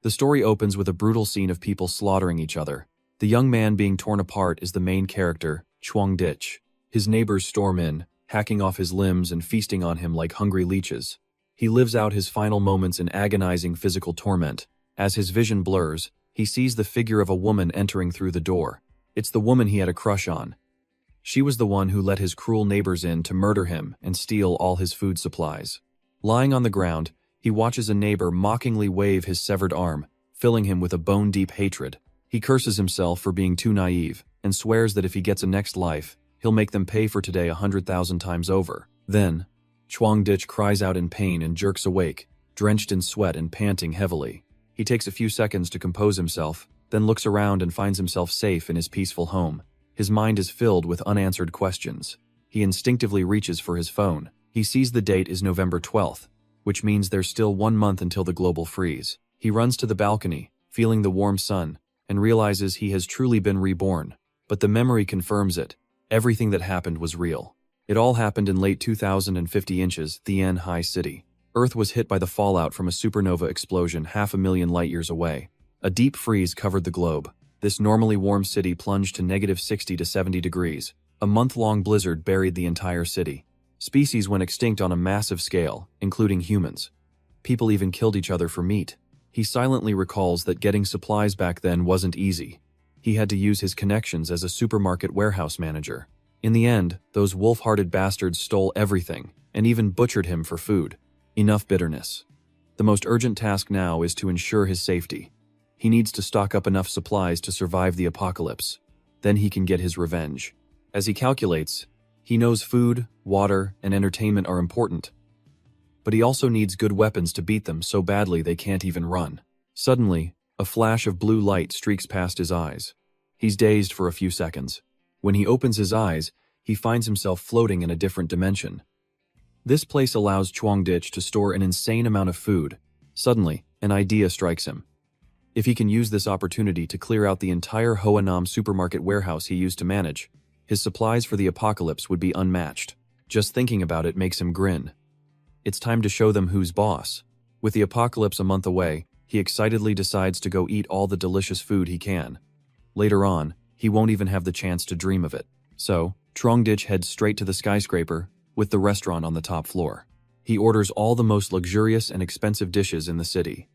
The story opens with a brutal scene of people slaughtering each other. The young man being torn apart is the main character, Chuang Dich. His neighbors storm in, hacking off his limbs and feasting on him like hungry leeches. He lives out his final moments in agonizing physical torment. As his vision blurs, he sees the figure of a woman entering through the door. It's the woman he had a crush on. She was the one who let his cruel neighbors in to murder him and steal all his food supplies. Lying on the ground, he watches a neighbor mockingly wave his severed arm, filling him with a bone-deep hatred. He curses himself for being too naive and swears that if he gets a next life, he'll make them pay for today 100,000 times over. Then, Chuang Dich cries out in pain and jerks awake, drenched in sweat and panting heavily. He takes a few seconds to compose himself, then looks around and finds himself safe in his peaceful home. His mind is filled with unanswered questions. He instinctively reaches for his phone. He sees the date is November 12th, which means there's still 1 month until the global freeze. He runs to the balcony, feeling the warm sun, and realizes he has truly been reborn. But the memory confirms it. Everything that happened was real. It all happened in late 2050 inches, Thien High City. Earth was hit by the fallout from a supernova explosion 500,000 light-years away. A deep freeze covered the globe. This normally warm city plunged to -60 to 70 degrees. A month-long blizzard buried the entire city. Species went extinct on a massive scale, including humans. People even killed each other for meat. He silently recalls that getting supplies back then wasn't easy. He had to use his connections as a supermarket warehouse manager. In the end, those wolf-hearted bastards stole everything, and even butchered him for food. Enough bitterness. The most urgent task now is to ensure his safety. He needs to stock up enough supplies to survive the apocalypse. Then he can get his revenge. As he calculates, he knows food, water, and entertainment are important. But he also needs good weapons to beat them so badly they can't even run. Suddenly, a flash of blue light streaks past his eyes. He's dazed for a few seconds. When he opens his eyes, he finds himself floating in a different dimension. This place allows Chuang Dich to store an insane amount of food. Suddenly, an idea strikes him. If he can use this opportunity to clear out the entire Hoanam supermarket warehouse he used to manage, his supplies for the apocalypse would be unmatched. Just thinking about it makes him grin. It's time to show them who's boss. With the apocalypse a month away, he excitedly decides to go eat all the delicious food he can. Later on, he won't even have the chance to dream of it. So, Chuang Dich heads straight to the skyscraper, with the restaurant on the top floor. He orders all the most luxurious and expensive dishes in the city.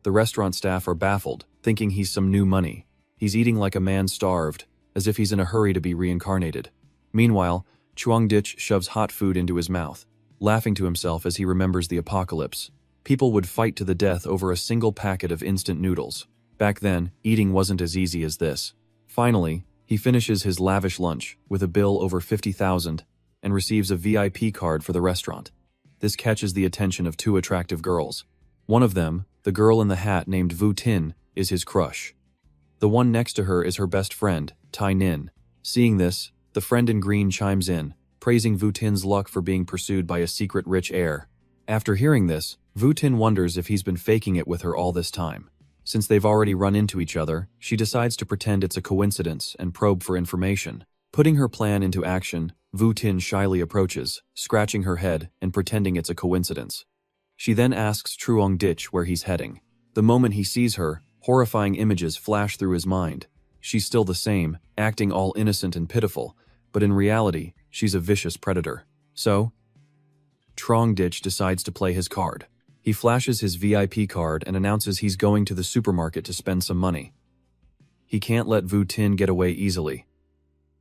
The restaurant staff are baffled, thinking he's some new money. He's eating like a man starved, as if he's in a hurry to be reincarnated. Meanwhile, Chuang Dich shoves hot food into his mouth, laughing to himself as he remembers the apocalypse. People would fight to the death over a single packet of instant noodles. Back then, eating wasn't as easy as this. Finally, he finishes his lavish lunch with a bill over 50,000 and receives a VIP card for the restaurant. This catches the attention of 2 attractive girls. One of them, the girl in the hat named Vu Tin, is his crush. The one next to her is her best friend, Tai Nin. Seeing this, the friend in green chimes in, praising Vu Tin's luck for being pursued by a secret rich heir. After hearing this, Vu Tin wonders if he's been faking it with her all this time. Since they've already run into each other, she decides to pretend it's a coincidence and probe for information. Putting her plan into action, Vu Tin shyly approaches, scratching her head and pretending it's a coincidence. She then asks Chuang Dich where he's heading. The moment he sees her, horrifying images flash through his mind. She's still the same, acting all innocent and pitiful, but in reality, she's a vicious predator. So, Chuang Dich decides to play his card. He flashes his VIP card and announces he's going to the supermarket to spend some money. He can't let Vu Tin get away easily.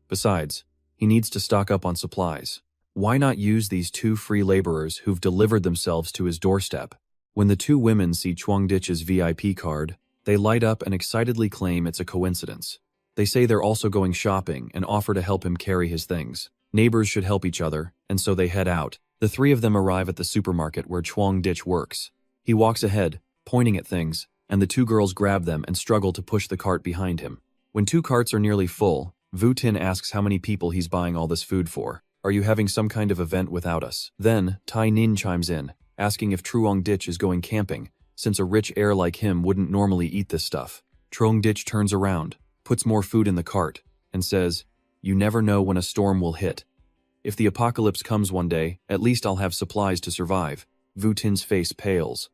Besides, he needs to stock up on supplies. Why not use these 2 free laborers who've delivered themselves to his doorstep? When the 2 women see Chuang Dich's VIP card, they light up and excitedly claim it's a coincidence. They say they're also going shopping and offer to help him carry his things. Neighbors should help each other, and so they head out. The 3 of them arrive at the supermarket where Chuang Dich works. He walks ahead, pointing at things, and the 2 girls grab them and struggle to push the cart behind him. When 2 carts are nearly full, Vu Tin asks how many people he's buying all this food for. Are you having some kind of event without us? Then, Tai Nin chimes in, asking if Chuang Dich is going camping, since a rich heir like him wouldn't normally eat this stuff. Chuang Dich turns around, puts more food in the cart, and says, "You never know when a storm will hit. If the apocalypse comes one day, at least I'll have supplies to survive." Vu Tin's face pales.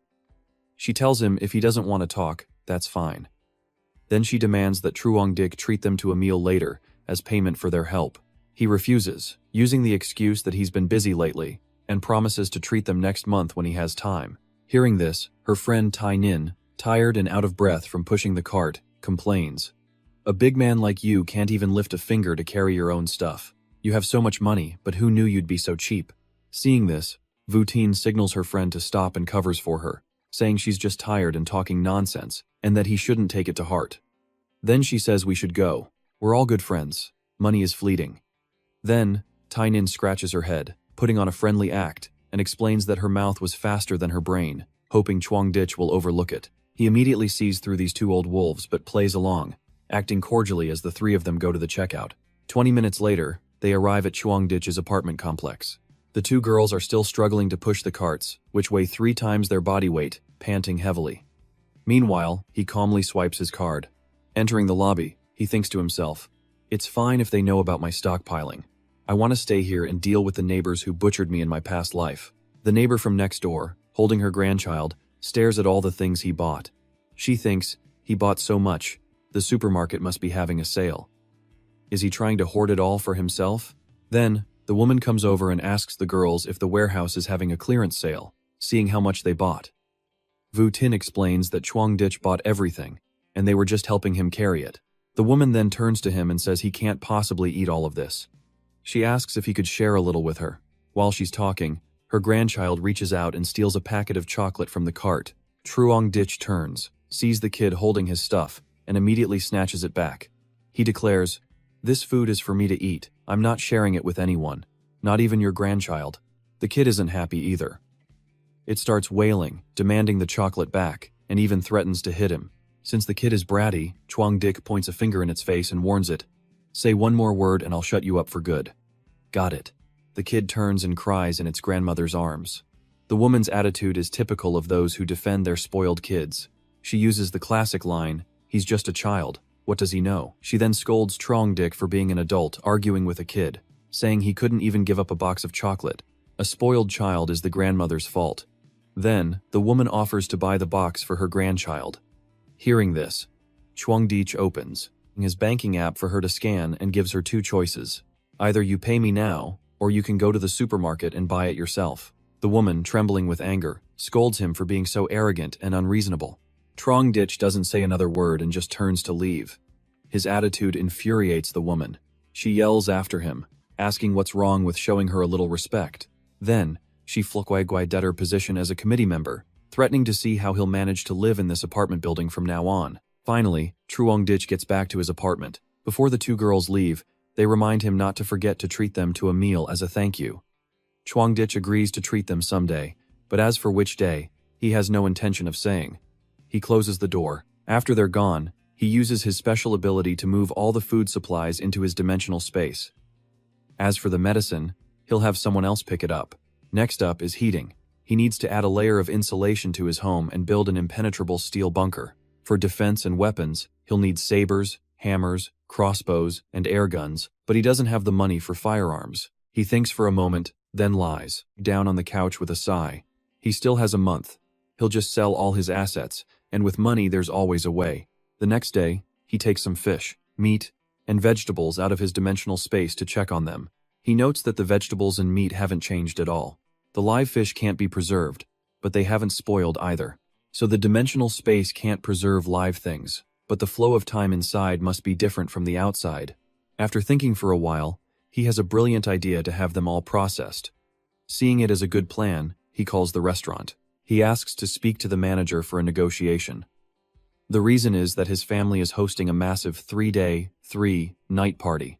She tells him if he doesn't want to talk, that's fine. Then she demands that Truong-dik treat them to a meal later as payment for their help. He refuses, using the excuse that he's been busy lately, and promises to treat them next month when he has time. Hearing this, her friend Tai-nin, tired and out of breath from pushing the cart, complains. A big man like you can't even lift a finger to carry your own stuff. You have so much money, but who knew you'd be so cheap? Seeing this, Vutin signals her friend to stop and covers for her, saying she's just tired and talking nonsense, and that he shouldn't take it to heart. Then she says we should go. We're all good friends. Money is fleeting. Then, Tai-nin scratches her head, putting on a friendly act, and explains that her mouth was faster than her brain, hoping Chuang-dik will overlook it. He immediately sees through these two old wolves but plays along, acting cordially as the three of them go to the checkout. 20 minutes later, they arrive at Chuang-dik's apartment complex. The two girls are still struggling to push the carts, which weigh 3 times their body weight, panting heavily. Meanwhile, he calmly swipes his card. Entering the lobby, he thinks to himself, "It's fine if they know about my stockpiling. I want to stay here and deal with the neighbors who butchered me in my past life." The neighbor from next door, holding her grandchild, stares at all the things he bought. She thinks, he bought so much, the supermarket must be having a sale. Is he trying to hoard it all for himself? Then, the woman comes over and asks the girls if the warehouse is having a clearance sale, seeing how much they bought. Vutin explains that Chuang-dik bought everything, and they were just helping him carry it. The woman then turns to him and says he can't possibly eat all of this. She asks if he could share a little with her. While she's talking, her grandchild reaches out and steals a packet of chocolate from the cart. Truong-dik turns, sees the kid holding his stuff, and immediately snatches it back. He declares, "This food is for me to eat. I'm not sharing it with anyone, not even your grandchild." The kid isn't happy either. It starts wailing, demanding the chocolate back, and even threatens to hit him. Since the kid is bratty, Chuang-dik points a finger in its face and warns it, "Say one more word and I'll shut you up for good." "Got it." The kid turns and cries in its grandmother's arms. The woman's attitude is typical of those who defend their spoiled kids. She uses the classic line, "He's just a child. What does he know?" She then scolds Truong-dik for being an adult arguing with a kid, saying he couldn't even give up a box of chocolate. A spoiled child is the grandmother's fault. Then, the woman offers to buy the box for her grandchild. Hearing this, Chuang-dik opens his banking app for her to scan and gives her 2 choices. Either you pay me now, or you can go to the supermarket and buy it yourself. The woman, trembling with anger, scolds him for being so arrogant and unreasonable. Truong-dik doesn't say another word and just turns to leave. His attitude infuriates the woman. She yells after him, asking what's wrong with showing her a little respect. Then, she flukwaigwai her position as a committee member, threatening to see how he'll manage to live in this apartment building from now on. Finally, Truong-dik gets back to his apartment. Before the 2 girls leave, they remind him not to forget to treat them to a meal as a thank you. Chuang-dik agrees to treat them someday, but as for which day, he has no intention of saying. He closes the door. After they're gone, he uses his special ability to move all the food supplies into his dimensional space. As for the medicine, he'll have someone else pick it up. Next up is heating. He needs to add a layer of insulation to his home and build an impenetrable steel bunker. For defense and weapons, he'll need sabers, hammers, crossbows, and air guns, but he doesn't have the money for firearms. He thinks for a moment, then lies down on the couch with a sigh. He still has a month. He'll just sell all his assets, and with money there's always a way. The next day, he takes some fish, meat, and vegetables out of his dimensional space to check on them. He notes that the vegetables and meat haven't changed at all. The live fish can't be preserved, but they haven't spoiled either. So the dimensional space can't preserve live things, but the flow of time inside must be different from the outside. After thinking for a while, he has a brilliant idea to have them all processed. Seeing it as a good plan, he calls the restaurant. He asks to speak to the manager for a negotiation. The reason is that his family is hosting a massive 3-day, 3-night party.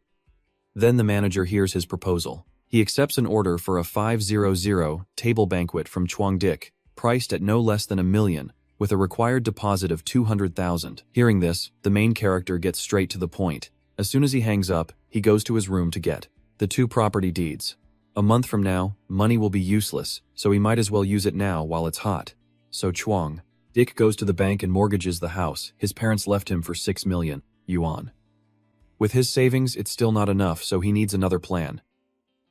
Then the manager hears his proposal. He accepts an order for a 500 table banquet from Chuang-dik, priced at no less than $1 million, with a required deposit of 200,000. Hearing this, the main character gets straight to the point. As soon as he hangs up, he goes to his room to get the 2 property deeds. A month from now, money will be useless, so he might as well use it now while it's hot. So Chuang-dik goes to the bank and mortgages the house his parents left him for 6 million yuan. With his savings, it's still not enough, so he needs another plan.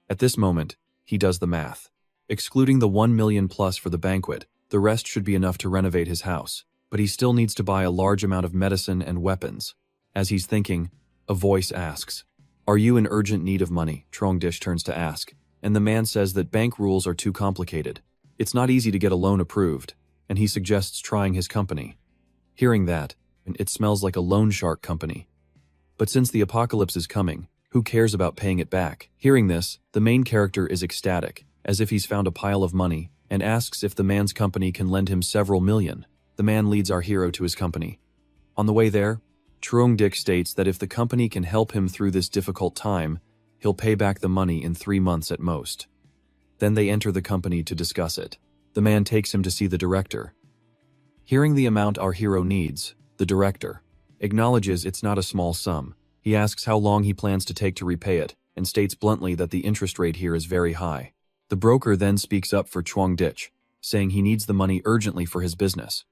At this moment, he does the math. Excluding the 1 million plus for the banquet, the rest should be enough to renovate his house. but he still needs to buy a large amount of medicine and weapons. As he's thinking, a voice asks, "Are you in urgent need of money?" Trongdish turns to ask, and the man says that bank rules are too complicated. It's not easy to get a loan approved, and he suggests trying his company. Hearing that, it smells like a loan shark company. But since the apocalypse is coming, who cares about paying it back? Hearing this, the main character is ecstatic, as if he's found a pile of money, and asks if the man's company can lend him several million. The man leads our hero to his company. On the way there, Trongdish states that if the company can help him through this difficult time, he'll pay back the money in 3 months at most. Then they enter the company to discuss it. The man takes him to see the director. Hearing the amount our hero needs, the director acknowledges it's not a small sum. He asks how long he plans to take to repay it, and states bluntly that the interest rate here is very high. The broker then speaks up for Trongdish, saying he needs the money urgently for his business.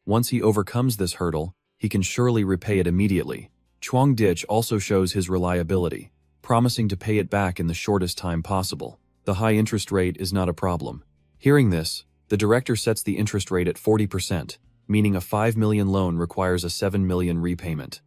Once he overcomes this hurdle, he can surely repay it immediately. Trongdish also shows his reliability, promising to pay it back in the shortest time possible. The high interest rate is not a problem. Hearing this, the director sets the interest rate at 40%, meaning a 5 million loan requires a 7 million repayment.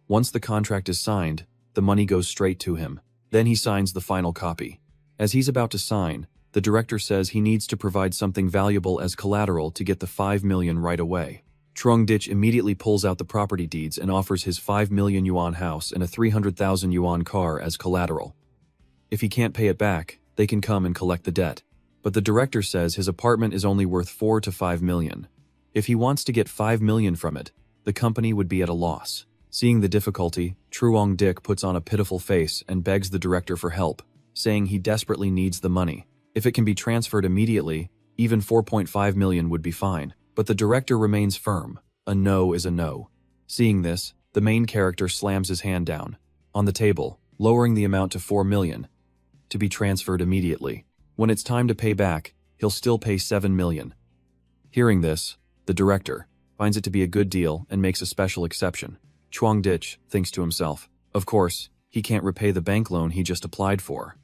Once the contract is signed, the money goes straight to him. Then he signs the final copy. As he's about to sign, the director says he needs to provide something valuable as collateral to get the 5 million right away. Trongdish immediately pulls out the property deeds and offers his 5 million yuan house and a 300,000 yuan car as collateral. If he can't pay it back, they can come and collect the debt. But the director says his apartment is only worth 4 to 5 million. If he wants to get 5 million from it, the company would be at a loss. Seeing the difficulty, Trongdish puts on a pitiful face and begs the director for help, saying he desperately needs the money. If it can be transferred immediately, even 4.5 million would be fine. But the director remains firm. A no is a no. Seeing this, the main character slams his hand down on the table, lowering the amount to 4 million, to be transferred immediately. When it's time to pay back, he'll still pay 7 million. Hearing this, the director finds it to be a good deal and makes a special exception. Trongdish thinks to himself, of course, he can't repay the bank loan he just applied for.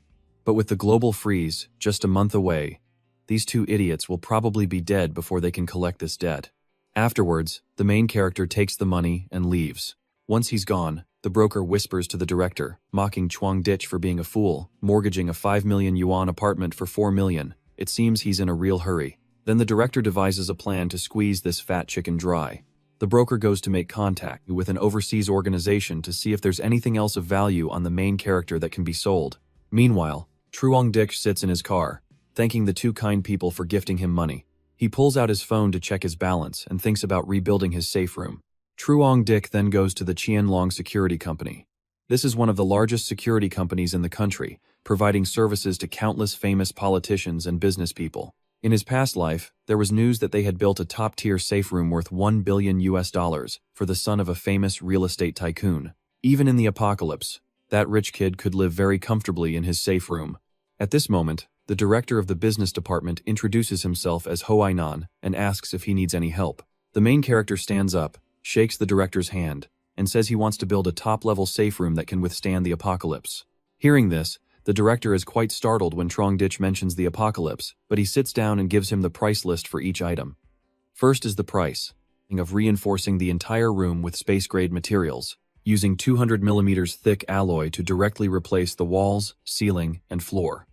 But with the global freeze just a month away, these two idiots will probably be dead before they can collect this debt. Afterwards, the main character takes the money and leaves. Once he's gone, the broker whispers to the director, mocking Trongdish for being a fool, mortgaging a 5 million yuan apartment for 4 million. It seems he's in a real hurry. Then the director devises a plan to squeeze this fat chicken dry. The broker goes to make contact with an overseas organization to see if there's anything else of value on the main character that can be sold. Meanwhile, Trongdish sits in his car, thanking the two kind people for gifting him money. He pulls out his phone to check his balance and thinks about rebuilding his safe room. Trongdish then goes to the Qianlong Security Company. This is one of the largest security companies in the country, providing services to countless famous politicians and business people. In his past life, there was news that they had built a top-tier safe room worth $1 billion for the son of a famous real estate tycoon. Even in the apocalypse, that rich kid could live very comfortably in his safe room. At this moment, the director of the business department introduces himself as Hoainan and asks if he needs any help. The main character stands up, shakes the director's hand, and says he wants to build a top-level safe room that can withstand the apocalypse. Hearing this, the director is quite startled when Trongdish mentions the apocalypse, but he sits down and gives him the price list for each item. First is the price of reinforcing the entire room with space-grade materials, using 200 mm thick alloy to directly replace the walls, ceiling, and floor.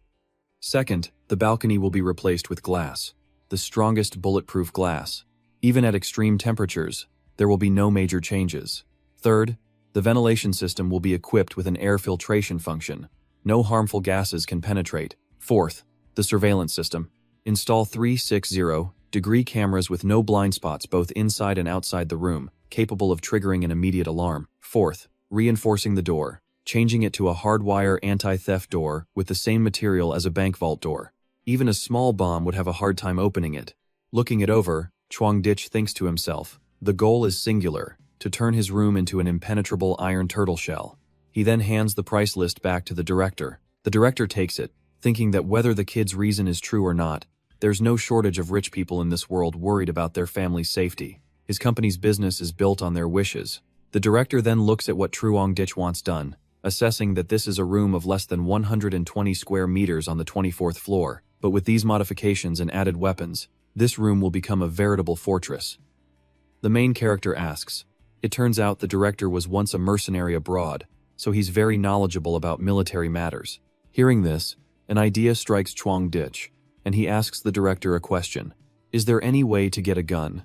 Second, the balcony will be replaced with glass, the strongest bulletproof glass. Even at extreme temperatures, there will be no major changes. Third, the ventilation system will be equipped with an air filtration function. No harmful gases can penetrate. Fourth, the surveillance system. Install 360-degree cameras with no blind spots both inside and outside the room, capable of triggering an immediate alarm. Fourth, reinforcing the door, changing it to a hardwire anti-theft door with the same material as a bank vault door. Even a small bomb would have a hard time opening it. Looking it over, Trongdish thinks to himself, the goal is singular, to turn his room into an impenetrable iron turtle shell. He then hands the price list back to the director. The director takes it, thinking that whether the kid's reason is true or not, there's no shortage of rich people in this world worried about their family's safety. His company's business is built on their wishes. The director then looks at what Trongdish wants done, assessing that this is a room of less than 120 square meters on the 24th floor, but with these modifications and added weapons, this room will become a veritable fortress. The main character asks. It turns out the director was once a mercenary abroad, so he's very knowledgeable about military matters. Hearing this, an idea strikes Chuang Dich, and he asks the director a question. Is there any way to get a gun?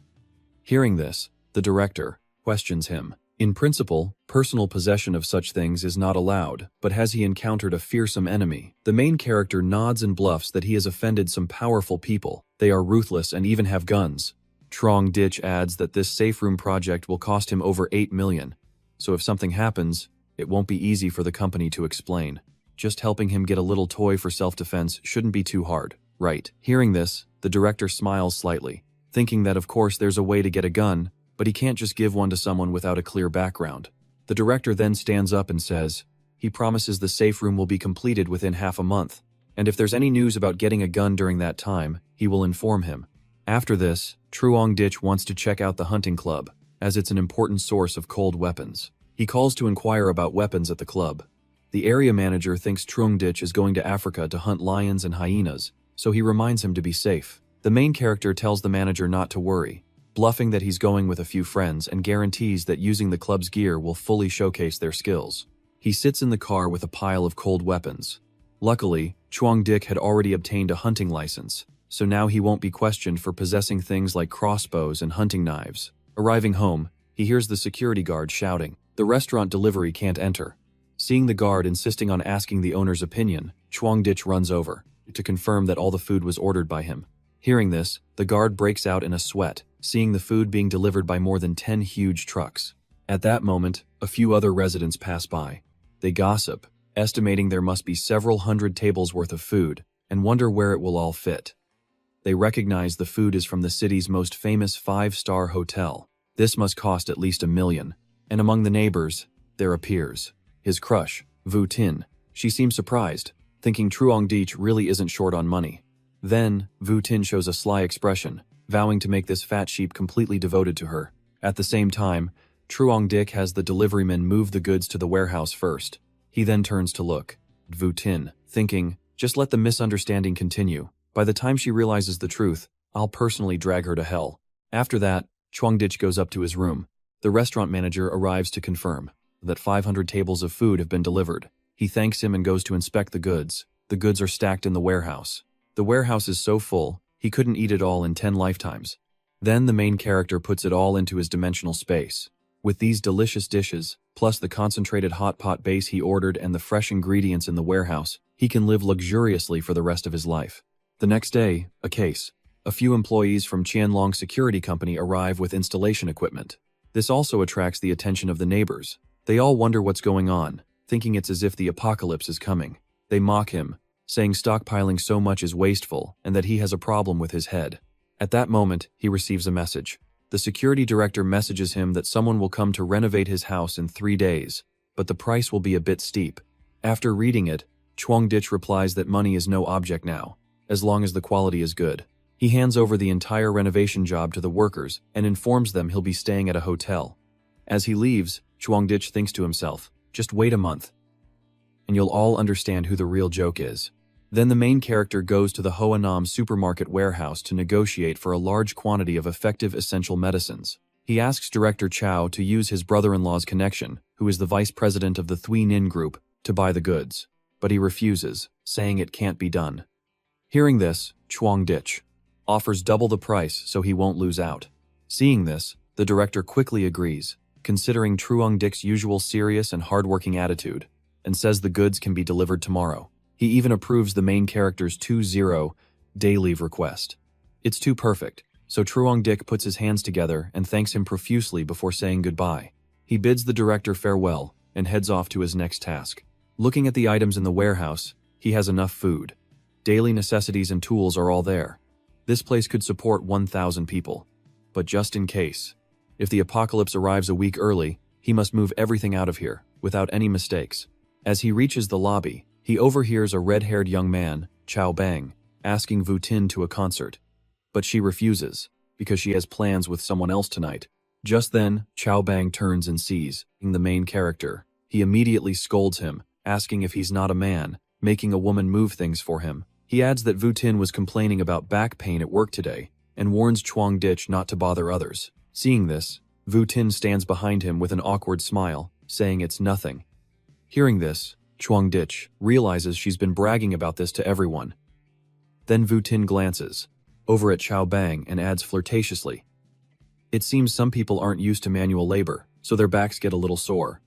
Hearing this, the director questions him. In principle, personal possession of such things is not allowed, but has he encountered a fearsome enemy? The main character nods and bluffs that he has offended some powerful people. They are ruthless and even have guns. Chuang Dich adds that this safe room project will cost him over 8 million, so if something happens, it won't be easy for the company to explain. Just helping him get a little toy for self-defense shouldn't be too hard, right? Hearing this, the director smiles slightly, thinking that of course there's a way to get a gun, but he can't just give one to someone without a clear background. The director then stands up and says, he promises the safe room will be completed within half a month, and if there's any news about getting a gun during that time, he will inform him. After this, Chuang Dich wants to check out the hunting club, as it's an important source of cold weapons. He calls to inquire about weapons at the club. The area manager thinks Chuang Dich is going to Africa to hunt lions and hyenas, so he reminds him to be safe. The main character tells the manager not to worry, bluffing that he's going with a few friends and guarantees that using the club's gear will fully showcase their skills. He sits in the car with a pile of cold weapons. Luckily, Chuang Dich had already obtained a hunting license, so now he won't be questioned for possessing things like crossbows and hunting knives. Arriving home, he hears the security guard shouting, "The restaurant delivery can't enter." Seeing the guard insisting on asking the owner's opinion, Chuang Dich runs over to confirm that all the food was ordered by him. Hearing this, the guard breaks out in a sweat, seeing the food being delivered by more than 10 huge trucks. At that moment, a few other residents pass by. They gossip, estimating there must be several hundred tables worth of food, and wonder where it will all fit. They recognize the food is from the city's most famous 5-star hotel. This must cost at least $1 million. And among the neighbors, there appears his crush, Vu Tin. She seems surprised, thinking Chuang Dich really isn't short on money. Then, Vu Tin shows a sly expression, vowing to make this fat sheep completely devoted to her. At the same time, Chuang Dich has the deliveryman move the goods to the warehouse first. He then turns to look at Vu Tin, thinking, just let the misunderstanding continue. By the time she realizes the truth, I'll personally drag her to hell. After that, Chuang Dich goes up to his room. The restaurant manager arrives to confirm that 500 tables of food have been delivered. He thanks him and goes to inspect the goods. The goods are stacked in the warehouse. The warehouse is so full, he couldn't eat it all in 10 lifetimes. Then the main character puts it all into his dimensional space. With these delicious dishes, plus the concentrated hot pot base he ordered and the fresh ingredients in the warehouse, he can live luxuriously for the rest of his life. The next day, a case. A few employees from Qianlong Security Company arrive with installation equipment. This also attracts the attention of the neighbors. They all wonder what's going on, thinking it's as if the apocalypse is coming. They mock him, saying stockpiling so much is wasteful and that he has a problem with his head. At that moment, he receives a message. The security director messages him that someone will come to renovate his house in 3 days, but the price will be a bit steep. After reading it, Chuang Dich replies that money is no object now, as long as the quality is good. He hands over the entire renovation job to the workers and informs them he'll be staying at a hotel. As he leaves, Chuang Dich thinks to himself, just wait a month, and you'll all understand who the real joke is. Then the main character goes to the Hoanam supermarket warehouse to negotiate for a large quantity of effective essential medicines. He asks Director Chow to use his brother-in-law's connection, who is the vice president of the Thui Nin Group, to buy the goods. But he refuses, saying it can't be done. Hearing this, Chuang Dich offers double the price so he won't lose out. Seeing this, the director quickly agrees, considering Chuang Dich's usual serious and hardworking attitude, and says the goods can be delivered tomorrow. He even approves the main character's 2-0 day leave request. It's too perfect, so Chuang Dich puts his hands together and thanks him profusely before saying goodbye. He bids the director farewell and heads off to his next task. Looking at the items in the warehouse, he has enough food. Daily necessities and tools are all there. This place could support 1,000 people. But just in case, if the apocalypse arrives a week early, he must move everything out of here, without any mistakes. As he reaches the lobby, he overhears a red-haired young man, Chao Bang, asking Vu Tin to a concert. But she refuses, because she has plans with someone else tonight. Just then, Chao Bang turns and sees the main character. He immediately scolds him, asking if he's not a man, making a woman move things for him. He adds that Vu Tin was complaining about back pain at work today, and warns Chuang Dich not to bother others. Seeing this, Vu Tin stands behind him with an awkward smile, saying it's nothing. Hearing this, Chuang Dich realizes she's been bragging about this to everyone. Then Vu Tin glances over at Chao Bang and adds flirtatiously, "It seems some people aren't used to manual labor, so their backs get a little sore."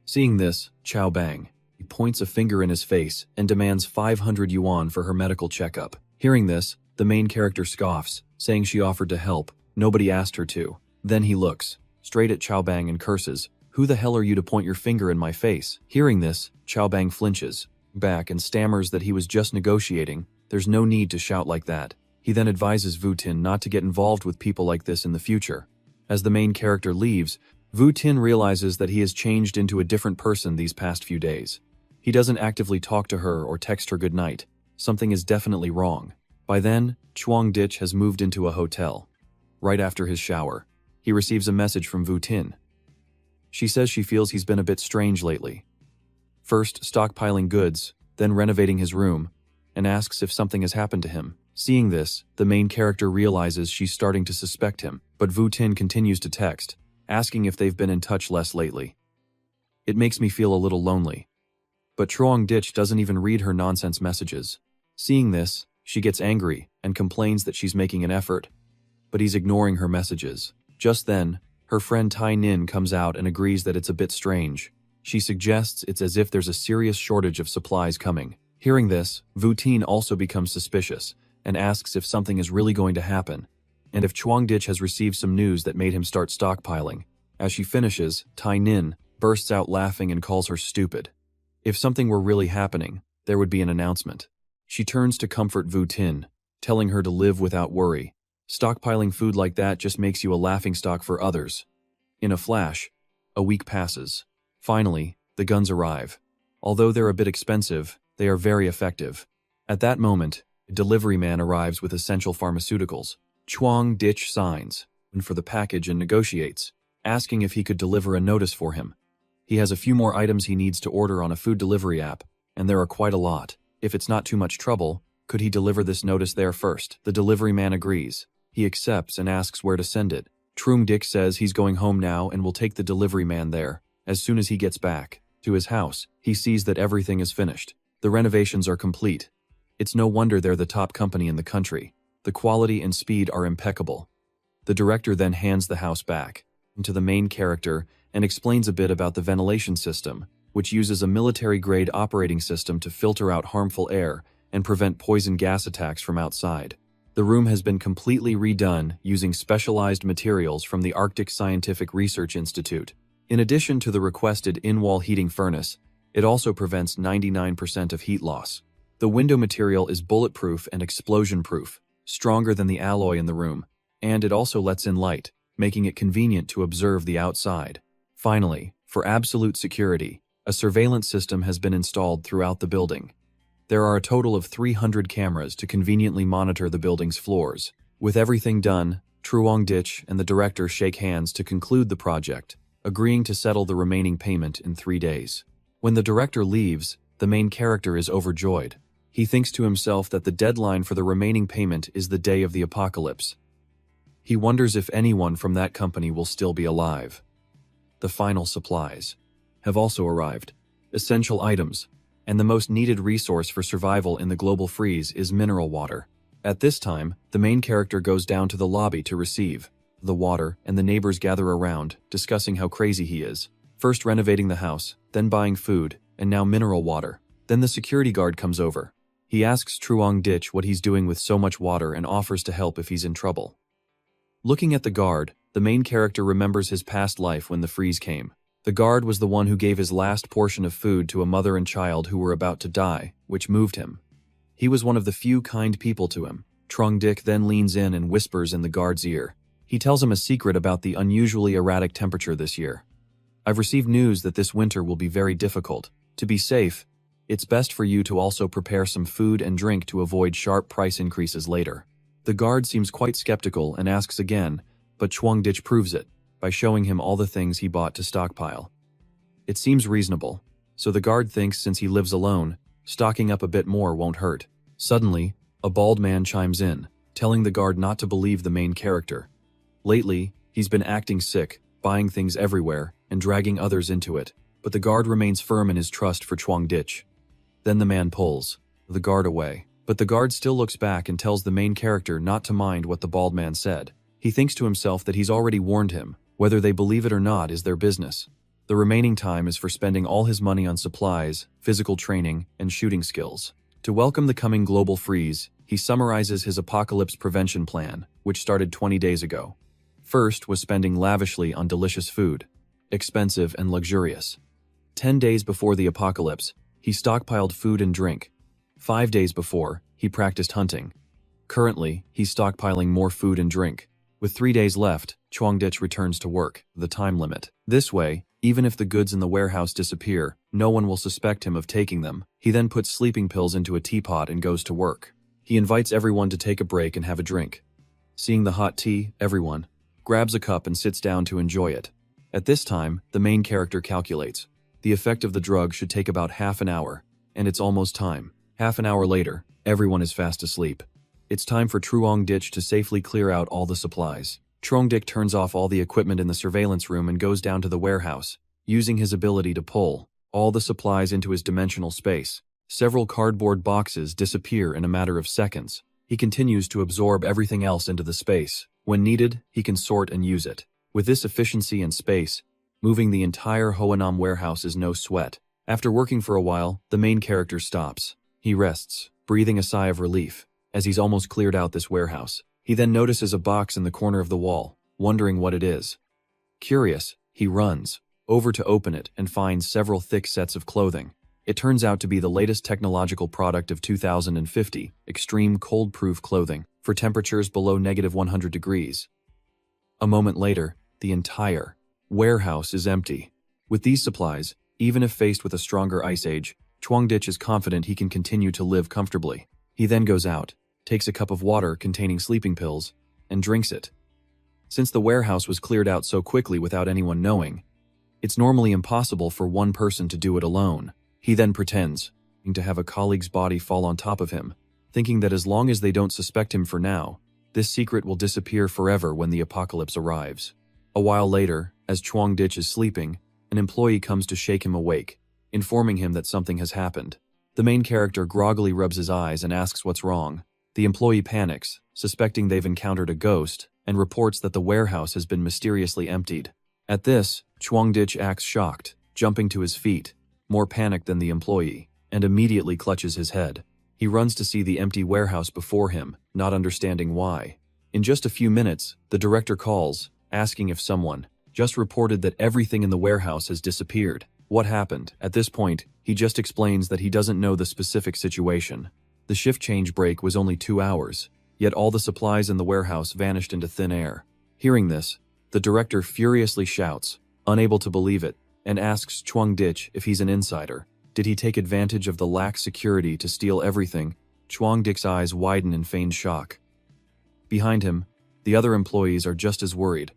Seeing this, Chao Bang points a finger in his face and demands 500 yuan for her medical checkup. Hearing this, the main character scoffs, saying she offered to help, nobody asked her to. Then he looks straight at Chao Bang and curses, "Who the hell are you to point your finger in my face?" Hearing this, Chao Bang flinches back and stammers that he was just negotiating. There's no need to shout like that. He then advises Vu Tin not to get involved with people like this in the future. As the main character leaves, Vu Tin realizes that he has changed into a different person these past few days. He doesn't actively talk to her or text her goodnight. Something is definitely wrong. By then, Chuang Dich has moved into a hotel. Right after his shower, he receives a message from Vu Tin. She says she feels he's been a bit strange lately. First stockpiling goods, then renovating his room, and asks if something has happened to him. Seeing this, the main character realizes she's starting to suspect him, but Vu Tin continues to text, asking if they've been in touch less lately. It makes me feel a little lonely. But Chuang Dich doesn't even read her nonsense messages. Seeing this, she gets angry and complains that she's making an effort, but he's ignoring her messages. Just then, her friend Tai Nin comes out and agrees that it's a bit strange. She suggests it's as if there's a serious shortage of supplies coming. Hearing this, Vu Tin also becomes suspicious and asks if something is really going to happen, and if Chuang Dich has received some news that made him start stockpiling. As she finishes, Tai Nin bursts out laughing and calls her stupid. If something were really happening, there would be an announcement. She turns to comfort Vu Tin, telling her to live without worry. Stockpiling food like that just makes you a laughingstock for others. In a flash, a week passes. Finally, the guns arrive. Although they're a bit expensive, they are very effective. At that moment, a delivery man arrives with essential pharmaceuticals. Chuang Dich signs for the package and negotiates, asking if he could deliver a notice for him. He has a few more items he needs to order on a food delivery app, and there are quite a lot. If it's not too much trouble, could he deliver this notice there first? The delivery man agrees. He accepts and asks where to send it. Chuang Dich says he's going home now and will take the delivery man there. As soon as he gets back to his house, he sees that everything is finished. The renovations are complete. It's no wonder they're the top company in the country. The quality and speed are impeccable. The director then hands the house back to the main character and explains a bit about the ventilation system, which uses a military-grade operating system to filter out harmful air and prevent poison gas attacks from outside. The room has been completely redone using specialized materials from the Arctic Scientific Research Institute. In addition to the requested in-wall heating furnace, it also prevents 99% of heat loss. The window material is bulletproof and explosion-proof, stronger than the alloy in the room, and it also lets in light, making it convenient to observe the outside. Finally, for absolute security, a surveillance system has been installed throughout the building. There are a total of 300 cameras to conveniently monitor the building's floors. With everything done, Chuang Dich and the director shake hands to conclude the project, agreeing to settle the remaining payment in 3 days. When the director leaves, the main character is overjoyed. He thinks to himself that the deadline for the remaining payment is the day of the apocalypse. He wonders if anyone from that company will still be alive. The final supplies have also arrived. Essential items, and the most needed resource for survival in the global freeze is mineral water. At this time, the main character goes down to the lobby to receive the water, and the neighbors gather around, discussing how crazy he is. First renovating the house, then buying food, and now mineral water. Then the security guard comes over. He asks Chuang Dich what he's doing with so much water and offers to help if he's in trouble. Looking at the guard, the main character remembers his past life when the freeze came. The guard was the one who gave his last portion of food to a mother and child who were about to die, which moved him. He was one of the few kind people to him. Chuang Dich then leans in and whispers in the guard's ear. He tells him a secret about the unusually erratic temperature this year. I've received news that this winter will be very difficult. To be safe, it's best for you to also prepare some food and drink to avoid sharp price increases later. The guard seems quite skeptical and asks again, but Chuang Dich proves it by showing him all the things he bought to stockpile. It seems reasonable, so the guard thinks since he lives alone, stocking up a bit more won't hurt. Suddenly, a bald man chimes in, telling the guard not to believe the main character. Lately, He's been acting sick, buying things everywhere, and dragging others into it, but the guard remains firm in his trust for Chuang Dich. Then the man pulls the guard away, but the guard still looks back and tells the main character not to mind what the bald man said. He thinks to himself that he's already warned him. Whether they believe it or not is their business. The remaining time is for spending all his money on supplies, physical training, and shooting skills. To welcome the coming global freeze, he summarizes his apocalypse prevention plan, which started 20 days ago. First was spending lavishly on delicious food, expensive and luxurious. 10 days before the apocalypse, he stockpiled food and drink. 5 days before, he practiced hunting. Currently, he's stockpiling more food and drink. With 3 days left, Chuang Dich returns to work, the time limit. This way, even if the goods in the warehouse disappear, no one will suspect him of taking them. He then puts sleeping pills into a teapot and goes to work. He invites everyone to take a break and have a drink. Seeing the hot tea, everyone grabs a cup and sits down to enjoy it. At this time, the main character calculates. The effect of the drug should take about half an hour, and it's almost time. Half an hour later, everyone is fast asleep. It's time for Chuang Dich to safely clear out all the supplies. Chuang Dich turns off all the equipment in the surveillance room and goes down to the warehouse, using his ability to pull all the supplies into his dimensional space. Several cardboard boxes disappear in a matter of seconds. He continues to absorb everything else into the space. When needed, he can sort and use it. With this efficiency and space, moving the entire Hoanam warehouse is no sweat. After working for a while, the main character stops. He rests, breathing a sigh of relief, as he's almost cleared out this warehouse. He then notices a box in the corner of the wall, wondering what it is. Curious, he runs over to open it and finds several thick sets of clothing. It turns out to be the latest technological product of 2050, extreme cold-proof clothing, for temperatures below -100 degrees. A moment later, the entire warehouse is empty. With these supplies, even if faced with a stronger ice age, Chuang Dich is confident he can continue to live comfortably. He then goes out, takes a cup of water containing sleeping pills, and drinks it. Since the warehouse was cleared out so quickly without anyone knowing, it's normally impossible for one person to do it alone. He then pretends to have a colleague's body fall on top of him, thinking that as long as they don't suspect him for now, this secret will disappear forever when the apocalypse arrives. A while later, as Chuang Dich is sleeping, an employee comes to shake him awake, informing him that something has happened. The main character groggily rubs his eyes and asks what's wrong. The employee panics, suspecting they've encountered a ghost, and reports that the warehouse has been mysteriously emptied. At this, Chuang Dich acts shocked, jumping to his feet, more panicked than the employee, and immediately clutches his head. He runs to see the empty warehouse before him, not understanding why. In just a few minutes, the director calls, asking if someone just reported that everything in the warehouse has disappeared. What happened? At this point, he just explains that he doesn't know the specific situation. The shift change break was only 2 hours, yet all the supplies in the warehouse vanished into thin air. Hearing this, the director furiously shouts, unable to believe it, and asks Chuang Dich if he's an insider. Did he take advantage of the lax security to steal everything? Chuang Dich's eyes widen in feigned shock. Behind him, the other employees are just as worried,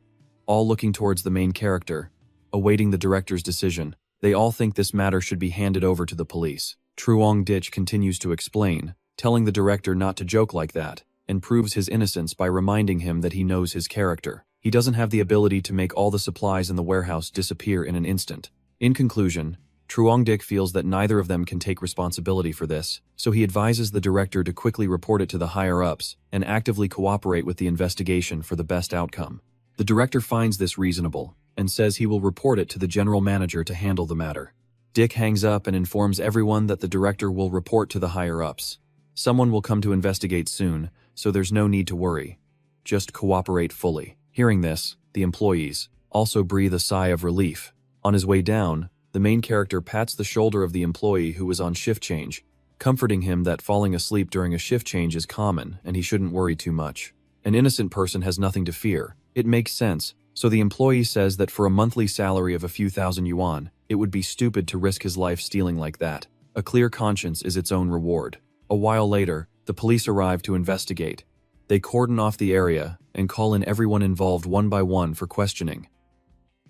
all looking towards the main character, awaiting the director's decision. They all think this matter should be handed over to the police. Chuang Dich continues to explain, telling the director not to joke like that, and proves his innocence by reminding him that he knows his character. He doesn't have the ability to make all the supplies in the warehouse disappear in an instant. In conclusion, Chuang Dich feels that neither of them can take responsibility for this, so he advises the director to quickly report it to the higher-ups and actively cooperate with the investigation for the best outcome. The director finds this reasonable and says he will report it to the general manager to handle the matter. Dich hangs up and informs everyone that the director will report to the higher-ups. Someone will come to investigate soon, so there's no need to worry. Just cooperate fully. Hearing this, the employees also breathe a sigh of relief. On his way down, the main character pats the shoulder of the employee who was on shift change, comforting him that falling asleep during a shift change is common and he shouldn't worry too much. An innocent person has nothing to fear. It makes sense, so the employee says that for a monthly salary of a few thousand yuan, it would be stupid to risk his life stealing like that. A clear conscience is its own reward. A while later, the police arrive to investigate. They cordon off the area and call in everyone involved one by one for questioning.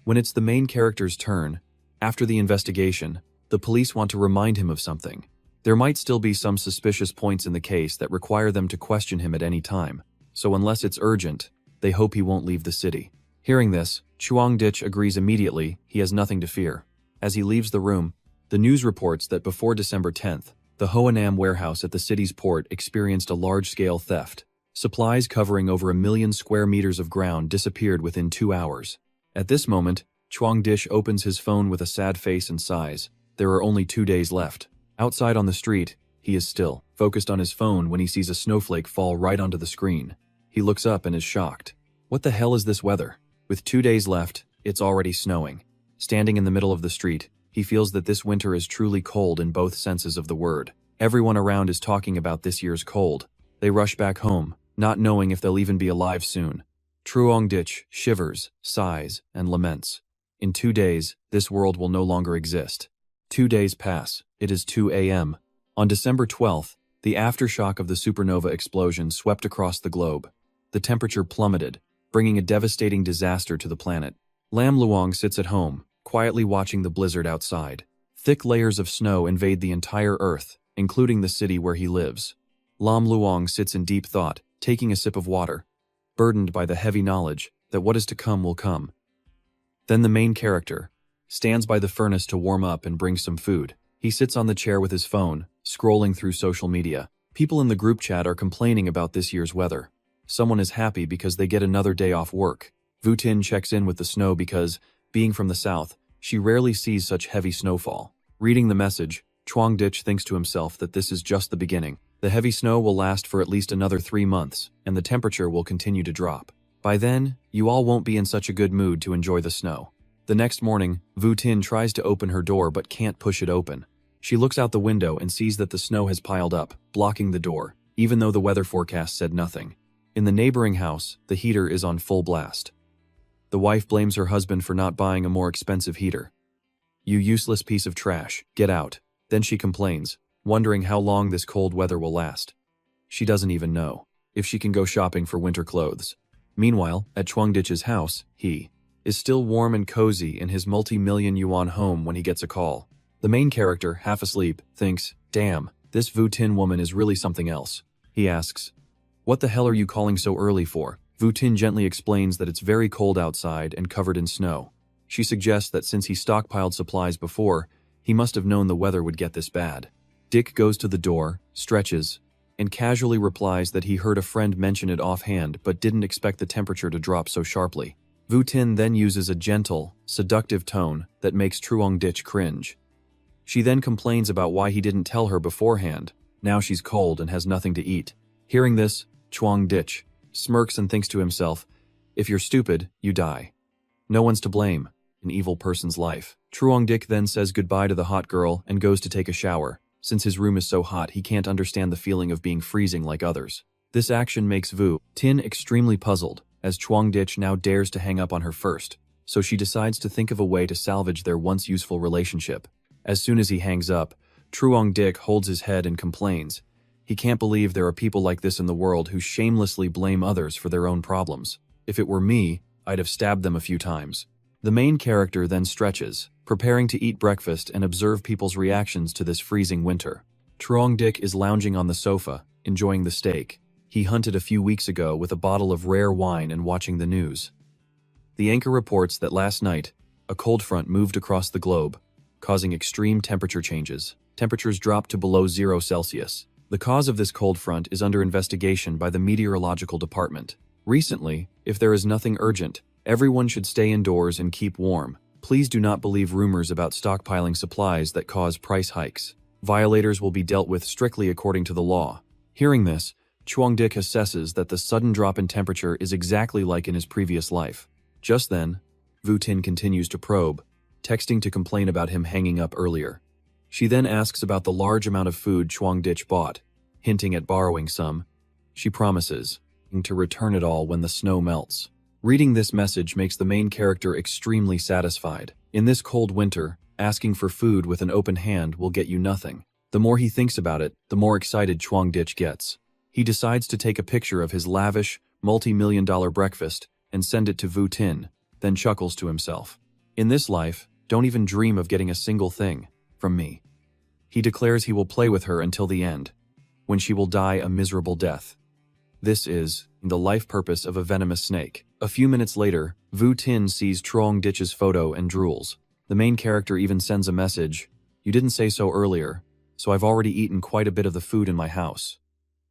When it's the main character's turn, after the investigation, the police want to remind him of something. There might still be some suspicious points in the case that require them to question him at any time, so unless it's urgent, they hope he won't leave the city. Hearing this, Chuang Dich agrees immediately he has nothing to fear. As he leaves the room, the news reports that before December 10th, the Hoanam warehouse at the city's port experienced a large-scale theft. Supplies covering over 1 million square meters of ground disappeared within 2 hours. At this moment, Chuang Dich opens his phone with a sad face and sighs. There are only 2 days left. Outside on the street, he is still focused on his phone when he sees a snowflake fall right onto the screen. He looks up and is shocked. What the hell is this weather? With 2 days left, it's already snowing. Standing in the middle of the street, he feels that this winter is truly cold in both senses of the word. Everyone around is talking about this year's cold. They rush back home, not knowing if they'll even be alive soon. Chuang Dich shivers, sighs, and laments. In 2 days, this world will no longer exist. 2 days pass. It is 2 a.m. On December 12th, the aftershock of the supernova explosion swept across the globe. The temperature plummeted, bringing a devastating disaster to the planet. Lam Luang sits at home, quietly watching the blizzard outside. Thick layers of snow invade the entire Earth, including the city where he lives. Lam Luang sits in deep thought, taking a sip of water, burdened by the heavy knowledge that what is to come will come. Then the main character stands by the furnace to warm up and bring some food. He sits on the chair with his phone, scrolling through social media. People in the group chat are complaining about this year's weather. Someone is happy because they get another day off work. Vu Tin checks in with the snow because, being from the south, she rarely sees such heavy snowfall. Reading the message, Chuang Dich thinks to himself that this is just the beginning. The heavy snow will last for at least another 3 months, and the temperature will continue to drop. By then, you all won't be in such a good mood to enjoy the snow. The next morning, Vu Tin tries to open her door but can't push it open. She looks out the window and sees that the snow has piled up, blocking the door, even though the weather forecast said nothing. In the neighboring house, the heater is on full blast. The wife blames her husband for not buying a more expensive heater. "You useless piece of trash, get out." Then she complains, wondering how long this cold weather will last. She doesn't even know if she can go shopping for winter clothes. Meanwhile, at Chuang Dich's house, he is still warm and cozy in his multi-million yuan home when he gets a call. The main character, half asleep, thinks, "Damn, this Vu Tin woman is really something else." He asks, "What the hell are you calling so early for?" Vu Tin gently explains that it's very cold outside and covered in snow. She suggests that since he stockpiled supplies before, he must have known the weather would get this bad. Dick goes to the door, stretches, and casually replies that he heard a friend mention it offhand but didn't expect the temperature to drop so sharply. Vu Tin then uses a gentle, seductive tone that makes Chuang Dich cringe. She then complains about why he didn't tell her beforehand. Now she's cold and has nothing to eat. Hearing this, Chuang Dich smirks and thinks to himself, "If you're stupid, you die. No one's to blame. An evil person's life." Chuang Dich then says goodbye to the hot girl and goes to take a shower. Since his room is so hot, he can't understand the feeling of being freezing like others. This action makes Vu Tin extremely puzzled, as Chuang Dich now dares to hang up on her first, so she decides to think of a way to salvage their once useful relationship. As soon as he hangs up, Chuang Dich holds his head and complains. He can't believe there are people like this in the world who shamelessly blame others for their own problems. If it were me, I'd have stabbed them a few times. The main character then stretches, preparing to eat breakfast and observe people's reactions to this freezing winter. Chuang Dich is lounging on the sofa, enjoying the steak he hunted a few weeks ago with a bottle of rare wine and watching the news. The anchor reports that last night, a cold front moved across the globe, causing extreme temperature changes. Temperatures dropped to below 0 Celsius. The cause of this cold front is under investigation by the meteorological department. Recently, if there is nothing urgent, everyone should stay indoors and keep warm. Please do not believe rumors about stockpiling supplies that cause price hikes. Violators will be dealt with strictly according to the law. Hearing this, Chuang Dich assesses that the sudden drop in temperature is exactly like in his previous life. Just then, Vu Tin continues to probe, texting to complain about him hanging up earlier. She then asks about the large amount of food Chuang Dich bought, hinting at borrowing some. She promises to return it all when the snow melts. Reading this message makes the main character extremely satisfied. In this cold winter, asking for food with an open hand will get you nothing. The more he thinks about it, the more excited Chuang Dich gets. He decides to take a picture of his lavish, multi-million-dollar breakfast and send it to Vu Tin, then chuckles to himself. "In this life, don't even dream of getting a single thing from me." He declares he will play with her until the end, when she will die a miserable death. This is the life purpose of a venomous snake. A few minutes later, Vu Tin sees Truong Ditch's photo and drools. The main character even sends a message, "You didn't say so earlier, so I've already eaten quite a bit of the food in my house.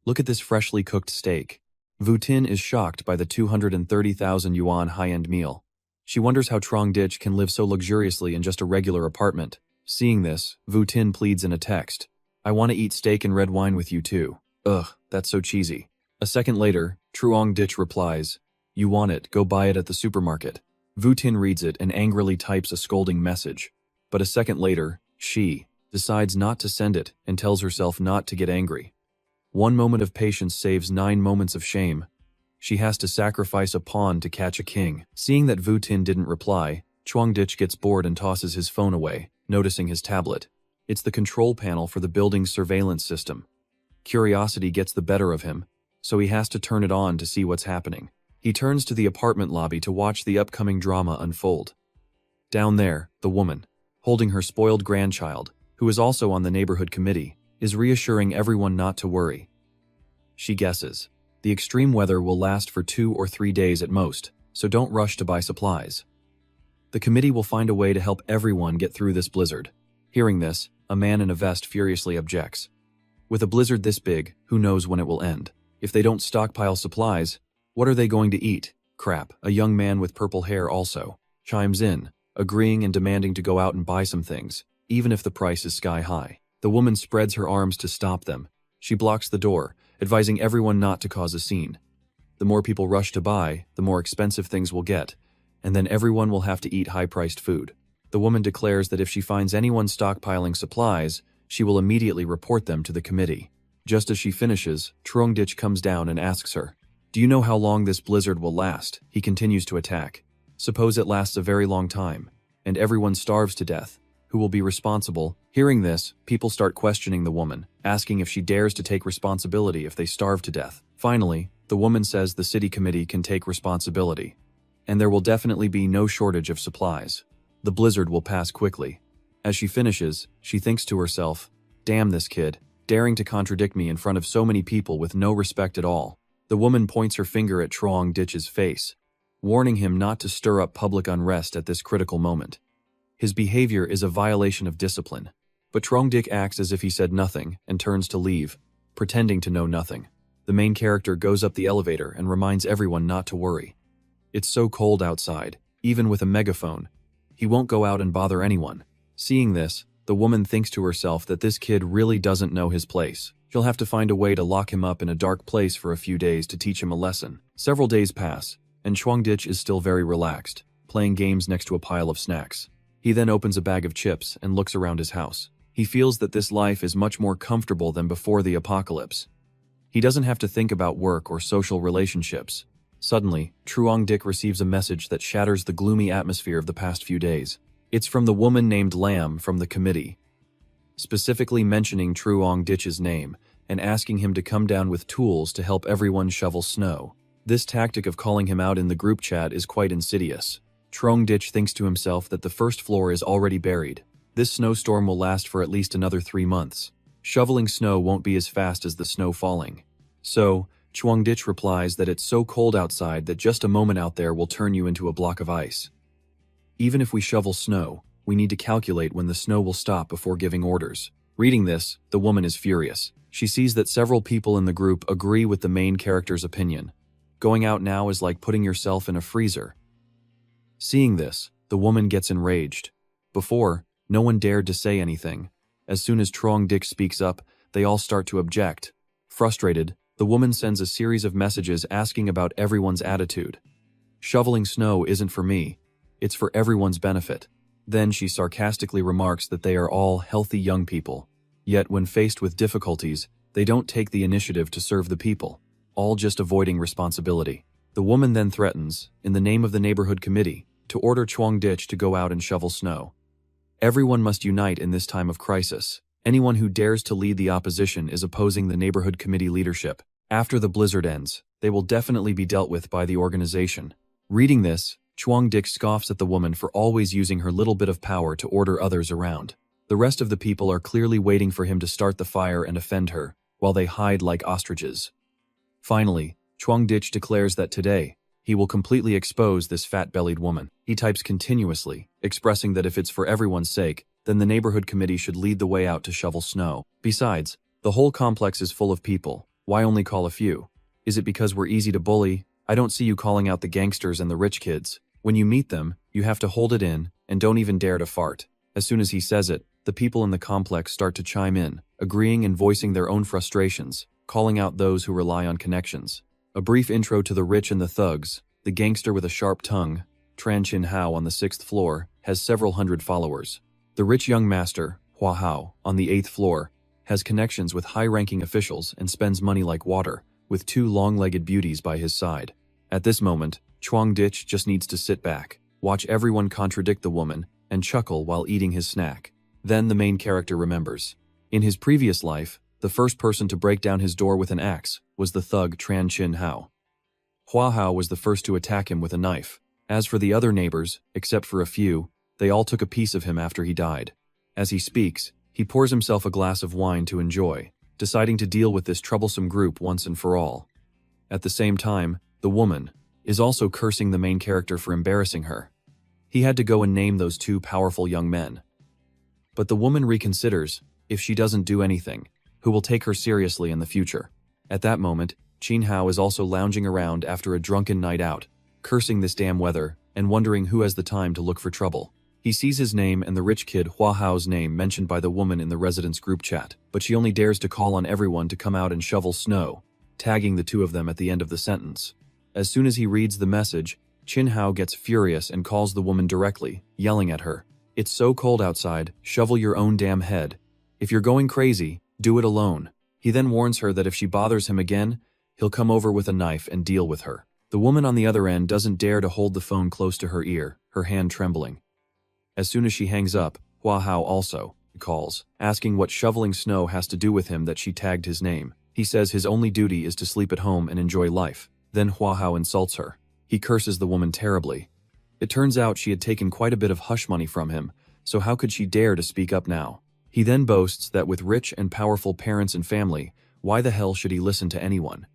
Look at this freshly cooked steak." Vu Tin is shocked by the 230,000 yuan high-end meal. She wonders how Truong Ditch can live so luxuriously in just a regular apartment. Seeing this, Vu Tin pleads in a text, "I want to eat steak and red wine with you too. Ugh, that's so cheesy." A second later, Truong Ditch replies, "You want it, go buy it at the supermarket." Vu Tin reads it and angrily types a scolding message. But a second later, she decides not to send it and tells herself not to get angry. One moment of patience saves 9 moments of shame. She has to sacrifice a pawn to catch a king. Seeing that Vu Tin didn't reply, Truong Ditch gets bored and tosses his phone away, noticing his tablet. It's the control panel for the building's surveillance system. Curiosity gets the better of him, so he has to turn it on to see what's happening. He turns to the apartment lobby to watch the upcoming drama unfold. Down there, the woman, holding her spoiled grandchild, who is also on the neighborhood committee, is reassuring everyone not to worry. She guesses, the extreme weather will last for 2 or 3 days at most, so don't rush to buy supplies. The committee will find a way to help everyone get through this blizzard. Hearing this, a man in a vest furiously objects. With a blizzard this big, who knows when it will end? If they don't stockpile supplies, what are they going to eat? Crap, a young man with purple hair also chimes in, agreeing and demanding to go out and buy some things, even if the price is sky high. The woman spreads her arms to stop them. She blocks the door, advising everyone not to cause a scene. The more people rush to buy, the more expensive things will get, and then everyone will have to eat high-priced food. The woman declares that if she finds anyone stockpiling supplies, she will immediately report them to the committee. Just as she finishes, Truong Ditch comes down and asks her, "Do you know how long this blizzard will last?" He continues to attack. "Suppose it lasts a very long time, and everyone starves to death. Who will be responsible?" Hearing this, people start questioning the woman, asking if she dares to take responsibility if they starve to death. Finally, the woman says the city committee can take responsibility, and there will definitely be no shortage of supplies. The blizzard will pass quickly. As she finishes, she thinks to herself, "Damn this kid, daring to contradict me in front of so many people with no respect at all." The woman points her finger at Truong Ditch's face, warning him not to stir up public unrest at this critical moment. His behavior is a violation of discipline, but Truong Ditch acts as if he said nothing and turns to leave, pretending to know nothing. The main character goes up the elevator and reminds everyone not to worry. It's so cold outside, even with a megaphone. He won't go out and bother anyone. Seeing this, the woman thinks to herself that this kid really doesn't know his place. She'll have to find a way to lock him up in a dark place for a few days to teach him a lesson. Several days pass, and Truong Ditch is still very relaxed, playing games next to a pile of snacks. He then opens a bag of chips and looks around his house. He feels that this life is much more comfortable than before the apocalypse. He doesn't have to think about work or social relationships. Suddenly, Truong Ditch receives a message that shatters the gloomy atmosphere of the past few days. It's from the woman named Lam from the committee, specifically mentioning Truong Ditch's name and asking him to come down with tools to help everyone shovel snow. This tactic of calling him out in the group chat is quite insidious. Truong Ditch thinks to himself that the first floor is already buried. This snowstorm will last for at least another 3 months. Shoveling snow won't be as fast as the snow falling. So, Truong Ditch replies that it's so cold outside that just a moment out there will turn you into a block of ice. Even if we shovel snow, we need to calculate when the snow will stop before giving orders. Reading this, the woman is furious. She sees that several people in the group agree with the main character's opinion. Going out now is like putting yourself in a freezer. Seeing this, the woman gets enraged. Before, no one dared to say anything. As soon as Truong Ditch speaks up, they all start to object. Frustrated, the woman sends a series of messages asking about everyone's attitude. "Shoveling snow isn't for me. It's for everyone's benefit." Then she sarcastically remarks that they are all healthy young people. Yet when faced with difficulties, they don't take the initiative to serve the people, all just avoiding responsibility. The woman then threatens, in the name of the neighborhood committee, to order Truong Ditch to go out and shovel snow. Everyone must unite in this time of crisis. Anyone who dares to lead the opposition is opposing the neighborhood committee leadership. After the blizzard ends, they will definitely be dealt with by the organization. Reading this, Truong Ditch scoffs at the woman for always using her little bit of power to order others around. The rest of the people are clearly waiting for him to start the fire and offend her, while they hide like ostriches. Finally, Truong Ditch declares that today, he will completely expose this fat-bellied woman. He types continuously, expressing that if it's for everyone's sake, then the neighborhood committee should lead the way out to shovel snow. Besides, the whole complex is full of people. Why only call a few? Is it because we're easy to bully? I don't see you calling out the gangsters and the rich kids. When you meet them, you have to hold it in, and don't even dare to fart. As soon as he says it, the people in the complex start to chime in, agreeing and voicing their own frustrations, calling out those who rely on connections. A brief intro to the rich and the thugs. The gangster with a sharp tongue, Tran Chin Hao on the 6th floor, has several hundred followers. The rich young master, Hua Hao, on the 8th floor, has connections with high-ranking officials and spends money like water, with 2 long-legged beauties by his side. At this moment, Chuang Dich just needs to sit back, watch everyone contradict the woman, and chuckle while eating his snack. Then the main character remembers. In his previous life, the first person to break down his door with an axe was the thug Tran Chin Hao. Hua Hao was the first to attack him with a knife. As for the other neighbors, except for a few, they all took a piece of him after he died. As he speaks, he pours himself a glass of wine to enjoy, deciding to deal with this troublesome group once and for all. At the same time, the woman is also cursing the main character for embarrassing her. He had to go and name those 2 powerful young men. But the woman reconsiders, if she doesn't do anything, who will take her seriously in the future. At that moment, Chin Hao is also lounging around after a drunken night out, cursing this damn weather, and wondering who has the time to look for trouble. He sees his name and the rich kid Hua Hao's name mentioned by the woman in the residence group chat, but she only dares to call on everyone to come out and shovel snow, tagging the 2 of them at the end of the sentence. As soon as he reads the message, Chin Hao gets furious and calls the woman directly, yelling at her. "It's so cold outside, shovel your own damn head. If you're going crazy, do it alone." He then warns her that if she bothers him again, he'll come over with a knife and deal with her. The woman on the other end doesn't dare to hold the phone close to her ear, her hand trembling. As soon as she hangs up, Hua Hao also calls, asking what shoveling snow has to do with him that she tagged his name. He says his only duty is to sleep at home and enjoy life. Then Hua Hao insults her. He curses the woman terribly. It turns out she had taken quite a bit of hush money from him, so how could she dare to speak up now? He then boasts that with rich and powerful parents and family, why the hell should he listen to anyone?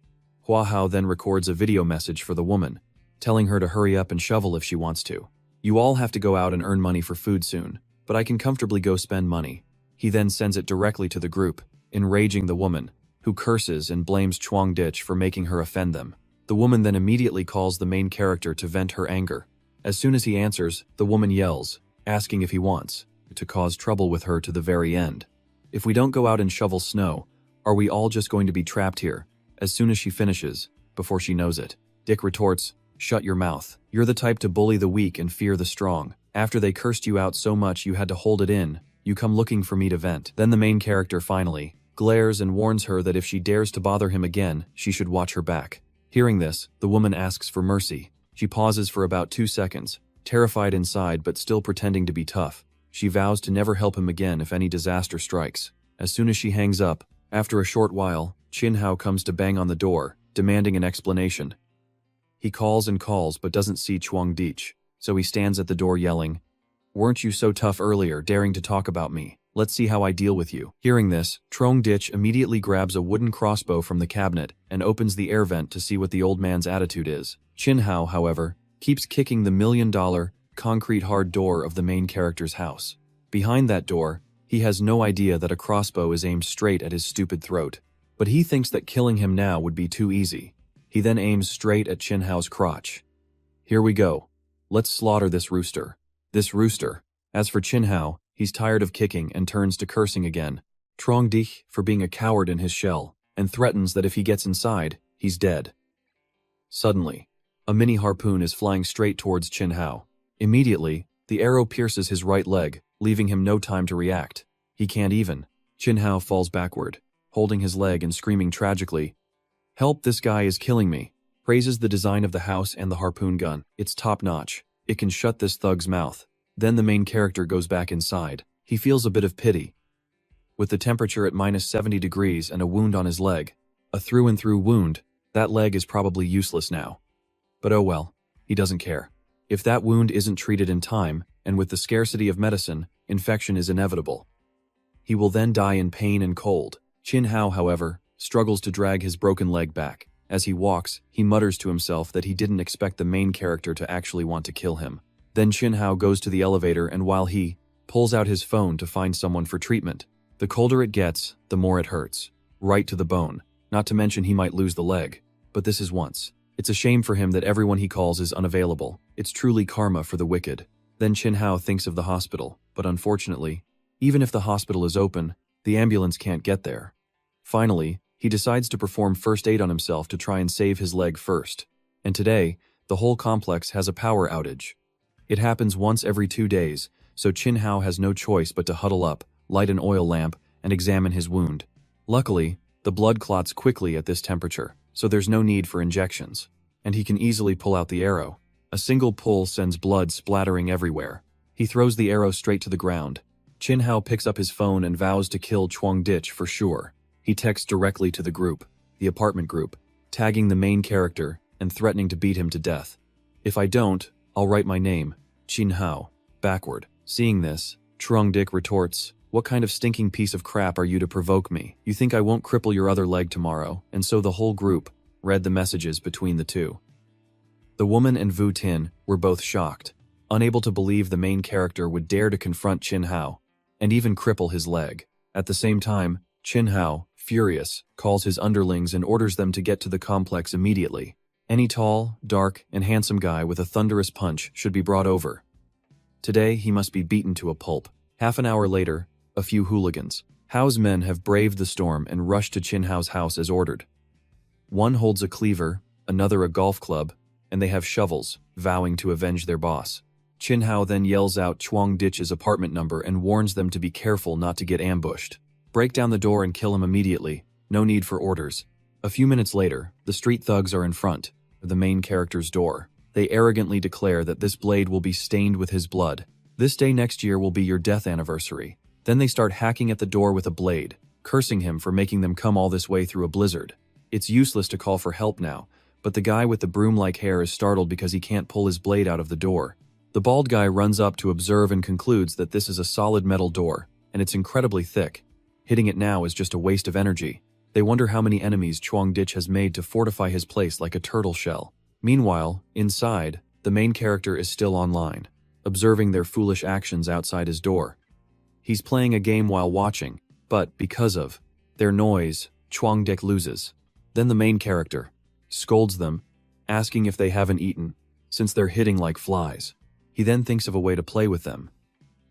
Hua Hao then records a video message for the woman, telling her to hurry up and shovel if she wants to. "You all have to go out and earn money for food soon, but I can comfortably go spend money." He then sends it directly to the group, enraging the woman, who curses and blames Chuang Dich for making her offend them. The woman then immediately calls the main character to vent her anger. As soon as he answers, the woman yells, asking if he wants to cause trouble with her to the very end. "If we don't go out and shovel snow, are we all just going to be trapped here?" As soon as she finishes, before she knows it, Dick retorts, "Shut your mouth. You're the type to bully the weak and fear the strong. After they cursed you out so much you had to hold it in, you come looking for me to vent." Then the main character finally glares and warns her that if she dares to bother him again, she should watch her back. Hearing this, the woman asks for mercy. She pauses for about 2 seconds, terrified inside but still pretending to be tough. She vows to never help him again if any disaster strikes. As soon as she hangs up, after a short while, Chin Hao comes to bang on the door, demanding an explanation. He calls and calls but doesn't see Chuang Dich, so he stands at the door yelling, "Weren't you so tough earlier, daring to talk about me? Let's see how I deal with you." Hearing this, Chuang Dich immediately grabs a wooden crossbow from the cabinet and opens the air vent to see what the old man's attitude is. Chin Hao, however, keeps kicking the $1,000,000 concrete hard door of the main character's house. Behind that door, he has no idea that a crossbow is aimed straight at his stupid throat. But he thinks that killing him now would be too easy. He then aims straight at Chin Hao's crotch. "Here we go. Let's slaughter this rooster." This rooster. As for Chin Hao, he's tired of kicking and turns to cursing again. Chuang Dich for being a coward in his shell, and threatens that if he gets inside, he's dead. Suddenly, a mini harpoon is flying straight towards Chin Hao. Immediately, the arrow pierces his right leg, leaving him no time to react. He can't even. Chin Hao falls backward, holding his leg and screaming tragically, "Help, this guy is killing me." Praises the design of the house and the harpoon gun. It's top-notch. It can shut this thug's mouth. Then the main character goes back inside. He feels a bit of pity. With the temperature at -70 degrees and a wound on his leg, a through-and-through wound, that leg is probably useless now. But oh well, he doesn't care. If that wound isn't treated in time, and with the scarcity of medicine, infection is inevitable. He will then die in pain and cold. Chin Hao, however, struggles to drag his broken leg back. As he walks, he mutters to himself that he didn't expect the main character to actually want to kill him. Then Chin-hao goes to the elevator, and while he pulls out his phone to find someone for treatment. The colder it gets, the more it hurts. Right to the bone. Not to mention he might lose the leg. But this is once. It's a shame for him that everyone he calls is unavailable. It's truly karma for the wicked. Then Chin-hao thinks of the hospital, but unfortunately, even if the hospital is open, the ambulance can't get there. Finally, he decides to perform first aid on himself to try and save his leg first. And today, the whole complex has a power outage. It happens once every 2 days, so Chin-hao has no choice but to huddle up, light an oil lamp, and examine his wound. Luckily, the blood clots quickly at this temperature, so there's no need for injections. And he can easily pull out the arrow. A single pull sends blood splattering everywhere. He throws the arrow straight to the ground. Chin-hao picks up his phone and vows to kill Chuang Dich for sure. He texts directly to the group, the apartment group, tagging the main character and threatening to beat him to death. If I don't, I'll write my name, Chin-hao, backward. Seeing this, Chuang Dich retorts, "What kind of stinking piece of crap are you to provoke me? You think I won't cripple your other leg tomorrow?" And so the whole group read the messages between the two. The woman and Vu Tin were both shocked, unable to believe the main character would dare to confront Chin-hao, and even cripple his leg. At the same time, Chin-hao, furious, calls his underlings and orders them to get to the complex immediately. Any tall, dark, and handsome guy with a thunderous punch should be brought over. Today, he must be beaten to a pulp. Half an hour later, a few hooligans. Hao's men have braved the storm and rushed to Chin-hao's house as ordered. One holds a cleaver, another a golf club, and they have shovels, vowing to avenge their boss. Chin-hao then yells out Chuang Dich's apartment number and warns them to be careful not to get ambushed. Break down the door and kill him immediately. No need for orders. A few minutes later, the street thugs are in front of the main character's door. They arrogantly declare that this blade will be stained with his blood. This day next year will be your death anniversary. Then they start hacking at the door with a blade, cursing him for making them come all this way through a blizzard. It's useless to call for help now, but the guy with the broom-like hair is startled because he can't pull his blade out of the door. The bald guy runs up to observe and concludes that this is a solid metal door, and it's incredibly thick. Hitting it now is just a waste of energy. They wonder how many enemies Chuang Dich has made to fortify his place like a turtle shell. Meanwhile, inside, the main character is still online, observing their foolish actions outside his door. He's playing a game while watching, but because of their noise, Chuang Dich loses. Then the main character scolds them, asking if they haven't eaten, since they're hitting like flies. He then thinks of a way to play with them.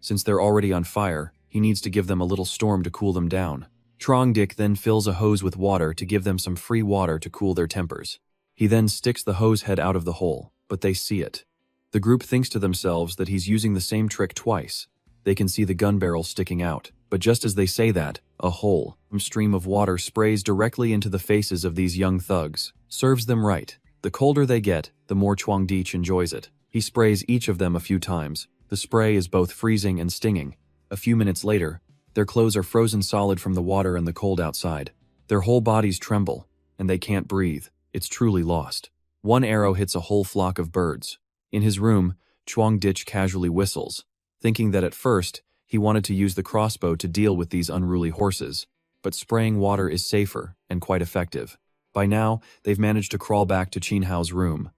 Since they're already on fire, he needs to give them a little storm to cool them down. Chuang Dich then fills a hose with water to give them some free water to cool their tempers. He then sticks the hose head out of the hole, but they see it. The group thinks to themselves that he's using the same trick twice. They can see the gun barrel sticking out, but just as they say that, a whole stream of water sprays directly into the faces of these young thugs. Serves them right. The colder they get, the more Chuang Dich enjoys it. He sprays each of them a few times. The spray is both freezing and stinging. A few minutes later, their clothes are frozen solid from the water and the cold outside. Their whole bodies tremble, and they can't breathe. It's truly lost. One arrow hits a whole flock of birds. In his room, Chuang Dich casually whistles, thinking that at first, he wanted to use the crossbow to deal with these unruly horses. But spraying water is safer and quite effective. By now, they've managed to crawl back to Chin-hao's room.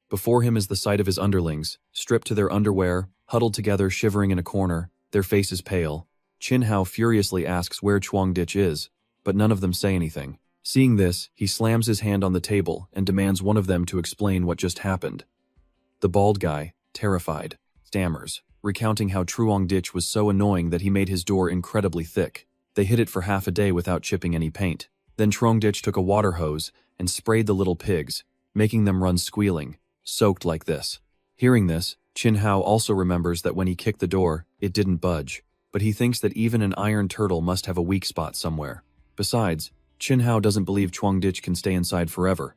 Before him is the sight of his underlings, stripped to their underwear, huddled together shivering in a corner, their faces pale. Chin-hao furiously asks where Chuang Dich is, but none of them say anything. Seeing this, he slams his hand on the table and demands one of them to explain what just happened. The bald guy, terrified, stammers, recounting how Chuang Dich was so annoying that he made his door incredibly thick. They hid it for half a day without chipping any paint. Then Chuang Dich took a water hose and sprayed the little pigs, making them run squealing, soaked like this. Hearing this, Chin-hao also remembers that when he kicked the door, it didn't budge, but he thinks that even an iron turtle must have a weak spot somewhere. Besides, Chin-hao doesn't believe Chuang Dich can stay inside forever.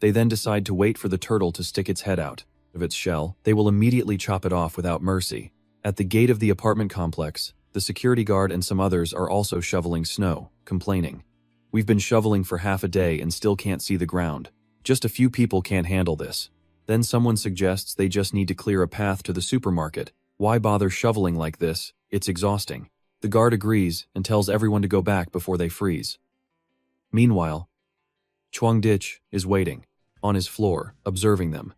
They then decide to wait for the turtle to stick its head out of its shell. They will immediately chop it off without mercy. At the gate of the apartment complex, the security guard and some others are also shoveling snow, complaining. "We've been shoveling for half a day and still can't see the ground. Just a few people can't handle this." Then someone suggests they just need to clear a path to the supermarket. Why bother shoveling like this? It's exhausting. The guard agrees and tells everyone to go back before they freeze. Meanwhile, Chuang Dich is waiting, on his floor, observing them.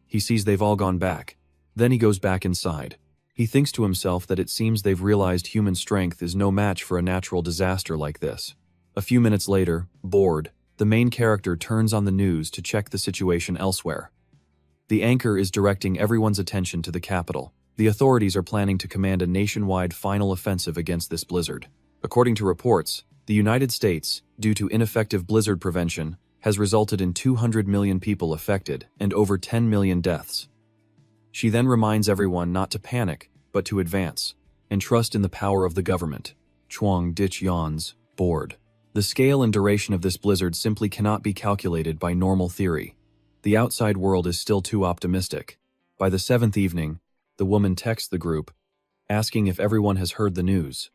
He sees they've all gone back. Then he goes back inside. He thinks to himself that it seems they've realized human strength is no match for a natural disaster like this. A few minutes later, bored, the main character turns on the news to check the situation elsewhere. The anchor is directing everyone's attention to the capital. The authorities are planning to command a nationwide final offensive against this blizzard. According to reports, the United States, due to ineffective blizzard prevention, has resulted in 200 million people affected and over 10 million deaths. She then reminds everyone not to panic, but to advance, and trust in the power of the government. Chuang Dich yawns, bored. The scale and duration of this blizzard simply cannot be calculated by normal theory. The outside world is still too optimistic. By the 7th evening, the woman texts the group, asking if everyone has heard the news.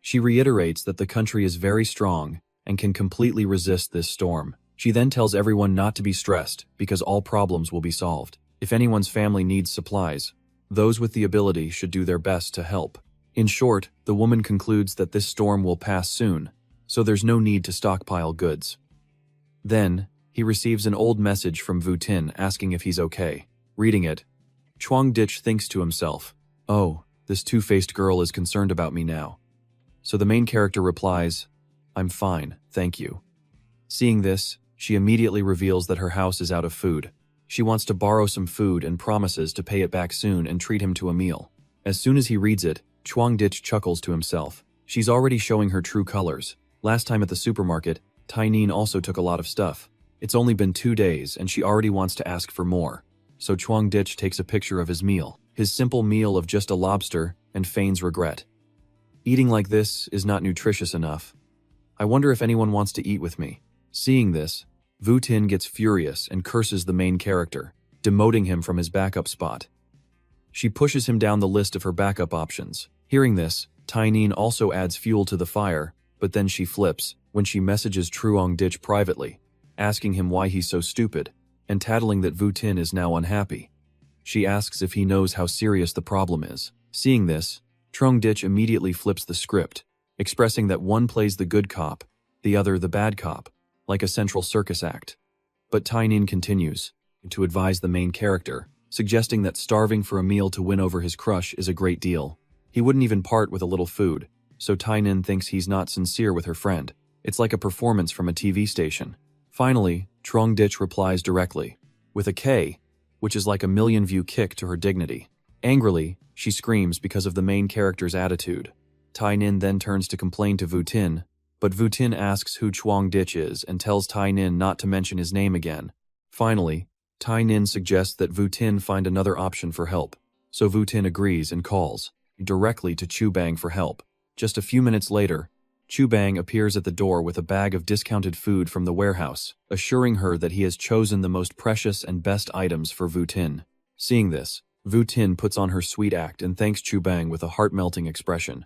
She reiterates that the country is very strong and can completely resist this storm. She then tells everyone not to be stressed because all problems will be solved. If anyone's family needs supplies, those with the ability should do their best to help. In short, the woman concludes that this storm will pass soon, so there's no need to stockpile goods. Then, he receives an old message from Vu Tin asking if he's okay. Reading it, Chuang Dich thinks to himself, "Oh, this two-faced girl is concerned about me now." So the main character replies, "I'm fine, thank you." Seeing this, she immediately reveals that her house is out of food. She wants to borrow some food and promises to pay it back soon and treat him to a meal. As soon as he reads it, Chuang Dich chuckles to himself. She's already showing her true colors. Last time at the supermarket, Tai Nin also took a lot of stuff. It's only been 2 days and she already wants to ask for more. So Chuang Dich takes a picture of his meal, his simple meal of just a lobster, and feigns regret. Eating like this is not nutritious enough. I wonder if anyone wants to eat with me. Seeing this, Vu Tin gets furious and curses the main character, demoting him from his backup spot. She pushes him down the list of her backup options. Hearing this, Tai Nin also adds fuel to the fire, but then she flips when she messages Chuang Dich privately, asking him why he's so stupid, and tattling that Vu Tin is now unhappy. She asks if he knows how serious the problem is. Seeing this, Chuang Dich immediately flips the script, expressing that one plays the good cop, the other the bad cop, like a central circus act. But Tai Nin continues to advise the main character, suggesting that starving for a meal to win over his crush is a great deal. He wouldn't even part with a little food, so Tai Nin thinks he's not sincere with her friend. It's like a performance from a TV station. Finally, Chuang Dich replies directly, with a K, which is like a million-view kick to her dignity. Angrily, she screams because of the main character's attitude. Tai Nin then turns to complain to Vu Tin, but Vu Tin asks who Chuang Dich is and tells Tai Nin not to mention his name again. Finally, Tai Nin suggests that Vu Tin find another option for help, so Vu Tin agrees and calls directly to Chu Bang for help. Just a few minutes later, Chu Bang appears at the door with a bag of discounted food from the warehouse, assuring her that he has chosen the most precious and best items for Vu Tin. Seeing this, Vu Tin puts on her sweet act and thanks Chu Bang with a heart-melting expression.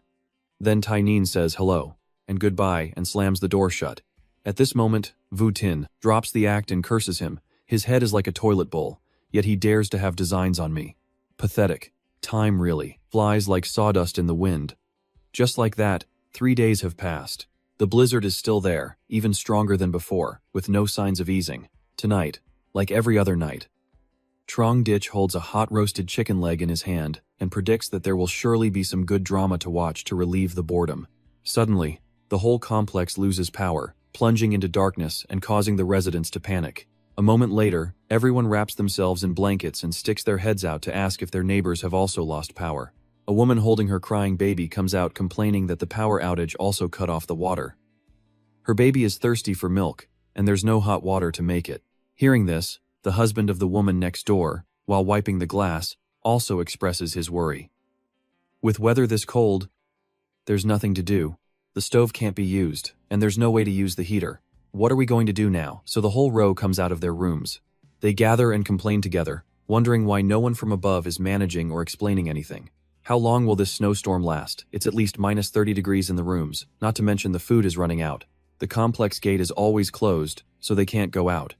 Then Tai Nin says hello and goodbye and slams the door shut. At this moment, Vu Tin drops the act and curses him. His head is like a toilet bowl, yet he dares to have designs on me. Pathetic. Time really flies like sawdust in the wind. Just like that, 3 days have passed. The blizzard is still there, even stronger than before, with no signs of easing. Tonight, like every other night, Chuang Dich holds a hot roasted chicken leg in his hand and predicts that there will surely be some good drama to watch to relieve the boredom. Suddenly, the whole complex loses power, plunging into darkness and causing the residents to panic. A moment later, everyone wraps themselves in blankets and sticks their heads out to ask if their neighbors have also lost power. A woman holding her crying baby comes out complaining that the power outage also cut off the water. Her baby is thirsty for milk, and there's no hot water to make it. Hearing this, the husband of the woman next door, while wiping the glass, also expresses his worry. With weather this cold, there's nothing to do. The stove can't be used, and there's no way to use the heater. What are we going to do now? So the whole row comes out of their rooms. They gather and complain together, wondering why no one from above is managing or explaining anything. How long will this snowstorm last? It's at least minus 30 degrees in the rooms, not to mention the food is running out. The complex gate is always closed, so they can't go out.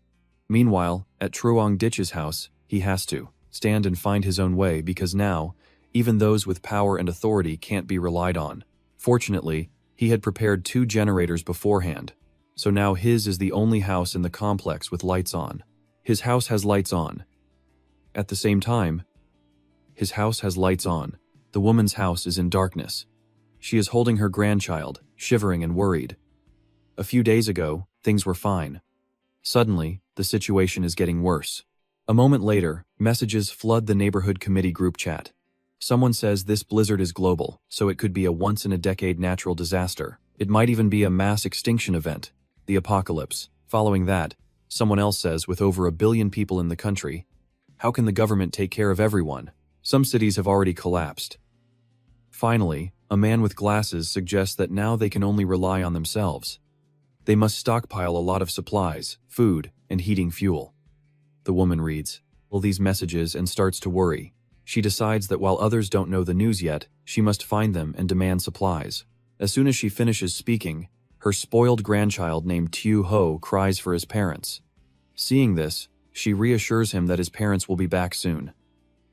Meanwhile, at Chuang Dich's house, he has to stand and find his own way because now, even those with power and authority can't be relied on. Fortunately, he had prepared 2 generators beforehand. so now his is the only house in the complex with lights on. His house has lights on. At the same time, his house has lights on. The woman's house is in darkness. She is holding her grandchild, shivering and worried. A few days ago, things were fine. Suddenly, the situation is getting worse. A moment later, messages flood the neighborhood committee group chat. Someone says this blizzard is global, so it could be a once-in-a-decade natural disaster. It might even be a mass extinction event, the apocalypse. Following that, someone else says with over 1 billion people in the country, how can the government take care of everyone? Some cities have already collapsed. Finally, a man with glasses suggests that now they can only rely on themselves. They must stockpile a lot of supplies, food, and heating fuel. The woman reads all these messages and starts to worry. She decides that while others don't know the news yet, she must find them and demand supplies. As soon as she finishes speaking, her spoiled grandchild named Tu Ho cries for his parents. Seeing this, she reassures him that his parents will be back soon.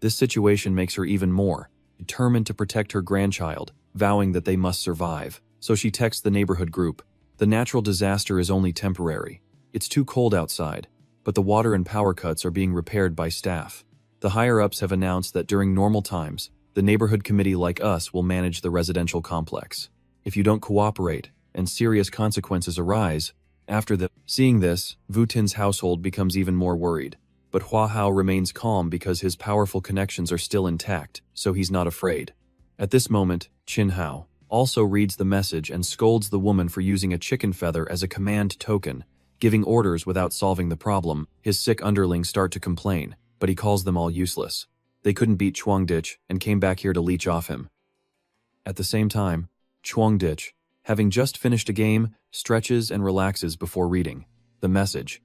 This situation makes her even more determined to protect her grandchild, vowing that they must survive. So she texts the neighborhood group. The natural disaster is only temporary. It's too cold outside, but the water and power cuts are being repaired by staff. The higher-ups have announced that during normal times, the neighborhood committee like us will manage the residential complex. If you don't cooperate, and serious consequences arise, Seeing this, Vu Tin's household becomes even more worried. But Hua Hao remains calm because his powerful connections are still intact, so he's not afraid. At this moment, Qin Hao also reads the message and scolds the woman for using a chicken feather as a command token, giving orders without solving the problem. His sick underlings start to complain, but he calls them all useless. They couldn't beat Chuangditch and came back here to leech off him. At the same time, Chuangditch, having just finished a game, stretches and relaxes before reading the message.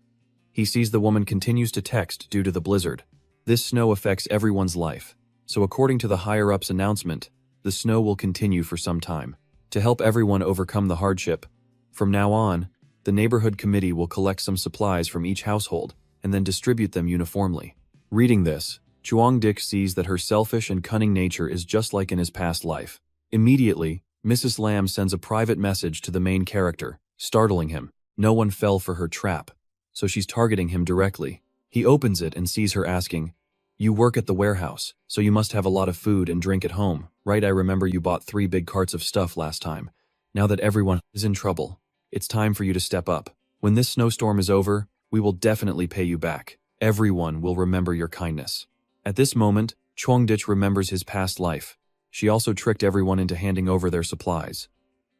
He sees the woman continues to text due to the blizzard. This snow affects everyone's life, so according to the higher-ups' announcement, the snow will continue for some time. To help everyone overcome the hardship, from now on, the neighborhood committee will collect some supplies from each household and then distribute them uniformly. Reading this, Chuangditch sees that her selfish and cunning nature is just like in his past life. Immediately, Mrs. Lam sends a private message to the main character, startling him. No one fell for her trap, so she's targeting him directly. He opens it and sees her asking, "You work at the warehouse, so you must have a lot of food and drink at home, right? I remember you bought 3 big carts of stuff last time. Now that everyone is in trouble, it's time for you to step up. When this snowstorm is over, we will definitely pay you back. Everyone will remember your kindness." At this moment, Chuangditch remembers his past life. She also tricked everyone into handing over their supplies.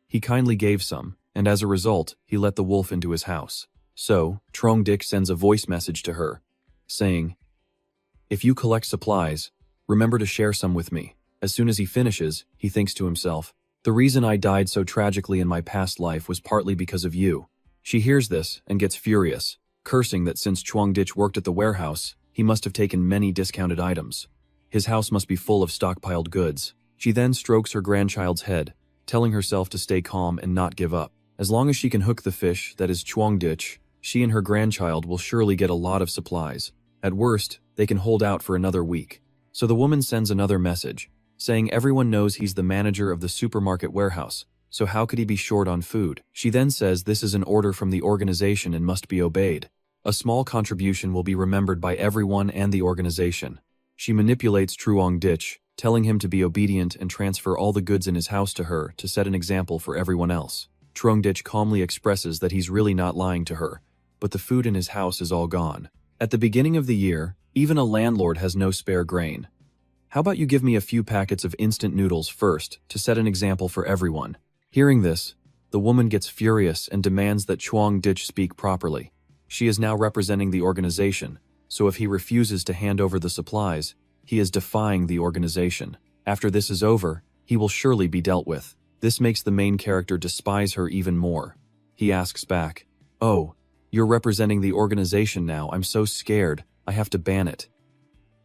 He kindly gave some, and as a result, he let the wolf into his house. So, Chuangditch sends a voice message to her, saying, "If you collect supplies, remember to share some with me." As soon as he finishes, he thinks to himself, "The reason I died so tragically in my past life was partly because of you." She hears this and gets furious, cursing that since Chuangditch worked at the warehouse, he must have taken many discounted items. His house must be full of stockpiled goods. She then strokes her grandchild's head, telling herself to stay calm and not give up. As long as she can hook the fish, that is Chuangditch, she and her grandchild will surely get a lot of supplies. At worst, they can hold out for another week. So the woman sends another message, saying everyone knows he's the manager of the supermarket warehouse, so how could he be short on food? She then says this is an order from the organization and must be obeyed. A small contribution will be remembered by everyone and the organization. She manipulates Chuangditch, telling him to be obedient and transfer all the goods in his house to her to set an example for everyone else. Chuangditch calmly expresses that he's really not lying to her, but the food in his house is all gone. At the beginning of the year, even a landlord has no spare grain. How about you give me a few packets of instant noodles first to set an example for everyone? Hearing this, the woman gets furious and demands that Chuangditch speak properly. She is now representing the organization, so if he refuses to hand over the supplies, he is defying the organization. After this is over, he will surely be dealt with. This makes the main character despise her even more. He asks back, "Oh, you're representing the organization now. I'm so scared. I have to ban it.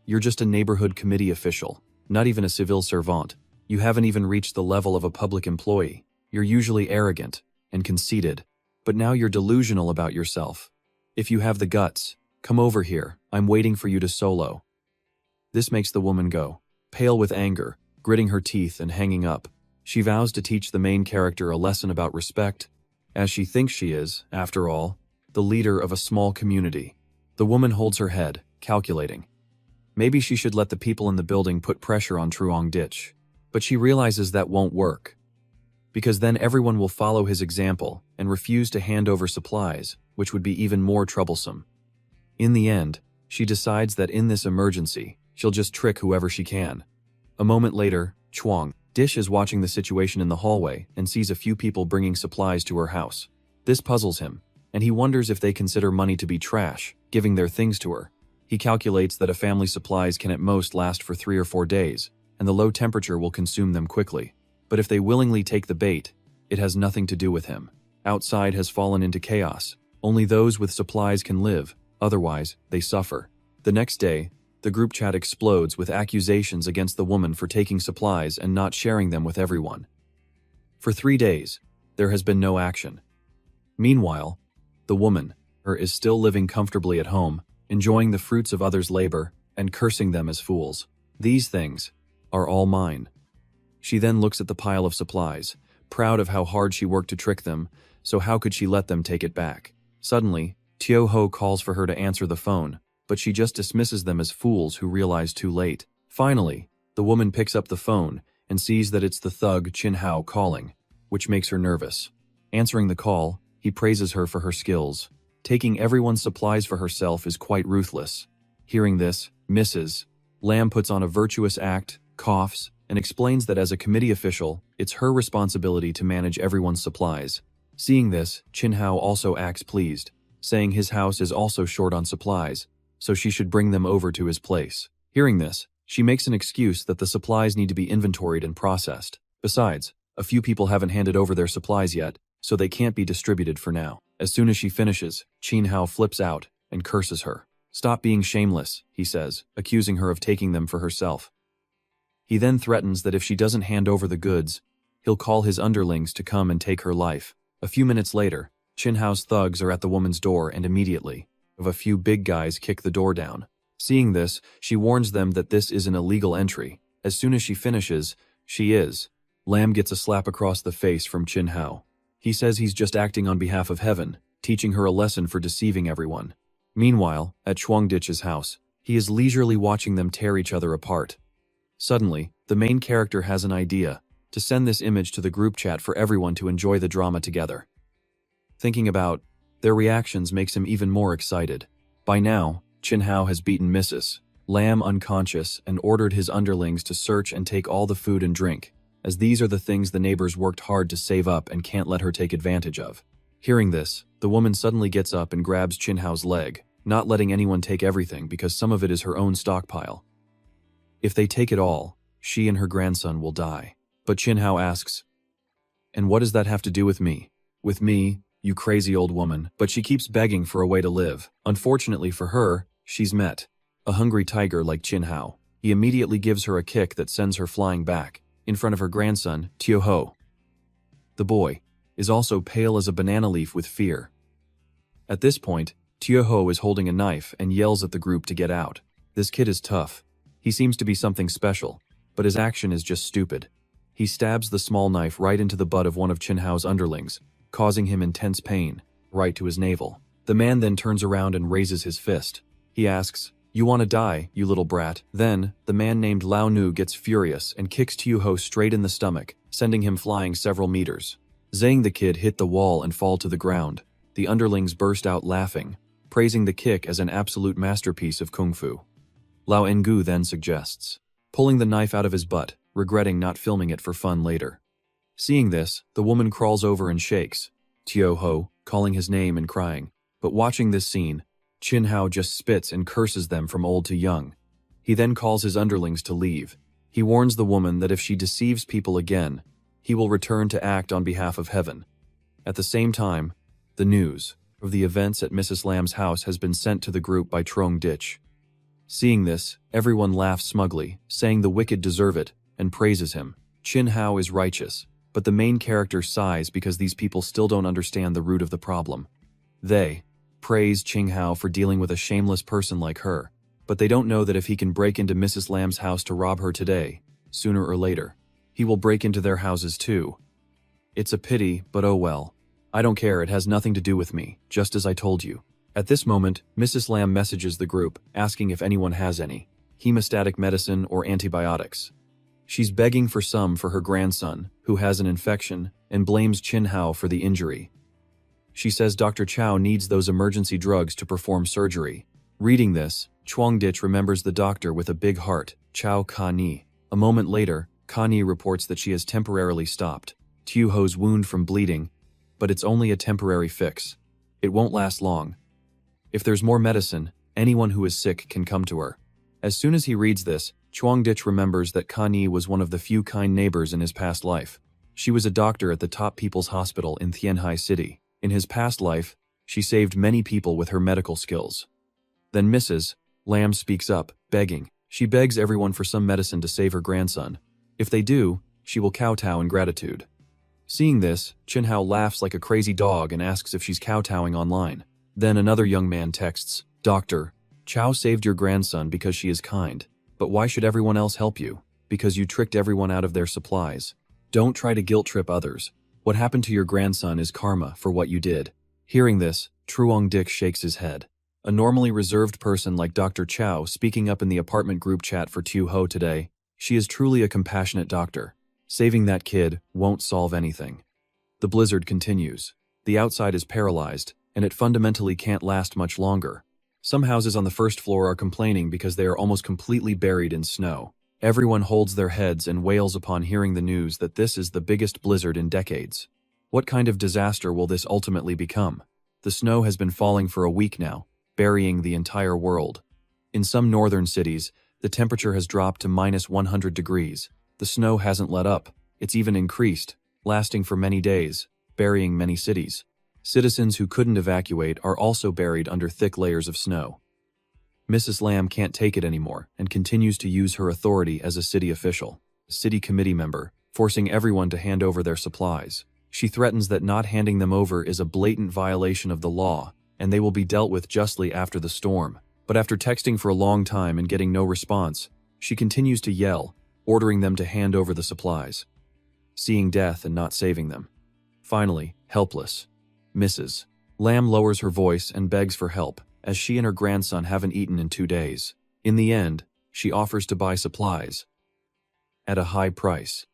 You're just a neighborhood committee official, not even a civil servant. You haven't even reached the level of a public employee. You're usually arrogant and conceited, but now you're delusional about yourself. If you have the guts, come over here. I'm waiting for you to solo." This makes the woman go pale with anger, gritting her teeth and hanging up. She vows to teach the main character a lesson about respect as she thinks she is, after all, the leader of a small community. The woman holds her head, calculating. Maybe she should let the people in the building put pressure on Truong Ditch. But she realizes that won't work. Because then everyone will follow his example and refuse to hand over supplies, which would be even more troublesome. In the end, she decides that in this emergency, she'll just trick whoever she can. A moment later, Truong Ditch is watching the situation in the hallway and sees a few people bringing supplies to her house. This puzzles him, and he wonders if they consider money to be trash, giving their things to her. He calculates that a family's supplies can at most last for 3 or 4 days, and the low temperature will consume them quickly. But if they willingly take the bait, it has nothing to do with him. Outside has fallen into chaos. Only those with supplies can live, otherwise they suffer. The next day, the group chat explodes with accusations against the woman for taking supplies and not sharing them with everyone. For 3 days, there has been no action. Meanwhile, the woman is still living comfortably at home, enjoying the fruits of others' labor and cursing them as fools. These things are all mine. She then looks at the pile of supplies, proud of how hard she worked to trick them, so how could she let them take it back? Suddenly, Teo Ho calls for her to answer the phone, but she just dismisses them as fools who realize too late. Finally, the woman picks up the phone and sees that it's the thug Chin Hao calling, which makes her nervous. Answering the call, he praises her for her skills. Taking everyone's supplies for herself is quite ruthless. Hearing this, Mrs. Lam puts on a virtuous act, coughs, and explains that as a committee official, it's her responsibility to manage everyone's supplies. Seeing this, Chin Hao also acts pleased, saying his house is also short on supplies, so she should bring them over to his place. Hearing this, she makes an excuse that the supplies need to be inventoried and processed. Besides, a few people haven't handed over their supplies yet, so they can't be distributed for now. As soon as she finishes, Chin Hao flips out and curses her. "Stop being shameless," he says, accusing her of taking them for herself. He then threatens that if she doesn't hand over the goods, he'll call his underlings to come and take her life. A few minutes later, Chin Hao's thugs are at the woman's door and immediately, a few big guys kick the door down. Seeing this, she warns them that this is an illegal entry. As soon as she finishes, Lam gets a slap across the face from Chin Hao. He says he's just acting on behalf of heaven, teaching her a lesson for deceiving everyone. Meanwhile, at Truong Ditch's house, he is leisurely watching them tear each other apart. Suddenly, the main character has an idea, to send this image to the group chat for everyone to enjoy the drama together. Thinking about their reactions makes him even more excited. By now, Chin Hao has beaten Mrs. Lam unconscious and ordered his underlings to search and take all the food and drink, as these are the things the neighbors worked hard to save up and can't let her take advantage of. Hearing this, the woman suddenly gets up and grabs Chin Hao's leg, not letting anyone take everything because some of it is her own stockpile. If they take it all, she and her grandson will die. But Chin Hao asks, "And what does that have to do with me?" "With me, you crazy old woman." But she keeps begging for a way to live. Unfortunately for her, she's met a hungry tiger like Chin Hao. He immediately gives her a kick that sends her flying back, in front of her grandson, Teo Ho. The boy is also pale as a banana leaf with fear. At this point, Teo Ho is holding a knife and yells at the group to get out. This kid is tough. He seems to be something special, but his action is just stupid. He stabs the small knife right into the butt of one of Chin Hao's underlings, causing him intense pain, right to his navel. The man then turns around and raises his fist. He asks, "You want to die, you little brat?" Then, the man named Lao Nu gets furious and kicks Teo Ho straight in the stomach, sending him flying several meters. Zhang the kid hit the wall and fall to the ground. The underlings burst out laughing, praising the kick as an absolute masterpiece of kung fu. Lao Engu then suggests pulling the knife out of his butt, regretting not filming it for fun later. Seeing this, the woman crawls over and shakes Teo Ho, calling his name and crying. But watching this scene, Chin Hao just spits and curses them from old to young. He then calls his underlings to leave. He warns the woman that if she deceives people again, he will return to act on behalf of heaven. At the same time, the news of the events at Mrs. Lam's house has been sent to the group by Truong Ditch. Seeing this, everyone laughs smugly, saying the wicked deserve it, and praises him. Chin Hao is righteous, but the main character sighs because these people still don't understand the root of the problem. They praise Chin Hao for dealing with a shameless person like her, but they don't know that if he can break into Mrs. Lam's house to rob her today, sooner or later, he will break into their houses too. It's a pity, but oh well. I don't care, it has nothing to do with me, just as I told you. At this moment, Mrs. Lamb messages the group, asking if anyone has any hemostatic medicine or antibiotics. She's begging for some for her grandson, who has an infection, and blames Chin Hao for the injury. She says Dr. Chow needs those emergency drugs to perform surgery. Reading this, Chuang Dich remembers the doctor with a big heart, Chow Ka-ni. A moment later, Ka-ni reports that she has temporarily stopped Tu Ho's wound from bleeding, but it's only a temporary fix. It won't last long. If there's more medicine, anyone who is sick can come to her. As soon as he reads this, Chuang Dich remembers that Ka-ni was one of the few kind neighbors in his past life. She was a doctor at the top people's hospital in Tianhai City. In his past life, she saved many people with her medical skills. Then Mrs. Lamb speaks up, begging. She begs everyone for some medicine to save her grandson. If they do, she will kowtow in gratitude. Seeing this, Chin Hao laughs like a crazy dog and asks if she's kowtowing online. Then another young man texts, Doctor, Chow saved your grandson because she is kind. But why should everyone else help you? Because you tricked everyone out of their supplies. Don't try to guilt trip others. What happened to your grandson is karma for what you did. Hearing this, Chuang Dich shakes his head. A normally reserved person like Dr. Chow speaking up in the apartment group chat for Tu Ho today, she is truly a compassionate doctor. Saving that kid won't solve anything. The blizzard continues. The outside is paralyzed, and it fundamentally can't last much longer. Some houses on the first floor are complaining because they are almost completely buried in snow. Everyone holds their heads and wails upon hearing the news that this is the biggest blizzard in decades. What kind of disaster will this ultimately become? The snow has been falling for a week now, burying the entire world. In some northern cities, the temperature has dropped to -100 degrees. The snow hasn't let up, it's even increased, lasting for many days, burying many cities. Citizens who couldn't evacuate are also buried under thick layers of snow. Mrs. Lamb can't take it anymore and continues to use her authority as a city official, city committee member, forcing everyone to hand over their supplies. She threatens that not handing them over is a blatant violation of the law, and they will be dealt with justly after the storm. But after texting for a long time and getting no response, she continues to yell, ordering them to hand over the supplies. Seeing death and not saving them. Finally, helpless, Mrs. Lamb lowers her voice and begs for help, as she and her grandson haven't eaten in 2 days. In the end, she offers to buy supplies at a high price.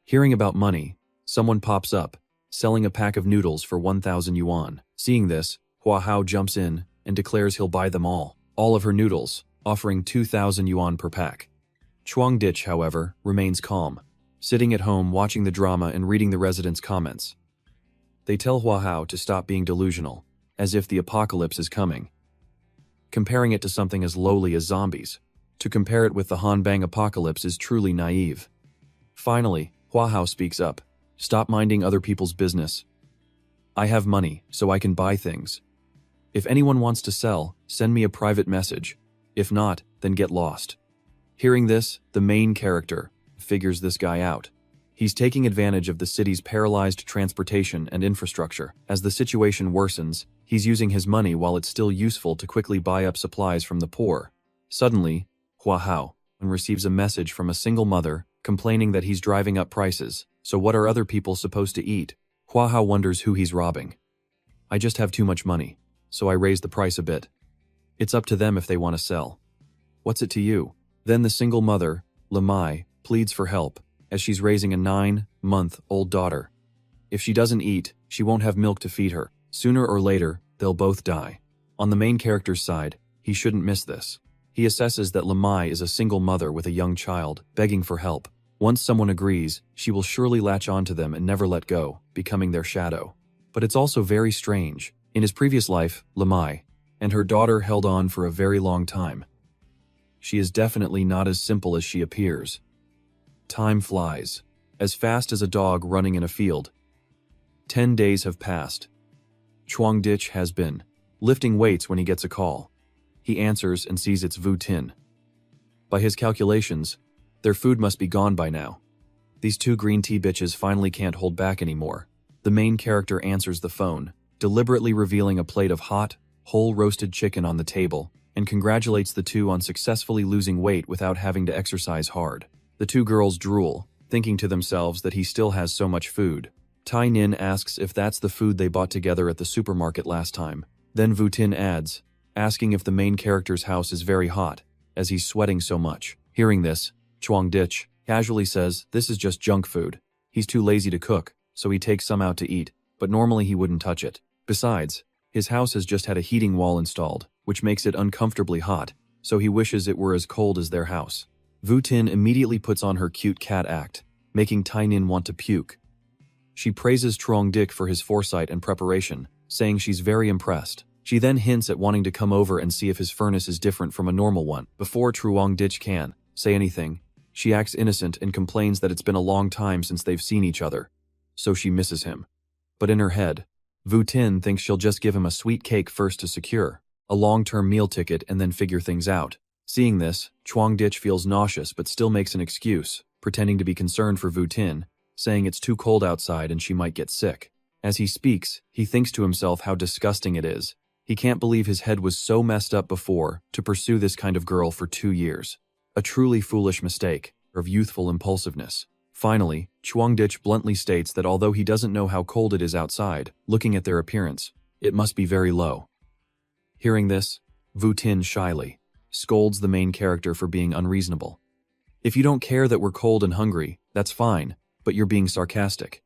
Hearing about money, someone pops up, selling a pack of noodles for 1,000 yuan. Seeing this, Hua Hao jumps in and declares he'll buy them all of her noodles, offering 2,000 yuan per pack. Chuang Dich, however, remains calm, sitting at home watching the drama and reading the residents' comments. They tell Hua Hao to stop being delusional, as if the apocalypse is coming. Comparing it to something as lowly as zombies. To compare it with the Hanbang apocalypse is truly naive. Finally, Hua Hao speaks up. Stop minding other people's business. I have money, so I can buy things. If anyone wants to sell, send me a private message. If not, then get lost. Hearing this, the main character figures this guy out. He's taking advantage of the city's paralyzed transportation and infrastructure. As the situation worsens, he's using his money while it's still useful to quickly buy up supplies from the poor. Suddenly, Hua Hao receives a message from a single mother complaining that he's driving up prices. So what are other people supposed to eat? Hua Hao wonders who he's robbing. I just have too much money, so I raise the price a bit. It's up to them if they want to sell. What's it to you? Then the single mother, Lamai, pleads for help, as she's raising a 9-month-old daughter. If she doesn't eat, she won't have milk to feed her. Sooner or later, they'll both die. On the main character's side, he shouldn't miss this. He assesses that Lamai is a single mother with a young child, begging for help. Once someone agrees, she will surely latch onto them and never let go, becoming their shadow. But it's also very strange. In his previous life, Lamai and her daughter held on for a very long time. She is definitely not as simple as she appears. Time flies, as fast as a dog running in a field. 10 days have passed. Chuang Dich has been lifting weights when he gets a call. He answers and sees it's Vu Tin. By his calculations, their food must be gone by now. These two green tea bitches finally can't hold back anymore. The main character answers the phone, deliberately revealing a plate of hot, whole roasted chicken on the table, and congratulates the two on successfully losing weight without having to exercise hard. The two girls drool, thinking to themselves that he still has so much food. Tai Nin asks if that's the food they bought together at the supermarket last time. Then Vu Tin adds, asking if the main character's house is very hot, as he's sweating so much. Hearing this, Chuang Dich casually says this is just junk food. He's too lazy to cook, so he takes some out to eat, but normally he wouldn't touch it. Besides, his house has just had a heating wall installed, which makes it uncomfortably hot, so he wishes it were as cold as their house. Vu Tin immediately puts on her cute cat act, making Tai Nin want to puke. She praises Chuang Dich for his foresight and preparation, saying she's very impressed. She then hints at wanting to come over and see if his furnace is different from a normal one. Before Chuang Dich can say anything, she acts innocent and complains that it's been a long time since they've seen each other, so she misses him. But in her head, Vu Tin thinks she'll just give him a sweet cake first to secure a long-term meal ticket and then figure things out. Seeing this, Chuang Dich feels nauseous but still makes an excuse, pretending to be concerned for Vu Tin, saying it's too cold outside and she might get sick. As he speaks, he thinks to himself how disgusting it is. He can't believe his head was so messed up before to pursue this kind of girl for 2 years. A truly foolish mistake of youthful impulsiveness. Finally, Chuang Dich bluntly states that although he doesn't know how cold it is outside, looking at their appearance, it must be very low. Hearing this, Vu Tin shyly scolds the main character for being unreasonable. If you don't care that we're cold and hungry, that's fine, but you're being sarcastic.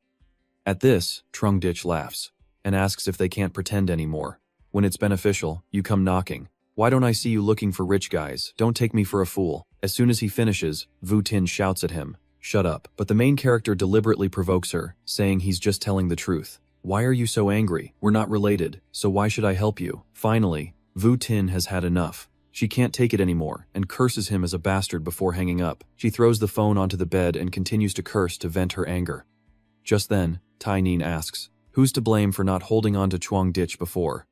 At this, Chuang Dich laughs and asks if they can't pretend anymore. When it's beneficial, you come knocking. Why don't I see you looking for rich guys? Don't take me for a fool. As soon as he finishes, Vu Tin shouts at him, shut up. But the main character deliberately provokes her, saying he's just telling the truth. Why are you so angry? We're not related, so why should I help you? Finally, Vu Tin has had enough. She can't take it anymore and curses him as a bastard before hanging up. She throws the phone onto the bed and continues to curse to vent her anger. Just then, Tai Nin asks, who's to blame for not holding on to Chuang Dich before?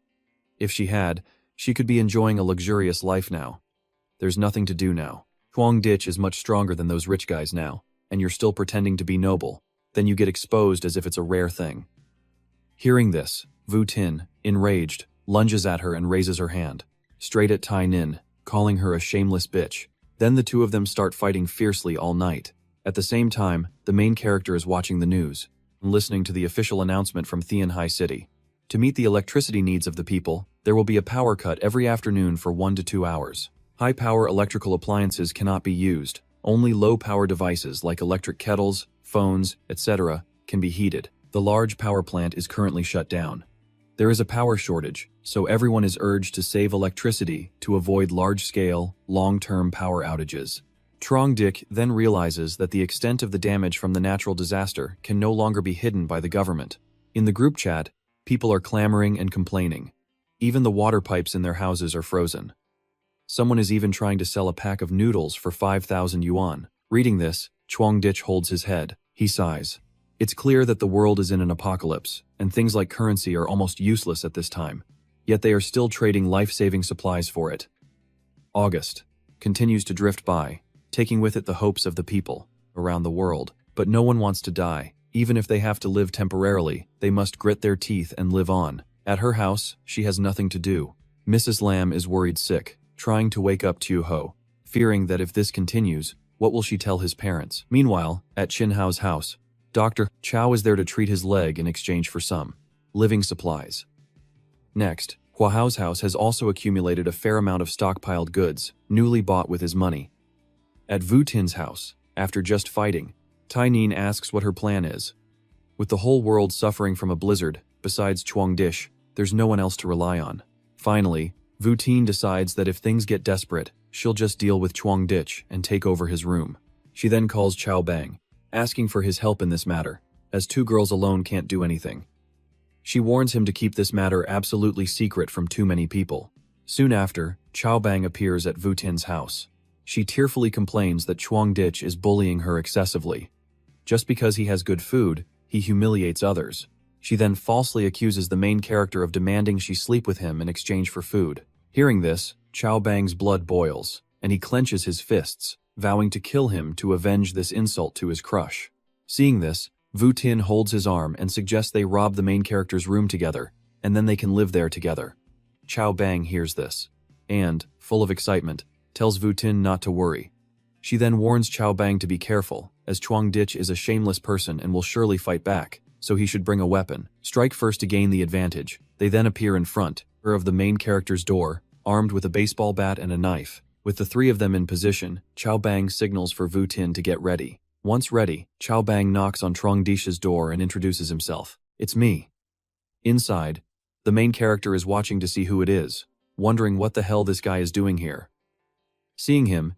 If she had, she could be enjoying a luxurious life now. There's nothing to do now. Chuang Dich is much stronger than those rich guys now, and you're still pretending to be noble. Then you get exposed as if it's a rare thing. Hearing this, Vu Tin, enraged, lunges at her and raises her hand, straight at Tai Nin, calling her a shameless bitch. Then the two of them start fighting fiercely all night. At the same time, the main character is watching the news and listening to the official announcement from Tianhai City. To meet the electricity needs of the people, there will be a power cut every afternoon for 1 to 2 hours. High-power electrical appliances cannot be used. Only low-power devices like electric kettles, phones, etc. can be heated. The large power plant is currently shut down. There is a power shortage, so everyone is urged to save electricity to avoid large-scale, long-term power outages. Chuang Dich then realizes that the extent of the damage from the natural disaster can no longer be hidden by the government. In the group chat, people are clamoring and complaining. Even the water pipes in their houses are frozen. Someone is even trying to sell a pack of noodles for 5,000 yuan. Reading this, Chuang Dich holds his head. He sighs. It's clear that the world is in an apocalypse, and things like currency are almost useless at this time. Yet they are still trading life-saving supplies for it. August continues to drift by, taking with it the hopes of the people around the world. But no one wants to die. Even if they have to live temporarily, they must grit their teeth and live on. At her house, she has nothing to do. Mrs. Lam is worried sick, trying to wake up Tu Ho, fearing that if this continues, what will she tell his parents? Meanwhile, at Chin Hao's house, Dr. Chow is there to treat his leg in exchange for some living supplies. Next, Hua Hao's house has also accumulated a fair amount of stockpiled goods, newly bought with his money. At Vu Tin's house, after just fighting, Tai Nin asks what her plan is. With the whole world suffering from a blizzard, besides Chuang Dich, there's no one else to rely on. Finally, Vu Tin decides that if things get desperate, she'll just deal with Chuang Dich and take over his room. She then calls Chao Bang, asking for his help in this matter, as 2 girls alone can't do anything. She warns him to keep this matter absolutely secret from too many people. Soon after, Chao Bang appears at Vu Tin's house. She tearfully complains that Chuang Dich is bullying her excessively. Just because he has good food, he humiliates others. She then falsely accuses the main character of demanding she sleep with him in exchange for food. Hearing this, Chao Bang's blood boils, and he clenches his fists, vowing to kill him to avenge this insult to his crush. Seeing this, Vu Tin holds his arm and suggests they rob the main character's room together, and then they can live there together. Chao Bang hears this, and, full of excitement, tells Vu Tin not to worry. She then warns Chao Bang to be careful, as Chuang Dich is a shameless person and will surely fight back, so he should bring a weapon. Strike first to gain the advantage. They then appear in front of the main character's door, armed with a baseball bat and a knife. With the three of them in position, Chao Bang signals for Vu Tin to get ready. Once ready, Chao Bang knocks on Trong Dish's door and introduces himself. It's me. Inside, the main character is watching to see who it is, wondering what the hell this guy is doing here. Seeing him,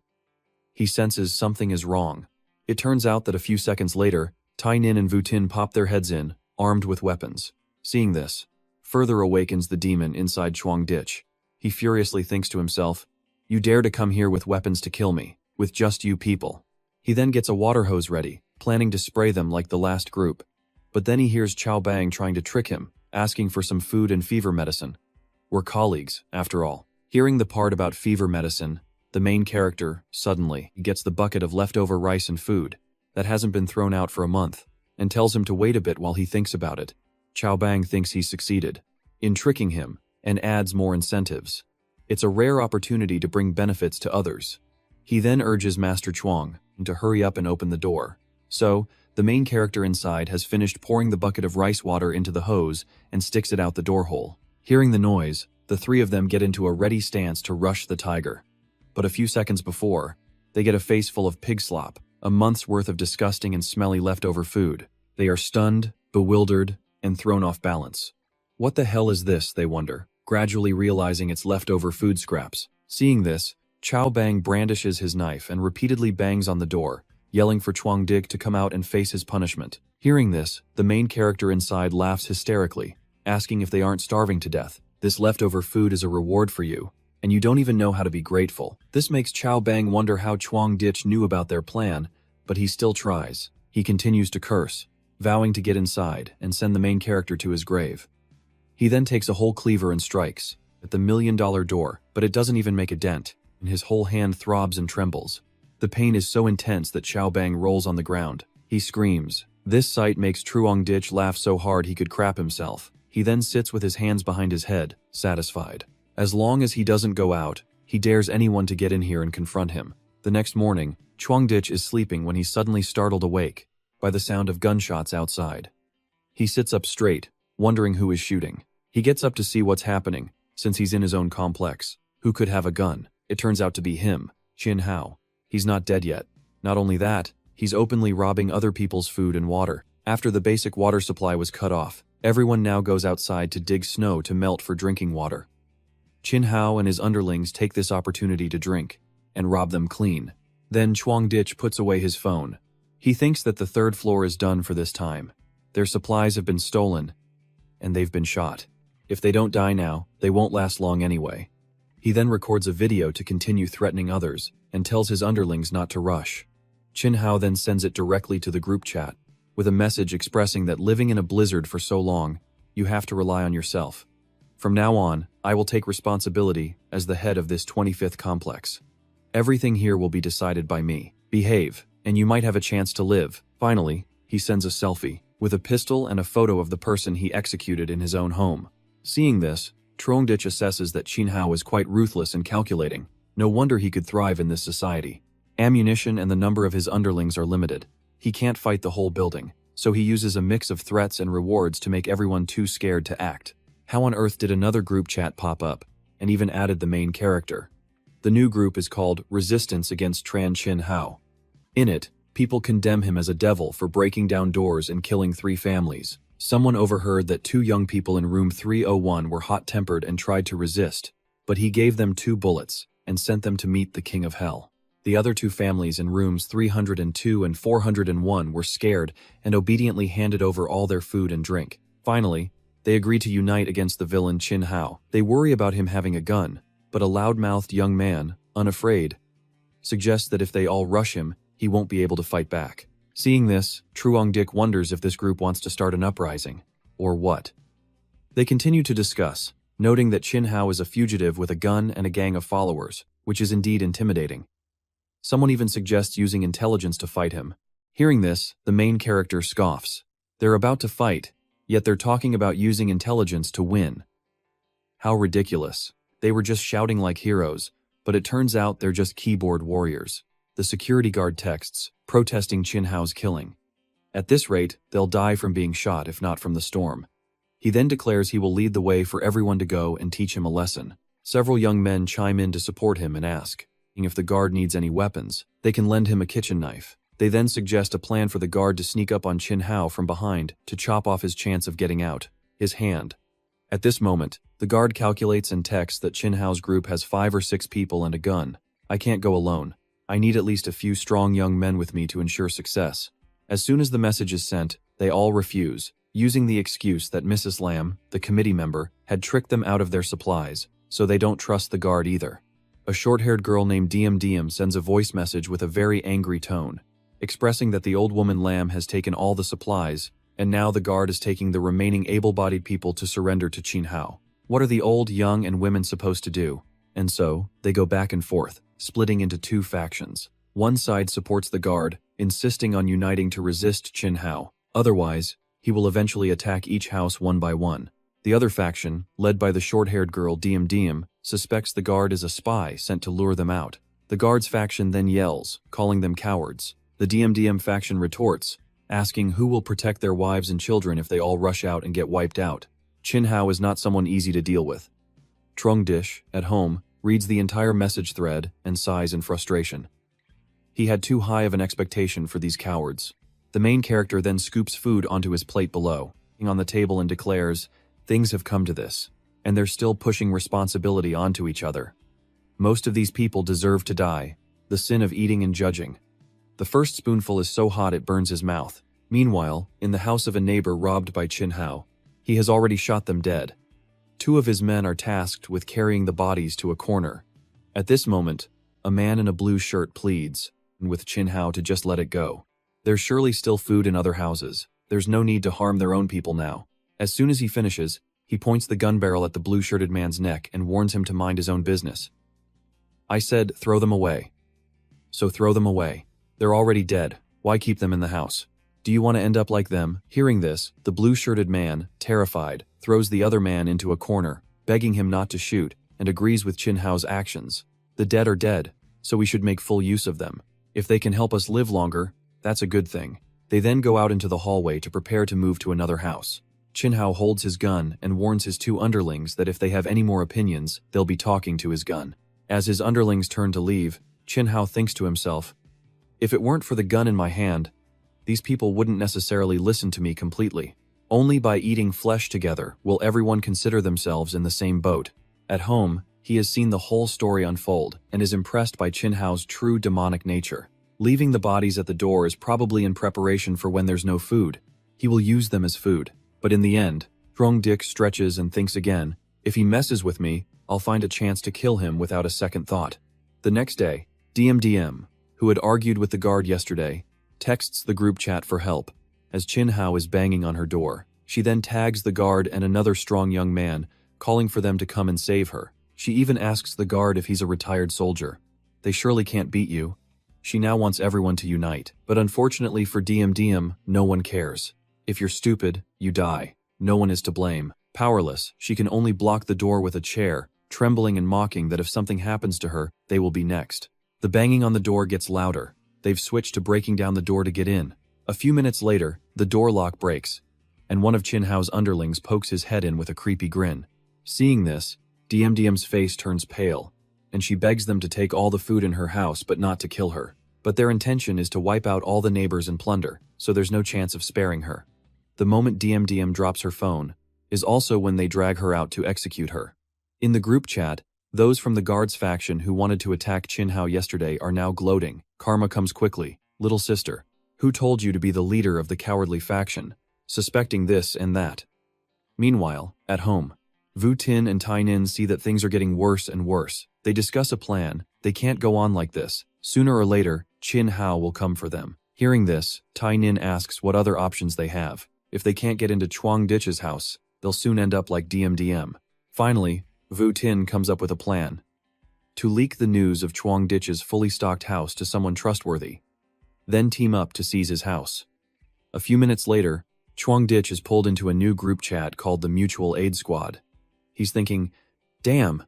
he senses something is wrong. It turns out that a few seconds later, Tai Nin and Vu Tin pop their heads in, armed with weapons. Seeing this, further awakens the demon inside Chuang Dich. He furiously thinks to himself, "You dare to come here with weapons to kill me, with just you people." He then gets a water hose ready, planning to spray them like the last group. But then he hears Chao Bang trying to trick him, asking for some food and fever medicine. We're colleagues, after all. Hearing the part about fever medicine, the main character, suddenly, gets the bucket of leftover rice and food that hasn't been thrown out for a month, and tells him to wait a bit while he thinks about it. Chao Bang thinks he's succeeded in tricking him, and adds more incentives. It's a rare opportunity to bring benefits to others. He then urges Master Chuang to hurry up and open the door. So, the main character inside has finished pouring the bucket of rice water into the hose and sticks it out the door hole. Hearing the noise, the three of them get into a ready stance to rush the tiger. But a few seconds before, they get a face full of pig slop, a month's worth of disgusting and smelly leftover food. They are stunned, bewildered, and thrown off balance. What the hell is this, they wonder, gradually realizing it's leftover food scraps. Seeing this, Chao Bang brandishes his knife and repeatedly bangs on the door, yelling for Chuang Dich to come out and face his punishment. Hearing this, the main character inside laughs hysterically, asking if they aren't starving to death. This leftover food is a reward for you, and you don't even know how to be grateful. This makes Chao Bang wonder how Chuang Dich knew about their plan, but he still tries. He continues to curse, vowing to get inside and send the main character to his grave. He then takes a whole cleaver and strikes at the $1 million door, but it doesn't even make a dent, and his whole hand throbs and trembles. The pain is so intense that Chao Bang rolls on the ground. He screams. This sight makes Chuang Dich laugh so hard he could crap himself. He then sits with his hands behind his head, satisfied. As long as he doesn't go out, he dares anyone to get in here and confront him. The next morning, Chuang Dich is sleeping when he's suddenly startled awake by the sound of gunshots outside. He sits up straight, wondering who is shooting. He gets up to see what's happening, since he's in his own complex. Who could have a gun? It turns out to be him, Chin Hao. He's not dead yet. Not only that, he's openly robbing other people's food and water. After the basic water supply was cut off, everyone now goes outside to dig snow to melt for drinking water. Chin Hao and his underlings take this opportunity to drink, and rob them clean. Then Chuang Dich puts away his phone. He thinks that the third floor is done for this time. Their supplies have been stolen, and they've been shot. If they don't die now, they won't last long anyway. He then records a video to continue threatening others, and tells his underlings not to rush. Chin Hao then sends it directly to the group chat, with a message expressing that living in a blizzard for so long, you have to rely on yourself. From now on, I will take responsibility as the head of this 25th complex. Everything here will be decided by me. Behave, and you might have a chance to live. Finally, he sends a selfie, with a pistol and a photo of the person he executed in his own home. Seeing this, Chuang Dich assesses that Chin Hao is quite ruthless and calculating. No wonder he could thrive in this society. Ammunition and the number of his underlings are limited. He can't fight the whole building, so he uses a mix of threats and rewards to make everyone too scared to act. How on earth did another group chat pop up, and even added the main character? The new group is called Resistance Against Tran Chin Hao. In it, people condemn him as a devil for breaking down doors and killing 3 families. Someone overheard that 2 young people in room 301 were hot-tempered and tried to resist, but he gave them 2 bullets and sent them to meet the King of Hell. The other 2 families in rooms 302 and 401 were scared and obediently handed over all their food and drink. Finally, they agree to unite against the villain Chin Hao. They worry about him having a gun, but a loud-mouthed young man, unafraid, suggests that if they all rush him, he won't be able to fight back. Seeing this, Chuang Dich wonders if this group wants to start an uprising, or what. They continue to discuss, noting that Chin Hao is a fugitive with a gun and a gang of followers, which is indeed intimidating. Someone even suggests using intelligence to fight him. Hearing this, the main character scoffs. They're about to fight, yet they're talking about using intelligence to win. How ridiculous. They were just shouting like heroes, but it turns out they're just keyboard warriors. The security guard texts, protesting Chin Hao's killing. At this rate, they'll die from being shot if not from the storm. He then declares he will lead the way for everyone to go and teach him a lesson. Several young men chime in to support him and ask if the guard needs any weapons. They can lend him a kitchen knife. They then suggest a plan for the guard to sneak up on Chin Hao from behind to chop off his chance of getting out, his hand. At this moment, the guard calculates and texts that Chin Hao's group has 5 or 6 people and a gun. I can't go alone. I need at least a few strong young men with me to ensure success. As soon as the message is sent, they all refuse, using the excuse that Mrs. Lam, the committee member, had tricked them out of their supplies, so they don't trust the guard either. A short-haired girl named Diem sends a voice message with a very angry tone, expressing that the old woman Lam has taken all the supplies, and now the guard is taking the remaining able-bodied people to surrender to Chin Hao. What are the old, young, and women supposed to do? And so, they go back and forth, splitting into 2 factions. One side supports the guard, insisting on uniting to resist Chin Hao. Otherwise, he will eventually attack each house one by one. The other faction, led by the short-haired girl Diem, suspects the guard is a spy sent to lure them out. The guard's faction then yells, calling them cowards. The Diem faction retorts, asking who will protect their wives and children if they all rush out and get wiped out. Chin Hao is not someone easy to deal with. Trung Dish, at home, reads the entire message thread and sighs in frustration. He had too high of an expectation for these cowards. The main character then scoops food onto his plate below, on the table, and declares, "Things have come to this, and they're still pushing responsibility onto each other. Most of these people deserve to die, the sin of eating and judging." The first spoonful is so hot it burns his mouth. Meanwhile, in the house of a neighbor robbed by Chin Hao, he has already shot them dead. 2 of his men are tasked with carrying the bodies to a corner. At this moment, a man in a blue shirt pleads with Chin Hao to just let it go. There's surely still food in other houses. There's no need to harm their own people now. As soon as he finishes, he points the gun barrel at the blue-shirted man's neck and warns him to mind his own business. I said, throw them away. So throw them away. They're already dead. Why keep them in the house? Do you want to end up like them? Hearing this, the blue-shirted man, terrified, throws the other man into a corner, begging him not to shoot, and agrees with Chin Hao's actions. The dead are dead, so we should make full use of them. If they can help us live longer, that's a good thing. They then go out into the hallway to prepare to move to another house. Chin Hao holds his gun and warns his 2 underlings that if they have any more opinions, they'll be talking to his gun. As his underlings turn to leave, Chin Hao thinks to himself, if it weren't for the gun in my hand, these people wouldn't necessarily listen to me completely. Only by eating flesh together will everyone consider themselves in the same boat. At home, he has seen the whole story unfold and is impressed by Chin Hao's true demonic nature. Leaving the bodies at the door is probably in preparation for when there's no food. He will use them as food. But in the end, Trung Dick stretches and thinks again, if he messes with me, I'll find a chance to kill him without a second thought. The next day, Diem, who had argued with the guard yesterday, texts the group chat for help. As Chin Hao is banging on her door, she then tags the guard and another strong young man, calling for them to come and save her. She even asks the guard if he's a retired soldier. They surely can't beat you. She now wants everyone to unite, but unfortunately for Diem, no one cares. If you're stupid, you die. No one is to blame. Powerless, she can only block the door with a chair, trembling and mocking that if something happens to her, they will be next. The banging on the door gets louder. They've switched to breaking down the door to get in. A few minutes later, the door lock breaks, and one of Chin Hao's underlings pokes his head in with a creepy grin. Seeing this, Diem's face turns pale, and she begs them to take all the food in her house but not to kill her. But their intention is to wipe out all the neighbors and plunder, so there's no chance of sparing her. The moment Diem drops her phone is also when they drag her out to execute her. In the group chat, those from the guards faction who wanted to attack Chin Hao yesterday are now gloating. Karma comes quickly. Little sister, who told you to be the leader of the cowardly faction? Suspecting this and that. Meanwhile, at home, Vu Tin and Tai Nin see that things are getting worse and worse. They discuss a plan. They can't go on like this. Sooner or later, Chin Hao will come for them. Hearing this, Tai Nin asks what other options they have. If they can't get into Trung Ditch's house, they'll soon end up like Diem. Finally, Vu Tin comes up with a plan. To leak the news of Trung Ditch's fully stocked house to someone trustworthy. Then team up to seize his house. A few minutes later, Trung Ditch is pulled into a new group chat called the Mutual Aid Squad. He's thinking, damn,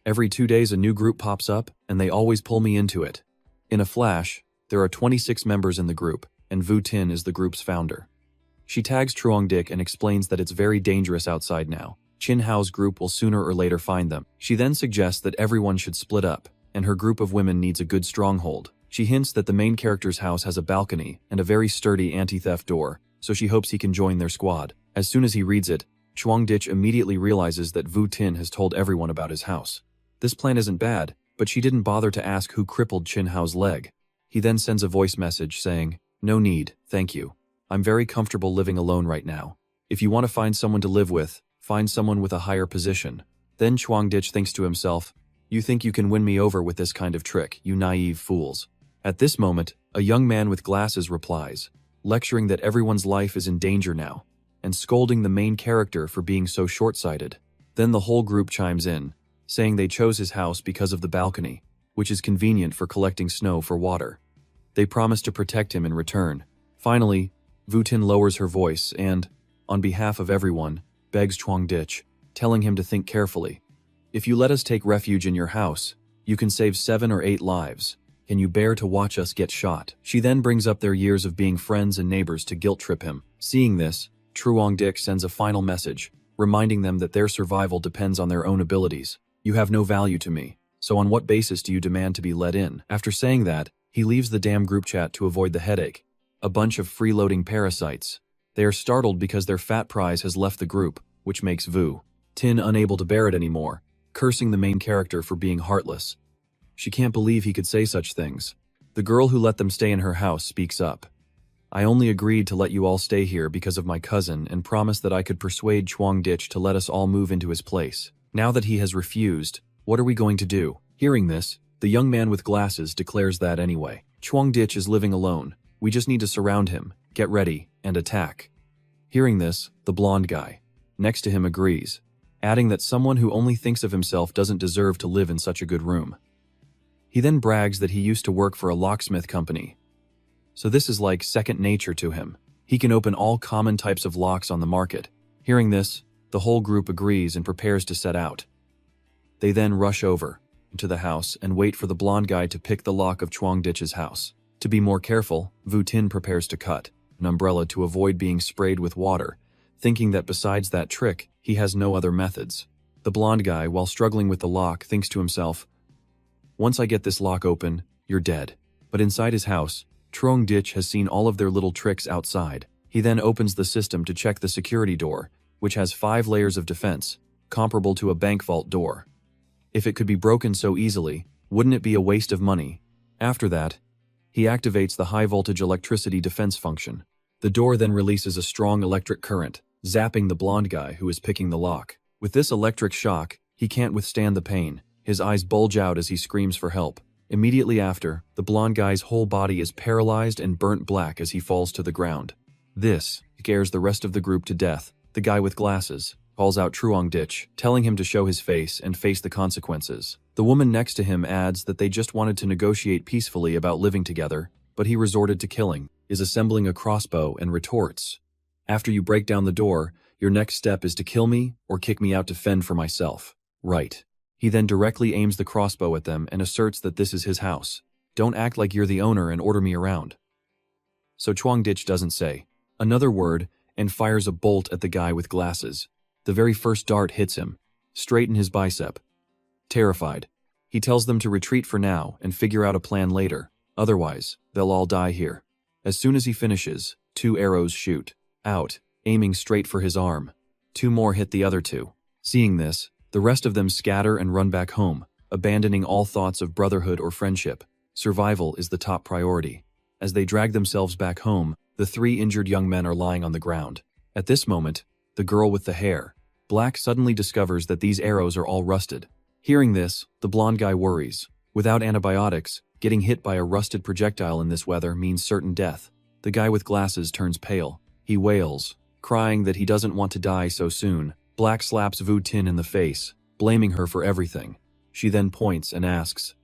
every 2 days a new group pops up and they always pull me into it. In a flash, there are 26 members in the group, and Vu Tin is the group's founder. She tags Truong Dik and explains that it's very dangerous outside now. Chin Hao's group will sooner or later find them. She then suggests that everyone should split up, and her group of women needs a good stronghold. She hints that the main character's house has a balcony and a very sturdy anti-theft door, so she hopes he can join their squad. As soon as he reads it, Truong Dik immediately realizes that Vu Tin has told everyone about his house. This plan isn't bad, but she didn't bother to ask who crippled Chin Hao's leg. He then sends a voice message saying, "No need, thank you. I'm very comfortable living alone right now. If you want to find someone to live with, find someone with a higher position." Then Truong Dik thinks to himself, "You think you can win me over with this kind of trick, you naive fools." At this moment, a young man with glasses replies, lecturing that everyone's life is in danger now, and scolding the main character for being so short-sighted. Then the whole group chimes in, saying they chose his house because of the balcony, which is convenient for collecting snow for water. They promise to protect him in return. Finally, Vu Tin lowers her voice and, on behalf of everyone, begs Truong Dik, telling him to think carefully. "If you let us take refuge in your house, you can save 7 or 8 lives. Can you bear to watch us get shot?" She then brings up their years of being friends and neighbors to guilt-trip him. Seeing this, Truong Dik sends a final message, reminding them that their survival depends on their own abilities. "You have no value to me, so on what basis do you demand to be let in?" After saying that, he leaves the damn group chat to avoid the headache. A bunch of freeloading parasites. They are startled because their fat prize has left the group, which makes Vu Tin unable to bear it anymore, cursing the main character for being heartless. She can't believe he could say such things. The girl who let them stay in her house speaks up. "I only agreed to let you all stay here because of my cousin and promised that I could persuade Truong Dik to let us all move into his place. Now that he has refused, what are we going to do?" Hearing this, the young man with glasses declares that anyway. "Truong Dik is living alone. We just need to surround him, get ready, and attack." Hearing this, the blonde guy next to him agrees, adding that someone who only thinks of himself doesn't deserve to live in such a good room. He then brags that he used to work for a locksmith company. So this is like second nature to him. He can open all common types of locks on the market. Hearing this, the whole group agrees and prepares to set out. They then rush over into the house and wait for the blonde guy to pick the lock of Truong Dik's house. To be more careful, Vu Tin prepares to cut an umbrella to avoid being sprayed with water, thinking that besides that trick, he has no other methods. The blonde guy, while struggling with the lock, thinks to himself, "Once I get this lock open, you're dead." But inside his house, Truong Dik has seen all of their little tricks outside. He then opens the system to check the security door, which has 5 layers of defense, comparable to a bank vault door. If it could be broken so easily, wouldn't it be a waste of money? After that, he activates the high-voltage electricity defense function. The door then releases a strong electric current, zapping the blonde guy who is picking the lock. With this electric shock, he can't withstand the pain. His eyes bulge out as he screams for help. Immediately after, the blonde guy's whole body is paralyzed and burnt black as he falls to the ground. This scares the rest of the group to death. The guy with glasses calls out Truong Dik, telling him to show his face and face the consequences. The woman next to him adds that they just wanted to negotiate peacefully about living together, but he resorted to killing, is assembling a crossbow and retorts, "After you break down the door, your next step is to kill me or kick me out to fend for myself." Right. He then directly aims the crossbow at them and asserts that this is his house. "Don't act like you're the owner and order me around." So Truong Dik doesn't say another word and fires a bolt at the guy with glasses. The very first dart hits him, straight in his bicep. Terrified, he tells them to retreat for now and figure out a plan later, otherwise, they'll all die here. As soon as he finishes, 2 arrows shoot out, aiming straight for his arm. 2 more hit the other 2. Seeing this, the rest of them scatter and run back home, abandoning all thoughts of brotherhood or friendship. Survival is the top priority. As they drag themselves back home, the 3 injured young men are lying on the ground. At this moment, the girl with the hair black suddenly discovers that these arrows are all rusted. Hearing this, the blonde guy worries. Without antibiotics, getting hit by a rusted projectile in this weather means certain death. The guy with glasses turns pale. He wails, crying that he doesn't want to die so soon. Black slaps Vu Tin in the face, blaming her for everything. She then points and asks,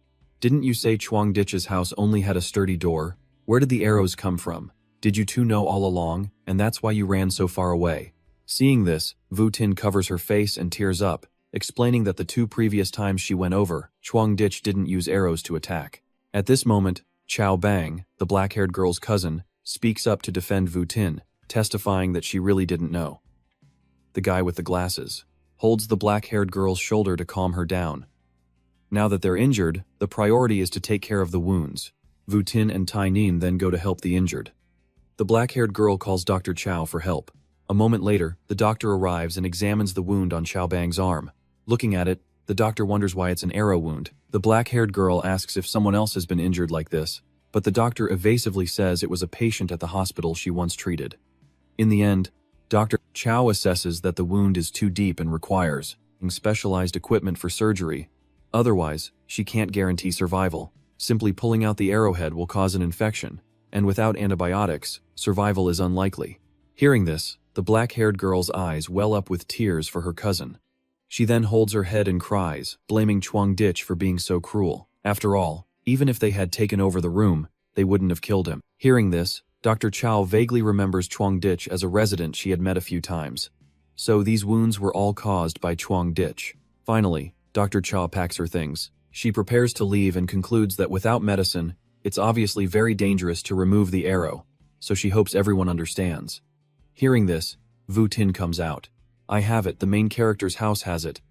"Didn't you say Truong Dik's house only had a sturdy door? Where did the arrows come from? Did you two know all along, and that's why you ran so far away?" Seeing this, Vu Tin covers her face and tears up, explaining that the 2 previous times she went over, Truong Dik didn't use arrows to attack. At this moment, Chao Bang, the black-haired girl's cousin, speaks up to defend Vu Tin, testifying that she really didn't know. The guy with the glasses holds the black-haired girl's shoulder to calm her down. Now that they're injured, the priority is to take care of the wounds. Vu Tin and Tai Nin then go to help the injured. The black-haired girl calls Dr. Chow for help. A moment later, the doctor arrives and examines the wound on Chow Bang's arm. Looking at it, the doctor wonders why it's an arrow wound. The black-haired girl asks if someone else has been injured like this, but the doctor evasively says it was a patient at the hospital she once treated. In the end, Dr. Chow assesses that the wound is too deep and requires specialized equipment for surgery. Otherwise, she can't guarantee survival. Simply pulling out the arrowhead will cause an infection, and without antibiotics, survival is unlikely. Hearing this, the black-haired girl's eyes well up with tears for her cousin. She then holds her head and cries, blaming Chuang Dich for being so cruel. After all, even if they had taken over the room, they wouldn't have killed him. Hearing this, Dr. Chow vaguely remembers Chuang Dich as a resident she had met a few times. So these wounds were all caused by Chuang Dich. Finally, Dr. Chow packs her things. She prepares to leave and concludes that without medicine, it's obviously very dangerous to remove the arrow, so she hopes everyone understands. Hearing this, Vu Tin comes out. I have it, the main character's house has it.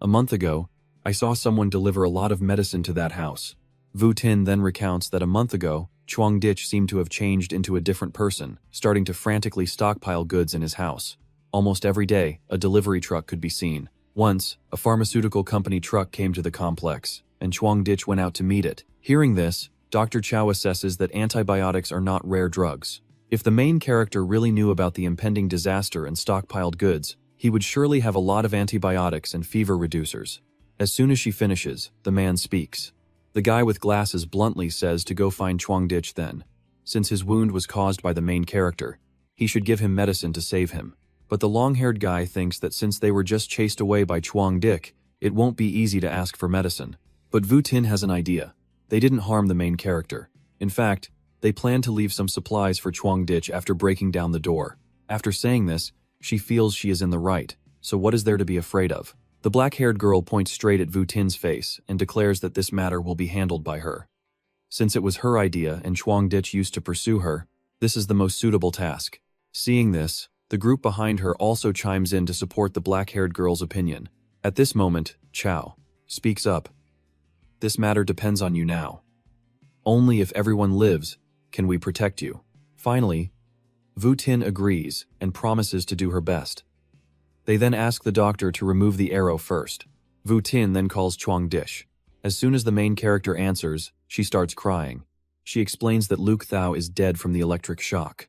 A month ago, I saw someone deliver a lot of medicine to that house. Vu Tin then recounts that a month ago, Chuang Dich seemed to have changed into a different person, starting to frantically stockpile goods in his house. Almost every day, a delivery truck could be seen. Once, a pharmaceutical company truck came to the complex, and Chuang Dich went out to meet it. Hearing this, Dr. Chow assesses that antibiotics are not rare drugs. If the main character really knew about the impending disaster and stockpiled goods, he would surely have a lot of antibiotics and fever reducers. As soon as she finishes, the man speaks. The guy with glasses bluntly says to go find Chuang Dich then. Since his wound was caused by the main character, he should give him medicine to save him. But the long-haired guy thinks that since they were just chased away by Chuang Dich, it won't be easy to ask for medicine. But Vu Tin has an idea. They didn't harm the main character. In fact, they plan to leave some supplies for Chuang Dich after breaking down the door. After saying this, she feels she is in the right, so what is there to be afraid of? The black-haired girl points straight at Vu Tin's face and declares that this matter will be handled by her. Since it was her idea and Chuang Dich used to pursue her, this is the most suitable task. Seeing this, the group behind her also chimes in to support the black-haired girl's opinion. At this moment, Chow speaks up. This matter depends on you now. Only if everyone lives can we protect you. Finally, Vu Tin agrees and promises to do her best. They then ask the doctor to remove the arrow first. Vu Tin then calls Chuang Dich. As soon as the main character answers, she starts crying. She explains that Luke Thao is dead from the electric shock.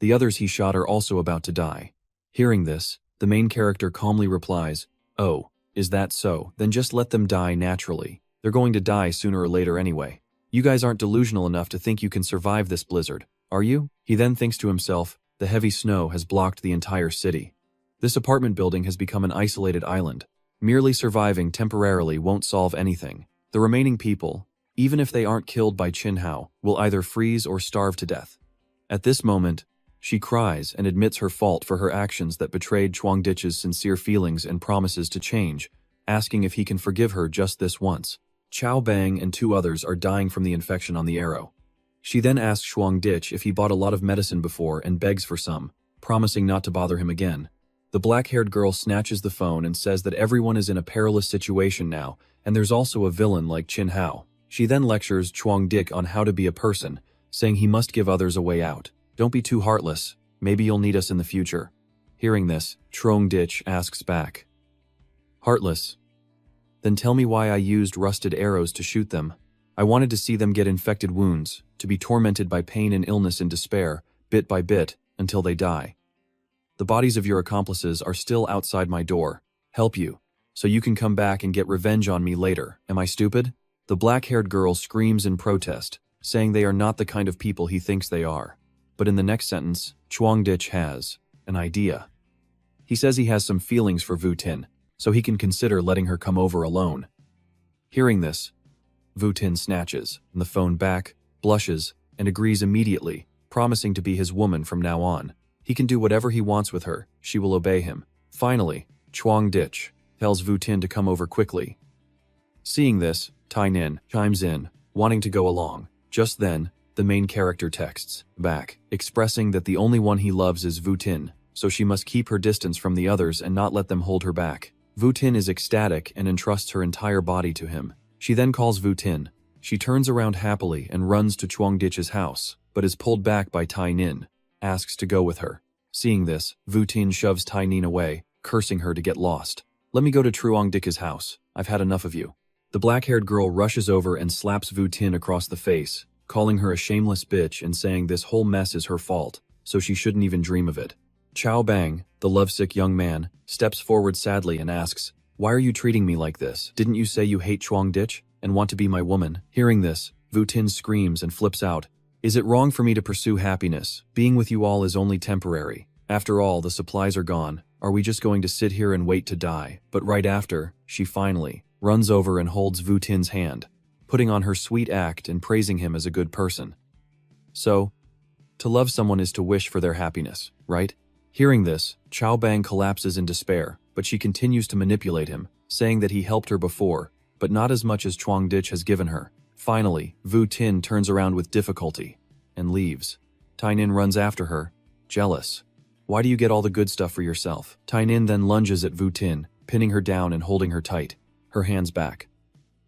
The others he shot are also about to die. Hearing this, the main character calmly replies, "Oh, is that so? Then just let them die naturally. They're going to die sooner or later anyway. You guys aren't delusional enough to think you can survive this blizzard, are you?" He then thinks to himself, the heavy snow has blocked the entire city. This apartment building has become an isolated island. Merely surviving temporarily won't solve anything. The remaining people, even if they aren't killed by Qin Hao, will either freeze or starve to death. At this moment, she cries and admits her fault for her actions that betrayed Chuang Dich's sincere feelings and promises to change, asking if he can forgive her just this once. Chow Bang and two others are dying from the infection on the arrow. She then asks Chuang Dich if he bought a lot of medicine before and begs for some, promising not to bother him again. The black-haired girl snatches the phone and says that everyone is in a perilous situation now, and there's also a villain like Qin Hao. She then lectures Chuang Dich on how to be a person, saying he must give others a way out. Don't be too heartless, maybe you'll need us in the future. Hearing this, Chuang Dich asks back, "Heartless? Then tell me why I used rusted arrows to shoot them. I wanted to see them get infected wounds, to be tormented by pain and illness and despair, bit by bit, until they die. The bodies of your accomplices are still outside my door. Help you, so you can come back and get revenge on me later. Am I stupid?" The black-haired girl screams in protest, saying they are not the kind of people he thinks they are. But in the next sentence, Chuang Dich has an idea. He says he has some feelings for Vu Tin, so he can consider letting her come over alone. Hearing this, Vu Tin snatches the phone back, blushes, and agrees immediately, promising to be his woman from now on. He can do whatever he wants with her, she will obey him. Finally, Chuang Dich tells Vu Tin to come over quickly. Seeing this, Tai Nin chimes in, wanting to go along. Just then, The main character texts back, expressing that the only one he loves is Vu-tin, so she must keep her distance from the others and not let them hold her back. Vu-tin is ecstatic and entrusts her entire body to him. She then calls Vu-tin. She turns around happily and runs to Chuangdich's house, but is pulled back by Tai Nin, asks to go with her. Seeing this, Vu-tin shoves Tai Nin away, cursing her to get lost. "Let me go to Chuangdich's house. I've had enough of you." The black-haired girl rushes over and slaps Vu-tin across the face, calling her a shameless bitch and saying this whole mess is her fault, so she shouldn't even dream of it. Chao Bang, the lovesick young man, steps forward sadly and asks, "Why are you treating me like this? Didn't you say you hate Chuangdich and want to be my woman?" Hearing this, Vu-tin screams and flips out. "Is it wrong for me to pursue happiness? Being with you all is only temporary. After all, the supplies are gone. Are we just going to sit here and wait to die?" But right after, she finally runs over and holds Vu-tin's hand, putting on her sweet act and praising him as a good person. So, to love someone is to wish for their happiness, right? Hearing this, Chao Bang collapses in despair, but she continues to manipulate him, saying that he helped her before, but not as much as Chuangdich has given her. Finally, Vu-tin turns around with difficulty and leaves. Tai Nin runs after her, jealous. "Why do you get all the good stuff for yourself?" Tai Nin then lunges at Vu-tin, pinning her down and holding her tight, her hands back.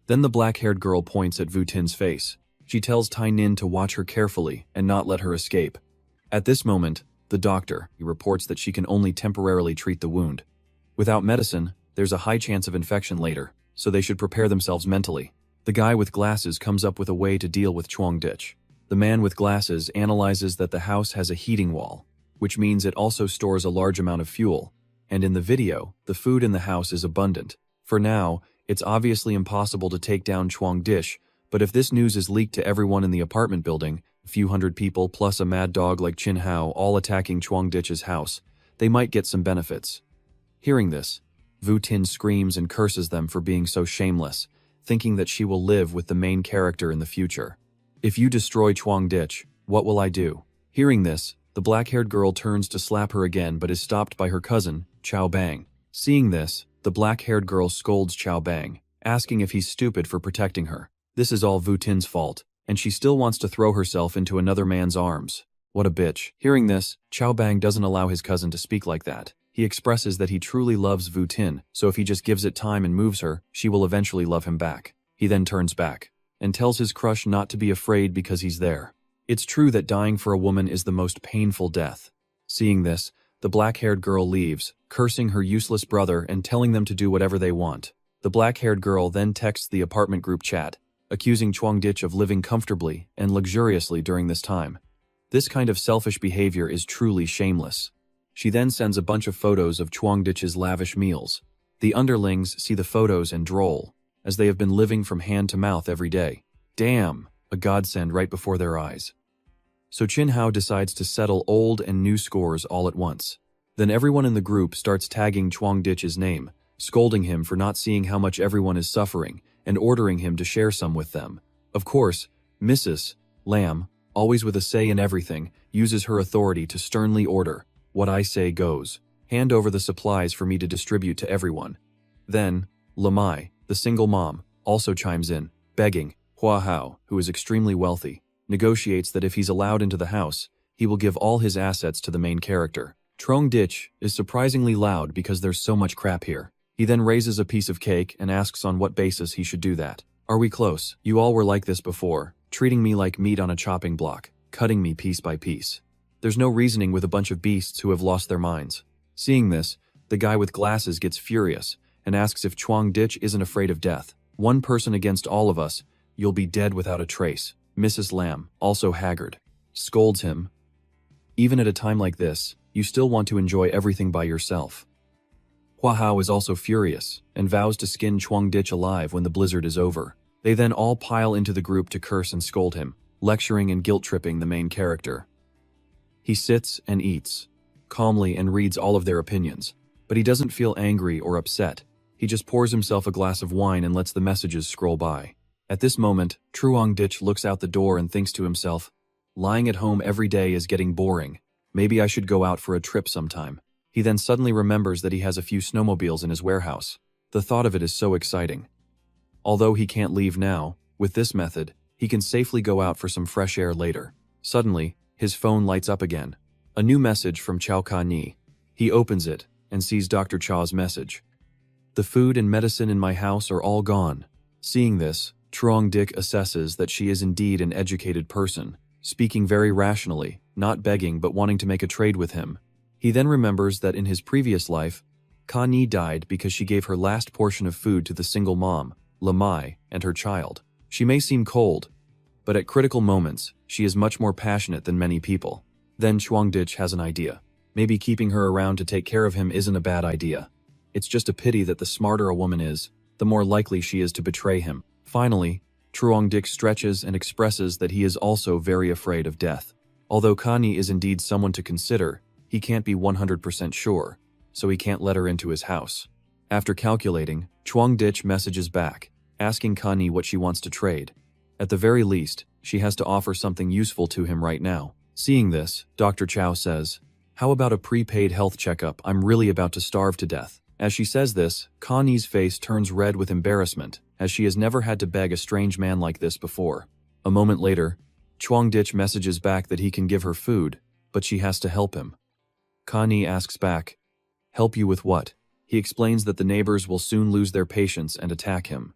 Then the black-haired girl points at Vu-tin's face. She tells Tai Nin to watch her carefully and not let her escape. At this moment, the doctor reports that she can only temporarily treat the wound. Without medicine, there's a high chance of infection later, so they should prepare themselves mentally. The guy with glasses comes up with a way to deal with Chuangdich. The man with glasses analyzes that the house has a heating wall, which means it also stores a large amount of fuel, and in the video, the food in the house is abundant. For now, it's obviously impossible to take down Chuangdich, but if this news is leaked to everyone in the apartment building, a few hundred people plus a mad dog like Chin Hao all attacking Chuangdich's house, they might get some benefits. Hearing this, Vu-tin screams and curses them for being so shameless, thinking that she will live with the main character in the future. "If you destroy Chuangdich, what will I do?" Hearing this, the black-haired girl turns to slap her again but is stopped by her cousin, Chao Bang. Seeing this, the black-haired girl scolds Chao Bang, asking if he's stupid for protecting her. This is all Vu-tin's fault, and she still wants to throw herself into another man's arms. What a bitch. Hearing this, Chao Bang doesn't allow his cousin to speak like that. He expresses that he truly loves Vu-tin, so if he just gives it time and moves her, she will eventually love him back. He then turns back and tells his crush not to be afraid because he's there. It's true that dying for a woman is the most painful death. Seeing this, the black-haired girl leaves, cursing her useless brother and telling them to do whatever they want. The black-haired girl then texts the apartment group chat, accusing Chuangdich of living comfortably and luxuriously during this time. This kind of selfish behavior is truly shameless. She then sends a bunch of photos of Chuangdich's lavish meals. The underlings see the photos and droll, as they have been living from hand to mouth every day. Damn, a godsend right before their eyes. So Chin Hao decides to settle old and new scores all at once. Then everyone in the group starts tagging Chuangdich's name, scolding him for not seeing how much everyone is suffering, and ordering him to share some with them. Of course, Mrs. Lam, always with a say in everything, uses her authority to sternly order, "What I say goes. Hand over the supplies for me to distribute to everyone." Then, Lamai, the single mom, also chimes in, begging. Hua Hao, who is extremely wealthy, negotiates that if he's allowed into the house, he will give all his assets to the main character. Chuangdich is surprisingly loud because there's so much crap here. He then raises a piece of cake and asks on what basis he should do that. "Are we close? You all were like this before, treating me like meat on a chopping block, cutting me piece by piece. There's no reasoning with a bunch of beasts who have lost their minds." Seeing this, the guy with glasses gets furious and asks if Chuangdich isn't afraid of death. "One person against all of us, you'll be dead without a trace." Mrs. Lam, also haggard, scolds him. "Even at a time like this, you still want to enjoy everything by yourself." Hua Hao is also furious and vows to skin Chuangdich alive when the blizzard is over. They then all pile into the group to curse and scold him, lecturing and guilt-tripping the main character. He sits and eats, calmly, and reads all of their opinions, but he doesn't feel angry or upset. He just pours himself a glass of wine and lets the messages scroll by. At this moment, Chuangdich looks out the door and thinks to himself, "Lying at home every day is getting boring. Maybe I should go out for a trip sometime." He then suddenly remembers that he has a few snowmobiles in his warehouse. The thought of it is so exciting. Although he can't leave now, with this method, He can safely go out for some fresh air later. Suddenly, his phone lights up again. A new message from Chao Ka-ni. He opens it and sees Dr. Chao's message. The food and medicine in my house are all gone. Seeing this, Truong Dik assesses that she is indeed an educated person, speaking very rationally, not begging but wanting to make a trade with him. He then remembers that in his previous life, Ka-ni died because she gave her last portion of food to the single mom, Lamai, and her child. She may seem cold, but at critical moments, she is much more passionate than many people. Then Truong Dik has an idea. Maybe keeping her around to take care of him isn't a bad idea. It's just a pity that the smarter a woman is, the more likely she is to betray him. Finally, Truong Dik stretches and expresses that he is also very afraid of death. Although Ka-ni is indeed someone to consider, he can't be 100% sure, so he can't let her into his house. After calculating, Truong Dik messages back, asking Ka-ni what she wants to trade. At the very least, she has to offer something useful to him right now. Seeing this, Dr. Chao says, "How about a prepaid health checkup? I'm really about to starve to death." As she says this, Ka-ni's face turns red with embarrassment, as she has never had to beg a strange man like this before. A moment later, Truong Dik messages back that he can give her food, but she has to help him. Ka-ni asks back, "Help you with what?" He explains that the neighbors will soon lose their patience and attack him.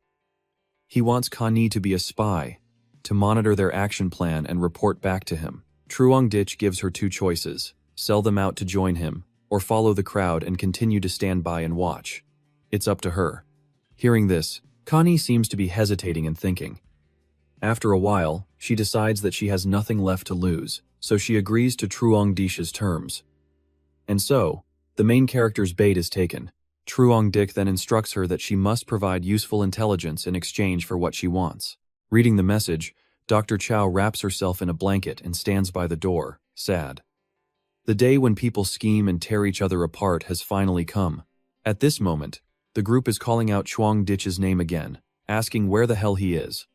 He wants Ka-ni to be a spy, to monitor their action plan and report back to him. Truong Dik gives her two choices: sell them out to join him, or follow the crowd and continue to stand by and watch. It's up to her. Hearing this, Ka-ni seems to be hesitating and thinking. After a while, she decides that she has nothing left to lose, so she agrees to Truong Dik's terms. And so, the main character's bait is taken. Truong Dik then instructs her that she must provide useful intelligence in exchange for what she wants. Reading the message, Dr. Chao wraps herself in a blanket and stands by the door, sad. The day when people scheme and tear each other apart has finally come. At this moment, the group is calling out Truong Dik's name again, asking where the hell he is.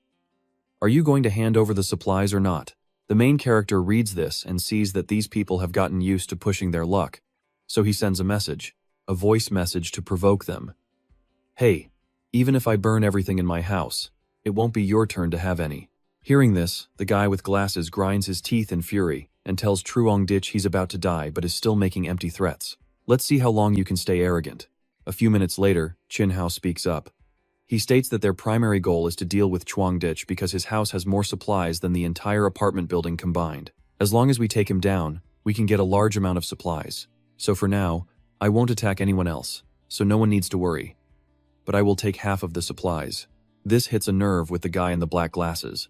Are you going to hand over the supplies or not? The main character reads this and sees that these people have gotten used to pushing their luck, so he sends a voice message to provoke them. "Hey, even if I burn everything in my house, it won't be your turn to have any." Hearing this, the guy with glasses grinds his teeth in fury and tells Truong Dik he's about to die but is still making empty threats. "Let's see how long you can stay arrogant." A few minutes later, Chin Hao speaks up. He states that their primary goal is to deal with Truong Dik because his house has more supplies than the entire apartment building combined. As long as we take him down, we can get a large amount of supplies. So for now, I won't attack anyone else, so no one needs to worry. But I will take half of the supplies. This hits a nerve with the guy in the black glasses.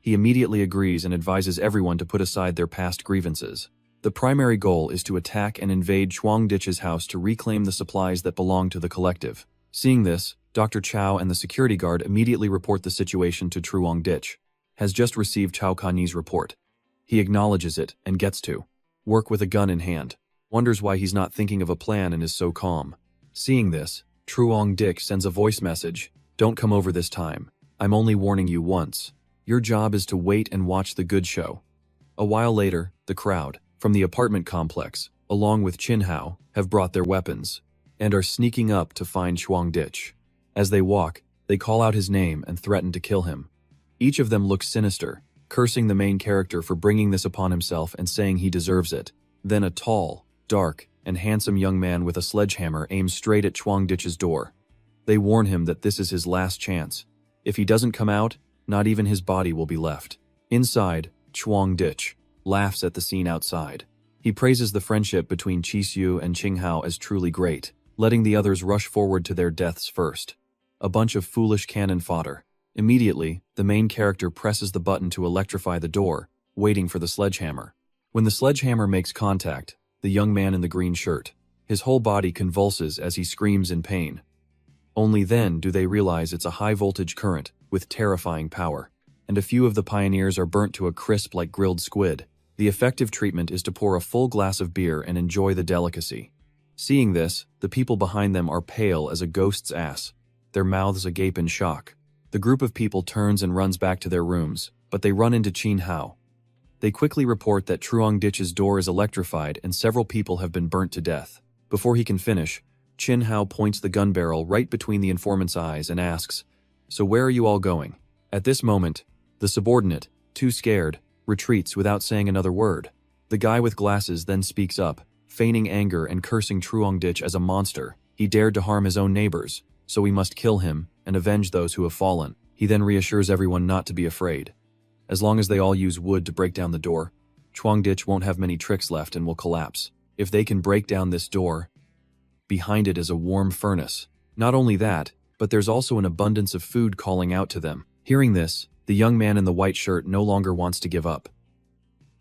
He immediately agrees and advises everyone to put aside their past grievances. The primary goal is to attack and invade Truong Dik's house to reclaim the supplies that belong to the collective. Seeing this, Dr. Chao and the security guard immediately report the situation to Truong Dik. Has just received Chao Ka-ni's report. He acknowledges it and gets to work with a gun in hand. Wonders why he's not thinking of a plan and is so calm. Seeing this, Truong Dik sends a voice message. "Don't come over this time. I'm only warning you once. Your job is to wait and watch the good show." A while later, the crowd, from the apartment complex, along with Chin Hao, have brought their weapons, and are sneaking up to find Truong Dik. As they walk, they call out his name and threaten to kill him. Each of them looks sinister, cursing the main character for bringing this upon himself and saying he deserves it. Then a tall, dark, and handsome young man with a sledgehammer aims straight at Truong Dik's door. They warn him that this is his last chance. If he doesn't come out, not even his body will be left. Inside, Truong Dik laughs at the scene outside. He praises the friendship between Chisyu and Ching Hao as truly great, letting the others rush forward to their deaths first. A bunch of foolish cannon fodder. Immediately, the main character presses the button to electrify the door, waiting for the sledgehammer. When the sledgehammer makes contact, the young man in the green shirt, his whole body convulses as he screams in pain. Only then do they realize it's a high-voltage current with terrifying power, and a few of the pioneers are burnt to a crisp like grilled squid. The effective treatment is to pour a full glass of beer and enjoy the delicacy. Seeing this, the people behind them are pale as a ghost's ass, their mouths agape in shock. The group of people turns and runs back to their rooms, but they run into Chin Hao. They quickly report that Truong Dik's door is electrified and several people have been burnt to death. Before he can finish, Chin Hao points the gun barrel right between the informant's eyes and asks, "So where are you all going?" At this moment, The subordinate, too scared, retreats without saying another word. The guy with glasses then speaks up, feigning anger and cursing Truongditch as a monster. He dared to harm his own neighbors, so we must kill him and avenge those who have fallen. He then reassures everyone not to be afraid. As long as they all use wood to break down the door, Truongditch won't have many tricks left and will collapse. If they can break down this door, behind it is a warm furnace. Not only that, but there's also an abundance of food calling out to them. Hearing this, the young man in the white shirt no longer wants to give up.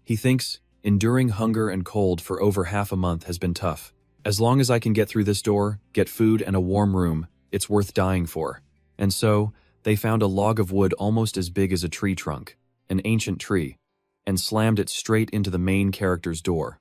He thinks, enduring hunger and cold for over half a month has been tough. As long as I can get through this door, get food and a warm room, it's worth dying for. And so, they found a log of wood almost as big as a tree trunk, an ancient tree, and slammed it straight into the main character's door.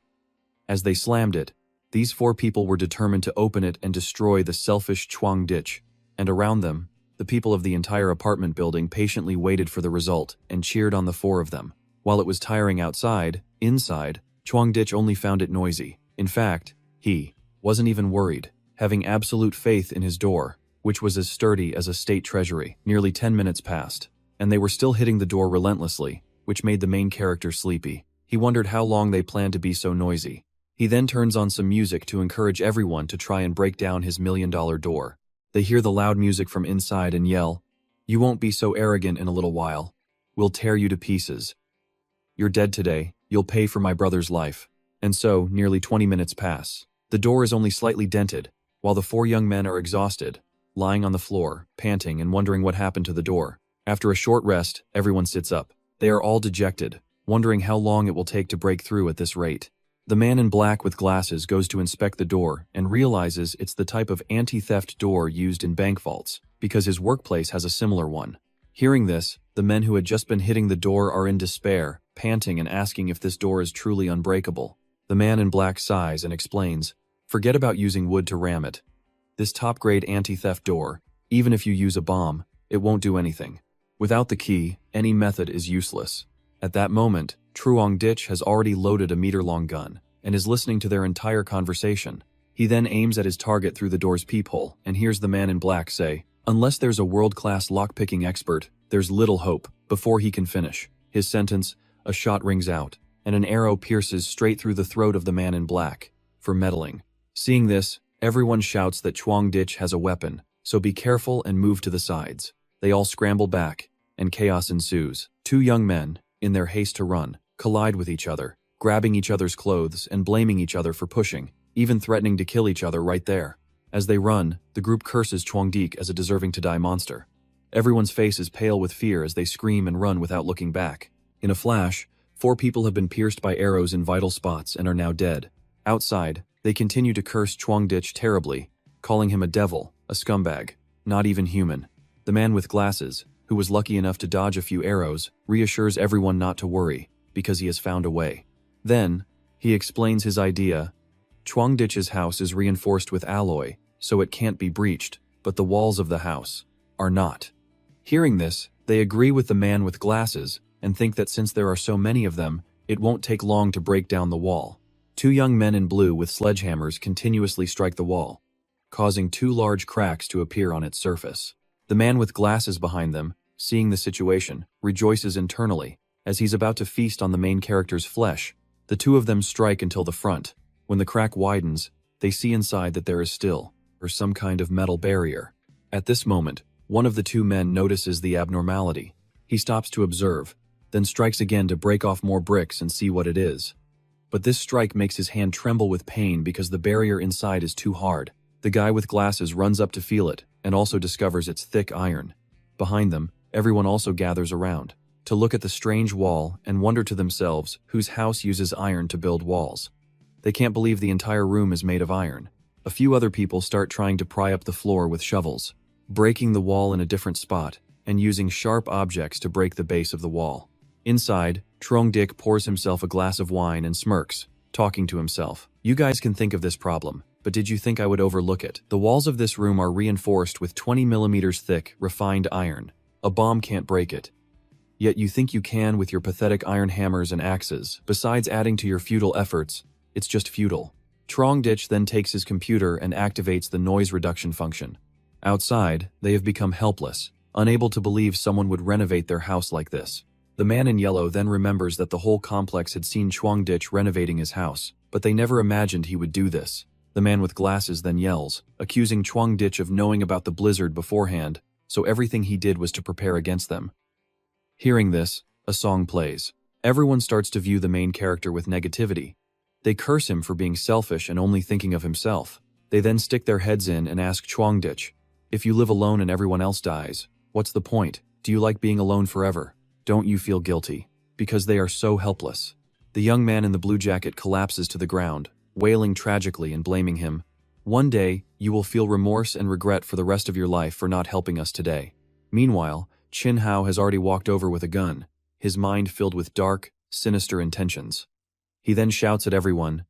As they slammed it, these 4 people were determined to open it and destroy the selfish Truongditch, and around them, the people of the entire apartment building patiently waited for the result and cheered on the 4 of them. While it was tiring outside, inside, Truongditch only found it noisy. In fact, he wasn't even worried, having absolute faith in his door, which was as sturdy as a state treasury. Nearly 10 minutes passed, and they were still hitting the door relentlessly, which made the main character sleepy. He wondered how long they planned to be so noisy. He then turns on some music to encourage everyone to try and break down his $1 million door. They hear the loud music from inside and yell, "You won't be so arrogant in a little while. We'll tear you to pieces. You're dead today, you'll pay for my brother's life." And so, nearly 20 minutes pass. The door is only slightly dented, while the 4 young men are exhausted, lying on the floor, panting and wondering what happened to the door. After a short rest, everyone sits up. They are all dejected, wondering how long it will take to break through at this rate. The man in black with glasses goes to inspect the door and realizes it's the type of anti-theft door used in bank vaults, because his workplace has a similar one. Hearing this, the men who had just been hitting the door are in despair, panting and asking if this door is truly unbreakable. The man in black sighs and explains, "Forget about using wood to ram it. This top-grade anti-theft door, even if you use a bomb, it won't do anything. Without the key, any method is useless." At that moment, Truongditch has already loaded a meter-long gun and is listening to their entire conversation. He then aims at his target through the door's peephole and hears the man in black say, "Unless there's a world-class lockpicking expert, there's little hope." Before he can finish his sentence, a shot rings out, and an arrow pierces straight through the throat of the man in black, for meddling. Seeing this, everyone shouts that Truongditch has a weapon, so be careful and move to the sides. They all scramble back, and chaos ensues. 2 young men, in their haste to run, collide with each other, grabbing each other's clothes and blaming each other for pushing, even threatening to kill each other right there. As they run, the group curses Truongditch as a deserving-to-die monster. Everyone's face is pale with fear as they scream and run without looking back. In a flash, 4 people have been pierced by arrows in vital spots and are now dead. Outside, they continue to curse Truongditch terribly, calling him a devil, a scumbag, not even human. The man with glasses, who was lucky enough to dodge a few arrows, reassures everyone not to worry, because he has found a way. Then, he explains his idea. Truongditch's house is reinforced with alloy, so it can't be breached, but the walls of the house are not. Hearing this, they agree with the man with glasses and think that since there are so many of them, it won't take long to break down the wall. 2 young men in blue with sledgehammers continuously strike the wall, causing 2 large cracks to appear on its surface. The man with glasses behind them, seeing the situation, rejoices internally. As he's about to feast on the main character's flesh, the 2 of them strike until the front. When the crack widens, they see inside that there is still, or some kind of metal barrier. At this moment, one of the 2 men notices the abnormality. He stops to observe, then strikes again to break off more bricks and see what it is. But this strike makes his hand tremble with pain because the barrier inside is too hard. The guy with glasses runs up to feel it, and also discovers it's thick iron. Behind them, everyone also gathers around, to look at the strange wall and wonder to themselves whose house uses iron to build walls. They can't believe the entire room is made of iron. A few other people start trying to pry up the floor with shovels, breaking the wall in a different spot, and using sharp objects to break the base of the wall. Inside, Truongditch pours himself a glass of wine and smirks, talking to himself. "You guys can think of this problem, but did you think I would overlook it? The walls of this room are reinforced with 20 millimeters thick, refined iron. A bomb can't break it. Yet you think you can with your pathetic iron hammers and axes. Besides adding to your futile efforts, it's just futile." Truongditch then takes his computer and activates the noise reduction function. Outside, they have become helpless, unable to believe someone would renovate their house like this. The man in yellow then remembers that the whole complex had seen Chuangditch renovating his house, but they never imagined he would do this. The man with glasses then yells, accusing Chuangditch of knowing about the blizzard beforehand, so everything he did was to prepare against them. Hearing this, a song plays. Everyone starts to view the main character with negativity. They curse him for being selfish and only thinking of himself. They then stick their heads in and ask Chuangditch, if you live alone and everyone else dies, what's the point? Do you like being alone forever? Don't you feel guilty? Because they are so helpless. The young man in the blue jacket collapses to the ground, wailing tragically and blaming him. One day, you will feel remorse and regret for the rest of your life for not helping us today. Meanwhile, Chin Hao has already walked over with a gun, his mind filled with dark, sinister intentions. He then shouts at everyone,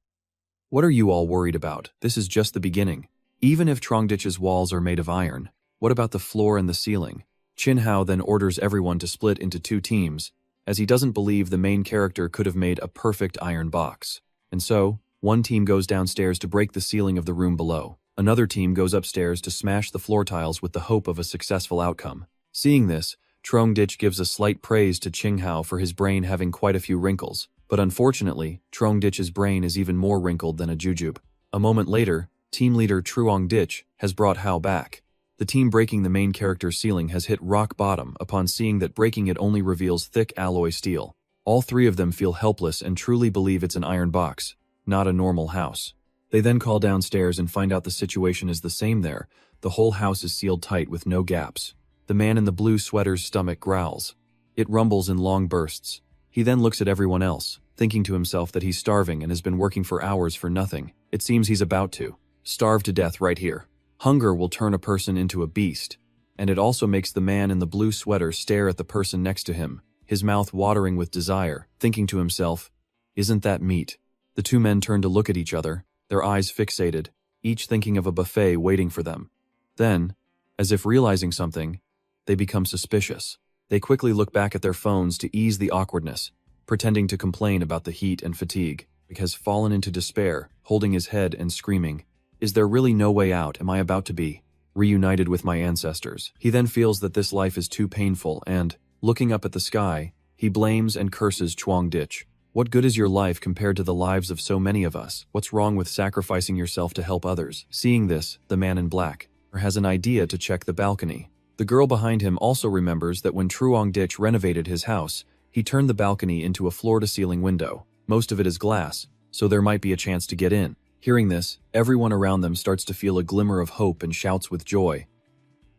what are you all worried about? This is just the beginning. Even if Chuangditch's walls are made of iron, what about the floor and the ceiling? Chin Hao then orders everyone to split into 2 teams, as he doesn't believe the main character could have made a perfect iron box. And so, one team goes downstairs to break the ceiling of the room below. Another team goes upstairs to smash the floor tiles with the hope of a successful outcome. Seeing this, Chuangditch gives a slight praise to Chin Hao for his brain having quite a few wrinkles, but unfortunately, Chuangditch's brain is even more wrinkled than a jujube. A moment later, team leader Chuangditch has brought Hao back. The team breaking the main character's ceiling has hit rock bottom upon seeing that breaking it only reveals thick alloy steel. All 3 of them feel helpless and truly believe it's an iron box, not a normal house. They then call downstairs and find out the situation is the same there. The whole house is sealed tight with no gaps. The man in the blue sweater's stomach growls. It rumbles in long bursts. He then looks at everyone else, thinking to himself that he's starving and has been working for hours for nothing. It seems he's about to starve to death right here. Hunger will turn a person into a beast, and it also makes the man in the blue sweater stare at the person next to him, his mouth watering with desire, thinking to himself, isn't that meat? The 2 men turn to look at each other, their eyes fixated, each thinking of a buffet waiting for them. Then, as if realizing something, they become suspicious. They quickly look back at their phones to ease the awkwardness, pretending to complain about the heat and fatigue. Rick has fallen into despair, holding his head and screaming, is there really no way out? Am I about to be reunited with my ancestors? He then feels that this life is too painful and, looking up at the sky, he blames and curses Chuangditch. What good is your life compared to the lives of so many of us? What's wrong with sacrificing yourself to help others? Seeing this, the man in black has an idea to check the balcony. The girl behind him also remembers that when Chuangditch renovated his house, he turned the balcony into a floor-to-ceiling window. Most of it is glass, so there might be a chance to get in. Hearing this, everyone around them starts to feel a glimmer of hope and shouts with joy.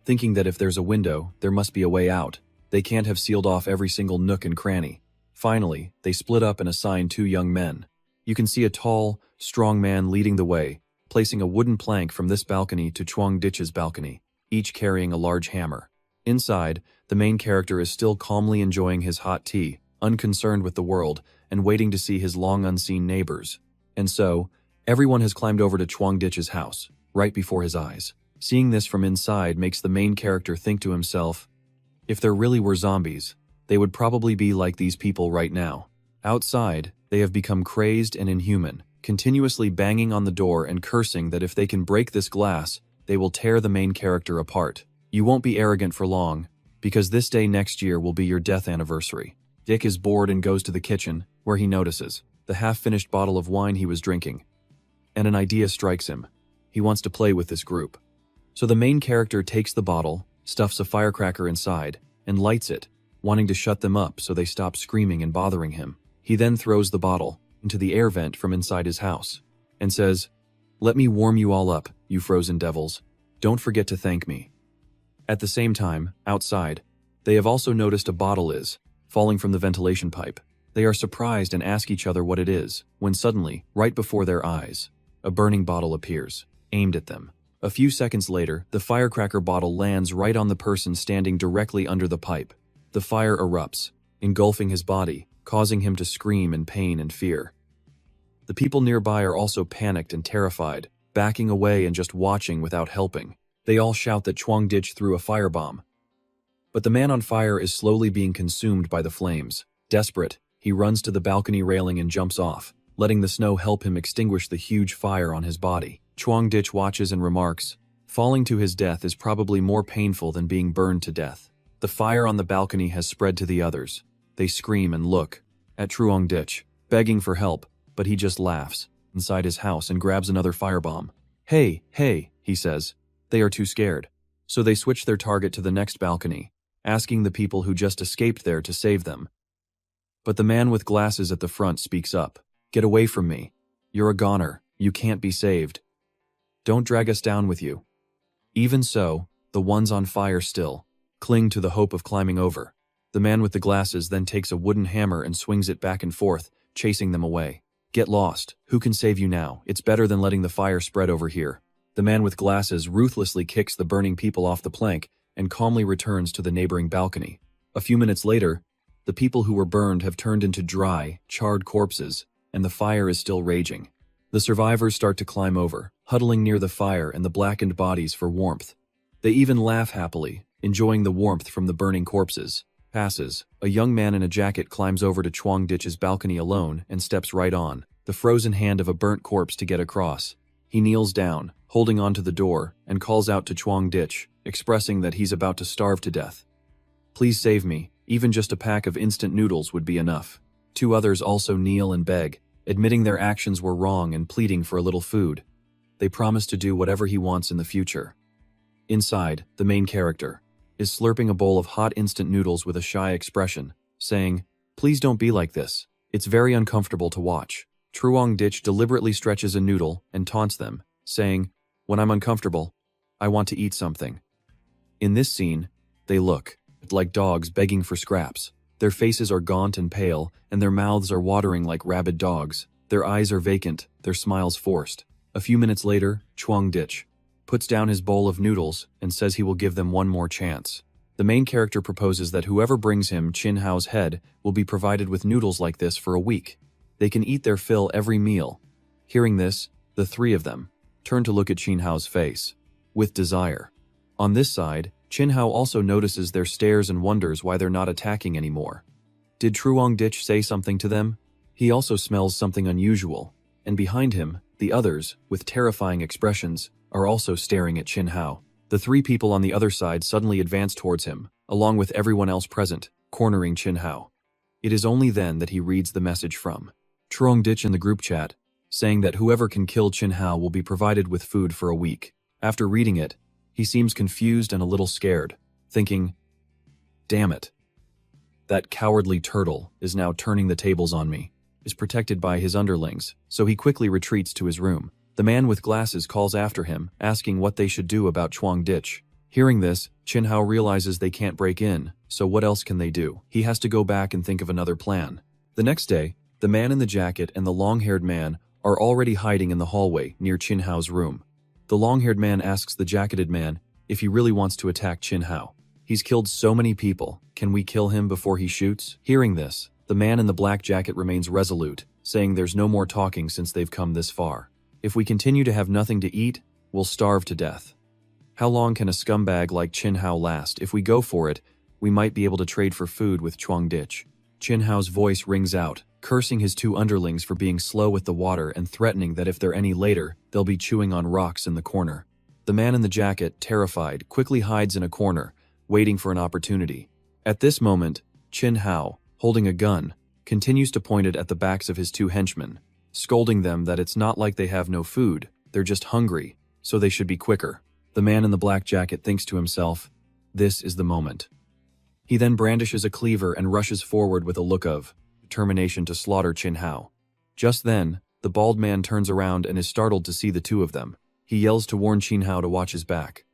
Thinking that if there's a window, there must be a way out. They can't have sealed off every single nook and cranny. Finally, they split up and assign 2 young men. You can see a tall, strong man leading the way, placing a wooden plank from this balcony to Chuangditch's balcony, each carrying a large hammer. Inside, the main character is still calmly enjoying his hot tea, unconcerned with the world, and waiting to see his long-unseen neighbors. And so, everyone has climbed over to Chuangditch's house, right before his eyes. Seeing this from inside makes the main character think to himself, if there really were zombies, they would probably be like these people right now. Outside, they have become crazed and inhuman, continuously banging on the door and cursing that if they can break this glass, they will tear the main character apart. You won't be arrogant for long, because this day next year will be your death anniversary. Dick is bored and goes to the kitchen, where he notices the half-finished bottle of wine he was drinking. And an idea strikes him. He wants to play with this group. So the main character takes the bottle, stuffs a firecracker inside, and lights it, wanting to shut them up so they stop screaming and bothering him. He then throws the bottle into the air vent from inside his house, and says, let me warm you all up, you frozen devils. Don't forget to thank me. At the same time, outside, they have also noticed a bottle is falling from the ventilation pipe. They are surprised and ask each other what it is, when suddenly, right before their eyes, a burning bottle appears, aimed at them. A few seconds later, the firecracker bottle lands right on the person standing directly under the pipe. The fire erupts, engulfing his body, causing him to scream in pain and fear. The people nearby are also panicked and terrified, backing away and just watching without helping. They all shout that Chuangditch threw a firebomb. But the man on fire is slowly being consumed by the flames. Desperate, he runs to the balcony railing and jumps off, letting the snow help him extinguish the huge fire on his body. Chuangditch watches and remarks, falling to his death is probably more painful than being burned to death. The fire on the balcony has spread to the others. They scream and look at Truong Ditch, begging for help, but he just laughs inside his house and grabs another firebomb. Hey, hey, he says. They are too scared. So they switch their target to the next balcony, asking the people who just escaped there to save them. But the man with glasses at the front speaks up. Get away from me. You're a goner. You can't be saved. Don't drag us down with you. Even so, the ones on fire still cling to the hope of climbing over. The man with the glasses then takes a wooden hammer and swings it back and forth, chasing them away. Get lost. Who can save you now? It's better than letting the fire spread over here. The man with glasses ruthlessly kicks the burning people off the plank and calmly returns to the neighboring balcony. A few minutes later, the people who were burned have turned into dry, charred corpses, and the fire is still raging. The survivors start to climb over, huddling near the fire and the blackened bodies for warmth. They even laugh happily, enjoying the warmth from the burning corpses. Passes. A young man in a jacket climbs over to Truong Ditch's balcony alone and steps right on the frozen hand of a burnt corpse to get across. He kneels down, holding onto the door, and calls out to Truong Ditch, expressing that he's about to starve to death. Please save me. Even just a pack of instant noodles would be enough. Two others also kneel and beg, admitting their actions were wrong and pleading for a little food. They promise to do whatever he wants in the future. Inside, the main character is slurping a bowl of hot instant noodles with a shy expression, saying, "Please don't be like this. It's very uncomfortable to watch." Truong Ditch deliberately stretches a noodle and taunts them, saying, "When I'm uncomfortable, I want to eat something." In this scene, they look like dogs begging for scraps. Their faces are gaunt and pale, and their mouths are watering like rabid dogs. Their eyes are vacant, their smiles forced. A few minutes later, Truong Ditch puts down his bowl of noodles and says he will give them one more chance. The main character proposes that whoever brings him Chin Hao's head will be provided with noodles like this for a week. They can eat their fill every meal. Hearing this, the three of them turn to look at Chin Hao's face with desire. On this side, Chin Hao also notices their stares and wonders why they're not attacking anymore. Did Truong Ditch say something to them? He also smells something unusual, and behind him, the others, with terrifying expressions, are also staring at Chin Hao. The three people on the other side suddenly advance towards him, along with everyone else present, cornering Chin Hao. It is only then that he reads the message from Truong Ditch in the group chat, saying that whoever can kill Chin Hao will be provided with food for a week. After reading it, he seems confused and a little scared, thinking, "Damn it. That cowardly turtle is now turning the tables on me," is protected by his underlings, so he quickly retreats to his room. The man with glasses calls after him, asking what they should do about Truong Ditch. Hearing this, Chin Hao realizes they can't break in, so what else can they do? He has to go back and think of another plan. The next day, the man in the jacket and the long-haired man are already hiding in the hallway near Chin Hao's room. The long-haired man asks the jacketed man if he really wants to attack Chin Hao. "He's killed so many people. Can we kill him before he shoots?" Hearing this, the man in the black jacket remains resolute, saying there's no more talking since they've come this far. "If we continue to have nothing to eat, we'll starve to death. How long can a scumbag like Chin Hao last? If we go for it, we might be able to trade for food with Truong Ditch." Chin Hao's voice rings out, cursing his two underlings for being slow with the water and threatening that if they're any later, they'll be chewing on rocks in the corner. The man in the jacket, terrified, quickly hides in a corner, waiting for an opportunity. At this moment, Chin Hao, holding a gun, continues to point it at the backs of his two henchmen, scolding them that it's not like they have no food, they're just hungry, so they should be quicker. The man in the black jacket thinks to himself, this is the moment. He then brandishes a cleaver and rushes forward with a look of determination to slaughter Chin Hao. Just then, the bald man turns around and is startled to see the two of them. He yells to warn Chin Hao to watch his back.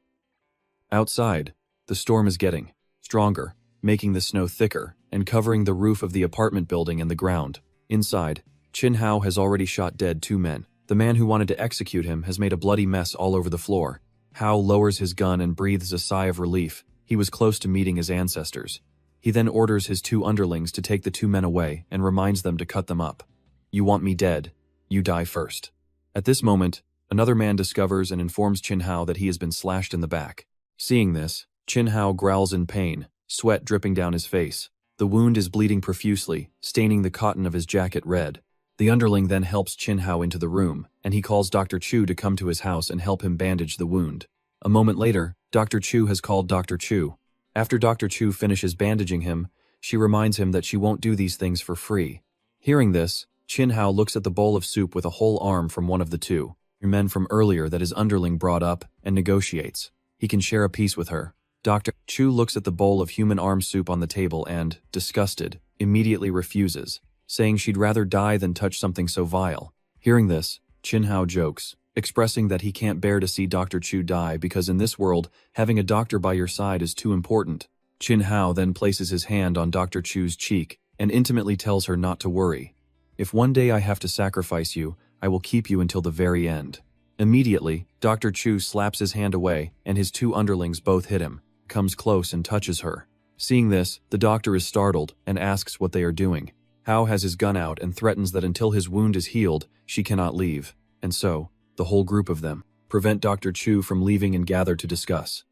Outside, the storm is getting stronger, making the snow thicker and covering the roof of the apartment building and the ground. Inside, Chin Hao has already shot dead two men. The man who wanted to execute him has made a bloody mess all over the floor. Hao lowers his gun and breathes a sigh of relief. He was close to meeting his ancestors. He then orders his two underlings to take the two men away and reminds them to cut them up. "You want me dead? You die first." At this moment, another man discovers and informs Chin Hao that he has been slashed in the back. Seeing this, Chin Hao growls in pain, sweat dripping down his face. The wound is bleeding profusely, staining the cotton of his jacket red. The underling then helps Chin Hao into the room, and he calls Dr. Chu to come to his house and help him bandage the wound. A moment later, Dr. Chu has called Dr. Chu, After Dr. Chu finishes bandaging him, she reminds him that she won't do these things for free. Hearing this, Chin Hao looks at the bowl of soup with a whole arm from one of the two men from earlier that his underling brought up and negotiates. He can share a piece with her. Dr. Chu looks at the bowl of human arm soup on the table and, disgusted, immediately refuses, saying she'd rather die than touch something so vile. Hearing this, Chin Hao jokes, expressing that he can't bear to see Dr. Chu die because in this world, having a doctor by your side is too important. Chin Hao then places his hand on Dr. Chu's cheek and intimately tells her not to worry. If one day I have to sacrifice you, I will keep you until the very end. Immediately, Dr. Chu slaps his hand away and his two underlings both hit him, comes close and touches her. Seeing this, the doctor is startled and asks what they are doing. Hao has his gun out and threatens that until his wound is healed, she cannot leave. And so, the whole group of them prevent Dr. Chu from leaving and gather to discuss.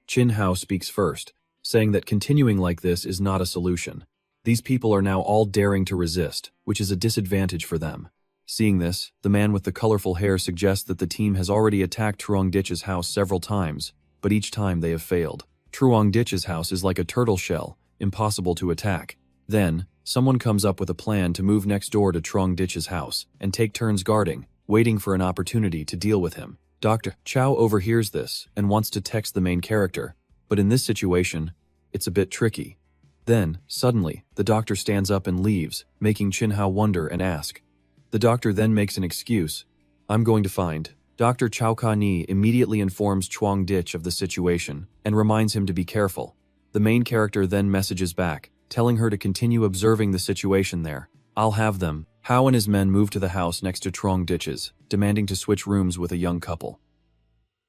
Chin Hao speaks first, saying that continuing like this is not a solution. These people are now all daring to resist, which is a disadvantage for them. Seeing this, the man with the colorful hair suggests that the team has already attacked Truong Ditch's house several times, but each time they have failed. Truong Ditch's house is like a turtle shell, impossible to attack. Then, someone comes up with a plan to move next door to Truong Ditch's house and take turns guarding, waiting for an opportunity to deal with him. Dr. Chow overhears this and wants to text the main character, but in this situation, it's a bit tricky. Then, suddenly, the doctor stands up and leaves, making Chin Hao wonder and ask. The doctor then makes an excuse. I'm going to find. Dr. Chow Ka-ni immediately informs Truong Ditch of the situation and reminds him to be careful. The main character then messages back, telling her to continue observing the situation there. I'll have them. Hao and his men move to the house next to Truong Ditch's, demanding to switch rooms with a young couple.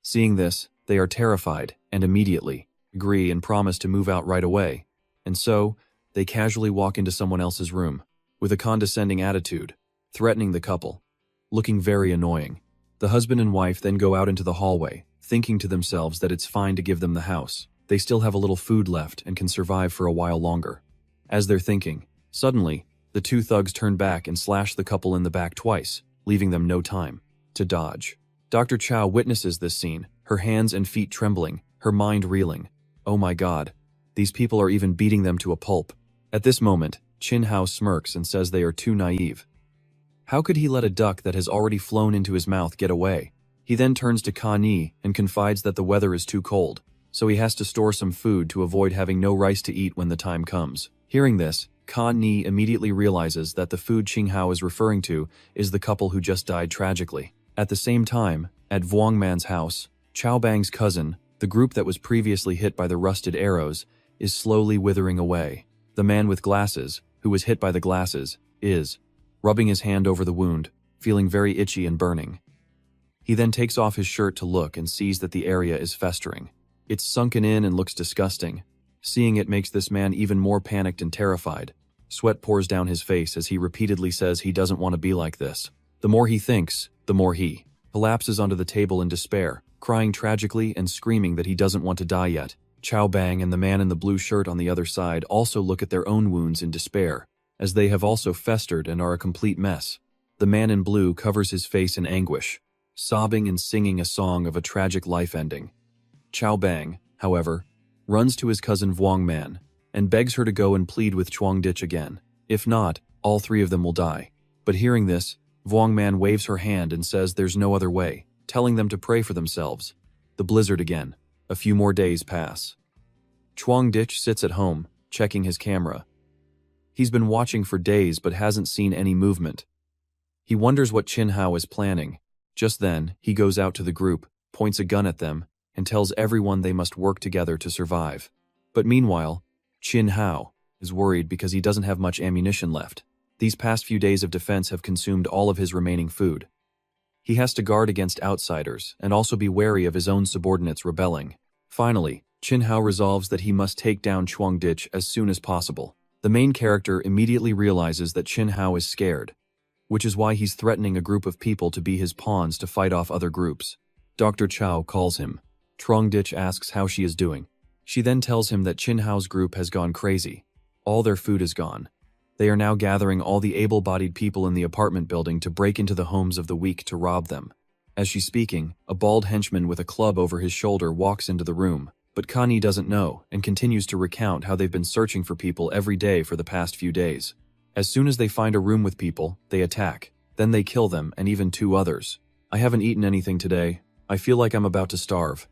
Seeing this, they are terrified and immediately agree and promise to move out right away. And so, they casually walk into someone else's room, with a condescending attitude, threatening the couple, looking very annoying. The husband and wife then go out into the hallway, thinking to themselves that it's fine to give them the house. They still have a little food left and can survive for a while longer. As they're thinking, suddenly, the two thugs turn back and slash the couple in the back twice, leaving them no time to dodge. Dr. Chow witnesses this scene, her hands and feet trembling, her mind reeling. Oh my god. These people are even beating them to a pulp. At this moment, Chin Hao smirks and says they are too naive. How could he let a duck that has already flown into his mouth get away? He then turns to Ka-ni and confides that the weather is too cold, so he has to store some food to avoid having no rice to eat when the time comes. Hearing this, Ka-ni immediately realizes that the food Chin Hao is referring to is the couple who just died tragically. At the same time, at Vuong Man's house, Chao Bang's cousin, the group that was previously hit by the rusted arrows, is slowly withering away. The man with glasses, who was hit by the glasses, is rubbing his hand over the wound, feeling very itchy and burning. He then takes off his shirt to look and sees that the area is festering. It's sunken in and looks disgusting. Seeing it makes this man even more panicked and terrified. Sweat pours down his face as he repeatedly says he doesn't want to be like this. The more he thinks, the more he collapses onto the table in despair, crying tragically and screaming that he doesn't want to die yet. Chao Bang and the man in the blue shirt on the other side also look at their own wounds in despair, as they have also festered and are a complete mess. The man in blue covers his face in anguish, sobbing and singing a song of a tragic life ending. Chao Bang, however, runs to his cousin Vuong Man and begs her to go and plead with Truong Ditch again. If not, all three of them will die. But hearing this, Vuong Man waves her hand and says there's no other way, telling them to pray for themselves. The blizzard again. A few more days pass. Truong Ditch sits at home, checking his camera. He's been watching for days but hasn't seen any movement. He wonders what Chin Hao is planning. Just then, he goes out to the group, points a gun at them, and tells everyone they must work together to survive. But meanwhile, Chin Hao is worried because he doesn't have much ammunition left. These past few days of defense have consumed all of his remaining food. He has to guard against outsiders and also be wary of his own subordinates rebelling. Finally, Chin Hao resolves that he must take down Truong Ditch as soon as possible. The main character immediately realizes that Chin Hao is scared, which is why he's threatening a group of people to be his pawns to fight off other groups. Dr. Chow calls him. Truong Ditch asks how she is doing. She then tells him that Chin Hao's group has gone crazy. All their food is gone. They are now gathering all the able-bodied people in the apartment building to break into the homes of the weak to rob them. As she's speaking, a bald henchman with a club over his shoulder walks into the room. But Connie doesn't know and continues to recount how they've been searching for people every day for the past few days. As soon as they find a room with people, they attack. Then they kill them and even 2 others. I haven't eaten anything today. I feel like I'm about to starve.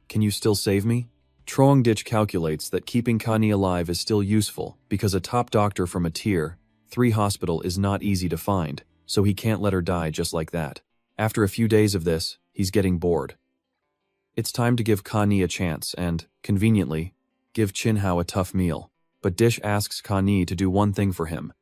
Can you still save me? Troongdich calculates that keeping Connie alive is still useful because a top doctor from a Tier 3 hospital is not easy to find, so he can't let her die just like that. After a few days of this, he's getting bored. It's time to give Connie a chance and, conveniently, give Chinhao a tough meal. But Dish asks Connie to do one thing for him.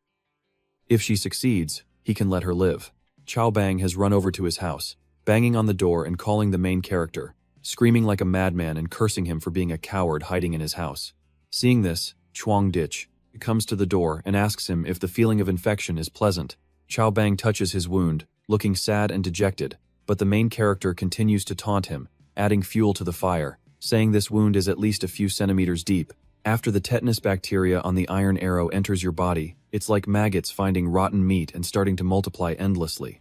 If she succeeds, he can let her live. Chao Bang has run over to his house, banging on the door and calling the main character, screaming like a madman and cursing him for being a coward hiding in his house. Seeing this, Troongdich comes to the door and asks him if the feeling of infection is pleasant. Chao Bang touches his wound, looking sad and dejected, but the main character continues to taunt him, adding fuel to the fire, saying this wound is at least a few centimeters deep. After the tetanus bacteria on the iron arrow enters your body, it's like maggots finding rotten meat and starting to multiply endlessly.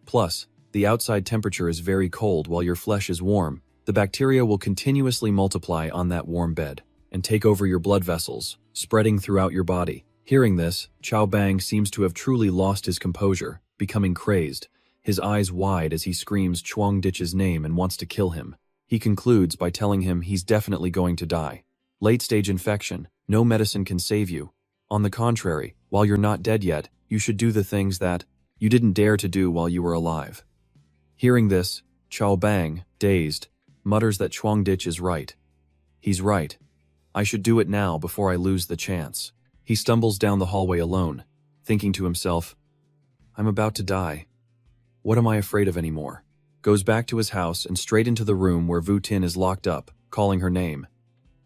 Plus, the outside temperature is very cold while your flesh is warm. The bacteria will continuously multiply on that warm bed and take over your blood vessels, spreading throughout your body. Hearing this, Chao Bang seems to have truly lost his composure, becoming crazed, his eyes wide as he screams Troongdich's name and wants to kill him. He concludes by telling him he's definitely going to die. Late-stage infection, no medicine can save you. On the contrary, while you're not dead yet, you should do the things that you didn't dare to do while you were alive. Hearing this, Chao Bang, dazed, mutters that Troongdich is right. He's right. I should do it now before I lose the chance. He stumbles down the hallway alone, thinking to himself, I'm about to die. What am I afraid of anymore? Goes back to his house and straight into the room where Vu Tin is locked up, calling her name.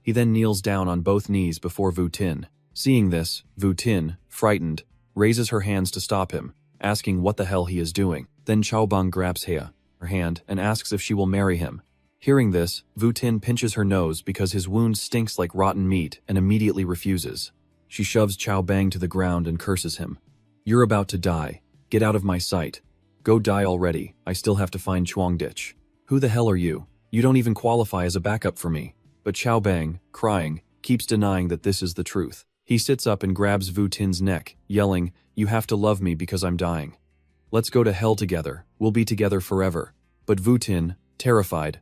He then kneels down on both knees before Vu Tin. Seeing this, Vu Tin, frightened, raises her hands to stop him, asking what the hell he is doing. Then Chao Bang grabs her hand, and asks if she will marry him. Hearing this, Vu Tin pinches her nose because his wound stinks like rotten meat and immediately refuses. She shoves Chao Bang to the ground and curses him. You're about to die. Get out of my sight. Go die already. I still have to find Troongdich. Who the hell are you? You don't even qualify as a backup for me. But Chao Bang, crying, keeps denying that this is the truth. He sits up and grabs Vu Tin's neck, yelling, You have to love me because I'm dying. Let's go to hell together. We'll be together forever. But Vu Tin, terrified,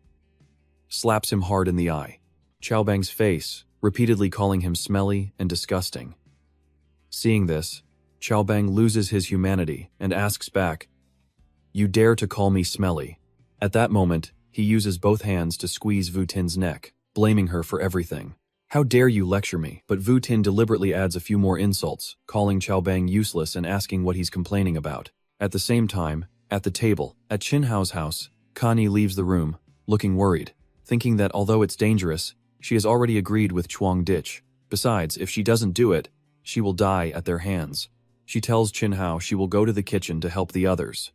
slaps him hard in the eye. Chao Bang's face, repeatedly calling him smelly and disgusting. Seeing this, Chao Bang loses his humanity and asks back, You dare to call me smelly? At that moment, he uses both hands to squeeze Vu Tin's neck, blaming her for everything. How dare you lecture me? But Vu Tin deliberately adds a few more insults, calling Chao Bang useless and asking what he's complaining about. At the same time, at the table, at Chinhao's house, Connie leaves the room, looking worried, thinking that although it's dangerous, she has already agreed with Troongdich. Besides, if she doesn't do it, she will die at their hands. She tells Chinhao she will go to the kitchen to help the others.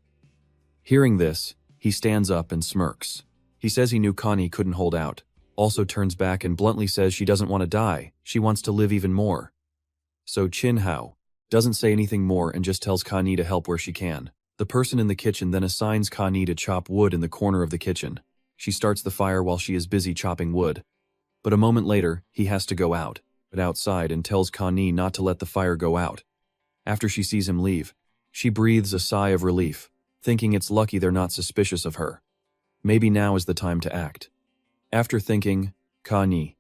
Hearing this, he stands up and smirks. He says he knew Connie couldn't hold out, also turns back and bluntly says she doesn't want to die, she wants to live even more. So Chinhao doesn't say anything more and just tells Connie to help where she can. The person in the kitchen then assigns Connie to chop wood in the corner of the kitchen. She starts the fire while she is busy chopping wood. But a moment later, he has to go out, but outside and tells Connie not to let the fire go out. After she sees him leave, she breathes a sigh of relief, thinking it's lucky they're not suspicious of her. Maybe now is the time to act. After thinking, Connie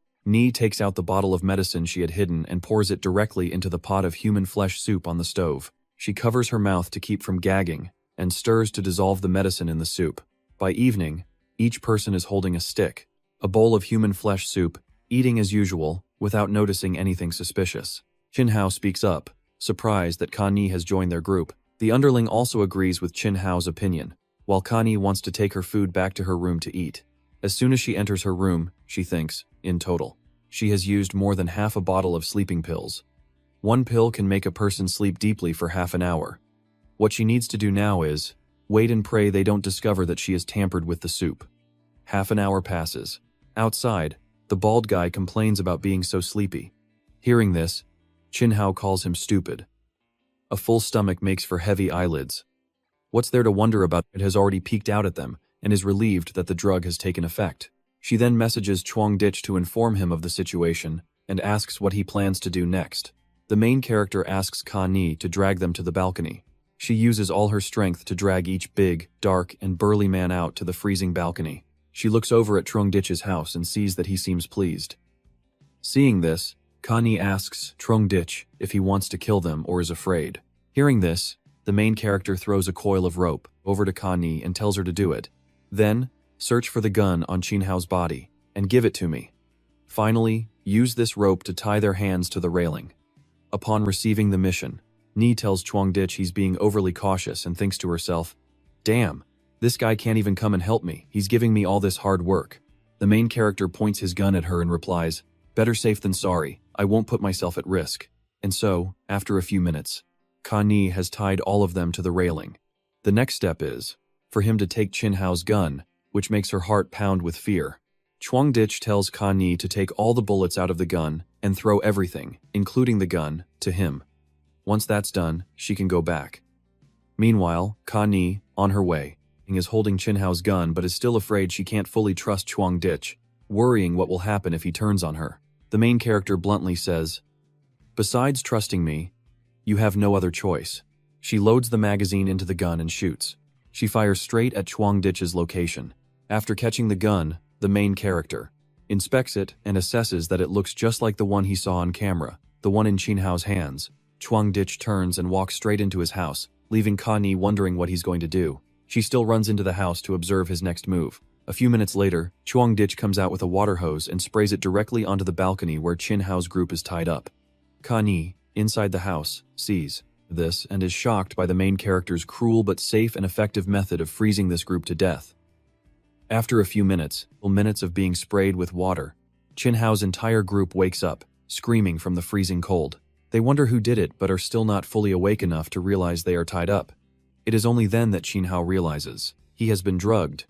takes out the bottle of medicine she had hidden and pours it directly into the pot of human flesh soup on the stove. She covers her mouth to keep from gagging and stirs to dissolve the medicine in the soup. By evening, each person is holding a stick, a bowl of human flesh soup, eating as usual, without noticing anything suspicious. Chinhao speaks up, surprised that Connie has joined their group. The underling also agrees with Chinhao's opinion, while Connie wants to take her food back to her room to eat. As soon as she enters her room, she thinks, in total, she has used more than half a bottle of sleeping pills. One pill can make a person sleep deeply for half an hour. What she needs to do now is wait and pray they don't discover that she has tampered with the soup. Half an hour passes. Outside, the bald guy complains about being so sleepy. Hearing this, Chinhao calls him stupid. A full stomach makes for heavy eyelids. What's there to wonder about? It has already peeked out at them and is relieved that the drug has taken effect. She then messages Chuang Dich to inform him of the situation and asks what he plans to do next. The main character asks Ka Ni to drag them to the balcony. She uses all her strength to drag each big, dark, and burly man out to the freezing balcony. She looks over at Chuang Dich's house and sees that he seems pleased. Seeing this, Ka Ni asks Chuang Dich if he wants to kill them or is afraid. Hearing this, the main character throws a coil of rope over to Ka Ni and tells her to do it. Then, search for the gun on Chin Hao's body and give it to me. Finally, use this rope to tie their hands to the railing. Upon receiving the mission, Ni tells Chuang Dich he's being overly cautious and thinks to herself, "Damn, this guy can't even come and help me. He's giving me all this hard work." The main character points his gun at her and replies, "Better safe than sorry. I won't put myself at risk." And so, after a few minutes, Ka Ni has tied all of them to the railing. The next step is for him to take Chin Hao's gun, which makes her heart pound with fear. Chuang Dich tells Ka Ni to take all the bullets out of the gun and throw everything, including the gun, to him. Once that's done, she can go back. Meanwhile, Ka Ni, on her way, is holding Chin Hao's gun but is still afraid she can't fully trust Chuang Dich, worrying what will happen if he turns on her. The main character bluntly says, "Besides trusting me, you have no other choice." She loads the magazine into the gun and shoots. She fires straight at Chuang Dich's location. After catching the gun, the main character inspects it and assesses that it looks just like the one he saw on camera, the one in Chin Hao's hands. Chuang Dich turns and walks straight into his house, leaving Ka Ni wondering what he's going to do. She still runs into the house to observe his next move. A few minutes later, Chuang Dich comes out with a water hose and sprays it directly onto the balcony where Chin Hao's group is tied up. Ka Ni, inside the house, sees this and is shocked by the main character's cruel but safe and effective method of freezing this group to death. After a few minutes of being sprayed with water, Chin Hao's entire group wakes up, screaming from the freezing cold. They wonder who did it but are still not fully awake enough to realize they are tied up. It is only then that Chin Hao realizes he has been drugged.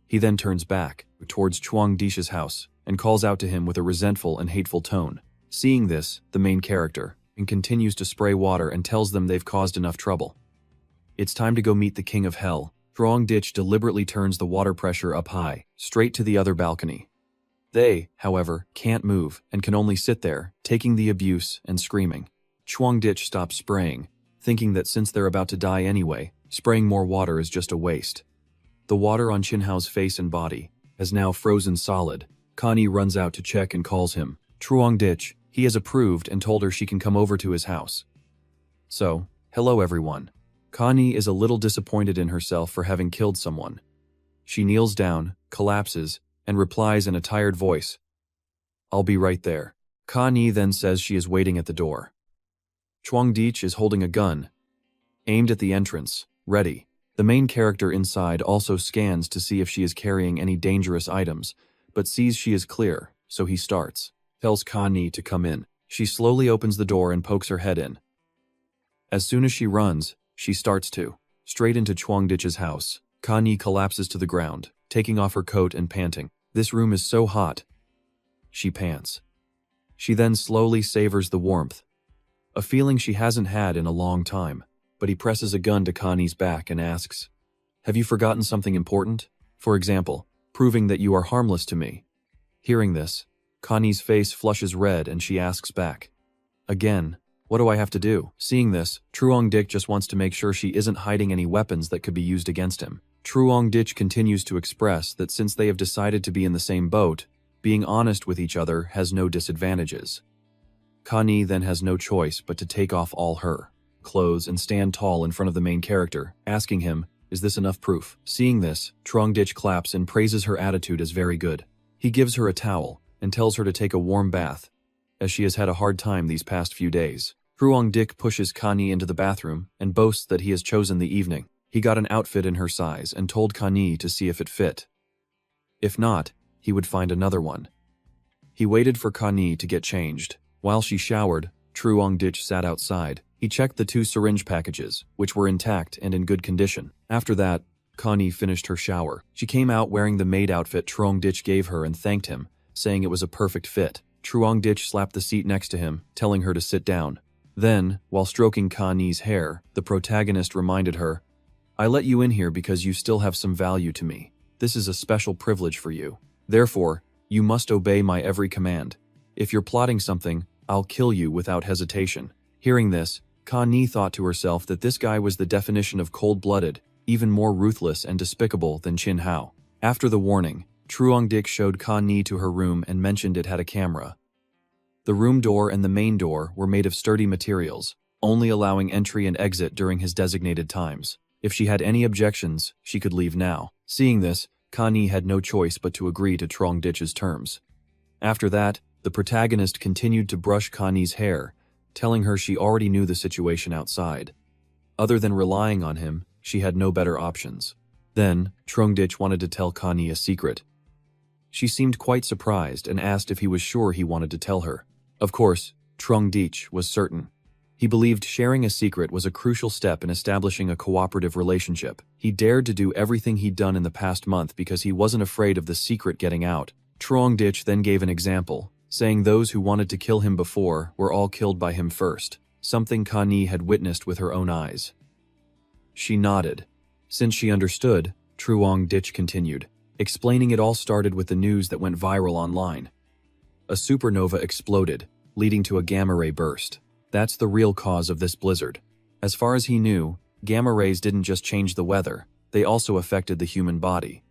He then turns back towards Chuang Dich's house and calls out to him with a resentful and hateful tone. Seeing this, the main character continues to spray water and tells them they've caused enough trouble. It's time to go meet the King of Hell. Chuang Dich deliberately turns the water pressure up high, straight to the other balcony. They, however, can't move and can only sit there, taking the abuse and screaming. Chuang Dich stops spraying, thinking that since they're about to die anyway, spraying more water is just a waste. The water on Chin Hao's face and body has now frozen solid. Ka Ni runs out to check and calls him. Chuang Dich, he has approved and told her she can come over to his house. So, hello everyone. Ka Ni is a little disappointed in herself for having killed someone. She kneels down, collapses, and replies in a tired voice, "I'll be right there." Ka Ni then says she is waiting at the door. Chuang Dich is holding a gun, aimed at the entrance, ready. The main character inside also scans to see if she is carrying any dangerous items, but sees she is clear, so he tells Ka Ni to come in. She slowly opens the door and pokes her head in. As soon as she runs, she starts to straight into Chuang Dich's house. Ka Ni collapses to the ground, taking off her coat and panting. "This room is so hot." She pants. She then slowly savors the warmth, a feeling she hasn't had in a long time. But he presses a gun to Ka Ni's back and asks, "Have you forgotten something important? For example, proving that you are harmless to me?" Hearing this, Ka Ni's face flushes red and she asks back, "Again, what do I have to do?" Seeing this, Chuang Dich just wants to make sure she isn't hiding any weapons that could be used against him. Chuang Dich continues to express that since they have decided to be in the same boat, being honest with each other has no disadvantages. Ka Ni then has no choice but to take off all her clothes and stand tall in front of the main character, asking him, "Is this enough proof?" Seeing this, Chuang Dich claps and praises her attitude as very good. He gives her a towel and tells her to take a warm bath, as she has had a hard time these past few days. Chuang Dich pushes Ka Ni into the bathroom and boasts that he has chosen the evening. He got an outfit in her size and told Ka Ni to see if it fit. If not, he would find another one. He waited for Ka Ni to get changed. While she showered, Chuang Dich sat outside. He checked the 2 syringe packages, which were intact and in good condition. After that, Ka Ni finished her shower. She came out wearing the maid outfit Chuang Dich gave her and thanked him, saying it was a perfect fit. Chuang Dich slapped the seat next to him, telling her to sit down. Then, while stroking Ka Ni's hair, the protagonist reminded her, "I let you in here because you still have some value to me. This is a special privilege for you." Therefore, you must obey my every command. If you're plotting something, I'll kill you without hesitation." Hearing this, Ka-ni thought to herself that this guy was the definition of cold-blooded, even more ruthless and despicable than Chin Hao. After the warning, Truong Dik showed Ka-ni to her room and mentioned it had a camera. The room door and the main door were made of sturdy materials, only allowing entry and exit during his designated times. If she had any objections, she could leave now. Seeing this, Ka-ni had no choice but to agree to Truong Dik's terms. After that, the protagonist continued to brush Ka-ni's hair, telling her she already knew the situation outside. Other than relying on him, she had no better options. Then, Truong Dik wanted to tell Ka-ni a secret. She seemed quite surprised and asked if he was sure he wanted to tell her. Of course, Truong Dik was certain. He believed sharing a secret was a crucial step in establishing a cooperative relationship. He dared to do everything he'd done in the past month because he wasn't afraid of the secret getting out. Truong Dik then gave an example, saying those who wanted to kill him before were all killed by him first, something Ka-ni had witnessed with her own eyes. She nodded. Since she understood, Truong Dik continued, explaining it all started with the news that went viral online. A supernova exploded, leading to a gamma ray burst. That's the real cause of this blizzard. As far as he knew, gamma rays didn't just change the weather, they also affected the human body.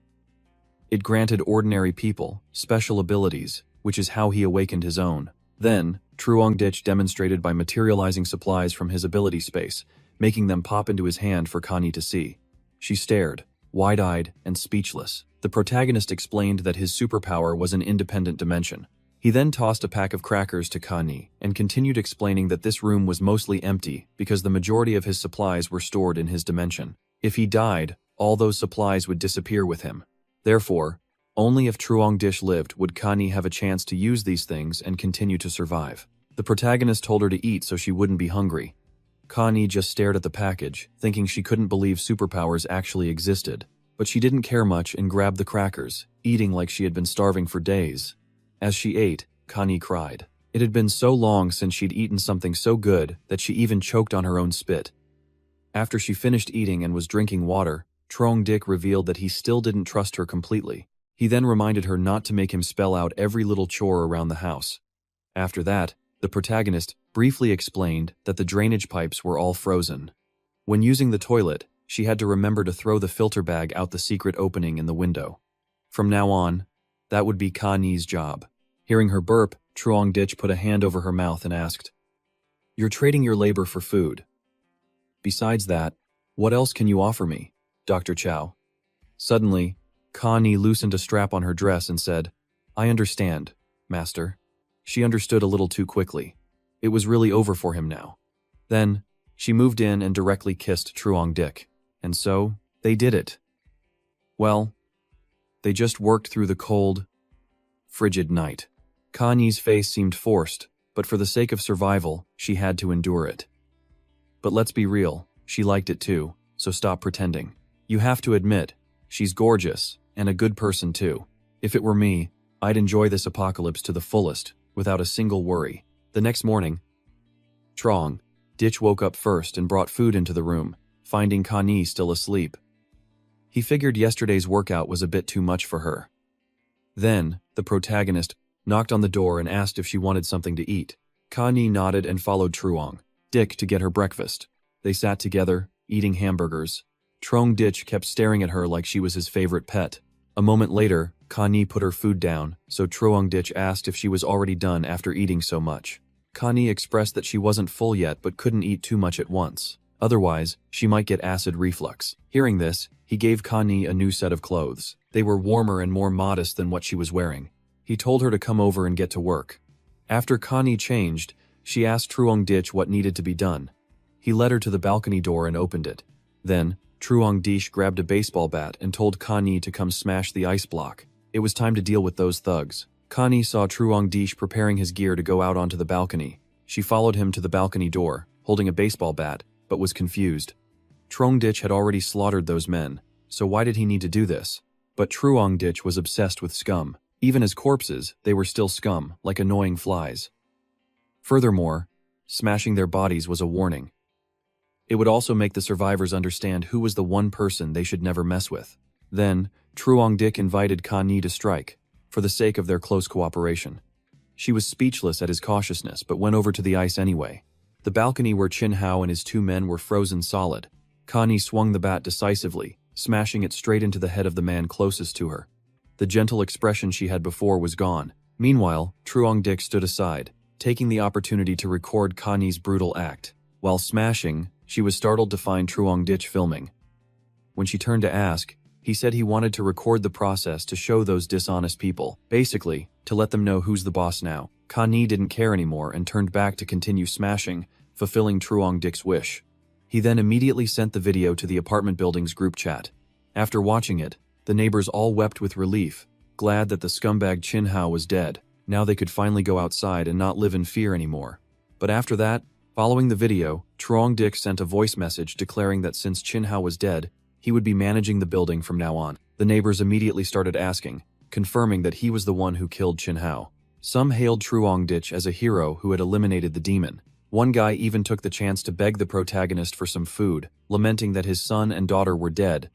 It granted ordinary people special abilities, which is how he awakened his own. Then, Truong Dik demonstrated by materializing supplies from his ability space, making them pop into his hand for Ka-ni to see. She stared, wide-eyed and speechless. The protagonist explained that his superpower was an independent dimension. He then tossed a pack of crackers to Ka-ni and continued explaining that this room was mostly empty because the majority of his supplies were stored in his dimension. If he died, all those supplies would disappear with him. Therefore, only if Truong Dik lived would Ka-ni have a chance to use these things and continue to survive. The protagonist told her to eat so she wouldn't be hungry. Ka-ni just stared at the package, thinking she couldn't believe superpowers actually existed. But she didn't care much and grabbed the crackers, eating like she had been starving for days. As she ate, Ka-ni cried. It had been so long since she'd eaten something so good that she even choked on her own spit. After she finished eating and was drinking water, Truong Dik revealed that he still didn't trust her completely. He then reminded her not to make him spell out every little chore around the house. After that, the protagonist briefly explained that the drainage pipes were all frozen. When using the toilet, she had to remember to throw the filter bag out the secret opening in the window. From now on, that would be Ka-ni's job. Hearing her burp, Truong Dik put a hand over her mouth and asked, "You're trading your labor for food. Besides that, what else can you offer me, Dr. Chow?" Suddenly, Ka-ni loosened a strap on her dress and said, "I understand, Master." She understood a little too quickly. It was really over for him now. Then, she moved in and directly kissed Truong Dik. And so, they did it. Well, they just worked through the cold, frigid night. Ka-ni's face seemed forced, but for the sake of survival, she had to endure it. But let's be real, she liked it too, so stop pretending. You have to admit, she's gorgeous, and a good person too. If it were me, I'd enjoy this apocalypse to the fullest, without a single worry. The next morning, Truong Dik woke up first and brought food into the room, finding Ka-ni still asleep. He figured yesterday's workout was a bit too much for her. Then, the protagonist knocked on the door and asked if she wanted something to eat. Ka-ni nodded and followed Truong Dik to get her breakfast. They sat together, eating hamburgers. Truong Dik kept staring at her like she was his favorite pet. A moment later, Ka-ni put her food down, so Truong Dik asked if she was already done after eating so much. Ka-ni expressed that she wasn't full yet but couldn't eat too much at once. Otherwise, she might get acid reflux. Hearing this, he gave Ka-ni a new set of clothes. They were warmer and more modest than what she was wearing. He told her to come over and get to work. After Ka-ni changed, she asked Truong Dik what needed to be done. He led her to the balcony door and opened it. Then, Truong Dik grabbed a baseball bat and told Ka-ni to come smash the ice block. It was time to deal with those thugs. Ka-ni saw Truong Dik preparing his gear to go out onto the balcony. She followed him to the balcony door, holding a baseball bat, but was confused. Truong Dik had already slaughtered those men, so why did he need to do this? But Truong Dik was obsessed with scum. Even as corpses, they were still scum, like annoying flies. Furthermore, smashing their bodies was a warning. It would also make the survivors understand who was the one person they should never mess with. Then, Truong Dik invited Ka-ni to strike. for the sake of their close cooperation. She was speechless at his cautiousness but went over to the ice anyway. The balcony where Chin Hao and his 2 men were frozen solid. Connie swung the bat decisively, smashing it straight into the head of the man closest to her. The gentle expression she had before was gone. Meanwhile, Truong Dik stood aside, taking the opportunity to record Connie's brutal act. While smashing, she was startled to find Truong Dik filming. When she turned to ask, he said he wanted to record the process to show those dishonest people, basically, to let them know who's the boss now. Connie didn't care anymore and turned back to continue smashing, fulfilling Truong Dik's wish. He then immediately sent the video to the apartment building's group chat. After watching it, the neighbors all wept with relief, glad that the scumbag Chin Hao was dead. Now they could finally go outside and not live in fear anymore. But after that, following the video, Truong Dik sent a voice message declaring that since Chin Hao was dead, he would be managing the building from now on. The neighbors immediately started asking, confirming that he was the one who killed Chin Hao. Some hailed Truong Dik as a hero who had eliminated the demon. One guy even took the chance to beg the protagonist for some food, lamenting that his son and daughter were dead.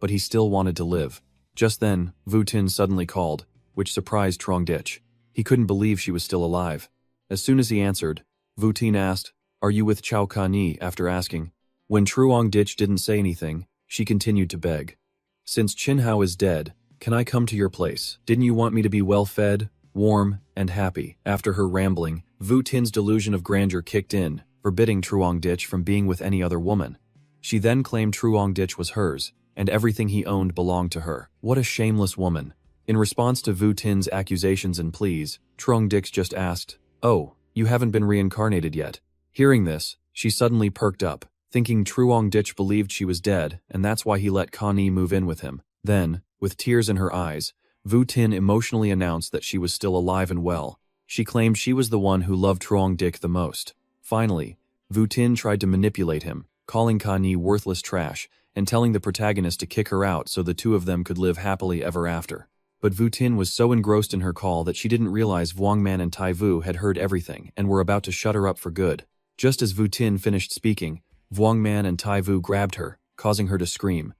But he still wanted to live. Just then, Vu Tin suddenly called, which surprised Truong Dik. He couldn't believe she was still alive. As soon as he answered, Vu Tin asked, "Are you with Chao Kani?" After asking. When Truong Dik didn't say anything, she continued to beg. "Since Chin Hao is dead, can I come to your place? Didn't you want me to be well-fed, warm, and happy?" After her rambling, Vu Tin's delusion of grandeur kicked in, forbidding Truong Dik from being with any other woman. She then claimed Truong Dik was hers, and everything he owned belonged to her. What a shameless woman. In response to Vu Tin's accusations and pleas, Truong Dik just asked, "Oh, you haven't been reincarnated yet." Hearing this, she suddenly perked up, thinking Truong Dik believed she was dead, and that's why he let Connie move in with him. Then, with tears in her eyes, Vu Tin emotionally announced that she was still alive and well. She claimed she was the one who loved Truong Dik the most. Finally, Vu Tin tried to manipulate him, calling Connie worthless trash, and telling the protagonist to kick her out so the 2 of them could live happily ever after. But Vu Tin was so engrossed in her call that she didn't realize Vuong Man and Tai Vu had heard everything and were about to shut her up for good. Just as Vu Tin finished speaking, Vuong Man and Tai Vu grabbed her, causing her to scream.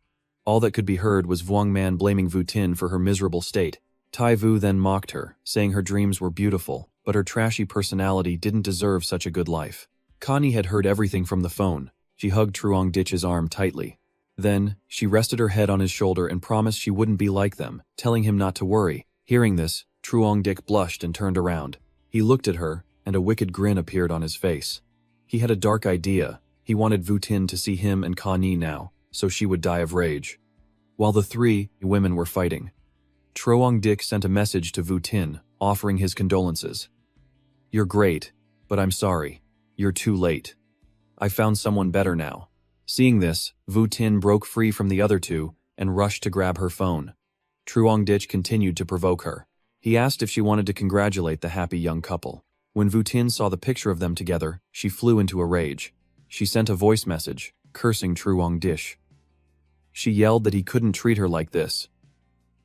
All that could be heard was Vuong Man blaming Vu Tin for her miserable state. Tai Vu then mocked her, saying her dreams were beautiful, but her trashy personality didn't deserve such a good life. Connie had heard everything from the phone. She hugged Truong Dik's arm tightly. Then, she rested her head on his shoulder and promised she wouldn't be like them, telling him not to worry. Hearing this, Truong Dik blushed and turned around. He looked at her, and a wicked grin appeared on his face. He had a dark idea. He wanted Vu Tin to see him and Connie now, so she would die of rage. While the 3 women were fighting, Truong Dik sent a message to Vu Tin, offering his condolences. "You're great, but I'm sorry. You're too late. I found someone better now." Seeing this, Vu Tin broke free from the other 2 and rushed to grab her phone. Truong Dik continued to provoke her. He asked if she wanted to congratulate the happy young couple. When Vu Tin saw the picture of them together, she flew into a rage. She sent a voice message, cursing Truong Dik. She yelled that he couldn't treat her like this.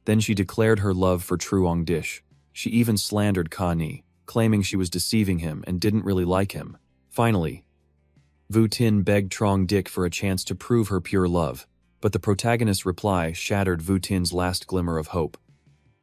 Then she declared her love for Truong Dik. She even slandered Connie, claiming she was deceiving him and didn't really like him. Finally, Vu Tin begged Truong Dik for a chance to prove her pure love, but the protagonist's reply shattered Vu Tin's last glimmer of hope.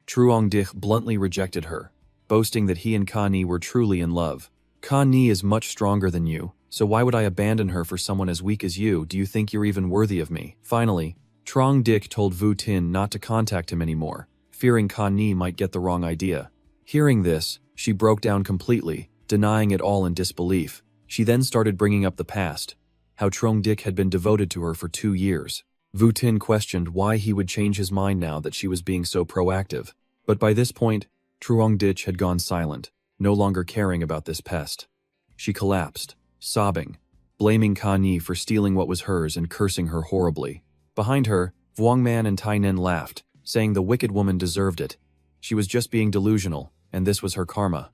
Truong Dik bluntly rejected her, boasting that he and Connie were truly in love. "Connie is much stronger than you, so why would I abandon her for someone as weak as you? Do you think you're even worthy of me?" Finally, Truong Dik told Vu Tin not to contact him anymore, fearing Connie might get the wrong idea. Hearing this, she broke down completely, denying it all in disbelief. She then started bringing up the past, how Truong Dik had been devoted to her for 2 years. Vu Tin questioned why he would change his mind now that she was being so proactive. But by this point, Truong Dik had gone silent, no longer caring about this pest. She collapsed, sobbing, blaming Connie for stealing what was hers and cursing her horribly. Behind her, Vuong Man and Tai Nin laughed, saying the wicked woman deserved it. She was just being delusional, and this was her karma.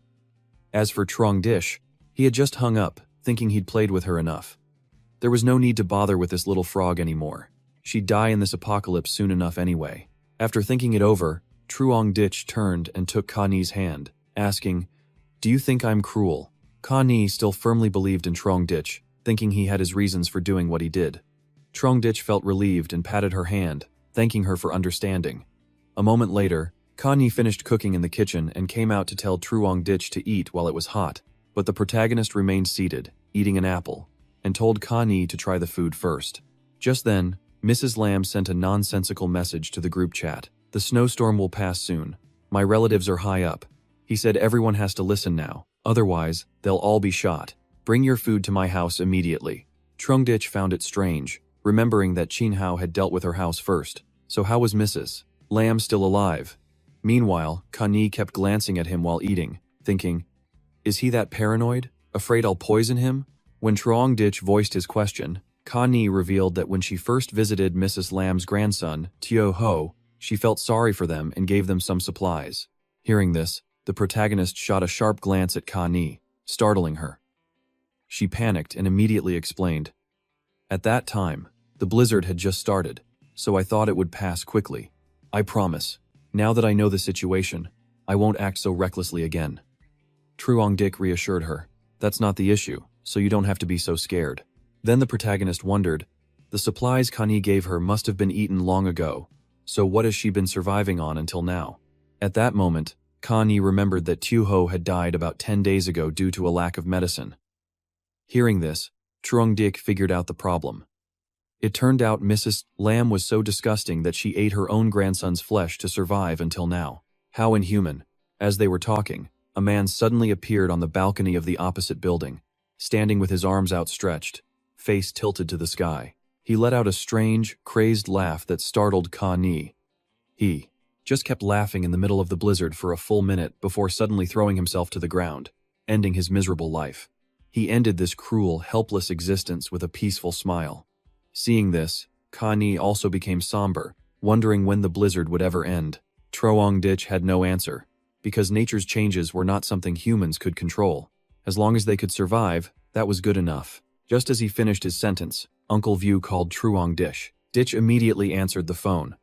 As for Truong Dik, he had just hung up, thinking he'd played with her enough. There was no need to bother with this little frog anymore. She'd die in this apocalypse soon enough anyway. After thinking it over, Truong Dik turned and took Connie's hand, asking, "Do you think I'm cruel?" Connie still firmly believed in Truong Dik, thinking he had his reasons for doing what he did. Truong Dik felt relieved and patted her hand, thanking her for understanding. A moment later, Ka finished cooking in the kitchen and came out to tell Truong Dich to eat while it was hot, but the protagonist remained seated, eating an apple, and told Ka to try the food first. Just then, Mrs. Lamb sent a nonsensical message to the group chat. The snowstorm will pass soon. My relatives are high up. He said everyone has to listen now, otherwise, they'll all be shot. Bring your food to my house immediately. Truong Dich found it strange, remembering that Chin Hao had dealt with her house first. So how was Mrs. Lamb still alive? Meanwhile, Ka kept glancing at him while eating, thinking, is he that paranoid? Afraid I'll poison him? When Truong Dich voiced his question, Ka revealed that when she first visited Mrs. Lamb's grandson, Teo Ho, she felt sorry for them and gave them some supplies. Hearing this, the protagonist shot a sharp glance at Ka startling her. She panicked and immediately explained, at that time, the blizzard had just started, so I thought it would pass quickly. I promise, now that I know the situation, I won't act so recklessly again. Truong Dich reassured her, that's not the issue, so you don't have to be so scared. Then the protagonist wondered, the supplies Ka gave her must have been eaten long ago, so what has she been surviving on until now? At that moment, Ka remembered that Tu Ho had died about 10 days ago due to a lack of medicine. Hearing this, Truong Dich figured out the problem. It turned out Mrs. Lamb was so disgusting that she ate her own grandson's flesh to survive until now. How inhuman. As they were talking, a man suddenly appeared on the balcony of the opposite building, standing with his arms outstretched, face tilted to the sky. He let out a strange, crazed laugh that startled Ka He just kept laughing in the middle of the blizzard for a full minute before suddenly throwing himself to the ground, ending his miserable life. He ended this cruel, helpless existence with a peaceful smile. Seeing this, Ka also became somber, wondering when the blizzard would ever end. Truong Dich had no answer, because nature's changes were not something humans could control. As long as they could survive, that was good enough. Just as he finished his sentence, Uncle View called Truong Dich. Dich immediately answered the phone.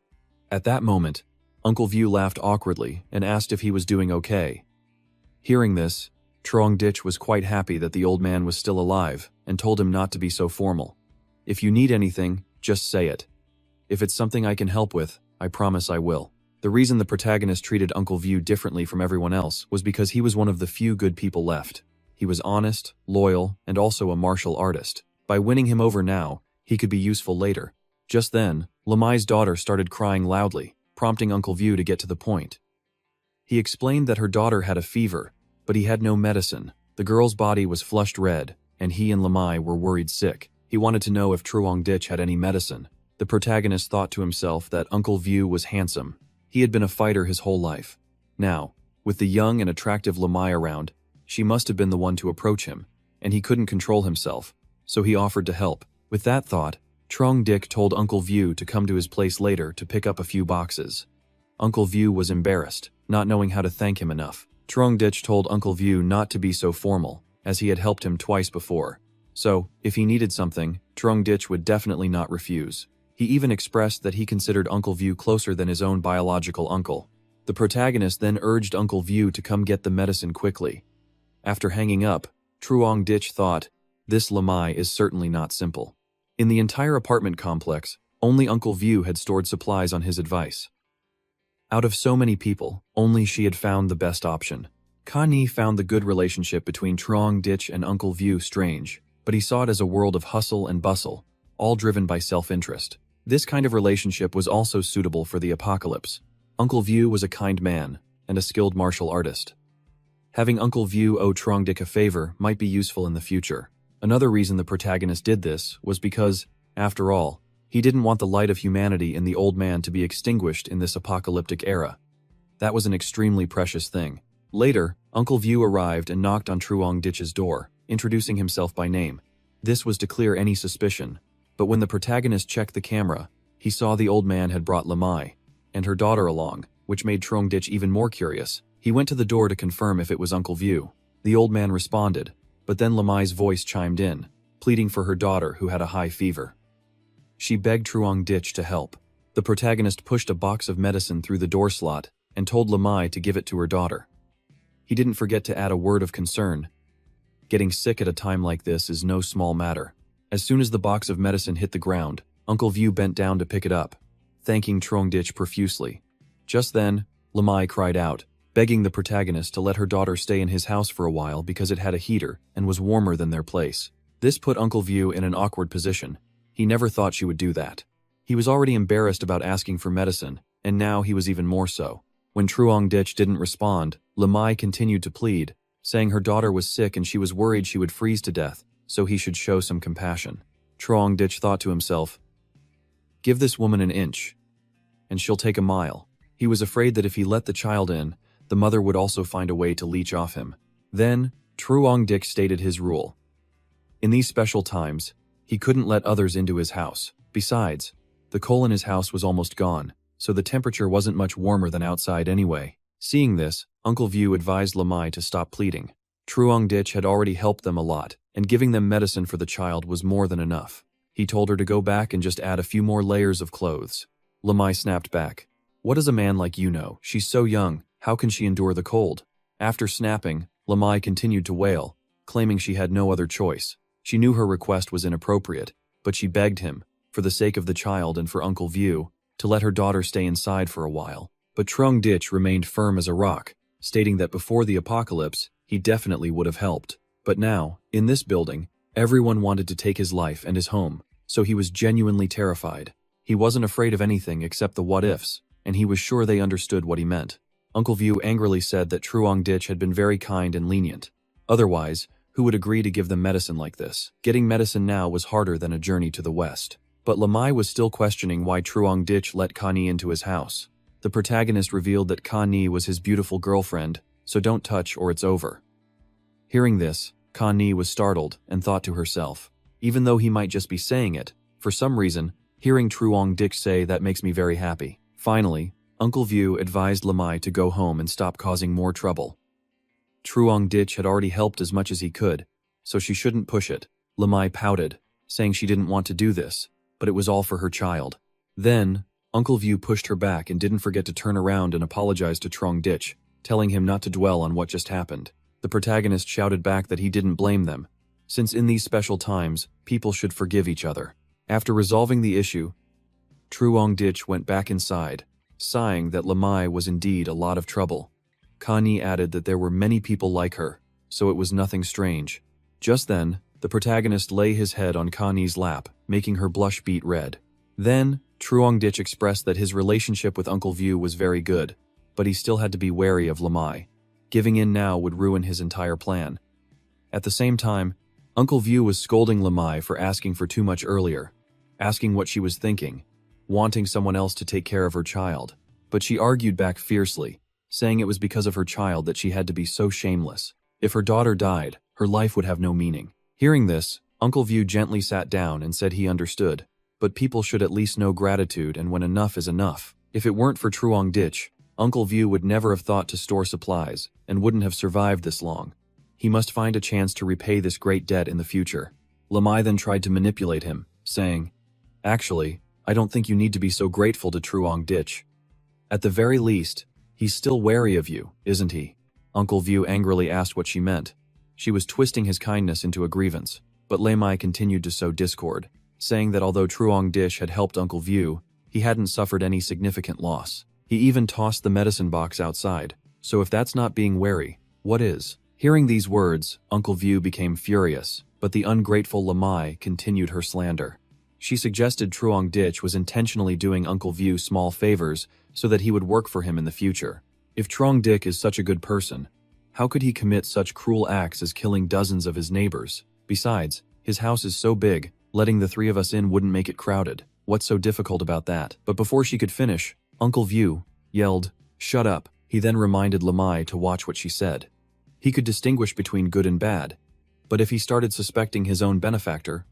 At that moment, Uncle View laughed awkwardly and asked if he was doing okay. Hearing this, Truong Dich was quite happy that the old man was still alive and told him not to be so formal. If you need anything, just say it. If it's something I can help with, I promise I will. The reason the protagonist treated Uncle View differently from everyone else was because he was one of the few good people left. He was honest, loyal, and also a martial artist. By winning him over now, he could be useful later. Just then, Lamai's daughter started crying loudly, prompting Uncle View to get to the point. He explained that her daughter had a fever, but he had no medicine. The girl's body was flushed red, and he and Lamai were worried sick. He wanted to know if Truong Dich had any medicine. The protagonist thought to himself that Uncle View was handsome. He had been a fighter his whole life. Now, with the young and attractive Lamai around, she must have been the one to approach him, and he couldn't control himself, so he offered to help. With that thought, Truong Dich told Uncle View to come to his place later to pick up a few boxes. Uncle View was embarrassed, not knowing how to thank him enough. Truong Dich told Uncle View not to be so formal, as he had helped him twice before. So, if he needed something, Truong Dich would definitely not refuse. He even expressed that he considered Uncle View closer than his own biological uncle. The protagonist then urged Uncle View to come get the medicine quickly. After hanging up, Truong Dich thought, this Lamai is certainly not simple. In the entire apartment complex, only Uncle View had stored supplies on his advice. Out of so many people, only she had found the best option. Ka found the good relationship between Truong Dich and Uncle View strange, but he saw it as a world of hustle and bustle, all driven by self-interest. This kind of relationship was also suitable for the apocalypse. Uncle View was a kind man and a skilled martial artist. Having Uncle View owe Truong Dich a favor might be useful in the future. Another reason the protagonist did this was because, after all, he didn't want the light of humanity in the old man to be extinguished in this apocalyptic era. That was an extremely precious thing. Later, Uncle View arrived and knocked on Truong Dich's door, introducing himself by name. This was to clear any suspicion, but when the protagonist checked the camera, he saw the old man had brought Lamai and her daughter along, which made Truong Dich even more curious. He went to the door to confirm if it was Uncle View. The old man responded, but then Lamai's voice chimed in, pleading for her daughter who had a high fever. She begged Truong Dich to help. The protagonist pushed a box of medicine through the door slot and told Lamai to give it to her daughter. He didn't forget to add a word of concern. Getting sick at a time like this is no small matter. As soon as the box of medicine hit the ground, Uncle View bent down to pick it up, thanking Truong Dich profusely. Just then, Lamai cried out, begging the protagonist to let her daughter stay in his house for a while because it had a heater and was warmer than their place. This put Uncle View in an awkward position. He never thought she would do that. He was already embarrassed about asking for medicine, and now he was even more so. When Truong Ditch didn't respond, Lamai continued to plead, saying her daughter was sick and she was worried she would freeze to death, so he should show some compassion. Truong Ditch thought to himself, "Give this woman an inch, and she'll take a mile." He was afraid that if he let the child in, the mother would also find a way to leech off him. Then, Truong Ditch stated his rule. In these special times, he couldn't let others into his house. Besides, the coal in his house was almost gone, so the temperature wasn't much warmer than outside anyway. Seeing this, Uncle View advised Lamai to stop pleading. Truong Ditch had already helped them a lot, and giving them medicine for the child was more than enough. He told her to go back and just add a few more layers of clothes. Lamai snapped back. "What does a man like you know? She's so young, how can she endure the cold?" After snapping, Lamai continued to wail, claiming she had no other choice. She knew her request was inappropriate, but she begged him, for the sake of the child and for Uncle View, to let her daughter stay inside for a while. But Truong Ditch remained firm as a rock, stating that before the apocalypse, he definitely would have helped. But now, in this building, everyone wanted to take his life and his home, so he was genuinely terrified. He wasn't afraid of anything except the what-ifs, and he was sure they understood what he meant. Uncle View angrily said that Truong Ditch had been very kind and lenient. Otherwise, who would agree to give them medicine like this? Getting medicine now was harder than a journey to the west. But Lamai was still questioning why Truong Ditch let Kani into his house. The protagonist revealed that Kani was his beautiful girlfriend, so don't touch or it's over. Hearing this, Kani was startled and thought to herself, even though he might just be saying it, for some reason, hearing Truong Ditch say that makes me very happy. Finally, Uncle View advised Lamai to go home and stop causing more trouble. Truong Ditch had already helped as much as he could, so she shouldn't push it. Lamai pouted, saying she didn't want to do this, but it was all for her child. Then, Uncle View pushed her back and didn't forget to turn around and apologize to Truong Ditch, telling him not to dwell on what just happened. The protagonist shouted back that he didn't blame them, since in these special times, people should forgive each other. After resolving the issue, Truong Ditch went back inside, sighing that Lamai was indeed a lot of trouble. Kani added that there were many people like her, so it was nothing strange. Just then, the protagonist lay his head on Kani's lap, making her blush beet red. Then, Truong Ditch expressed that his relationship with Uncle View was very good, but he still had to be wary of Lamai. Giving in now would ruin his entire plan. At the same time, Uncle View was scolding Lamai for asking for too much earlier, asking what she was thinking, wanting someone else to take care of her child. But she argued back fiercely, saying it was because of her child that she had to be so shameless. If her daughter died, her life would have no meaning. Hearing this, Uncle View gently sat down and said he understood, but people should at least know gratitude and when enough is enough. If it weren't for Truong Ditch, Uncle View would never have thought to store supplies and wouldn't have survived this long. He must find a chance to repay this great debt in the future. Lamai then tried to manipulate him, saying, "Actually, I don't think you need to be so grateful to Truong Ditch. At the very least, he's still wary of you, isn't he?" Uncle View angrily asked what she meant. She was twisting his kindness into a grievance, but Lamai continued to sow discord, saying that although Truong Ditch had helped Uncle View, he hadn't suffered any significant loss. He even tossed the medicine box outside, so if that's not being wary, what is? Hearing these words, Uncle View became furious, but the ungrateful Lamai continued her slander. She suggested Truong Ditch was intentionally doing Uncle View small favors so that he would work for him in the future. If Truong Ditch is such a good person, how could he commit such cruel acts as killing dozens of his neighbors? Besides, his house is so big, letting the three of us in wouldn't make it crowded. What's so difficult about that? But before she could finish, Uncle View yelled, "Shut up." He then reminded Lamai to watch what she said. He could distinguish between good and bad, but if he started suspecting his own benefactor,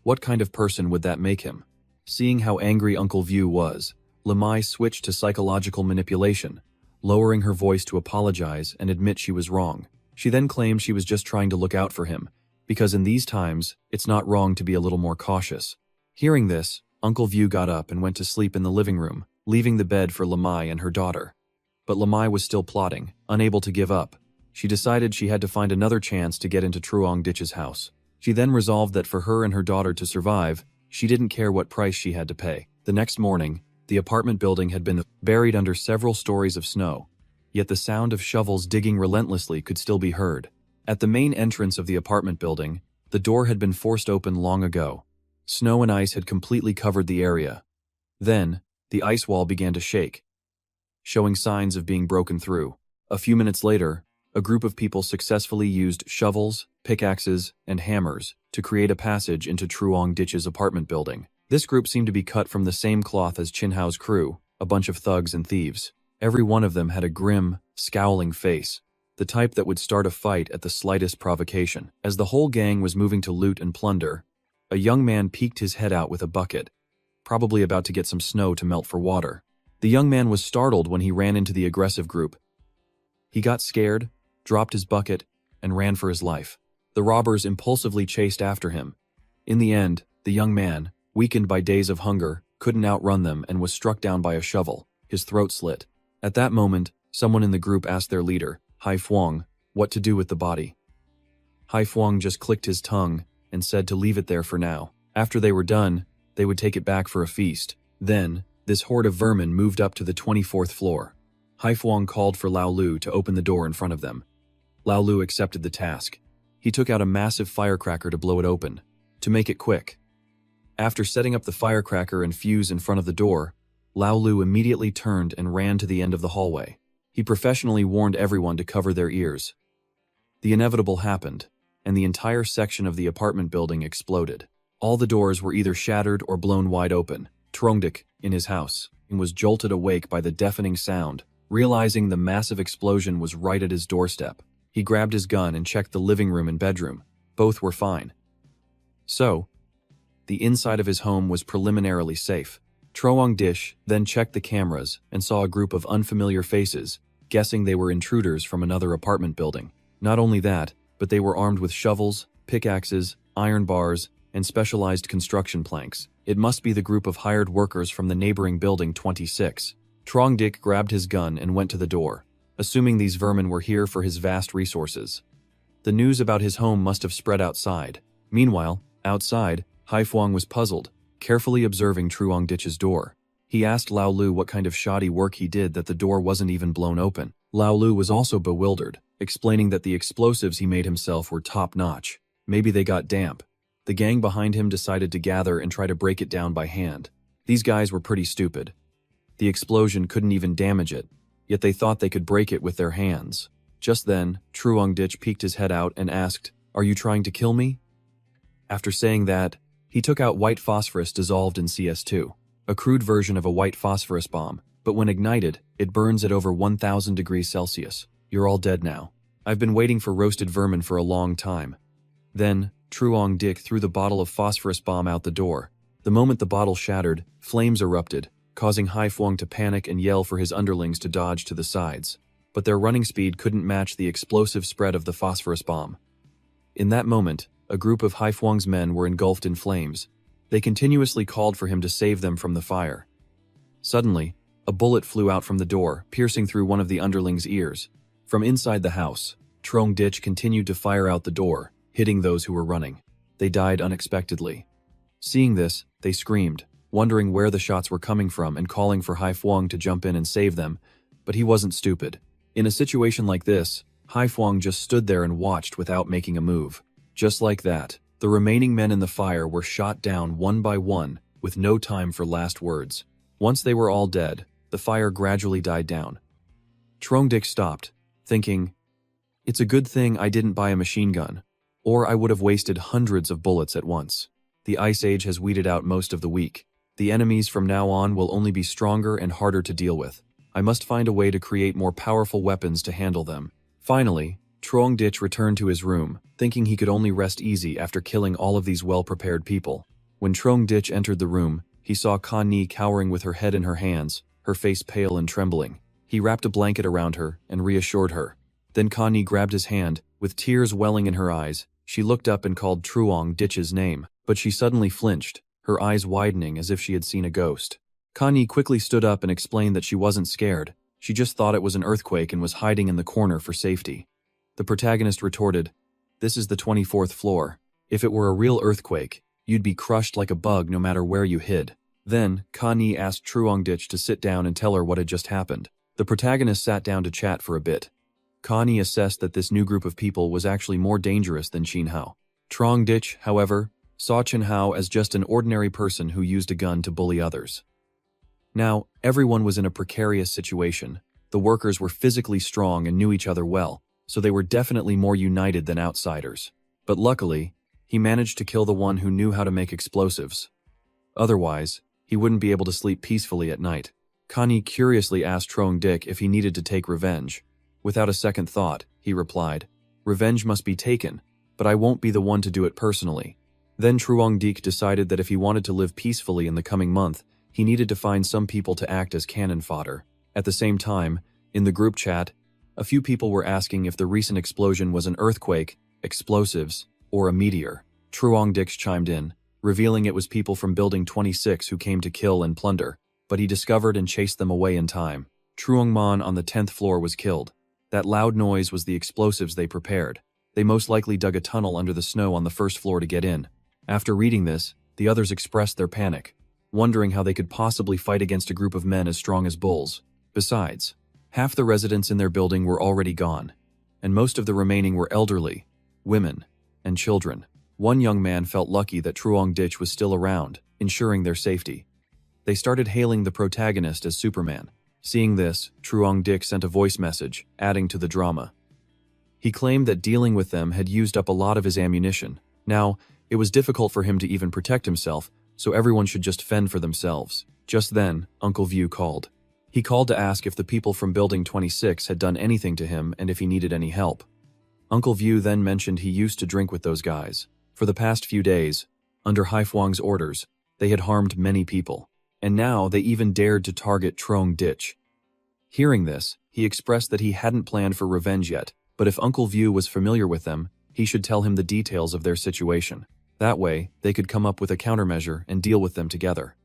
what kind of person would that make him? Seeing how angry Uncle View was, Lamai switched to psychological manipulation, lowering her voice to apologize and admit she was wrong. She then claimed she was just trying to look out for him, because in these times, it's not wrong to be a little more cautious. Hearing this, Uncle View got up and went to sleep in the living room, leaving the bed for Lamai and her daughter. But Lamai was still plotting, unable to give up. She decided she had to find another chance to get into Truong Ditch's house. She then resolved that for her and her daughter to survive, she didn't care what price she had to pay. The next morning, The apartment building had been buried under several stories of snow, yet the sound of shovels digging relentlessly could still be heard. At the main entrance of the apartment building, the door had been forced open long ago. Snow and ice had completely covered the area. Then, the ice wall began to shake, showing signs of being broken through. A few minutes later, a group of people successfully used shovels, pickaxes, and hammers to create a passage into Truong Ditch's apartment building. This group seemed to be cut from the same cloth as Chin Hao's crew, a bunch of thugs and thieves. Every one of them had a grim, scowling face, the type that would start a fight at the slightest provocation. As the whole gang was moving to loot and plunder, a young man peeked his head out with a bucket, probably about to get some snow to melt for water. The young man was startled when he ran into the aggressive group. He got scared, dropped his bucket, and ran for his life. The robbers impulsively chased after him. In the end, the young man, weakened by days of hunger, couldn't outrun them and was struck down by a shovel, his throat slit. At that moment, someone in the group asked their leader, Hai Fuang, what to do with the body. Hai Fuang just clicked his tongue and said to leave it there for now. After they were done, they would take it back for a feast. Then, this horde of vermin moved up to the 24th floor. Hai Fuang called for Lao Lu to open the door in front of them. Lao Lu accepted the task. He took out a massive firecracker to blow it open. To make it quick, after setting up the firecracker and fuse in front of the door, Lao Lu immediately turned and ran to the end of the hallway. He professionally warned everyone to cover their ears. The inevitable happened, and the entire section of the apartment building exploded. All the doors were either shattered or blown wide open. Trongdik, in his house, was jolted awake by the deafening sound, realizing the massive explosion was right at his doorstep. He grabbed his gun and checked the living room and bedroom. Both were fine. So, the inside of his home was preliminarily safe. Truong Ditch then checked the cameras and saw a group of unfamiliar faces, guessing they were intruders from another apartment building. Not only that, but they were armed with shovels, pickaxes, iron bars, and specialized construction planks. It must be the group of hired workers from the neighboring building 26. Truong Ditch grabbed his gun and went to the door, assuming these vermin were here for his vast resources. The news about his home must have spread outside. Meanwhile, outside, Hai Fuang was puzzled, carefully observing Truong Ditch's door. He asked Lao Lu what kind of shoddy work he did that the door wasn't even blown open. Lao Lu was also bewildered, explaining that the explosives he made himself were top-notch. Maybe they got damp. The gang behind him decided to gather and try to break it down by hand. These guys were pretty stupid. The explosion couldn't even damage it, yet they thought they could break it with their hands. Just then, Truong Ditch peeked his head out and asked, "Are you trying to kill me?" After saying that, he took out white phosphorus dissolved in CS2, a crude version of a white phosphorus bomb, but when ignited, it burns at over 1000 degrees Celsius. You're all dead now. I've been waiting for roasted vermin for a long time. Then, Truong Ditch threw the bottle of phosphorus bomb out the door. The moment the bottle shattered, flames erupted, causing Hai Fuang to panic and yell for his underlings to dodge to the sides. But their running speed couldn't match the explosive spread of the phosphorus bomb. In that moment, a group of Hai Fuang's men were engulfed in flames. They continuously called for him to save them from the fire. Suddenly, a bullet flew out from the door, piercing through one of the underlings' ears. From inside the house, Truong Ditch continued to fire out the door, hitting those who were running. They died unexpectedly. Seeing this, they screamed, wondering where the shots were coming from and calling for Hai Fuang to jump in and save them, but he wasn't stupid. In a situation like this, Hai Fuang just stood there and watched without making a move. Just like that, the remaining men in the fire were shot down one by one, with no time for last words. Once they were all dead, the fire gradually died down. Truong Ditch stopped, thinking, "It's a good thing I didn't buy a machine gun, or I would have wasted hundreds of bullets at once. The Ice Age has weeded out most of the weak. The enemies from now on will only be stronger and harder to deal with. I must find a way to create more powerful weapons to handle them." Finally, Truong Ditch returned to his room, thinking he could only rest easy after killing all of these well-prepared people. When Truong Ditch entered the room, he saw Ka Ni cowering with her head in her hands, her face pale and trembling. He wrapped a blanket around her and reassured her. Then Ka Ni grabbed his hand, with tears welling in her eyes. She looked up and called Truong Ditch's name, but she suddenly flinched, her eyes widening as if she had seen a ghost. Ka Ni quickly stood up and explained that she wasn't scared. She just thought it was an earthquake and was hiding in the corner for safety. The protagonist retorted, "This is the 24th floor. If it were a real earthquake, you'd be crushed like a bug no matter where you hid." Then, Ka-ni asked Truong Dich to sit down and tell her what had just happened. The protagonist sat down to chat for a bit. Ka-ni assessed that this new group of people was actually more dangerous than Chin Hao. Truong Dich, however, saw Chin Hao as just an ordinary person who used a gun to bully others. Now, everyone was in a precarious situation. The workers were physically strong and knew each other well, so they were definitely more united than outsiders. But luckily, he managed to kill the one who knew how to make explosives. Otherwise, he wouldn't be able to sleep peacefully at night. Ka-ni curiously asked Truong Dich if he needed to take revenge. Without a second thought, he replied, "Revenge must be taken, but I won't be the one to do it personally." Then Truong Dich decided that if he wanted to live peacefully in the coming month, he needed to find some people to act as cannon fodder. At the same time, in the group chat, a few people were asking if the recent explosion was an earthquake, explosives, or a meteor. Truong Dich chimed in, revealing it was people from Building 26 who came to kill and plunder, but he discovered and chased them away in time. Truong Man on the 10th floor was killed. That loud noise was the explosives they prepared. They most likely dug a tunnel under the snow on the first floor to get in. After reading this, the others expressed their panic, wondering how they could possibly fight against a group of men as strong as bulls. Besides, half the residents in their building were already gone, and most of the remaining were elderly, women, and children. One young man felt lucky that Truong Dich was still around, ensuring their safety. They started hailing the protagonist as Superman. Seeing this, Truong Dich sent a voice message, adding to the drama. He claimed that dealing with them had used up a lot of his ammunition. Now, it was difficult for him to even protect himself, so everyone should just fend for themselves. Just then, Uncle View called. He called to ask if the people from Building 26 had done anything to him and if he needed any help. Uncle View then mentioned he used to drink with those guys. For the past few days, under Haifuang's orders, they had harmed many people, and now they even dared to target Truong Dich. Hearing this, he expressed that he hadn't planned for revenge yet, but if Uncle View was familiar with them, he should tell him the details of their situation. That way, they could come up with a countermeasure and deal with them together.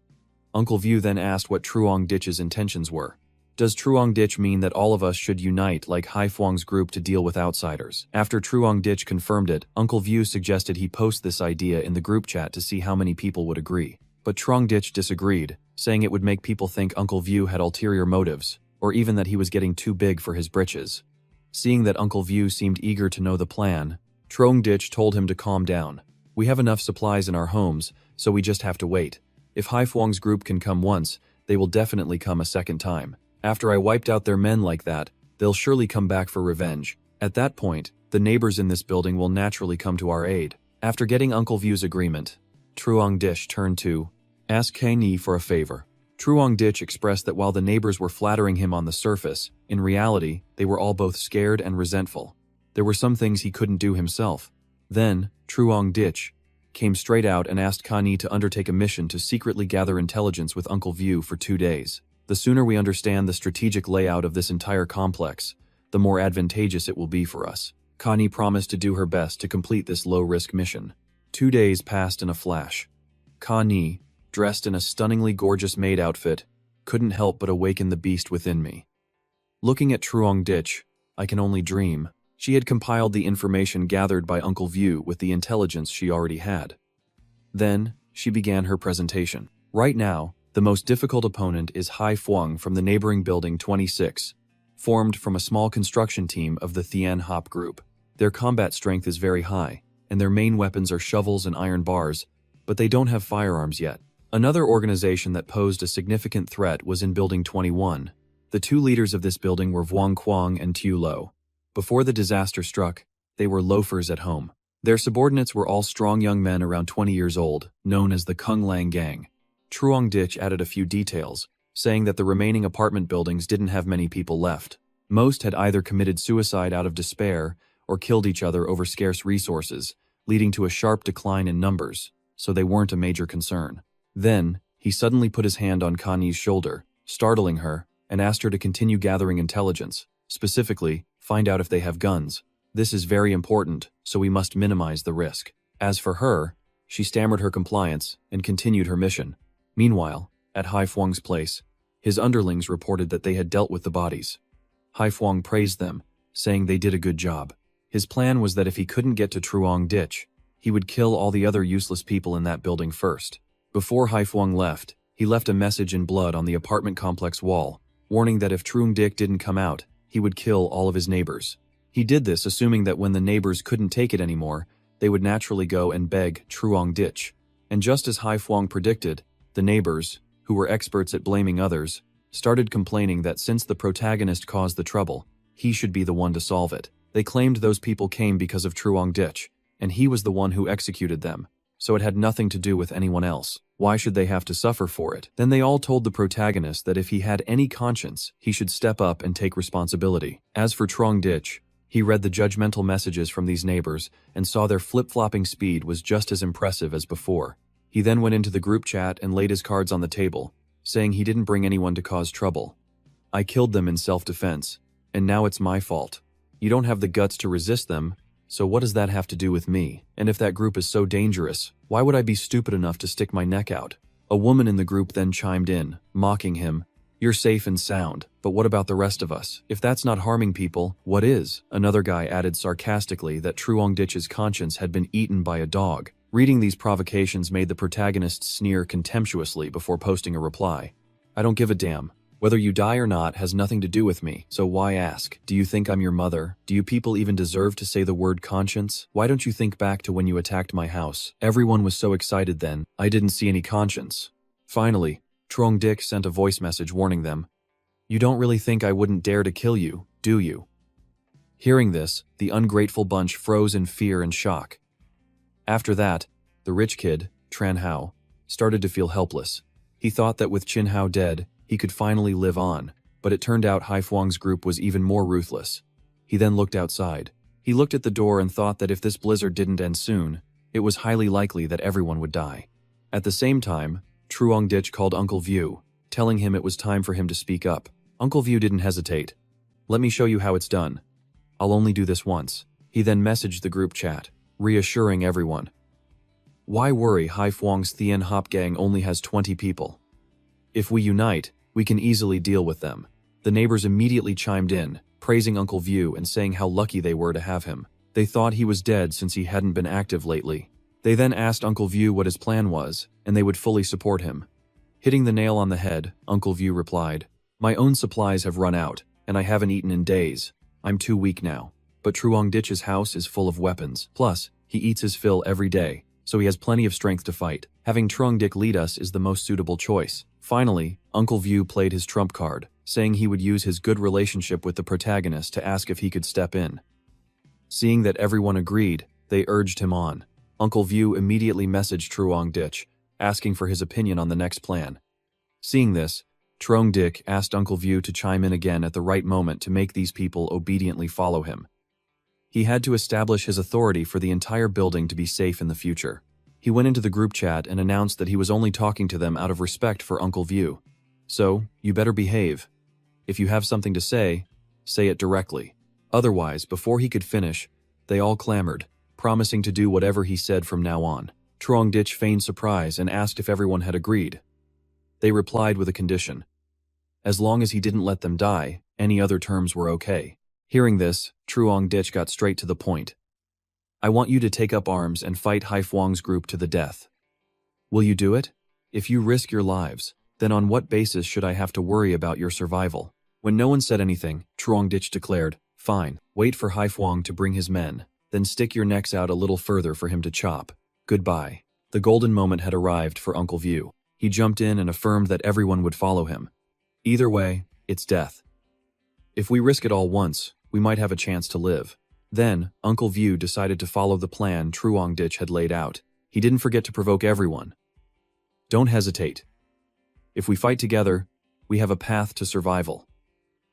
Uncle View then asked what Truong Dich's intentions were. Does Truong Dich mean that all of us should unite like Haifuang's group to deal with outsiders? After Truong Dich confirmed it, Uncle View suggested he post this idea in the group chat to see how many people would agree. But Truong Dich disagreed, saying it would make people think Uncle View had ulterior motives, or even that he was getting too big for his britches. Seeing that Uncle View seemed eager to know the plan, Truong Dich told him to calm down. "We have enough supplies in our homes, so we just have to wait. If Haifuang's group can come once, they will definitely come a second time. After I wiped out their men like that, they'll surely come back for revenge. At that point, the neighbors in this building will naturally come to our aid." After getting Uncle View's agreement, Truong Dich turned to ask Ka-ni for a favor. Truong Dich expressed that while the neighbors were flattering him on the surface, in reality, they were all both scared and resentful. There were some things he couldn't do himself. Then, Truong Dich came straight out and asked Ka-ni to undertake a mission to secretly gather intelligence with Uncle View for 2 days. The sooner we understand the strategic layout of this entire complex, the more advantageous it will be for us. Ka-ni promised to do her best to complete this low-risk mission. 2 days passed in a flash. Ka-ni, dressed in a stunningly gorgeous maid outfit, couldn't help but awaken the beast within me. Looking at Truong Dich, I can only dream. She had compiled the information gathered by Uncle View with the intelligence she already had. Then, she began her presentation. Right now, the most difficult opponent is Haifuang from the neighboring Building 26, formed from a small construction team of the Thien Hop group. Their combat strength is very high, and their main weapons are shovels and iron bars, but they don't have firearms yet. Another organization that posed a significant threat was in Building 21. The 2 leaders of this building were Vuong Quang and Tu Lo. Before the disaster struck, they were loafers at home. Their subordinates were all strong young men around 20 years old, known as the Kung Lang Gang. Truong Dich added a few details, saying that the remaining apartment buildings didn't have many people left. Most had either committed suicide out of despair or killed each other over scarce resources, leading to a sharp decline in numbers, so they weren't a major concern. Then, he suddenly put his hand on Ka-ni's shoulder, startling her, and asked her to continue gathering intelligence, specifically, find out if they have guns. This is very important, so we must minimize the risk. As for her, she stammered her compliance and continued her mission. Meanwhile, at Haifuang's place, his underlings reported that they had dealt with the bodies. Haifuang praised them, saying they did a good job. His plan was that if he couldn't get to Truong Dich, he would kill all the other useless people in that building first. Before Haifuang left, He left a message in blood on the apartment complex wall, warning that if Trung Dik didn't come out, he would kill all of his neighbors. He did this assuming that when the neighbors couldn't take it anymore, they would naturally go and beg Truong Dich. And just as Hai Fuang predicted, the neighbors, who were experts at blaming others, started complaining that since the protagonist caused the trouble, he should be the one to solve it. They claimed those people came because of Truong Dich, and he was the one who executed them, so it had nothing to do with anyone else. Why should they have to suffer for it? Then they all told the protagonist that if he had any conscience, he should step up and take responsibility. As for Truong Dich, he read the judgmental messages from these neighbors and saw their flip-flopping speed was just as impressive as before. He then went into the group chat and laid his cards on the table, saying he didn't bring anyone to cause trouble. I killed them in self-defense, and now it's my fault. You don't have the guts to resist them, so what does that have to do with me? And if that group is so dangerous, why would I be stupid enough to stick my neck out? A woman in the group then chimed in, mocking him. You're safe and sound, but what about the rest of us? If that's not harming people, what is? Another guy added sarcastically that Truong Dich's conscience had been eaten by a dog. Reading these provocations made the protagonist sneer contemptuously before posting a reply. I don't give a damn. Whether you die or not has nothing to do with me, so why ask? Do you think I'm your mother? Do you people even deserve to say the word conscience? Why don't you think back to when you attacked my house? Everyone was so excited then, I didn't see any conscience. Finally, Truong Dich sent a voice message warning them. You don't really think I wouldn't dare to kill you, do you? Hearing this, the ungrateful bunch froze in fear and shock. After that, the rich kid, Tran Hao, started to feel helpless. He thought that with Chin Hao dead, he could finally live on, but it turned out Hai Fuang's group was even more ruthless. He then looked outside. He looked at the door and thought that if this blizzard didn't end soon, it was highly likely that everyone would die. At the same time, Truong Dich called Uncle View, telling him it was time for him to speak up. Uncle View didn't hesitate. Let me show you how it's done. I'll only do this once. He then messaged the group chat, reassuring everyone. Why worry? Hai Fuang's Thien Hop gang only has 20 people. If we unite, we can easily deal with them. The neighbors immediately chimed in, praising Uncle View and saying how lucky they were to have him. They thought he was dead since he hadn't been active lately. They then asked Uncle View what his plan was, and they would fully support him. Hitting the nail on the head, Uncle View replied, My own supplies have run out, and I haven't eaten in days. I'm too weak now. But Truong Dich's house is full of weapons. Plus, he eats his fill every day, so he has plenty of strength to fight. Having Truong Dich lead us is the most suitable choice. Finally, Uncle View played his trump card, saying he would use his good relationship with the protagonist to ask if he could step in. Seeing that everyone agreed, they urged him on. Uncle View immediately messaged Truong Dich, asking for his opinion on the next plan. Seeing this, Truong Dich asked Uncle View to chime in again at the right moment to make these people obediently follow him. He had to establish his authority for the entire building to be safe in the future. He went into the group chat and announced that he was only talking to them out of respect for Uncle View. So, you better behave. If you have something to say it directly. Otherwise, before he could finish, they all clamored, promising to do whatever he said from now on. Truong Dich feigned surprise and asked if everyone had agreed. They replied with a condition. As long as he didn't let them die, any other terms were okay. Hearing this, Truong Dich got straight to the point. I want you to take up arms and fight Hai Fuang's group to the death. Will you do it? If you risk your lives, then on what basis should I have to worry about your survival? When no one said anything, Truong Dich declared, Fine, wait for Hai Fuang to bring his men, then stick your necks out a little further for him to chop. Goodbye. The golden moment had arrived for Uncle View. He jumped in and affirmed that everyone would follow him. Either way, it's death. If we risk it all once, we might have a chance to live. Then, Uncle View decided to follow the plan Truong Dich had laid out. He didn't forget to provoke everyone. Don't hesitate. If we fight together, we have a path to survival.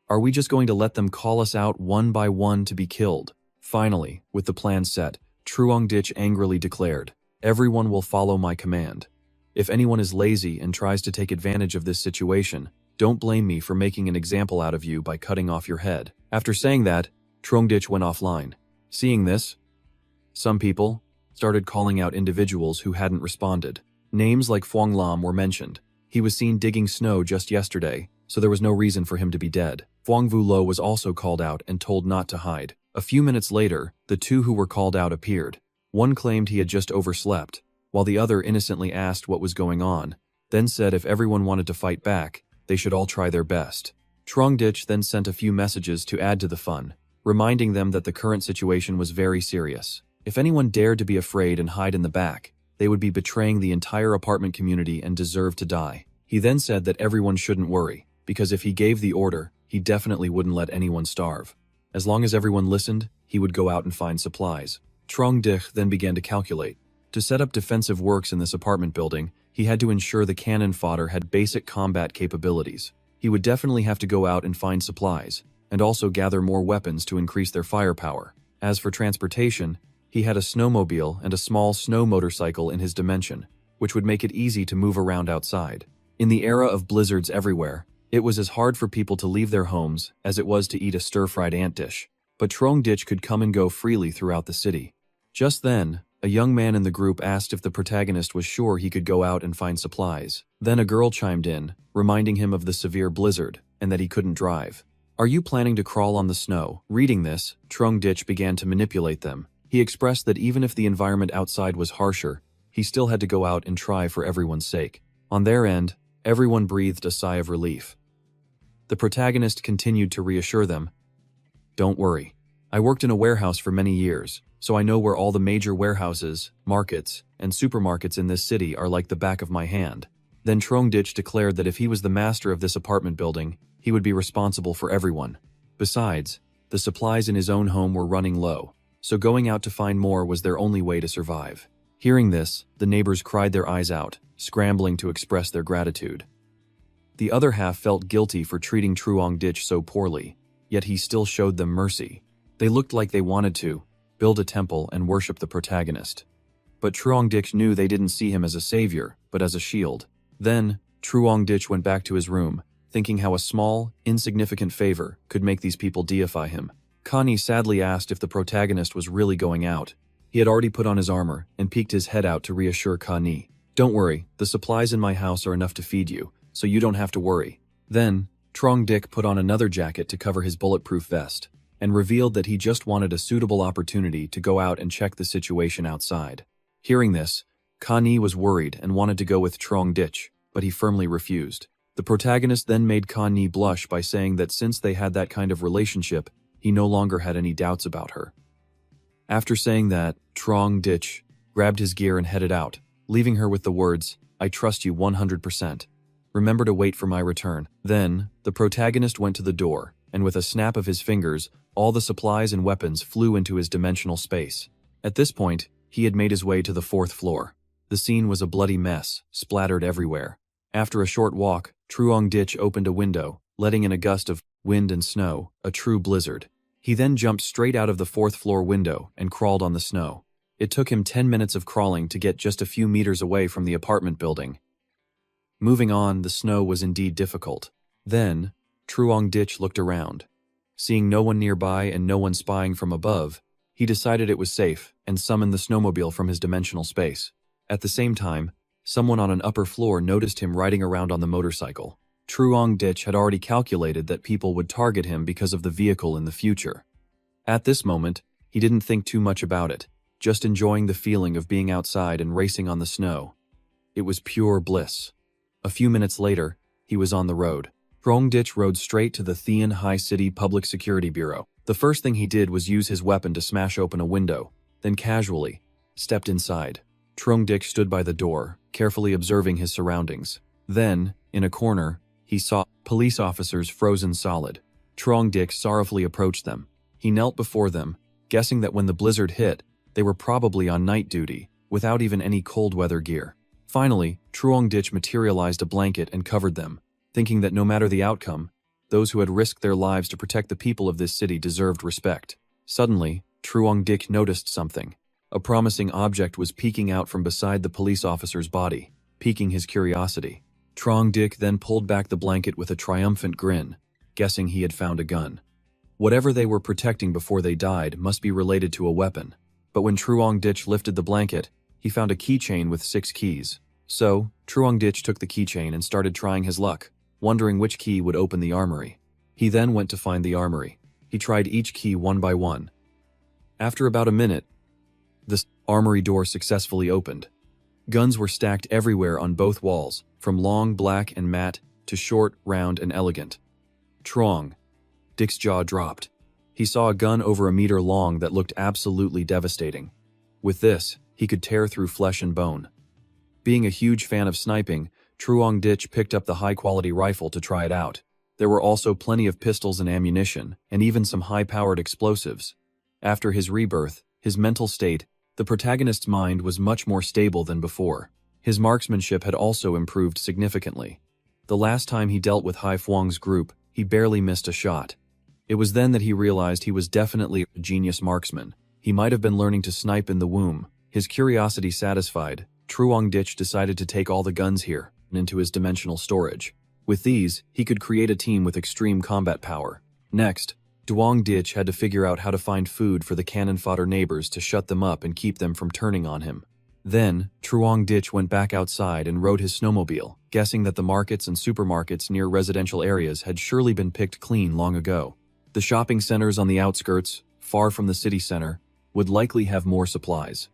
Are we just going to let them call us out one by one to be killed? Finally, with the plan set, Truong Dich angrily declared, Everyone will follow my command. If anyone is lazy and tries to take advantage of this situation, don't blame me for making an example out of you by cutting off your head. After saying that, Truong Dich went offline. Seeing this, some people started calling out individuals who hadn't responded. Names like Fuang Lam were mentioned. He was seen digging snow just yesterday, so there was no reason for him to be dead. Fuang Vu Lo was also called out and told not to hide. A few minutes later, the two who were called out appeared. One claimed he had just overslept, while the other innocently asked what was going on. then said if everyone wanted to fight back, they should all try their best. Trongditch then sent a few messages to add to the fun, reminding them that the current situation was very serious. If anyone dared to be afraid and hide in the back, they would be betraying the entire apartment community and deserve to die. He then said that everyone shouldn't worry, because if he gave the order, he definitely wouldn't let anyone starve. As long as everyone listened, he would go out and find supplies. Trongditch then began to calculate. To set up defensive works in this apartment building, he had to ensure the cannon fodder had basic combat capabilities. He would definitely have to go out and find supplies, and also gather more weapons to increase their firepower. As for transportation, he had a snowmobile and a small snow motorcycle in his dimension, which would make it easy to move around outside. In the era of blizzards everywhere, it was as hard for people to leave their homes as it was to eat a stir-fried ant dish. But Trongditch could come and go freely throughout the city. Just then, a young man in the group asked if the protagonist was sure he could go out and find supplies. Then a girl chimed in, reminding him of the severe blizzard and that he couldn't drive. "Are you planning to crawl on the snow?" Reading this, Trongditch began to manipulate them. He expressed that even if the environment outside was harsher, he still had to go out and try for everyone's sake. On their end, everyone breathed a sigh of relief. The protagonist continued to reassure them, "Don't worry. I worked in a warehouse for many years, so I know where all the major warehouses, markets, and supermarkets in this city are like the back of my hand." Then Trongditch declared that if he was the master of this apartment building, he would be responsible for everyone. Besides, the supplies in his own home were running low, so going out to find more was their only way to survive. Hearing this, the neighbors cried their eyes out, scrambling to express their gratitude. The other half felt guilty for treating Trongditch so poorly, yet he still showed them mercy. They looked like they wanted to build a temple and worship the protagonist. But Trongditch knew they didn't see him as a savior, but as a shield. Then, Trongditch went back to his room, thinking how a small, insignificant favor could make these people deify him. Connie sadly asked if the protagonist was really going out. He had already put on his armor and peeked his head out to reassure Connie. "Don't worry, the supplies in my house are enough to feed you, so you don't have to worry." Then, Trongditch put on another jacket to cover his bulletproof vest, and revealed that he just wanted a suitable opportunity to go out and check the situation outside. Hearing this, Connie was worried and wanted to go with Trongditch, but he firmly refused. The protagonist then made Connie blush by saying that since they had that kind of relationship, he no longer had any doubts about her. After saying that, Trongditch grabbed his gear and headed out, leaving her with the words, "I trust you 100%. Remember to wait for my return." Then, the protagonist went to the door, and with a snap of his fingers, all the supplies and weapons flew into his dimensional space. At this point, he had made his way to the 4th floor. The scene was a bloody mess, splattered everywhere. After a short walk, Trongditch opened a window, letting in a gust of wind and snow, a true blizzard. He then jumped straight out of the 4th floor window and crawled on the snow. It took him 10 minutes of crawling to get just a few meters away from the apartment building. Moving on, the snow was indeed difficult. Then, Trongditch looked around. Seeing no one nearby and no one spying from above, he decided it was safe and summoned the snowmobile from his dimensional space. At the same time, someone on an upper floor noticed him riding around on the motorcycle. Trongditch had already calculated that people would target him because of the vehicle in the future. At this moment, he didn't think too much about it, just enjoying the feeling of being outside and racing on the snow. It was pure bliss. A few minutes later, he was on the road. Trongditch rode straight to the Thean High City Public Security Bureau. The first thing he did was use his weapon to smash open a window, then casually stepped inside. Trongditch stood by the door, carefully observing his surroundings. Then, in a corner, he saw police officers frozen solid. Trongditch sorrowfully approached them. He knelt before them, guessing that when the blizzard hit, they were probably on night duty, without even any cold weather gear. Finally, Trongditch materialized a blanket and covered them, thinking that no matter the outcome, those who had risked their lives to protect the people of this city deserved respect. Suddenly, Trongditch noticed something. A promising object was peeking out from beside the police officer's body, piquing his curiosity. Trongditch then pulled back the blanket with a triumphant grin, guessing he had found a gun. Whatever they were protecting before they died must be related to a weapon. But when Trongditch lifted the blanket, he found a keychain with 6 keys. So, Trongditch took the keychain and started trying his luck, wondering which key would open the armory. He then went to find the armory. He tried each key one by one. After about a minute, the armory door successfully opened. Guns were stacked everywhere on both walls, from long, black, and matte to short, round, and elegant. Trong. Dick's jaw dropped. He saw a gun over a meter long that looked absolutely devastating. With this, he could tear through flesh and bone. Being a huge fan of sniping, Truong Dich picked up the high-quality rifle to try it out. There were also plenty of pistols and ammunition, and even some high-powered explosives. After his rebirth, his mental state, the protagonist's mind was much more stable than before. His marksmanship had also improved significantly. The last time he dealt with Hai Fuang's group, he barely missed a shot. It was then that he realized he was definitely a genius marksman. He might have been learning to snipe in the womb. His curiosity satisfied, Truong Dich decided to take all the guns here and into his dimensional storage. With these, he could create a team with extreme combat power. Next, Duong Dich had to figure out how to find food for the cannon fodder neighbors to shut them up and keep them from turning on him. Then, Truong Dich went back outside and rode his snowmobile, guessing that the markets and supermarkets near residential areas had surely been picked clean long ago. The shopping centers on the outskirts, far from the city center, would likely have more supplies.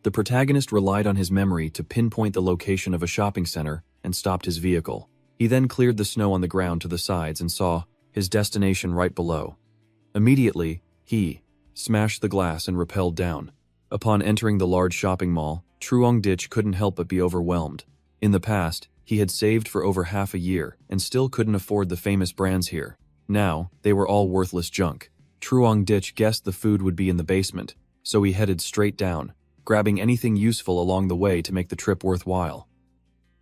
The protagonist relied on his memory to pinpoint the location of a shopping center and stopped his vehicle. He then cleared the snow on the ground to the sides and saw his destination right below. Immediately, he smashed the glass and rappelled down. Upon entering the large shopping mall, Truong Dich couldn't help but be overwhelmed. In the past, he had saved for over half a year and still couldn't afford the famous brands here. Now, they were all worthless junk. Truong Dich guessed the food would be in the basement, so he headed straight down, grabbing anything useful along the way to make the trip worthwhile.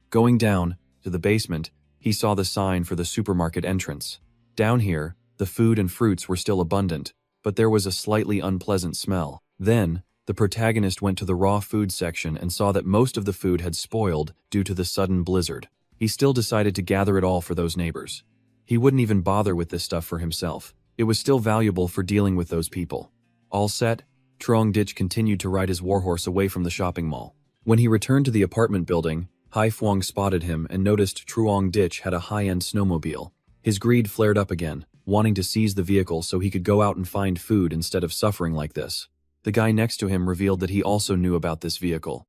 Going down to the basement, he saw the sign for the supermarket entrance. Down here, the food and fruits were still abundant, but there was a slightly unpleasant smell. Then, the protagonist went to the raw food section and saw that most of the food had spoiled due to the sudden blizzard. He still decided to gather it all for those neighbors. He wouldn't even bother with this stuff for himself. It was still valuable for dealing with those people. All set, Truong Dich continued to ride his warhorse away from the shopping mall. When he returned to the apartment building, Hai Fuang spotted him and noticed Truong Dich had a high-end snowmobile. His greed flared up again, wanting to seize the vehicle so he could go out and find food instead of suffering like this. The guy next to him revealed that he also knew about this vehicle.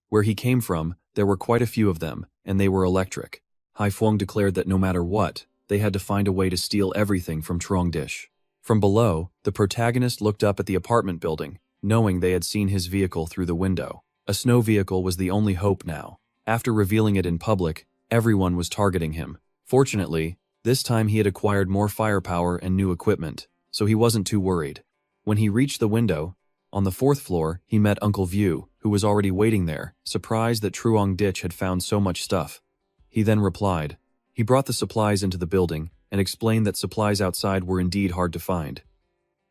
Where he came from, there were quite a few of them, and they were electric. Hai Fuang declared that no matter what, they had to find a way to steal everything from Truong Dich. From below, the protagonist looked up at the apartment building, knowing they had seen his vehicle through the window. A snow vehicle was the only hope now. After revealing it in public, everyone was targeting him. Fortunately, this time he had acquired more firepower and new equipment, so he wasn't too worried. When he reached the window, on the 4th floor, he met Uncle View, who was already waiting there, surprised that Truong Dich had found so much stuff. He then replied. He brought the supplies into the building and explained that supplies outside were indeed hard to find.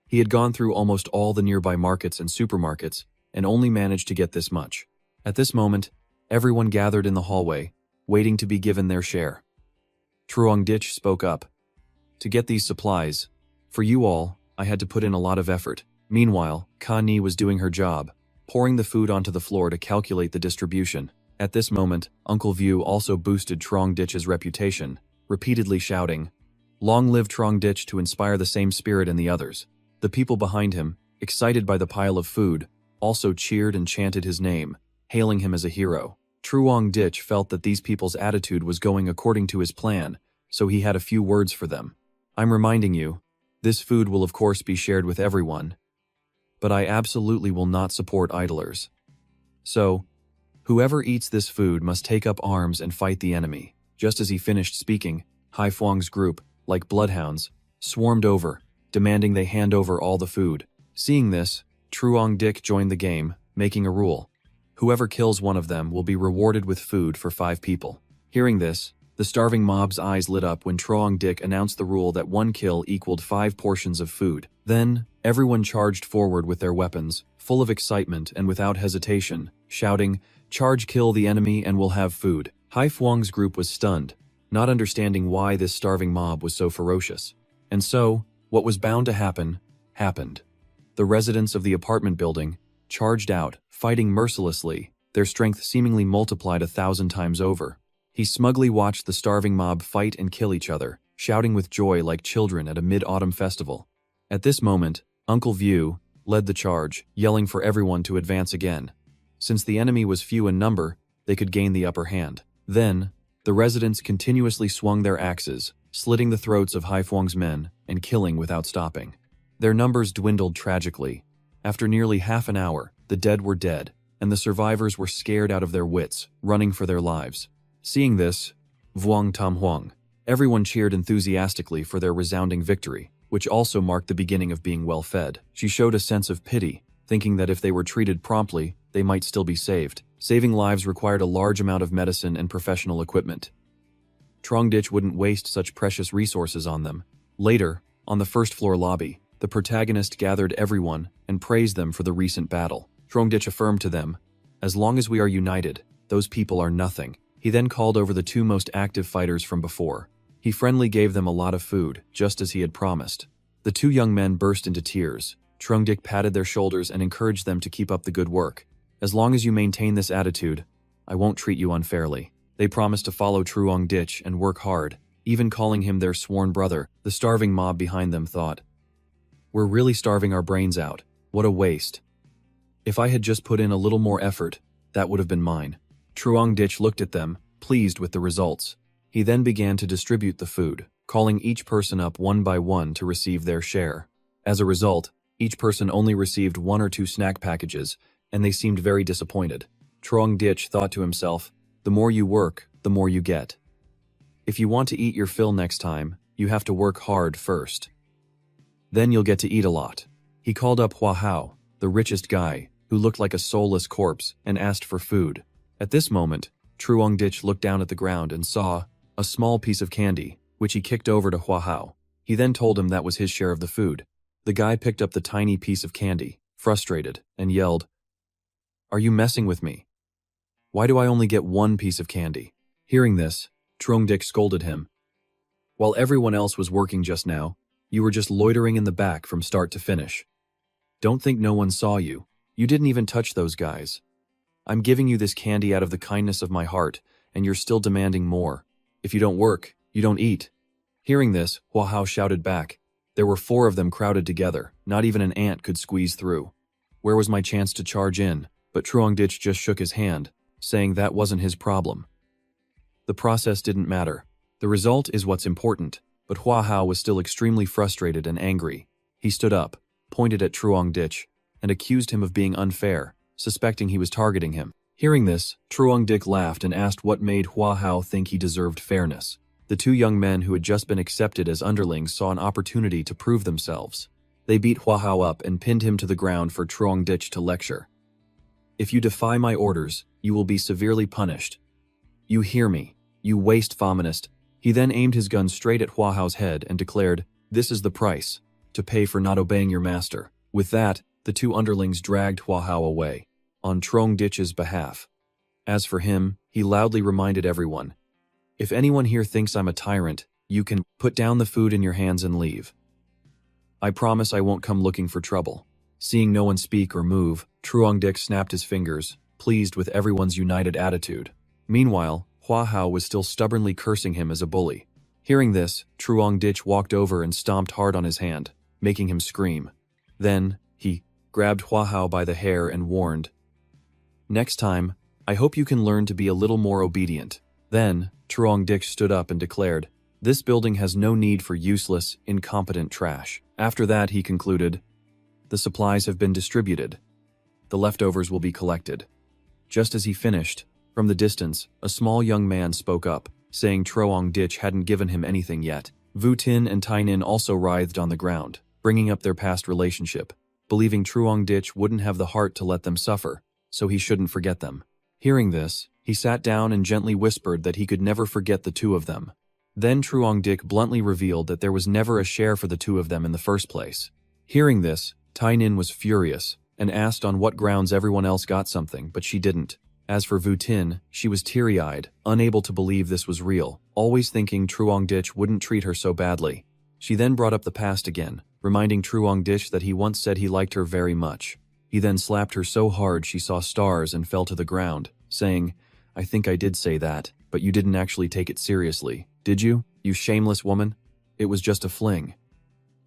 He had gone through almost all the nearby markets and supermarkets and only managed to get this much. At this moment, everyone gathered in the hallway, waiting to be given their share. Truong Dich spoke up. To get these supplies, for you all, I had to put in a lot of effort. Meanwhile, Ka Ni was doing her job, pouring the food onto the floor to calculate the distribution. At this moment, Uncle View also boosted Truong Dich's reputation, repeatedly shouting, "Long live Truong Dich," to inspire the same spirit in the others. The people behind him, excited by the pile of food, also cheered and chanted his name, hailing him as a hero. Truong Dich felt that these people's attitude was going according to his plan, so he had a few words for them. I'm reminding you, this food will of course be shared with everyone, but I absolutely will not support idlers. So, whoever eats this food must take up arms and fight the enemy. Just as he finished speaking, Hai Fuang's group, like bloodhounds, swarmed over, demanding they hand over all the food. Seeing this, Truong Dich joined the game, making a rule. Whoever kills one of them will be rewarded with food for 5 people. Hearing this, the starving mob's eyes lit up when Truong Dich announced the rule that 1 kill equaled 5 portions of food. Then, everyone charged forward with their weapons, full of excitement and without hesitation, shouting, "Charge, kill the enemy and we'll have food." Hai Fuang's group was stunned, not understanding why this starving mob was so ferocious. And so, what was bound to happen, happened. The residents of the apartment building charged out, fighting mercilessly, their strength seemingly multiplied 1,000 times over. He smugly watched the starving mob fight and kill each other, shouting with joy like children at a mid-autumn festival. At this moment, Uncle View led the charge, yelling for everyone to advance again. Since the enemy was few in number, they could gain the upper hand. Then, the residents continuously swung their axes, slitting the throats of Haifuang's men and killing without stopping. Their numbers dwindled tragically. After nearly half an hour, the dead were dead, and the survivors were scared out of their wits, running for their lives. Seeing this, Vuong Tam Huang, everyone cheered enthusiastically for their resounding victory, which also marked the beginning of being well fed. She showed a sense of pity, thinking that if they were treated promptly, they might still be saved. Saving lives required a large amount of medicine and professional equipment. Trongditch wouldn't waste such precious resources on them. Later, on the first-floor lobby, the protagonist gathered everyone and praised them for the recent battle. Trongditch affirmed to them, "As long as we are united, those people are nothing." He then called over the two most active fighters from before. He friendly gave them a lot of food, just as he had promised. The two young men burst into tears. Trongditch patted their shoulders and encouraged them to keep up the good work. "As long as you maintain this attitude, I won't treat you unfairly." They promised to follow Trongditch and work hard, even calling him their sworn brother. The starving mob behind them thought, "We're really starving our brains out. What a waste. If I had just put in a little more effort, that would have been mine." Trongditch looked at them, pleased with the results. He then began to distribute the food, calling each person up one by one to receive their share. As a result, each person only received 1 or 2 snack packages, and they seemed very disappointed. Trongditch thought to himself, "The more you work, the more you get. If you want to eat your fill next time, you have to work hard first. Then you'll get to eat a lot." He called up Hua Hao, the richest guy, who looked like a soulless corpse, and asked for food. At this moment, Trongditch looked down at the ground and saw a small piece of candy, which he kicked over to Hua Hao. He then told him that was his share of the food. The guy picked up the tiny piece of candy, frustrated, and yelled, "Are you messing with me? Why do I only get 1 piece of candy?" Hearing this, Trongditch scolded him. "While everyone else was working just now, you were just loitering in the back from start to finish. Don't think no one saw you. You didn't even touch those guys. I'm giving you this candy out of the kindness of my heart, and you're still demanding more. If you don't work, you don't eat." Hearing this, Hua Hao shouted back. There were 4 of them crowded together. Not even an ant could squeeze through. Where was my chance to charge in? But Trongditch just shook his hand, saying that wasn't his problem. The process didn't matter. The result is what's important. But Hua Hao was still extremely frustrated and angry. He stood up, pointed at Trongditch, and accused him of being unfair, suspecting he was targeting him. Hearing this, Trongditch laughed and asked what made Hua Hao think he deserved fairness. The 2 young men who had just been accepted as underlings saw an opportunity to prove themselves. They beat Hua Hao up and pinned him to the ground for Trongditch to lecture. "If you defy my orders, you will be severely punished. You hear me, you waste feminist." He then aimed his gun straight at Hua Hao's head and declared, "This is the price to pay for not obeying your master." With that, the 2 underlings dragged Hua Hao away, on Trongditch's behalf. As for him, he loudly reminded everyone, "If anyone here thinks I'm a tyrant, you can put down the food in your hands and leave. I promise I won't come looking for trouble." Seeing no one speak or move, Trongditch snapped his fingers, pleased with everyone's united attitude. Meanwhile, Hua Hao was still stubbornly cursing him as a bully. Hearing this, Trongditch walked over and stomped hard on his hand, making him scream. Then, he grabbed Hua Hao by the hair and warned, "Next time, I hope you can learn to be a little more obedient." Then, Trongditch stood up and declared, "This building has no need for useless, incompetent trash." After that, he concluded, "The supplies have been distributed. The leftovers will be collected." Just as he finished, from the distance, a small young man spoke up, saying Trongditch hadn't given him anything yet. Vu Tin and Tai Nin also writhed on the ground, bringing up their past relationship, believing Trongditch wouldn't have the heart to let them suffer, so he shouldn't forget them. Hearing this, he sat down and gently whispered that he could never forget the 2 of them. Then Trongditch bluntly revealed that there was never a share for the 2 of them in the first place. Hearing this, Tai Nin was furious, and asked on what grounds everyone else got something, but she didn't. As for Vu Tin, she was teary-eyed, unable to believe this was real, always thinking Trongditch wouldn't treat her so badly. She then brought up the past again, reminding Trongditch that he once said he liked her very much. He then slapped her so hard she saw stars and fell to the ground, saying, "I think I did say that, but you didn't actually take it seriously, did you, you shameless woman? It was just a fling."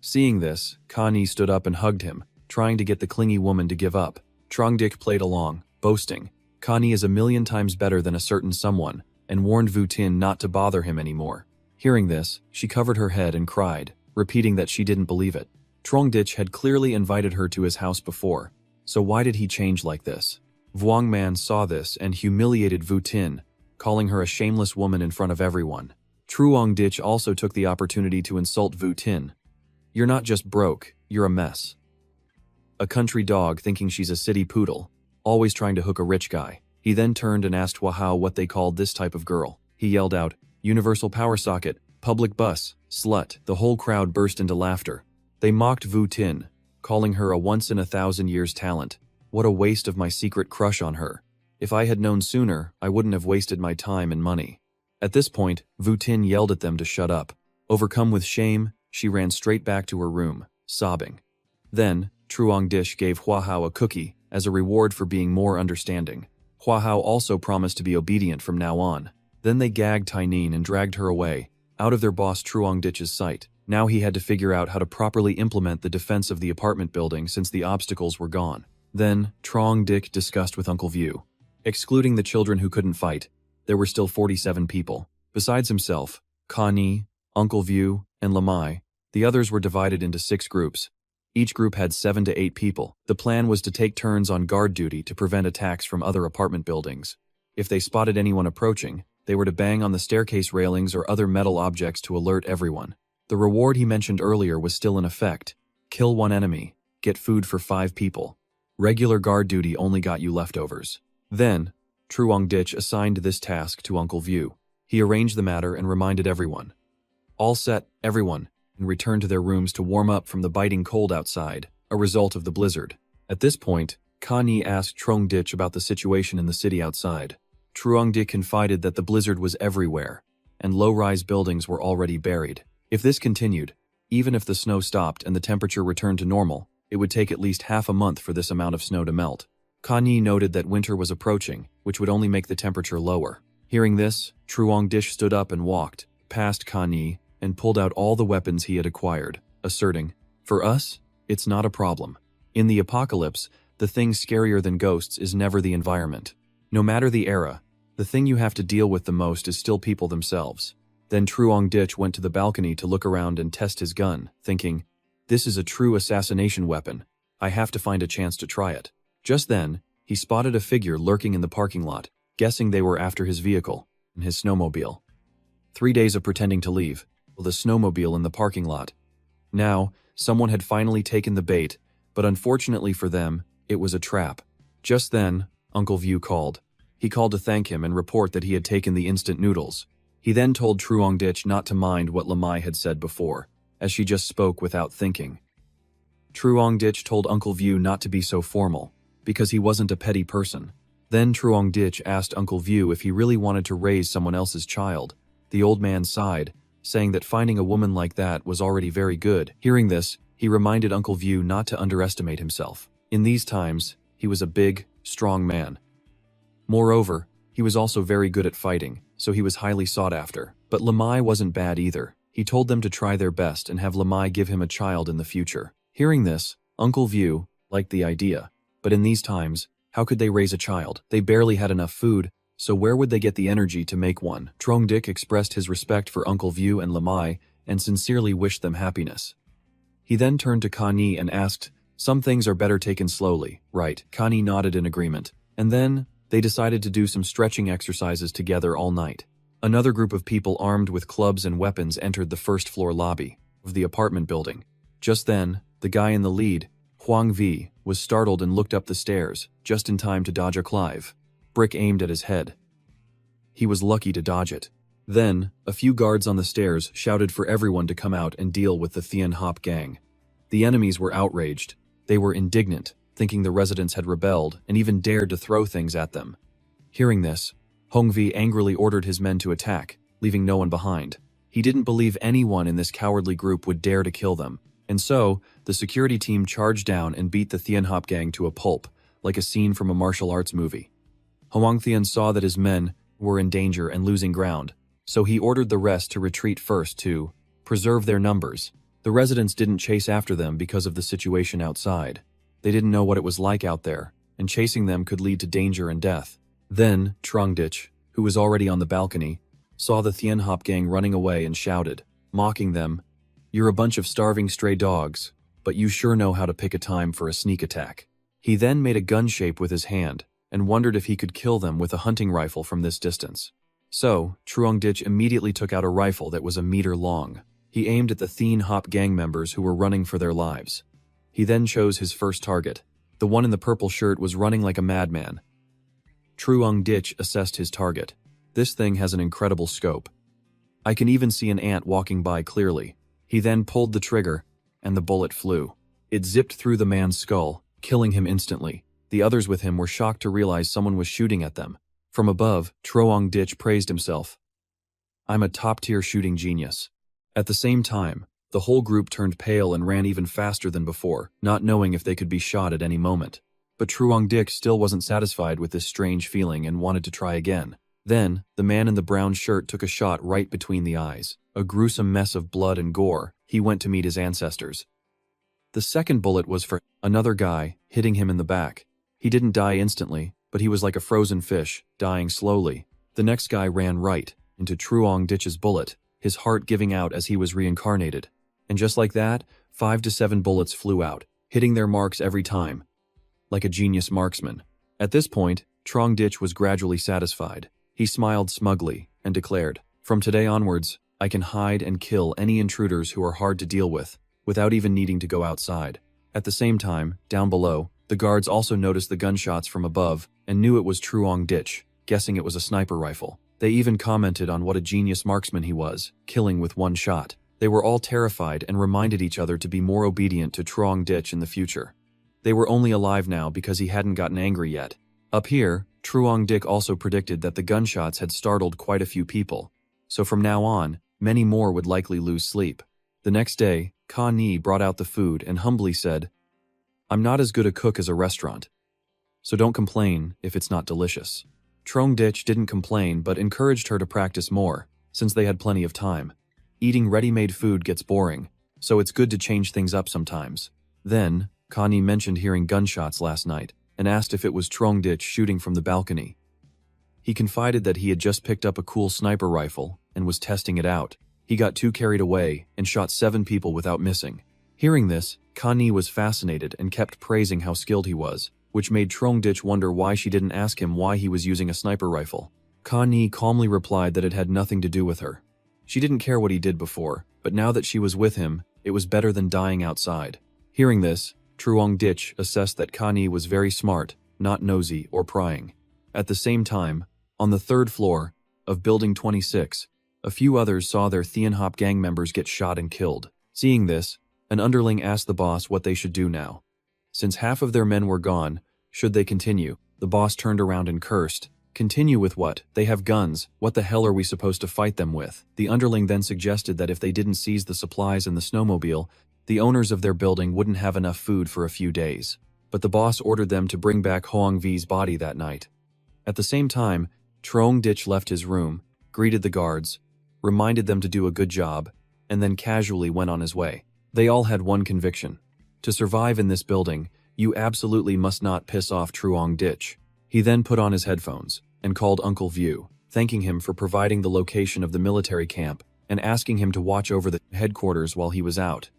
Seeing this, Connie stood up and hugged him, trying to get the clingy woman to give up. Trongditch played along, boasting. Connie is a million times better than a certain someone, and warned Vu Tin not to bother him anymore. Hearing this, she covered her head and cried, repeating that she didn't believe it. Trongdich had clearly invited her to his house before, so why did he change like this? Vuong Man saw this and humiliated Vu Tin, calling her a shameless woman in front of everyone. Trongdich also took the opportunity to insult Vu Tin. You're not just broke, you're a mess. A country dog thinking she's a city poodle, always trying to hook a rich guy. He then turned and asked Wahao what they called this type of girl. He yelled out, "Universal power socket, public bus, slut." The whole crowd burst into laughter. They mocked Vu Tin, calling her a once-in-a-thousand-years talent. What a waste of my secret crush on her. If I had known sooner, I wouldn't have wasted my time and money. At this point, Vu Tin yelled at them to shut up. Overcome with shame, she ran straight back to her room, sobbing. Then, Truongdish gave Huahao a cookie as a reward for being more understanding. Huahao also promised to be obedient from now on. Then they gagged Tainin and dragged her away, out of their boss Truongdich's sight. Now he had to figure out how to properly implement the defense of the apartment building since the obstacles were gone. Then, Trongdik discussed with Uncle View. Excluding the children who couldn't fight, there were still 47 people. Besides himself, Kani, Uncle View, and Lamai, the others were divided into 6 groups. Each group had 7 to 8 people. The plan was to take turns on guard duty to prevent attacks from other apartment buildings. If they spotted anyone approaching, they were to bang on the staircase railings or other metal objects to alert everyone. The reward he mentioned earlier was still in effect. Kill 1 enemy, get food for 5 people. Regular guard duty only got you leftovers. Then, Truongdich assigned this task to Uncle View. He arranged the matter and reminded everyone. All set, everyone, and returned to their rooms to warm up from the biting cold outside, a result of the blizzard. At this point, Kani asked Trongdich about the situation in the city outside. Truongdich confided that the blizzard was everywhere, and low-rise buildings were already buried. If this continued, even if the snow stopped and the temperature returned to normal, it would take at least half a month for this amount of snow to melt. Kani noted that winter was approaching, which would only make the temperature lower. Hearing this, Truongdish stood up and walked past Kani and pulled out all the weapons he had acquired, asserting, "For us, it's not a problem. In the apocalypse, the thing scarier than ghosts is never the environment. No matter the era, the thing you have to deal with the most is still people themselves." Then Truongdich went to the balcony to look around and test his gun, thinking, "This is a true assassination weapon. I have to find a chance to try it." Just then, he spotted a figure lurking in the parking lot, guessing they were after his vehicle, and his snowmobile. 3 days of pretending to leave, with a snowmobile in the parking lot. Now, someone had finally taken the bait, but unfortunately for them, it was a trap. Just then, Uncle View called. He called to thank him and report that he had taken the instant noodles. He then told Truongdich not to mind what Lamai had said before, as she just spoke without thinking. Truongdich told Uncle View not to be so formal, because he wasn't a petty person. Then Truongdich asked Uncle View if he really wanted to raise someone else's child. The old man sighed, saying that finding a woman like that was already very good. Hearing this, he reminded Uncle View not to underestimate himself. In these times, he was a big, strong man. Moreover, he was also very good at fighting, so he was highly sought after. But Lamai wasn't bad either. He told them to try their best and have Lamai give him a child in the future. Hearing this, Uncle View liked the idea. But in these times, how could they raise a child? They barely had enough food, so where would they get the energy to make one? Trongdik expressed his respect for Uncle View and Lamai and sincerely wished them happiness. He then turned to Kani and asked, "Some things are better taken slowly, right?" Kani nodded in agreement. And then, they decided to do some stretching exercises together all night. Another group of people armed with clubs and weapons entered the first-floor lobby of the apartment building. Just then, the guy in the lead, Huang Vi, was startled and looked up the stairs, just in time to dodge a Clive. Brick aimed at his head. He was lucky to dodge it. Then, a few guards on the stairs shouted for everyone to come out and deal with the Thien Hop gang. The enemies were outraged. They were indignant, thinking the residents had rebelled and even dared to throw things at them. Hearing this, Hongvi angrily ordered his men to attack, leaving no one behind. He didn't believe anyone in this cowardly group would dare to kill them, and so, the security team charged down and beat the Thien Hop gang to a pulp, like a scene from a martial arts movie. Hoang Thien saw that his men were in danger and losing ground, so he ordered the rest to retreat first to preserve their numbers. The residents didn't chase after them because of the situation outside. They didn't know what it was like out there, and chasing them could lead to danger and death. Then, Trongditch, who was already on the balcony, saw the Thienhop gang running away and shouted, mocking them, "You're a bunch of starving stray dogs, but you sure know how to pick a time for a sneak attack." He then made a gun shape with his hand, and wondered if he could kill them with a hunting rifle from this distance. So, Trongditch immediately took out a rifle that was a meter long. He aimed at the Thienhop gang members who were running for their lives. He then chose his first target. The one in the purple shirt was running like a madman. Trongditch assessed his target. This thing has an incredible scope. I can even see an ant walking by clearly. He then pulled the trigger, and the bullet flew. It zipped through the man's skull, killing him instantly. The others with him were shocked to realize someone was shooting at them. From above, Trongditch praised himself. "I'm a top-tier shooting genius." At the same time, the whole group turned pale and ran even faster than before, not knowing if they could be shot at any moment. But Trongditch still wasn't satisfied with this strange feeling and wanted to try again. Then, the man in the brown shirt took a shot right between the eyes. A gruesome mess of blood and gore. He went to meet his ancestors. The second bullet was for another guy, hitting him in the back. He didn't die instantly, but he was like a frozen fish, dying slowly. The next guy ran right into Trongditch's bullet, his heart giving out as he was reincarnated. And just like that, 5 to 7 bullets flew out, hitting their marks every time, like a genius marksman. At this point, Trongditch was gradually satisfied. He smiled smugly and declared, "From today onwards, I can hide and kill any intruders who are hard to deal with, without even needing to go outside." At the same time, down below, the guards also noticed the gunshots from above and knew it was Trongditch, guessing it was a sniper rifle. They even commented on what a genius marksman he was, killing with one shot. They were all terrified and reminded each other to be more obedient to Trongditch in the future. They were only alive now because he hadn't gotten angry yet. Up here, Trongditch also predicted that the gunshots had startled quite a few people, so from now on, many more would likely lose sleep. The next day, Ka-ni brought out the food and humbly said, "I'm not as good a cook as a restaurant, so don't complain if it's not delicious." Trongditch didn't complain but encouraged her to practice more, since they had plenty of time. Eating ready-made food gets boring, so it's good to change things up sometimes. Then, Ka-ni mentioned hearing gunshots last night, and asked if it was Trongditch shooting from the balcony. He confided that he had just picked up a cool sniper rifle and was testing it out. He got too carried away and shot 7 people without missing. Hearing this, Ka-ni was fascinated and kept praising how skilled he was, which made Trongditch wonder why she didn't ask him why he was using a sniper rifle. Ka-ni calmly replied that it had nothing to do with her. She didn't care what he did before, but now that she was with him, it was better than dying outside. Hearing this, Trongditch assessed that Ka-ni was very smart, not nosy or prying. At the same time, on the 3rd floor of Building 26, a few others saw their Thienhop gang members get shot and killed. Seeing this, an underling asked the boss what they should do now. Since half of their men were gone, should they continue? The boss turned around and cursed. "Continue with what? They have guns. What the hell are we supposed to fight them with?" The underling then suggested that if they didn't seize the supplies in the snowmobile, the owners of their building wouldn't have enough food for a few days. But the boss ordered them to bring back Hoang V's body that night. At the same time, Trongditch left his room, greeted the guards, reminded them to do a good job, and then casually went on his way. They all had one conviction. To survive in this building, you absolutely must not piss off Trongditch. He then put on his headphones and called Uncle View, thanking him for providing the location of the military camp and asking him to watch over the headquarters while he was out.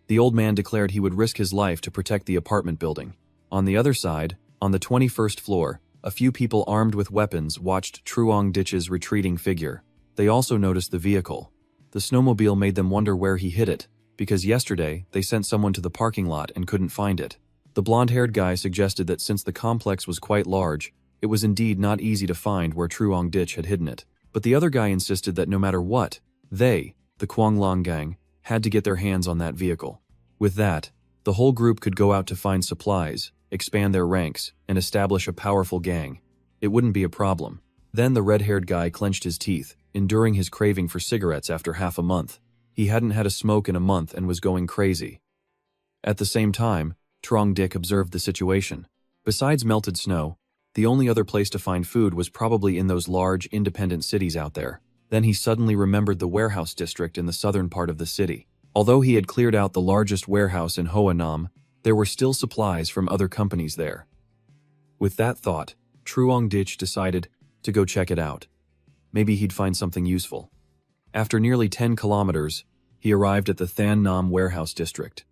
The old man declared he would risk his life to protect the apartment building. On the other side, on the 21st floor, a few people armed with weapons watched Trongditch's retreating figure. They also noticed the vehicle. The snowmobile made them wonder where he hid it, because yesterday they sent someone to the parking lot and couldn't find it. The blonde-haired guy suggested that since the complex was quite large, it was indeed not easy to find where Trongditch had hidden it. But the other guy insisted that no matter what, they, the Quanglong gang, had to get their hands on that vehicle. With that, the whole group could go out to find supplies, expand their ranks, and establish a powerful gang. It wouldn't be a problem. Then the red-haired guy clenched his teeth, enduring his craving for cigarettes after half a month. He hadn't had a smoke in a month and was going crazy. At the same time, Trongditch observed the situation. Besides melted snow, the only other place to find food was probably in those large, independent cities out there. Then he suddenly remembered the warehouse district in the southern part of the city. Although he had cleared out the largest warehouse in Hoanam, there were still supplies from other companies there. With that thought, Truong Dich decided to go check it out. Maybe he'd find something useful. After nearly 10 kilometers, he arrived at the Than Nam warehouse district.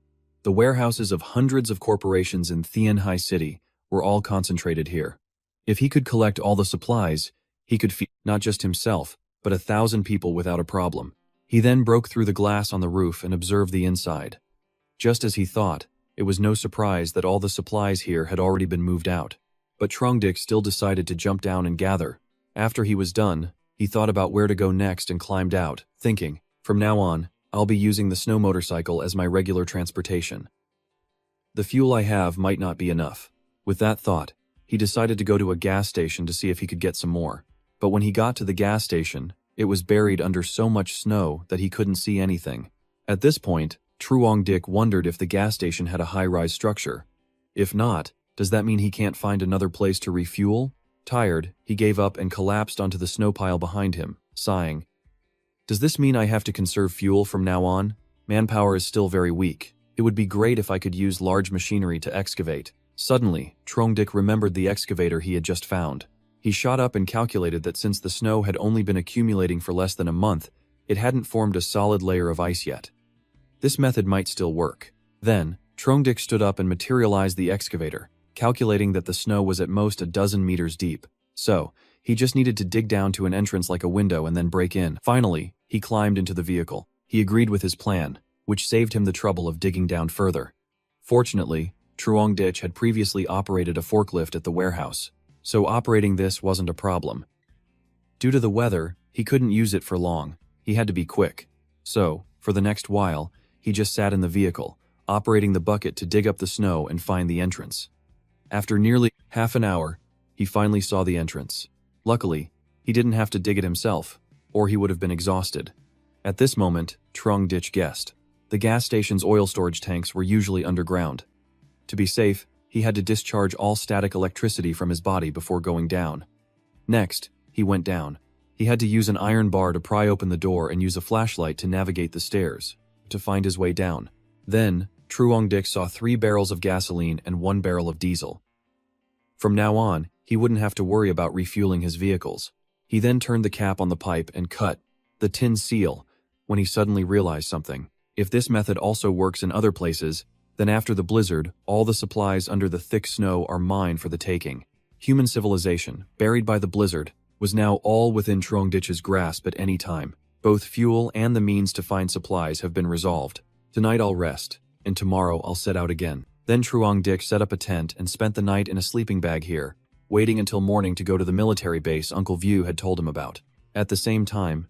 The warehouses of hundreds of corporations in Thien Hai City were all concentrated here. If he could collect all the supplies, he could feed not just himself, but 1,000 people without a problem. He then broke through the glass on the roof and observed the inside. Just as he thought, it was no surprise that all the supplies here had already been moved out. But Truong still decided to jump down and gather. After he was done, he thought about where to go next and climbed out, thinking, from now on, I'll be using the snow motorcycle as my regular transportation. The fuel I have might not be enough. With that thought, he decided to go to a gas station to see if he could get some more. But when he got to the gas station, it was buried under so much snow that he couldn't see anything. At this point, Truong Dich wondered if the gas station had a high-rise structure. If not, does that mean he can't find another place to refuel? Tired, he gave up and collapsed onto the snow pile behind him, sighing. Does this mean I have to conserve fuel from now on? Manpower is still very weak. It would be great if I could use large machinery to excavate. Suddenly, Truong Dich remembered the excavator he had just found. He shot up and calculated that since the snow had only been accumulating for less than a month, it hadn't formed a solid layer of ice yet. This method might still work. Then, Truong Dich stood up and materialized the excavator, calculating that the snow was at most a dozen meters deep. So, he just needed to dig down to an entrance like a window and then break in. Finally, he climbed into the vehicle. He agreed with his plan, which saved him the trouble of digging down further. Fortunately, Truong Dich had previously operated a forklift at the warehouse, so operating this wasn't a problem. Due to the weather, he couldn't use it for long. He had to be quick. So, for the next while, he just sat in the vehicle, operating the bucket to dig up the snow and find the entrance. After nearly half an hour, he finally saw the entrance. Luckily, he didn't have to dig it himself, or he would have been exhausted. At this moment, Truong Dich guessed. The gas station's oil storage tanks were usually underground. To be safe, he had to discharge all static electricity from his body before going down. Next, he went down. He had to use an iron bar to pry open the door and use a flashlight to navigate the stairs, to find his way down. Then, Truong Dich saw 3 barrels of gasoline and 1 barrel of diesel. From now on, he wouldn't have to worry about refueling his vehicles. He then turned the cap on the pipe and cut the tin seal when he suddenly realized something. If this method also works in other places, then after the blizzard, all the supplies under the thick snow are mine for the taking. Human civilization, buried by the blizzard, was now all within Truong Dich's grasp at any time. Both fuel and the means to find supplies have been resolved. Tonight I'll rest, and tomorrow I'll set out again. Then Truong Dich set up a tent and spent the night in a sleeping bag here, waiting until morning to go to the military base Uncle View had told him about. At the same time,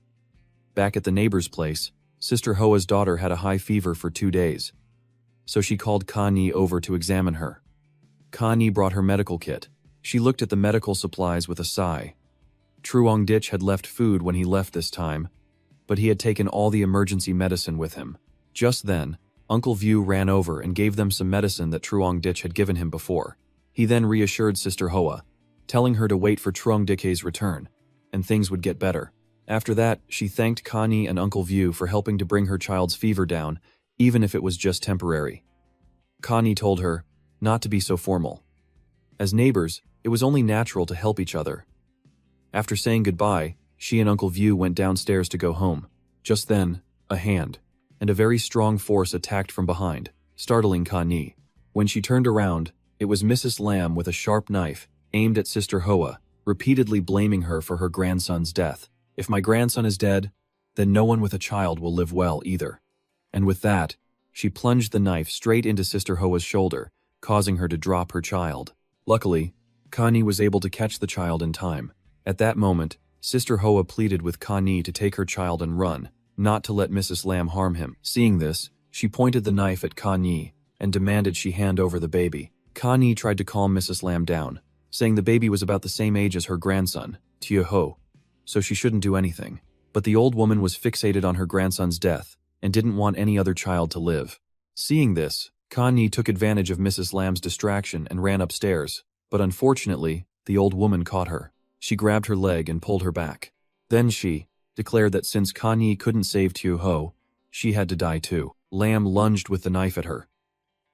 back at the neighbor's place, Sister Hoa's daughter had a high fever for 2 days. So she called Ka Ni over to examine her. Ka Ni brought her medical kit. She looked at the medical supplies with a sigh. Truong Dich had left food when he left this time, but he had taken all the emergency medicine with him. Just then, Uncle View ran over and gave them some medicine that Truong Dich had given him before. He then reassured Sister Hoa, telling her to wait for Truong Dich's return, and things would get better. After that, she thanked Ka Ni and Uncle View for helping to bring her child's fever down, even if it was just temporary. Ka Ni told her not to be so formal. As neighbors, it was only natural to help each other. After saying goodbye, she and Uncle View went downstairs to go home. Just then, a hand and a very strong force attacked from behind, startling Ka Ni. When she turned around, it was Mrs. Lamb with a sharp knife aimed at Sister Hoa, repeatedly blaming her for her grandson's death. If my grandson is dead, then no one with a child will live well either. And with that, she plunged the knife straight into Sister Hoa's shoulder, causing her to drop her child. Luckily, Ka Ni was able to catch the child in time. At that moment, Sister Hoa pleaded with Ka Ni to take her child and run, not to let Mrs. Lamb harm him. Seeing this, she pointed the knife at Ka Ni and demanded she hand over the baby. Ka Ni tried to calm Mrs. Lamb down, saying the baby was about the same age as her grandson, Tia Ho, so she shouldn't do anything. But the old woman was fixated on her grandson's death and didn't want any other child to live. Seeing this, Ka Ni took advantage of Mrs. Lamb's distraction and ran upstairs, but unfortunately, the old woman caught her. She grabbed her leg and pulled her back. Then she declared that since Ka Ni couldn't save Tia Ho, she had to die too. Lamb lunged with the knife at her.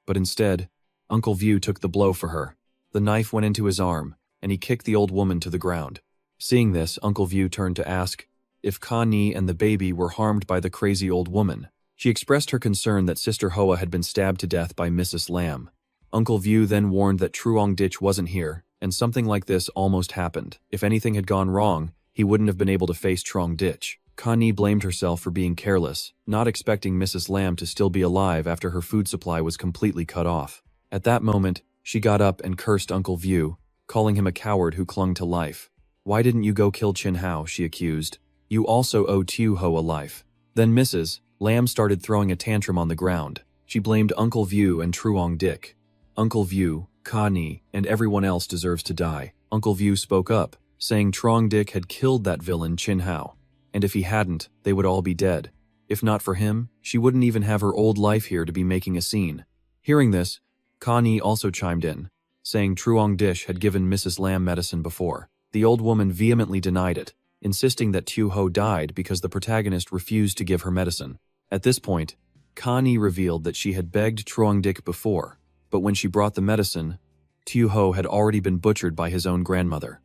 But instead, Uncle View took the blow for her. The knife went into his arm, and he kicked the old woman to the ground. Seeing this, Uncle View turned to ask if Connie and the baby were harmed by the crazy old woman. She expressed her concern that Sister Hoa had been stabbed to death by Mrs. Lam. Uncle View then warned that Truong Ditch wasn't here, and something like this almost happened. If anything had gone wrong, he wouldn't have been able to face Truong Ditch. Connie blamed herself for being careless, not expecting Mrs. Lam to still be alive after her food supply was completely cut off. At that moment, she got up and cursed Uncle View, calling him a coward who clung to life. "Why didn't you go kill Chin Hao?" she accused. "You also owe Tu Ho a life." Then Mrs. Lam started throwing a tantrum on the ground. She blamed Uncle View and Truong Dick. "Uncle View, Connie, and everyone else deserves to die." Uncle View spoke up, saying Truong Dick had killed that villain Chin Hao, and if he hadn't, they would all be dead. If not for him, she wouldn't even have her old life here to be making a scene. Hearing this, Connie also chimed in, saying Truong Dish had given Mrs. Lam medicine before. The old woman vehemently denied it, insisting that Tu Ho died because the protagonist refused to give her medicine. At this point, Connie revealed that she had begged Truong Dick before, but when she brought the medicine, Tu Ho had already been butchered by his own grandmother.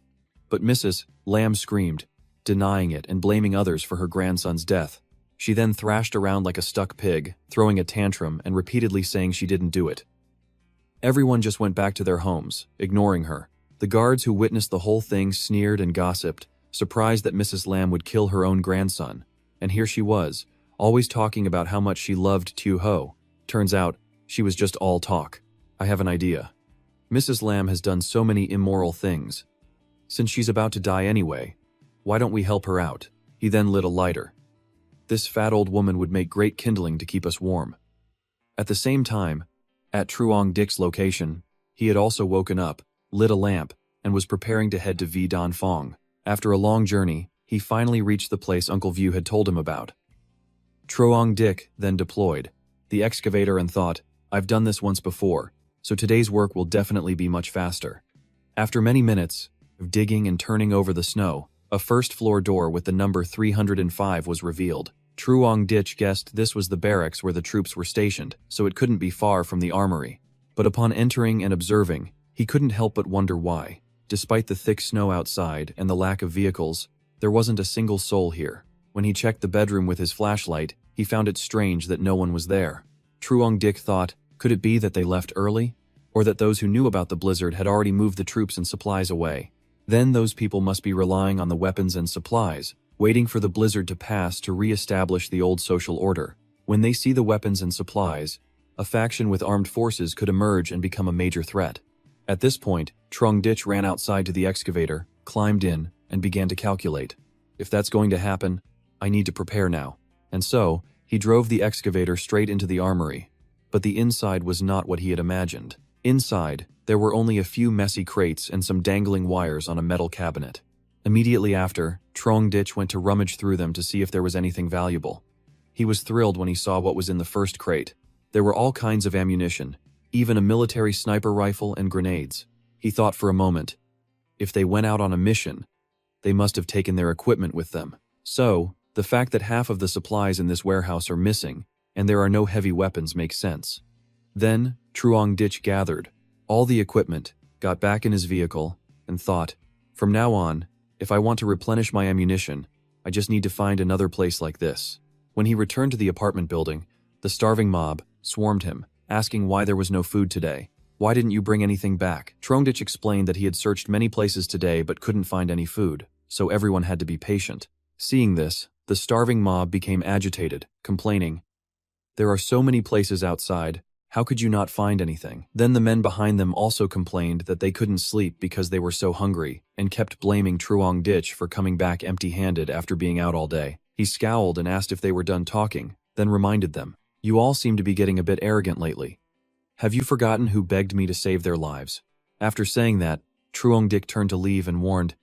But Mrs. Lam screamed, denying it and blaming others for her grandson's death. She then thrashed around like a stuck pig, throwing a tantrum and repeatedly saying she didn't do it. Everyone just went back to their homes, ignoring her. The guards who witnessed the whole thing sneered and gossiped, surprised that Mrs. Lam would kill her own grandson. And here she was, always talking about how much she loved Tu Ho. Turns out, she was just all talk. I have an idea. Mrs. Lam has done so many immoral things. Since she's about to die anyway, why don't we help her out? He then lit a lighter. This fat old woman would make great kindling to keep us warm. At the same time, at Truong Dick's location, he had also woken up, lit a lamp, and was preparing to head to V Dan Fong. After a long journey, he finally reached the place Uncle View had told him about. Truong Dick then deployed the excavator and thought, I've done this once before, so today's work will definitely be much faster. After many minutes of digging and turning over the snow, a first-floor door with the number 305 was revealed. Truong Ditch guessed this was the barracks where the troops were stationed, so it couldn't be far from the armory. But upon entering and observing, he couldn't help but wonder why. Despite the thick snow outside and the lack of vehicles, there wasn't a single soul here. When he checked the bedroom with his flashlight, he found it strange that no one was there. Truong Dick thought, could it be that they left early? Or that those who knew about the blizzard had already moved the troops and supplies away? Then those people must be relying on the weapons and supplies, waiting for the blizzard to pass to re-establish the old social order. When they see the weapons and supplies, a faction with armed forces could emerge and become a major threat. At this point, Truong Ditch ran outside to the excavator, climbed in, and began to calculate. If that's going to happen, I need to prepare now. And so, he drove the excavator straight into the armory. But the inside was not what he had imagined. Inside, there were only a few messy crates and some dangling wires on a metal cabinet. Immediately after, Truong Ditch went to rummage through them to see if there was anything valuable. He was thrilled when he saw what was in the first crate. There were all kinds of ammunition, even a military sniper rifle and grenades. He thought for a moment, if they went out on a mission, they must have taken their equipment with them. So, the fact that half of the supplies in this warehouse are missing, and there are no heavy weapons makes sense. Then, Truong Ditch gathered all the equipment, got back in his vehicle, and thought, from now on, if I want to replenish my ammunition, I just need to find another place like this. When he returned to the apartment building, the starving mob swarmed him, asking why there was no food today. Why didn't you bring anything back? Truong Ditch explained that he had searched many places today but couldn't find any food, so everyone had to be patient. Seeing this, the starving mob became agitated, complaining, there are so many places outside, how could you not find anything? Then the men behind them also complained that they couldn't sleep because they were so hungry, and kept blaming Truong Ditch for coming back empty-handed after being out all day. He scowled and asked if they were done talking, then reminded them, you all seem to be getting a bit arrogant lately. Have you forgotten who begged me to save their lives? After saying that, Truong Dick turned to leave and warned,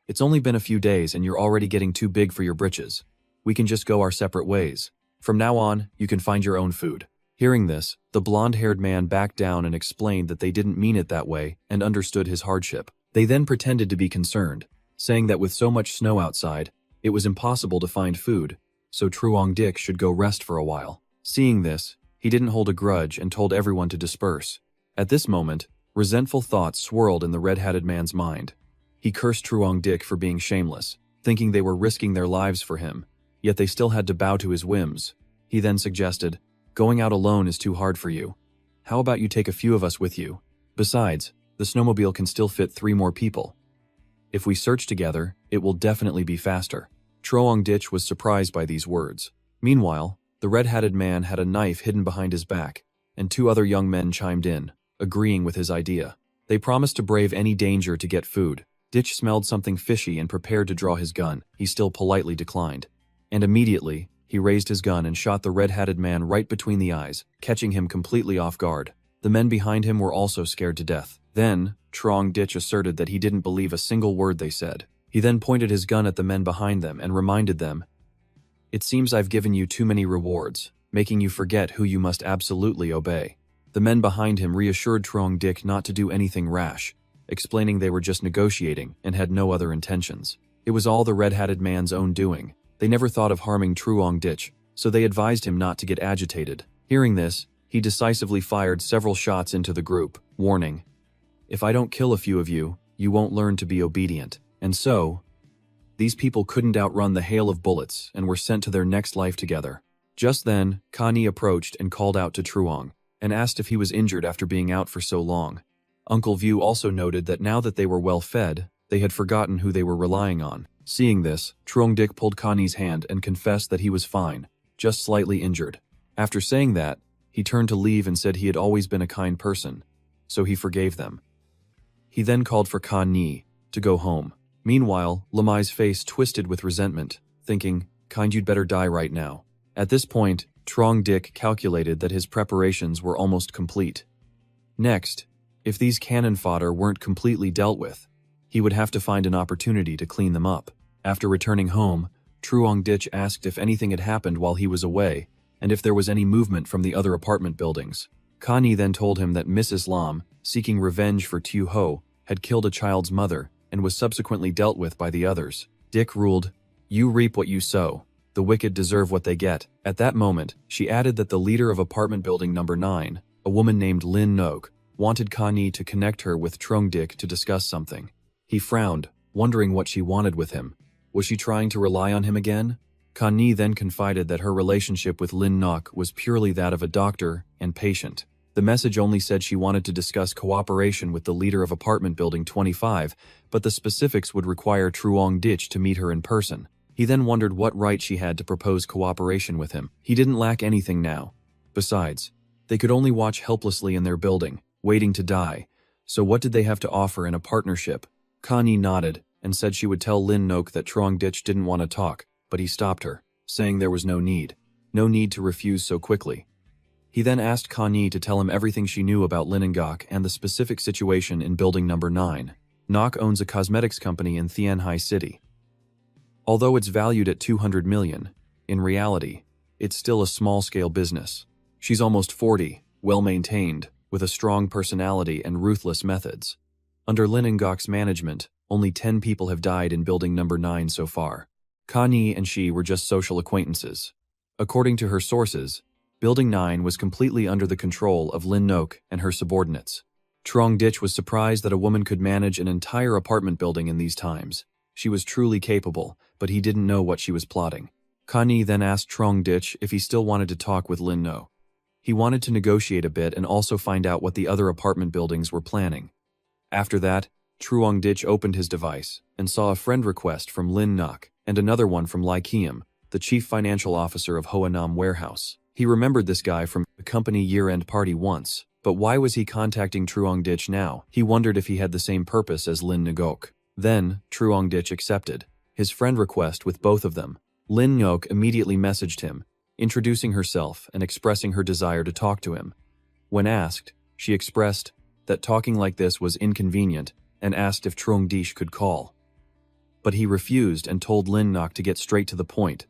it's only been a few days and you're already getting too big for your britches. We can just go our separate ways. From now on, you can find your own food. Hearing this, the blonde-haired man backed down and explained that they didn't mean it that way and understood his hardship. They then pretended to be concerned, saying that with so much snow outside, it was impossible to find food, so Truong Dick should go rest for a while. Seeing this, he didn't hold a grudge and told everyone to disperse. At this moment, Resentful thoughts swirled in the red-hatted man's mind. He cursed Truong Dik for being shameless, thinking they were risking their lives for him, yet they still had to bow to his whims. He then suggested, "Going out alone is too hard for you. How about you take a few of us with you? Besides, the snowmobile can still fit 3 more people. If we search together, it will definitely be faster." Truong Dik was surprised by these words. Meanwhile, the red-hatted man had a knife hidden behind his back, and 2 other young men chimed in, agreeing with his idea. They promised to brave any danger to get food. Ditch smelled something fishy and prepared to draw his gun. He still politely declined. And immediately, he raised his gun and shot the red-hatted man right between the eyes, catching him completely off guard. The men behind him were also scared to death. Then, Truong Dik asserted that he didn't believe a single word they said. He then pointed his gun at the men behind them and reminded them, "It seems I've given you too many rewards, making you forget who you must absolutely obey." The men behind him reassured Truong Dik not to do anything rash, explaining they were just negotiating and had no other intentions. It was all the red-hatted man's own doing. They never thought of harming Truong Dik, so they advised him not to get agitated. Hearing this, he decisively fired several shots into the group, warning, "If I don't kill a few of you, you won't learn to be obedient." And so, these people couldn't outrun the hail of bullets and were sent to their next life together. Just then, Kani approached and called out to Truong, and asked if he was injured after being out for so long. Uncle View also noted that now that they were well fed, they had forgotten who they were relying on. Seeing this, Truong Dik pulled Kani's hand and confessed that he was fine, just slightly injured. After saying that, he turned to leave and said he had always been a kind person, so he forgave them. He then called for Kani to go home. Meanwhile, Lamai's face twisted with resentment, thinking, "Kind, you'd better die right now." At this point, Truong Dik calculated that his preparations were almost complete. Next, if these cannon fodder weren't completely dealt with, he would have to find an opportunity to clean them up. After returning home, Truong Dik asked if anything had happened while he was away, and if there was any movement from the other apartment buildings. Kani then told him that Mrs. Lam, seeking revenge for Tu Ho, had killed a child's mother and was subsequently dealt with by the others. Dik ruled, "You reap what you sow. The wicked deserve what they get." At that moment, she added that the leader of apartment building number 9, a woman named Lin Nok, wanted Kani to connect her with Truong Dik to discuss something. He frowned, wondering what she wanted with him. Was she trying to rely on him again? Kani then confided that her relationship with Lin Nok was purely that of a doctor and patient. The message only said she wanted to discuss cooperation with the leader of apartment building 25, but the specifics would require Truong Dik to meet her in person. He then wondered what right she had to propose cooperation with him. He didn't lack anything now. Besides, they could only watch helplessly in their building, waiting to die. So what did they have to offer in a partnership? Kani nodded and said she would tell Lin Nok that Truong Dik didn't want to talk, but he stopped her, saying there was no need. No need to refuse so quickly. He then asked Kani to tell him everything she knew about Lin Ngok and the specific situation in building number 9. Nok owns a cosmetics company in Tianhai City. Although it's valued at 200 million, in reality, it's still a small-scale business. She's almost 40, well-maintained, with a strong personality and ruthless methods. Under Lin Ngok's management, only 10 people have died in building number 9 so far. Kani and she were just social acquaintances. According to her sources, Building 9 was completely under the control of Lin Nok and her subordinates. Truong Dik was surprised that a woman could manage an entire apartment building in these times. She was truly capable, but he didn't know what she was plotting. Kani then asked Truong Dik if he still wanted to talk with Lin Nok. He wanted to negotiate a bit and also find out what the other apartment buildings were planning. After that, Truong Dik opened his device and saw a friend request from Lin Nok and another one from Lai Kiem, the chief financial officer of Hoanam Warehouse. He remembered this guy from the company year-end party once, but why was he contacting Truong Dik now? He wondered if he had the same purpose as Lin Ngok. Then, Truong Dik accepted his friend request with both of them. Lin Ngok immediately messaged him, introducing herself and expressing her desire to talk to him. When asked, she expressed that talking like this was inconvenient and asked if Truong Dik could call. But he refused and told Lin Ngok to get straight to the point,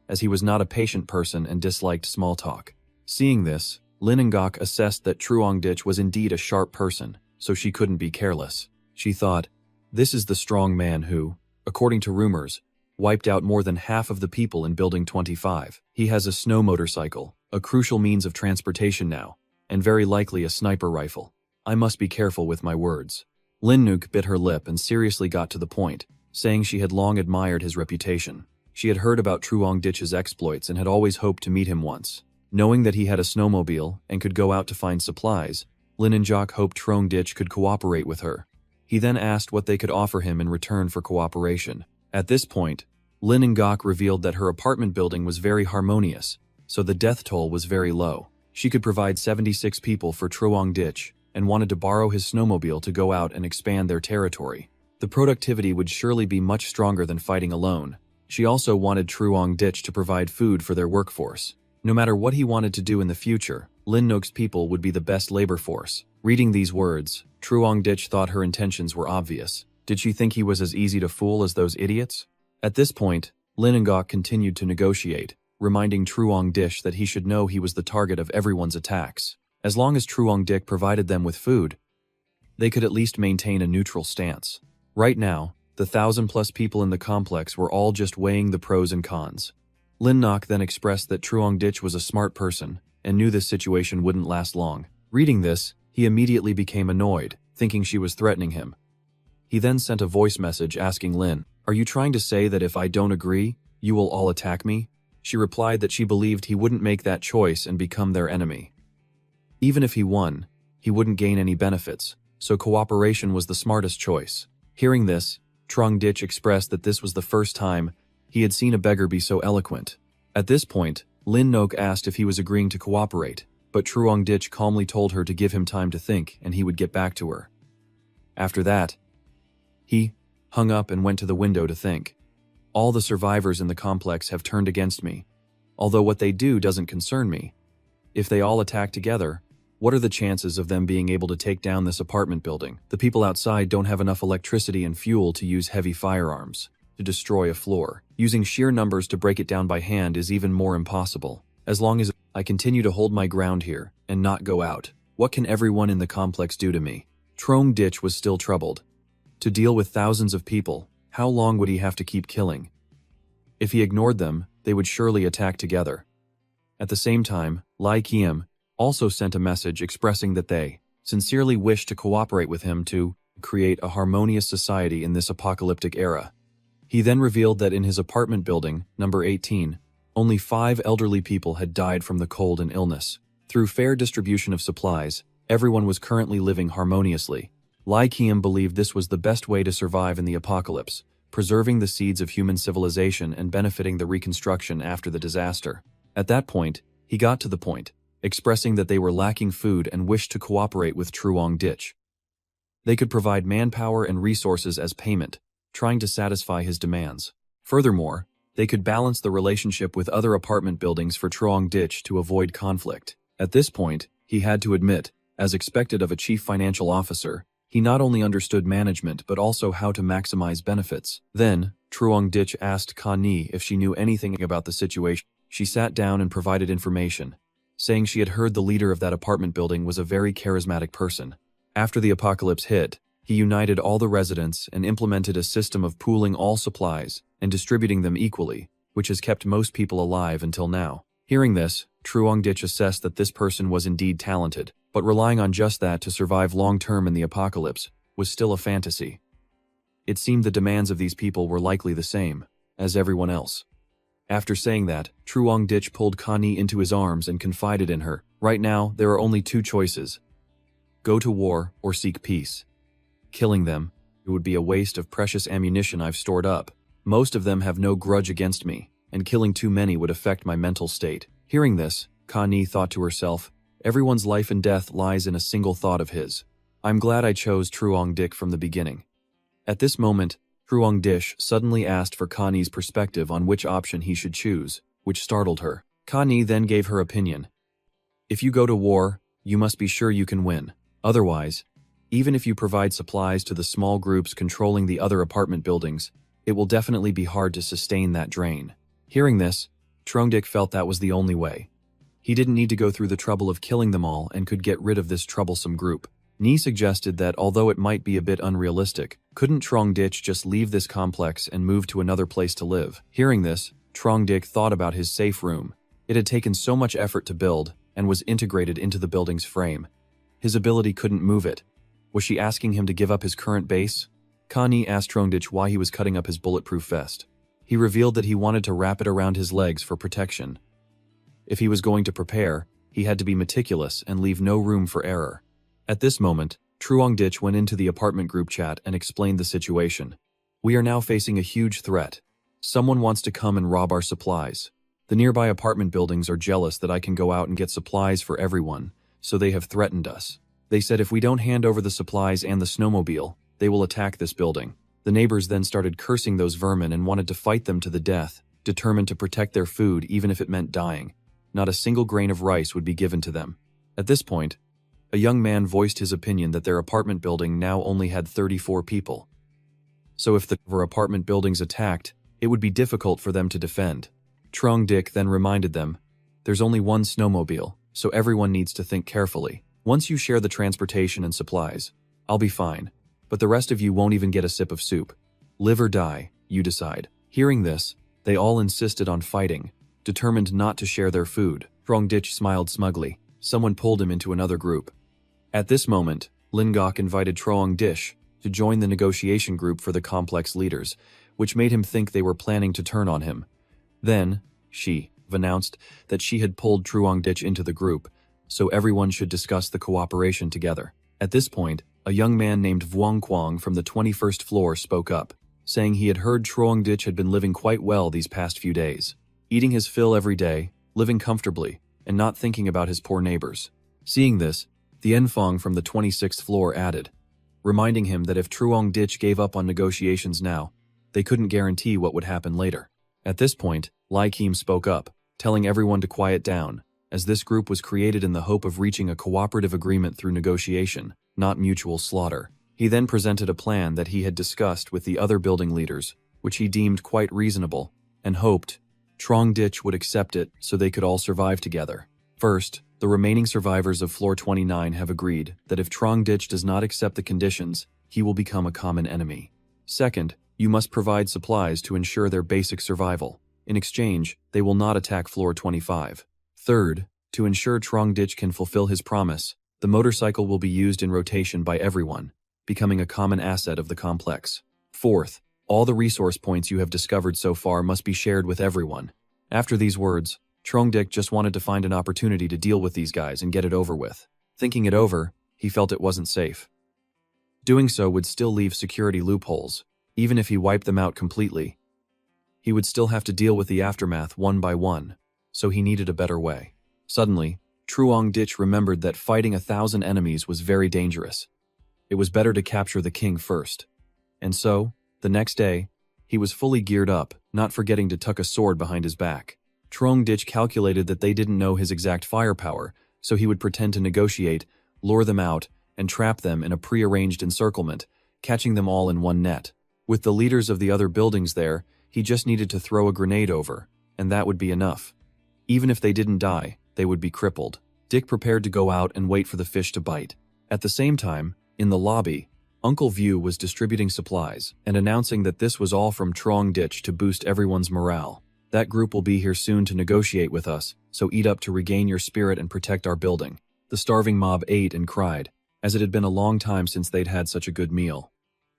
as he was not a patient person and disliked small talk. Seeing this, Lin Ngok assessed that Truong Dik was indeed a sharp person, so she couldn't be careless. She thought, this is the strong man who, according to rumors, wiped out more than half of the people in Building 25. He has a snow motorcycle, a crucial means of transportation now, and very likely a sniper rifle. I must be careful with my words. Lin Nuke bit her lip and seriously got to the point, saying she had long admired his reputation. She had heard about Truong Ditch's exploits and had always hoped to meet him once. Knowing that he had a snowmobile and could go out to find supplies, Lin and Jock hoped Truong Ditch could cooperate with her. He then asked what they could offer him in return for cooperation. At this point, Lin and Gok revealed that her apartment building was very harmonious, so the death toll was very low. She could provide 76 people for Truong Ditch and wanted to borrow his snowmobile to go out and expand their territory. The productivity would surely be much stronger than fighting alone. She also wanted Truong Ditch to provide food for their workforce. No matter what he wanted to do in the future, Lin Nook's people would be the best labor force. Reading these words, Truong Ditch thought her intentions were obvious. Did she think he was as easy to fool as those idiots? At this point, Lin and Gok continued to negotiate, reminding Truong Ditch that he should know he was the target of everyone's attacks. As long as Truong Ditch provided them with food, they could at least maintain a neutral stance. Right now, the 1,000+ people in the complex were all just weighing the pros and cons. Lin Nok then expressed that Truong Ditch was a smart person and knew this situation wouldn't last long. Reading this, he immediately became annoyed, thinking she was threatening him. He then sent a voice message asking Lin, "Are you trying to say that if I don't agree, you will all attack me?" She replied that she believed he wouldn't make that choice and become their enemy. Even if he won, he wouldn't gain any benefits, so cooperation was the smartest choice. Hearing this, Truong Ditch expressed that this was the first time he had seen a beggar be so eloquent. At this point, Lin Nok asked if he was agreeing to cooperate, but Truong Ditch calmly told her to give him time to think and he would get back to her. After that, he hung up and went to the window to think. All the survivors in the complex have turned against me, although what they do doesn't concern me. If they all attack together, what are the chances of them being able to take down this apartment building? The people outside don't have enough electricity and fuel to use heavy firearms to destroy a floor. Using sheer numbers to break it down by hand is even more impossible. As long as I continue to hold my ground here and not go out, what can everyone in the complex do to me? Truong Ditch was still troubled. To deal with thousands of people, how long would he have to keep killing? If he ignored them, they would surely attack together. At the same time, Lai Kiem also sent a message expressing that they sincerely wished to cooperate with him to create a harmonious society in this apocalyptic era. He then revealed that in his apartment building, number 18, only 5 elderly people had died from the cold and illness. Through fair distribution of supplies, everyone was currently living harmoniously. Lai Kiem believed this was the best way to survive in the apocalypse, preserving the seeds of human civilization and benefiting the reconstruction after the disaster. At that point, he got to the point, expressing that they were lacking food and wished to cooperate with Truong Ditch. They could provide manpower and resources as payment, trying to satisfy his demands. Furthermore, they could balance the relationship with other apartment buildings for Truong Ditch to avoid conflict. At this point, he had to admit, as expected of a chief financial officer, he not only understood management but also how to maximize benefits. Then, Truong Ditch asked Ka Ni if she knew anything about the situation. She sat down and provided information, saying she had heard the leader of that apartment building was a very charismatic person. After the apocalypse hit, he united all the residents and implemented a system of pooling all supplies and distributing them equally, which has kept most people alive until now. Hearing this, Truong Ditch assessed that this person was indeed talented, but relying on just that to survive long-term in the apocalypse was still a fantasy. It seemed the demands of these people were likely the same as everyone else. After saying that, Truong Ditch pulled Ka Ni into his arms and confided in her. Right now, there are only 2 choices. Go to war or seek peace. Killing them, it would be a waste of precious ammunition I've stored up. Most of them have no grudge against me, and killing too many would affect my mental state. Hearing this, Ka Ni thought to herself, everyone's life and death lies in a single thought of his. I'm glad I chose Truong Ditch from the beginning. At this moment, Truong Ditch suddenly asked for Ka Ni's perspective on which option he should choose, which startled her. Ka Ni then gave her opinion. If you go to war, you must be sure you can win. Otherwise, even if you provide supplies to the small groups controlling the other apartment buildings, it will definitely be hard to sustain that drain. Hearing this, Truong Ditch felt that was the only way. He didn't need to go through the trouble of killing them all and could get rid of this troublesome group. Ni suggested that although it might be a bit unrealistic, couldn't Truong Ditch just leave this complex and move to another place to live? Hearing this, Truong Ditch thought about his safe room. It had taken so much effort to build and was integrated into the building's frame. His ability couldn't move it. Was she asking him to give up his current base? Connie asked Trongdich why he was cutting up his bulletproof vest. He revealed that he wanted to wrap it around his legs for protection. If he was going to prepare, he had to be meticulous and leave no room for error. At this moment, Trongdich went into the apartment group chat and explained the situation. We are now facing a huge threat. Someone wants to come and rob our supplies. The nearby apartment buildings are jealous that I can go out and get supplies for everyone, so they have threatened us. They said if we don't hand over the supplies and the snowmobile, they will attack this building. The neighbors then started cursing those vermin and wanted to fight them to the death, determined to protect their food even if it meant dying. Not a single grain of rice would be given to them. At this point, a young man voiced his opinion that their apartment building now only had 34 people. So if the apartment buildings attacked, it would be difficult for them to defend. Trongdich then reminded them, there's only one snowmobile, so everyone needs to think carefully. Once you share the transportation and supplies, I'll be fine, but the rest of you won't even get a sip of soup. Live or die, you decide. Hearing this, they all insisted on fighting, determined not to share their food. Trongdich smiled smugly. Someone pulled him into another group. At this moment, Lingok invited Trongdich to join the negotiation group for the complex leaders, which made him think they were planning to turn on him. Then, she announced that she had pulled Trongdich into the group, so everyone should discuss the cooperation together. At this point, a young man named Vuong Kwang from the 21st floor spoke up, saying he had heard Trongdich had been living quite well these past few days, eating his fill every day, living comfortably, and not thinking about his poor neighbors. Seeing this, the Enfong from the 26th floor added, reminding him that if Trongdich gave up on negotiations now, they couldn't guarantee what would happen later. At this point, Lai Kim spoke up, telling everyone to quiet down, as this group was created in the hope of reaching a cooperative agreement through negotiation, not mutual slaughter. He then presented a plan that he had discussed with the other building leaders, which he deemed quite reasonable, and hoped Trongdich would accept it so they could all survive together. First, the remaining survivors of Floor 29 have agreed that if Trongdich does not accept the conditions, he will become a common enemy. Second, you must provide supplies to ensure their basic survival. In exchange, they will not attack Floor 25. Third, to ensure Trongdich can fulfill his promise, the motorcycle will be used in rotation by everyone, becoming a common asset of the complex. Fourth, all the resource points you have discovered so far must be shared with everyone. After these words, Trongdich just wanted to find an opportunity to deal with these guys and get it over with. Thinking it over, he felt it wasn't safe. Doing so would still leave security loopholes. Even if he wiped them out completely, he would still have to deal with the aftermath one by one, so he needed a better way. Suddenly, Trongdich remembered that fighting 1,000 enemies was very dangerous. It was better to capture the king first. And so, the next day, he was fully geared up, not forgetting to tuck a sword behind his back. Trongdich calculated that they didn't know his exact firepower, so he would pretend to negotiate, lure them out, and trap them in a pre-arranged encirclement, catching them all in one net. With the leaders of the other buildings there, he just needed to throw a grenade over, and that would be enough. Even if they didn't die, they would be crippled. Dick prepared to go out and wait for the fish to bite. At the same time, in the lobby, Uncle View was distributing supplies and announcing that this was all from Trongdich to boost everyone's morale. That group will be here soon to negotiate with us, so eat up to regain your spirit and protect our building. The starving mob ate and cried, as it had been a long time since they'd had such a good meal.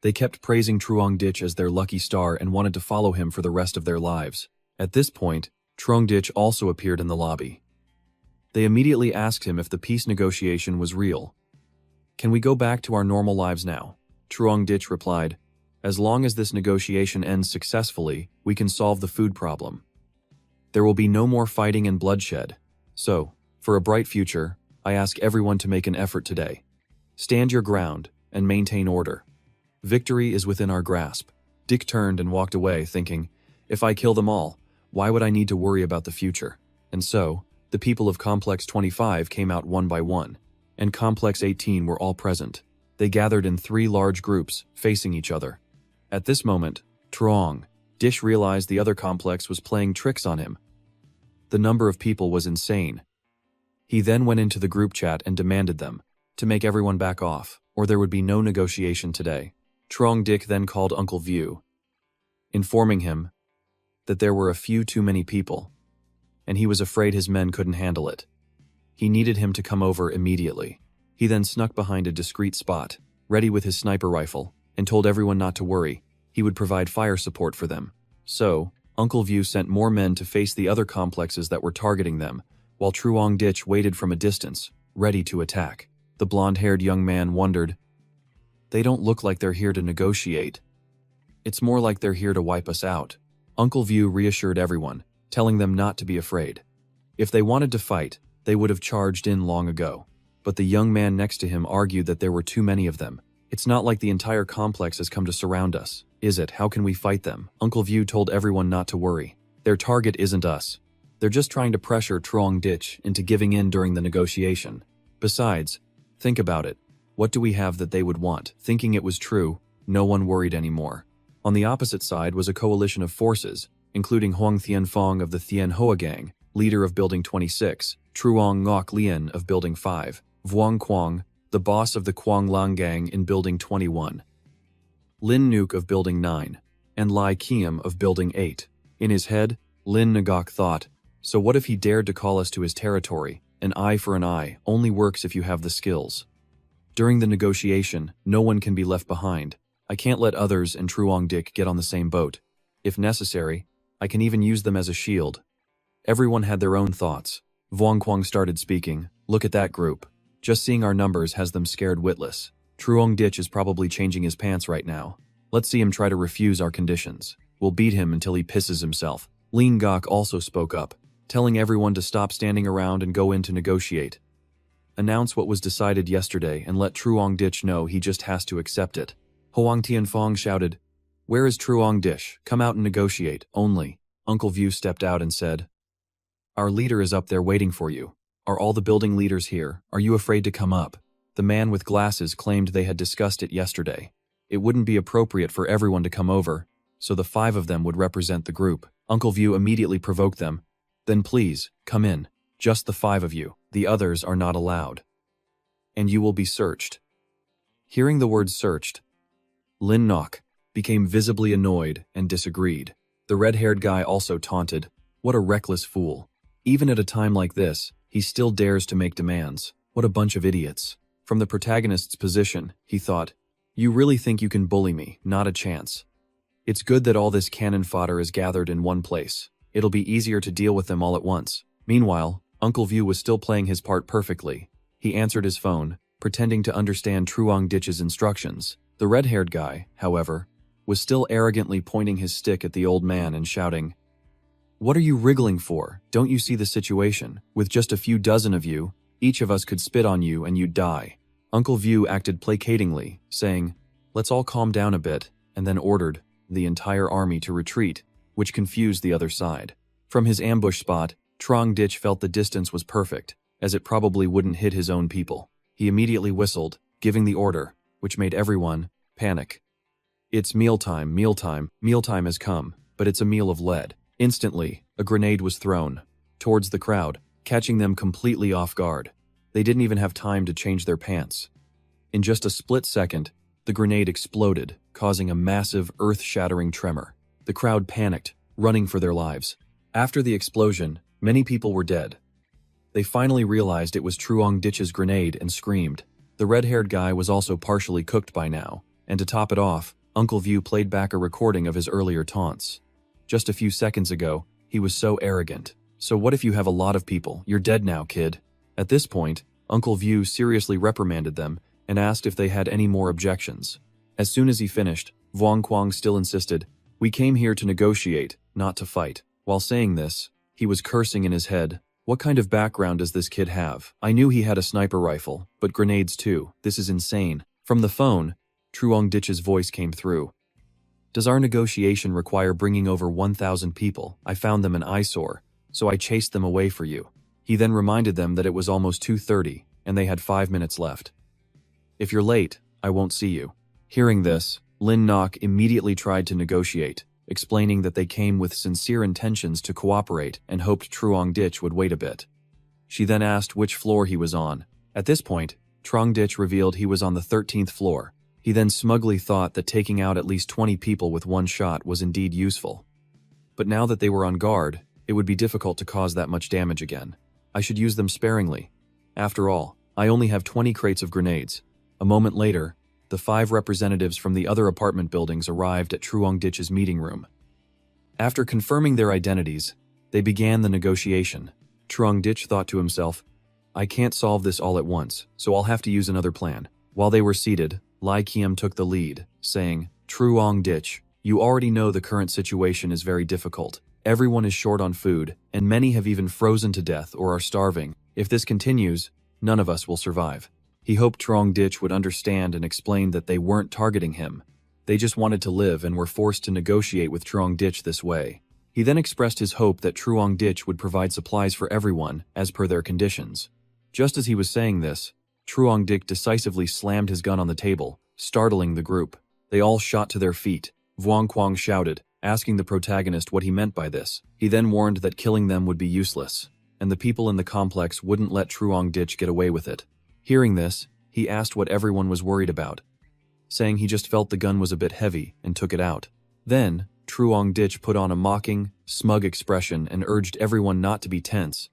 They kept praising Trongdich as their lucky star and wanted to follow him for the rest of their lives. At this point, Trongdich also appeared in the lobby. They immediately asked him if the peace negotiation was real. Can we go back to our normal lives now? Trongdich replied, as long as this negotiation ends successfully, we can solve the food problem. There will be no more fighting and bloodshed. So, for a bright future, I ask everyone to make an effort today. Stand your ground and maintain order. Victory is within our grasp. Dick turned and walked away, thinking, if I kill them all, why would I need to worry about the future? And so, the people of Complex 25 came out one by one, and Complex 18 were all present. They gathered in 3 large groups, facing each other. At this moment, Trongdich realized the other complex was playing tricks on him. The number of people was insane. He then went into the group chat and demanded them to make everyone back off, or there would be no negotiation today. Trongdich then called Uncle View, informing him that there were a few too many people, and he was afraid his men couldn't handle it. He needed him to come over immediately. He then snuck behind a discreet spot, ready with his sniper rifle, and told everyone not to worry. He would provide fire support for them. So, Uncle View sent more men to face the other complexes that were targeting them, while Truong Ditch waited from a distance, ready to attack. The blonde-haired young man wondered, "They don't look like they're here to negotiate. It's more like they're here to wipe us out." Uncle View reassured everyone, telling them not to be afraid. If they wanted to fight, they would have charged in long ago. But the young man next to him argued that there were too many of them. "It's not like the entire complex has come to surround us, is it? How can we fight them?" Uncle View told everyone not to worry. "Their target isn't us. They're just trying to pressure Truong Ditch into giving in during the negotiation. Besides, think about it. What do we have that they would want?" Thinking it was true, no one worried anymore. On the opposite side was a coalition of forces, including Huang Tianfong of the Thien Hoa Gang, leader of Building 26, Truong Ngoc Lien of Building 5, Vuong Quang, the boss of the Quang Lang Gang in Building 21, Lin Nuke of Building 9, and Lai Kiem of Building 8. In his head, Lin Ngok thought, "So what if he dared to call us to his territory? An eye for an eye only works if you have the skills. During the negotiation, no one can be left behind. I can't let others and Truong Dick get on the same boat. If necessary, I can even use them as a shield." Everyone had their own thoughts. Vuong Quang started speaking. "Look at that group. Just seeing our numbers has them scared witless. Truong Ditch is probably changing his pants right now. Let's see him try to refuse our conditions. We'll beat him until he pisses himself." Lin Gok also spoke up, telling everyone to stop standing around and go in to negotiate. "Announce what was decided yesterday and let Truong Ditch know he just has to accept it." Hoang Tianfong shouted, "Where is Truong Ditch? Come out and negotiate, only." Uncle View stepped out and said, "Our leader is up there waiting for you. Are all the building leaders here? Are you afraid to come up?" The man with glasses claimed they had discussed it yesterday. It wouldn't be appropriate for everyone to come over, so the 5 of them would represent the group. Uncle View immediately provoked them. "Then please, come in. Just the 5 of you. The others are not allowed. And you will be searched." Hearing the word searched, Lin Nok became visibly annoyed and disagreed. The red-haired guy also taunted, "What a reckless fool. Even at a time like this, he still dares to make demands. What a bunch of idiots." From the protagonist's position, he thought, "You really think you can bully me? Not a chance. It's good that all this cannon fodder is gathered in one place. It'll be easier to deal with them all at once." Meanwhile, Uncle View was still playing his part perfectly. He answered his phone, pretending to understand Truong Ditch's instructions. The red-haired guy, however, was still arrogantly pointing his stick at the old man and shouting, "What are you wriggling for? Don't you see the situation? With just a few dozen of you, each of us could spit on you and you'd die." Uncle View acted placatingly, saying, "Let's all calm down a bit," and then ordered the entire army to retreat, which confused the other side. From his ambush spot, Truong Ditch felt the distance was perfect, as it probably wouldn't hit his own people. He immediately whistled, giving the order, which made everyone panic. "It's mealtime, mealtime, mealtime has come, but it's a meal of lead." Instantly, a grenade was thrown towards the crowd, catching them completely off guard. They didn't even have time to change their pants. In just a split second, the grenade exploded, causing a massive, earth-shattering tremor. The crowd panicked, running for their lives. After the explosion, many people were dead. They finally realized it was Truong Ditch's grenade and screamed. The red-haired guy was also partially cooked by now, and to top it off, Uncle View played back a recording of his earlier taunts. Just a few seconds ago, he was so arrogant. "So what if you have a lot of people? You're dead now, kid." At this point, Uncle View seriously reprimanded them and asked if they had any more objections. As soon as he finished, Vuong Quang still insisted, "We came here to negotiate, not to fight." While saying this, he was cursing in his head. What kind of background does this kid have? I knew he had a sniper rifle, but grenades too. This is insane. From the phone, Truong Ditch's voice came through. "Does our negotiation require bringing over 1,000 people? I found them an eyesore, so I chased them away for you." He then reminded them that it was almost 2:30, and they had 5 minutes left. "If you're late, I won't see you." Hearing this, Lin Nok immediately tried to negotiate, explaining that they came with sincere intentions to cooperate and hoped Truong Ditch would wait a bit. She then asked which floor he was on. At this point, Truong Ditch revealed he was on the 13th floor. He then smugly thought that taking out at least 20 people with one shot was indeed useful. But now that they were on guard, it would be difficult to cause that much damage again. "I should use them sparingly. After all, I only have 20 crates of grenades. A moment later, the 5 representatives from the other apartment buildings arrived at Truong Ditch's meeting room. After confirming their identities, they began the negotiation. Truong Ditch thought to himself, I can't solve this all at once, so I'll have to use another plan. While they were seated, Lai Kiem took the lead, saying, Truong Ditch, you already know the current situation is very difficult. Everyone is short on food, and many have even frozen to death or are starving. If this continues, none of us will survive. He hoped Truong Ditch would understand and explain that they weren't targeting him. They just wanted to live and were forced to negotiate with Truong Ditch this way. He then expressed his hope that Truong Ditch would provide supplies for everyone, as per their conditions. Just as he was saying this, Truong Ditch decisively slammed his gun on the table, startling the group. They all shot to their feet. Vuong Quang shouted, asking the protagonist what he meant by this. He then warned that killing them would be useless, and the people in the complex wouldn't let Truong Ditch get away with it. Hearing this, he asked what everyone was worried about, saying he just felt the gun was a bit heavy and took it out. Then, Truong Ditch put on a mocking, smug expression and urged everyone not to be tense,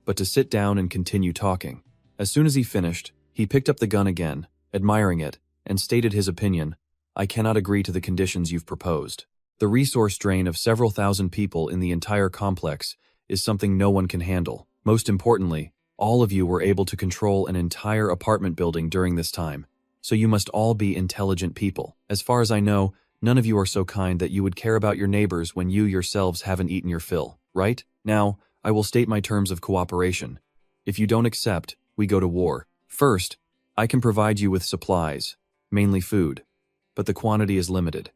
but to sit down and continue talking. As soon as he finished, he picked up the gun again, admiring it, and stated his opinion, I cannot agree to the conditions you've proposed. The resource drain of several thousand people in the entire complex is something no one can handle. Most importantly, all of you were able to control an entire apartment building during this time, so you must all be intelligent people. As far as I know, none of you are so kind that you would care about your neighbors when you yourselves haven't eaten your fill, right? Now, I will state my terms of cooperation. If you don't accept, we go to war. First, I can provide you with supplies, mainly food, but the quantity is limited.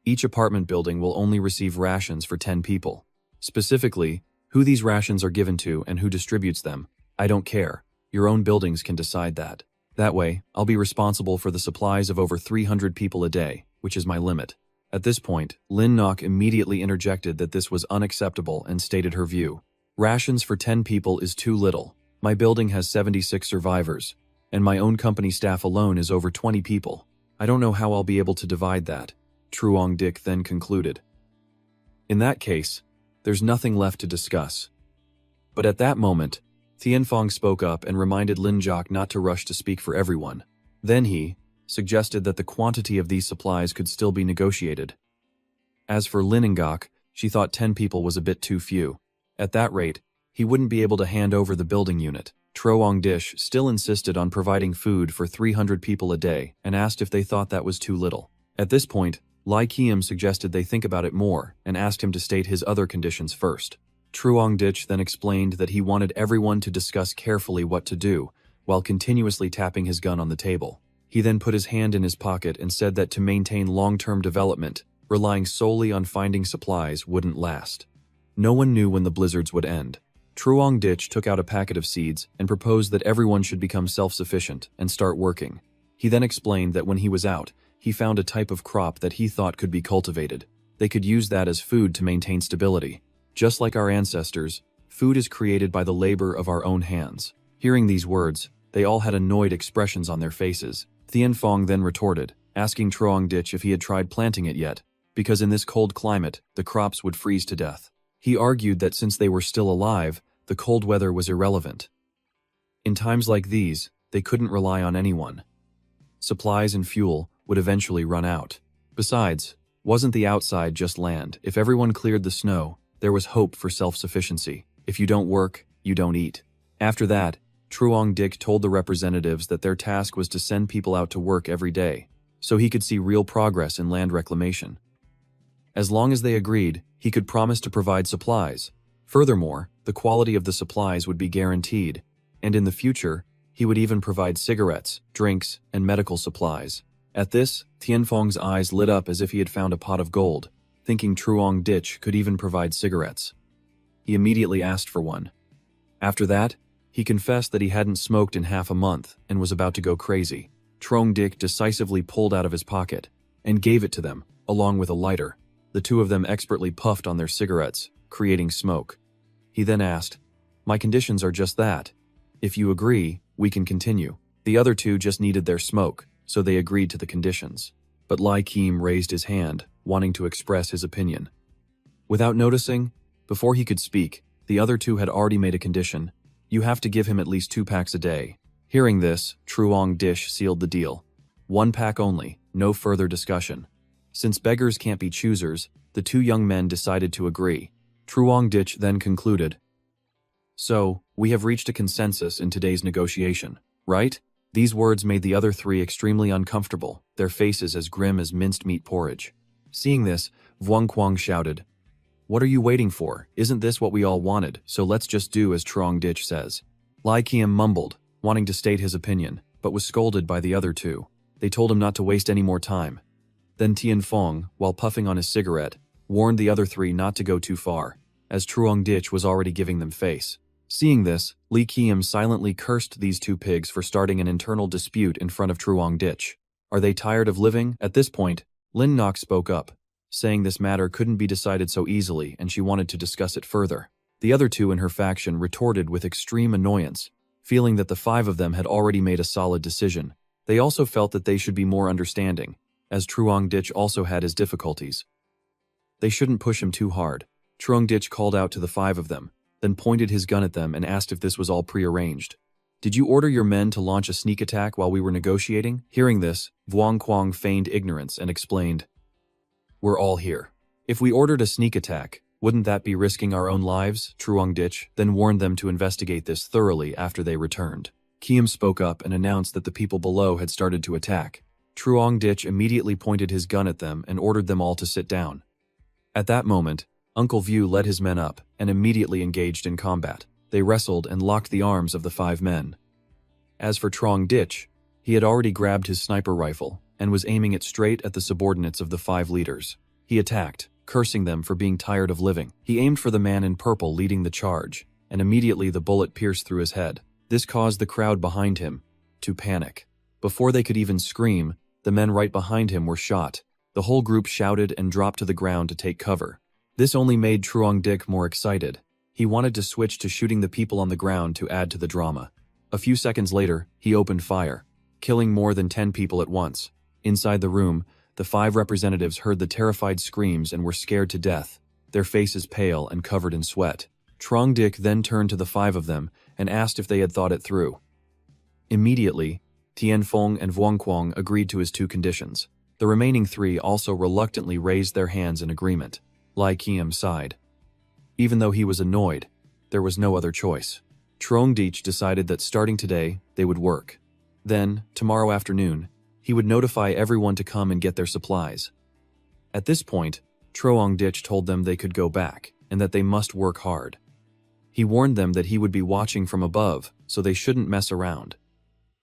Each apartment building will only receive rations for 10 people. Specifically, who these rations are given to and who distributes them, I don't care. Your own buildings can decide that. That way, I'll be responsible for the supplies of over 300 people a day, which is my limit. At this point, Lin Nok immediately interjected that this was unacceptable and stated her view. Rations for 10 people is too little. My building has 76 survivors, and my own company staff alone is over 20 people. I don't know how I'll be able to divide that, Truong Ditch then concluded. In that case, there's nothing left to discuss. But at that moment, Tianfong spoke up and reminded Lin Jock not to rush to speak for everyone. Then he suggested that the quantity of these supplies could still be negotiated. As for Lin Ngok, she thought 10 people was a bit too few. At that rate, he wouldn't be able to hand over the building unit. Truong Ditch still insisted on providing food for 300 people a day and asked if they thought that was too little. At this point, Lai Kiem suggested they think about it more and asked him to state his other conditions first. Truong Ditch then explained that he wanted everyone to discuss carefully what to do, while continuously tapping his gun on the table. He then put his hand in his pocket and said that to maintain long-term development, relying solely on finding supplies wouldn't last. No one knew when the blizzards would end. Truong Ditch took out a packet of seeds and proposed that everyone should become self-sufficient and start working. He then explained that when he was out, he found a type of crop that he thought could be cultivated. They could use that as food to maintain stability. Just like our ancestors, food is created by the labor of our own hands. Hearing these words, they all had annoyed expressions on their faces. Tianfong then retorted, asking Truong Ditch if he had tried planting it yet, because in this cold climate, the crops would freeze to death. He argued that since they were still alive, the cold weather was irrelevant. In times like these, they couldn't rely on anyone. Supplies and fuel would eventually run out. Besides, wasn't the outside just land? If everyone cleared the snow, there was hope for self-sufficiency. If you don't work, you don't eat. After that, Truong Ditch told the representatives that their task was to send people out to work every day, so he could see real progress in land reclamation. As long as they agreed, he could promise to provide supplies. Furthermore, the quality of the supplies would be guaranteed, and in the future, he would even provide cigarettes, drinks, and medical supplies. At this, Tianfong's eyes lit up as if he had found a pot of gold, thinking Truong Ditch could even provide cigarettes. He immediately asked for one. After that, he confessed that he hadn't smoked in half a month and was about to go crazy. Truong Ditch decisively pulled out of his pocket and gave it to them, along with a lighter. The two of them expertly puffed on their cigarettes, creating smoke. He then asked, "My conditions are just that. If you agree, we can continue." The other two just needed their smoke, so they agreed to the conditions. But Lai Kiem raised his hand, wanting to express his opinion. Without noticing, before he could speak, the other two had already made a condition. You have to give him at least 2 packs a day. Hearing this, Truong Dish sealed the deal. 1 pack only, no further discussion. Since beggars can't be choosers, the 2 young men decided to agree. Truong Dish then concluded, "So, we have reached a consensus in today's negotiation, right?" These words made the other 3 extremely uncomfortable, their faces as grim as minced meat porridge. Seeing this, Vuong Quang shouted, "What are you waiting for? Isn't this what we all wanted? So let's just do as Truong Dish says." Lai Qiam mumbled, wanting to state his opinion, but was scolded by the other 2. They told him not to waste any more time. Then Tian Fong, while puffing on his cigarette, warned the other 3 not to go too far, as Truong Dish was already giving them face. Seeing this, Li Qiam silently cursed these 2 pigs for starting an internal dispute in front of Truong Dish. Are they tired of living? At this point, Lin Nok spoke up, saying this matter couldn't be decided so easily and she wanted to discuss it further. The other 2 in her faction retorted with extreme annoyance, feeling that the 5 of them had already made a solid decision. They also felt that they should be more understanding, as Truong Dish also had his difficulties. They shouldn't push him too hard. Truong Dish called out to the 5 of them, then pointed his gun at them and asked if this was all prearranged. "Did you order your men to launch a sneak attack while we were negotiating?" Hearing this, Vuong Quang feigned ignorance and explained, "We're all here. If we ordered a sneak attack, wouldn't that be risking our own lives?" Truong Dish then warned them to investigate this thoroughly after they returned. Qiam spoke up and announced that the people below had started to attack. Truong Dish immediately pointed his gun at them and ordered them all to sit down. At that moment, Uncle View led his men up and immediately engaged in combat. They wrestled and locked the arms of the 5 men. As for Truong Dish, he had already grabbed his sniper rifle and was aiming it straight at the subordinates of the 5 leaders. He attacked, cursing them for being tired of living. He aimed for the man in purple leading the charge, and immediately the bullet pierced through his head. This caused the crowd behind him to panic. Before they could even scream, the men right behind him were shot. The whole group shouted and dropped to the ground to take cover. This only made Truong Dish more excited. He wanted to switch to shooting the people on the ground to add to the drama. A few seconds later, he opened fire, killing more than 10 people at once. Inside the room, the 5 representatives heard the terrified screams and were scared to death, their faces pale and covered in sweat. Truong Dish then turned to the 5 of them and asked if they had thought it through. Immediately, Tian Fong and Vuong Quang agreed to his 2 conditions. The remaining 3 also reluctantly raised their hands in agreement. Lai Qiam sighed. Even though he was annoyed, there was no other choice. Truong Dish decided that starting today, they would work. Then, tomorrow afternoon, he would notify everyone to come and get their supplies. At this point, Truong Dish told them they could go back, and that they must work hard. He warned them that he would be watching from above, so they shouldn't mess around.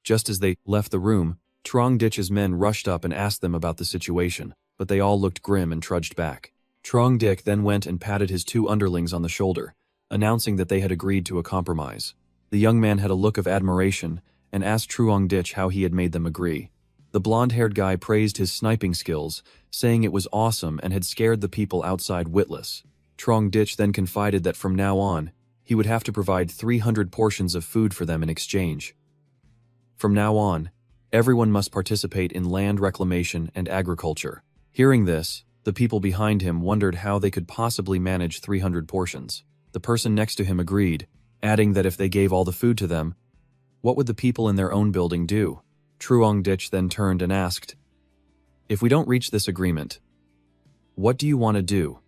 Just as they left the room, Truong Dish's men rushed up and asked them about the situation, but they all looked grim and trudged back. Truong Dish then went and patted his 2 underlings on the shoulder, announcing that they had agreed to a compromise. The young man had a look of admiration and asked Truong Dish how he had made them agree. The blonde-haired guy praised his sniping skills, saying it was awesome and had scared the people outside witless. Truong Dish then confided that from now on, he would have to provide 300 portions of food for them in exchange. From now on, everyone must participate in land reclamation and agriculture. Hearing this, the people behind him wondered how they could possibly manage 300 portions. The person next to him agreed, adding that if they gave all the food to them, what would the people in their own building do? Truong Dish then turned and asked, "If we don't reach this agreement, what do you want to do?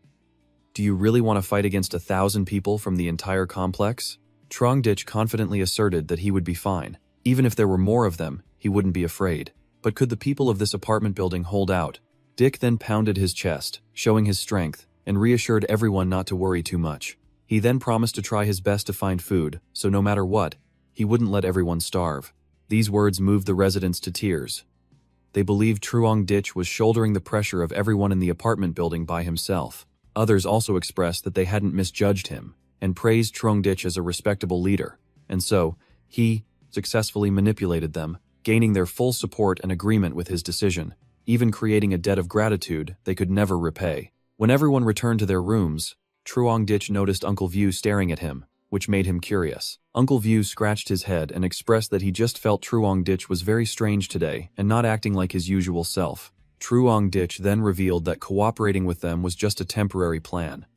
Do you really want to fight against 1,000 people from the entire complex?" Truong Dish confidently asserted that he would be fine. Even if there were more of them, he wouldn't be afraid. But could the people of this apartment building hold out? Dick then pounded his chest, showing his strength, and reassured everyone not to worry too much. He then promised to try his best to find food, so no matter what, he wouldn't let everyone starve. These words moved the residents to tears. They believed Truong Dish was shouldering the pressure of everyone in the apartment building by himself. Others also expressed that they hadn't misjudged him, and praised Truong Dish as a respectable leader, and so, he successfully manipulated them, gaining their full support and agreement with his decision, even creating a debt of gratitude they could never repay. When everyone returned to their rooms, Truong Dish noticed Uncle View staring at him, which made him curious. Uncle View scratched his head and expressed that he just felt Truong Dish was very strange today and not acting like his usual self. Truong Dish then revealed that cooperating with them was just a temporary plan.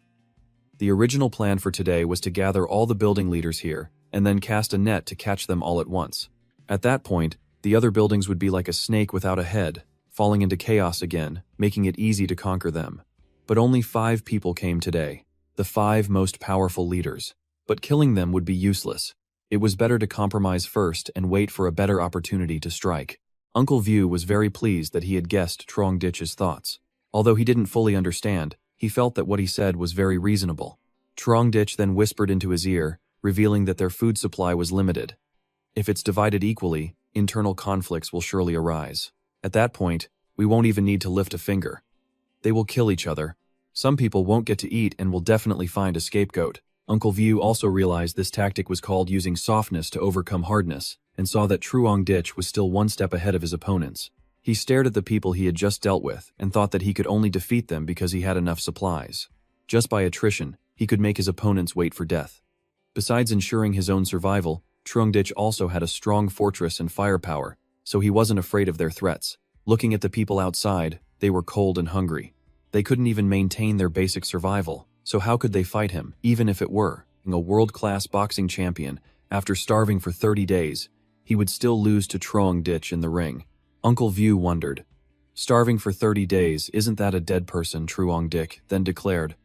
The original plan for today was to gather all the building leaders here and then cast a net to catch them all at once. At that point, the other buildings would be like a snake without a head, falling into chaos again, making it easy to conquer them. But only 5 people came today, the 5 most powerful leaders. But killing them would be useless. It was better to compromise first and wait for a better opportunity to strike. Uncle View was very pleased that he had guessed Trongditch's thoughts. Although he didn't fully understand, he felt that what he said was very reasonable. Trongditch then whispered into his ear, revealing that their food supply was limited. If it's divided equally, internal conflicts will surely arise. At that point, we won't even need to lift a finger. They will kill each other. Some people won't get to eat and will definitely find a scapegoat. Uncle View also realized this tactic was called using softness to overcome hardness, and saw that Trongditch was still one step ahead of his opponents. He stared at the people he had just dealt with and thought that he could only defeat them because he had enough supplies. Just by attrition, he could make his opponents wait for death. Besides ensuring his own survival, Trongditch also had a strong fortress and firepower, so he wasn't afraid of their threats. Looking at the people outside, they were cold and hungry. They couldn't even maintain their basic survival, so how could they fight him, even if it were a world-class boxing champion? After starving for 30 days, he would still lose to Trongditch in the ring. Uncle View wondered. Starving for 30 days, isn't that a dead person? Trongditch then declared.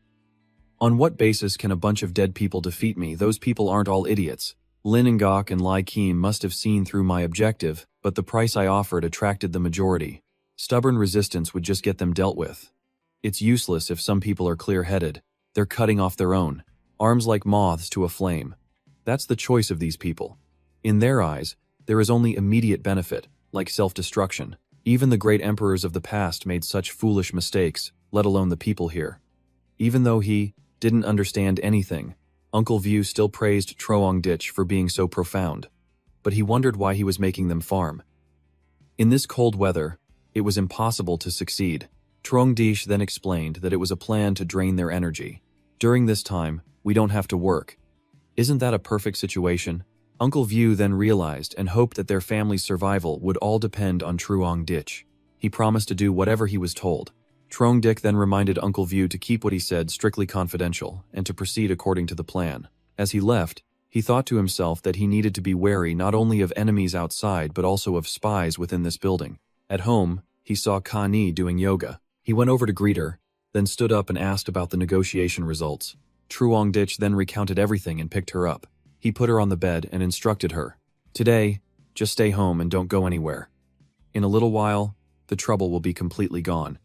On what basis can a bunch of dead people defeat me? Those people aren't all idiots. Lin Ngok and Lai Kim must have seen through my objective, but the price I offered attracted the majority. Stubborn resistance would just get them dealt with. It's useless if some people are clear-headed. They're cutting off their own, arms like moths to a flame. That's the choice of these people. In their eyes, there is only immediate benefit, like self-destruction. Even the great emperors of the past made such foolish mistakes, let alone the people here. Even though he didn't understand anything, Uncle View still praised Trongditch for being so profound. But he wondered why he was making them farm. In this cold weather, it was impossible to succeed. Trongditch then explained that it was a plan to drain their energy. During this time, we don't have to work. Isn't that a perfect situation? Uncle View then realized and hoped that their family's survival would all depend on Trongditch. He promised to do whatever he was told. Trongditch then reminded Uncle View to keep what he said strictly confidential and to proceed according to the plan. As he left, he thought to himself that he needed to be wary not only of enemies outside but also of spies within this building. At home, he saw Kani doing yoga. He went over to greet her, then stood up and asked about the negotiation results. Trongditch then recounted everything and picked her up. He put her on the bed and instructed her. Today, just stay home and don't go anywhere. In a little while, the trouble will be completely gone.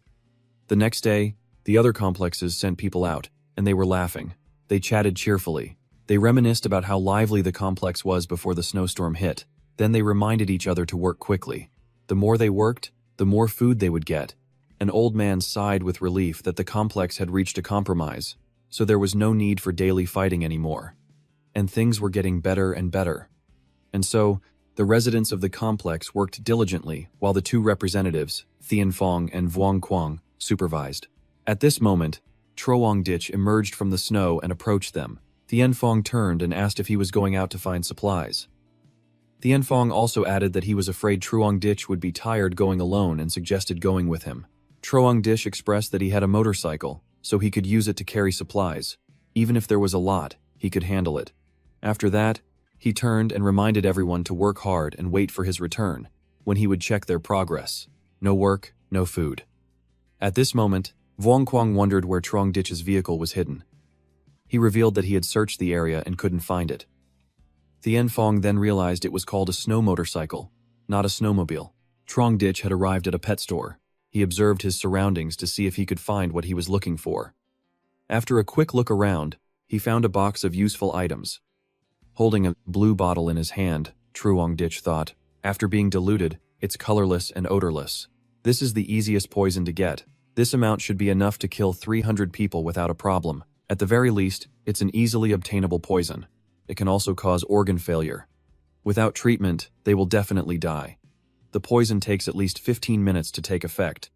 The next day, the other complexes sent people out, and they were laughing. They chatted cheerfully. They reminisced about how lively the complex was before the snowstorm hit. Then they reminded each other to work quickly. The more they worked, the more food they would get. An old man sighed with relief that the complex had reached a compromise, so there was no need for daily fighting anymore. And things were getting better and better. And so, the residents of the complex worked diligently while the 2 representatives, Tianfong and Vuongquang, supervised. At this moment, Trongditch emerged from the snow and approached them. Tianfong turned and asked if he was going out to find supplies. Tianfong also added that he was afraid Trongditch would be tired going alone and suggested going with him. Trongditch expressed that he had a motorcycle, so he could use it to carry supplies. Even if there was a lot, he could handle it. After that, he turned and reminded everyone to work hard and wait for his return, when he would check their progress. No work, no food. At this moment, Vuongquang wondered where Trongditch's vehicle was hidden. He revealed that he had searched the area and couldn't find it. Tianfong then realized it was called a snow motorcycle, not a snowmobile. Trongditch had arrived at a pet store. He observed his surroundings to see if he could find what he was looking for. After a quick look around, he found a box of useful items. Holding a blue bottle in his hand, Trongditch thought, after being diluted, it's colorless and odorless. This is the easiest poison to get. This amount should be enough to kill 300 people without a problem. At the very least, it's an easily obtainable poison. It can also cause organ failure. Without treatment, they will definitely die. The poison takes at least 15 minutes to take effect.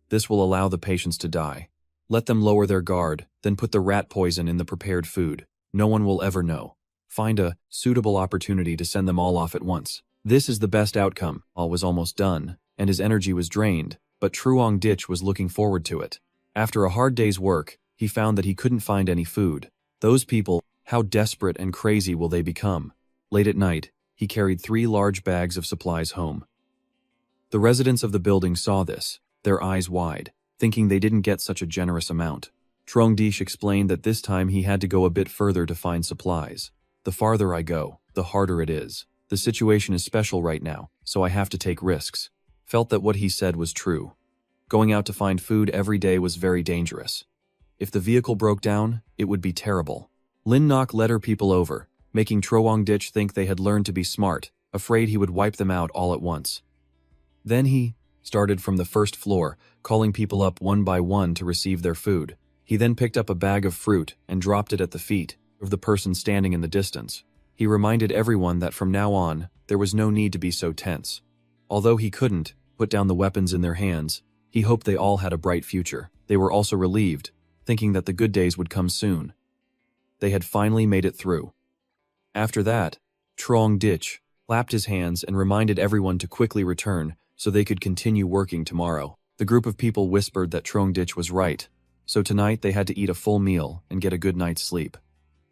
This will allow the patients to die. Let them lower their guard, then put the rat poison in the prepared food. No one will ever know. Find a suitable opportunity to send them all off at once. This is the best outcome. All was almost done, and his energy was drained, but Trongditch was looking forward to it. After a hard day's work, he found that he couldn't find any food. Those people, how desperate and crazy will they become? Late at night, he carried 3 large bags of supplies home. The residents of the building saw this, their eyes wide, thinking they didn't get such a generous amount. Trongdish explained that this time he had to go a bit further to find supplies. The farther I go, the harder it is. The situation is special right now, so I have to take risks. Felt that what he said was true. Going out to find food every day was very dangerous. If the vehicle broke down, it would be terrible. Lin Nok led her people over, making Trongdish think they had learned to be smart, afraid he would wipe them out all at once. Then he started from the first floor, calling people up one by one to receive their food. He then picked up a bag of fruit and dropped it at the feet of the person standing in the distance. He reminded everyone that from now on, there was no need to be so tense. Although he couldn't put down the weapons in their hands, he hoped they all had a bright future. They were also relieved, thinking that the good days would come soon. They had finally made it through. After that, Trongdish clapped his hands and reminded everyone to quickly return so they could continue working tomorrow. The group of people whispered that Trongdish was right, so tonight they had to eat a full meal and get a good night's sleep.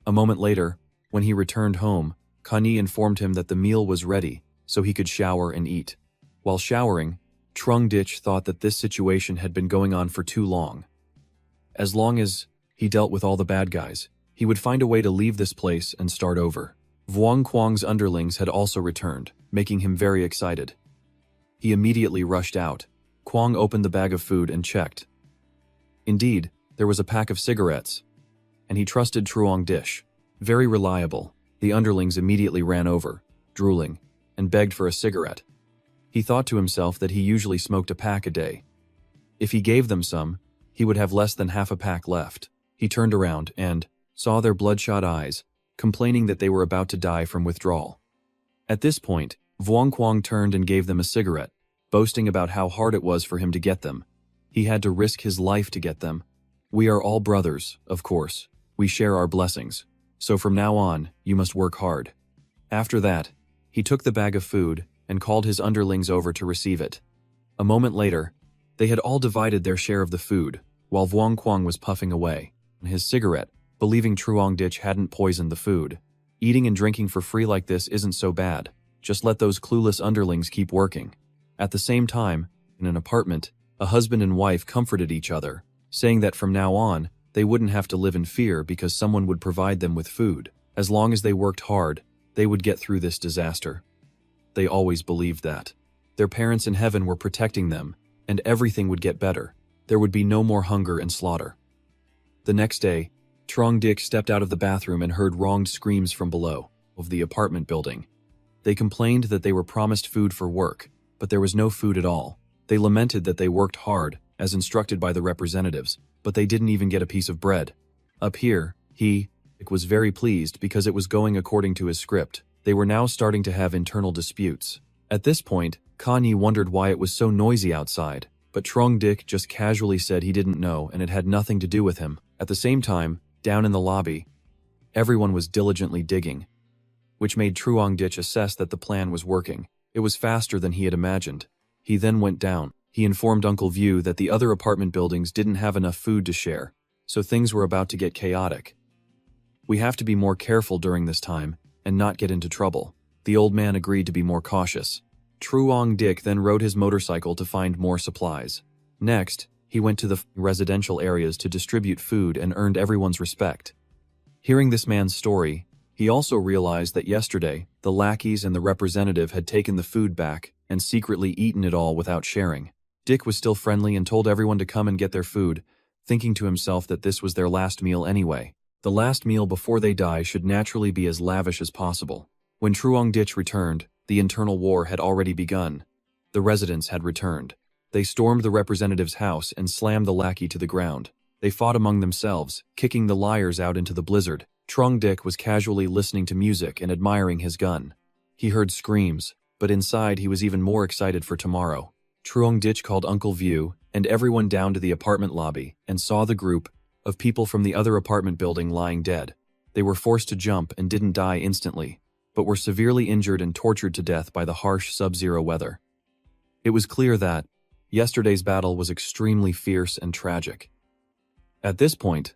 A moment later, when he returned home, Kani informed him that the meal was ready, so he could shower and eat. While showering, Trongdish thought that this situation had been going on for too long. As long as he dealt with all the bad guys, he would find a way to leave this place and start over. Vuong Quang's underlings had also returned, making him very excited. He immediately rushed out. Quang opened the bag of food and checked. Indeed, there was a pack of cigarettes, and he trusted Trongdish. Very reliable. The underlings immediately ran over, drooling, and begged for a cigarette. He thought to himself that he usually smoked a pack a day. If he gave them some, he would have less than half a pack left. He turned around and saw their bloodshot eyes, complaining that they were about to die from withdrawal. At this point, Vuong Quang turned and gave them a cigarette, boasting about how hard it was for him to get them. He had to risk his life to get them. We are all brothers, of course. We share our blessings. So from now on, you must work hard. After that, he took the bag of food and called his underlings over to receive it. A moment later, they had all divided their share of the food, while Vuong Quang was puffing away on his cigarette, believing Trongdish hadn't poisoned the food. Eating and drinking for free like this isn't so bad. Just let those clueless underlings keep working. At the same time, in an apartment, a husband and wife comforted each other, saying that from now on, they wouldn't have to live in fear because someone would provide them with food. As long as they worked hard, they would get through this disaster. They always believed that. Their parents in heaven were protecting them, and everything would get better. There would be no more hunger and slaughter. The next day, Trongdish stepped out of the bathroom and heard wronged screams from below of the apartment building. They complained that they were promised food for work, but there was no food at all. They lamented that they worked hard, as instructed by the representatives, but they didn't even get a piece of bread. Up here, he was very pleased because it was going according to his script. They were now starting to have internal disputes. At this point, Kanye wondered why it was so noisy outside, but Trongdish just casually said he didn't know and it had nothing to do with him. At the same time, down in the lobby, everyone was diligently digging, which made Trongdish assess that the plan was working. It was faster than he had imagined. He then went down. He informed Uncle View that the other apartment buildings didn't have enough food to share, so things were about to get chaotic. We have to be more careful during this time and not get into trouble. The old man agreed to be more cautious. Trongdish then rode his motorcycle to find more supplies. Next, he went to the residential areas to distribute food and earned everyone's respect. Hearing this man's story, he also realized that yesterday, the lackeys and the representative had taken the food back and secretly eaten it all without sharing. Dick was still friendly and told everyone to come and get their food, thinking to himself that this was their last meal anyway. The last meal before they die should naturally be as lavish as possible. When Trongdish returned, the internal war had already begun. The residents had returned. They stormed the representative's house and slammed the lackey to the ground. They fought among themselves, kicking the liars out into the blizzard. Trongdish was casually listening to music and admiring his gun. He heard screams, but inside he was even more excited for tomorrow. Trongdish called Uncle View and everyone down to the apartment lobby and saw the group of people from the other apartment building lying dead. They were forced to jump and didn't die instantly, but were severely injured and tortured to death by the harsh sub-zero weather. It was clear that yesterday's battle was extremely fierce and tragic. At this point,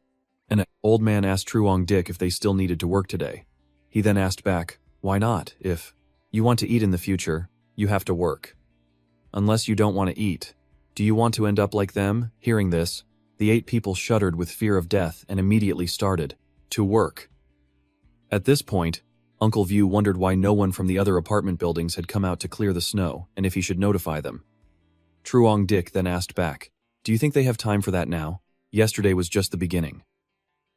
an old man asked Trongdish if they still needed to work today. He then asked back, "Why not, if You want to eat in the future, you have to work. Unless you don't want to eat. Do you want to end up like them? Hearing this, the 8 people shuddered with fear of death and immediately started to work. At this point, Uncle View wondered why no one from the other apartment buildings had come out to clear the snow and if he should notify them. Truong Dick then asked back, "Do you think they have time for that now? Yesterday was just the beginning."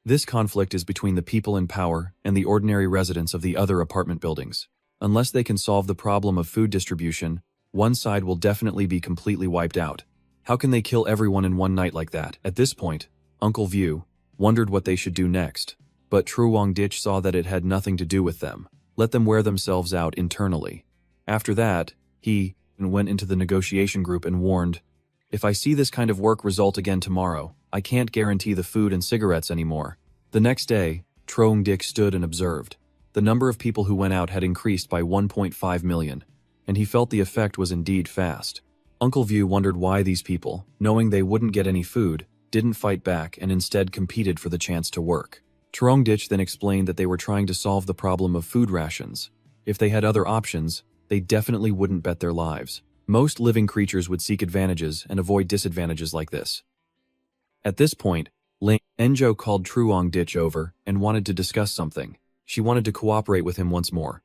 This conflict is between the people in power and the ordinary residents of the other apartment buildings. Unless they can solve the problem of food distribution, one side will definitely be completely wiped out. How can they kill everyone in one night like that? At this point, Uncle View wondered what they should do next, but Truong Ditch saw that it had nothing to do with them. Let them wear themselves out internally. After that, he went into the negotiation group and warned, "If I see this kind of work result again tomorrow, I can't guarantee the food and cigarettes anymore." The next day, Truong Dick stood and observed. The number of people who went out had increased by 1.5 million, and he felt the effect was indeed fast. Uncle View wondered why these people, knowing they wouldn't get any food, didn't fight back and instead competed for the chance to work. Truong Ditch then explained that they were trying to solve the problem of food rations. If they had other options, they definitely wouldn't bet their lives. Most living creatures would seek advantages and avoid disadvantages like this. At this point, Enjo called Truong Ditch over and wanted to discuss something. She wanted to cooperate with him once more.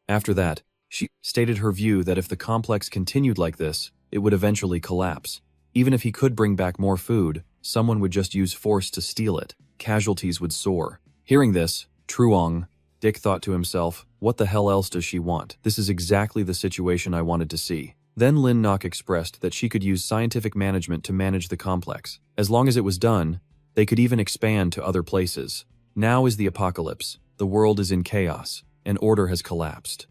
After that, she stated her view that if the complex continued like this, it would eventually collapse. Even if he could bring back more food, someone would just use force to steal it. Casualties would soar. Hearing this, Truong Dick thought to himself, "What the hell else does she want? This is exactly the situation I wanted to see." Then Lin Nok expressed that she could use scientific management to manage the complex. As long as it was done, they could even expand to other places. Now is the apocalypse. The world is in chaos, and order has collapsed.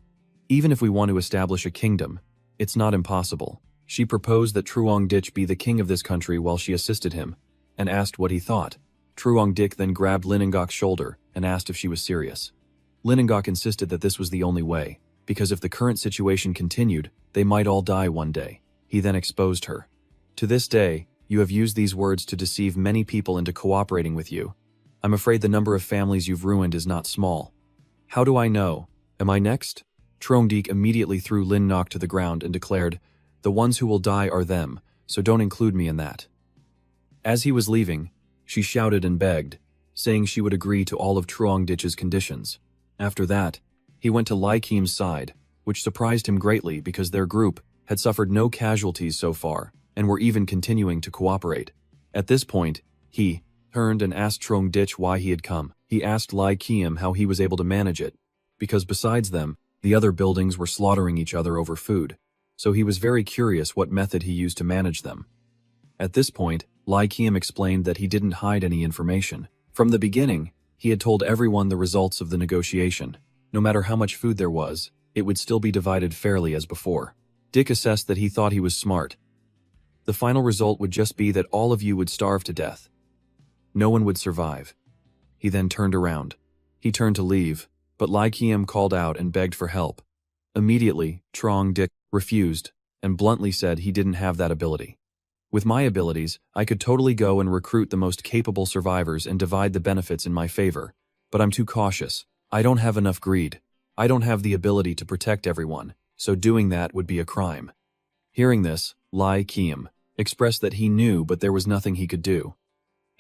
Even if we want to establish a kingdom, it's not impossible. She proposed that Truong Ditch be the king of this country while she assisted him, and asked what he thought. Truong Dick then grabbed Linengok's shoulder and asked if she was serious. Linengok insisted that this was the only way, because if the current situation continued, they might all die one day. He then exposed her. "To this day, you have used these words to deceive many people into cooperating with you. I'm afraid the number of families you've ruined is not small. How do I know? Am I next?" Truong Dick immediately threw Lin Nok to the ground and declared, "The ones who will die are them, so don't include me in that." As he was leaving, she shouted and begged, saying she would agree to all of Truong Ditch's conditions. After that, he went to Lai Kim's side, which surprised him greatly because their group had suffered no casualties so far and were even continuing to cooperate. At this point, he turned and asked Truong Ditch why he had come. He asked Lai Kim how he was able to manage it, because besides them, the other buildings were slaughtering each other over food, so he was very curious what method he used to manage them. At this point, Lai Kim explained that he didn't hide any information. From the beginning, he had told everyone the results of the negotiation. No matter how much food there was, it would still be divided fairly as before. Dick assessed that he thought he was smart. The final result would just be that all of you would starve to death. No one would survive. He then turned around. He turned to leave, but Lai Kim called out and begged for help. Immediately, Truong Dick refused and bluntly said he didn't have that ability. "With my abilities, I could totally go and recruit the most capable survivors and divide the benefits in my favor, but I'm too cautious. I don't have enough greed. I don't have the ability to protect everyone, so doing that would be a crime." Hearing this, Lai Kim expressed that he knew but there was nothing he could do.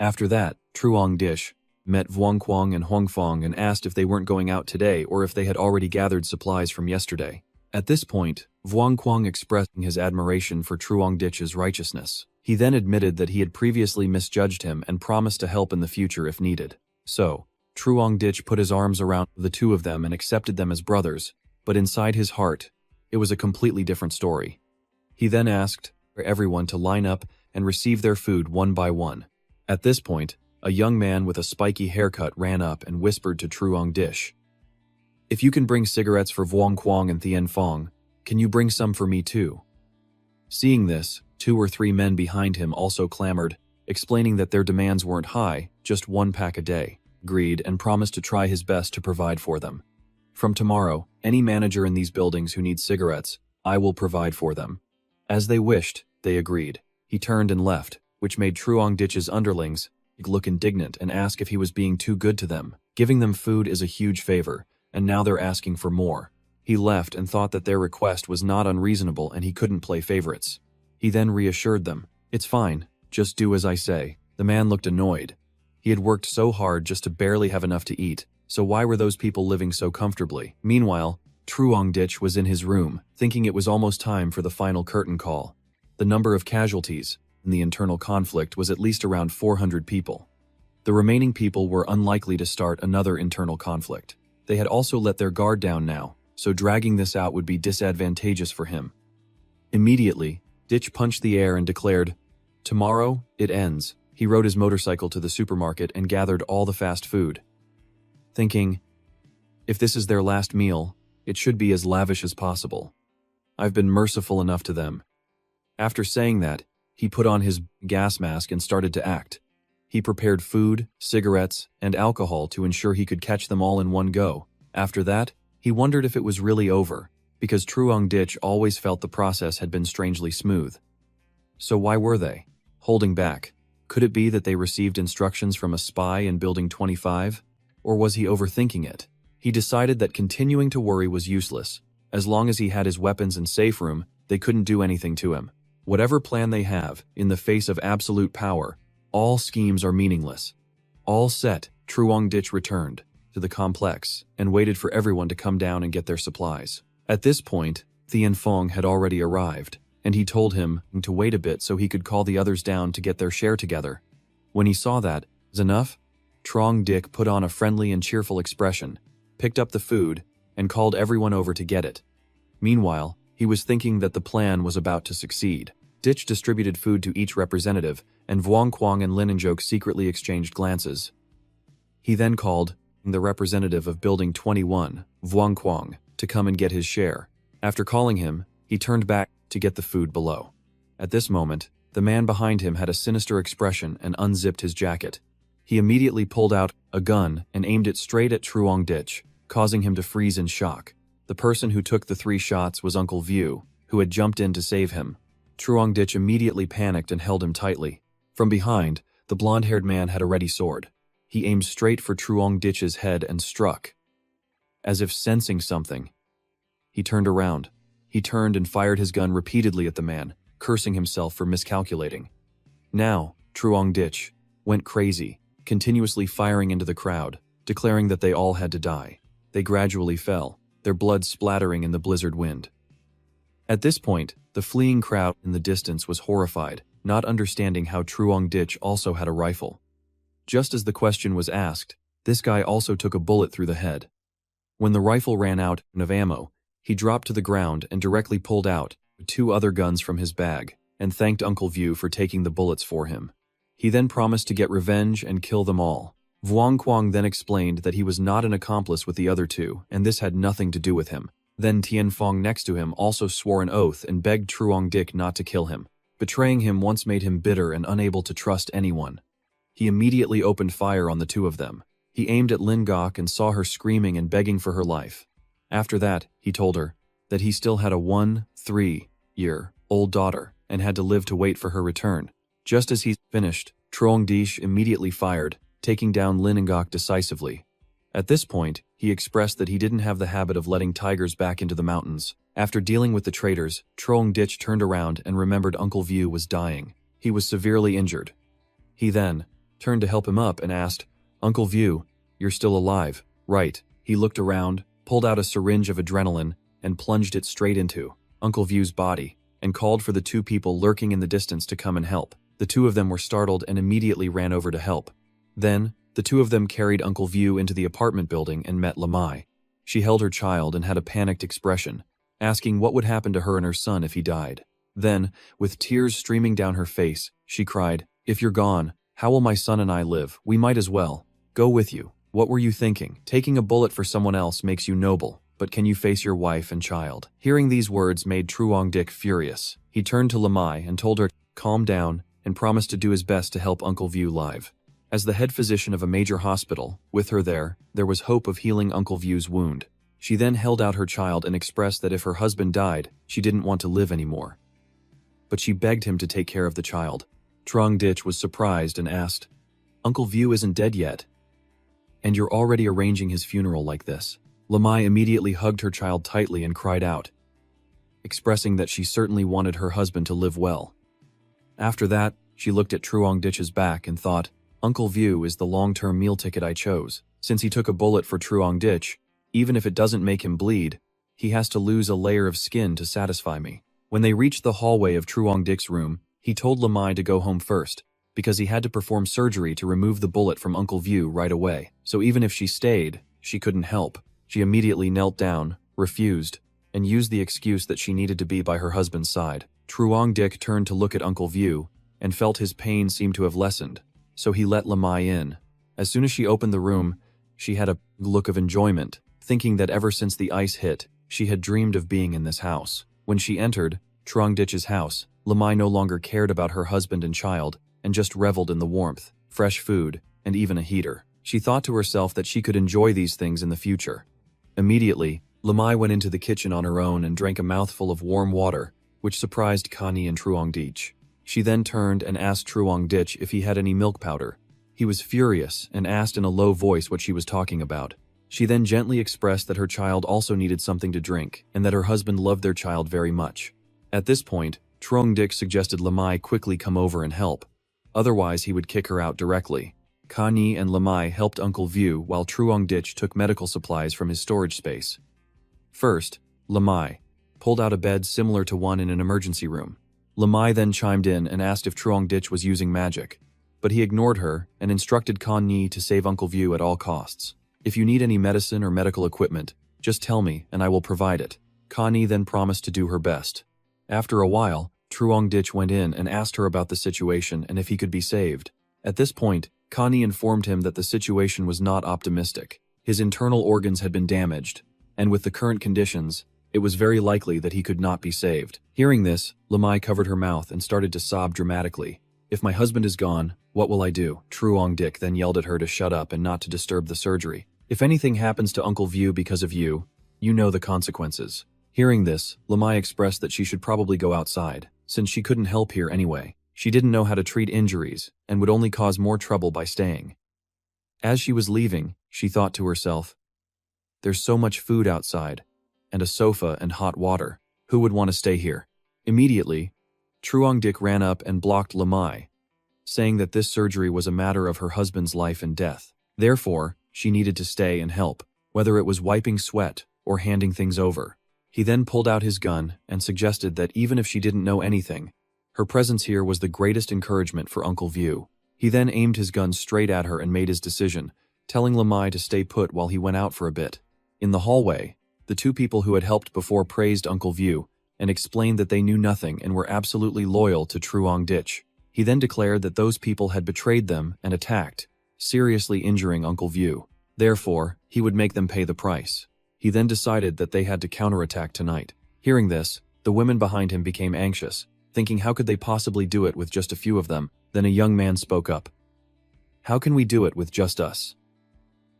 After that, Truong Dish met Vuong Quang and Huang Fong and asked if they weren't going out today or if they had already gathered supplies from yesterday. At this point, Vuong Quang expressed his admiration for Truong Ditch's righteousness. He then admitted that he had previously misjudged him and promised to help in the future if needed. So, Truong Ditch put his arms around the two of them and accepted them as brothers, but inside his heart, it was a completely different story. He then asked for everyone to line up and receive their food one by one. At this point, a young man with a spiky haircut ran up and whispered to Truong Dish, "If you can bring cigarettes for Vuong Quang and Thien Fong, can you bring some for me too?" Seeing this, 2 or 3 men behind him also clamored, explaining that their demands weren't high, just 1 pack a day, agreed and promised to try his best to provide for them. "From tomorrow, any manager in these buildings who needs cigarettes, I will provide for them." As they wished, they agreed. He turned and left, which made Truong Ditch's underlings look indignant and ask if he was being too good to them. Giving them food is a huge favor, and now they're asking for more. He left and thought that their request was not unreasonable and he couldn't play favorites. He then reassured them, "It's fine, just do as I say." The man looked annoyed. He had worked so hard just to barely have enough to eat, so why were those people living so comfortably? Meanwhile, Truongditch was in his room, thinking it was almost time for the final curtain call. The number of casualties in the internal conflict was at least around 400 people. The remaining people were unlikely to start another internal conflict. They had also let their guard down now, so dragging this out would be disadvantageous for him. Immediately, Ditch punched the air and declared, "Tomorrow, it ends." He rode his motorcycle to the supermarket and gathered all the fast food. Thinking, if this is their last meal, it should be as lavish as possible. I've been merciful enough to them. After saying that, he put on his gas mask and started to act. He prepared food, cigarettes, and alcohol to ensure he could catch them all in one go. After that, he wondered if it was really over, because Truongditch always felt the process had been strangely smooth. So why were they holding back? Could it be that they received instructions from a spy in Building 25? Or was he overthinking it? He decided that continuing to worry was useless. As long as he had his weapons and safe room, they couldn't do anything to him. Whatever plan they have, in the face of absolute power, all schemes are meaningless. All set, Truongditch returned to the complex and waited for everyone to come down and get their supplies. At this point, Thienfong had already arrived, and he told him to wait a bit so he could call the others down to get their share together. When he saw that was enough, Truongditch put on a friendly and cheerful expression, picked up the food, and called everyone over to get it. Meanwhile, he was thinking that the plan was about to succeed. Ditch distributed food to each representative, and Vuongquang and Linenjoke secretly exchanged glances. He then called the representative of Building 21, Vuongquang, to come and get his share. After calling him, he turned back to get the food below. At this moment, the man behind him had a sinister expression and unzipped his jacket. He immediately pulled out a gun and aimed it straight at Truongditch, causing him to freeze in shock. The person who took the 3 shots was Uncle View, who had jumped in to save him. Truongditch immediately panicked and held him tightly. From behind, the blonde-haired man had a ready sword. He aimed straight for Truongditch's head and struck. As if sensing something, he turned around. He turned and fired his gun repeatedly at the man, cursing himself for miscalculating. Now, Truongditch went crazy, continuously firing into the crowd, declaring that they all had to die. They gradually fell, their blood splattering in the blizzard wind. At this point, the fleeing crowd in the distance was horrified, not understanding how Truongditch also had a rifle. Just as the question was asked, this guy also took a bullet through the head. When the rifle ran out of ammo, he dropped to the ground and directly pulled out 2 other guns from his bag, and thanked Uncle View for taking the bullets for him. He then promised to get revenge and kill them all. Vuongquang then explained that he was not an accomplice with the other 2, and this had nothing to do with him. Then Thienfong next to him also swore an oath and begged Truongditch not to kill him. Betraying him once made him bitter and unable to trust anyone. He immediately opened fire on the 2 of them. He aimed at Lingok and saw her screaming and begging for her life. After that, he told her that he still had a 3-year-old daughter and had to live to wait for her return. Just as he finished, Truongditch immediately fired, taking down Linengok decisively. At this point, he expressed that he didn't have the habit of letting tigers back into the mountains. After dealing with the traitors, Truongditch turned around and remembered Uncle View was dying. He was severely injured. He then turned to help him up and asked, "Uncle View, you're still alive, right?" He looked around, pulled out a syringe of adrenaline, and plunged it straight into Uncle View's body, and called for the 2 people lurking in the distance to come and help. The 2 of them were startled and immediately ran over to help. Then, the 2 of them carried Uncle View into the apartment building and met Lamai. She held her child and had a panicked expression, asking what would happen to her and her son if he died. Then, with tears streaming down her face, she cried, "If you're gone, how will my son and I live? We might as well go with you. What were you thinking? Taking a bullet for someone else makes you noble, but can you face your wife and child?" Hearing these words made Truongditch furious. He turned to Lamai and told her to calm down and promised to do his best to help Uncle View live. As the head physician of a major hospital, with her there was hope of healing Uncle View's wound. She then held out her child and expressed that if her husband died, she didn't want to live anymore. But she begged him to take care of the child. Truongditch was surprised and asked, "Uncle View isn't dead yet, and you're already arranging his funeral like this?" Lamai immediately hugged her child tightly and cried out, expressing that she certainly wanted her husband to live well. After that, she looked at Truong Ditch's back and thought, Uncle View is the long-term meal ticket I chose. Since he took a bullet for Truong Ditch, even if it doesn't make him bleed, he has to lose a layer of skin to satisfy me. When they reached the hallway of Truong Ditch's room, he told Lamai to go home first, because he had to perform surgery to remove the bullet from Uncle View right away. So even if she stayed, she couldn't help. She immediately knelt down, refused, and used the excuse that she needed to be by her husband's side. Truong Ditch turned to look at Uncle View, and felt his pain seem to have lessened, so he let Lamai in. As soon as she opened the room, she had a look of enjoyment, thinking that ever since the ice hit, she had dreamed of being in this house. When she entered Truong Ditch's house, Lamai no longer cared about her husband and child, and just reveled in the warmth, fresh food, and even a heater. She thought to herself that she could enjoy these things in the future. Immediately, Lamai went into the kitchen on her own and drank a mouthful of warm water, which surprised Connie and Truong Ditch. She then turned and asked Truong Ditch if he had any milk powder. He was furious and asked in a low voice what she was talking about. She then gently expressed that her child also needed something to drink and that her husband loved their child very much. At this point, Truong Ditch suggested Lamai quickly come over and help. Otherwise, he would kick her out directly. Connie and Lamai helped Uncle View while Truong Ditch took medical supplies from his storage space. First, Lamai pulled out a bed similar to one in an emergency room. Lamai then chimed in and asked if Truong Ditch was using magic, but he ignored her and instructed Connie to save Uncle View at all costs. If you need any medicine or medical equipment, just tell me and I will provide it. Connie then promised to do her best. After a while, Truong Ditch went in and asked her about the situation and if he could be saved. At this point, Connie informed him that the situation was not optimistic. His internal organs had been damaged, and with the current conditions, it was very likely that he could not be saved. Hearing this, Lamai covered her mouth and started to sob dramatically. If my husband is gone, what will I do? Truong Ditch then yelled at her to shut up and not to disturb the surgery. If anything happens to Uncle View because of you, you know the consequences. Hearing this, Lamai expressed that she should probably go outside, since she couldn't help here anyway. She didn't know how to treat injuries and would only cause more trouble by staying. As she was leaving, she thought to herself, there's so much food outside, and a sofa and hot water. Who would want to stay here? Immediately, Truong Ditch ran up and blocked Lamai, saying that this surgery was a matter of her husband's life and death. Therefore, she needed to stay and help, whether it was wiping sweat or handing things over. He then pulled out his gun and suggested that even if she didn't know anything, her presence here was the greatest encouragement for Uncle View. He then aimed his gun straight at her and made his decision, telling Lamai to stay put while he went out for a bit. In the hallway, the two people who had helped before praised Uncle View and explained that they knew nothing and were absolutely loyal to Truong Ditch. He then declared that those people had betrayed them and attacked, seriously injuring Uncle View. Therefore, he would make them pay the price. He then decided that they had to counterattack tonight. Hearing this, the women behind him became anxious, thinking how could they possibly do it with just a few of them. Then a young man spoke up. How can we do it with just us?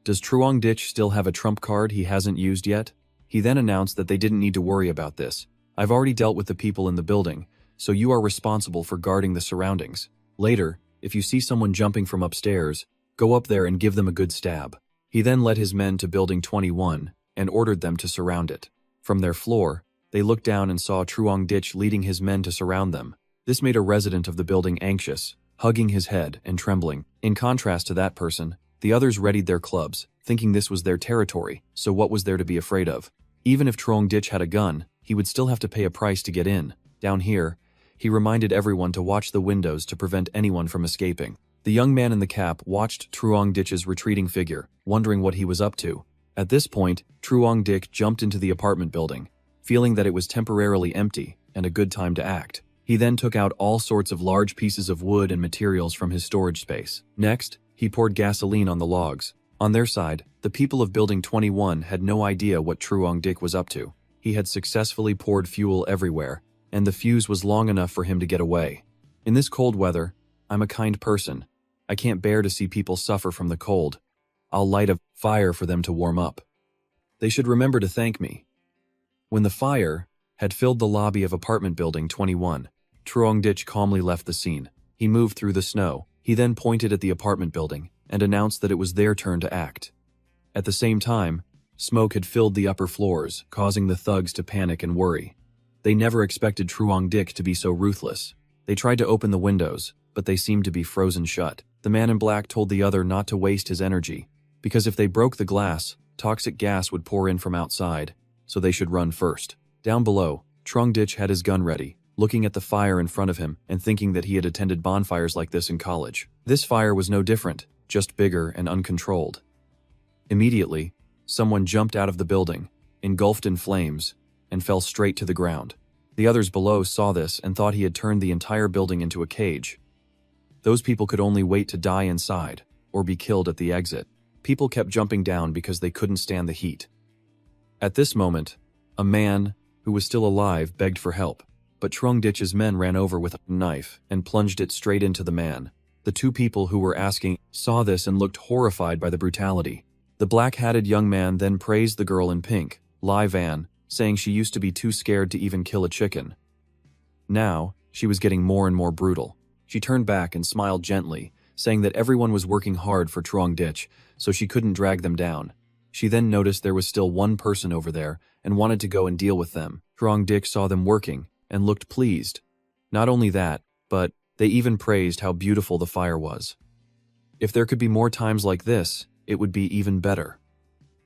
Does Truong Ditch still have a trump card he hasn't used yet? He then announced that they didn't need to worry about this. I've already dealt with the people in the building, so you are responsible for guarding the surroundings. Later, if you see someone jumping from upstairs, go up there and give them a good stab. He then led his men to Building 21 and ordered them to surround it. From their floor, they looked down and saw Truong Ditch leading his men to surround them. This made a resident of the building anxious, hugging his head and trembling. In contrast to that person, the others readied their clubs, thinking this was their territory, so what was there to be afraid of? Even if Truong Ditch had a gun, he would still have to pay a price to get in. Down here, he reminded everyone to watch the windows to prevent anyone from escaping. The young man in the cap watched Truong Ditch's retreating figure, wondering what he was up to. At this point, Truong Ditch jumped into the apartment building, feeling that it was temporarily empty and a good time to act. He then took out all sorts of large pieces of wood and materials from his storage space. Next, he poured gasoline on the logs. On their side, the people of Building 21 had no idea what Truong Ditch was up to. He had successfully poured fuel everywhere, and the fuse was long enough for him to get away. In this cold weather, I'm a kind person. I can't bear to see people suffer from the cold. I'll light a fire for them to warm up. They should remember to thank me. When the fire had filled the lobby of apartment building 21, Truong Ditch calmly left the scene. He moved through the snow. He then pointed at the apartment building and announced that it was their turn to act. At the same time, Smoke had filled the upper floors, causing the thugs to panic and worry. They never expected Truong Dik to be so ruthless. They tried to open the windows, but they seemed to be frozen shut. The man in black told the other not to waste his energy, because if they broke the glass, toxic gas would pour in from outside, so they should run first. Down below, Truong Dik had his gun ready, looking at the fire in front of him and thinking that he had attended bonfires like this in college. This fire was no different, just bigger and uncontrolled. Immediately, someone jumped out of the building, engulfed in flames, and fell straight to the ground. The others below saw this and thought he had turned the entire building into a cage. Those people could only wait to die inside, or be killed at the exit. People kept jumping down because they couldn't stand the heat. At this moment, a man, who was still alive, begged for help, but Truong Dik's men ran over with a knife and plunged it straight into the man. The two people who were asking saw this and looked horrified by the brutality. The black-hatted young man then praised the girl in pink, Lai Van, saying she used to be too scared to even kill a chicken. Now, she was getting more and more brutal. She turned back and smiled gently, saying that everyone was working hard for Truong Dik, so she couldn't drag them down. She then noticed there was still one person over there and wanted to go and deal with them. Truong Dik saw them working and looked pleased. Not only that, but they even praised how beautiful the fire was. If there could be more times like this, it would be even better.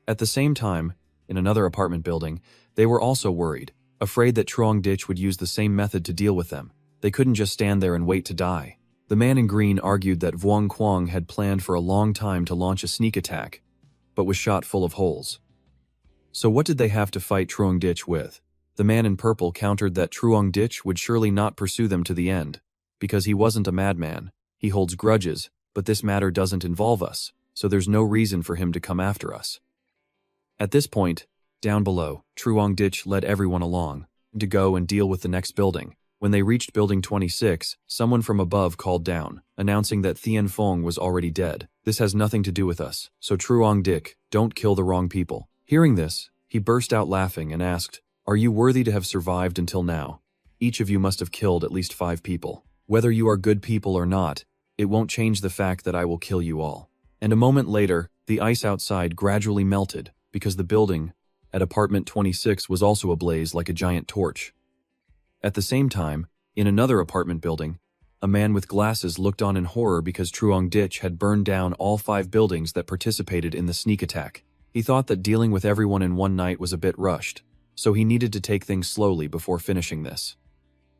At the same time, in another apartment building, they were also worried, afraid that Truong Dik would use the same method to deal with them. They couldn't just stand there and wait to die. The man in green argued that Vuong Quang had planned for a long time to launch a sneak attack, but was shot full of holes. So what did they have to fight Truong Dik with? The man in purple countered that Truong Dik would surely not pursue them to the end, because he wasn't a madman. He holds grudges, but this matter doesn't involve us, so there's no reason for him to come after us. At this point, down below, Truong Dik led everyone along to go and deal with the next building. When they reached building 26, someone from above called down, announcing that Thien Fong was already dead. This has nothing to do with us, so Truong Dik, don't kill the wrong people. Hearing this, he burst out laughing and asked, "Are you worthy to have survived until now? Each of you must have killed at least 5 people. Whether you are good people or not, it won't change the fact that I will kill you all." And a moment later, the ice outside gradually melted, because the building at apartment 26 was also ablaze like a giant torch. At the same time, in another apartment building, a man with glasses looked on in horror because Truong Dik had burned down all 5 buildings that participated in the sneak attack. He thought that dealing with everyone in one night was a bit rushed, so he needed to take things slowly before finishing this.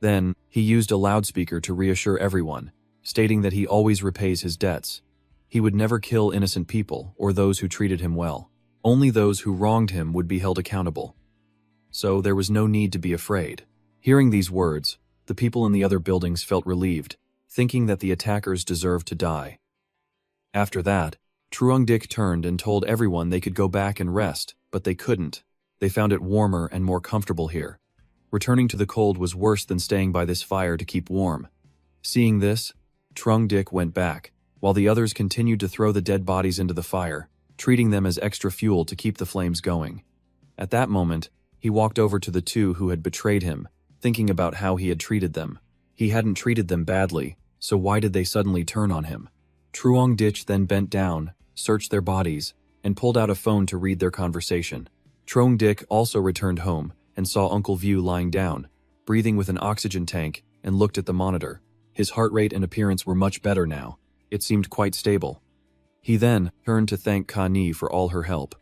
Then, he used a loudspeaker to reassure everyone, stating that he always repays his debts. He would never kill innocent people or those who treated him well. Only those who wronged him would be held accountable. So there was no need to be afraid. Hearing these words, the people in the other buildings felt relieved, thinking that the attackers deserved to die. After that, Truong Dik turned and told everyone they could go back and rest, but they couldn't. They found it warmer and more comfortable here. Returning to the cold was worse than staying by this fire to keep warm. Seeing this, Truong Dik went back, while the others continued to throw the dead bodies into the fire, treating them as extra fuel to keep the flames going. At that moment, he walked over to the 2 who had betrayed him, thinking about how he had treated them. He hadn't treated them badly, so why did they suddenly turn on him? Truong Dik then bent down, searched their bodies, and pulled out a phone to read their conversation. Truong Dik also returned home and saw Uncle View lying down, breathing with an oxygen tank, and looked at the monitor. His heart rate and appearance were much better now. It seemed quite stable. He then turned to thank Ka Ni for all her help.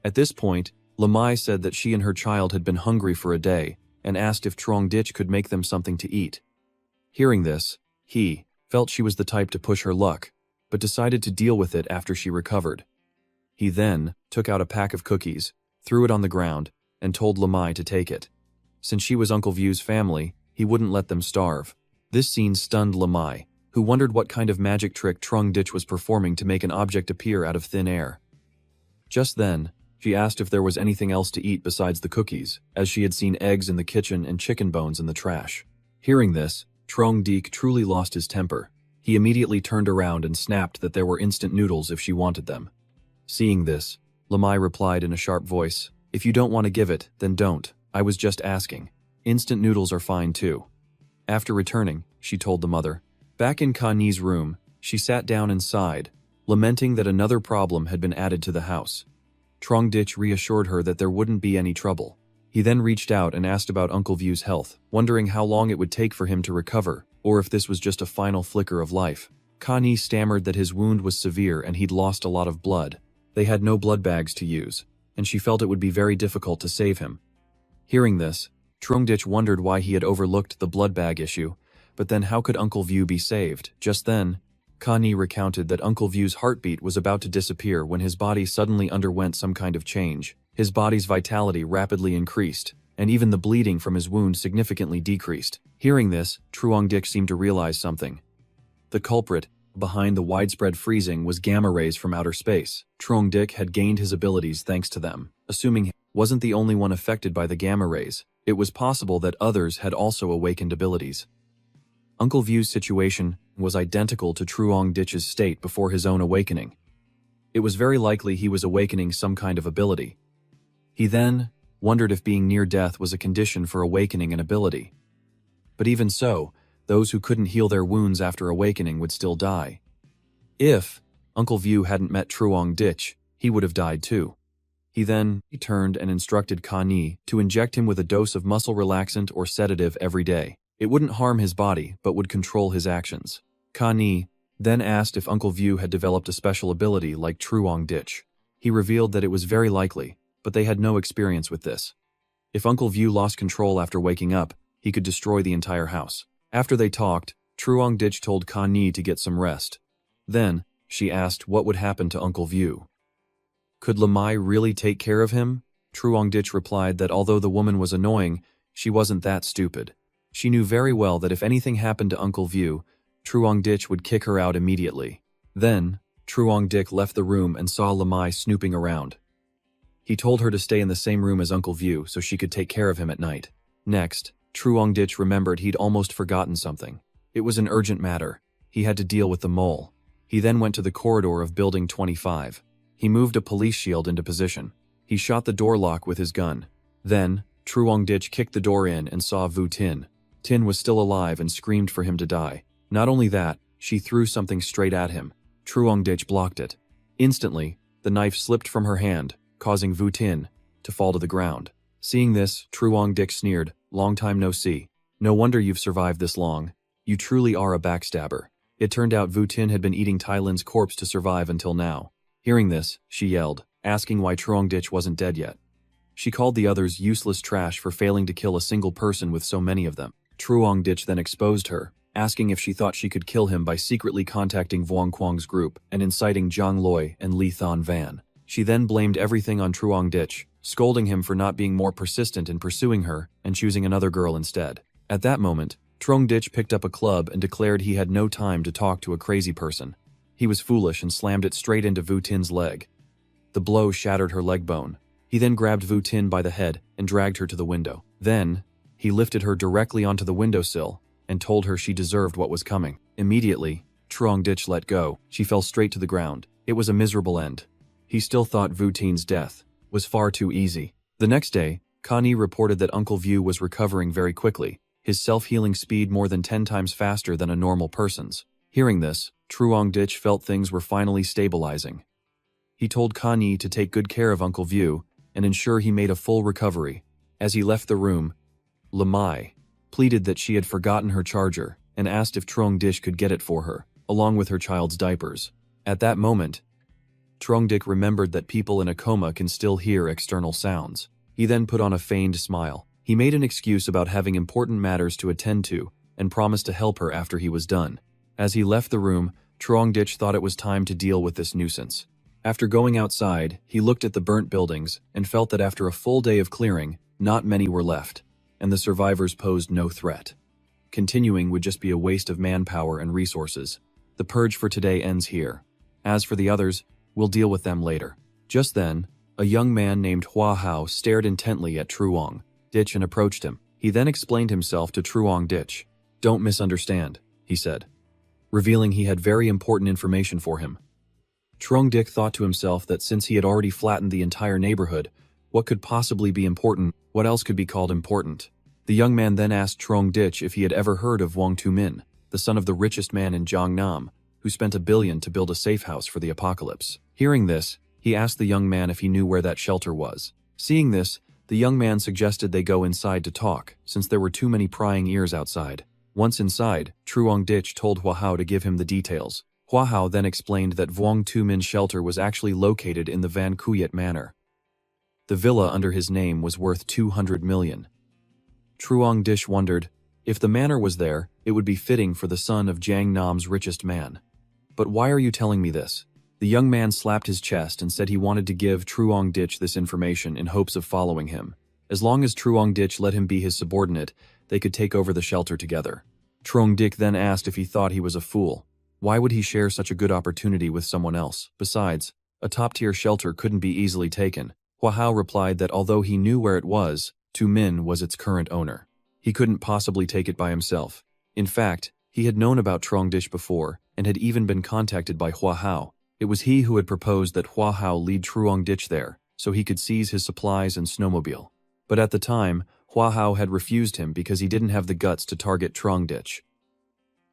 At this point, Lamai said that she and her child had been hungry for a day, and asked if Truong Dik could make them something to eat. Hearing this, he felt she was the type to push her luck, but decided to deal with it after she recovered. He then took out a pack of cookies, threw it on the ground, and told Lamai to take it. Since she was Uncle View's family, he wouldn't let them starve. This scene stunned Lamai, who wondered what kind of magic trick Truong Dik was performing to make an object appear out of thin air. Just then, she asked if there was anything else to eat besides the cookies, as she had seen eggs in the kitchen and chicken bones in the trash. Hearing this, Truong Dik truly lost his temper. He immediately turned around and snapped that there were instant noodles if she wanted them. Seeing this, Lamai replied in a sharp voice, "If you don't want to give it, then don't. I was just asking. Instant noodles are fine too." After returning, she told the mother. Back in Ka Ni's room, she sat down and sighed, lamenting that another problem had been added to the house. Trong Dich reassured her that there wouldn't be any trouble. He then reached out and asked about Uncle View's health, wondering how long it would take for him to recover, or if this was just a final flicker of life. Connie stammered that his wound was severe and he'd lost a lot of blood. They had no blood bags to use, and she felt it would be very difficult to save him. Hearing this, Trong Dich wondered why he had overlooked the blood bag issue, but then how could Uncle View be saved? Just then, Connie recounted that Uncle View's heartbeat was about to disappear when his body suddenly underwent some kind of change. His body's vitality rapidly increased, and even the bleeding from his wound significantly decreased. Hearing this, Trong Dich seemed to realize something. The culprit behind the widespread freezing was gamma rays from outer space. Trong Dich had gained his abilities thanks to them. Assuming he wasn't the only one affected by the gamma rays, it was possible that others had also awakened abilities. Uncle View's situation was identical to Trong Dich's state before his own awakening. It was very likely he was awakening some kind of ability. He then wondered if being near death was a condition for awakening an ability. But even so, those who couldn't heal their wounds after awakening would still die. If Uncle View hadn't met Trong Dich, he would have died too. He then turned and instructed Connie to inject him with a dose of muscle relaxant or sedative every day. It wouldn't harm his body, but would control his actions. Connie then asked if Uncle View had developed a special ability like Trong Dich. He revealed that it was very likely, but they had no experience with this. If Uncle View lost control after waking up, he could destroy the entire house. After they talked, Trong Dich told Connie to get some rest. Then, she asked what would happen to Uncle View. Could Lamai really take care of him? Trong Dich replied that although the woman was annoying, she wasn't that stupid. She knew very well that if anything happened to Uncle View, Trong Dich would kick her out immediately. Then, Trong Dich left the room and saw Lamai snooping around. He told her to stay in the same room as Uncle View so she could take care of him at night. Next, Trong Dich remembered he'd almost forgotten something. It was an urgent matter. He had to deal with the mole. He then went to the corridor of Building 25. He moved a police shield into position. He shot the door lock with his gun. Then, Trong Dich kicked the door in and saw Vu Tin. Tin was still alive and screamed for him to die. Not only that, she threw something straight at him. Trong Dich blocked it. Instantly, the knife slipped from her hand, causing Vu Tin to fall to the ground. Seeing this, Trong Dich sneered, "Long time no see. No wonder you've survived this long. You truly are a backstabber." It turned out Vu Tin had been eating Tai Lin's corpse to survive until now. Hearing this, she yelled, asking why Trong Dich wasn't dead yet. She called the others useless trash for failing to kill a single person with so many of them. Trong Dich then exposed her, asking if she thought she could kill him by secretly contacting Vuong Quang's group and inciting Zhang Loi and Li Thon Van. She then blamed everything on Trong Dich, scolding him for not being more persistent in pursuing her and choosing another girl instead. At that moment, Trong Dich picked up a club and declared he had no time to talk to a crazy person. He was foolish and slammed it straight into Vu Tin's leg. The blow shattered her leg bone. He then grabbed Vu Tin by the head and dragged her to the window. Then, he lifted her directly onto the windowsill and told her she deserved what was coming. Immediately, Trong Dich let go. She fell straight to the ground. It was a miserable end. He still thought Vu Tin's death was far too easy. The next day, Connie reported that Uncle View was recovering very quickly, his self-healing speed more than 10 times faster than a normal person's. Hearing this, Trong Dich felt things were finally stabilizing. He told Connie to take good care of Uncle View and ensure he made a full recovery. As he left the room, Lamai pleaded that she had forgotten her charger and asked if Trong Dich could get it for her, along with her child's diapers. At that moment, Trong Dich remembered that people in a coma can still hear external sounds. He then put on a feigned smile. He made an excuse about having important matters to attend to and promised to help her after he was done. As he left the room, Trong Dich thought it was time to deal with this nuisance. After going outside, he looked at the burnt buildings and felt that after a full day of clearing, not many were left, and the survivors posed no threat. Continuing would just be a waste of manpower and resources. The purge for today ends here. As for the others, we'll deal with them later. Just then, a young man named Hua Hao stared intently at Trong Dich and approached him. He then explained himself to Trong Dich. "Don't misunderstand," he said, revealing he had very important information for him. Trong Dich thought to himself that since he had already flattened the entire neighborhood, what could possibly be important? What else could be called important? The young man then asked Trong Dich if he had ever heard of Wang Tu-min, the son of the richest man in Jiangnam, who spent $1 billion to build a safe house for the apocalypse. Hearing this, He asked the young man if he knew where that shelter was. Seeing this, the young man suggested they go inside to talk, since there were too many prying ears outside. Once inside, Truong Dich told Hua Hao to give him the details. Hua Hao then explained that Vuong Tu Min's shelter was actually located in the Van Kuyet Manor. The villa under his name was worth 200 million. Truong Dich wondered, if the manor was there, it would be fitting for the son of Jiang Nam's richest man. But why are you telling me this? The young man slapped his chest and said he wanted to give Truong Dich this information in hopes of following him. As long as Truong Dich let him be his subordinate, they could take over the shelter together. Truong Dich then asked if he thought he was a fool. Why would he share such a good opportunity with someone else? Besides, a top-tier shelter couldn't be easily taken. Hua Hao replied that although he knew where it was, Tu Min was its current owner. He couldn't possibly take it by himself. In fact, he had known about Truong Dich before, and had even been contacted by Hua Hao. It was he who had proposed that Hua Hao lead Truong Dich there, so he could seize his supplies and snowmobile. But at the time, Hua Hao had refused him because he didn't have the guts to target Truong Dich.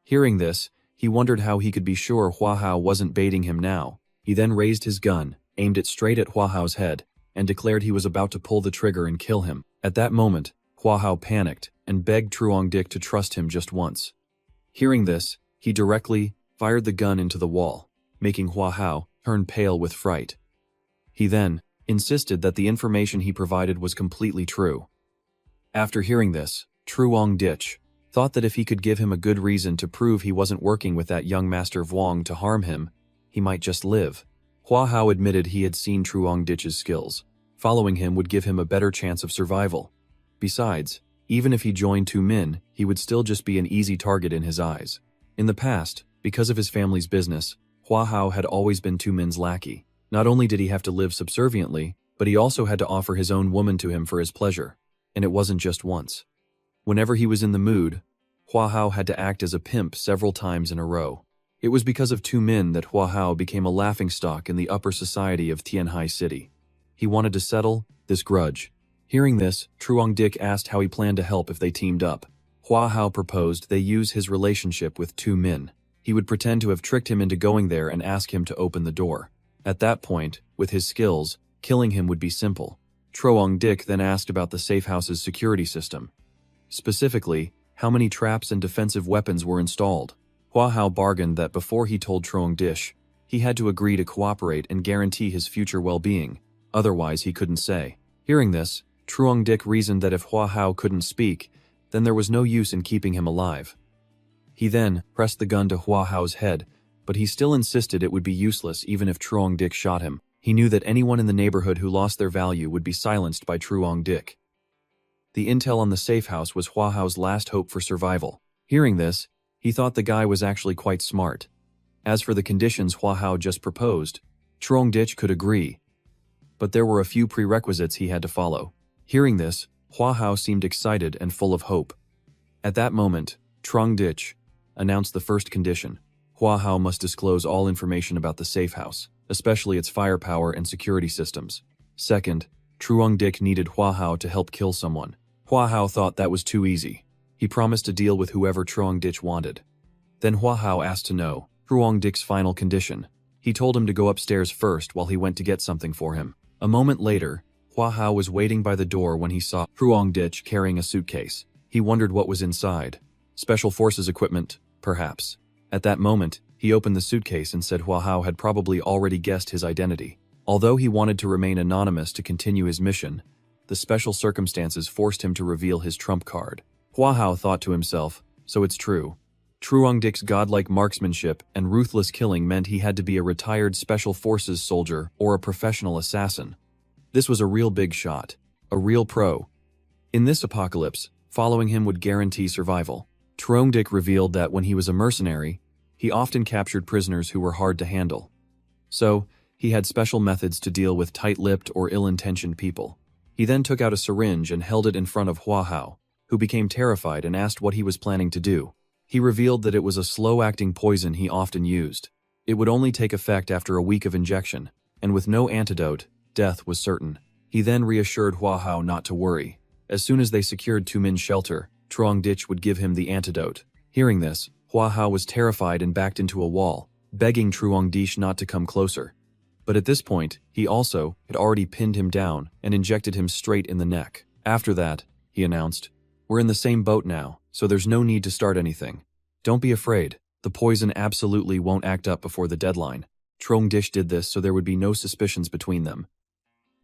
Hearing this, he wondered how he could be sure Hua Hao wasn't baiting him now. He then raised his gun, aimed it straight at Hua Hao's head, and declared he was about to pull the trigger and kill him. At that moment, Hua Hao panicked and begged Truong Dich to trust him just once. Hearing this, he directly fired the gun into the wall, making Hua Hao turn pale with fright. He then insisted that the information he provided was completely true. After hearing this, Truong Dich thought that if he could give him a good reason to prove he wasn't working with that young Master Vuong to harm him, he might just live. Hua Hao admitted he had seen Truong Dich's skills. Following him would give him a better chance of survival. Besides, even if he joined Tu Min, he would still just be an easy target in his eyes. In the past, because of his family's business, Hua Hao had always been Tu Min's lackey. Not only did he have to live subserviently, but he also had to offer his own woman to him for his pleasure. And it wasn't just once. Whenever he was in the mood, Hua Hao had to act as a pimp several times in a row. It was because of Tu Min that Hua Hao became a laughingstock in the upper society of Tianhai City. He wanted to settle this grudge. Hearing this, Truong Dich asked how he planned to help if they teamed up. Hua Hao proposed they use his relationship with Tu Min. He would pretend to have tricked him into going there and ask him to open the door. At that point, with his skills, killing him would be simple. Truong Dich then asked about the safe house's security system. Specifically, how many traps and defensive weapons were installed. Hua Hao bargained that before he told Truong Dich, he had to agree to cooperate and guarantee his future well-being. Otherwise, he couldn't say. Hearing this, Truong Dich reasoned that if Hua Hao couldn't speak, then there was no use in keeping him alive. He then pressed the gun to Hua Hao's head, but he still insisted it would be useless even if Truong Dich shot him. He knew that anyone in the neighborhood who lost their value would be silenced by Truong Dich. The intel on the safe house was Hua Hao's last hope for survival. Hearing this, he thought the guy was actually quite smart. As for the conditions Hua Hao just proposed, Truong Dich could agree, but there were a few prerequisites he had to follow. Hearing this, Hua Hao seemed excited and full of hope. At that moment, Truong Dich announced the first condition. Hua Hao must disclose all information about the safe house, especially its firepower and security systems. Second, Truong Dich needed Hua Hao to help kill someone. Hua Hao thought that was too easy. He promised to deal with whoever Truong Dich wanted. Then Hua Hao asked to know Truong Dich's final condition. He told him to go upstairs first while he went to get something for him. A moment later, Hua Hao was waiting by the door when he saw Truong Dich carrying a suitcase. He wondered what was inside. Special forces equipment, perhaps. At that moment, he opened the suitcase and said Hua Hao had probably already guessed his identity. Although he wanted to remain anonymous to continue his mission, the special circumstances forced him to reveal his trump card. Hua Hao thought to himself, so it's true. Truong Dich's godlike marksmanship and ruthless killing meant he had to be a retired special forces soldier or a professional assassin. This was a real big shot, a real pro. In this apocalypse, following him would guarantee survival. Truong Dich revealed that when he was a mercenary, he often captured prisoners who were hard to handle. So, he had special methods to deal with tight-lipped or ill-intentioned people. He then took out a syringe and held it in front of Hua Hao, who became terrified and asked what he was planning to do. He revealed that it was a slow-acting poison he often used. It would only take effect after a week of injection, and with no antidote, death was certain. He then reassured Hua Hao not to worry. As soon as they secured Tu Min's shelter, Truong Dich would give him the antidote. Hearing this, Hua Hao was terrified and backed into a wall, begging Truong Dich not to come closer. But at this point, he also had already pinned him down and injected him straight in the neck. After that, he announced, "We're in the same boat now, so there's no need to start anything. Don't be afraid. The poison absolutely won't act up before the deadline." Trongdish did this so there would be no suspicions between them.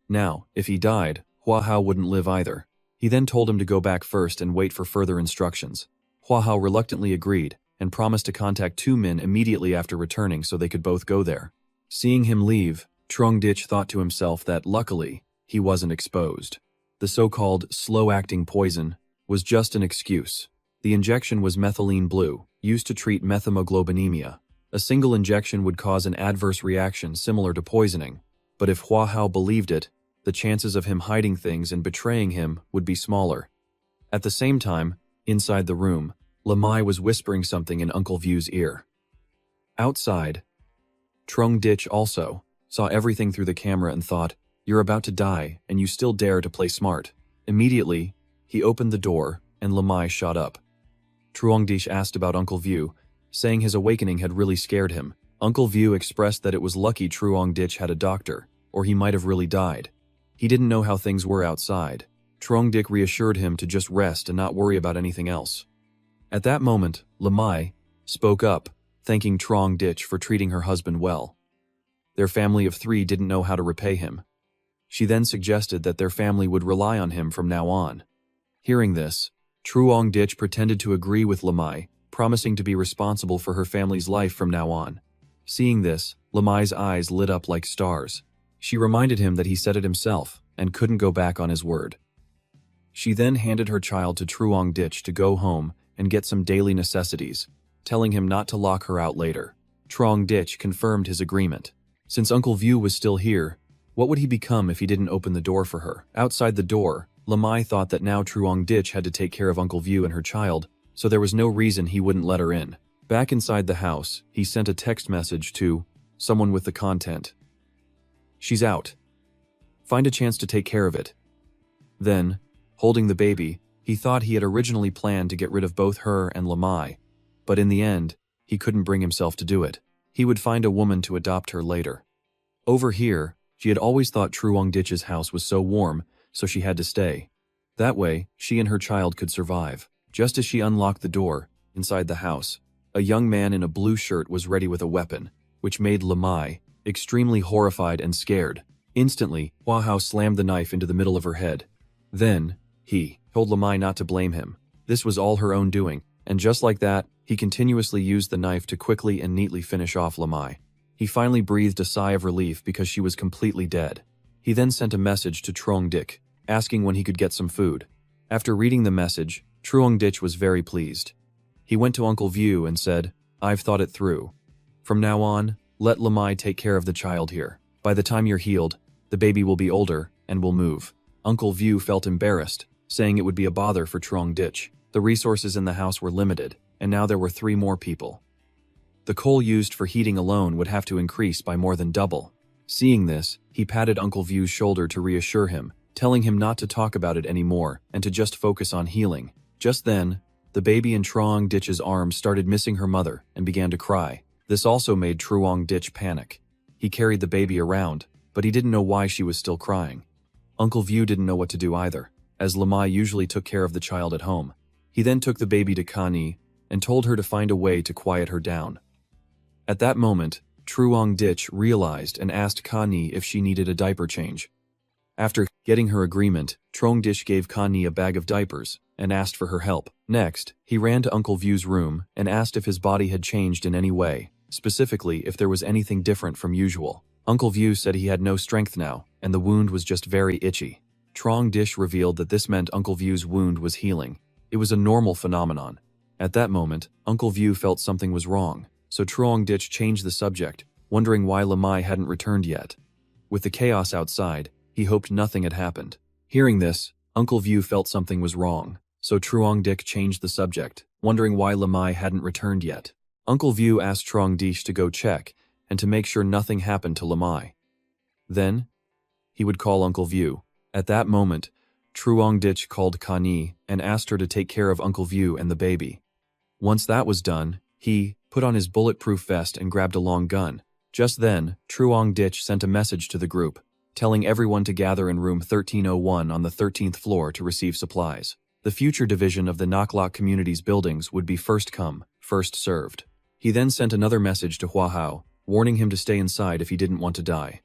Now, if he died, Hua Hao wouldn't live either. He then told him to go back first and wait for further instructions. Hua Hao reluctantly agreed and promised to contact two men immediately after returning so they could both go there. Seeing him leave, Trongdish thought to himself that luckily, he wasn't exposed. The so-called slow-acting poison was just an excuse. The injection was methylene blue, used to treat methemoglobinemia. A single injection would cause an adverse reaction similar to poisoning, but if Hua Hao believed it, the chances of him hiding things and betraying him would be smaller. At the same time, inside the room, Lamai was whispering something in Uncle View's ear. Outside, Trongdish also saw everything through the camera and thought, "You're about to die, and you still dare to play smart." Immediately, he opened the door, and Lamai shot up. Trongdish asked about Uncle View, saying his awakening had really scared him. Uncle View expressed that it was lucky Trongdish had a doctor, or he might have really died. He didn't know how things were outside. Trongdish reassured him to just rest and not worry about anything else. At that moment, Lamai spoke up, thanking Trongdish for treating her husband well. Their family of 3 didn't know how to repay him. She then suggested that their family would rely on him from now on. Hearing this, Trongdish pretended to agree with Lamai, promising to be responsible for her family's life from now on. Seeing this, Lamai's eyes lit up like stars. She reminded him that he said it himself and couldn't go back on his word. She then handed her child to Trongdish to go home and get some daily necessities, telling him not to lock her out later. Trongdish confirmed his agreement. Since Uncle View was still here, what would he become if he didn't open the door for her? Outside the door, Lamai thought that now Trongdish had to take care of Uncle View and her child, so there was no reason he wouldn't let her in. Back inside the house, he sent a text message to someone with the content, "She's out. Find a chance to take care of it." Then, holding the baby, he thought he had originally planned to get rid of both her and Lamai, but in the end, he couldn't bring himself to do it. He would find a woman to adopt her later. Over here, she had always thought Trongdish's house was so warm, so she had to stay. That way, she and her child could survive. Just as she unlocked the door, inside the house, a young man in a blue shirt was ready with a weapon, which made Lamai extremely horrified and scared. Instantly, Hua Hao slammed the knife into the middle of her head. Then, he told Lamai not to blame him. This was all her own doing, and just like that, he continuously used the knife to quickly and neatly finish off Lamai. He finally breathed a sigh of relief because she was completely dead. He then sent a message to Trongdish, asking when he could get some food. After reading the message, Trongdish was very pleased. He went to Uncle View and said, "I've thought it through. From now on, let Lamai take care of the child here. By the time you're healed, the baby will be older and will move." Uncle View felt embarrassed, saying it would be a bother for Trongdish. The resources in the house were limited, and now there were 3 more people. The coal used for heating alone would have to increase by more than double. Seeing this, he patted Uncle View's shoulder to reassure him, telling him not to talk about it anymore and to just focus on healing. Just then, the baby in Trongdish's arms started missing her mother and began to cry. This also made Trongdish panic. He carried the baby around, but he didn't know why she was still crying. Uncle View didn't know what to do either, as Lamai usually took care of the child at home. He then took the baby to Kani and told her to find a way to quiet her down. At that moment, Trongdish realized and asked Kani if she needed a diaper change. After getting her agreement, Trongdish gave Kani a bag of diapers and asked for her help. Next, he ran to Uncle View's room and asked if his body had changed in any way, specifically if there was anything different from usual. Uncle View said he had no strength now, and the wound was just very itchy. Trongdish revealed that this meant Uncle View's wound was healing. It was a normal phenomenon. At that moment, Uncle View felt something was wrong, so Trongdish changed the subject, wondering why Lamai hadn't returned yet. With the chaos outside, he hoped nothing had happened. Hearing this, Uncle View felt something was wrong, so Trongdish changed the subject, wondering why Lamai hadn't returned yet. Uncle View asked Trongdish to go check and to make sure nothing happened to Lamai. Then, he would call Uncle View. At that moment, Trongdish called Kani and asked her to take care of Uncle View and the baby. Once that was done, he put on his bulletproof vest and grabbed a long gun, Just then, Truong Ditch sent a message to the group, telling everyone to gather in room 1301 on the 13th floor to receive supplies. The future division of the Naklak community's buildings would be first come, first served. He then sent another message to Hua Hao, warning him to stay inside if he didn't want to die.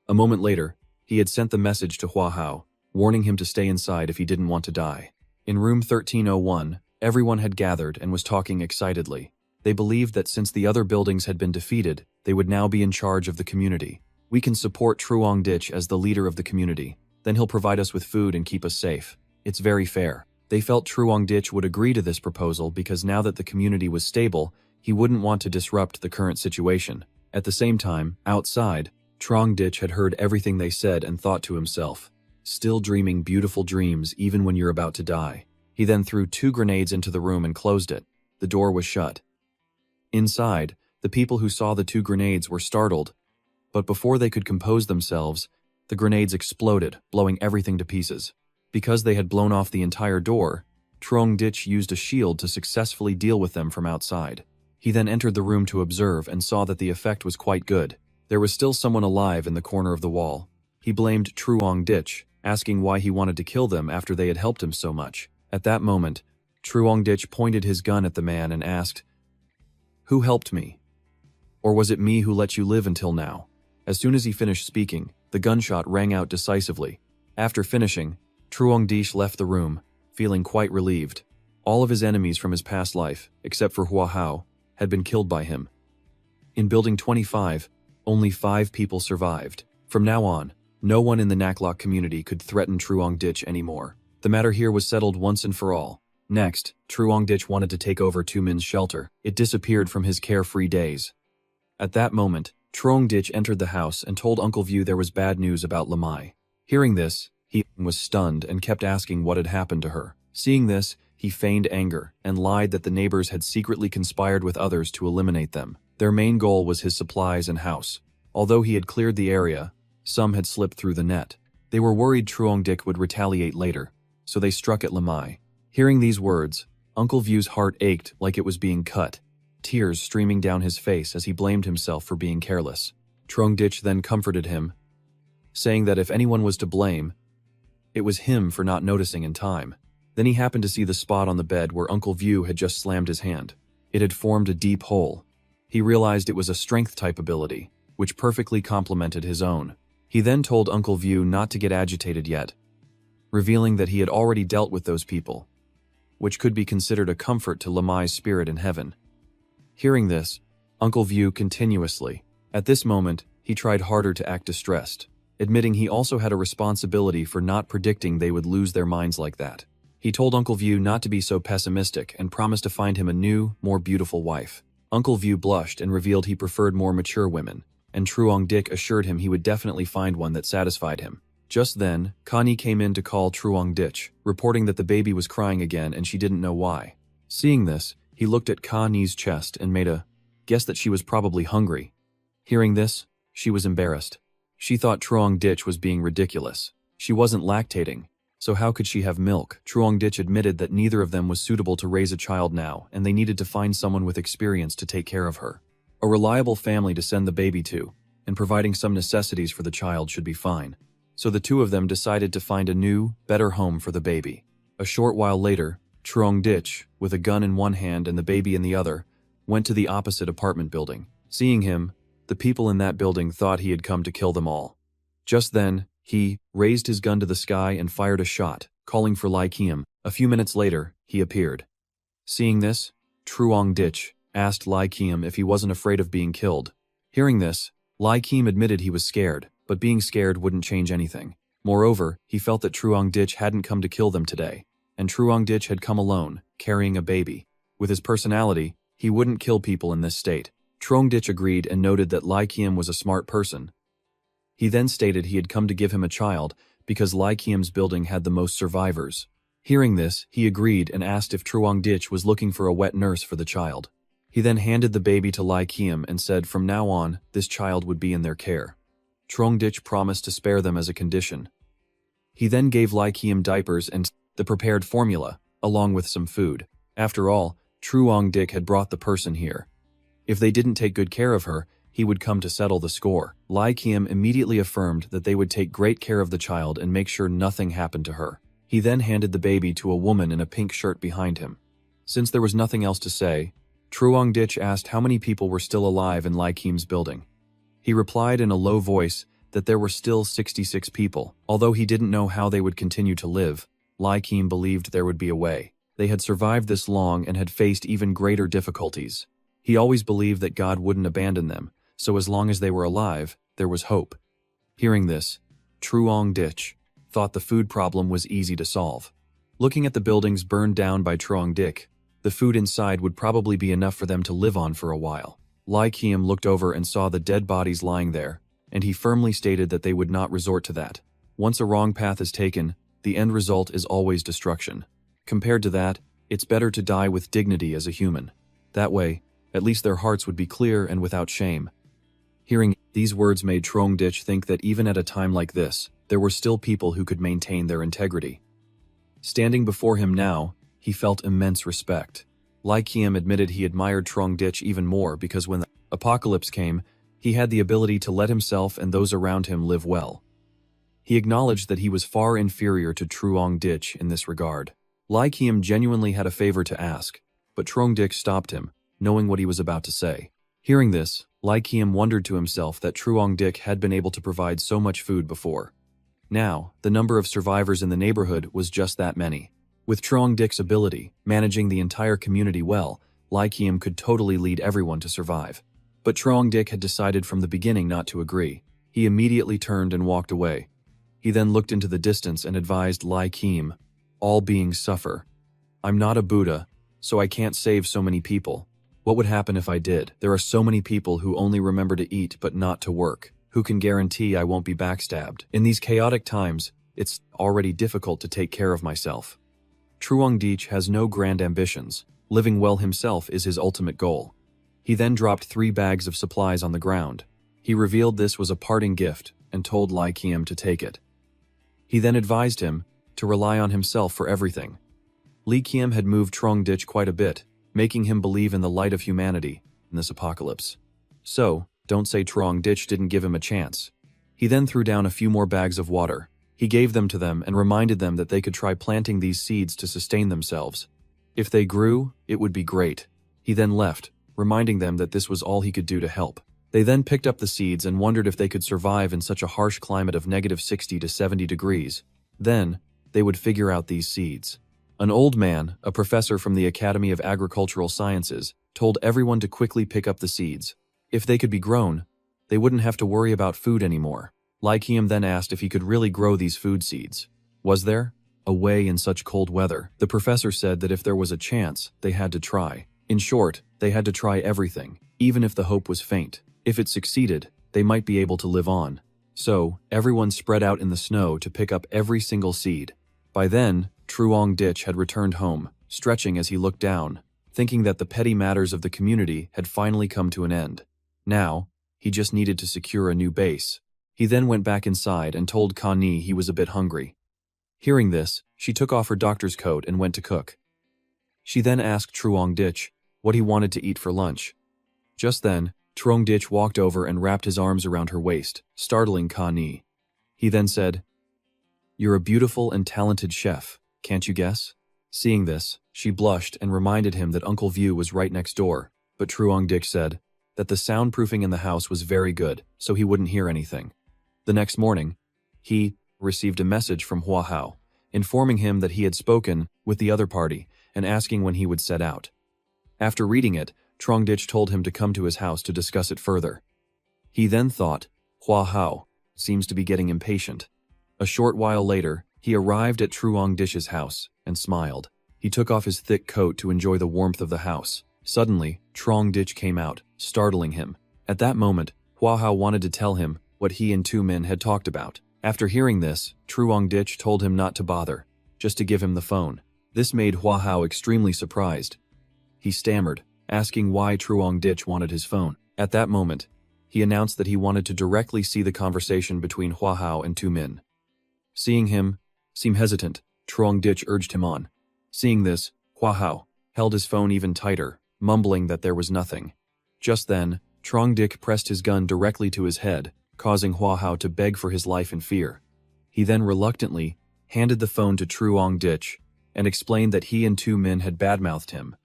A moment later, he had sent the message to Hua Hao, warning him to stay inside if he didn't want to die. In room 1301, everyone had gathered and was talking excitedly. They believed that since the other buildings had been defeated, they would now be in charge of the community. We can support Truong Ditch as the leader of the community. Then he'll provide us with food and keep us safe. It's very fair. They felt Truong Ditch would agree to this proposal because now that the community was stable, he wouldn't want to disrupt the current situation. At the same time, outside, Truong Ditch had heard everything they said and thought to himself, still dreaming beautiful dreams even when you're about to die. He then threw 2 grenades into the room and closed it. The door was shut. Inside, the people who saw the 2 grenades were startled, but before they could compose themselves, the grenades exploded, blowing everything to pieces. Because they had blown off the entire door, Truong Ditch used a shield to successfully deal with them from outside. He then entered the room to observe and saw that the effect was quite good. There was still someone alive in the corner of the wall. He blamed Truong Ditch, asking why he wanted to kill them after they had helped him so much. At that moment, Truong Ditch pointed his gun at the man and asked, "Who helped me? Or was it me who let you live until now?" As soon as he finished speaking, the gunshot rang out decisively. After finishing, Truong Ditch left the room, feeling quite relieved. All of his enemies from his past life, except for Hua Hao, had been killed by him. In Building 25, only 5 people survived. From now on, no one in the Naklak community could threaten Truong Ditch anymore. The matter here was settled once and for all. Next, Truong Ditch wanted to take over Tumin's shelter. It disappeared from his carefree days. At that moment, Truong Ditch entered the house and told Uncle View there was bad news about Lamai. Hearing this, he was stunned and kept asking what had happened to her. Seeing this, he feigned anger and lied that the neighbors had secretly conspired with others to eliminate them. Their main goal was his supplies and house. Although he had cleared the area, some had slipped through the net. They were worried Truong Ditch would retaliate later, so they struck at Lamai. Hearing these words, Uncle View's heart ached like it was being cut, tears streaming down his face as he blamed himself for being careless. Truong Ditch then comforted him, saying that if anyone was to blame, it was him for not noticing in time. Then he happened to see the spot on the bed where Uncle View had just slammed his hand. It had formed a deep hole. He realized it was a strength-type ability, which perfectly complemented his own. He then told Uncle View not to get agitated yet, revealing that he had already dealt with those people, which could be considered a comfort to Lamai's spirit in heaven. Hearing this, Uncle View continuously. At this moment, he tried harder to act distressed, admitting he also had a responsibility for not predicting they would lose their minds like that. He told Uncle View not to be so pessimistic and promised to find him a new, more beautiful wife. Uncle View blushed and revealed he preferred more mature women, and Truong Ditch assured him he would definitely find one that satisfied him. Just then, Connie came in to call Truong Ditch, reporting that the baby was crying again and she didn't know why. Seeing this, he looked at Connie's chest and made a guess that she was probably hungry. Hearing this, she was embarrassed. She thought Truong Ditch was being ridiculous. She wasn't lactating, so how could she have milk? Truong Ditch admitted that neither of them was suitable to raise a child now, and they needed to find someone with experience to take care of her. A reliable family to send the baby to, and providing some necessities for the child should be fine. So the two of them decided to find a new, better home for the baby. A short while later, Truong Ditch, with a gun in one hand and the baby in the other, went to the opposite apartment building. Seeing him, the people in that building thought he had come to kill them all. Just then, he raised his gun to the sky and fired a shot, calling for Lai Kiem. A few minutes later, he appeared. Seeing this, Truong Ditch asked Lai Kiem if he wasn't afraid of being killed. Hearing this, Lai Kiem admitted he was scared, but being scared wouldn't change anything. Moreover, he felt that Truong Ditch hadn't come to kill them today, and Truong Ditch had come alone, carrying a baby. With his personality, he wouldn't kill people in this state. Truong Ditch agreed and noted that Lai Kiem was a smart person. He then stated he had come to give him a child because Lai Kiem's building had the most survivors. Hearing this, he agreed and asked if Truong Ditch was looking for a wet nurse for the child. He then handed the baby to Lai Kiem and said from now on, this child would be in their care. Truong Ditch promised to spare them as a condition. He then gave Lai Kiem diapers and the prepared formula, along with some food. After all, Truong Ditch had brought the person here. If they didn't take good care of her, he would come to settle the score. Lai Qiam immediately affirmed that they would take great care of the child and make sure nothing happened to her. He then handed the baby to a woman in a pink shirt behind him. Since there was nothing else to say, Truong Dich asked how many people were still alive in Lai Qiam's building. He replied in a low voice that there were still 66 people. Although he didn't know how they would continue to live, Lai Qiam believed there would be a way. They had survived this long and had faced even greater difficulties. He always believed that God wouldn't abandon them, so as long as they were alive, there was hope. Hearing this, Truong Dich thought the food problem was easy to solve. Looking at the buildings burned down by Truong Dich, the food inside would probably be enough for them to live on for a while. Lai Qiam looked over and saw the dead bodies lying there, and he firmly stated that they would not resort to that. Once a wrong path is taken, the end result is always destruction. Compared to that, it's better to die with dignity as a human. That way, at least their hearts would be clear and without shame. Hearing these words made Truong Dich think that even at a time like this, there were still people who could maintain their integrity. Standing before him now, he felt immense respect. Lai Qiam admitted he admired Truong Dich even more because when the apocalypse came, he had the ability to let himself and those around him live well. He acknowledged that he was far inferior to Truong Dich in this regard. Lai Qiam genuinely had a favor to ask, but Truong Dich stopped him, knowing what he was about to say. Hearing this, Lai Qiam wondered to himself that Truong Dich had been able to provide so much food before. Now, the number of survivors in the neighborhood was just that many. With Truong Dich's ability, managing the entire community well, Lai Qiam could totally lead everyone to survive. But Truong Dich had decided from the beginning not to agree. He immediately turned and walked away. He then looked into the distance and advised Lai Qiam, "All beings suffer. I'm not a Buddha, so I can't save so many people. What would happen if I did? There are so many people who only remember to eat but not to work. Who can guarantee I won't be backstabbed? In these chaotic times, it's already difficult to take care of myself." Truong Dich has no grand ambitions. Living well himself is his ultimate goal. He then dropped 3 bags of supplies on the ground. He revealed this was a parting gift and told Lai Qiam to take it. He then advised him to rely on himself for everything. Lai Qiam had moved Truong Dich quite a bit, making him believe in the light of humanity in this apocalypse. So, don't say Truong Dich didn't give him a chance. He then threw down a few more bags of water. He gave them to them and reminded them that they could try planting these seeds to sustain themselves. If they grew, it would be great. He then left, reminding them that this was all he could do to help. They then picked up the seeds and wondered if they could survive in such a harsh climate of -60 to 70 degrees. Then, they would figure out these seeds. An old man, a professor from the Academy of Agricultural Sciences, told everyone to quickly pick up the seeds. If they could be grown, they wouldn't have to worry about food anymore. Lai Qiam then asked if he could really grow these food seeds. Was there a way in such cold weather? The professor said that if there was a chance, they had to try. In short, they had to try everything, even if the hope was faint. If it succeeded, they might be able to live on. So, everyone spread out in the snow to pick up every single seed. By then, Truong Dich had returned home, stretching as he looked down, thinking that the petty matters of the community had finally come to an end. Now, he just needed to secure a new base. He then went back inside and told Connie he was a bit hungry. Hearing this, she took off her doctor's coat and went to cook. She then asked Truong Dich what he wanted to eat for lunch. Just then, Truong Dich walked over and wrapped his arms around her waist, startling Connie. He then said, "You're a beautiful and talented chef, can't you guess?" Seeing this, she blushed and reminded him that Uncle View was right next door, but Truong Dich said that the soundproofing in the house was very good, so he wouldn't hear anything. The next morning, he received a message from Hua Hao, informing him that he had spoken with the other party and asking when he would set out. After reading it, Truong Dich told him to come to his house to discuss it further. He then thought, Hua Hao seems to be getting impatient. A short while later, he arrived at Truong Dich's house and smiled. He took off his thick coat to enjoy the warmth of the house. Suddenly, Truong Dich came out, startling him. At that moment, Hua Hao wanted to tell him what he and 2 men had talked about. After hearing this, Truong Dich told him not to bother, just to give him the phone. This made Hua Hao extremely surprised. He stammered, asking why Truong Dich wanted his phone. At that moment, he announced that he wanted to directly see the conversation between Hua Hao and 2 men. Seeing him seem hesitant, Truong Dich urged him on. Seeing this, Hua Hao held his phone even tighter, mumbling that there was nothing. Just then, Trongdik pressed his gun directly to his head, causing Hua Hao to beg for his life in fear. He then reluctantly handed the phone to Truong Dich and explained that he and two men had badmouthed him,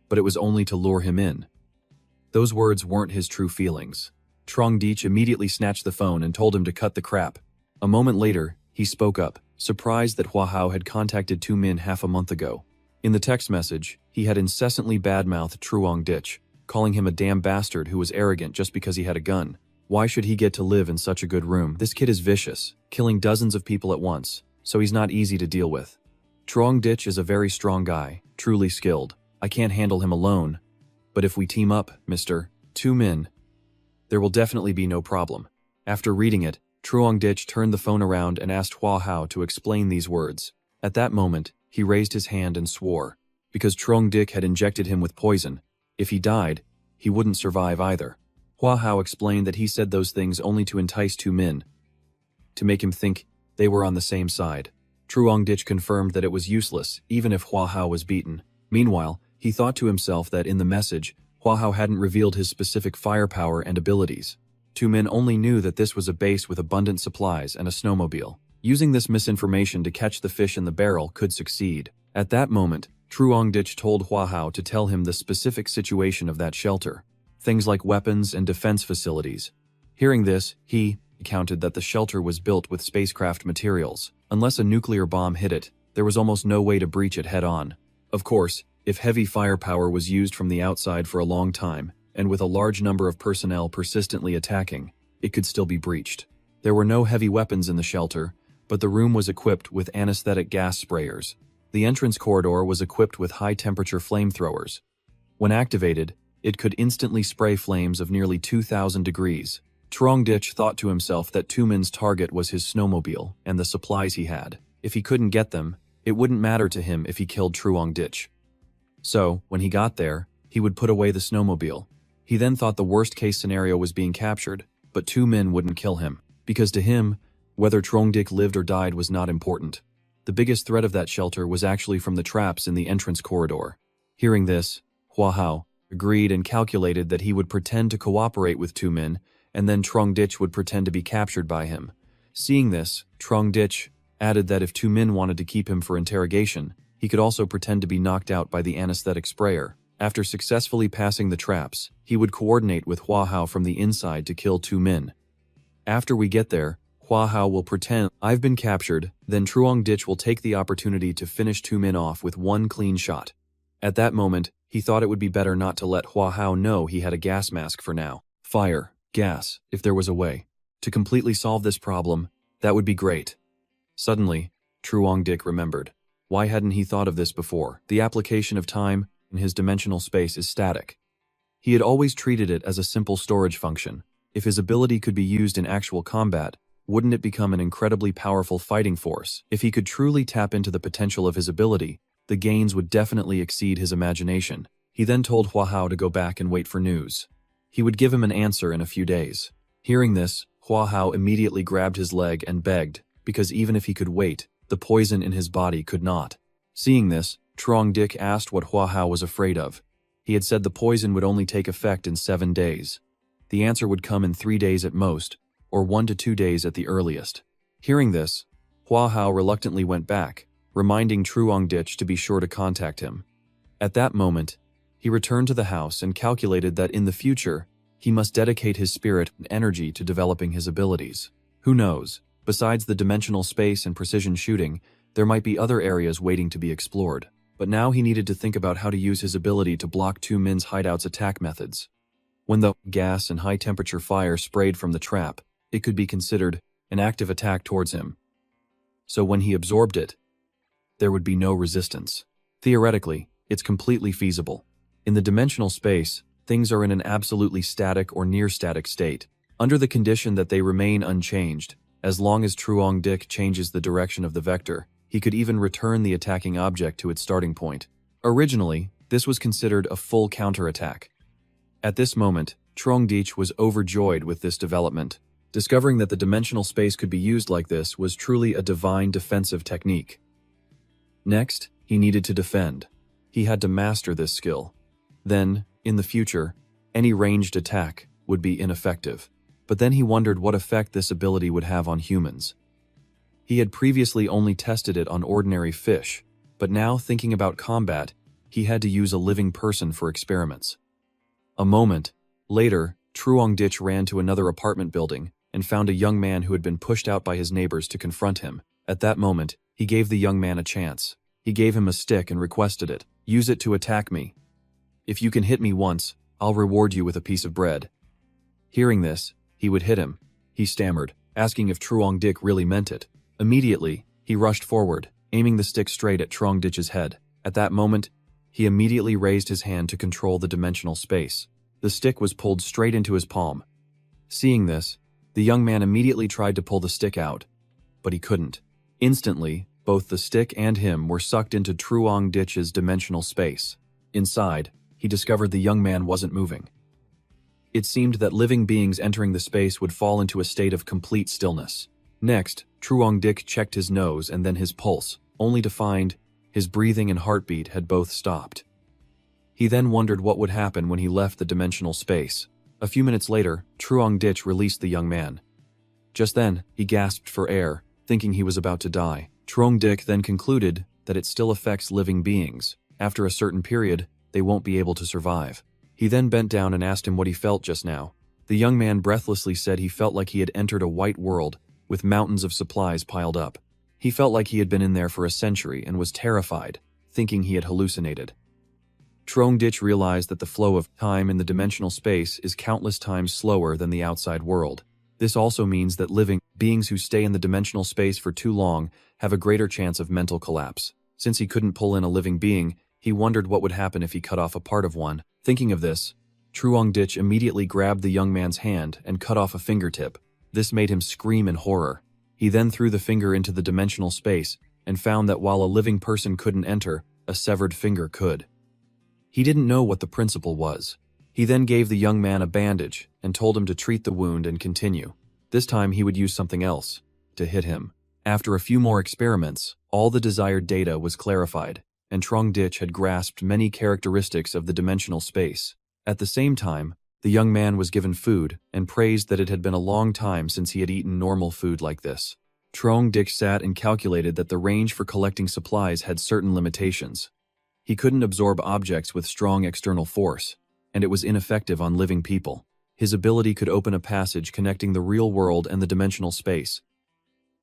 but it was only to lure him in. Those words weren't his true feelings. Trong Dich immediately snatched the phone and told him to cut the crap. A moment later, he spoke up, surprised that Hua Hao had contacted two men half a month ago. In the text message, he had incessantly badmouthed Truong Dich, calling him a damn bastard who was arrogant just because he had a gun. Why should he get to live in such a good room? This kid is vicious, killing dozens of people at once, so he's not easy to deal with. Truong Dich is a very strong guy, truly skilled. I can't handle him alone. But if we team up, Mr. Two Men, there will definitely be no problem. After reading it, Truong Dich turned the phone around and asked Hua Hao to explain these words. At that moment, he raised his hand and swore. Because Truong Dich had injected him with poison, if he died, he wouldn't survive either. Hua Hao explained that he said those things only to entice two men, to make him think they were on the same side. Truong Dich confirmed that it was useless, even if Hua Hao was beaten. Meanwhile, he thought to himself that in the message, Hua Hao hadn't revealed his specific firepower and abilities. Two men only knew that this was a base with abundant supplies and a snowmobile. Using this misinformation to catch the fish in the barrel could succeed. At that moment, Truong Dich told Hua Hao to tell him the specific situation of that shelter. Things like weapons and defense facilities. Hearing this, he accounted that the shelter was built with spacecraft materials. Unless a nuclear bomb hit it, there was almost no way to breach it head-on. Of course, if heavy firepower was used from the outside for a long time, and with a large number of personnel persistently attacking, it could still be breached. There were no heavy weapons in the shelter, but the room was equipped with anesthetic gas sprayers. The entrance corridor was equipped with high-temperature flamethrowers. When activated, it could instantly spray flames of nearly 2,000 degrees. Truong Dich thought to himself that Two Men's target was his snowmobile and the supplies he had. If he couldn't get them, it wouldn't matter to him if he killed Truong Dich. So, when he got there, he would put away the snowmobile. He then thought the worst-case scenario was being captured, but two men wouldn't kill him, because to him, whether Truong Dich lived or died was not important. The biggest threat of that shelter was actually from the traps in the entrance corridor. Hearing this, Hua Hao agreed and calculated that he would pretend to cooperate with two men, and then Truong Dich would pretend to be captured by him. Seeing this, Truong Dich added that if two men wanted to keep him for interrogation, he could also pretend to be knocked out by the anesthetic sprayer. After successfully passing the traps, he would coordinate with Hua Hao from the inside to kill two men. After we get there, Hua Hao will pretend I've been captured, then Truong Dich will take the opportunity to finish two men off with one clean shot. At that moment, he thought it would be better not to let Hua Hao know he had a gas mask for now. Fire, gas, if there was a way to completely solve this problem, that would be great. Suddenly, Truong Dich remembered. Why hadn't he thought of this before? The application of time in his dimensional space is static. He had always treated it as a simple storage function. If his ability could be used in actual combat, wouldn't it become an incredibly powerful fighting force? If he could truly tap into the potential of his ability, the gains would definitely exceed his imagination. He then told Hua Hao to go back and wait for news. He would give him an answer in a few days. Hearing this, Hua Hao immediately grabbed his leg and begged, because even if he could wait, the poison in his body could not. Seeing this, Truong Dich asked what Hua Hao was afraid of. He had said the poison would only take effect in 7 days. The answer would come in 3 days at most, or 1 to 2 days at the earliest. Hearing this, Hua Hao reluctantly went back, reminding Truong Dich to be sure to contact him. At that moment, he returned to the house and calculated that in the future, he must dedicate his spirit and energy to developing his abilities. Who knows? Besides the dimensional space and precision shooting, there might be other areas waiting to be explored. But now he needed to think about how to use his ability to block two men's hideouts' attack methods. When the gas and high-temperature fire sprayed from the trap, it could be considered an active attack towards him. So when he absorbed it, there would be no resistance. Theoretically, it's completely feasible. In the dimensional space, things are in an absolutely static or near-static state, under the condition that they remain unchanged. As long as Truong Dich changes the direction of the vector, he could even return the attacking object to its starting point. Originally, this was considered a full counterattack. At this moment, Truong Dich was overjoyed with this development. Discovering that the dimensional space could be used like this was truly a divine defensive technique. Next, he needed to defend. He had to master this skill. Then, in the future, any ranged attack would be ineffective. But then he wondered what effect this ability would have on humans. He had previously only tested it on ordinary fish, but now thinking about combat, he had to use a living person for experiments. A moment later, Truong-ditch ran to another apartment building and found a young man who had been pushed out by his neighbors to confront him. At that moment, he gave the young man a chance. He gave him a stick and requested it. "Use it to attack me. If you can hit me once, I'll reward you with a piece of bread." Hearing this, he would hit him. He stammered, asking if Truong-ditch really meant it. Immediately, he rushed forward, aiming the stick straight at Truong-ditch's head. At that moment, he immediately raised his hand to control the dimensional space. The stick was pulled straight into his palm. Seeing this, the young man immediately tried to pull the stick out, but he couldn't. Instantly, both the stick and him were sucked into Truong-ditch's dimensional space. Inside, he discovered the young man wasn't moving. It seemed that living beings entering the space would fall into a state of complete stillness. Next, Truong-ditch checked his nose and then his pulse, only to find his breathing and heartbeat had both stopped. He then wondered what would happen when he left the dimensional space. A few minutes later, Truong-ditch released the young man. Just then, he gasped for air, thinking he was about to die. Truong-ditch then concluded that it still affects living beings. After a certain period, they won't be able to survive. He then bent down and asked him what he felt just now. The young man breathlessly said he felt like he had entered a white world with mountains of supplies piled up. He felt like he had been in there for a century and was terrified, thinking he had hallucinated. Truong-ditch realized that the flow of time in the dimensional space is countless times slower than the outside world. This also means that living beings who stay in the dimensional space for too long have a greater chance of mental collapse. Since he couldn't pull in a living being, he wondered what would happen if he cut off a part of one. Thinking of this, Truong-ditch immediately grabbed the young man's hand and cut off a fingertip. This made him scream in horror. He then threw the finger into the dimensional space and found that while a living person couldn't enter, a severed finger could. He didn't know what the principle was. He then gave the young man a bandage and told him to treat the wound and continue. This time he would use something else to hit him. After a few more experiments, all the desired data was clarified, and Truong-ditch had grasped many characteristics of the dimensional space. At the same time, the young man was given food and praised that it had been a long time since he had eaten normal food like this. Truong-ditch sat and calculated that the range for collecting supplies had certain limitations. He couldn't absorb objects with strong external force, and it was ineffective on living people. His ability could open a passage connecting the real world and the dimensional space.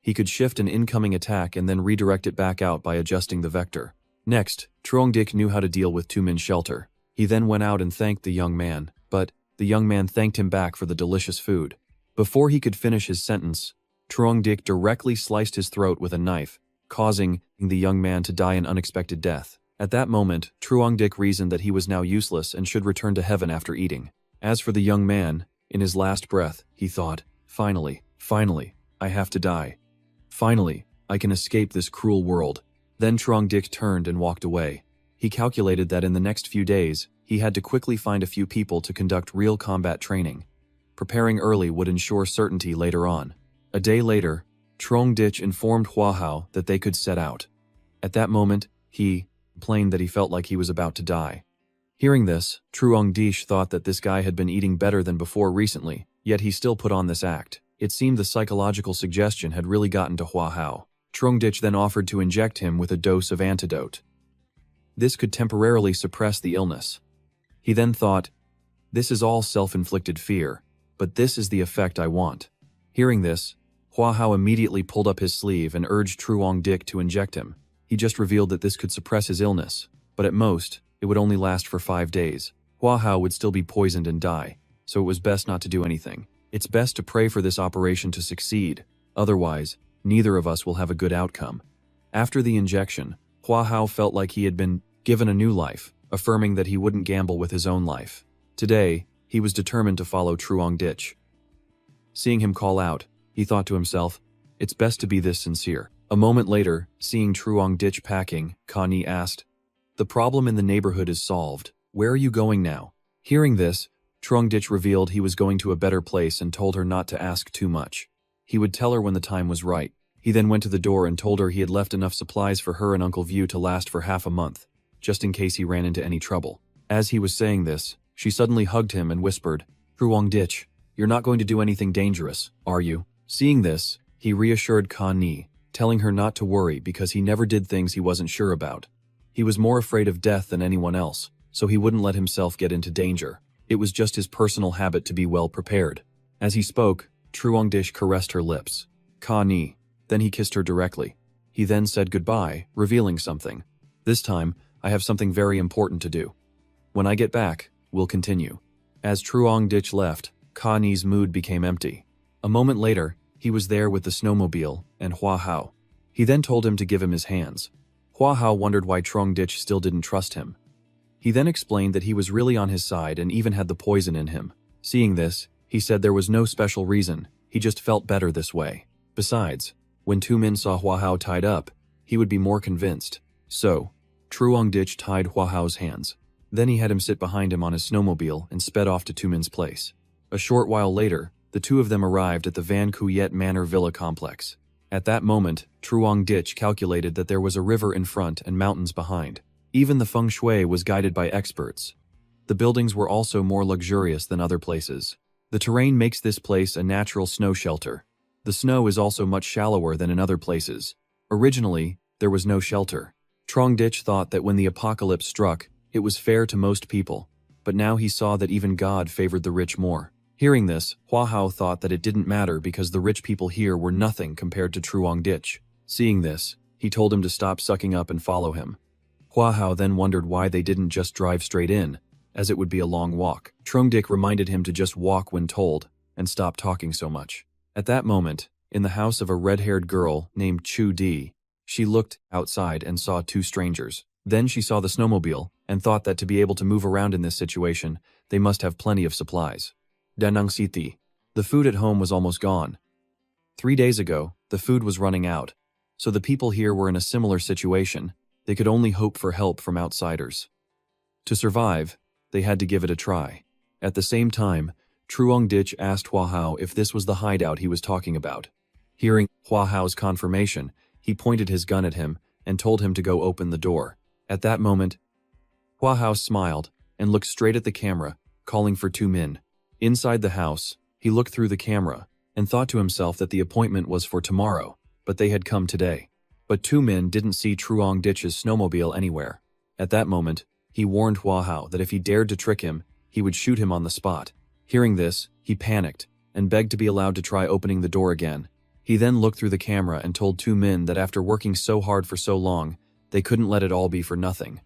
He could shift an incoming attack and then redirect it back out by adjusting the vector. Next, Truong-ditch knew how to deal with two-min shelter. He then went out and thanked the young man, but the young man thanked him back for the delicious food. Before he could finish his sentence, Truong-ditch directly sliced his throat with a knife, causing the young man to die an unexpected death. At that moment, Truong-ditch reasoned that he was now useless and should return to heaven after eating. As for the young man, in his last breath, he thought, finally, I have to die. Finally, I can escape this cruel world." Then Truong-ditch turned and walked away. He calculated that in the next few days, he had to quickly find a few people to conduct real combat training. Preparing early would ensure certainty later on. A day later, Truong-ditch informed Hua-hao that they could set out. At that moment, he complained that he felt like he was about to die. Hearing this, Truong-ditch thought that this guy had been eating better than before recently, yet he still put on this act. It seemed the psychological suggestion had really gotten to Hua-hao. Truong-ditch then offered to inject him with a dose of antidote. This could temporarily suppress the illness. He then thought, this is all self-inflicted fear, but this is the effect I want. Hearing this, Hua-hao immediately pulled up his sleeve and urged Truong-ditch to inject him. He just revealed that this could suppress his illness, but at most, it would only last for 5 days. Hua-hao would still be poisoned and die, so it was best not to do anything. It's best to pray for this operation to succeed, otherwise, neither of us will have a good outcome. After the injection, Hua-hao felt like he had been given a new life, affirming that he wouldn't gamble with his own life. Today, he was determined to follow Truong-ditch. Seeing him call out, he thought to himself, it's best to be this sincere. A moment later, seeing Truong-ditch packing, Connie asked, the problem in the neighborhood is solved. Where are you going now? Hearing this, Truong-ditch revealed he was going to a better place and told her not to ask too much. He would tell her when the time was right. He then went to the door and told her he had left enough supplies for her and Uncle View to last for half a month, just in case he ran into any trouble. As he was saying this, she suddenly hugged him and whispered, Truong Ditch, you're not going to do anything dangerous, are you? Seeing this, he reassured Ka Ni, telling her not to worry because he never did things he wasn't sure about. He was more afraid of death than anyone else, so he wouldn't let himself get into danger. It was just his personal habit to be well prepared. As he spoke, Truong Ditch caressed her lips. Ka Ni. Then he kissed her directly. He then said goodbye, revealing something. This time, I have something very important to do. When I get back, we'll continue. As Truong Ditch left, Ka Ni's mood became empty. A moment later, he was there with the snowmobile and Hua Hao. He then told him to give him his hands. Hua Hao wondered why Truong Ditch still didn't trust him. He then explained that he was really on his side and even had the poison in him. Seeing this, he said there was no special reason, he just felt better this way. Besides, when two men saw Hua Hao tied up, he would be more convinced. So, Truong Ditch tied Hua Hao's hands. Then he had him sit behind him on his snowmobile and sped off to Tumin's place. A short while later, the two of them arrived at the Van Kuyet Manor Villa complex. At that moment, Truong Ditch calculated that there was a river in front and mountains behind. Even the feng shui was guided by experts. The buildings were also more luxurious than other places. The terrain makes this place a natural snow shelter. The snow is also much shallower than in other places. Originally, there was no shelter. Truong Ditch thought that when the apocalypse struck, it was fair to most people, but now he saw that even God favored the rich more. Hearing this, Hua Hao thought that it didn't matter because the rich people here were nothing compared to Truong Ditch. Seeing this, he told him to stop sucking up and follow him. Hua Hao then wondered why they didn't just drive straight in, as it would be a long walk. Truong Ditch reminded him to just walk when told, and stop talking so much. At that moment, in the house of a red-haired girl named Chu Di, she looked outside and saw two strangers. Then she saw the snowmobile, and thought that to be able to move around in this situation, they must have plenty of supplies. Danang Siti. The food at home was almost gone. 3 days ago, the food was running out, so the people here were in a similar situation. They could only hope for help from outsiders. To survive, they had to give it a try. At the same time, Truong Ditch asked Hua Hao if this was the hideout he was talking about. Hearing Hua Hao's confirmation, he pointed his gun at him and told him to go open the door. At that moment, Hua Hao smiled and looked straight at the camera, calling for two men. Inside the house, he looked through the camera and thought to himself that the appointment was for tomorrow, but they had come today. But two men didn't see Truong Ditch's snowmobile anywhere. At that moment, he warned Hua Hao that if he dared to trick him, he would shoot him on the spot. Hearing this, he panicked and begged to be allowed to try opening the door again. He then looked through the camera and told two men that after working so hard for so long, they couldn't let it all be for nothing.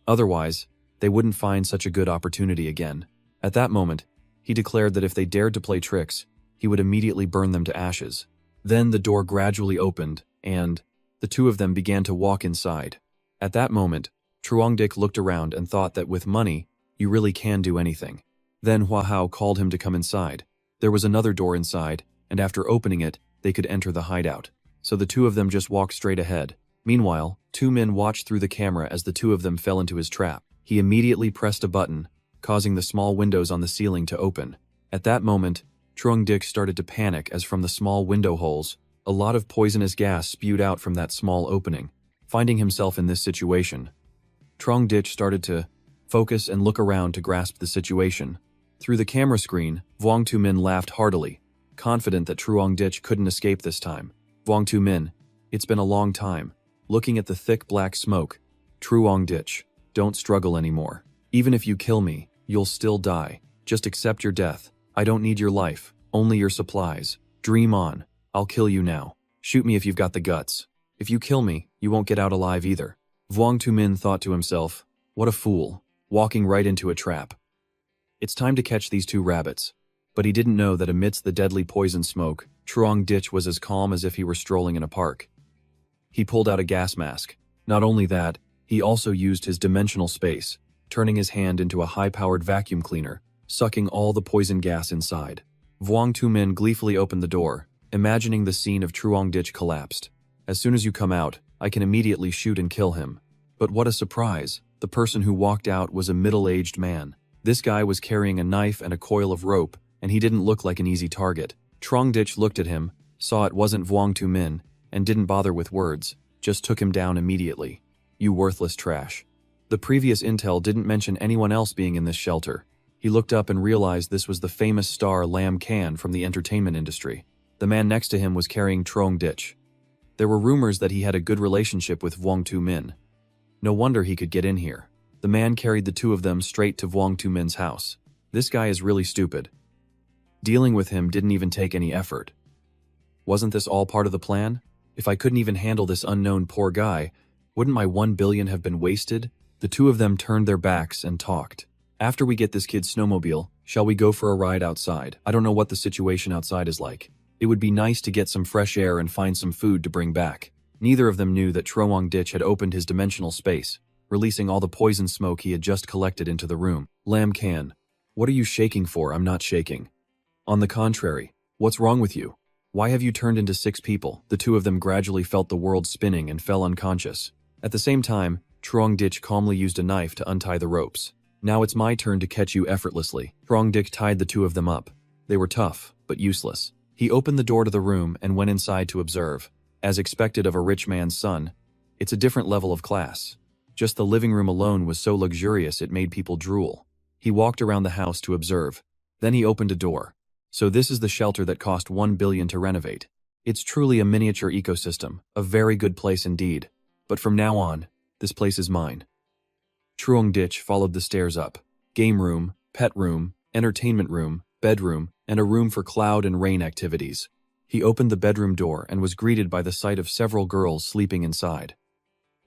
Otherwise, they wouldn't find such a good opportunity again. At that moment, he declared that if they dared to play tricks, he would immediately burn them to ashes. Then the door gradually opened, and the two of them began to walk inside. At that moment, Truong Ditch looked around and thought that with money, you really can do anything. Then Hua Hao called him to come inside. There was another door inside, and after opening it, they could enter the hideout. So the two of them just walked straight ahead. Meanwhile, two men watched through the camera as the two of them fell into his trap. He immediately pressed a button, causing the small windows on the ceiling to open. At that moment, Truong Ditch started to panic as from the small window holes, a lot of poisonous gas spewed out from that small opening. Finding himself in this situation, Truong Ditch started to focus and look around to grasp the situation. Through the camera screen, Vuong Tu Min laughed heartily, confident that Truong Ditch couldn't escape this time. Vuong Tu Min, it's been a long time. Looking at the thick black smoke, Truong Ditch, don't struggle anymore. Even if you kill me, you'll still die. Just accept your death. I don't need your life, only your supplies. Dream on. I'll kill you now. Shoot me if you've got the guts. If you kill me, you won't get out alive either. Vuong Tu Min thought to himself, what a fool, walking right into a trap. It's time to catch these two rabbits. But he didn't know that amidst the deadly poison smoke, Truong Ditch was as calm as if he were strolling in a park. He pulled out a gas mask. Not only that, he also used his dimensional space, turning his hand into a high-powered vacuum cleaner, sucking all the poison gas inside. Vuong Tu Min gleefully opened the door, imagining the scene of Truong Ditch collapsed. As soon as you come out, I can immediately shoot and kill him. But what a surprise, the person who walked out was a middle-aged man. This guy was carrying a knife and a coil of rope, and he didn't look like an easy target. Truong Ditch looked at him, saw it wasn't Vuong Tu Min, and didn't bother with words, just took him down immediately. You worthless trash. The previous intel didn't mention anyone else being in this shelter. He looked up and realized this was the famous star Lam Can from the entertainment industry. The man next to him was carrying Trong Dich. There were rumors that he had a good relationship with Vuong Tu Min. No wonder he could get in here. The man carried the two of them straight to Vuong Tu Min's house. This guy is really stupid. Dealing with him didn't even take any effort. Wasn't this all part of the plan? If I couldn't even handle this unknown poor guy, wouldn't my 1 billion have been wasted? The two of them turned their backs and talked. After we get this kid's snowmobile, shall we go for a ride outside? I don't know what the situation outside is like. It would be nice to get some fresh air and find some food to bring back. Neither of them knew that Trong Dich had opened his dimensional space, releasing all the poison smoke he had just collected into the room. Lam Can, what are you shaking for? I'm not shaking. On the contrary, what's wrong with you? Why have you turned into 6 people? The two of them gradually felt the world spinning and fell unconscious. At the same time, Trong Dich calmly used a knife to untie the ropes. Now it's my turn to catch you effortlessly. Trong Dich tied the two of them up. They were tough, but useless. He opened the door to the room and went inside to observe. As expected of a rich man's son, it's a different level of class. Just the living room alone was so luxurious it made people drool. He walked around the house to observe. Then he opened a door. So this is the shelter that cost 1 billion to renovate. It's truly a miniature ecosystem, a very good place indeed. But from now on, this place is mine. Trong Dich followed the stairs up. Game room, pet room, entertainment room, bedroom, and a room for cloud and rain activities. He opened the bedroom door and was greeted by the sight of several girls sleeping inside.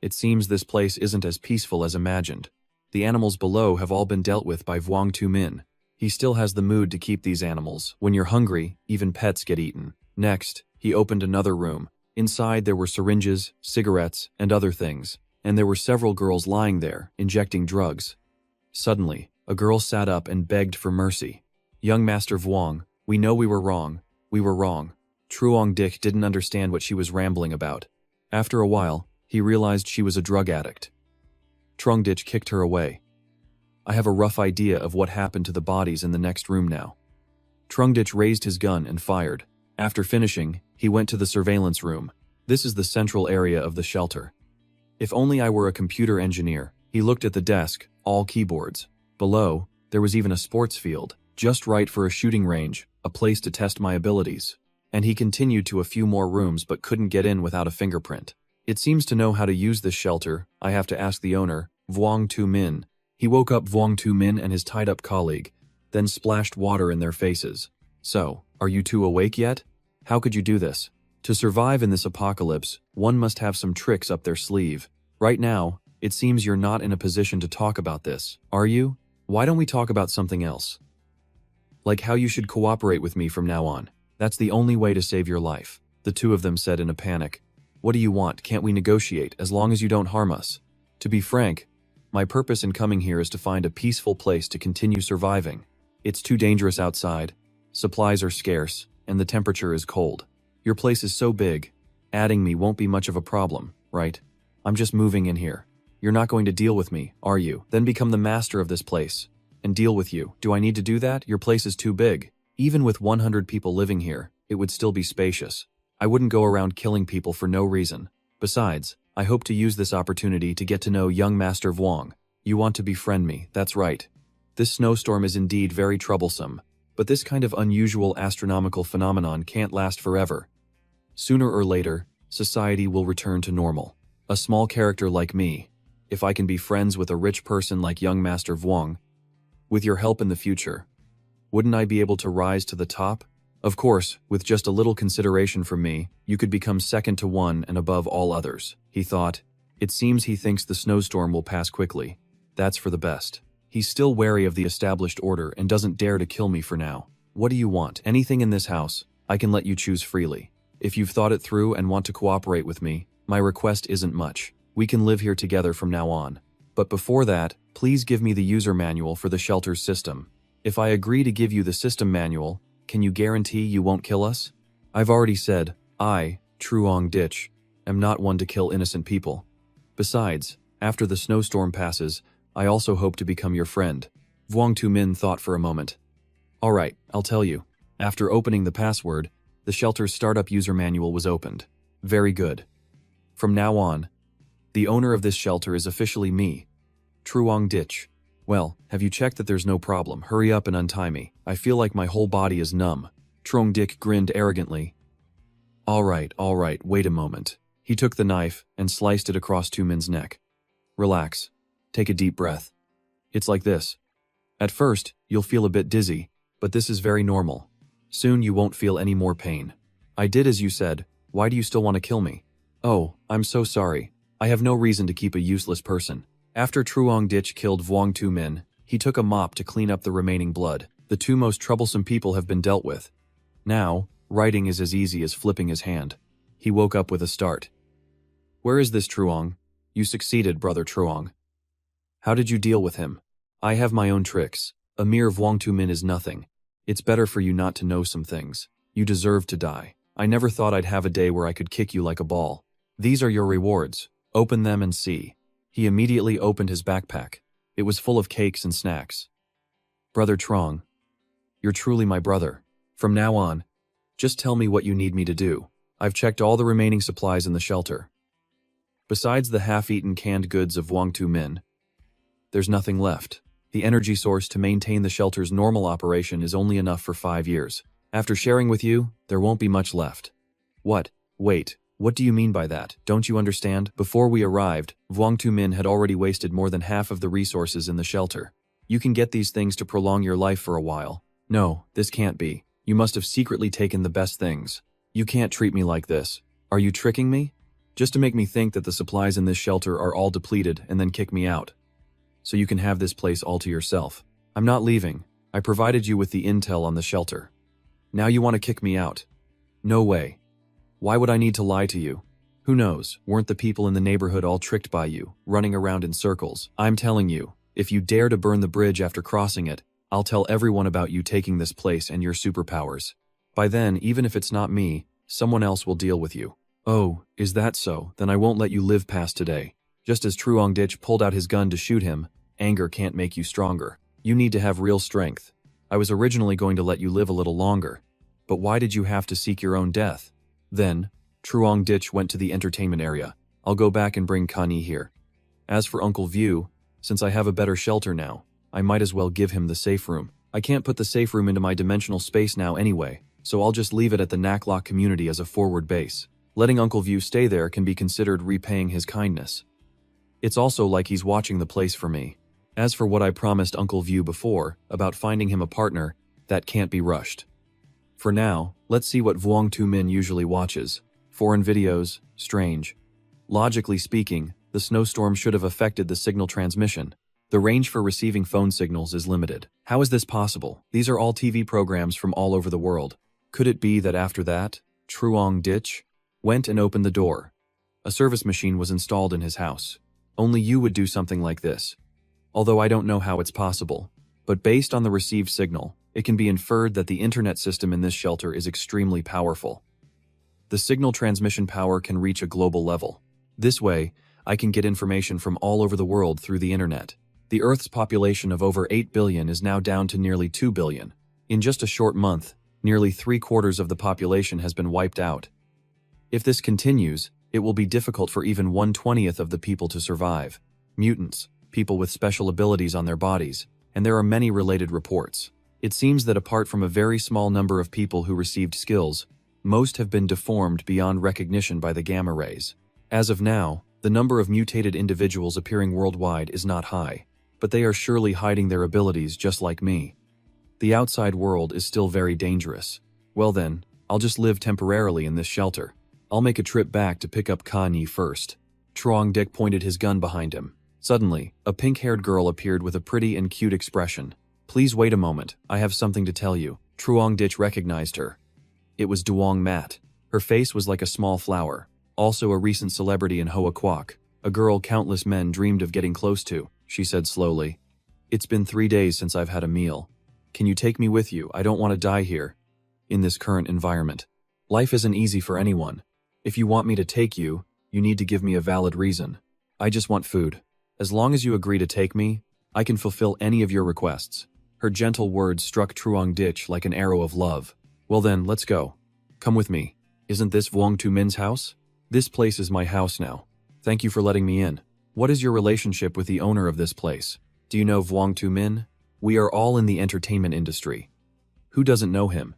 It seems this place isn't as peaceful as imagined. The animals below have all been dealt with by Vuong Tu Min. He still has the mood to keep these animals. When you're hungry, even pets get eaten. Next, he opened another room. Inside there were syringes, cigarettes, and other things. And there were several girls lying there, injecting drugs. Suddenly, a girl sat up and begged for mercy. Young Master Vuong, we know we were wrong. We were wrong. Trong Dich didn't understand what she was rambling about. After a while, he realized she was a drug addict. Trong Dich kicked her away. I have a rough idea of what happened to the bodies in the next room now. Trong Dich raised his gun and fired. After finishing, he went to the surveillance room. This is the central area of the shelter. If only I were a computer engineer. He looked at the desk, all keyboards. Below, there was even a sports field, just right for a shooting range, a place to test my abilities. And he continued to a few more rooms but couldn't get in without a fingerprint. It seems to know how to use this shelter. I have to ask the owner, Vuong Tu Min. He woke up Vuong Tu Min and his tied-up colleague, then splashed water in their faces. So, are you two awake yet? How could you do this? To survive in this apocalypse, one must have some tricks up their sleeve. Right now, it seems you're not in a position to talk about this, are you? Why don't we talk about something else? Like how you should cooperate with me from now on. That's the only way to save your life, the two of them said in a panic. What do you want? Can't we negotiate, as long as you don't harm us? To be frank, my purpose in coming here is to find a peaceful place to continue surviving. It's too dangerous outside, supplies are scarce, and the temperature is cold. Your place is so big, adding me won't be much of a problem, right? I'm just moving in here. You're not going to deal with me, are you? Then become the master of this place, and deal with you. Do I need to do that? Your place is too big. Even with 100 people living here, it would still be spacious. I wouldn't go around killing people for no reason. Besides, I hope to use this opportunity to get to know young Master Vuong. You want to befriend me, that's right. This snowstorm is indeed very troublesome, but this kind of unusual astronomical phenomenon can't last forever. Sooner or later, society will return to normal. A small character like me, if I can be friends with a rich person like young Master Vuong, with your help in the future, wouldn't I be able to rise to the top? Of course, with just a little consideration from me, you could become second to one and above all others, he thought. It seems he thinks the snowstorm will pass quickly. That's for the best. He's still wary of the established order and doesn't dare to kill me for now. What do you want? Anything in this house, I can let you choose freely. If you've thought it through and want to cooperate with me, my request isn't much. We can live here together from now on. But before that, please give me the user manual for the shelter's system. If I agree to give you the system manual, can you guarantee you won't kill us? I've already said, I, Trong Dich, am not one to kill innocent people. Besides, after the snowstorm passes, I also hope to become your friend. Vuong Tu Min thought for a moment. Alright, I'll tell you. After opening the password, the shelter's startup user manual was opened. Very good. From now on, the owner of this shelter is officially me, Trong Dich. Well, have you checked that there's no problem? Hurry up and untie me. I feel like my whole body is numb. Trong Dik grinned arrogantly. All right, wait a moment. He took the knife and sliced it across Tumin's neck. Relax. Take a deep breath. It's like this. At first, you'll feel a bit dizzy, but this is very normal. Soon you won't feel any more pain. I did as you said. Why do you still want to kill me? Oh, I'm so sorry. I have no reason to keep a useless person. After Truong Dich killed Vuong Tumin, he took a mop to clean up the remaining blood. The two most troublesome people have been dealt with. Now, writing is as easy as flipping his hand. He woke up with a start. Where is this Truong? You succeeded, brother Truong. How did you deal with him? I have my own tricks. A mere Vuong Tumin is nothing. It's better for you not to know some things. You deserve to die. I never thought I'd have a day where I could kick you like a ball. These are your rewards. Open them and see. He immediately opened his backpack. It was full of cakes and snacks. Brother Trong, you're truly my brother. From now on, just tell me what you need me to do. I've checked all the remaining supplies in the shelter. Besides the half-eaten canned goods of Vuong Tu Min, there's nothing left. The energy source to maintain the shelter's normal operation is only enough for 5 years. After sharing with you, there won't be much left. What? Wait, what do you mean by that? Don't you understand? Before we arrived, Vuong Tu Min had already wasted more than half of the resources in the shelter. You can get these things to prolong your life for a while. No, this can't be. You must have secretly taken the best things. You can't treat me like this. Are you tricking me? Just to make me think that the supplies in this shelter are all depleted and then kick me out. So you can have this place all to yourself. I'm not leaving. I provided you with the intel on the shelter. Now you want to kick me out? No way. Why would I need to lie to you? Who knows, weren't the people in the neighborhood all tricked by you, running around in circles? I'm telling you, if you dare to burn the bridge after crossing it, I'll tell everyone about you taking this place and your superpowers. By then, even if it's not me, someone else will deal with you. Oh, is that so? Then I won't let you live past today. Just as Truong Dich pulled out his gun to shoot him, anger can't make you stronger. You need to have real strength. I was originally going to let you live a little longer. But why did you have to seek your own death? Then, Truong Dich went to the entertainment area. I'll go back and bring Kani here. As for Uncle View, since I have a better shelter now, I might as well give him the safe room. I can't put the safe room into my dimensional space now anyway, so I'll just leave it at the Naklok community as a forward base. Letting Uncle View stay there can be considered repaying his kindness. It's also like he's watching the place for me. As for what I promised Uncle View before, about finding him a partner, that can't be rushed. For now, let's see what Vuong Tu Min usually watches. Foreign videos, strange. Logically speaking, the snowstorm should have affected the signal transmission. The range for receiving phone signals is limited. How is this possible? These are all TV programs from all over the world. Could it be that after that, Truong Dich went and opened the door? A service machine was installed in his house. Only you would do something like this. Although I don't know how it's possible, but based on the received signal, it can be inferred that the internet system in this shelter is extremely powerful. The signal transmission power can reach a global level. This way, I can get information from all over the world through the internet. The Earth's population of over 8 billion is now down to nearly 2 billion. In just a short month, nearly 3/4 of the population has been wiped out. If this continues, it will be difficult for even 1/20th of the people to survive. Mutants, people with special abilities on their bodies, and there are many related reports. It seems that apart from a very small number of people who received skills, most have been deformed beyond recognition by the gamma rays. As of now, the number of mutated individuals appearing worldwide is not high, but they are surely hiding their abilities just like me. The outside world is still very dangerous. Well then, I'll just live temporarily in this shelter. I'll make a trip back to pick up Kani first. Truong Dich pointed his gun behind him. Suddenly, a pink-haired girl appeared with a pretty and cute expression. Please wait a moment, I have something to tell you. Truong Dich recognized her. It was Duong Mat. Her face was like a small flower. Also a recent celebrity in Hoa Quoc. A girl countless men dreamed of getting close to, she said slowly. It's been 3 days since I've had a meal. Can you take me with you? I don't want to die here. In this current environment. Life isn't easy for anyone. If you want me to take you, you need to give me a valid reason. I just want food. As long as you agree to take me, I can fulfill any of your requests. Her gentle words struck Truong Dich like an arrow of love. Well then, let's go. Come with me. Isn't this Vuong Tu Min's house? This place is my house now. Thank you for letting me in. What is your relationship with the owner of this place? Do you know Vuong Tu Min? We are all in the entertainment industry. Who doesn't know him?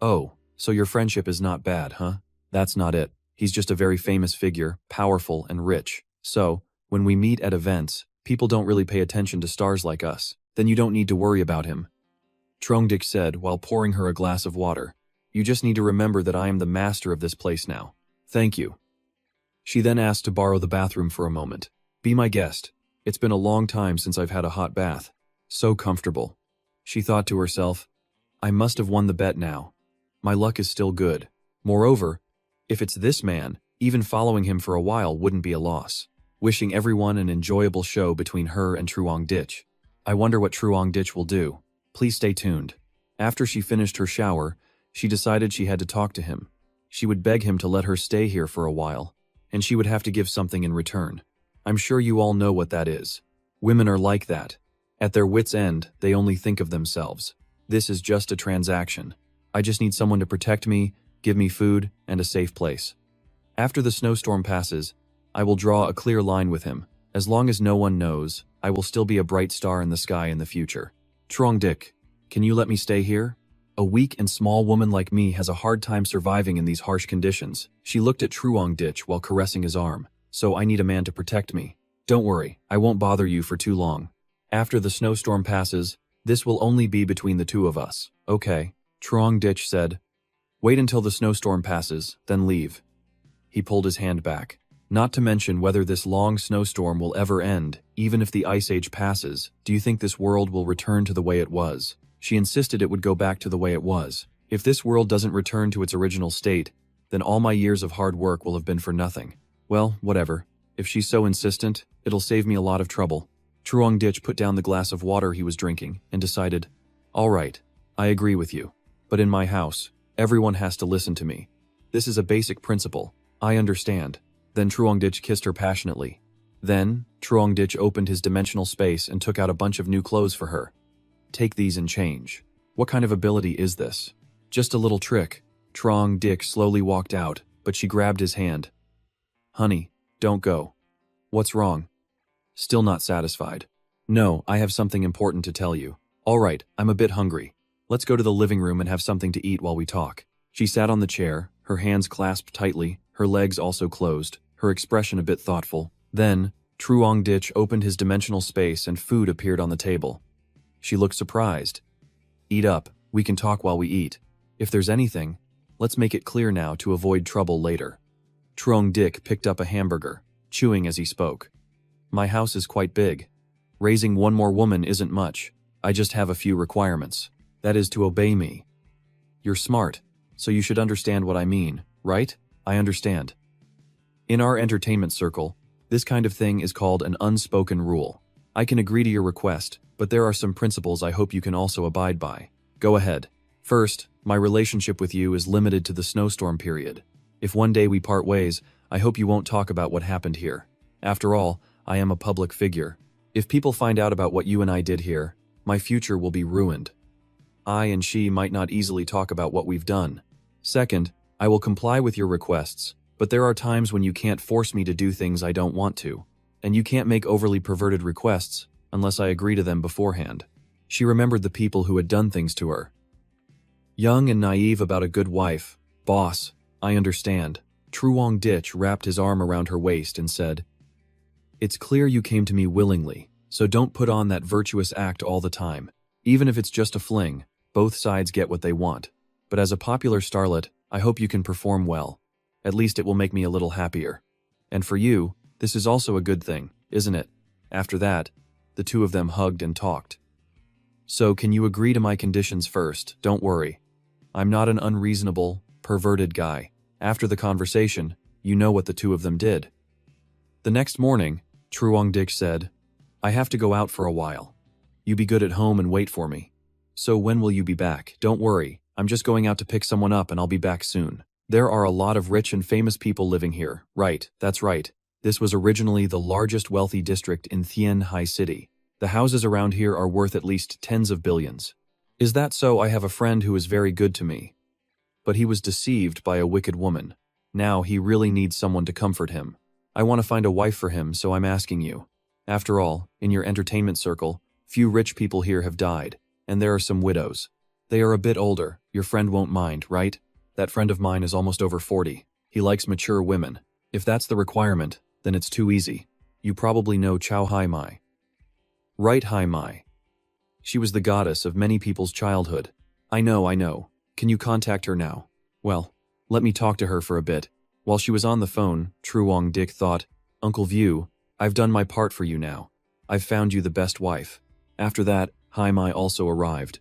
Oh, so your friendship is not bad, huh? That's not it. He's just a very famous figure, powerful and rich. So, when we meet at events, people don't really pay attention to stars like us. Then you don't need to worry about him. Trongdik said while pouring her a glass of water. You just need to remember that I am the master of this place now. Thank you. She then asked to borrow the bathroom for a moment. Be my guest. It's been a long time since I've had a hot bath. So comfortable. She thought to herself, I must have won the bet now. My luck is still good. Moreover, if it's this man, even following him for a while wouldn't be a loss. Wishing everyone an enjoyable show between her and Truong Ditch. I wonder what Truong Ditch will do. Please stay tuned. After she finished her shower, she decided she had to talk to him. She would beg him to let her stay here for a while, and she would have to give something in return. I'm sure you all know what that is. Women are like that. At their wits' end, they only think of themselves. This is just a transaction. I just need someone to protect me, give me food, and a safe place. After the snowstorm passes, I will draw a clear line with him. As long as no one knows, I will still be a bright star in the sky in the future. Trongdik, can you let me stay here? A weak and small woman like me has a hard time surviving in these harsh conditions. She looked at Truong Ditch while caressing his arm. So I need a man to protect me. Don't worry, I won't bother you for too long. After the snowstorm passes, this will only be between the two of us. Okay, Truong Ditch said. Wait until the snowstorm passes, then leave. He pulled his hand back. Not to mention whether this long snowstorm will ever end, even if the Ice Age passes, do you think this world will return to the way it was? She insisted it would go back to the way it was. If this world doesn't return to its original state, then all my years of hard work will have been for nothing. Well, whatever. If she's so insistent, it'll save me a lot of trouble. Truong Ditch put down the glass of water he was drinking and decided, all right, I agree with you. But in my house, everyone has to listen to me. This is a basic principle. I understand. Then Truong Ditch kissed her passionately. Then, Truong Ditch opened his dimensional space and took out a bunch of new clothes for her. Take these and change. What kind of ability is this? Just a little trick. Truong Ditch slowly walked out, but she grabbed his hand. Honey, don't go. What's wrong? Still not satisfied. No, I have something important to tell you. All right, I'm a bit hungry. Let's go to the living room and have something to eat while we talk. She sat on the chair, her hands clasped tightly, her legs also closed, her expression a bit thoughtful. Then, Truong Ditch opened his dimensional space and food appeared on the table. She looked surprised. Eat up, we can talk while we eat. If there's anything, let's make it clear now to avoid trouble later. Truong Ditch picked up a hamburger, chewing as he spoke. My house is quite big. Raising one more woman isn't much. I just have a few requirements. That is to obey me. You're smart, so you should understand what I mean, right? I understand. In our entertainment circle, this kind of thing is called an unspoken rule. I can agree to your request, but there are some principles I hope you can also abide by. Go ahead. First, my relationship with you is limited to the snowstorm period. If one day we part ways, I hope you won't talk about what happened here. After all, I am a public figure. If people find out about what you and I did here, my future will be ruined. I and she might not easily talk about what we've done. Second, I will comply with your requests, but there are times when you can't force me to do things I don't want to, and you can't make overly perverted requests unless I agree to them beforehand. She remembered the people who had done things to her. Young and naive about a good wife, boss, I understand. Truong Ditch wrapped his arm around her waist and said, It's clear you came to me willingly, so don't put on that virtuous act all the time. Even if it's just a fling, both sides get what they want. But as a popular starlet, I hope you can perform well. At least it will make me a little happier. And for you, this is also a good thing, isn't it? After that, the two of them hugged and talked. So can you agree to my conditions first? Don't worry. I'm not an unreasonable, perverted guy. After the conversation, you know what the two of them did. The next morning, Truong Ditch said, I have to go out for a while. You be good at home and wait for me. So when will you be back? Don't worry, I'm just going out to pick someone up and I'll be back soon. There are a lot of rich and famous people living here. Right, that's right. This was originally the largest wealthy district in Thien Hai City. The houses around here are worth at least tens of billions. Is that so? I have a friend who is very good to me. But he was deceived by a wicked woman. Now he really needs someone to comfort him. I want to find a wife for him, so I'm asking you. After all, in your entertainment circle, few rich people here have died, and there are some widows. They are a bit older, your friend won't mind, right? That friend of mine is almost over 40. He likes mature women. If that's the requirement, then it's too easy. You probably know Chow Hai Mai. Right, Hai Mai. She was the goddess of many people's childhood. I know. Can you contact her now? Well, let me talk to her for a bit. While she was on the phone, Truong Dick thought, Uncle View, I've done my part for you now. I've found you the best wife. After that, Hai Mai also arrived.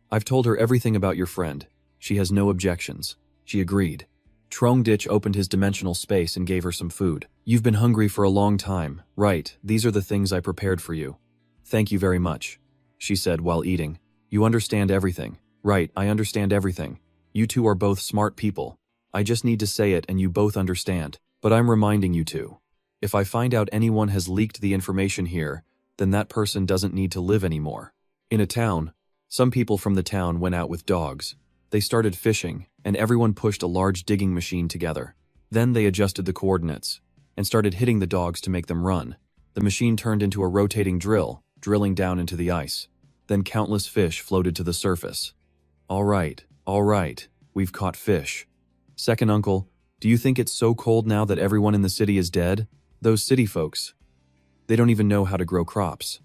I've told her everything about your friend. She has no objections. She agreed. Trong Ditch opened his dimensional space and gave her some food. You've been hungry for a long time, right? These are the things I prepared for you. Thank you very much, she said while eating. You understand everything. Right, I understand everything. You two are both smart people. I just need to say it and you both understand. But I'm reminding you two. If I find out anyone has leaked the information here, then that person doesn't need to live anymore. In a town, some people from the town went out with dogs. They started fishing, and everyone pushed a large digging machine together. Then they adjusted the coordinates, and started hitting the dogs to make them run. The machine turned into a rotating drill, drilling down into the ice. Then countless fish floated to the surface. All right, we've caught fish. Second uncle, do you think it's so cold now that everyone in the city is dead? Those city folks, they don't even know how to grow crops.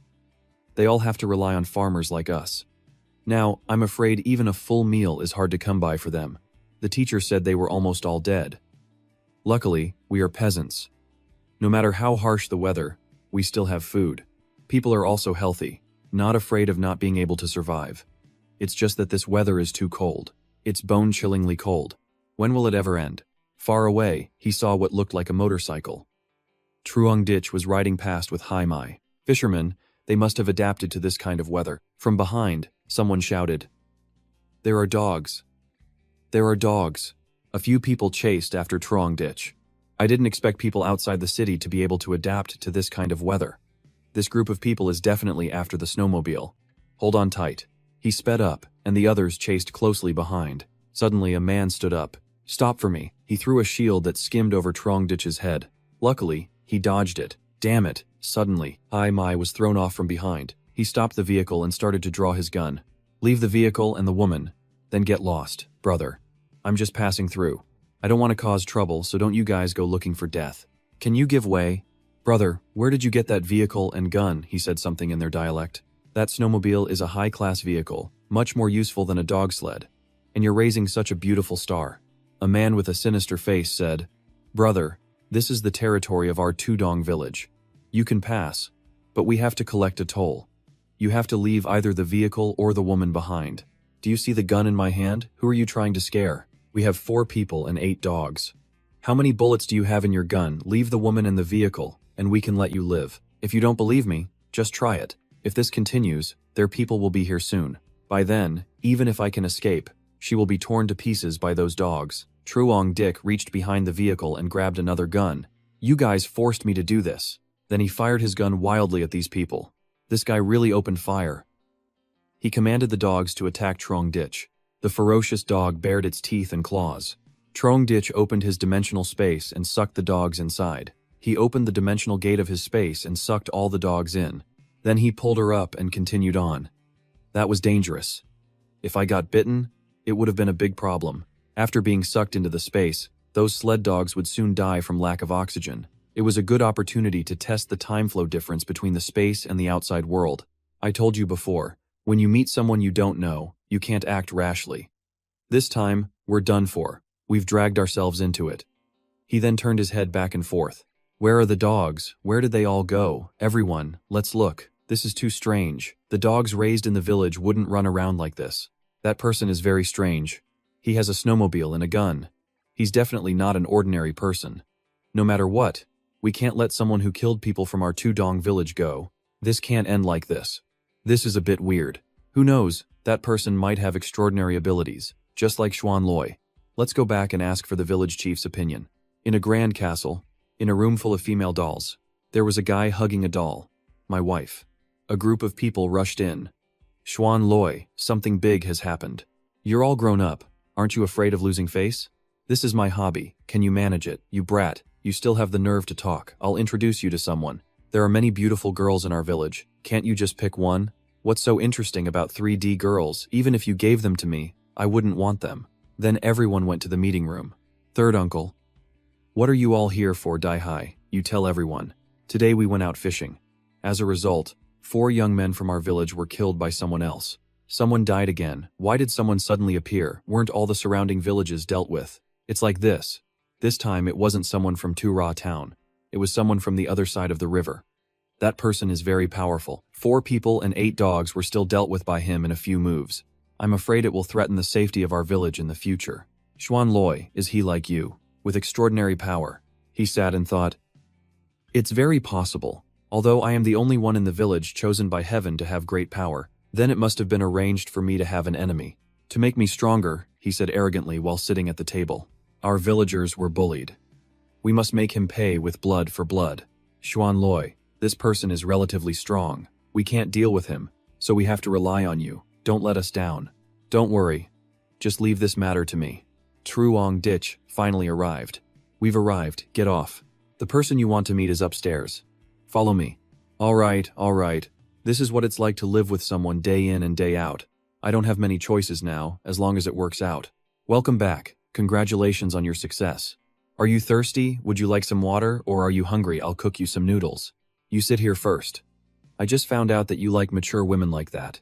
They all have to rely on farmers like us. Now, I'm afraid even a full meal is hard to come by for them. The teacher said they were almost all dead. Luckily, we are peasants. No matter how harsh the weather, we still have food. People are also healthy, not afraid of not being able to survive. It's just that this weather is too cold. It's bone-chillingly cold. When will it ever end? Far away, he saw what looked like a motorcycle. Truong Ditch was riding past with Hai Mai. Fishermen, they must have adapted to this kind of weather. From behind, someone shouted, There are dogs. There are dogs. A few people chased after Truong Ditch. I didn't expect people outside the city to be able to adapt to this kind of weather. This group of people is definitely after the snowmobile. Hold on tight. He sped up, and the others chased closely behind. Suddenly, a man stood up. Stop for me. He threw a shield that skimmed over Truong Ditch's head. Luckily, he dodged it. Damn it. Suddenly, Hai Mai was thrown off from behind. He stopped the vehicle and started to draw his gun. Leave the vehicle and the woman, then get lost, brother. I'm just passing through. I don't want to cause trouble, so don't you guys go looking for death. Can you give way? Brother, where did you get that vehicle and gun? He said something in their dialect. That snowmobile is a high-class vehicle, much more useful than a dog sled. And you're raising such a beautiful star. A man with a sinister face said, Brother, this is the territory of our Tudong village. You can pass, but we have to collect a toll. You have to leave either the vehicle or the woman behind. Do you see the gun in my hand? Who are you trying to scare? We have 4 people and 8 dogs. How many bullets do you have in your gun? Leave the woman in the vehicle, and we can let you live. If you don't believe me, just try it. If this continues, their people will be here soon. By then, even if I can escape, she will be torn to pieces by those dogs. Truong Dick reached behind the vehicle and grabbed another gun. You guys forced me to do this. Then he fired his gun wildly at these people. This guy really opened fire. He commanded the dogs to attack Truong Ditch. The ferocious dog bared its teeth and claws. Truong Ditch opened his dimensional space and sucked the dogs inside. He opened the dimensional gate of his space and sucked all the dogs in. Then he pulled her up and continued on. That was dangerous. If I got bitten, it would have been a big problem. After being sucked into the space, those sled dogs would soon die from lack of oxygen. It was a good opportunity to test the time flow difference between the space and the outside world. I told you before, when you meet someone you don't know, you can't act rashly. This time, we're done for. We've dragged ourselves into it. He then turned his head back and forth. Where are the dogs? Where did they all go? Everyone, let's look. This is too strange. The dogs raised in the village wouldn't run around like this. That person is very strange. He has a snowmobile and a gun. He's definitely not an ordinary person. No matter what, we can't let someone who killed people from our Tudong village go. This can't end like this. This is a bit weird. Who knows, that person might have extraordinary abilities, just like Xuan Loi. Let's go back and ask for the village chief's opinion. In a grand castle, in a room full of female dolls, there was a guy hugging a doll. My wife. A group of people rushed in. Xuan Loi, something big has happened. You're all grown up. Aren't you afraid of losing face? This is my hobby. Can you manage it? You brat. You still have the nerve to talk. I'll introduce you to someone. There are many beautiful girls in our village. Can't you just pick one? What's so interesting about 3D girls? Even if you gave them to me, I wouldn't want them. Then everyone went to the meeting room. Third uncle. What are you all here for, Dai? You tell everyone. Today we went out fishing. As a result, 4 young men from our village were killed by someone else. Someone died again. Why did someone suddenly appear? Weren't all the surrounding villages dealt with? It's like this. This time it wasn't someone from Tura town. It was someone from the other side of the river. That person is very powerful. 4 people and 8 dogs were still dealt with by him in a few moves. I'm afraid it will threaten the safety of our village in the future. Xuan Loi, is he like you? With extraordinary power? He sat and thought. It's very possible. Although I am the only one in the village chosen by heaven to have great power, then it must have been arranged for me to have an enemy. To make me stronger, he said arrogantly while sitting at the table. Our villagers were bullied. We must make him pay with blood for blood. Xuan Loi, this person is relatively strong. We can't deal with him, so we have to rely on you. Don't let us down. Don't worry. Just leave this matter to me. Truong Ditch finally arrived. We've arrived. Get off. The person you want to meet is upstairs. Follow me. All right. This is what it's like to live with someone day in and day out. I don't have many choices now, as long as it works out. Welcome back. Congratulations on your success. Are you thirsty? Would you like some water? Or are you hungry? I'll cook you some noodles. You sit here first. I just found out that you like mature women like that.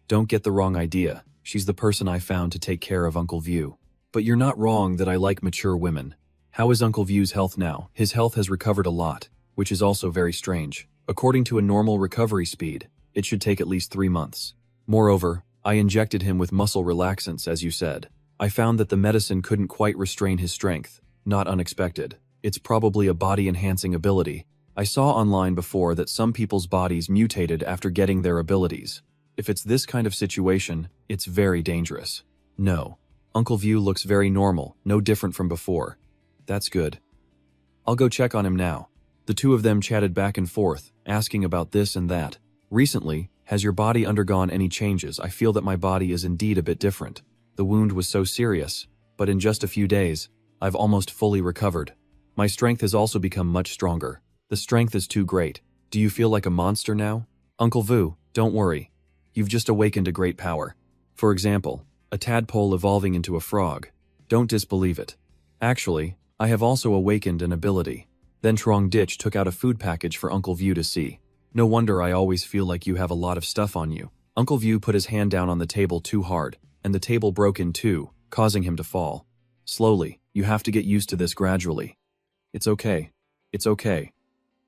Don't get the wrong idea. She's the person I found to take care of Uncle View. But you're not wrong that I like mature women. How is Uncle View's health now? His health has recovered a lot, which is also very strange. According to a normal recovery speed, it should take at least 3 months. Moreover, I injected him with muscle relaxants, as you said. I found that the medicine couldn't quite restrain his strength. Not unexpected. It's probably a body-enhancing ability. I saw online before that some people's bodies mutated after getting their abilities. If it's this kind of situation, it's very dangerous. No. Uncle View looks very normal, no different from before. That's good. I'll go check on him now. The two of them chatted back and forth, asking about this and that. Recently, has your body undergone any changes? I feel that my body is indeed a bit different. The wound was so serious, but in just a few days, I've almost fully recovered. My strength has also become much stronger. The strength is too great. Do you feel like a monster now? Uncle Vu, don't worry. You've just awakened a great power. For example, a tadpole evolving into a frog. Don't disbelieve it. Actually, I have also awakened an ability. Then Trong Ditch took out a food package for Uncle View to see. No wonder I always feel like you have a lot of stuff on you. Uncle View put his hand down on the table too hard, and the table broke in two, causing him to fall. Slowly, you have to get used to this gradually. It's okay. It's okay.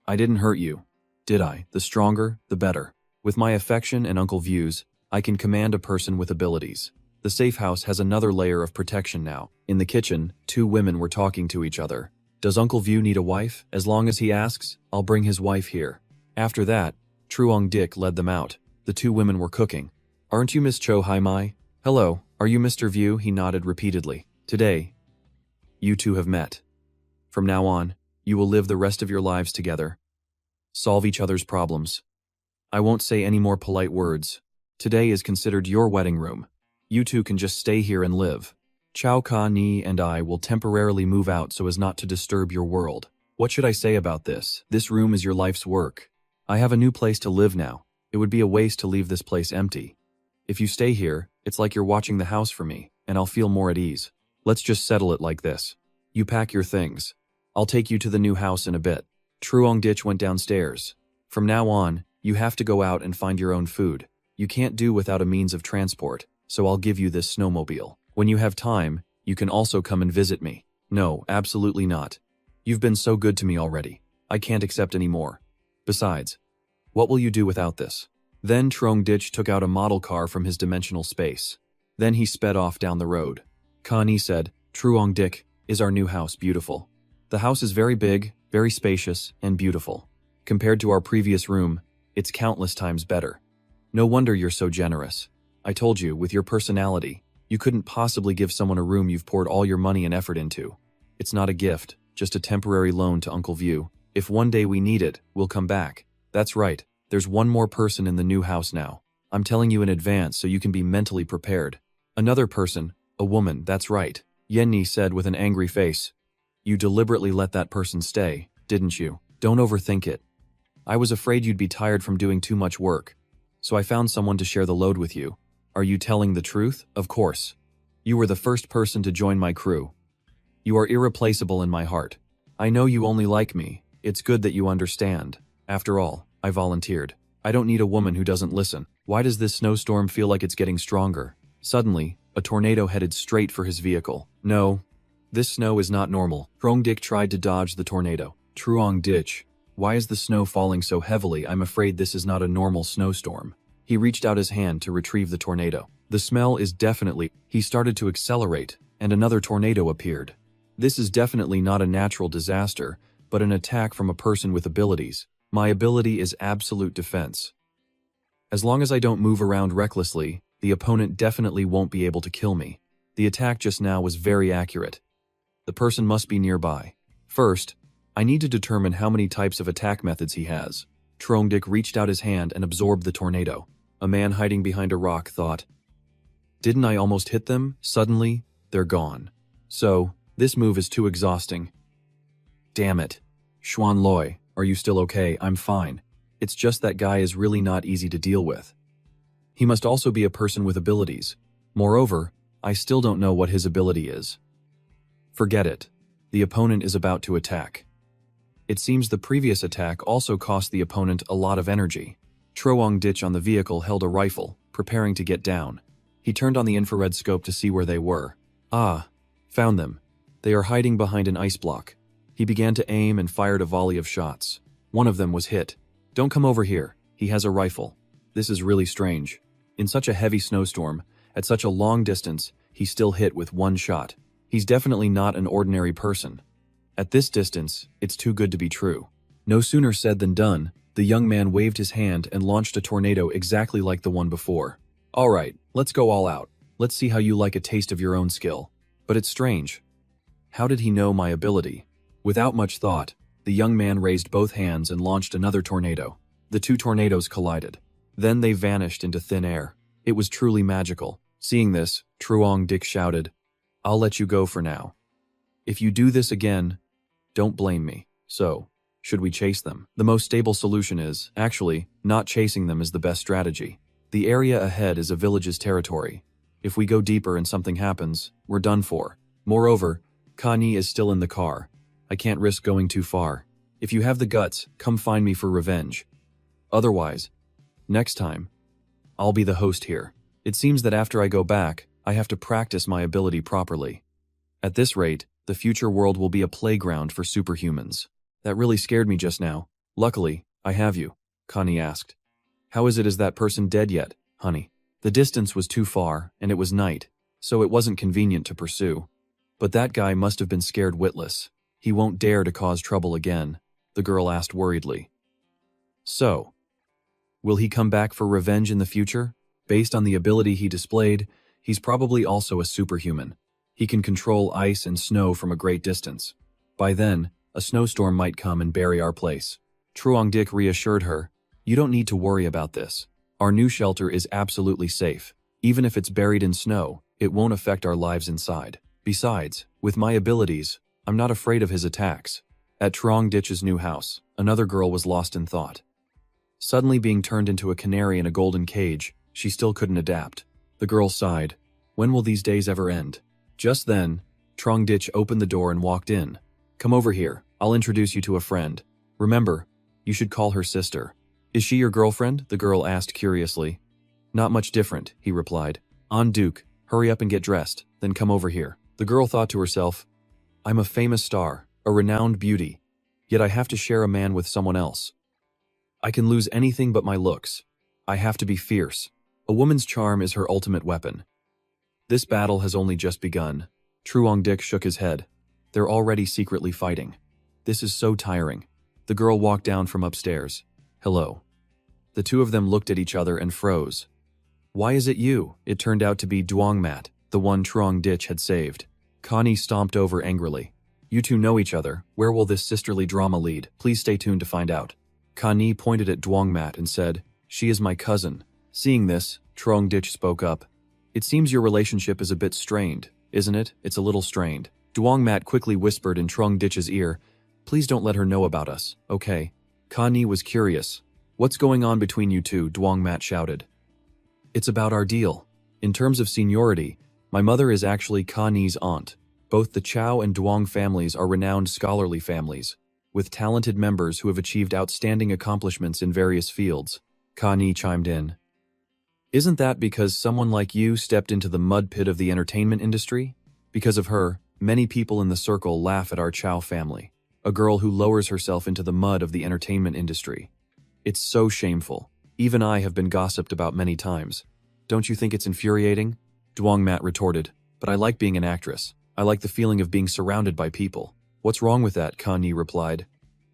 I didn't hurt you, did I? The stronger, the better. With my affection and Uncle View's, I can command a person with abilities. The safe house has another layer of protection now. In the kitchen, 2 women were talking to each other. Does Uncle View need a wife? As long as he asks, I'll bring his wife here. After that, Truong Dick led them out. The 2 women were cooking. Aren't you Miss Cho Hai Mai? Hello, are you Mr. View? He nodded repeatedly. Today, you 2 have met. From now on, you will live the rest of your lives together. Solve each other's problems. I won't say any more polite words. Today is considered your wedding room. You 2 can just stay here and live. Chao Ka Ni and I will temporarily move out so as not to disturb your world. What should I say about this? This room is your life's work. I have a new place to live now. It would be a waste to leave this place empty. If you stay here, it's like you're watching the house for me, and I'll feel more at ease. Let's just settle it like this. You pack your things. I'll take you to the new house in a bit. Truong Ditch went downstairs. From now on, you have to go out and find your own food. You can't do without a means of transport, so I'll give you this snowmobile. When you have time, you can also come and visit me. No, absolutely not. You've been so good to me already. I can't accept any more. Besides, what will you do without this? Then Trong Ditch took out a model car from his dimensional space. Then he sped off down the road. Kani said, Truong Dick, is our new house beautiful? The house is very big, very spacious, and beautiful. Compared to our previous room, it's countless times better. No wonder you're so generous. I told you, with your personality, you couldn't possibly give someone a room you've poured all your money and effort into. It's not a gift, just a temporary loan to Uncle View. If one day we need it, we'll come back. That's right, there's one more person in the new house now. I'm telling you in advance so you can be mentally prepared. Another person, a woman, that's right, Yenni said with an angry face. You deliberately let that person stay, didn't you? Don't overthink it. I was afraid you'd be tired from doing too much work. So I found someone to share the load with you. Are you telling the truth? Of course. You were the first person to join my crew. You are irreplaceable in my heart. I know you only like me. It's good that you understand. After all, I volunteered. I don't need a woman who doesn't listen. Why does this snowstorm feel like it's getting stronger? Suddenly, a tornado headed straight for his vehicle. No, this snow is not normal. Truong tried to dodge the tornado. Truong Ditch, why is the snow falling so heavily? I'm afraid this is not a normal snowstorm. He reached out his hand to retrieve the tornado. The smell is definitely... He started to accelerate, and another tornado appeared. This is definitely not a natural disaster, but an attack from a person with abilities. My ability is absolute defense. As long as I don't move around recklessly, the opponent definitely won't be able to kill me. The attack just now was very accurate. The person must be nearby. First, I need to determine how many types of attack methods he has. Truong reached out his hand and absorbed the tornado. A man hiding behind a rock thought, "Didn't I almost hit them? Suddenly, they're gone. So, this move is too exhausting. Damn it. Xuan Loi, are you still okay? I'm fine. It's just that guy is really not easy to deal with. He must also be a person with abilities. Moreover, I still don't know what his ability is." Forget it. The opponent is about to attack. It seems the previous attack also cost the opponent a lot of energy. Truong Ditch on the vehicle held a rifle, preparing to get down. He turned on the infrared scope to see where they were. Ah, found them. They are hiding behind an ice block. He began to aim and fired a volley of shots. One of them was hit. Don't come over here. He has a rifle. This is really strange. In such a heavy snowstorm, at such a long distance, he still hit with one shot. He's definitely not an ordinary person. At this distance, it's too good to be true. No sooner said than done, the young man waved his hand and launched a tornado exactly like the one before. All right, let's go all out. Let's see how you like a taste of your own skill. But it's strange. How did he know my ability? Without much thought, the young man raised both hands and launched another tornado. The two tornadoes collided. Then they vanished into thin air. It was truly magical. Seeing this, Truong Ditch shouted, "I'll let you go for now. If you do this again, don't blame me. So, should we chase them?" The most stable solution is, actually, not chasing them is the best strategy. The area ahead is a village's territory. If we go deeper and something happens, we're done for. Moreover, Kani is still in the car. I can't risk going too far. If you have the guts, come find me for revenge. Otherwise, next time, I'll be the host here. It seems that after I go back, I have to practice my ability properly. At this rate, the future world will be a playground for superhumans. That really scared me just now. Luckily, I have you, Kani asked. How is that person dead yet, honey? The distance was too far, and it was night, so it wasn't convenient to pursue. But that guy must have been scared witless. He won't dare to cause trouble again, the girl asked worriedly. So, will he come back for revenge in the future? Based on the ability he displayed, he's probably also a superhuman. He can control ice and snow from a great distance. By then, a snowstorm might come and bury our place. Truong Ditch reassured her, "You don't need to worry about this. Our new shelter is absolutely safe. Even if it's buried in snow, it won't affect our lives inside. Besides, with my abilities, I'm not afraid of his attacks." At Truong Ditch's new house, another girl was lost in thought. Suddenly being turned into a canary in a golden cage, she still couldn't adapt. The girl sighed. When will these days ever end? Just then, Truong Ditch opened the door and walked in. "Come over here. I'll introduce you to a friend. Remember, you should call her sister." "Is she your girlfriend?" the girl asked curiously. "Not much different," he replied. "On Duke, hurry up and get dressed, then come over here." The girl thought to herself, "I'm a famous star, a renowned beauty, yet I have to share a man with someone else. I can lose anything but my looks. I have to be fierce. A woman's charm is her ultimate weapon." This battle has only just begun. Truong Ditch shook his head. They're already secretly fighting. This is so tiring. The girl walked down from upstairs. "Hello." The two of them looked at each other and froze. "Why is it you?" It turned out to be Dwangmat, the one Truong Ditch had saved. Connie stomped over angrily. "You two know each other. Where will this sisterly drama lead? Please stay tuned to find out." Connie pointed at Dwangmat and said, "She is my cousin." Seeing this, Truong Ditch spoke up. "It seems your relationship is a bit strained, isn't it? It's a little strained." Dwangmat quickly whispered in Truong Ditch's ear, "Please don't let her know about us, okay?" Ka was curious. What's going on between you two? Dwangmat shouted. It's about our deal. In terms of seniority, my mother is actually Ka-Ni's aunt. Both the Chao and Duong families are renowned scholarly families, with talented members who have achieved outstanding accomplishments in various fields. Ka chimed in. Isn't that because someone like you stepped into the mud pit of the entertainment industry? Because of her, many people in the circle laugh at our Chao family, a girl who lowers herself into the mud of the entertainment industry. It's so shameful. Even I have been gossiped about many times. Don't you think it's infuriating? Dwangmat retorted. But I like being an actress. I like the feeling of being surrounded by people. What's wrong with that? Ka replied.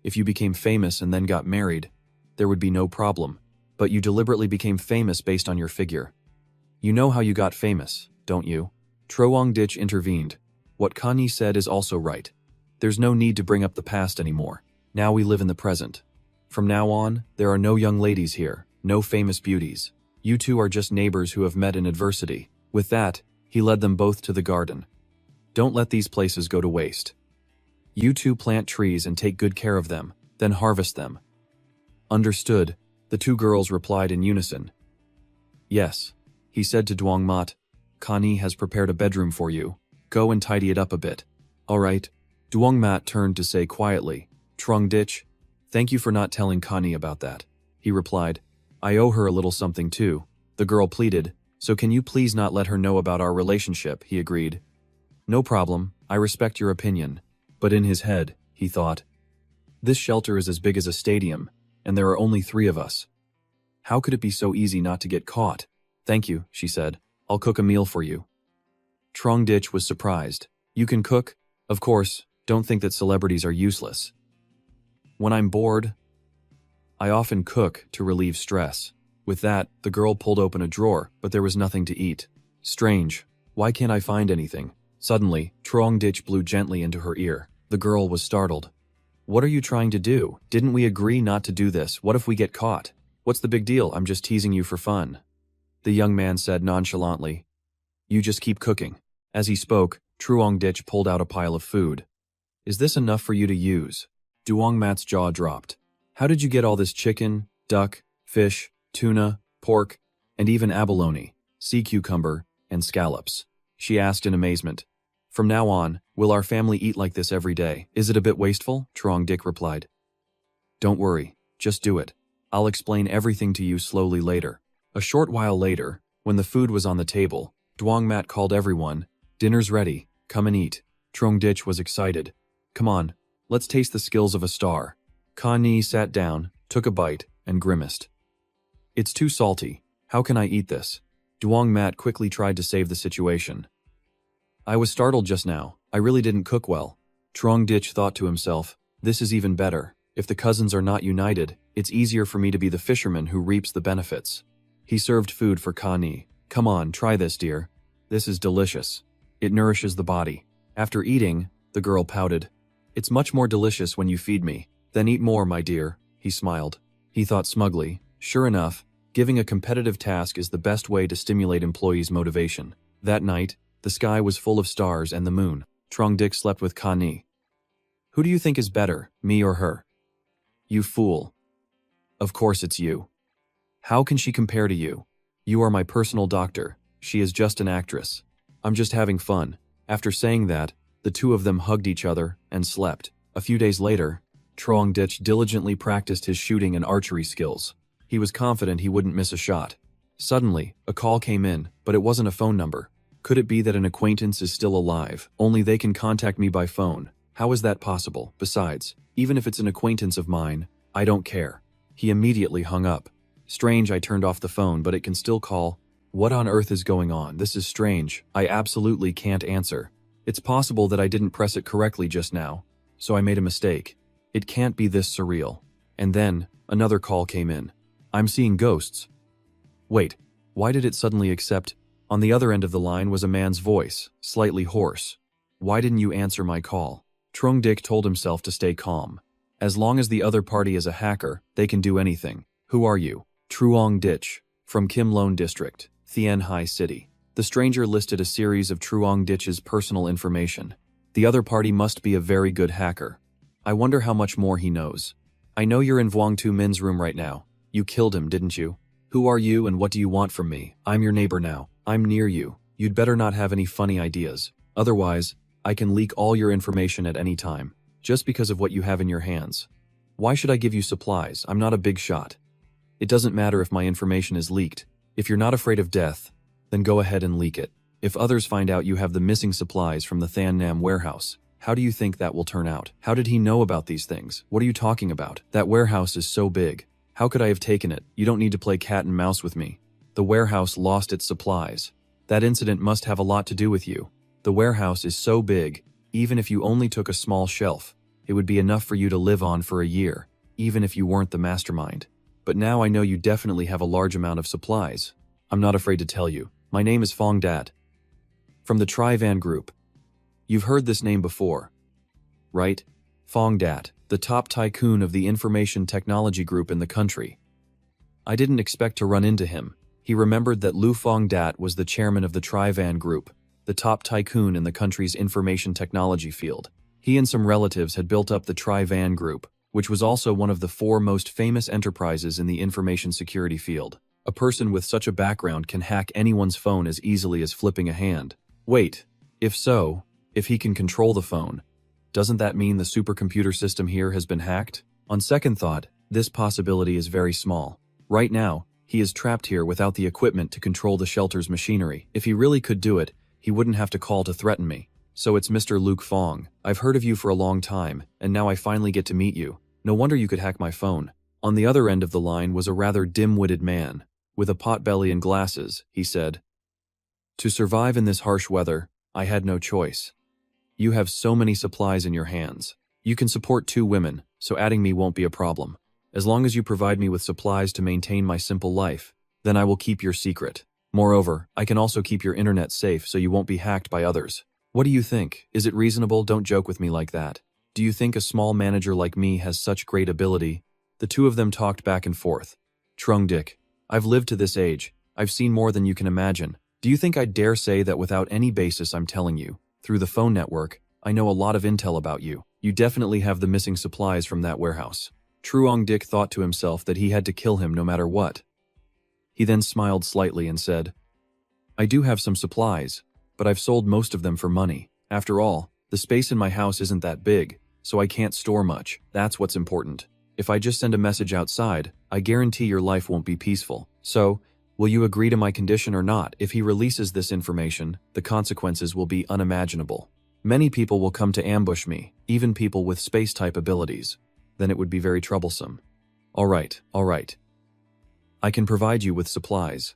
If you became famous and then got married, there would be no problem. But you deliberately became famous based on your figure. You know how you got famous, don't you? Troang intervened. What Ka said is also right. There's no need to bring up the past anymore. Now we live in the present. From now on, there are no young ladies here, no famous beauties. You two are just neighbors who have met in adversity. With that, he led them both to the garden. Don't let these places go to waste. You two plant trees and take good care of them, then harvest them. Understood, the two girls replied in unison. Yes, he said to Dwangmat. Ka has prepared a bedroom for you. Go and tidy it up a bit. All right. Dwangmat turned to say quietly, Trung thank you for not telling Ka about that. He replied, I owe her a little something too. The girl pleaded, so can you please not let her know about our relationship? He agreed. No problem, I respect your opinion. But in his head, he thought, this shelter is as big as a stadium, and there are only 3 of us. How could it be so easy not to get caught? Thank you, she said. I'll cook a meal for you. Trung was surprised. You can cook? Of course, don't think that celebrities are useless. When I'm bored, I often cook to relieve stress. With that, the girl pulled open a drawer, but there was nothing to eat. Strange. Why can't I find anything? Suddenly, Trung blew gently into her ear. The girl was startled. What are you trying to do? Didn't we agree not to do this? What if we get caught? What's the big deal? I'm just teasing you for fun. The young man said nonchalantly. You just keep cooking. As he spoke, Truong pulled out a pile of food. Is this enough for you to use? Duongmat's jaw dropped. How did you get all this chicken, duck, fish, tuna, pork, and even abalone, sea cucumber, and scallops? She asked in amazement. From now on, will our family eat like this every day? Is it a bit wasteful? Truong replied. Don't worry, just do it. I'll explain everything to you slowly later. A short while later, when the food was on the table, Dwangmat called everyone. Dinner's ready, come and eat. Trung was excited. Come on, let's taste the skills of a star. Ka sat down, took a bite, and grimaced. It's too salty. How can I eat this? Dwangmat quickly tried to save the situation. I was startled just now. I really didn't cook well. Trung thought to himself, this is even better. If the cousins are not united, it's easier for me to be the fisherman who reaps the benefits. He served food for Ka. Come on, try this, dear. This is delicious. It nourishes the body. After eating, the girl pouted. It's much more delicious when you feed me. Then eat more, my dear, he smiled. He thought smugly. Sure enough, giving a competitive task is the best way to stimulate employees' motivation. That night, the sky was full of stars and the moon. Trung slept with Ka. Who do you think is better, me or her? You fool. Of course it's you. How can she compare to you? You are my personal doctor. She is just an actress. I'm just having fun. After saying that, the two of them hugged each other and slept. A few days later, Trung diligently practiced his shooting and archery skills. He was confident he wouldn't miss a shot. Suddenly, a call came in, but it wasn't a phone number. Could it be that an acquaintance is still alive? Only they can contact me by phone. How is that possible? Besides, even if it's an acquaintance of mine, I don't care. He immediately hung up. Strange, I turned off the phone, but it can still call. What on earth is going on? This is strange. I absolutely can't answer. It's possible that I didn't press it correctly just now, so I made a mistake. It can't be this surreal. And then, another call came in. I'm seeing ghosts. Wait, why did it suddenly accept? On the other end of the line was a man's voice, slightly hoarse. Why didn't you answer my call? Trung told himself to stay calm. As long as the other party is a hacker, they can do anything. Who are you? Truong from Kim Lone District, Thien Hai City. The stranger listed a series of Truong personal information. The other party must be a very good hacker. I wonder how much more he knows. I know you're in Vuong Tu Min's room right now. You killed him, didn't you? Who are you and what do you want from me? I'm your neighbor now. I'm near you. You'd better not have any funny ideas. Otherwise, I can leak all your information at any time, just because of what you have in your hands. Why should I give you supplies? I'm not a big shot. It doesn't matter if my information is leaked. If you're not afraid of death, then go ahead and leak it. If others find out you have the missing supplies from the Than Nam warehouse, how do you think that will turn out? How did he know about these things? What are you talking about? That warehouse is so big. How could I have taken it? You don't need to play cat and mouse with me. The warehouse lost its supplies. That incident must have a lot to do with you. The warehouse is so big, even if you only took a small shelf, it would be enough for you to live on for a year, even if you weren't the mastermind. But now I know you definitely have a large amount of supplies. I'm not afraid to tell you. My name is Phong Dat. From the Trivan Group. You've heard this name before, right? Phong Dat, the top tycoon of the information technology group in the country. I didn't expect to run into him. He remembered that Lu Phong Dat was the chairman of the Trivan Group, the top tycoon in the country's information technology field. He and some relatives had built up the Trivan Group, which was also one of the 4 most famous enterprises in the information security field. A person with such a background can hack anyone's phone as easily as flipping a hand. Wait, if so, if he can control the phone, doesn't that mean the supercomputer system here has been hacked? On second thought, this possibility is very small. Right now, he is trapped here without the equipment to control the shelter's machinery. If he really could do it, he wouldn't have to call to threaten me. So it's Mr. Luke Phong. I've heard of you for a long time, and now I finally get to meet you. No wonder you could hack my phone. On the other end of the line was a rather dim-witted man. With a potbelly and glasses, he said, "To survive in this harsh weather, I had no choice. You have so many supplies in your hands. You can support 2 women, so adding me won't be a problem. As long as you provide me with supplies to maintain my simple life, then I will keep your secret. Moreover, I can also keep your internet safe so you won't be hacked by others. What do you think? Is it reasonable? Don't joke with me like that. Do you think a small manager like me has such great ability?" The 2 of them talked back and forth. Trung Dick, I've lived to this age. I've seen more than you can imagine. Do you think I dare say that without any basis I'm telling you? Through the phone network, I know a lot of intel about you. You definitely have the missing supplies from that warehouse. Truong Dick thought to himself that he had to kill him no matter what. He then smiled slightly and said, "I do have some supplies, but I've sold most of them for money. After all, the space in my house isn't that big, so I can't store much. That's what's important. If I just send a message outside, I guarantee your life won't be peaceful. So, will you agree to my condition or not? If he releases this information, the consequences will be unimaginable. Many people will come to ambush me, even people with space-type abilities. Then it would be very troublesome. All right. I can provide you with supplies.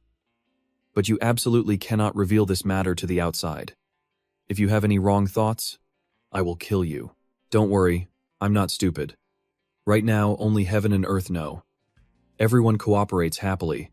But you absolutely cannot reveal this matter to the outside. If you have any wrong thoughts, I will kill you. Don't worry, I'm not stupid. Right now, only heaven and earth know. Everyone cooperates happily.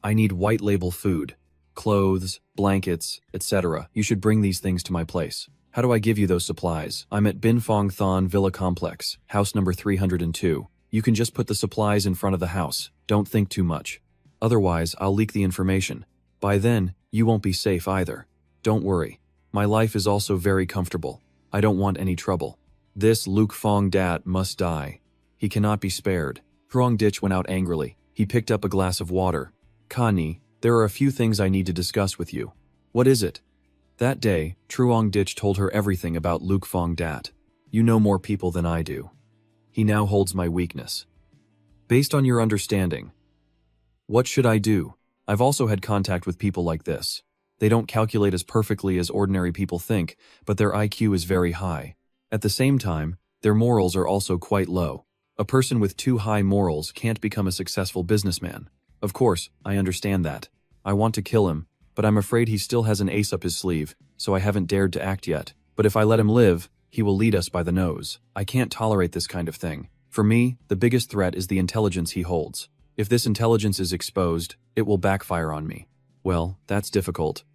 I need white label food, clothes, blankets, etc. You should bring these things to my place. How do I give you those supplies? I'm at Bin Phong Thon Villa Complex, house number 302. You can just put the supplies in front of the house. Don't think too much. Otherwise, I'll leak the information. By then, you won't be safe either. Don't worry. My life is also very comfortable. I don't want any trouble. This Luke Phong Dat must die. He cannot be spared." Truong Ditch went out angrily. He picked up a glass of water. "Kani, there are a few things I need to discuss with you." "What is it?" That day, Truong Ditch told her everything about Luke Phong Dat. "You know more people than I do. He now holds my weakness. Based on your understanding, what should I do? I've also had contact with people like this. They don't calculate as perfectly as ordinary people think, but their IQ is very high. At the same time, their morals are also quite low. A person with too high morals can't become a successful businessman. Of course, I understand that. I want to kill him, but I'm afraid he still has an ace up his sleeve, so I haven't dared to act yet. But if I let him live, he will lead us by the nose. I can't tolerate this kind of thing. For me, the biggest threat is the intelligence he holds. If this intelligence is exposed, it will backfire on me. Well, that's difficult.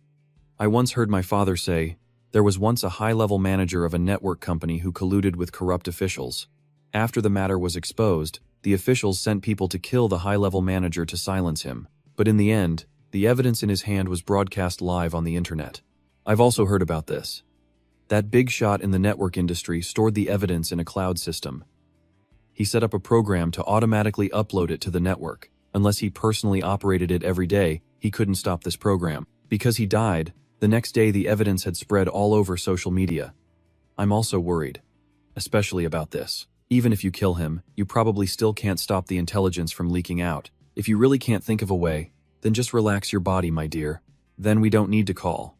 I once heard my father say, there was once a high-level manager of a network company who colluded with corrupt officials. After the matter was exposed, the officials sent people to kill the high-level manager to silence him. But in the end, the evidence in his hand was broadcast live on the internet. I've also heard about this. That big shot in the network industry stored the evidence in a cloud system. He set up a program to automatically upload it to the network. Unless he personally operated it every day, he couldn't stop this program. Because he died, the next day the evidence had spread all over social media. I'm also worried. Especially about this. Even if you kill him, you probably still can't stop the intelligence from leaking out. If you really can't think of a way, then just relax your body, my dear. Then we don't need to call.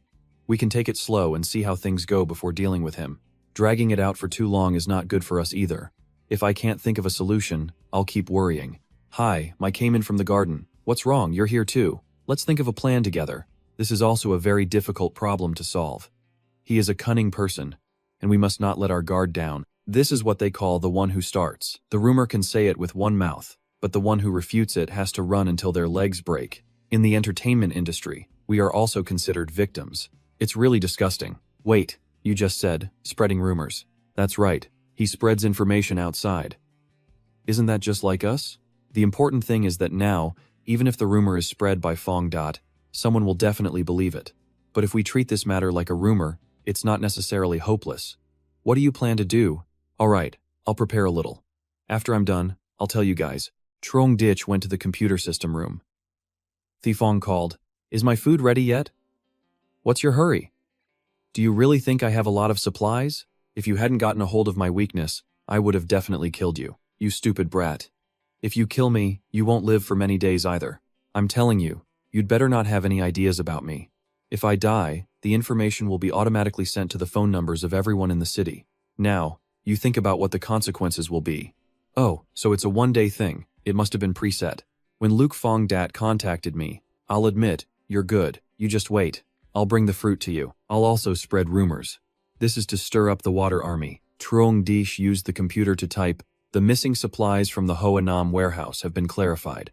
We can take it slow and see how things go before dealing with him. Dragging it out for too long is not good for us either. If I can't think of a solution, I'll keep worrying. Hi, I came in from the garden. What's wrong? You're here too. Let's think of a plan together. This is also a very difficult problem to solve. He is a cunning person, and we must not let our guard down. This is what they call the one who starts. The rumor can say it with one mouth, but the one who refutes it has to run until their legs break. In the entertainment industry, we are also considered victims. It's really disgusting. Wait, you just said, spreading rumors. That's right, he spreads information outside. Isn't that just like us? The important thing is that now, even if the rumor is spread by Fong Dot, someone will definitely believe it. But if we treat this matter like a rumor, it's not necessarily hopeless. What do you plan to do? Alright, I'll prepare a little. After I'm done, I'll tell you guys. Trong Ditch went to the computer system room. Thifong called, "Is my food ready yet? What's your hurry? Do you really think I have a lot of supplies? If you hadn't gotten a hold of my weakness, I would have definitely killed you, you stupid brat. If you kill me, you won't live for many days either. I'm telling you, you'd better not have any ideas about me. If I die, the information will be automatically sent to the phone numbers of everyone in the city. Now, you think about what the consequences will be. Oh, so it's a one-day thing. It must have been preset. When Luke Fong Dat contacted me, I'll admit, you're good. You just wait. I'll bring the fruit to you. I'll also spread rumors. This is to stir up the water army. Trong Dish used the computer to type, "The missing supplies from the Hoa Nam warehouse have been clarified."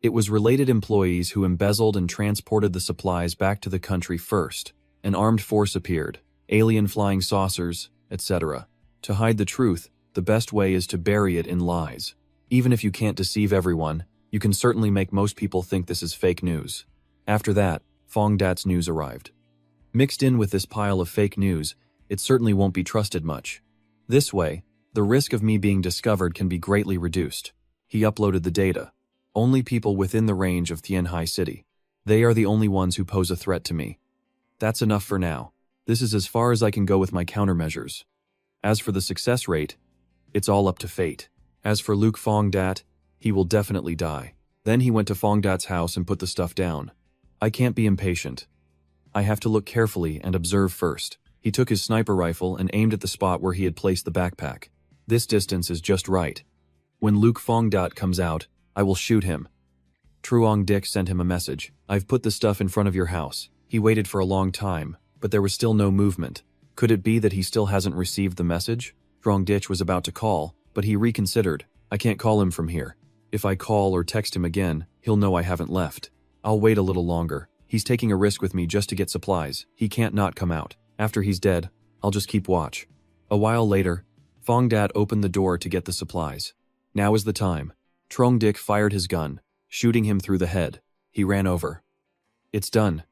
It was related employees who embezzled and transported the supplies back to the country first. An armed force appeared, alien flying saucers, etc. To hide the truth, the best way is to bury it in lies. Even if you can't deceive everyone, you can certainly make most people think this is fake news. After that, Fong Dat's news arrived. Mixed in with this pile of fake news, it certainly won't be trusted much. This way, the risk of me being discovered can be greatly reduced. He uploaded the data. Only people within the range of Tianhai City. They are the only ones who pose a threat to me. That's enough for now. This is as far as I can go with my countermeasures. As for the success rate, it's all up to fate. As for Luke Fong Dat, he will definitely die. Then he went to Fong Dat's house and put the stuff down. I can't be impatient. I have to look carefully and observe first. He took his sniper rifle and aimed at the spot where he had placed the backpack. This distance is just right. When Luke Fong Dat comes out, I will shoot him. Truong Dick sent him a message. I've put the stuff in front of your house. He waited for a long time, but there was still no movement. Could it be that he still hasn't received the message? Truong Ditch was about to call, but he reconsidered. I can't call him from here. If I call or text him again, he'll know I haven't left. I'll wait a little longer. He's taking a risk with me just to get supplies. He can't not come out. After he's dead, I'll just keep watch. A while later, Fong Dat opened the door to get the supplies. Now is the time. Trong Dick fired his gun, shooting him through the head. He ran over. It's done.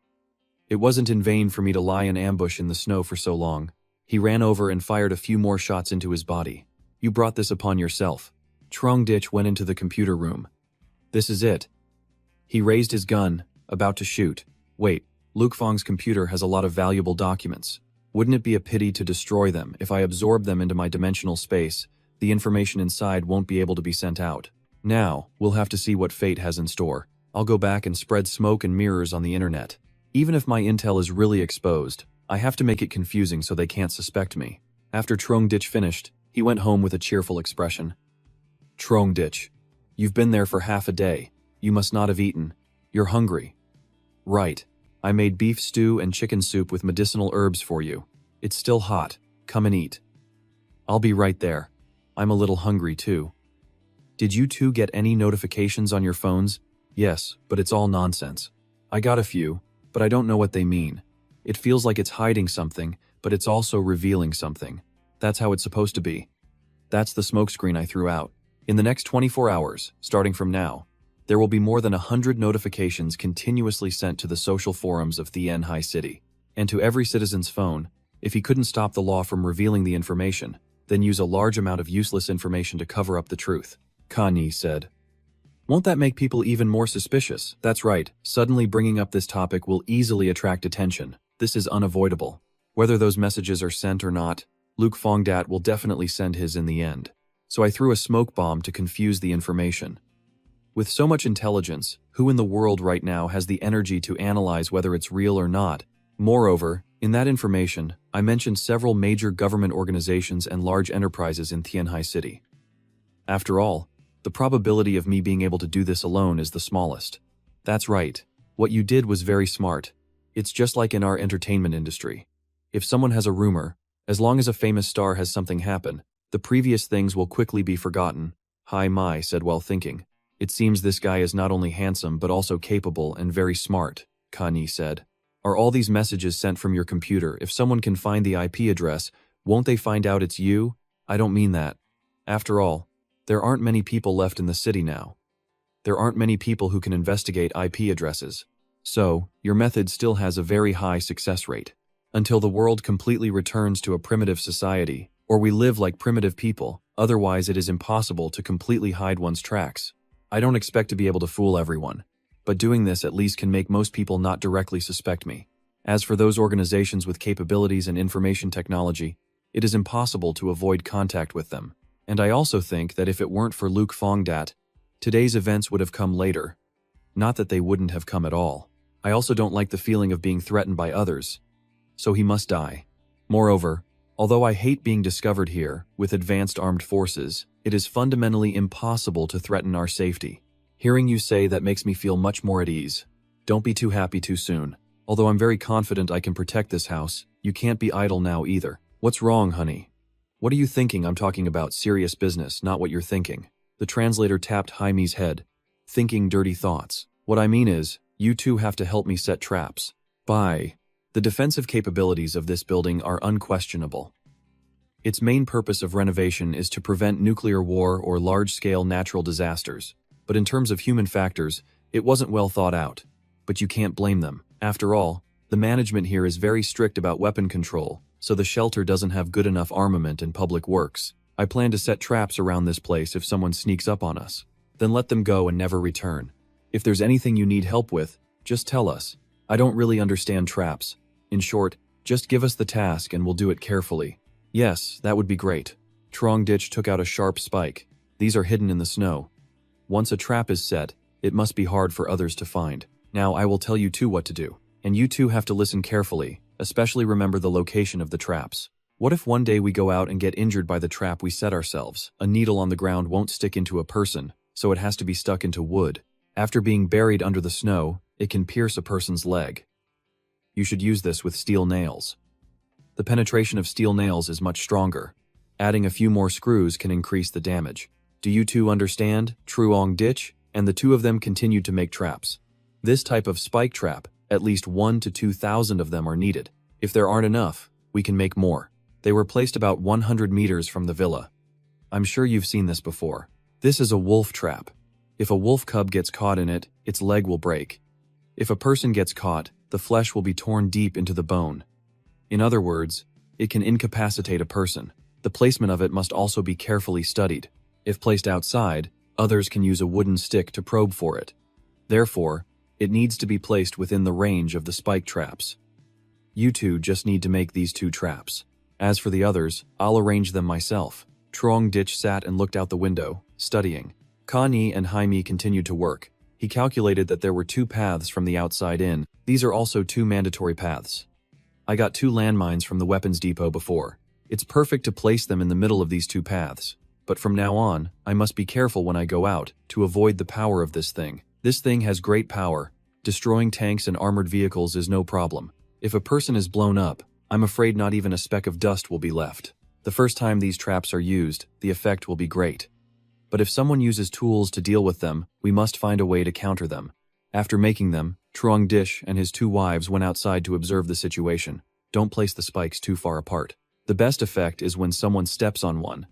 It wasn't in vain for me to lie in ambush in the snow for so long. He ran over and fired a few more shots into his body. You brought this upon yourself. Trong Ditch went into the computer room. This is it. He raised his gun, about to shoot. Wait, Luke Fong's computer has a lot of valuable documents. Wouldn't it be a pity to destroy them? If I absorb them into my dimensional space, the information inside won't be able to be sent out. Now, we'll have to see what fate has in store. I'll go back and spread smoke and mirrors on the internet. Even if my intel is really exposed, I have to make it confusing so they can't suspect me. After Trong Ditch finished, he went home with a cheerful expression. Trong Ditch, you've been there for half a day. You must not have eaten. You're hungry. Right. I made beef stew and chicken soup with medicinal herbs for you. It's still hot. Come and eat. I'll be right there. I'm a little hungry too. Did you two get any notifications on your phones? Yes, but it's all nonsense. I got a few, but I don't know what they mean. It feels like it's hiding something, but it's also revealing something. That's how it's supposed to be. That's the smokescreen I threw out. In the next 24 hours, starting from now, there will be more than 100 notifications continuously sent to the social forums of Tianhai City, and to every citizen's phone. If he couldn't stop the law from revealing the information, then use a large amount of useless information to cover up the truth. Kanye said. Won't that make people even more suspicious? That's right, suddenly bringing up this topic will easily attract attention. This is unavoidable. Whether those messages are sent or not, Luke Fongdat will definitely send his in the end. So I threw a smoke bomb to confuse the information. With so much intelligence, who in the world right now has the energy to analyze whether it's real or not? Moreover, in that information, I mentioned several major government organizations and large enterprises in Tianhai City. After all, the probability of me being able to do this alone is the smallest. That's right. What you did was very smart. It's just like in our entertainment industry. If someone has a rumor, as long as a famous star has something happen, the previous things will quickly be forgotten. Hai Mai said while thinking. It seems this guy is not only handsome but also capable and very smart, Kanye said. Are all these messages sent from your computer? If someone can find the IP address, won't they find out it's you? I don't mean that. After all, there aren't many people left in the city now. There aren't many people who can investigate IP addresses. So, your method still has a very high success rate. Until the world completely returns to a primitive society, or we live like primitive people, otherwise it is impossible to completely hide one's tracks. I don't expect to be able to fool everyone, but doing this at least can make most people not directly suspect me. As for those organizations with capabilities and information technology, it is impossible to avoid contact with them. And I also think that if it weren't for Luke Fongdat, today's events would have come later. Not that they wouldn't have come at all. I also don't like the feeling of being threatened by others. So he must die. Moreover, although I hate being discovered here, with advanced armed forces, it is fundamentally impossible to threaten our safety. Hearing you say that makes me feel much more at ease. Don't be too happy too soon. Although I'm very confident I can protect this house, you can't be idle now either. What's wrong, honey? What are you thinking? I'm talking about serious business, not what you're thinking. The translator tapped Jaime's head. Thinking dirty thoughts. What I mean is, you two have to help me set traps. Bye. The defensive capabilities of this building are unquestionable. Its main purpose of renovation is to prevent nuclear war or large-scale natural disasters. But in terms of human factors, it wasn't well thought out. But you can't blame them. After all, the management here is very strict about weapon control, so the shelter doesn't have good enough armament and public works. I plan to set traps around this place if someone sneaks up on us. Then let them go and never return. If there's anything you need help with, just tell us. I don't really understand traps. In short, just give us the task and we'll do it carefully. Yes, that would be great. Trongditch took out a sharp spike. These are hidden in the snow. Once a trap is set, it must be hard for others to find. Now I will tell you two what to do. And you two have to listen carefully, especially remember the location of the traps. What if one day we go out and get injured by the trap we set ourselves? A needle on the ground won't stick into a person, so it has to be stuck into wood. After being buried under the snow, it can pierce a person's leg. You should use this with steel nails. The penetration of steel nails is much stronger. Adding a few more screws can increase the damage. Do you two understand? Trongditch and the two of them continued to make traps. This type of spike trap, at least 1,000 to 2,000 of them are needed. If there aren't enough, we can make more. They were placed about 100 meters from the villa. I'm sure you've seen this before. This is a wolf trap. If a wolf cub gets caught in it, its leg will break. If a person gets caught, the flesh will be torn deep into the bone. In other words, it can incapacitate a person. The placement of it must also be carefully studied. If placed outside, others can use a wooden stick to probe for it. Therefore, it needs to be placed within the range of the spike traps. You two just need to make these two traps. As for the others, I'll arrange them myself. Trongditch sat and looked out the window, studying. Kanye and Jaime continued to work. He calculated that there were 2 paths from the outside in. These are also 2 mandatory paths. I got 2 landmines from the weapons depot before. It's perfect to place them in the middle of these 2 paths. But from now on, I must be careful when I go out, to avoid the power of this thing. This thing has great power. Destroying tanks and armored vehicles is no problem. If a person is blown up, I'm afraid not even a speck of dust will be left. The first time these traps are used, the effect will be great. But if someone uses tools to deal with them, we must find a way to counter them. After making them, Trongditch and his 2 wives went outside to observe the situation. Don't place the spikes too far apart. The best effect is when someone steps on one.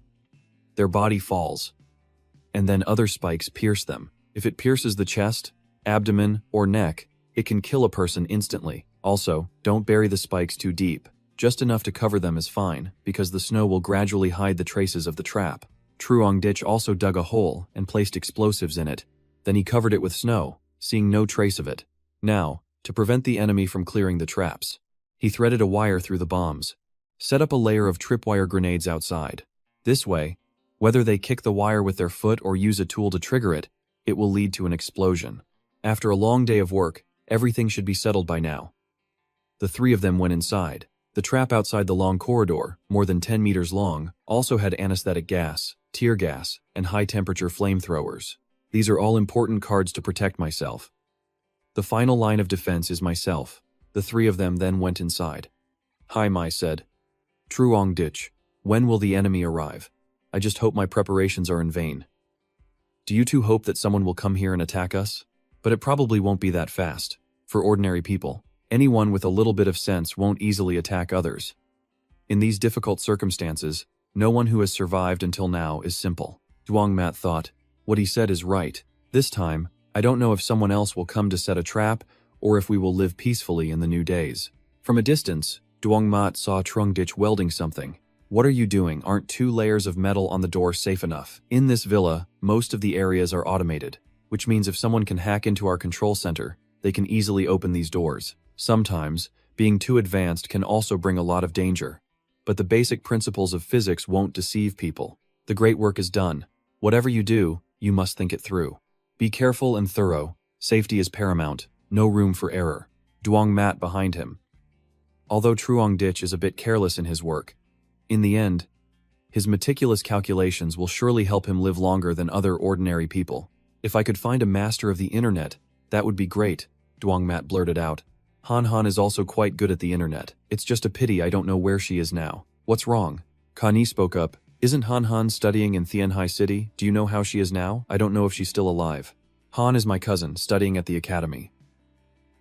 Their body falls, and then other spikes pierce them. If it pierces the chest, abdomen, or neck, it can kill a person instantly. Also, don't bury the spikes too deep. Just enough to cover them is fine, because the snow will gradually hide the traces of the trap. Truong Ditch also dug a hole and placed explosives in it. Then he covered it with snow, seeing no trace of it. Now, to prevent the enemy from clearing the traps, he threaded a wire through the bombs. Set up a layer of tripwire grenades outside. This way, whether they kick the wire with their foot or use a tool to trigger it, it will lead to an explosion. After a long day of work, everything should be settled by now. The three of them went inside. The trap outside the long corridor, more than 10 meters long, also had anesthetic gas, tear gas, and high-temperature flamethrowers. These are all important cards to protect myself. The final line of defense is myself. The three of them then went inside. Hi, Mai said. Truong Ditch, when will the enemy arrive? I just hope my preparations are in vain. Do you two hope that someone will come here and attack us? But it probably won't be that fast. For ordinary people, anyone with a little bit of sense won't easily attack others. In these difficult circumstances, no one who has survived until now is simple. Duong Mat thought. What he said is right. This time, I don't know if someone else will come to set a trap or if we will live peacefully in the new days. From a distance, Duong Mat saw Truong Ditch welding something. What are you doing? Aren't 2 layers of metal on the door safe enough? In this villa, most of the areas are automated, which means if someone can hack into our control center, they can easily open these doors. Sometimes, being too advanced can also bring a lot of danger. But the basic principles of physics won't deceive people. The great work is done. Whatever you do, you must think it through. Be careful and thorough. Safety is paramount. No room for error. Duong Mat behind him. Although Truong Ditch is a bit careless in his work, in the end, his meticulous calculations will surely help him live longer than other ordinary people. If I could find a master of the internet, that would be great, Duong Mat blurted out. Han Han is also quite good at the internet. It's just a pity I don't know where she is now. What's wrong? Kani spoke up. Isn't Han Han studying in Tianhai City? Do you know how she is now? I don't know if she's still alive. Han is my cousin, studying at the academy.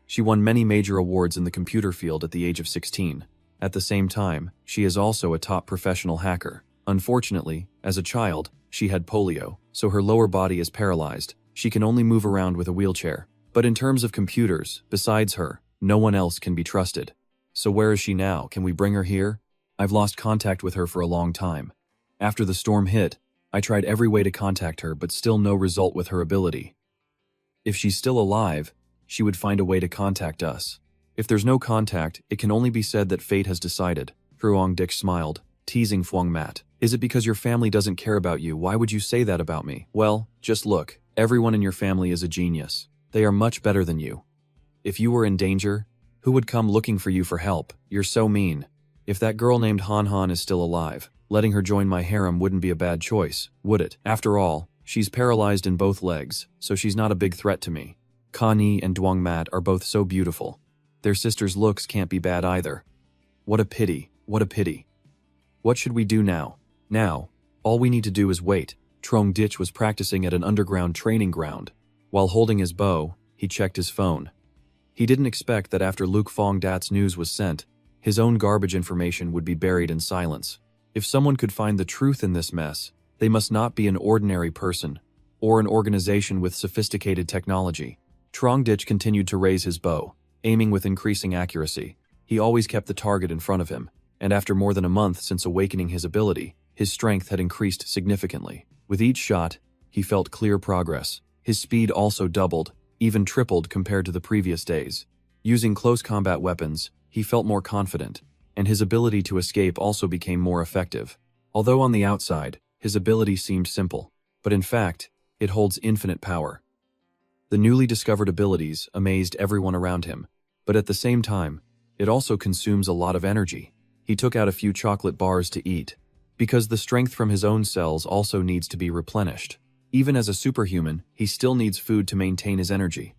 She won many major awards in the computer field at the age of 16. At the same time, she is also a top professional hacker. Unfortunately, as a child, she had polio, so her lower body is paralyzed. She can only move around with a wheelchair. But in terms of computers, besides her, no one else can be trusted. So where is she now? Can we bring her here? I've lost contact with her for a long time. After the storm hit, I tried every way to contact her, but still no result with her ability. If she's still alive, she would find a way to contact us. If there's no contact, it can only be said that fate has decided. Truong Ditch smiled, teasing Duong Mat. Is it because your family doesn't care about you? Why would you say that about me? Well, just look. Everyone in your family is a genius. They are much better than you. If you were in danger, who would come looking for you for help? You're so mean. If that girl named Han Han is still alive, letting her join my harem wouldn't be a bad choice, would it? After all, she's paralyzed in both legs, so she's not a big threat to me. Kani and Duong Mat are both so beautiful. Their sister's looks can't be bad either. What a pity, what a pity. What should we do now? Now, all we need to do is wait. Truong Ditch was practicing at an underground training ground. While holding his bow, he checked his phone. He didn't expect that after Luke Fong Dat's news was sent, his own garbage information would be buried in silence. If someone could find the truth in this mess, they must not be an ordinary person, or an organization with sophisticated technology. Truong Ditch continued to raise his bow, aiming with increasing accuracy. He always kept the target in front of him, and after more than a month since awakening his ability, his strength had increased significantly. With each shot, he felt clear progress. His speed also doubled, even tripled compared to the previous days. Using close combat weapons, he felt more confident, and his ability to escape also became more effective. Although on the outside, his ability seemed simple, but in fact, it holds infinite power. The newly discovered abilities amazed everyone around him, but at the same time, it also consumes a lot of energy. He took out a few chocolate bars to eat, because the strength from his own cells also needs to be replenished. Even as a superhuman, he still needs food to maintain his energy.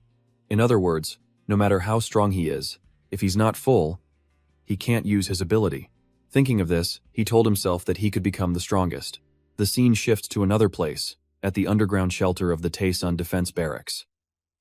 In other words, no matter how strong he is, if he's not full, he can't use his ability. Thinking of this, he told himself that he could become the strongest. The scene shifts to another place, at the underground shelter of the Taesun Defense Barracks.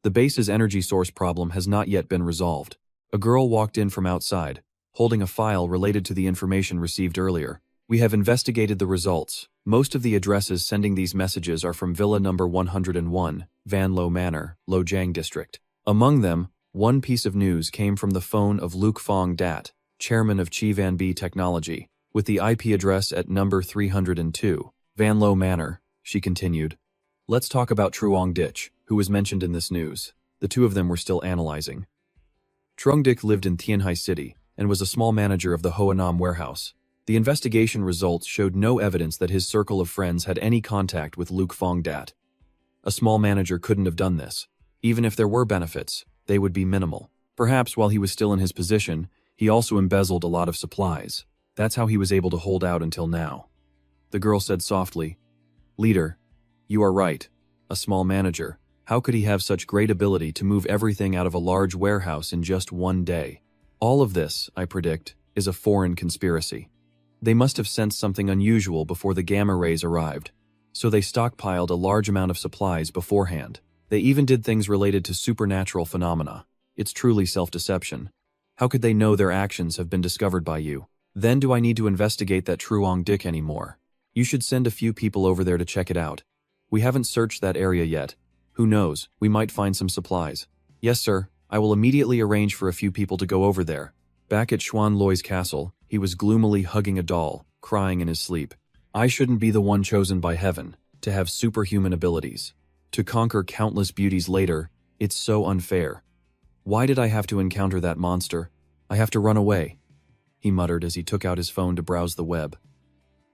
The base's energy source problem has not yet been resolved. A girl walked in from outside, holding a file related to the information received earlier. We have investigated the results. Most of the addresses sending these messages are from Villa number 101, Van Lo Manor, Lojiang District. Among them, one piece of news came from the phone of Luke Fong Dat. chairman of Chi Van B Technology, with the IP address at number 302, Van Lo Manor, she continued. Let's talk about Truong Dich, who was mentioned in this news. The two of them were still analyzing. Truong Dich lived in Tianhai City and was a small manager of the Hoanam warehouse. The investigation results showed no evidence that his circle of friends had any contact with Luke Fong Dat. A small manager couldn't have done this. Even if there were benefits, they would be minimal. Perhaps while he was still in his position, he also embezzled a lot of supplies. That's how he was able to hold out until now. The girl said softly, "Leader, you are right. A small manager. How could he have such great ability to move everything out of a large warehouse in just one day? All of this, I predict, is a foreign conspiracy. They must have sensed something unusual before the gamma rays arrived, so they stockpiled a large amount of supplies beforehand. They even did things related to supernatural phenomena. It's truly self-deception. How could they know their actions have been discovered by you? Then do I need to investigate that Truong Dich anymore? You should send a few people over there to check it out. We haven't searched that area yet. Who knows, we might find some supplies." "Yes, sir. I will immediately arrange for a few people to go over there." Back at Xuan Loi's castle, he was gloomily hugging a doll, crying in his sleep. "I shouldn't be the one chosen by heaven to have superhuman abilities. To conquer countless beauties later, it's so unfair. Why did I have to encounter that monster? I have to run away," he muttered as he took out his phone to browse the web.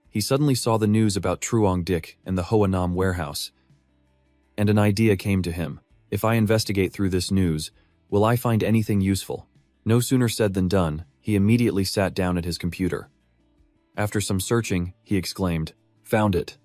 He suddenly saw the news about Truong Dich and the Hoanam warehouse, and an idea came to him. If I investigate through this news, will I find anything useful? No sooner said than done, he immediately sat down at his computer. After some searching, he exclaimed, "Found it."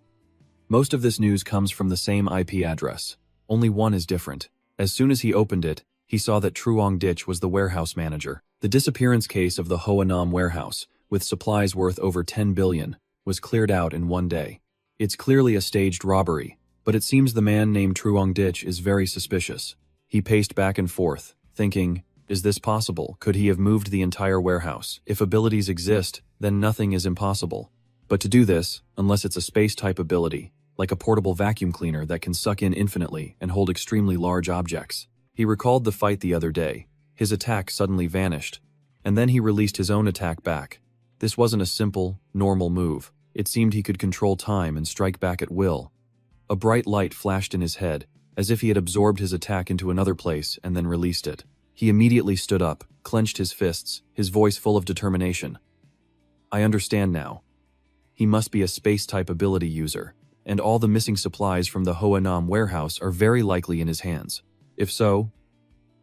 Most of this news comes from the same IP address. Only one is different. As soon as he opened it, he saw that Truong Dich was the warehouse manager. The disappearance case of the Hoanam warehouse, with supplies worth over 10 billion, was cleared out in one day. It's clearly a staged robbery, but it seems the man named Truong Dich is very suspicious. He paced back and forth, thinking, is this possible? Could he have moved the entire warehouse? If abilities exist, then nothing is impossible. But to do this, unless it's a space-type ability, like a portable vacuum cleaner that can suck in infinitely and hold extremely large objects. He recalled the fight the other day. His attack suddenly vanished, and then he released his own attack back. This wasn't a simple, normal move. It seemed he could control time and strike back at will. A bright light flashed in his head, as if he had absorbed his attack into another place and then released it. He immediately stood up, clenched his fists, his voice full of determination. "I understand now. He must be a space-type ability user, and all the missing supplies from the Hoanam warehouse are very likely in his hands. If so,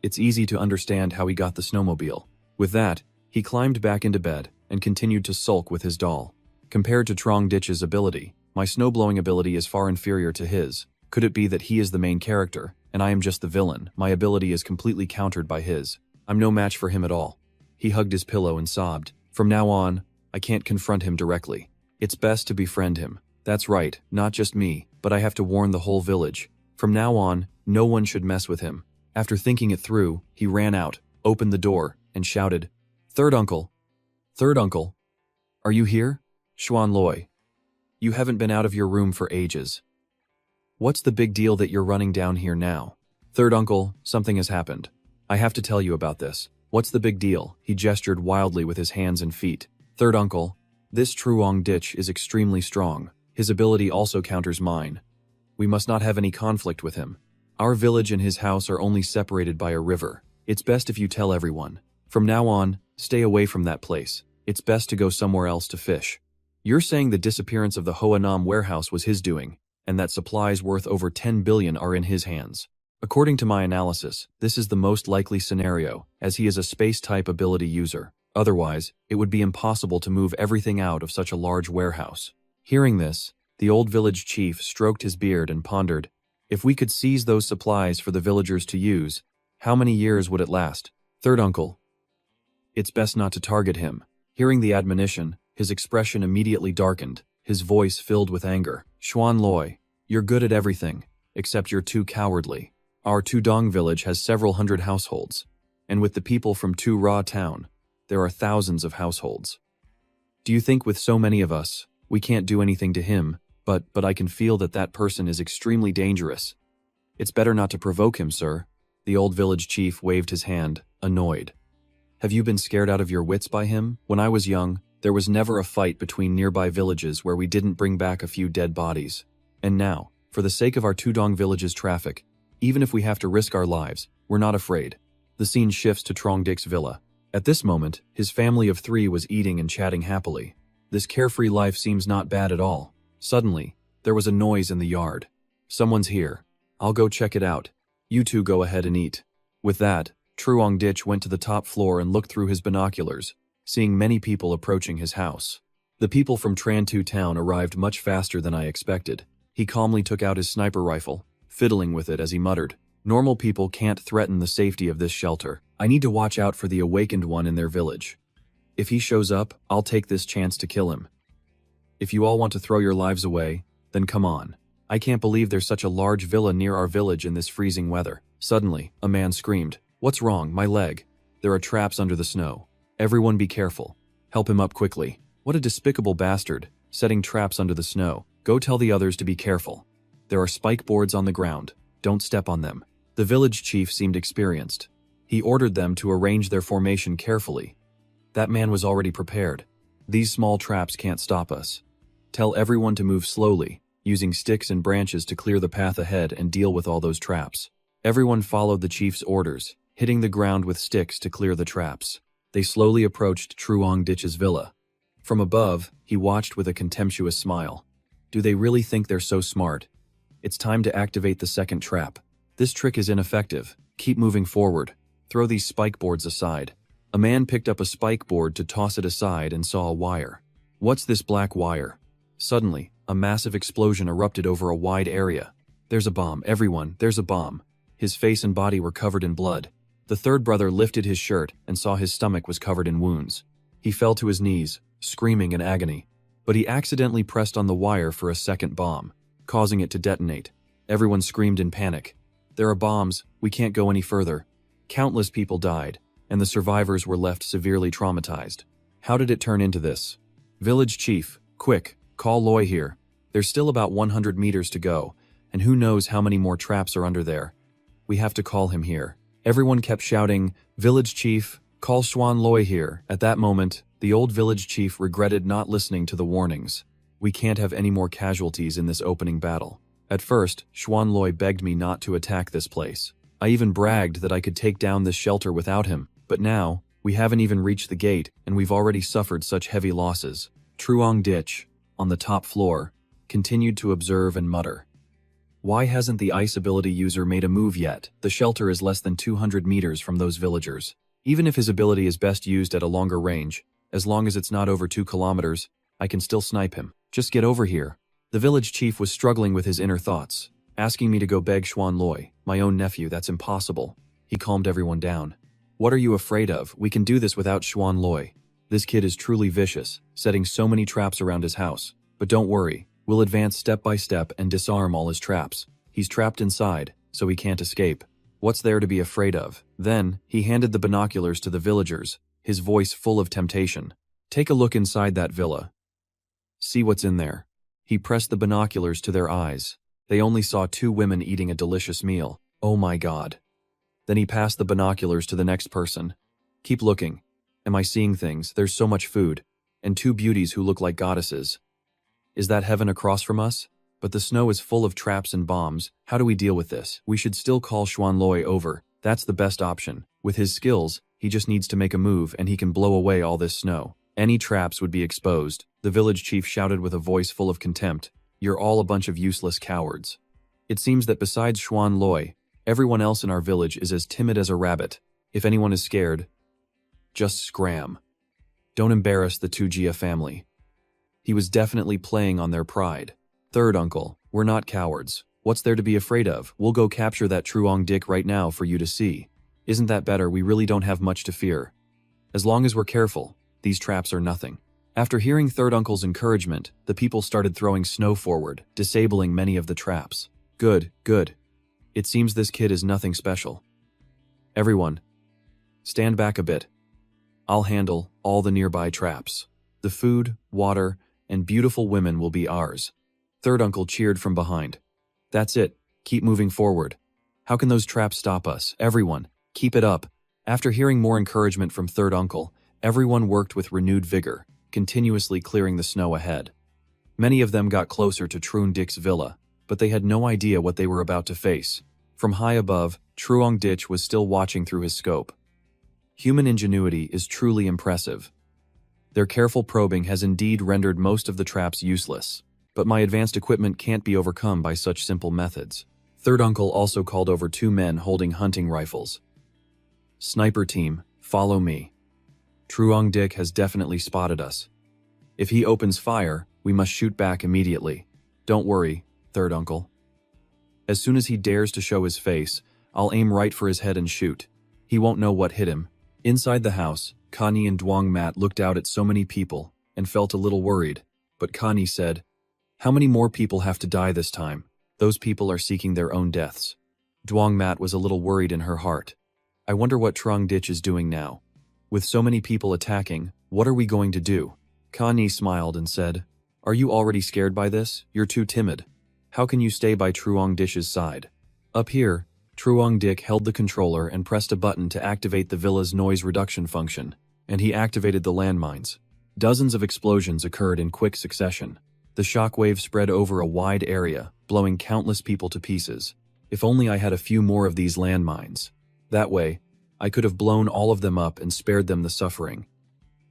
it's easy to understand how he got the snowmobile." With that, he climbed back into bed and continued to sulk with his doll. Compared to Truong Dich's ability, my snowblowing ability is far inferior to his. Could it be that he is the main character, and I am just the villain? My ability is completely countered by his. I'm no match for him at all. He hugged his pillow and sobbed. From now on, I can't confront him directly. It's best to befriend him. That's right, not just me, but I have to warn the whole village. From now on, no one should mess with him. After thinking it through, he ran out, opened the door, and shouted, "Third uncle! Third uncle! Are you here? Xuan Loi. You haven't been out of your room for ages. What's the big deal that you're running down here now? Third uncle, something has happened. I have to tell you about this. What's the big deal?" He gestured wildly with his hands and feet. "Third uncle, this Truong Dich is extremely strong. His ability also counters mine. We must not have any conflict with him. Our village and his house are only separated by a river. It's best if you tell everyone. From now on, stay away from that place. It's best to go somewhere else to fish." "You're saying the disappearance of the Hoanam warehouse was his doing, and that supplies worth over 10 billion are in his hands?" "According to my analysis, this is the most likely scenario, as he is a space-type ability user. Otherwise, it would be impossible to move everything out of such a large warehouse." Hearing this, the old village chief stroked his beard and pondered, if we could seize those supplies for the villagers to use, how many years would it last? "Third uncle, it's best not to target him." Hearing the admonition, his expression immediately darkened, his voice filled with anger. "Xuan Loi, you're good at everything, except you're too cowardly. Our Tudong village has several hundred households, and with the people from Tu Ra town, there are thousands of households. Do you think with so many of us, we can't do anything to him, but I can feel that that person is extremely dangerous. It's better not to provoke him, sir." The old village chief waved his hand, annoyed. Have you been scared out of your wits by him? When I was young, there was never a fight between nearby villages where we didn't bring back a few dead bodies. And now, for the sake of our Tudong village's traffic, even if we have to risk our lives, we're not afraid. The scene shifts to Trongdik's villa. At this moment, his family of 3 was eating and chatting happily. This carefree life seems not bad at all. Suddenly, there was a noise in the yard. Someone's here. I'll go check it out. You two go ahead and eat. With that, Trongdik went to the top floor and looked through his binoculars, seeing many people approaching his house. The people from Trantu town arrived much faster than I expected. He calmly took out his sniper rifle, fiddling with it as he muttered, "Normal people can't threaten the safety of this shelter. I need to watch out for the awakened one in their village. If he shows up, I'll take this chance to kill him. If you all want to throw your lives away, then come on. I can't believe there's such a large villa near our village in this freezing weather." Suddenly, a man screamed, "What's wrong? My leg. There are traps under the snow. Everyone be careful. Help him up quickly." What a despicable bastard, setting traps under the snow. Go tell the others to be careful. There are spike boards on the ground. Don't step on them. The village chief seemed experienced. He ordered them to arrange their formation carefully. That man was already prepared. These small traps can't stop us. Tell everyone to move slowly, using sticks and branches to clear the path ahead and deal with all those traps. Everyone followed the chief's orders, hitting the ground with sticks to clear the traps. They slowly approached Trongdik's villa. From above, he watched with a contemptuous smile. Do they really think they're so smart? It's time to activate the second trap. This trick is ineffective. Keep moving forward. Throw these spike boards aside. A man picked up a spike board to toss it aside and saw a wire. What's this black wire? Suddenly, a massive explosion erupted over a wide area. There's a bomb, everyone, there's a bomb. His face and body were covered in blood. The third brother lifted his shirt and saw his stomach was covered in wounds. He fell to his knees, screaming in agony. But he accidentally pressed on the wire for a second bomb, causing it to detonate. Everyone screamed in panic. There are bombs, we can't go any further. Countless people died, and the survivors were left severely traumatized. How did it turn into this? Village chief, quick, call Loy here. There's still about 100 meters to go, and who knows how many more traps are under there. We have to call him here. Everyone kept shouting, "Village chief, call Xuan Loy here." At that moment, the old village chief regretted not listening to the warnings. We can't have any more casualties in this opening battle. At first, Xuan Loy begged me not to attack this place. I even bragged that I could take down this shelter without him, but now, we haven't even reached the gate and we've already suffered such heavy losses. Trongdik, on the top floor, continued to observe and mutter. Why hasn't the ice ability user made a move yet? The shelter is less than 200 meters from those villagers. Even if his ability is best used at a longer range, as long as it's not over 2 kilometers, I can still snipe him. Just get over here. The village chief was struggling with his inner thoughts, asking me to go beg Xuan Loy, my own nephew. That's impossible. He calmed everyone down. What are you afraid of? We can do this without Xuan Loy. This kid is truly vicious, setting so many traps around his house. But don't worry, we'll advance step by step and disarm all his traps. He's trapped inside, so he can't escape. What's there to be afraid of? Then, he handed the binoculars to the villagers, his voice full of temptation. Take a look inside that villa. See what's in there. He pressed the binoculars to their eyes. They only saw 2 women eating a delicious meal. Oh my god. Then he passed the binoculars to the next person. Keep looking. Am I seeing things? There's so much food. And 2 beauties who look like goddesses. Is that heaven across from us? But the snow is full of traps and bombs. How do we deal with this? We should still call Xuan Loy over. That's the best option. With his skills, he just needs to make a move and he can blow away all this snow. Any traps would be exposed. The village chief shouted with a voice full of contempt. You're all a bunch of useless cowards. It seems that besides Xuan Loy, everyone else in our village is as timid as a rabbit. If anyone is scared, just scram. Don't embarrass the Tujia family. He was definitely playing on their pride. Third uncle, we're not cowards. What's there to be afraid of? We'll go capture that Trongdik right now for you to see. Isn't that better? We really don't have much to fear. As long as we're careful, these traps are nothing. After hearing third uncle's encouragement, the people started throwing snow forward, disabling many of the traps. Good, good. It seems this kid is nothing special. Everyone, stand back a bit. I'll handle all the nearby traps. The food, water, and beautiful women will be ours. Third uncle cheered from behind. That's it. Keep moving forward. How can those traps stop us? Everyone, keep it up. After hearing more encouragement from third uncle, everyone worked with renewed vigor, continuously clearing the snow ahead. Many of them got closer to Truong Dich's villa, but they had no idea what they were about to face. From high above, Truong Dich was still watching through his scope. Human ingenuity is truly impressive. Their careful probing has indeed rendered most of the traps useless, but my advanced equipment can't be overcome by such simple methods. Third uncle also called over 2 men holding hunting rifles. Sniper team, follow me. Truong Dich has definitely spotted us. If he opens fire, we must shoot back immediately. Don't worry, third uncle. As soon as he dares to show his face, I'll aim right for his head and shoot. He won't know what hit him. Inside the house, Connie and Duong Mat looked out at so many people and felt a little worried, but Connie said, "How many more people have to die this time? Those people are seeking their own deaths." Duong Mat was a little worried in her heart. I wonder what Truong Dich is doing now. With so many people attacking, what are we going to do? Connie smiled and said, "Are you already scared by this? You're too timid. How can you stay by Truong Dich's side?" Up here, Truong Dich held the controller and pressed a button to activate the villa's noise reduction function, and he activated the landmines. Dozens of explosions occurred in quick succession. The shockwave spread over a wide area, blowing countless people to pieces. If only I had a few more of these landmines. That way, I could have blown all of them up and spared them the suffering.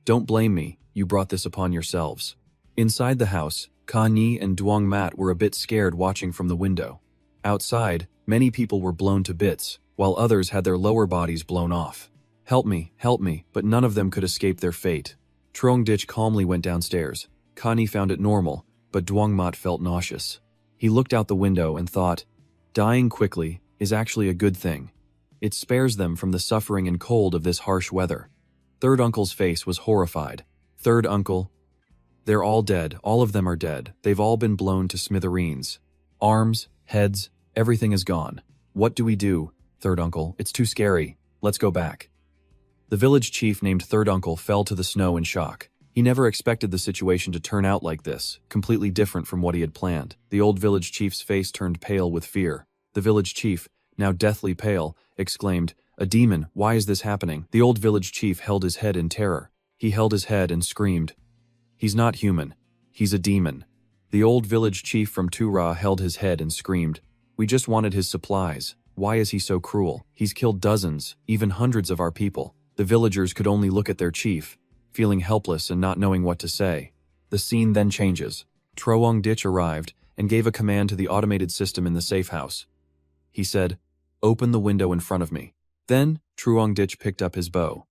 Don't blame me, you brought this upon yourselves. Inside the house, Connie and Duong Mat were a bit scared watching from the window. Outside, many people were blown to bits, while others had their lower bodies blown off. Help me, but none of them could escape their fate. Truong Dich calmly went downstairs. Connie found it normal, but Duong Mat felt nauseous. He looked out the window and thought, dying quickly is actually a good thing. It spares them from the suffering and cold of this harsh weather. Third uncle's face was horrified. Third uncle, they're all dead, all of them are dead. They've all been blown to smithereens. Arms, heads, everything is gone. What do we do? Third uncle, it's too scary. Let's go back. The village chief named Third uncle fell to the snow in shock. He never expected the situation to turn out like this, completely different from what he had planned. The old village chief's face turned pale with fear. The village chief, now deathly pale, exclaimed, "A demon, why is this happening?" The old village chief held his head in terror. He held his head and screamed, "He's not human. He's a demon." The old village chief from Tura held his head and screamed, "We just wanted his supplies. Why is he so cruel? He's killed dozens, even hundreds of our people." The villagers could only look at their chief, feeling helpless and not knowing what to say. The scene then changes. Truong Dich arrived and gave a command to the automated system in the safe house. He said, "Open the window in front of me." Then, Truong Dich picked up his bow.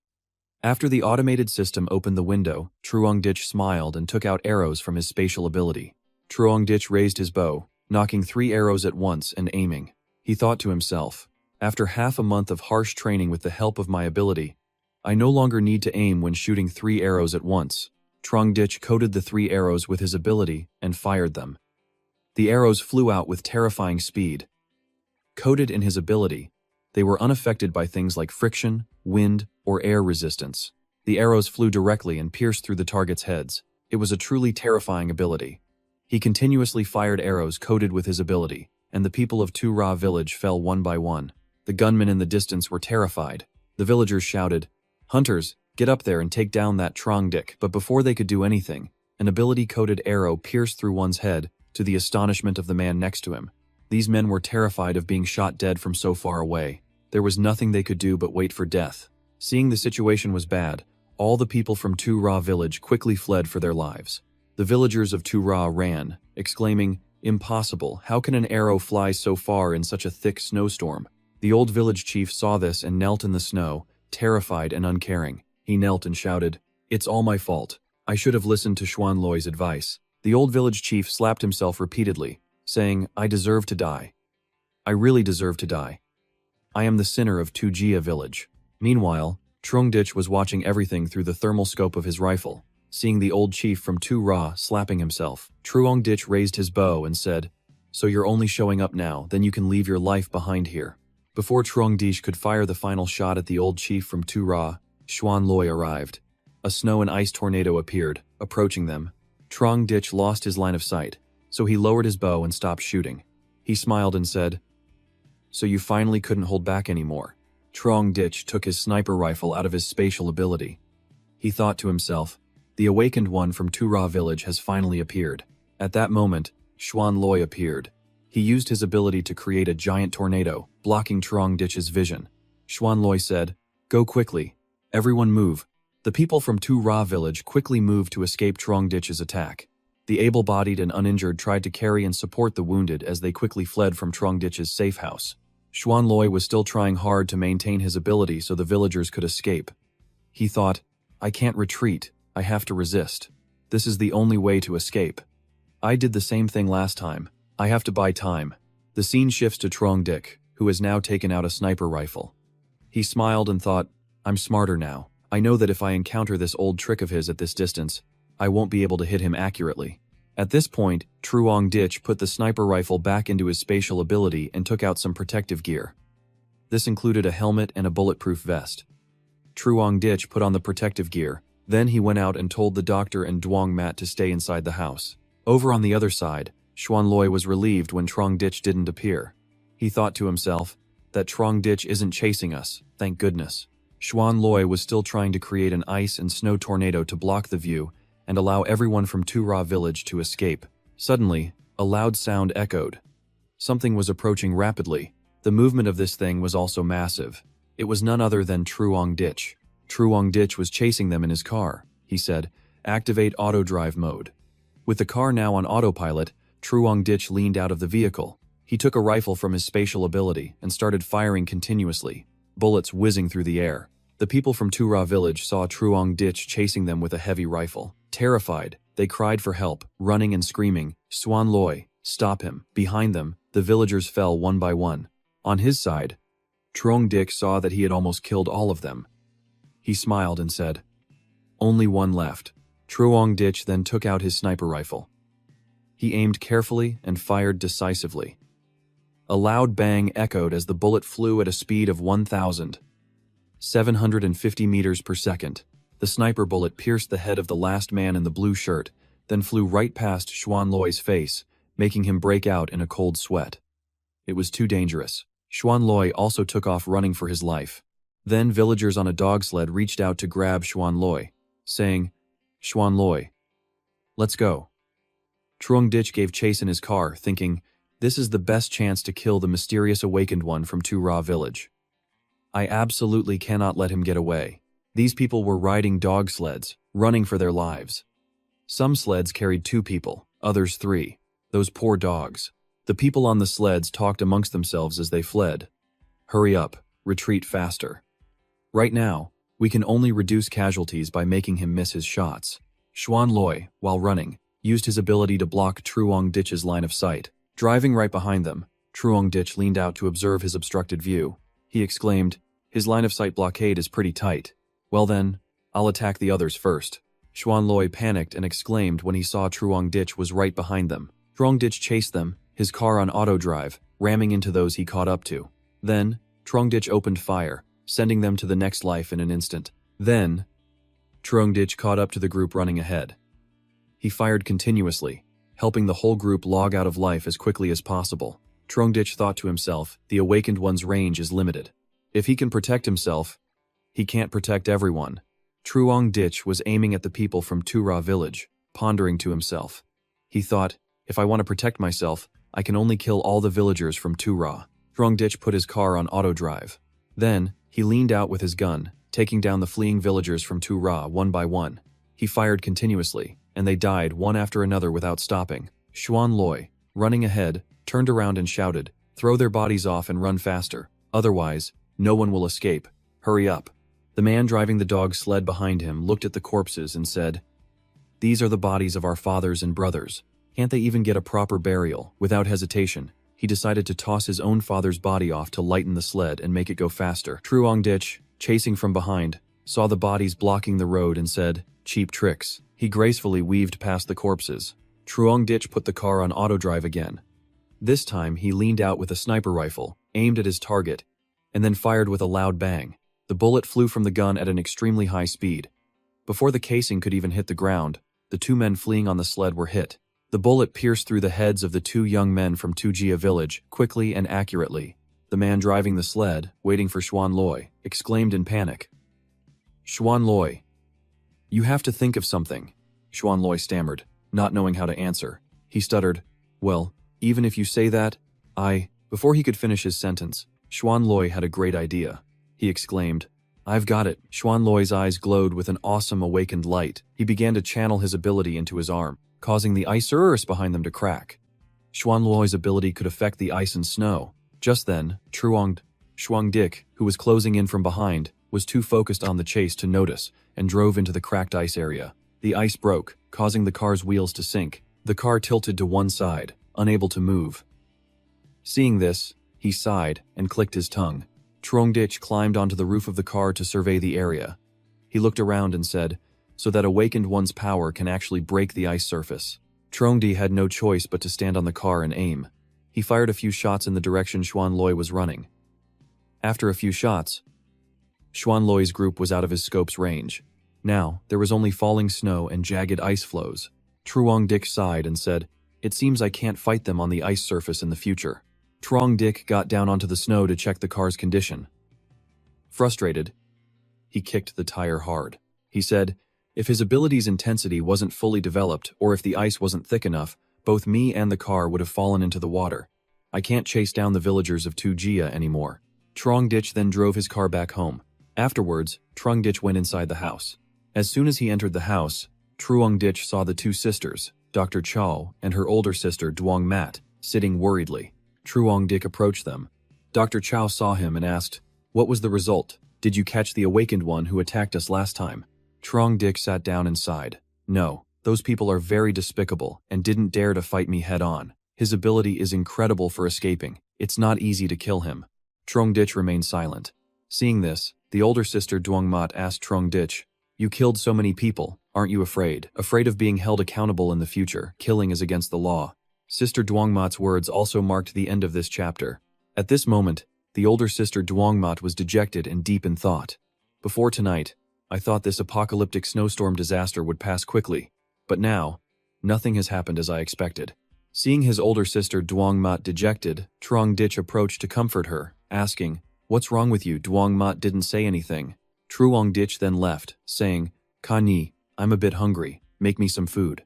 After the automated system opened the window, Truong Dich smiled and took out arrows from his spatial ability. Truong Dich raised his bow, knocking 3 arrows at once and aiming. He thought to himself, after half a month of harsh training with the help of my ability, I no longer need to aim when shooting 3 arrows at once. Truong Dich coated the 3 arrows with his ability and fired them. The arrows flew out with terrifying speed. Coated in his ability, they were unaffected by things like friction, wind, or air resistance. The arrows flew directly and pierced through the target's heads. It was a truly terrifying ability. He continuously fired arrows coated with his ability, and the people of Tura village fell one by one. The gunmen in the distance were terrified. The villagers shouted, "Hunters, get up there and take down that Truong Dich." But before they could do anything, an ability-coated arrow pierced through one's head, to the astonishment of the man next to him. These men were terrified of being shot dead from so far away. There was nothing they could do but wait for death. Seeing the situation was bad, all the people from Tura village quickly fled for their lives. The villagers of Tura ran, exclaiming, "Impossible, how can an arrow fly so far in such a thick snowstorm?" The old village chief saw this and knelt in the snow, terrified and uncaring. He knelt and shouted, "It's all my fault. I should have listened to Xuan Loi's advice." The old village chief slapped himself repeatedly, saying, "I deserve to die. I really deserve to die. I am the sinner of Tujia village." Meanwhile, Truong Dich was watching everything through the thermal scope of his rifle. Seeing the old chief from Tura slapping himself, Truong Dich raised his bow and said, "So you're only showing up now, then you can leave your life behind here." Before Truong Dich could fire the final shot at the old chief from Tura, Xuan Loi arrived. A snow and ice tornado appeared, approaching them. Truong Dich lost his line of sight, so he lowered his bow and stopped shooting. He smiled and said, "So you finally couldn't hold back anymore. Trong Dich took his sniper rifle out of his spatial ability. He thought to himself, the awakened one from Tura village has finally appeared. At that moment, Xuan Loi appeared. He used his ability to create a giant tornado, blocking Trong Dich's vision. Xuan Loi said, "Go quickly. Everyone move." The people from Tura village quickly moved to escape Trong Dich's attack. The able-bodied and uninjured tried to carry and support the wounded as they quickly fled from Trong Dich's safe house. Xuan Loi was still trying hard to maintain his ability so the villagers could escape. He thought, I can't retreat, I have to resist. This is the only way to escape. I did the same thing last time. I have to buy time. The scene shifts to Trong Dich, who has now taken out a sniper rifle. He smiled and thought, I'm smarter now. I know that if I encounter this old trick of his at this distance, I won't be able to hit him accurately. At this point, Trong Dich put the sniper rifle back into his spatial ability and took out some protective gear. This included a helmet and a bulletproof vest. Trong Dich put on the protective gear, then he went out and told the doctor and Duong Mat to stay inside the house. Over on the other side, Xuan Loi was relieved when Trong Dich didn't appear. He thought to himself, that Trong Dich isn't chasing us, thank goodness. Xuan Loi was still trying to create an ice and snow tornado to block the view and allow everyone from Tura village to escape. Suddenly, a loud sound echoed. Something was approaching rapidly. The movement of this thing was also massive. It was none other than Trong Dich. Trong Dich was chasing them in his car. He said, activate auto drive mode. With the car now on autopilot, Trong Dich leaned out of the vehicle. He took a rifle from his spatial ability and started firing continuously, bullets whizzing through the air. The people from Tura village saw Trong Dich chasing them with a heavy rifle. Terrified, they cried for help, running and screaming, Xuan Loi, stop him. Behind them, the villagers fell one by one. On his side, Trong Dich saw that he had almost killed all of them. He smiled and said, only one left. Trong Dich then took out his sniper rifle. He aimed carefully and fired decisively. A loud bang echoed as the bullet flew at a speed of 1,750 meters per second. The sniper bullet pierced the head of the last man in the blue shirt, then flew right past Xuan Loi's face, making him break out in a cold sweat. It was too dangerous. Xuan Loi also took off running for his life. Then villagers on a dog sled reached out to grab Xuan Loi, saying, Xuan Loi, let's go. Trong Dich gave chase in his car, thinking, this is the best chance to kill the mysterious awakened one from Tura village. I absolutely cannot let him get away. These people were riding dog sleds, running for their lives. Some sleds carried 2 people, others 3. Those poor dogs. The people on the sleds talked amongst themselves as they fled. Hurry up, retreat faster. Right now, we can only reduce casualties by making him miss his shots. Xuan Loi, while running, used his ability to block Trong Dich's line of sight. Driving right behind them, Trong Dich leaned out to observe his obstructed view. He exclaimed, his line of sight blockade is pretty tight. Well then, I'll attack the others first. Xuan Loi panicked and exclaimed when he saw Trong Dich was right behind them. Trong Dich chased them, his car on auto drive, ramming into those he caught up to. Then, Trong Dich opened fire, sending them to the next life in an instant. Then, Trong Dich caught up to the group running ahead. He fired continuously, helping the whole group log out of life as quickly as possible. Trong Dich thought to himself, the awakened one's range is limited. If he can protect himself, he can't protect everyone. Trong Dich was aiming at the people from Tura village, pondering to himself. He thought, if I want to protect myself, I can only kill all the villagers from Tura. Trong Dich put his car on auto drive. Then, he leaned out with his gun, taking down the fleeing villagers from Tura one by one. He fired continuously, and they died one after another without stopping. Xuan Loi, running ahead, turned around and shouted, throw their bodies off and run faster. Otherwise, no one will escape. Hurry up. The man driving the dog sled behind him looked at the corpses and said, these are the bodies of our fathers and brothers. Can't they even get a proper burial? Without hesitation, he decided to toss his own father's body off to lighten the sled and make it go faster. Trong Dich, chasing from behind, saw the bodies blocking the road and said, cheap tricks. He gracefully weaved past the corpses. Trong Dich put the car on auto drive again. This time, he leaned out with a sniper rifle, aimed at his target, and then fired with a loud bang. The bullet flew from the gun at an extremely high speed. Before the casing could even hit the ground, the 2 men fleeing on the sled were hit. The bullet pierced through the heads of the 2 young men from Tujia village, quickly and accurately. The man driving the sled, waiting for Xuan Loi, exclaimed in panic. Xuan Loi. You have to think of something, Xuan Loi stammered, not knowing how to answer. He stuttered, well, even if you say that, Before he could finish his sentence, Xuan Loi had a great idea. He exclaimed, I've got it. Xuan Loi's eyes glowed with an awesome awakened light. He began to channel his ability into his arm, causing the ice earth behind them to crack. Xuan Loi's ability could affect the ice and snow. Just then, Xuan Dik, who was closing in from behind, was too focused on the chase to notice and drove into the cracked ice area. The ice broke, causing the car's wheels to sink. The car tilted to one side, unable to move. Seeing this, he sighed and clicked his tongue. Trongdich climbed onto the roof of the car to survey the area. He looked around and said, so that awakened one's power can actually break the ice surface. Trongdi had no choice but to stand on the car and aim. He fired a few shots in the direction Xuan Loi was running. After a few shots, Xuan Loi's group was out of his scope's range. Now, there was only falling snow and jagged ice flows. Truong Dik sighed and said, it seems I can't fight them on the ice surface in the future. Truong Dik got down onto the snow to check the car's condition. Frustrated, he kicked the tire hard. He said, if his ability's intensity wasn't fully developed or if the ice wasn't thick enough, both me and the car would have fallen into the water. I can't chase down the villagers of Tujia anymore. Trongdich then drove his car back home. Afterwards, Trongdich went inside the house. As soon as he entered the house, Truongdich saw the two sisters, Dr. Chao and her older sister Duong Mat, sitting worriedly. Truongdik approached them. Dr. Chao saw him and asked, what was the result? Did you catch the awakened one who attacked us last time? Trongdik sat down and sighed. No, those people are very despicable and didn't dare to fight me head-on. His ability is incredible for escaping. It's not easy to kill him. Trongdich remained silent. Seeing this, the older sister Duongmat asked Trongdich, you killed so many people, aren't you afraid? Afraid of being held accountable in the future? Killing is against the law. Sister Duongmat's words also marked the end of this chapter. At this moment, the older sister Duongmat was dejected and deep in thought. Before tonight, I thought this apocalyptic snowstorm disaster would pass quickly, but now, nothing has happened as I expected. Seeing his older sister Duongmat dejected, Trongdich approached to comfort her, asking, what's wrong with you? Duongmat didn't say anything. Truongdich then left, saying, Kani, I'm a bit hungry, make me some food.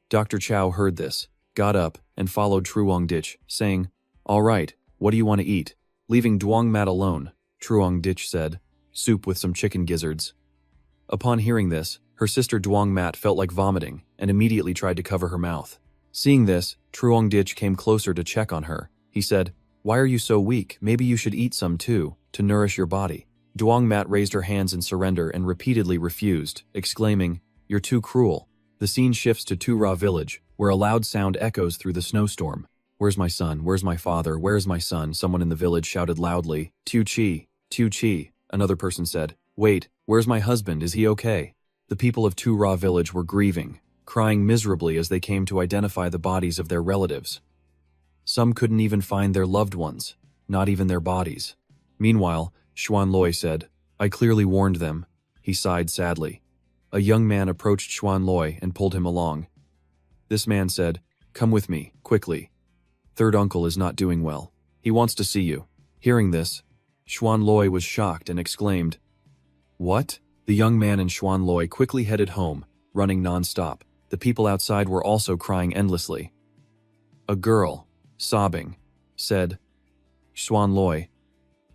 Dr. Chao heard this, got up, and followed Truongdich, saying, all right, what do you want to eat? Leaving Duongmat alone, Truongdich said, soup with some chicken gizzards. Upon hearing this, her sister Duongmat felt like vomiting and immediately tried to cover her mouth. Seeing this, Truongdich came closer to check on her. He said, why are you so weak? Maybe you should eat some too, to nourish your body. Duongmat raised her hands in surrender and repeatedly refused, exclaiming, you're too cruel. The scene shifts to Tura village, where a loud sound echoes through the snowstorm. Where's my son? Where's my father? Where's my son? Someone in the village shouted loudly. Tu Chi, another person said. Wait, where's my husband? Is he okay? The people of Tura village were grieving, crying miserably as they came to identify the bodies of their relatives. Some couldn't even find their loved ones, not even their bodies. Meanwhile, Xuan Loi said, I clearly warned them. He sighed sadly. A young man approached Xuan Loi and pulled him along. This man said, come with me, quickly. Third uncle is not doing well. He wants to see you. Hearing this, Xuan Loi was shocked and exclaimed, what? The young man and Xuan Loi quickly headed home, running non-stop. The people outside were also crying endlessly. A girl, sobbing, said, Xuan Loi,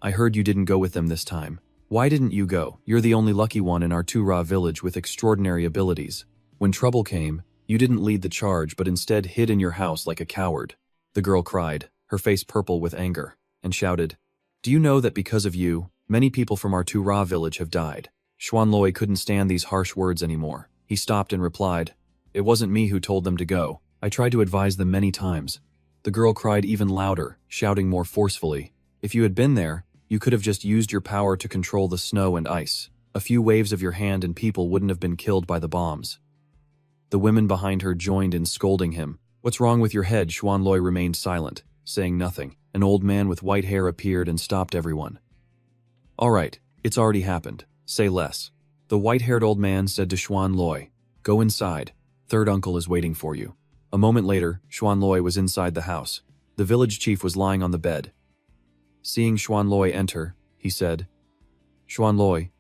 I heard you didn't go with them this time. Why didn't you go? You're the only lucky one in our Tura village with extraordinary abilities. When trouble came, you didn't lead the charge but instead hid in your house like a coward. The girl cried, her face purple with anger, and shouted, do you know that because of you, many people from our Tura village have died? Xuan Loi couldn't stand these harsh words anymore. He stopped and replied, it wasn't me who told them to go. I tried to advise them many times. The girl cried even louder, shouting more forcefully, if you had been there, you could have just used your power to control the snow and ice. A few waves of your hand and people wouldn't have been killed by the bombs. The women behind her joined in scolding him. What's wrong with your head? Xuan Loi remained silent, saying nothing. An old man with white hair appeared and stopped everyone. All right, it's already happened. Say less. The white-haired old man said to Xuan Loi, go inside. Third uncle is waiting for you. A moment later, Xuan Loi was inside the house. The village chief was lying on the bed. Seeing Xuan Loi enter, he said, "Xuan Loi,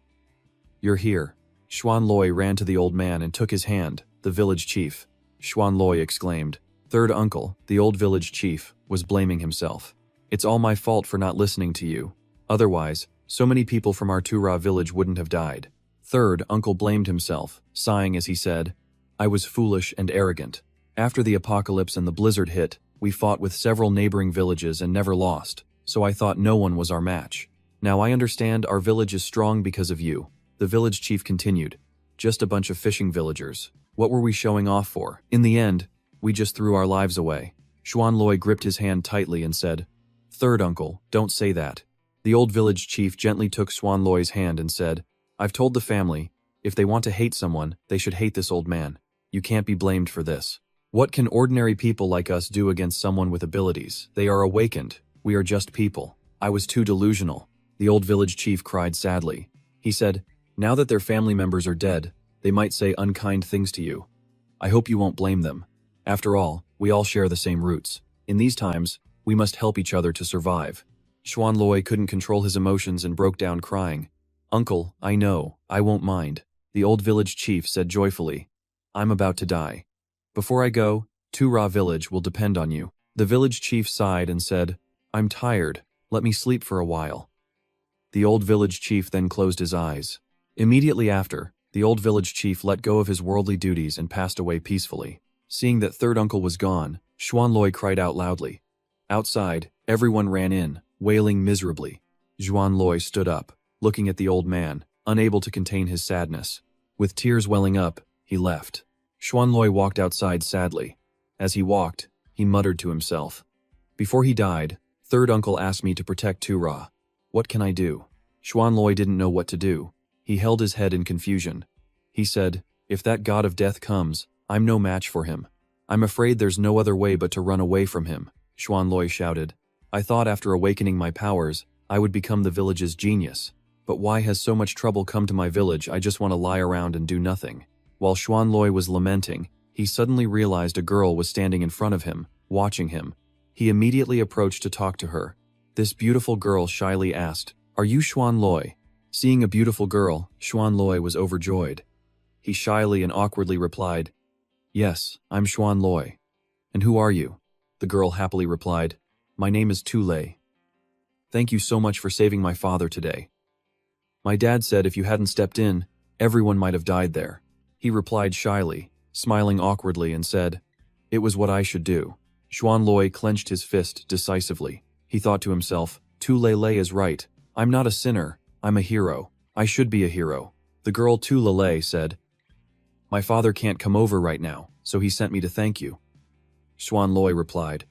you're here." Xuan Loi ran to the old man and took his hand, the village chief. Xuan Loi exclaimed. Third uncle, the old village chief, was blaming himself. "It's all my fault for not listening to you. Otherwise, so many people from our Tura village wouldn't have died." Third uncle blamed himself, sighing as he said, "I was foolish and arrogant. After the apocalypse and the blizzard hit, we fought with several neighboring villages and never lost, so I thought no one was our match. Now I understand our village is strong because of you." The village chief continued, "Just a bunch of fishing villagers. What were we showing off for? In the end, we just threw our lives away." Xuan Loi gripped his hand tightly and said, "Third uncle, don't say that." The old village chief gently took Xuan Loi's hand and said, "I've told the family, if they want to hate someone, they should hate this old man. You can't be blamed for this. What can ordinary people like us do against someone with abilities? They are awakened. We are just people. I was too delusional." The old village chief cried sadly. He said, "Now that their family members are dead, they might say unkind things to you. I hope you won't blame them. After all, we all share the same roots. In these times, we must help each other to survive." Xuan Loi couldn't control his emotions and broke down crying. "Uncle, I know, I won't mind." The old village chief said joyfully, "I'm about to die. Before I go, Tura village will depend on you." The village chief sighed and said, "I'm tired, let me sleep for a while." The old village chief then closed his eyes. Immediately after, the old village chief let go of his worldly duties and passed away peacefully. Seeing that third uncle was gone, Xuan Loi cried out loudly. Outside, everyone ran in, wailing miserably. Xuan Loi stood up, looking at the old man, unable to contain his sadness. With tears welling up, he left. Xuan Loi walked outside sadly. As he walked, he muttered to himself. "Before he died, third uncle asked me to protect Tura. What can I do?" Xuan Loi didn't know what to do. He held his head in confusion. He said, "If that god of death comes, I'm no match for him. I'm afraid there's no other way but to run away from him." Xuan Loi shouted, "I thought after awakening my powers, I would become the village's genius. But why has so much trouble come to my village? I just want to lie around and do nothing." While Xuan Loi was lamenting, he suddenly realized a girl was standing in front of him, watching him. He immediately approached to talk to her. This beautiful girl shyly asked, "Are you Xuan Loi?" Seeing a beautiful girl, Xuan Loi was overjoyed. He shyly and awkwardly replied, "Yes, I'm Xuan Loi." "And who are you?" The girl happily replied, "My name is Tu Lei. Thank you so much for saving my father today. My dad said if you hadn't stepped in, everyone might have died there." He replied shyly, smiling awkwardly and said, "It was what I should do." Xuan Loi clenched his fist decisively. He thought to himself, Tu Lei is right. I'm not a sinner, I'm a hero. I should be a hero. The girl Tu Lei said, "My father can't come over right now, so he sent me to thank you." Xuan Loi replied,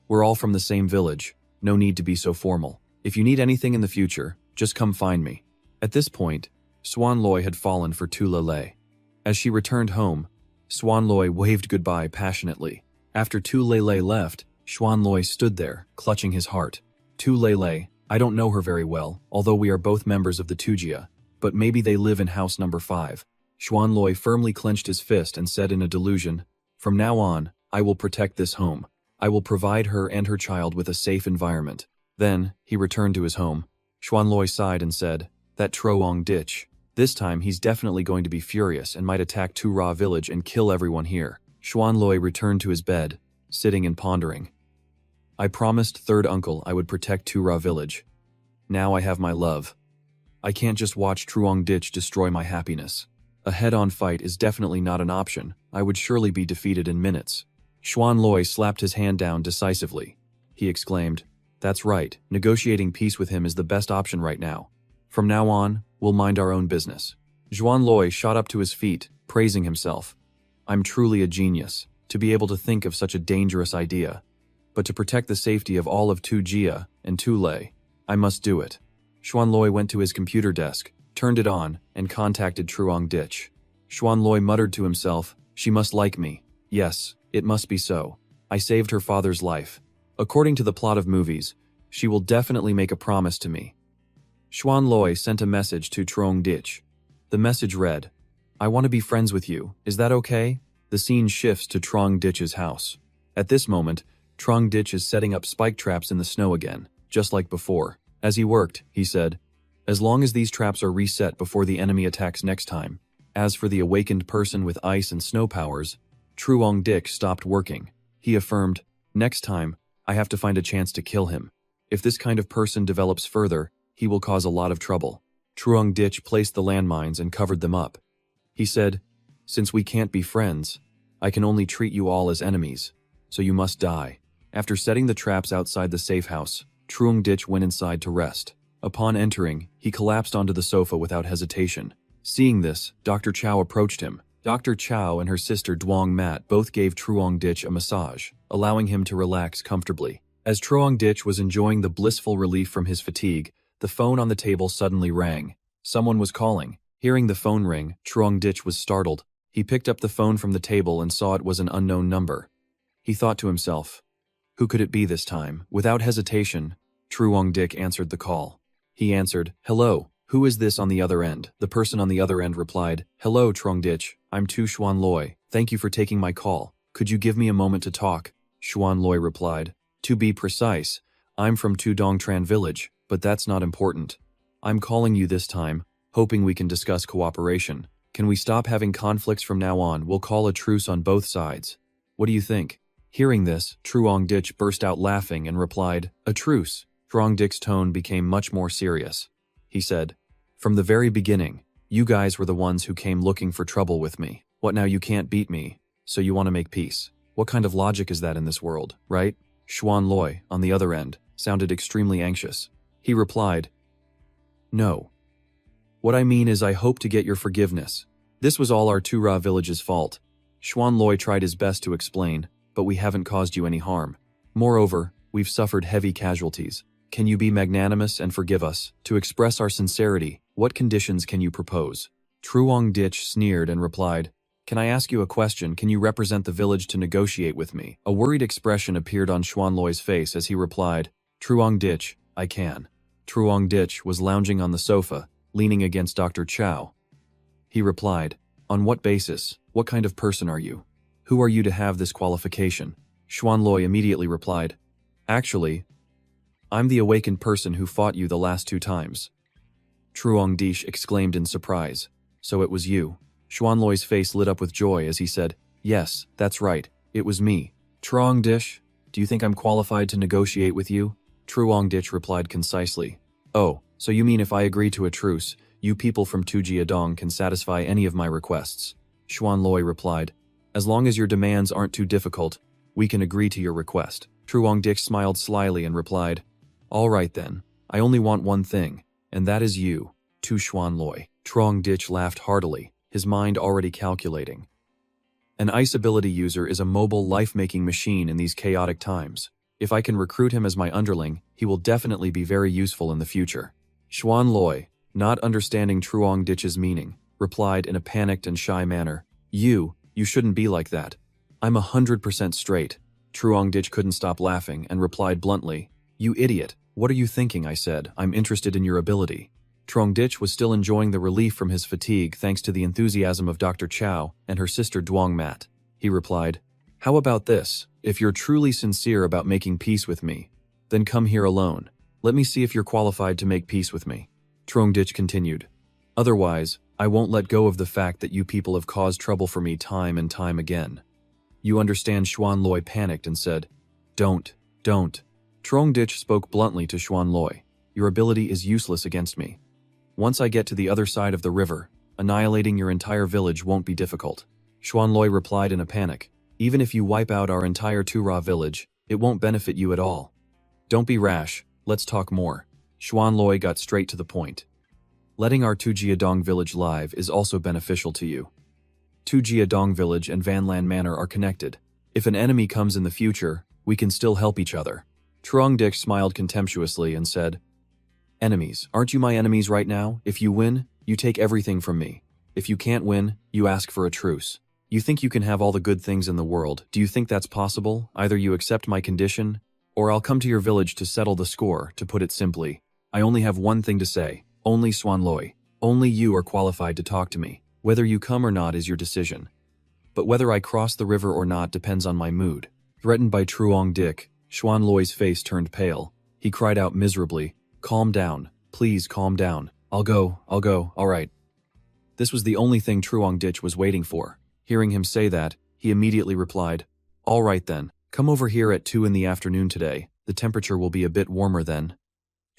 "We're all from the same village. No need to be so formal. If you need anything in the future, just come find me." At this point, Xuan Loi had fallen for Tu Lei. As she returned home, Xuan Loi waved goodbye passionately. After Tu Lei left, Xuan Loi stood there, clutching his heart. Tu Lei, I don't know her very well, although we are both members of the Tujia, but maybe they live in house number 5. Xuan Loi firmly clenched his fist and said in a delusion, "From now on, I will protect this home. I will provide her and her child with a safe environment." Then, he returned to his home. Xuan Loi sighed and said, "That Troong ditch. This time he's definitely going to be furious and might attack Tura village and kill everyone here." Xuan Loi returned to his bed, sitting and pondering. "I promised third uncle I would protect Tura village. Now I have my love. I can't just watch Troong ditch destroy my happiness. A head-on fight is definitely not an option. I would surely be defeated in minutes." Xuan Loi slapped his hand down decisively. He exclaimed, "That's right, negotiating peace with him is the best option right now. From now on, we'll mind our own business." Xuan Loi shot up to his feet, praising himself. "I'm truly a genius, to be able to think of such a dangerous idea. But to protect the safety of all of Tujia and Tu Lei, I must do it." Xuan Loi went to his computer desk, turned it on, and contacted Troong ditch. Xuan Loi muttered to himself, "She must like me. Yes, it must be so. I saved her father's life. According to the plot of movies, she will definitely make a promise to me." Xuan Loi sent a message to Troong ditch. The message read, "I want to be friends with you. Is that okay?" The scene shifts to Troong ditch's house. At this moment, Troong ditch is setting up spike traps in the snow again. just like before. As he worked, he said, as long as these traps are reset before the enemy attacks next time. As for the awakened person with ice and snow powers, Truong Dik stopped working. He affirmed, next time, I have to find a chance to kill him. If this kind of person develops further, he will cause a lot of trouble. Truong Dik placed the landmines and covered them up. He said, since we can't be friends, I can only treat you all as enemies, so you must die. After setting the traps outside the safe house, Truong Dik went inside to rest. Upon entering, he collapsed onto the sofa without hesitation. Seeing this, Dr. Chow approached him. Dr. Chow and her sister Duong Mat both gave Truong Dik a massage, allowing him to relax comfortably. As Truong Dik was enjoying the blissful relief from his fatigue, the phone on the table suddenly rang. Someone was calling. Hearing the phone ring, Truong Dik was startled. He picked up the phone from the table and saw it was an unknown number. He thought to himself, who could it be this time? Without hesitation, Truong Dik answered the call. He answered, hello, who is this on the other end? The person on the other end replied, hello Truong Dik, I'm Tu Xuan Loi. Thank you for taking my call. Could you give me a moment to talk? Xuan Loi replied, to be precise, I'm from Tu Dong Tran village, but that's not important. I'm calling you this time, hoping we can discuss cooperation. Can we stop having conflicts from now on? We'll call a truce on both sides. What do you think? Hearing this, Truong Dik burst out laughing and replied, a truce. Truong Dik's tone became much more serious. He said, from the very beginning, you guys were the ones who came looking for trouble with me. What now, you can't beat me, so you want to make peace? What kind of logic is that in this world, right? Xuan Loi, on the other end, sounded extremely anxious. He replied, no. What I mean is I hope to get your forgiveness. This was all our Tura village's fault. Xuan Loi tried his best to explain, but we haven't caused you any harm. Moreover, we've suffered heavy casualties. Can you be magnanimous and forgive us? To express our sincerity, what conditions can you propose? Truong Dik sneered and replied, can I ask you a question? Can you represent the village to negotiate with me? A worried expression appeared on Xuan Loi's face as he replied, Truong Dik, I can. Truong Dik was lounging on the sofa, leaning against Dr. Chow. He replied, on what basis? What kind of person are you? Who are you to have this qualification? Xuan Loi immediately replied, actually, I'm the awakened person who fought you the last 2 times. Truong Dik exclaimed in surprise. So it was you. Xuan Loi's face lit up with joy as he said, yes, that's right, it was me. Truong Dik, do you think I'm qualified to negotiate with you? Truong Dik replied concisely, oh, so you mean if I agree to a truce, you people from Tujiadong can satisfy any of my requests? Xuan Loi replied, as long as your demands aren't too difficult, we can agree to your request. Truong Dik smiled slyly and replied, all right then, I only want one thing, and that is you, Tu Xuan Loi. Truong Dik laughed heartily, his mind already calculating. An ice ability user is a mobile life-making machine in these chaotic times. If I can recruit him as my underling, he will definitely be very useful in the future. Xuan Loi, not understanding Truong Dik's meaning, replied in a panicked and shy manner, you shouldn't be like that. I'm 100% straight. Truong Dik couldn't stop laughing and replied bluntly, you idiot, what are you thinking? I said, I'm interested in your ability. Truong Dik was still enjoying the relief from his fatigue thanks to the enthusiasm of Dr. Chow and her sister Duong Mat. He replied, how about this? If you're truly sincere about making peace with me, then come here alone. Let me see if you're qualified to make peace with me. Truong Dik continued, otherwise, I won't let go of the fact that you people have caused trouble for me time and time again. You understand? Xuan Loi panicked and said, don't. Truong Dik spoke bluntly to Xuan Loi, your ability is useless against me. Once I get to the other side of the river, annihilating your entire village won't be difficult. Xuan Loi replied in a panic, even if you wipe out our entire Tura village, it won't benefit you at all. Don't be rash, let's talk more. Xuan Loi got straight to the point. Letting our Tujiadong village live is also beneficial to you. Tujiadong village and Vanlan Manor are connected. If an enemy comes in the future, we can still help each other. Truong Dik smiled contemptuously and said, enemies, aren't you my enemies right now? If you win, you take everything from me. If you can't win, you ask for a truce. You think you can have all the good things in the world. Do you think that's possible? Either you accept my condition, or I'll come to your village to settle the score. To put it simply, I only have one thing to say. Only Xuan Loi. Only you are qualified to talk to me. Whether you come or not is your decision. But whether I cross the river or not depends on my mood. Threatened by Truong Dik, Xuan Loi's face turned pale. He cried out miserably, "Calm down. Please calm down. I'll go, all right." This was the only thing Truong Ditch was waiting for. Hearing him say that, he immediately replied, "All right then, come over here at 2 in the afternoon today. The temperature will be a bit warmer then."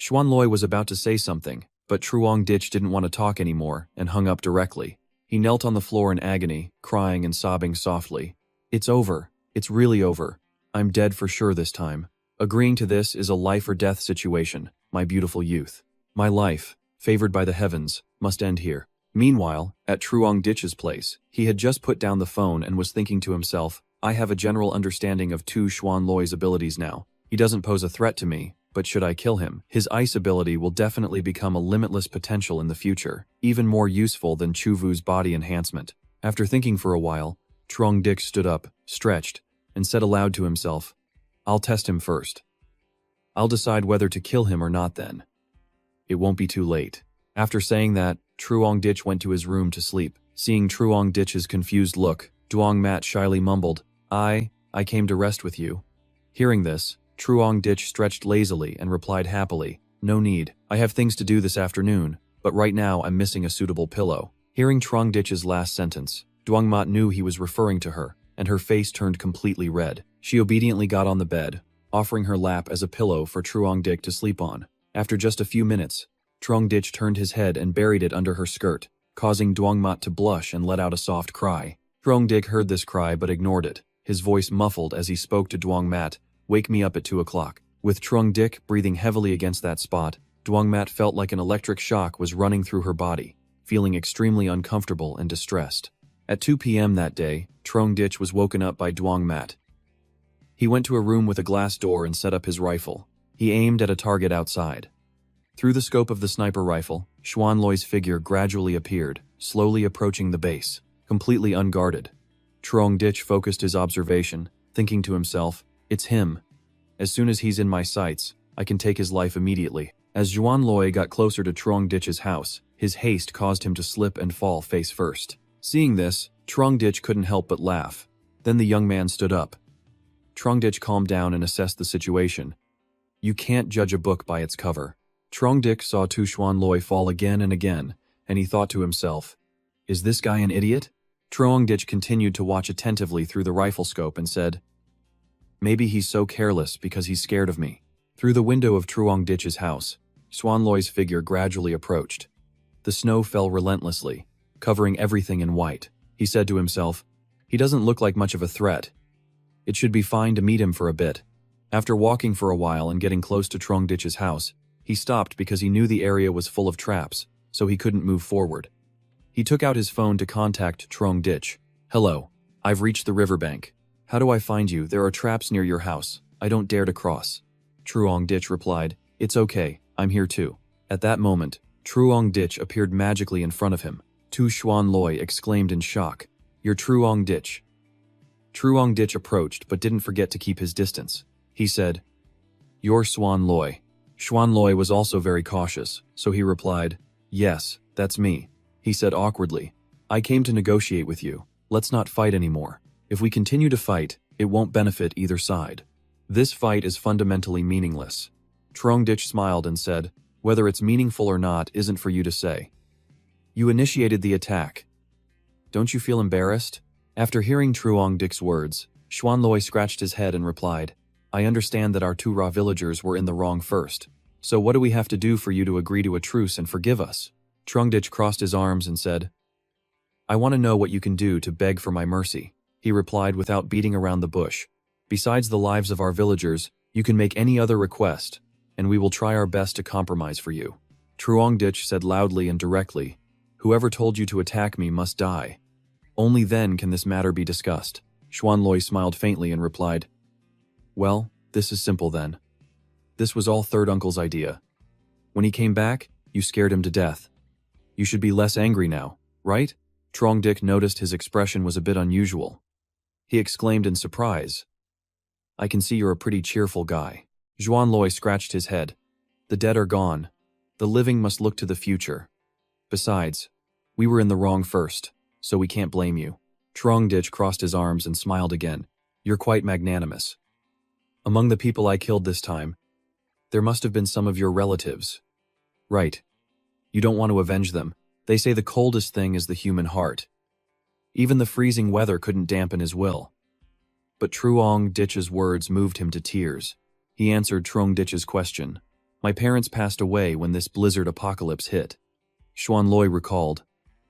Xuanloi was about to say something, but Truong Ditch didn't want to talk anymore and hung up directly. He knelt on the floor in agony, crying and sobbing softly. "It's over. It's really over. I'm dead for sure this time. Agreeing to this is a life or death situation, my beautiful youth. My life, favored by the heavens, must end here." Meanwhile, at Truong Ditch's place, he had just put down the phone and was thinking to himself, "I have a general understanding of Tu Xuanloi's abilities now. He doesn't pose a threat to me, but should I kill him, his ice ability will definitely become a limitless potential in the future, even more useful than Chuvu's body enhancement." After thinking for a while, Truong Ditch stood up, stretched, and said aloud to himself, "I'll test him first. I'll decide whether to kill him or not then. It won't be too late." After saying that, Truong Ditch went to his room to sleep. Seeing Truong Ditch's confused look, Duong Mat shyly mumbled, I came to rest with you." Hearing this, Truong Ditch stretched lazily and replied happily, "No need. I have things to do this afternoon, but right now I'm missing a suitable pillow." Hearing Truong Ditch's last sentence, Duong Mat knew he was referring to her, and her face turned completely red. She obediently got on the bed, offering her lap as a pillow for Truong Ditch to sleep on. After just a few minutes, Truong Ditch turned his head and buried it under her skirt, causing Duong Mat to blush and let out a soft cry. Truong Ditch heard this cry but ignored it, his voice muffled as he spoke to Duong Mat, "Wake me up at 2 o'clock." With Truong Ditch breathing heavily against that spot, Duong Mat felt like an electric shock was running through her body, feeling extremely uncomfortable and distressed. At 2 p.m. that day, Truong Ditch was woken up by Duong Mat. He went to a room with a glass door and set up his rifle. He aimed at a target outside. Through the scope of the sniper rifle, Xuanloi's figure gradually appeared, slowly approaching the base, completely unguarded. Truong Ditch focused his observation, thinking to himself, "It's him. As soon as he's in my sights, I can take his life immediately." As Xuanloi got closer to Truong Ditch's house, his haste caused him to slip and fall face first. Seeing this, Truong Ditch couldn't help but laugh. Then the young man stood up. Truong Ditch calmed down and assessed the situation. You can't judge a book by its cover. Truong Ditch saw Tu Xuanloi fall again and again, and he thought to himself, "Is this guy an idiot?" Truong Ditch continued to watch attentively through the rifle scope and said, "Maybe he's so careless because he's scared of me." Through the window of Truong Ditch's house, Xuanloi's figure gradually approached. The snow fell relentlessly, covering everything in white. He said to himself, "He doesn't look like much of a threat. It should be fine to meet him for a bit." After walking for a while and getting close to Truong Ditch's house, he stopped because he knew the area was full of traps, so he couldn't move forward. He took out his phone to contact Truong Ditch. "Hello, I've reached the riverbank. How do I find you? There are traps near your house. I don't dare to cross." Truong Ditch replied, "It's okay, I'm here too." At that moment, Truong Ditch appeared magically in front of him. Tu Xuanloi exclaimed in shock, "You're Truong Ditch." Truong Ditch approached but didn't forget to keep his distance. He said, "You're Xuanloi." Xuanloi was also very cautious, so he replied, "Yes, that's me." He said awkwardly, "I came to negotiate with you. Let's not fight anymore. If we continue to fight, it won't benefit either side. This fight is fundamentally meaningless." Truong Ditch smiled and said, "Whether it's meaningful or not isn't for you to say. You initiated the attack. Don't you feel embarrassed?" After hearing Truong Ditch's words, Xuanloi scratched his head and replied, "I understand that our 2 raw villagers were in the wrong first. So what do we have to do for you to agree to a truce and forgive us?" Truong Ditch crossed his arms and said, "I want to know what you can do to beg for my mercy." He replied without beating around the bush, "Besides the lives of our villagers, you can make any other request, and we will try our best to compromise for you." Truong Ditch said loudly and directly, "Whoever told you to attack me must die. Only then can this matter be discussed." Xuanloi smiled faintly and replied, "Well, this is simple then. This was all Third Uncle's idea. When he came back, you scared him to death. You should be less angry now, right?" Truong Ditch noticed his expression was a bit unusual. He exclaimed in surprise, "I can see you're a pretty cheerful guy." Xuanloi scratched his head. "The dead are gone. The living must look to the future. Besides, we were in the wrong first, so we can't blame you." Truong Ditch crossed his arms and smiled again. "You're quite magnanimous. Among the people I killed this time, There must have been some of your relatives. Right. You don't want to avenge them. They say the coldest thing is the human heart. Even the freezing weather couldn't dampen his will. But Truong Ditch's words moved him to tears. He answered Truong Ditch's question. My parents passed away when this blizzard apocalypse hit. Xuan Loi recalled.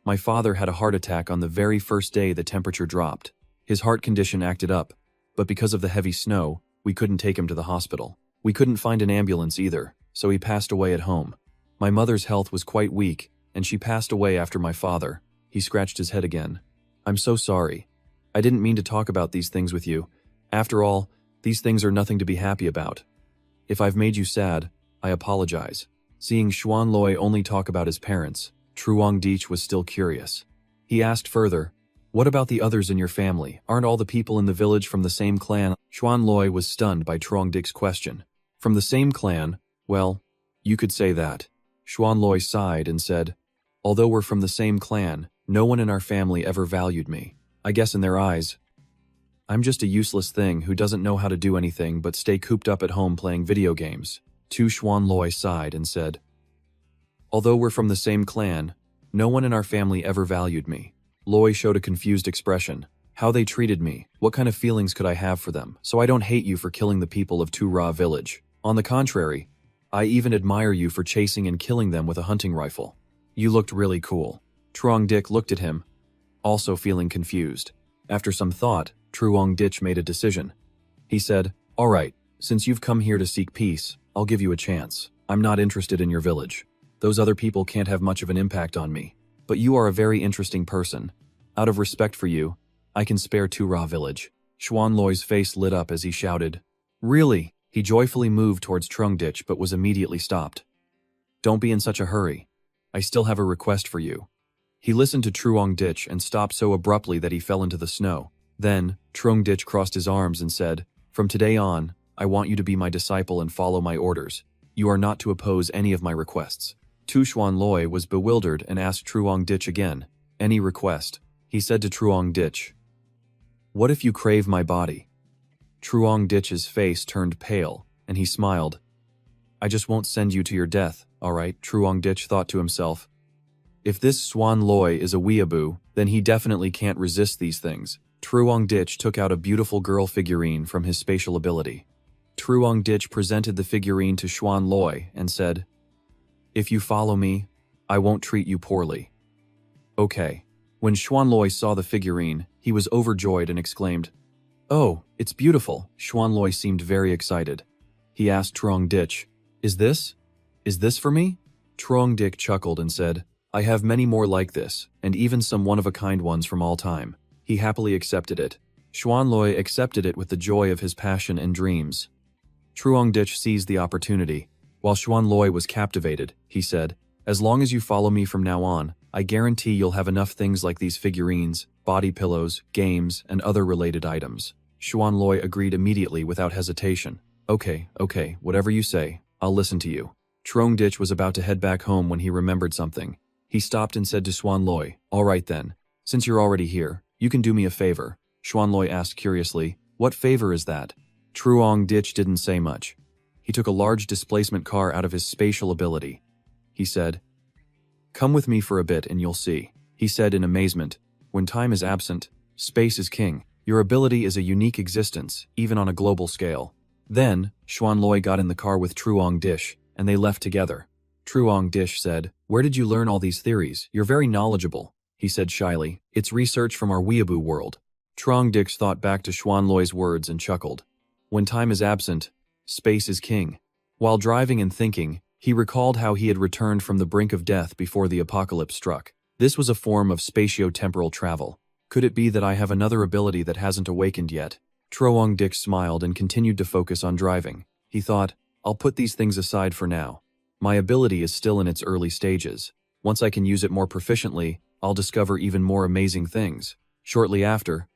My father had a heart attack on the very first day the temperature dropped. His heart condition acted up, but because of the heavy snow, we couldn't take him to the hospital. We couldn't find an ambulance either, so he passed away at home. My mother's health was quite weak, and she passed away after my father. He scratched his head again. I'm so sorry. I didn't mean to talk about these things with you. After all, these things are nothing to be happy about. If I've made you sad, I apologize. Seeing Xuan Loi only talk about his parents, Truong Ditch was still curious. He asked further, what about the others in your family? Aren't all the people in the village from the same clan? Xuan Loi was stunned by Truong Ditch's question. From the same clan? Well, you could say that. Xuan Loi sighed and said, although we're from the same clan, no one in our family ever valued me. I guess in their eyes, I'm just a useless thing who doesn't know how to do anything but stay cooped up at home playing video games. Xuan Loi sighed and said, although we're from the same clan, no one in our family ever valued me. Loi showed a confused expression. How they treated me, what kind of feelings could I have for them? So I don't hate you for killing the people of Ra village. On the contrary, I even admire you for chasing and killing them with a hunting rifle. You looked really cool. Truong Ditch looked at him, also feeling confused. After some thought, Truong Ditch made a decision. He said, all right, since you've come here to seek peace, I'll give you a chance. I'm not interested in your village. Those other people can't have much of an impact on me. But you are a very interesting person. Out of respect for you, I can spare Ra village. Xuan Loi's face lit up as he shouted, really? He joyfully moved towards Truong Ditch but was immediately stopped. Don't be in such a hurry. I still have a request for you. He listened to Truong Ditch and stopped so abruptly that he fell into the snow. Then, Truong Ditch crossed his arms and said, from today on, I want you to be my disciple and follow my orders. You are not to oppose any of my requests. Xuan Loi was bewildered and asked Truong Ditch again, any request? He said to Truong Ditch, what if you crave my body? Truong Ditch's face turned pale, and he smiled. I just won't send you to your death, all right, Truong Ditch thought to himself. If this Xuan Loi is a weeaboo, then he definitely can't resist these things. Truong Ditch took out a beautiful girl figurine from his spatial ability. Truong Ditch presented the figurine to Xuan Loi and said, if you follow me, I won't treat you poorly. Okay. When Xuan Loi saw the figurine, he was overjoyed and exclaimed, oh, it's beautiful. Xuan Loi seemed very excited. He asked Truong Ditch, is this for me? Truong Ditch chuckled and said, I have many more like this, and even some one-of-a-kind ones from all time. He happily accepted it. Xuan Loi accepted it with the joy of his passion and dreams. Truong Ditch seized the opportunity. While Xuan Loi was captivated, he said, as long as you follow me from now on, I guarantee you'll have enough things like these figurines, body pillows, games, and other related items. Xuan Loi agreed immediately without hesitation. Okay, whatever you say, I'll listen to you. Truong Ditch was about to head back home when he remembered something. He stopped and said to Xuan Loi, all right then, since you're already here, you can do me a favor. Xuan Loi asked curiously, what favor is that? Truong Ditch didn't say much. He took a large displacement car out of his spatial ability. He said, come with me for a bit and you'll see. He said in amazement, when time is absent, space is king. Your ability is a unique existence, even on a global scale. Then, Xuan Loi got in the car with Truong Ditch, and they left together. Truong Ditch said, where did you learn all these theories? You're very knowledgeable, he said shyly. It's research from our weeaboo world. Truong Ditch thought back to Xuan Loi's words and chuckled. When time is absent, space is king. While driving and thinking, he recalled how he had returned from the brink of death before the apocalypse struck. This was a form of spatio-temporal travel. Could it be that I have another ability that hasn't awakened yet? Truong Ditch smiled and continued to focus on driving. He thought, I'll put these things aside for now. My ability is still in its early stages. Once I can use it more proficiently, I'll discover even more amazing things. Shortly after,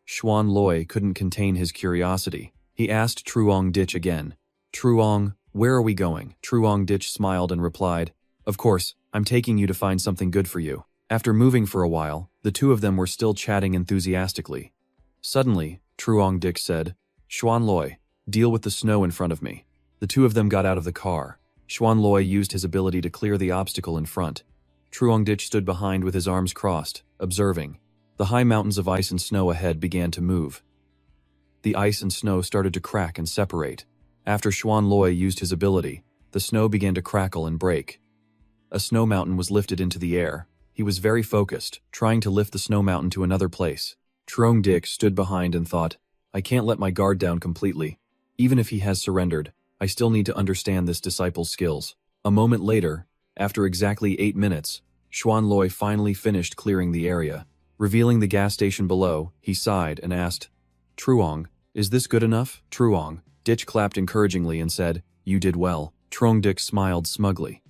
Xuan Loi couldn't contain his curiosity. He asked Truong Ditch again, Truong, where are we going? Truong Ditch smiled and replied, of course, I'm taking you to find something good for you. After moving for a while, the two of them were still chatting enthusiastically. Suddenly, Truong Ditch said, Xuan Loi, deal with the snow in front of me. The two of them got out of the car. Xuan Loi used his ability to clear the obstacle in front. Truong Dich stood behind with his arms crossed, observing. The high mountains of ice and snow ahead began to move. The ice and snow started to crack and separate. After Xuan Loi used his ability, the snow began to crackle and break. A snow mountain was lifted into the air. He was very focused, trying to lift the snow mountain to another place. Truong Dich stood behind and thought, I can't let my guard down completely. Even if he has surrendered, I still need to understand this disciple's skills. A moment later, after exactly 8 minutes, Xuan Loi finally finished clearing the area. Revealing the gas station below, he sighed and asked, Truong, is this good enough? Truong Dich clapped encouragingly and said, You did well. Truong Dich smiled smugly.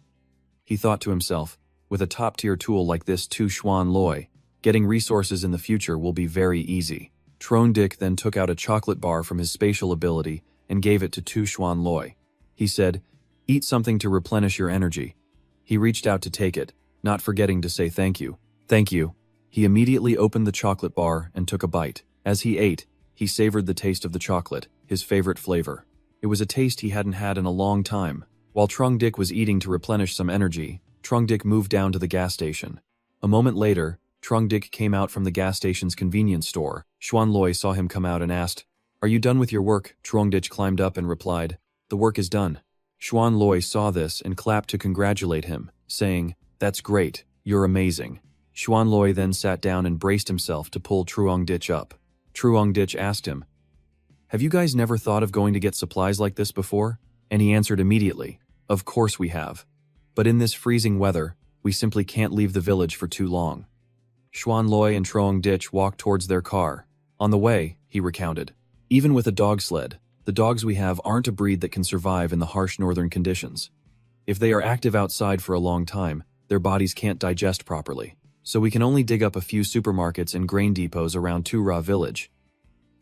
He thought to himself, with a top-tier tool like this to Xuan Loi, getting resources in the future will be very easy. Truong Dich then took out a chocolate bar from his spatial ability and gave it to Tu Xuan Loi. He said, Eat something to replenish your energy. He reached out to take it, not forgetting to say thank you. Thank you. He immediately opened the chocolate bar and took a bite. As he ate, he savored the taste of the chocolate, his favorite flavor. It was a taste he hadn't had in a long time. While Truong Dich was eating to replenish some energy, Truong Dich moved down to the gas station. A moment later, Truong Dich came out from the gas station's convenience store. Xuan Loi saw him come out and asked, Are you done with your work? Truong Dich climbed up and replied, The work is done. Xuan Loi saw this and clapped to congratulate him, saying, That's great, you're amazing. Xuan Loi then sat down and braced himself to pull Truong Dich up. Truong Dich asked him, Have you guys never thought of going to get supplies like this before? And he answered immediately, Of course we have. But in this freezing weather, we simply can't leave the village for too long. Xuan Loi and Truong Dich walked towards their car. On the way, he recounted, Even with a dog sled, the dogs we have aren't a breed that can survive in the harsh northern conditions. If they are active outside for a long time, their bodies can't digest properly. So we can only dig up a few supermarkets and grain depots around Tura village.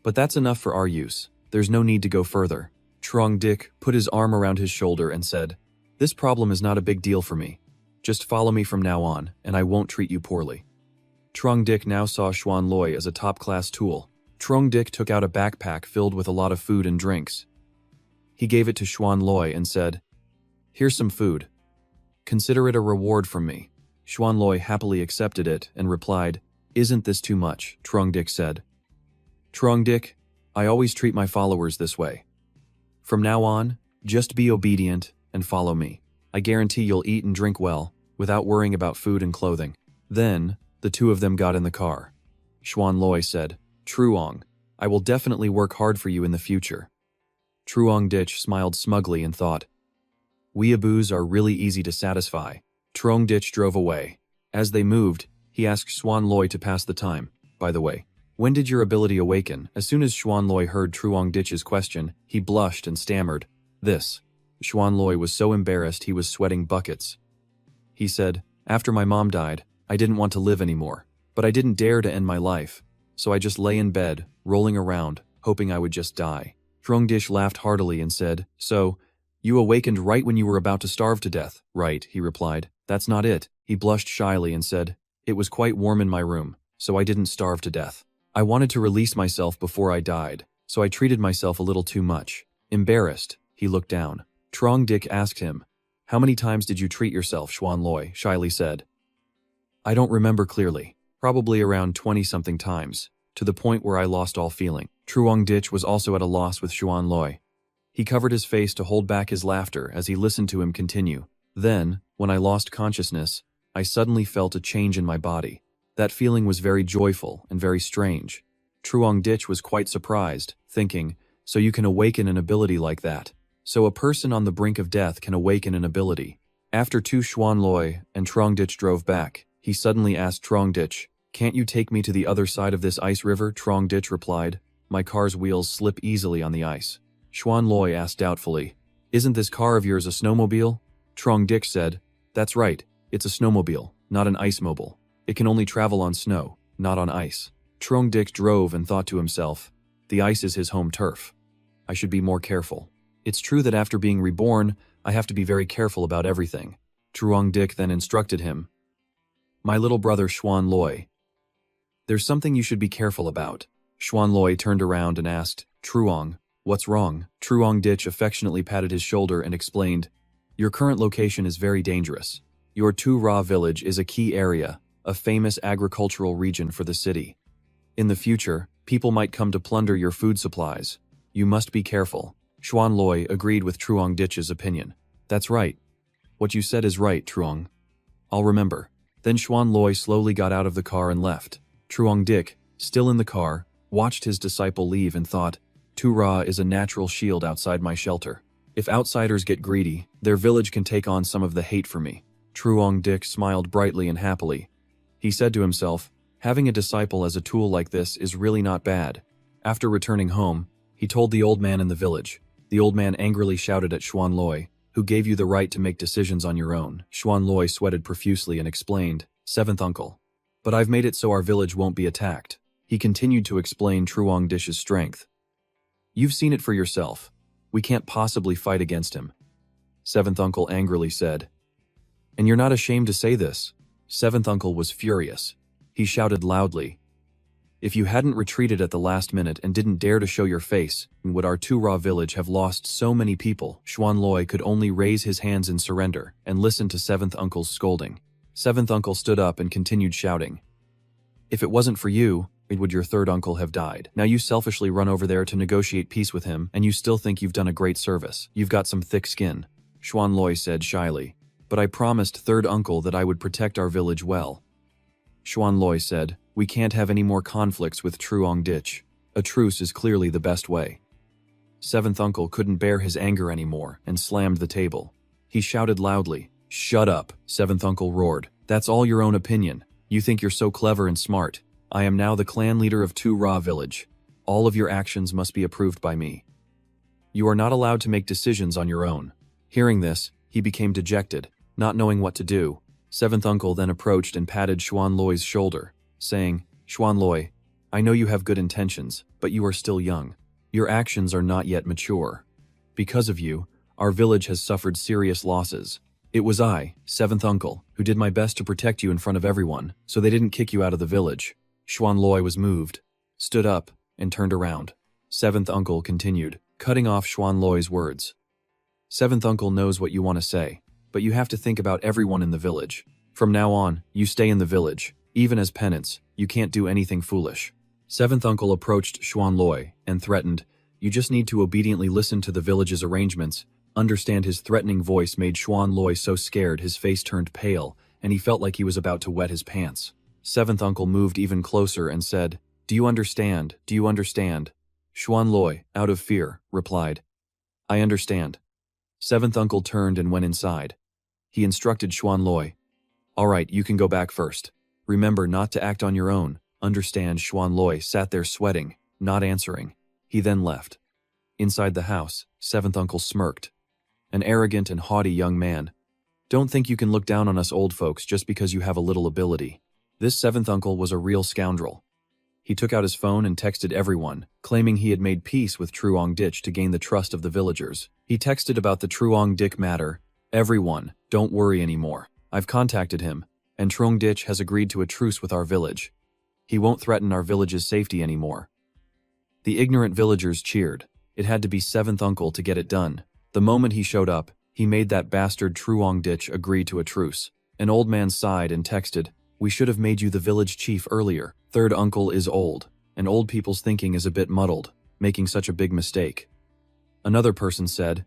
But that's enough for our use. There's no need to go further. Truong Dich put his arm around his shoulder and said, This problem is not a big deal for me. Just follow me from now on, and I won't treat you poorly. Truong Dich now saw Xuan Loi as a top-class tool. Truong Dich took out a backpack filled with a lot of food and drinks. He gave it to Xuan Loi and said, Here's some food. Consider it a reward from me. Xuan Loi happily accepted it and replied, Isn't this too much? Truong Dich said. Truong Dich, I always treat my followers this way. From now on, just be obedient and follow me. I guarantee you'll eat and drink well, without worrying about food and clothing. Then, the two of them got in the car. Xuan Loi said, Truong, I will definitely work hard for you in the future. Truong Dich smiled smugly and thought, Weeaboos are really easy to satisfy. Truong Dich drove away. As they moved, he asked Xuan Loi to pass the time. By the way, when did your ability awaken? As soon as Xuan Loi heard Truong Dich's question, he blushed and stammered, This. Xuan Loi was so embarrassed he was sweating buckets. He said, After my mom died, I didn't want to live anymore, but I didn't dare to end my life. So I just lay in bed, rolling around, hoping I would just die. Truong Dich laughed heartily and said, So, you awakened right when you were about to starve to death, right? He replied. That's not it. He blushed shyly and said, It was quite warm in my room, so I didn't starve to death. I wanted to release myself before I died, so I treated myself a little too much. Embarrassed, he looked down. Truong Dich asked him, How many times did you treat yourself? Xuan Loi shyly said. I don't remember clearly. Probably around 20-something times, to the point where I lost all feeling. Truong Dich was also at a loss with Xuan Loi. He covered his face to hold back his laughter as he listened to him continue. Then, when I lost consciousness, I suddenly felt a change in my body. That feeling was very joyful and very strange. Truong Dich was quite surprised, thinking, So you can awaken an ability like that. So a person on the brink of death can awaken an ability. After Tu Xuan Loi and Truong Dich drove back, he suddenly asked Truong Dich, Can't you take me to the other side of this ice river? Truong Dich replied, My car's wheels slip easily on the ice. Xuan Loi asked doubtfully, Isn't this car of yours a snowmobile? Truong Dich said, That's right, it's a snowmobile, not an ice mobile. It can only travel on snow, not on ice. Truong Dich drove and thought to himself, The ice is his home turf. I should be more careful. It's true that after being reborn, I have to be very careful about everything. Truong Dich then instructed him, My little brother Xuan Loi, there's something you should be careful about. Xuan Loi turned around and asked, Truong, What's wrong? Truong Ditch affectionately patted his shoulder and explained, your current location is very dangerous. Your Tu Ra village is a key area, a famous agricultural region for the city. In the future, people might come to plunder your food supplies. You must be careful. Xuan Loi agreed with Truong Ditch's opinion. That's right. What you said is right, Truong. I'll remember. Then Xuan Loi slowly got out of the car and left. Truong Dick, still in the car, watched his disciple leave and thought, Tu Ra is a natural shield outside my shelter. If outsiders get greedy, their village can take on some of the hate for me. Truong Dick smiled brightly and happily. He said to himself, having a disciple as a tool like this is really not bad. After returning home, he told the old man in the village. The old man angrily shouted at Xuan Loi, who gave you the right to make decisions on your own. Xuan Loi sweated profusely and explained, seventh uncle. But I've made it so our village won't be attacked. He continued to explain Truong Dish's strength. You've seen it for yourself. We can't possibly fight against him. Seventh uncle angrily said. And you're not ashamed to say this. Seventh uncle was furious. He shouted loudly. If you hadn't retreated at the last minute and didn't dare to show your face, would our Tu Ra village have lost so many people? Xuan Loi could only raise his hands in surrender and listen to seventh uncle's scolding. Seventh uncle stood up and continued shouting. If it wasn't for you, would your third uncle have died? Now you selfishly run over there to negotiate peace with him, and you still think you've done a great service. You've got some thick skin, Xuan Loi said shyly. But I promised third uncle that I would protect our village well. Xuan Loi said, we can't have any more conflicts with Truong Ditch. A truce is clearly the best way. Seventh uncle couldn't bear his anger anymore and slammed the table. He shouted loudly, shut up, seventh uncle roared. That's all your own opinion. You think you're so clever and smart. I am now the clan leader of Tu Ra village. All of your actions must be approved by me. You are not allowed to make decisions on your own. Hearing this, he became dejected, not knowing what to do. Seventh uncle then approached and patted Xuan Loi's shoulder, saying, Xuan Loi, I know you have good intentions, but you are still young. Your actions are not yet mature. Because of you, our village has suffered serious losses. It was I, seventh uncle, who did my best to protect you in front of everyone, so they didn't kick you out of the village. Xuan Loi was moved, stood up, and turned around. Seventh uncle continued, cutting off Xuan Loi's words. Seventh uncle knows what you want to say, but you have to think about everyone in the village. From now on, you stay in the village. Even as penance, you can't do anything foolish. Seventh uncle approached Xuan Loi and threatened, you just need to obediently listen to the village's arrangements. Understand his threatening voice made Xuan Loi so scared his face turned pale, and he felt like he was about to wet his pants. Seventh uncle moved even closer and said, do you understand? Do you understand? Xuan Loi, out of fear, replied, I understand. Seventh uncle turned and went inside. He instructed Xuan Loi, all right, you can go back first. Remember not to act on your own. Understand? Xuan Loi sat there sweating, not answering. He then left. Inside the house, seventh uncle smirked. An arrogant and haughty young man. Don't think you can look down on us old folks just because you have a little ability. This seventh uncle was a real scoundrel. He took out his phone and texted everyone, claiming he had made peace with Truong Ditch to gain the trust of the villagers. He texted about the Truong Dick matter. Everyone, don't worry anymore. I've contacted him, and Truong Ditch has agreed to a truce with our village. He won't threaten our village's safety anymore. The ignorant villagers cheered. It had to be seventh uncle to get it done. The moment he showed up, he made that bastard Truong Ditch agree to a truce. An old man sighed and texted, we should have made you the village chief earlier. Third uncle is old, and old people's thinking is a bit muddled, making such a big mistake. Another person said,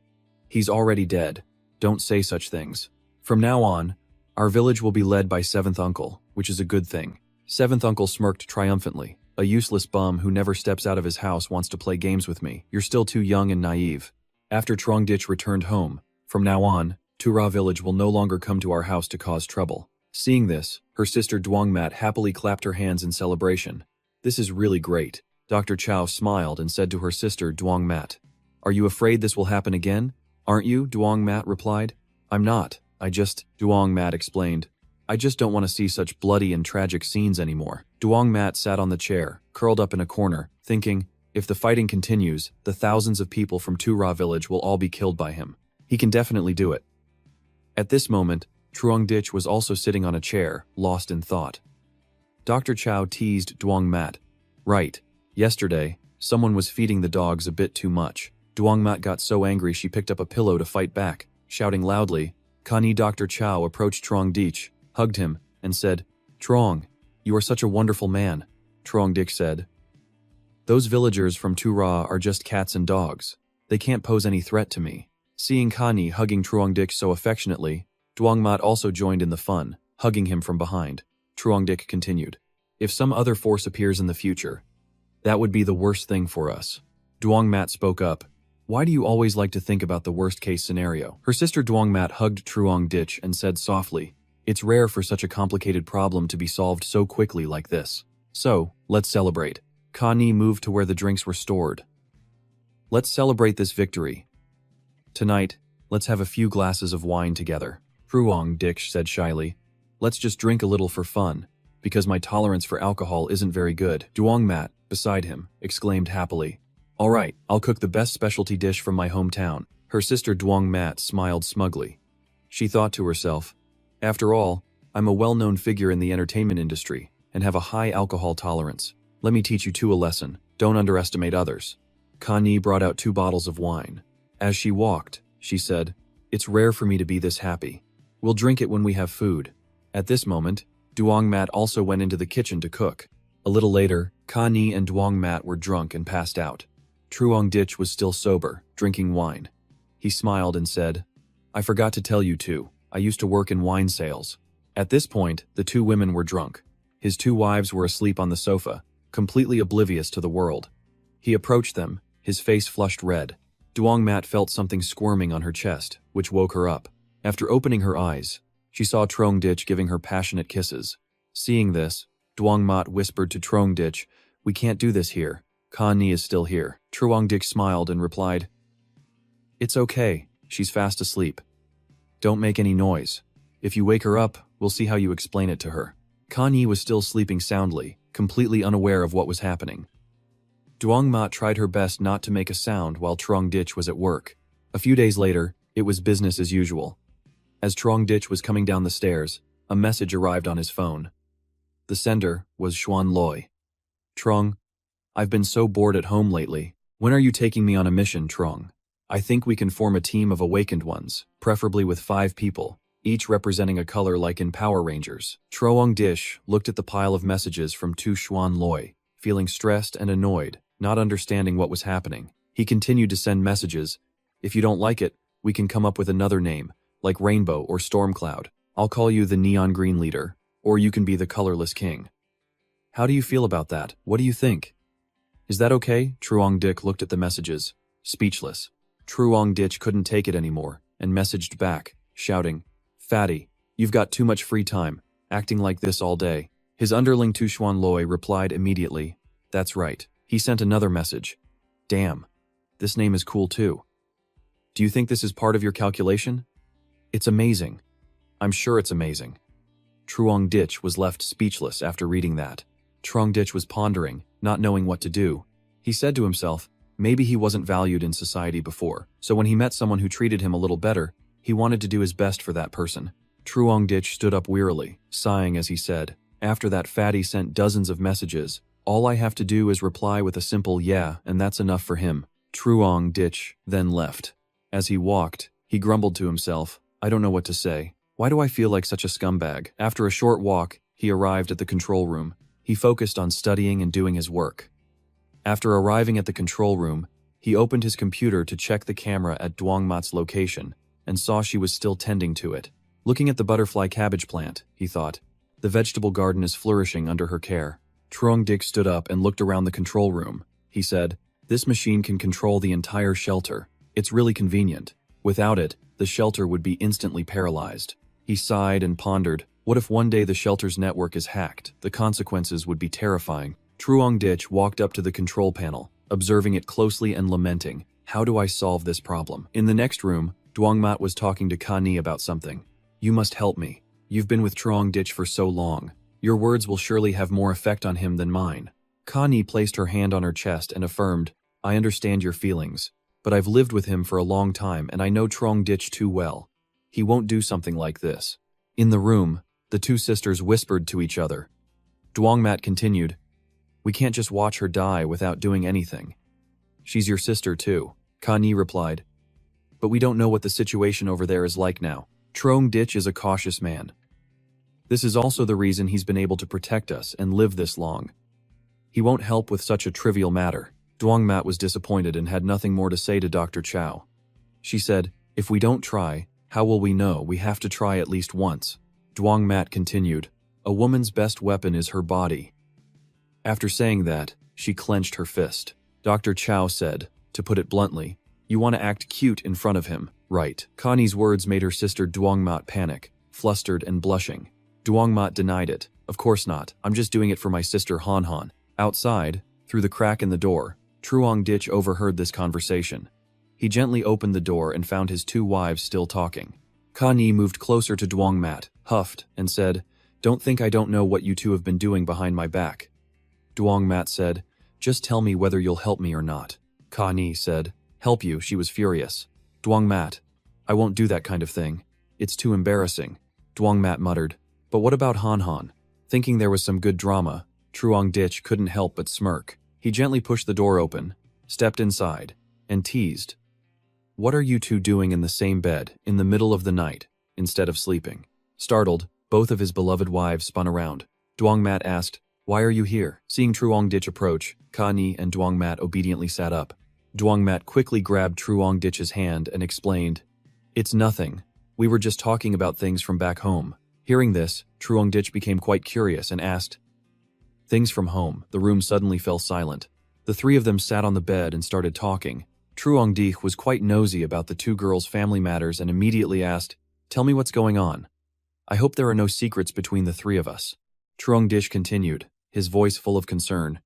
he's already dead. Don't say such things. From now on, our village will be led by seventh uncle, which is a good thing. Seventh uncle smirked triumphantly. A useless bum who never steps out of his house wants to play games with me. You're still too young and naive. After Truong Ditch returned home, from now on, Tu Ra village will no longer come to our house to cause trouble. Seeing this, her sister Duong Mat happily clapped her hands in celebration. This is really great. Dr. Chow smiled and said to her sister Duong Mat, are you afraid this will happen again? Aren't you? Duong Mat replied. I'm not. Duong Mat explained. I just don't want to see such bloody and tragic scenes anymore. Duong Mat sat on the chair, curled up in a corner, thinking, if the fighting continues, the thousands of people from Tu Ra village will all be killed by him. He can definitely do it. At this moment, Truong Ditch was also sitting on a chair, lost in thought. Dr. Chow teased Duong Mat. Right. Yesterday, Someone was feeding the dogs a bit too much. Duongmat got so angry she picked up a pillow to fight back, shouting loudly. Kani Dr. Chow approached Trong Dich, hugged him, and said, "Trong, you are such a wonderful man." Trong Dich said, "Those villagers from Tura are just cats and dogs. They can't pose any threat to me." Seeing Kani hugging Trong Dich so affectionately, Duongmat also joined in the fun, hugging him from behind. Trong Dich continued, "If some other force appears in the future, that would be the worst thing for us." Duongmat spoke up. "Why do you always like to think about the worst-case scenario?" Her sister Duongmat hugged Truong Dich and said softly, "It's rare for such a complicated problem to be solved so quickly like this. So, let's celebrate." Kani moved to where the drinks were stored. "Let's celebrate this victory. Tonight, let's have a few glasses of wine together." Truong Dich said shyly, "Let's just drink a little for fun, because my tolerance for alcohol isn't very good." Duongmat, beside him, exclaimed happily, "All right, I'll cook the best specialty dish from my hometown." Her sister Duongmat smiled smugly. She thought to herself, "After all, I'm a well-known figure in the entertainment industry and have a high alcohol tolerance. Let me teach you two a lesson. Don't underestimate others." Kani brought out 2 bottles of wine. As she walked, she said, "It's rare for me to be this happy. We'll drink it when we have food." At this moment, Duongmat also went into the kitchen to cook. A little later, Kani and Duongmat were drunk and passed out. Truong Dich was still sober, drinking wine. He smiled and said, "I forgot to tell you two, I used to work in wine sales." At this point, the 2 women were drunk. His 2 wives were asleep on the sofa, completely oblivious to the world. He approached them, his face flushed red. Duongmat felt something squirming on her chest, which woke her up. After opening her eyes, she saw Trong Dich giving her passionate kisses. Seeing this, Duongmat whispered to Trong Dich, "We can't do this here. Kani is still here." Truong Dich smiled and replied, "It's okay, she's fast asleep. Don't make any noise. If you wake her up, we'll see how you explain it to her." Kani was still sleeping soundly, completely unaware of what was happening. Duongmat tried her best not to make a sound while Trong Dich was at work. A few days later, it was business as usual. As Trong Dich was coming down the stairs, a message arrived on his phone. The sender was Xuan Loi. "Trong, I've been so bored at home lately. When are you taking me on a mission, Trong? I think we can form a team of awakened ones, preferably with 5 people, each representing a color like in Power Rangers." Truong Dich looked at the pile of messages from Tu Xuan Loi, feeling stressed and annoyed, not understanding what was happening. He continued to send messages. "If you don't like it, we can come up with another name, like Rainbow or Stormcloud. I'll call you the Neon Green Leader, or you can be the Colorless King. How do you feel about that? What do you think?" "Is that okay?" Truong Dich looked at the messages, speechless. Truong Dich couldn't take it anymore, and messaged back, shouting, "Fatty, you've got too much free time, acting like this all day." His underling Tu Xuan Loi replied immediately, "That's right." He sent another message. "Damn, this name is cool too. Do you think this is part of your calculation? It's amazing. I'm sure it's amazing." Truong Dich was left speechless after reading that. Truong Dich was pondering, not knowing what to do. He said to himself, maybe he wasn't valued in society before, so when he met someone who treated him a little better, he wanted to do his best for that person. Truong Dich stood up wearily, sighing as he said, "After that fatty sent dozens of messages, all I have to do is reply with a simple yeah, and that's enough for him." Truong Dich then left. As he walked, he grumbled to himself, "I don't know what to say. Why do I feel like such a scumbag?" After a short walk, he arrived at the control room. He focused on studying and doing his work. After arriving at the control room, he opened his computer to check the camera at Duongmat's location and saw she was still tending to it. Looking at the butterfly cabbage plant, he thought, the vegetable garden is flourishing under her care. Truong Dich stood up and looked around the control room. He said, "This machine can control the entire shelter. It's really convenient. Without it, the shelter would be instantly paralyzed." He sighed and pondered, what if one day the shelter's network is hacked? The consequences would be terrifying. Truong Dich walked up to the control panel, observing it closely and lamenting, "How do I solve this problem?" In the next room, Duongmat was talking to Kani about something. "You must help me. You've been with Truong Dich for so long. Your words will surely have more effect on him than mine." Kani placed her hand on her chest and affirmed, "I understand your feelings, but I've lived with him for a long time and I know Truong Dich too well. He won't do something like this." In the room, the 2 sisters whispered to each other. Duongmat continued, We can't just watch her die without doing anything. She's your sister too, Kani replied. But we don't know what the situation over there is like now. Trongdich is a cautious man. This is also the reason he's been able to protect us and live this long. He won't help with such a trivial matter. Dwangmat was disappointed and had nothing more to say to Dr. Chow. She said, if we don't try, how will we know? We have to try at least once. Dwangmat continued, a woman's best weapon is her body. After saying that, she clenched her fist. Dr. Chow said, to put it bluntly, you want to act cute in front of him, right? Connie's words made her sister Dwangmat panic, flustered and blushing. Dwangmat denied it. Of course not, I'm just doing it for my sister Han Han. Outside, through the crack in the door, Trongdich overheard this conversation. He gently opened the door and found his two wives still talking. Kani moved closer to Dwangmat, huffed, and said, don't think I don't know what you two have been doing behind my back. Dwangmat said, just tell me whether you'll help me or not. Kani said, help you, she was furious. Dwangmat, I won't do that kind of thing. It's too embarrassing. Dwangmat muttered, but what about Han Han? Thinking there was some good drama, Trongdich couldn't help but smirk. He gently pushed the door open, stepped inside, and teased. What are you two doing in the same bed, in the middle of the night, instead of sleeping? Startled, both of his beloved wives spun around. Dwangmat asked, why are you here? Seeing Trongdich approach, Kani and Dwangmat obediently sat up. Dwangmat quickly grabbed Trongdich's hand and explained, it's nothing. We were just talking about things from back home. Hearing this, Trongdich became quite curious and asked, things from home. The room suddenly fell silent. The three of them sat on the bed and started talking. Trongdich was quite nosy about the two girls' family matters and immediately asked, tell me what's going on. I hope there are no secrets between the three of us. Trongdich continued, his voice full of concern.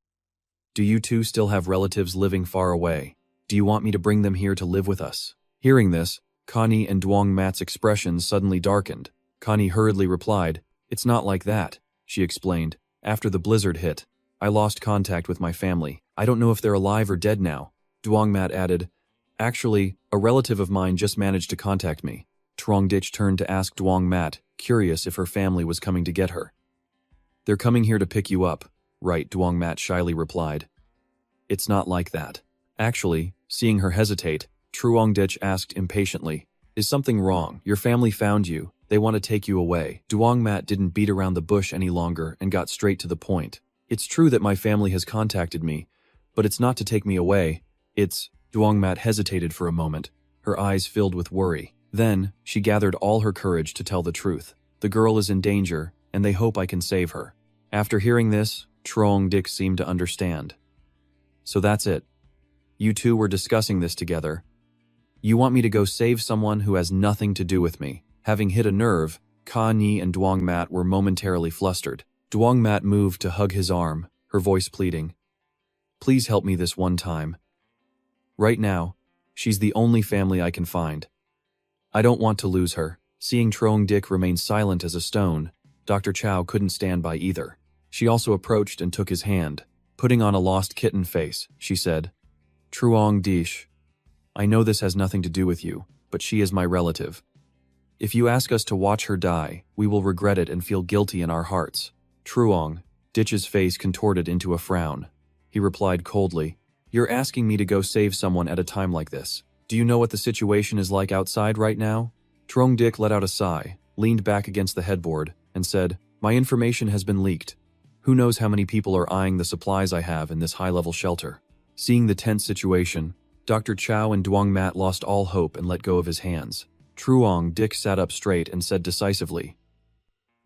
Do you two still have relatives living far away? Do you want me to bring them here to live with us? Hearing this, Kani and Dwangmat's expressions suddenly darkened. Kani hurriedly replied, it's not like that, she explained. After the blizzard hit, I lost contact with my family. I don't know if they're alive or dead now. Dwangmat added, actually, a relative of mine just managed to contact me. Trongdich turned to ask Dwangmat, curious if her family was coming to get her. They're coming here to pick you up, right? Dwangmat shyly replied. It's not like that. Actually, seeing her hesitate, Trongdich asked impatiently, is something wrong? Your family found you. They want to take you away. Dwangmat didn't beat around the bush any longer and got straight to the point. It's true that my family has contacted me, but it's not to take me away. It's... Dwangmat hesitated for a moment, her eyes filled with worry. Then, she gathered all her courage to tell the truth. The girl is in danger, and they hope I can save her. After hearing this, Trongdich seemed to understand. So that's it. You two were discussing this together. You want me to go save someone who has nothing to do with me. Having hit a nerve, Kani and Dwangmat were momentarily flustered. Dwangmat moved to hug his arm, her voice pleading. Please help me this one time. Right now, she's the only family I can find. I don't want to lose her. Seeing Trongdich remain silent as a stone, Dr. Chow couldn't stand by either. She also approached and took his hand. Putting on a lost kitten face, she said, Trongdich, I know this has nothing to do with you, but she is my relative. If you ask us to watch her die, we will regret it and feel guilty in our hearts. Trongdich's face contorted into a frown. He replied coldly, you're asking me to go save someone at a time like this. Do you know what the situation is like outside right now? Trongdich let out a sigh, leaned back against the headboard, and said, my information has been leaked. Who knows how many people are eyeing the supplies I have in this high-level shelter. Seeing the tense situation, Dr. Chow and Dwangmat lost all hope and let go of his hands. Trongdich sat up straight and said decisively,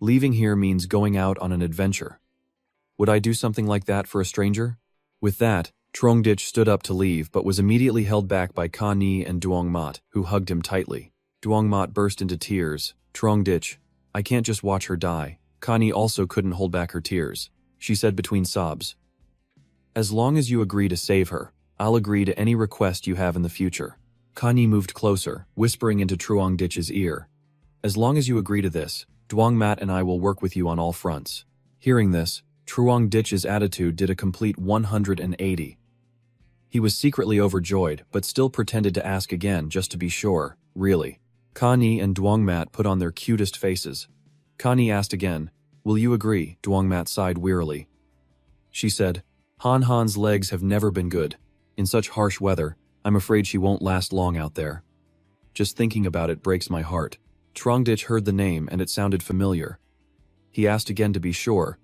leaving here means going out on an adventure. Would I do something like that for a stranger? With that, Trongdich stood up to leave but was immediately held back by Kani and Dwangmat, who hugged him tightly. Dwangmat burst into tears. Trongdich, I can't just watch her die. Kani also couldn't hold back her tears. She said between sobs, as long as you agree to save her, I'll agree to any request you have in the future. Kani moved closer, whispering into Trongdich's ear, as long as you agree to this, Dwangmat and I will work with you on all fronts. Hearing this, Trongdich's attitude did a complete 180. He was secretly overjoyed, but still pretended to ask again just to be sure, really. Kani and Dwangmat put on their cutest faces. Kani asked again, will you agree? Dwangmat sighed wearily. She said, Han Han's legs have never been good. In such harsh weather, I'm afraid she won't last long out there. Just thinking about it breaks my heart. Trongditch heard the name and it sounded familiar. He asked again to be sure.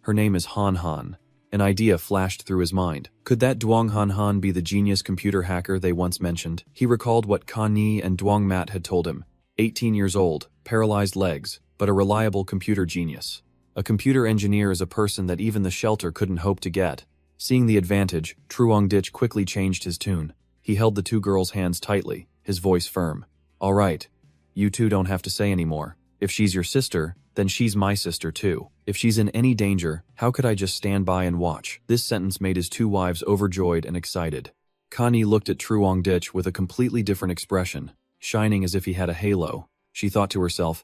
Her name is Han Han. An idea flashed through his mind. Could that Duong Han Han be the genius computer hacker they once mentioned? He recalled what Ka Ni and Duong Mat had told him. 18 years old, paralyzed legs, but a reliable computer genius. A computer engineer is a person that even the shelter couldn't hope to get. Seeing the advantage, Trongditch quickly changed his tune. He held the two girls' hands tightly, his voice firm. All right, you two don't have to say anymore. If she's your sister, then she's my sister too. If she's in any danger, how could I just stand by and watch? This sentence made his two wives overjoyed and excited. Connie looked at Trongditch with a completely different expression, shining as if he had a halo. She thought to herself,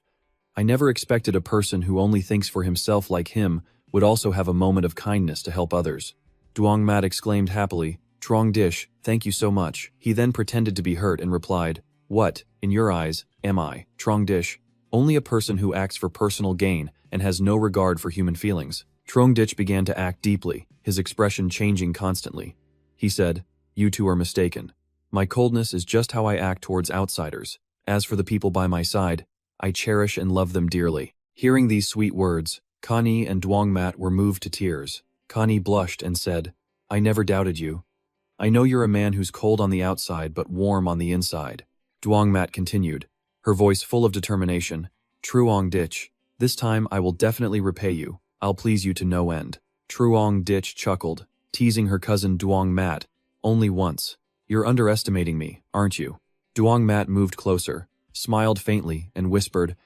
I never expected a person who only thinks for himself like him would also have a moment of kindness to help others. Duong Mat exclaimed happily, Trongditch, thank you so much. He then pretended to be hurt and replied, What, in your eyes, am I, Trongditch? Only a person who acts for personal gain and has no regard for human feelings. Trongditch began to act deeply, his expression changing constantly. He said, You two are mistaken. My coldness is just how I act towards outsiders. As for the people by my side, I cherish and love them dearly. Hearing these sweet words, Connie and Duong Mat were moved to tears. Connie blushed and said, I never doubted you. I know you're a man who's cold on the outside but warm on the inside. Duong Mat continued, her voice full of determination. Trongditch, this time I will definitely repay you. I'll please you to no end. Trongditch chuckled, teasing her cousin Duong Mat. Only once. You're underestimating me, aren't you? Duong Mat moved closer, smiled faintly, and whispered,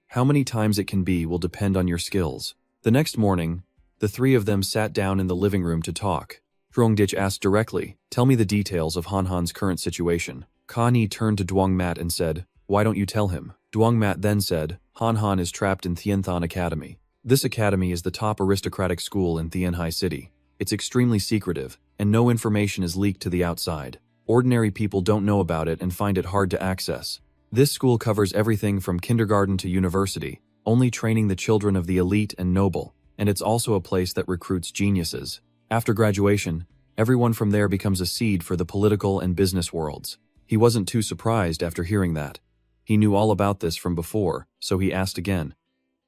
How many times it can be will depend on your skills. The next morning, the three of them sat down in the living room to talk. Trongditch asked directly, Tell me the details of Han Han's current situation. Connie turned to Duong Mat and said, Why don't you tell him? Duong Mat then said, Han Han is trapped in Thienthan Academy. This academy is the top aristocratic school in Thienhai City. It's extremely secretive, and no information is leaked to the outside. Ordinary people don't know about it and find it hard to access. This school covers everything from kindergarten to university, only training the children of the elite and noble, and it's also a place that recruits geniuses. After graduation, everyone from there becomes a seed for the political and business worlds. He wasn't too surprised after hearing that. He knew all about this from before, so he asked again.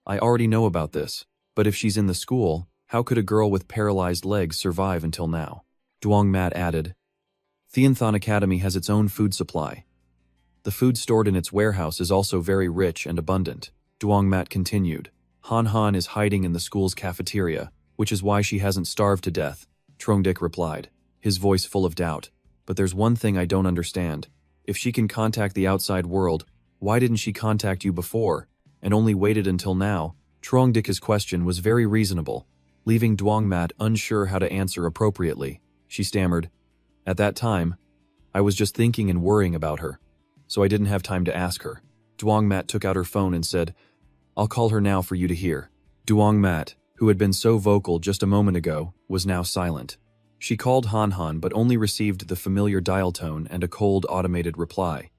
I already know about this, but if she's in the school, how could a girl with paralyzed legs survive until now? Duong Mat added, Thienthan Academy has its own food supply. The food stored in its warehouse is also very rich and abundant. Duong Mat continued, Han Han is hiding in the school's cafeteria, which is why she hasn't starved to death. Trongditch replied, his voice full of doubt. But there's one thing I don't understand. If she can contact the outside world, why didn't she contact you before, and only waited until now? Trongditch's question was very reasonable, leaving Duong Mat unsure how to answer appropriately. She stammered, At that time, I was just thinking and worrying about her, so I didn't have time to ask her. Duong Mat took out her phone and said, I'll call her now for you to hear. Duong Mat, who had been so vocal just a moment ago, was now silent. She called Han Han but only received the familiar dial tone and a cold automated reply.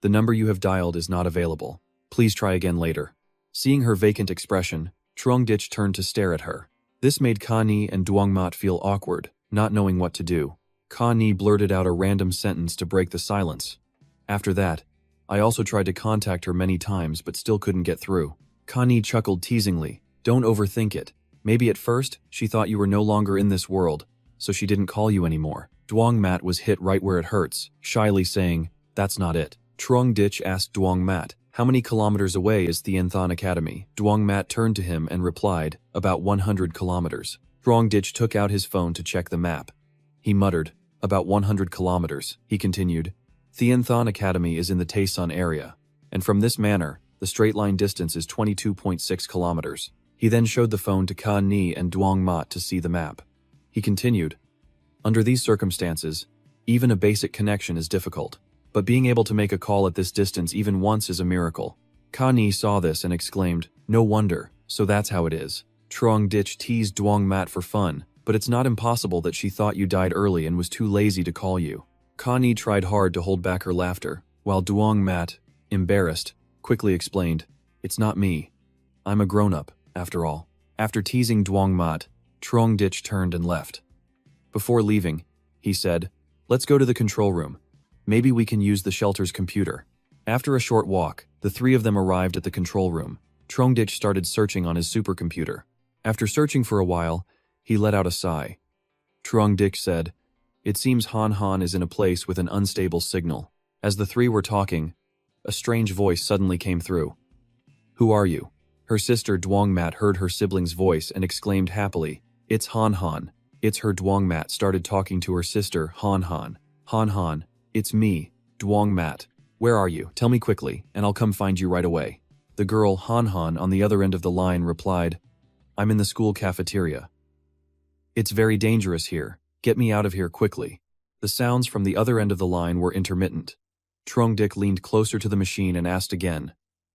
The number you have dialed is not available. Please try again later. Seeing her vacant expression, Trongditch turned to stare at her. This made Connie and Duong Mat feel awkward, not knowing what to do. Connie blurted out a random sentence to break the silence. After that, I also tried to contact her many times but still couldn't get through. Connie chuckled teasingly. Don't overthink it. Maybe at first, she thought you were no longer in this world, so she didn't call you anymore. Duong Mat was hit right where it hurts, shyly saying, That's not it. Trongditch asked Duong Mat, How many kilometers away is Thienthan Academy? Duong Mat turned to him and replied, About 100 kilometers. Trongditch took out his phone to check the map. He muttered, About 100 kilometers, he continued. Thienthan Academy is in the Taesun area, and from this manor, the straight line distance is 22.6 kilometers. He then showed the phone to Ka Ni and Duong Mat to see the map. He continued, Under these circumstances, even a basic connection is difficult, but being able to make a call at this distance even once is a miracle. Ka Ni saw this and exclaimed, No wonder, so that's how it is. Trongditch teased Duong Mat for fun, but it's not impossible that she thought you died early and was too lazy to call you. Ka Ni tried hard to hold back her laughter, while Duong Mat, embarrassed, quickly explained, It's not me. I'm a grown-up, after all. After teasing Duong Mat, Trongditch turned and left. Before leaving, he said, "Let's go to the control room. Maybe we can use the shelter's computer." After a short walk, the three of them arrived at the control room. Trongdich started searching on his supercomputer. After searching for a while, he let out a sigh. Trongdich said, "It seems Han Han is in a place with an unstable signal." As the three were talking, a strange voice suddenly came through. "Who are you?" Her sister Dwangmat heard her sibling's voice and exclaimed happily, "It's Han Han." It's her. Dwangmat started talking to her sister Han Han. "Han Han, it's me, Dwangmat. Where are you? Tell me quickly, and I'll come find you right away." The girl Han Han on the other end of the line replied, "I'm in the school cafeteria. It's very dangerous here. Get me out of here quickly." The sounds from the other end of the line were intermittent. Trongdich leaned closer to the machine and asked again,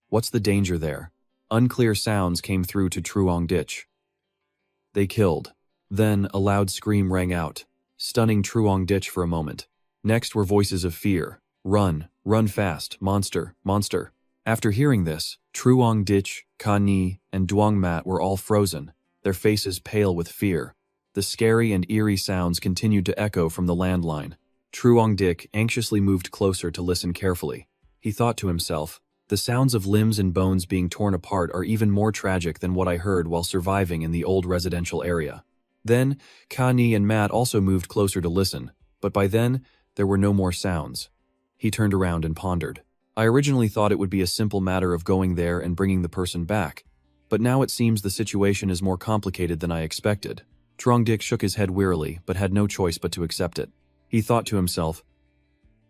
"What's the danger there?" Unclear sounds came through to Trongdich. "They killed." Then a loud scream rang out, stunning Trongdich for a moment. Next were voices of fear. "Run, run fast, monster, monster." After hearing this, Trongdich, Kani, and Dwangmat were all frozen, their faces pale with fear. The scary and eerie sounds continued to echo from the landline. Trongdich anxiously moved closer to listen carefully. He thought to himself, "The sounds of limbs and bones being torn apart are even more tragic than what I heard while surviving in the old residential area." Then, Kani and Matt also moved closer to listen, but by then, there were no more sounds. He turned around and pondered. "I originally thought it would be a simple matter of going there and bringing the person back, but now it seems the situation is more complicated than I expected." Trongdich shook his head wearily, but had no choice but to accept it. He thought to himself,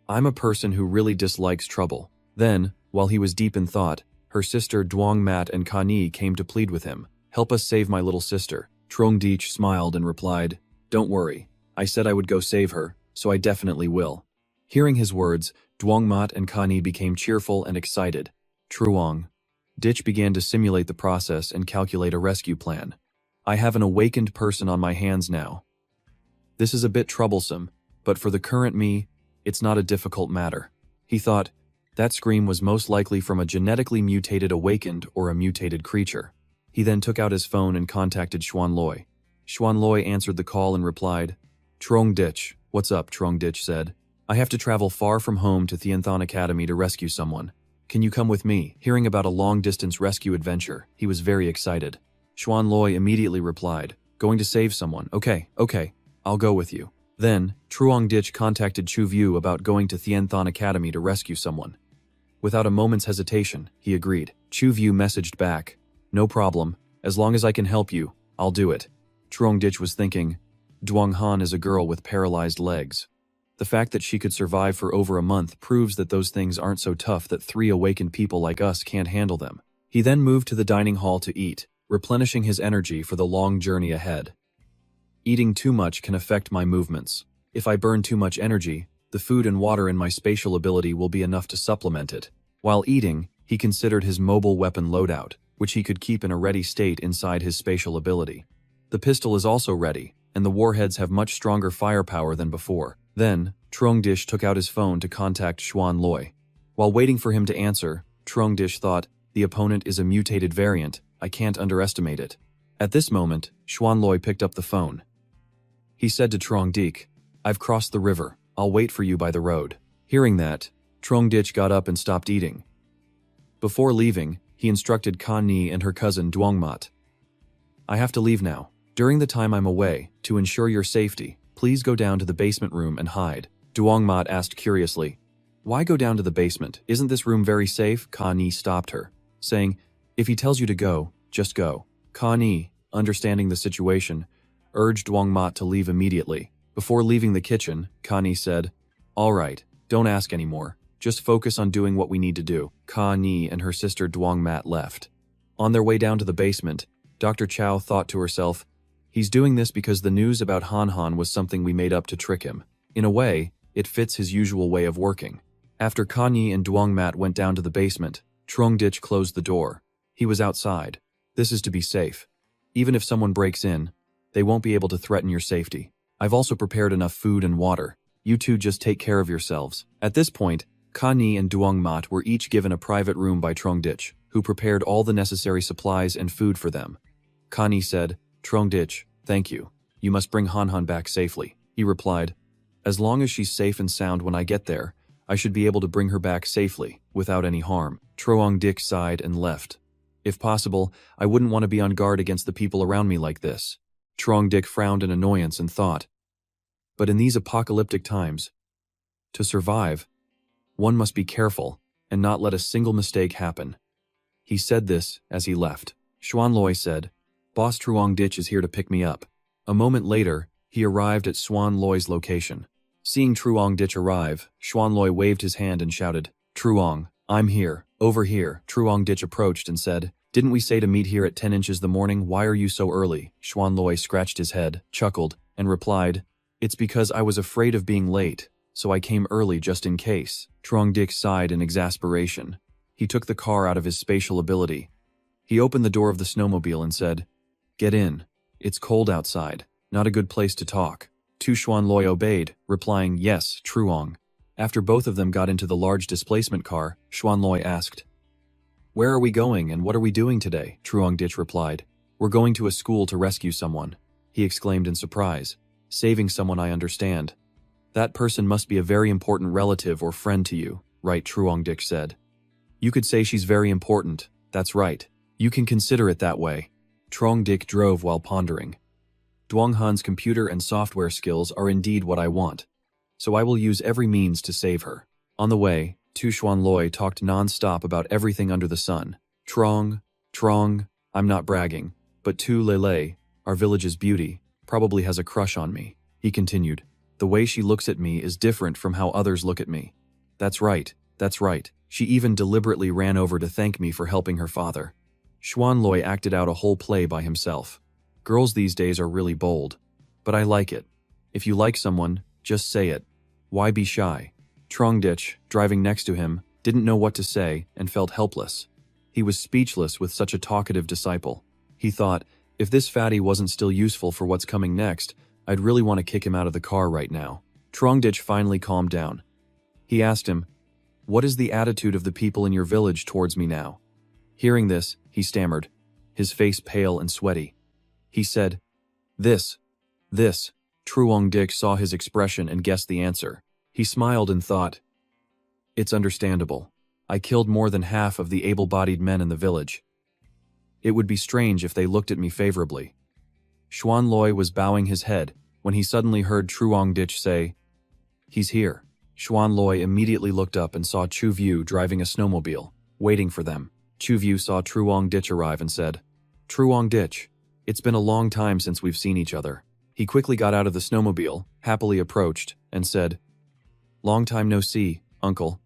"I'm a person who really dislikes trouble." Then, while he was deep in thought, her sister Dwangmat and Kani came to plead with him, "Help us save my little sister." Trongdich smiled and replied, "Don't worry. I said I would go save her, so I definitely will." Hearing his words, Dwangmat and Kani became cheerful and excited. Trongdich began to simulate the process and calculate a rescue plan. "I have an awakened person on my hands now. This is a bit troublesome, but for the current me, it's not a difficult matter." He thought, that scream was most likely from a genetically mutated awakened or a mutated creature. He then took out his phone and contacted Xuanloi. Xuanloi answered the call and replied, "Trongdich." "What's up?" Trongdich said. "I have to travel far from home to Tianthon Academy to rescue someone. Can you come with me?" Hearing about a long-distance rescue adventure, he was very excited. Xuanloi immediately replied, "Going to save someone? Okay, I'll go with you." Then, Trongdich contacted Chu View about going to Tianthon Academy to rescue someone. Without a moment's hesitation, he agreed. Chu View messaged back, "No problem. As long as I can help you, I'll do it." Trongdich was thinking, Duang Han is a girl with paralyzed legs. The fact that she could survive for over a month proves that those things aren't so tough that three awakened people like us can't handle them. He then moved to the dining hall to eat, replenishing his energy for the long journey ahead. "Eating too much can affect my movements. If I burn too much energy, the food and water in my spatial ability will be enough to supplement it." While eating, he considered his mobile weapon loadout, which he could keep in a ready state inside his spatial ability. The pistol is also ready, and the warheads have much stronger firepower than before. Then, Trongdich took out his phone to contact Xuanloi. While waiting for him to answer, Trongdich thought, the opponent is a mutated variant, I can't underestimate it. At this moment, Xuanloi picked up the phone. He said to Trongdich, "I've crossed the river, I'll wait for you by the road." Hearing that, Trongdich got up and stopped eating. Before leaving, he instructed Kani and her cousin Dwangmat. "I have to leave now. During the time I'm away, to ensure your safety, please go down to the basement room and hide." Dwangmat asked curiously, "Why go down to the basement? Isn't this room very safe?" Kani stopped her, saying, "If he tells you to go, just go." Kani, understanding the situation, urged Dwangmat to leave immediately. Before leaving the kitchen, Kani said, "All right, don't ask anymore. Just focus on doing what we need to do." Kani and her sister Dwangmat left. On their way down to the basement, Dr. Chow thought to herself, "He's doing this because the news about Han Han was something we made up to trick him. In a way, it fits his usual way of working." After Kani and Dwangmat went down to the basement, Trongdich closed the door. He was outside. "This is to be safe. Even if someone breaks in, they won't be able to threaten your safety. I've also prepared enough food and water. You two just take care of yourselves." At this point, Kani and Dwangmat were each given a private room by Trongdich, who prepared all the necessary supplies and food for them. Kani said, "Trongdich, thank you. You must bring Han Han back safely." he replied. As long as she's safe and sound when I get there, I should be able to bring her back safely, without any harm. Truong Dik sighed and left. If possible, I wouldn't want to be on guard against the people around me like this. Truong Dik frowned in annoyance and thought. But in these apocalyptic times, to survive, one must be careful and not let a single mistake happen. He said this as he left. Xuanloi said, Boss Truong Dik is here to pick me up. A moment later, he arrived at Xuanloi's location. Seeing Truong Dik arrive, Xuanloi waved his hand and shouted, Truong, I'm here, over here. Truong Dik approached and said, Didn't we say to meet here at 10 inches the morning? Why are you so early? Xuanloi scratched his head, chuckled, and replied, It's because I was afraid of being late, so I came early just in case. Truong Dik sighed in exasperation. He took the car out of his spatial ability. He opened the door of the snowmobile and said, Get in. It's cold outside. Not a good place to talk. Tu Xuanloi obeyed, replying, Yes, Truong. After both of them got into the large displacement car, Xuanloi asked, Where are we going and what are we doing today? Truong Dik replied, We're going to a school to rescue someone. He exclaimed in surprise. Saving someone I understand. That person must be a very important relative or friend to you, right? Truong Dik said. You could say she's very important. That's right. You can consider it that way. Truong Dik drove while pondering. Duong Han's computer and software skills are indeed what I want, so I will use every means to save her. On the way, Tu Xuanloi talked non-stop about everything under the sun. Truong, I'm not bragging, but Tu Lele, our village's beauty, probably has a crush on me. He continued, The way she looks at me is different from how others look at me. That's right. She even deliberately ran over to thank me for helping her father. Xuanloi acted out a whole play by himself. Girls these days are really bold. But I like it. If you like someone, just say it. Why be shy? Truong Dik, driving next to him, didn't know what to say and felt helpless. He was speechless with such a talkative disciple. He thought, if this fatty wasn't still useful for what's coming next, I'd really want to kick him out of the car right now. Truong Dik finally calmed down. He asked him, What is the attitude of the people in your village towards me now? Hearing this, he stammered, his face pale and sweaty. He said, This. Truong Dik saw his expression and guessed the answer. He smiled and thought, It's understandable. I killed more than half of the able-bodied men in the village. It would be strange if they looked at me favorably. Xuanloi was bowing his head when he suddenly heard Truong Dik say, He's here. Xuanloi immediately looked up and saw Chu View driving a snowmobile, waiting for them. Chu View saw Truong Dik arrive and said, Truong Dik, it's been a long time since we've seen each other. He quickly got out of the snowmobile, happily approached, and said, Long time no see, uncle.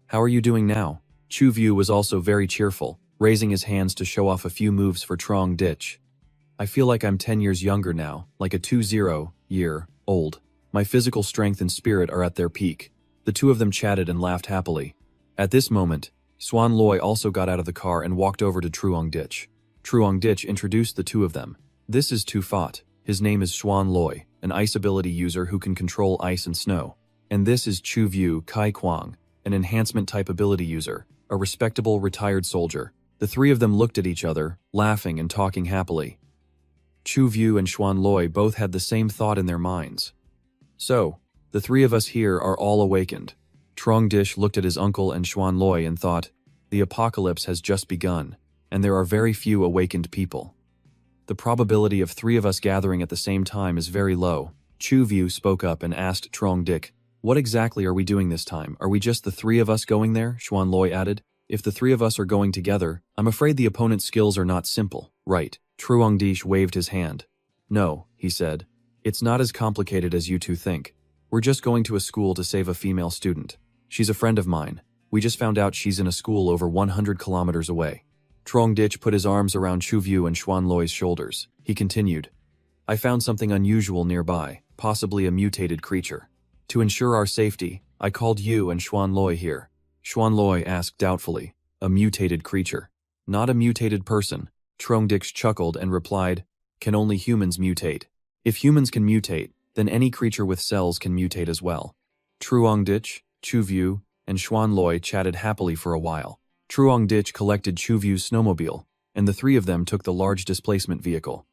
How are you doing now? Chu View was also very cheerful, raising his hands to show off a few moves for Truong Dik. I feel like I'm 10 years younger now, like a 20-year-old. My physical strength and spirit are at their peak. The two of them chatted and laughed happily. At this moment, Xuanloi also got out of the car and walked over to Truong Dik. Truong Dik introduced the two of them. This is Tu Fat. His name is Xuanloi, an ice ability user who can control ice and snow. And this is Chu View Kai Kwang, an enhancement type ability user, a respectable retired soldier. The three of them looked at each other, laughing and talking happily. Chu View and Xuanloi both had the same thought in their minds. So, the three of us here are all awakened. Truong Dik looked at his uncle and Xuanloi and thought, The apocalypse has just begun, and there are very few awakened people. The probability of three of us gathering at the same time is very low. Chu View spoke up and asked Truong Dik, What exactly are we doing this time? Are we just the three of us going there? Xuanloi added, If the three of us are going together, I'm afraid the opponent's skills are not simple, right? Truong Dik waved his hand. No, he said. It's not as complicated as you two think. We're just going to a school to save a female student. She's a friend of mine. We just found out she's in a school over 100 kilometers away. Truong Dik put his arms around Chu View and Xuanloi's shoulders. He continued, I found something unusual nearby, possibly a mutated creature. To ensure our safety, I called you and Xuanloi here. Xuanloi asked doubtfully, A mutated creature? Not a mutated person. Truong Dik chuckled and replied, Can only humans mutate? If humans can mutate, then any creature with cells can mutate as well. Truong Dik, Chu View, and Xuanloi chatted happily for a while. Truong Dik collected Chu View's snowmobile, and the three of them took the large displacement vehicle.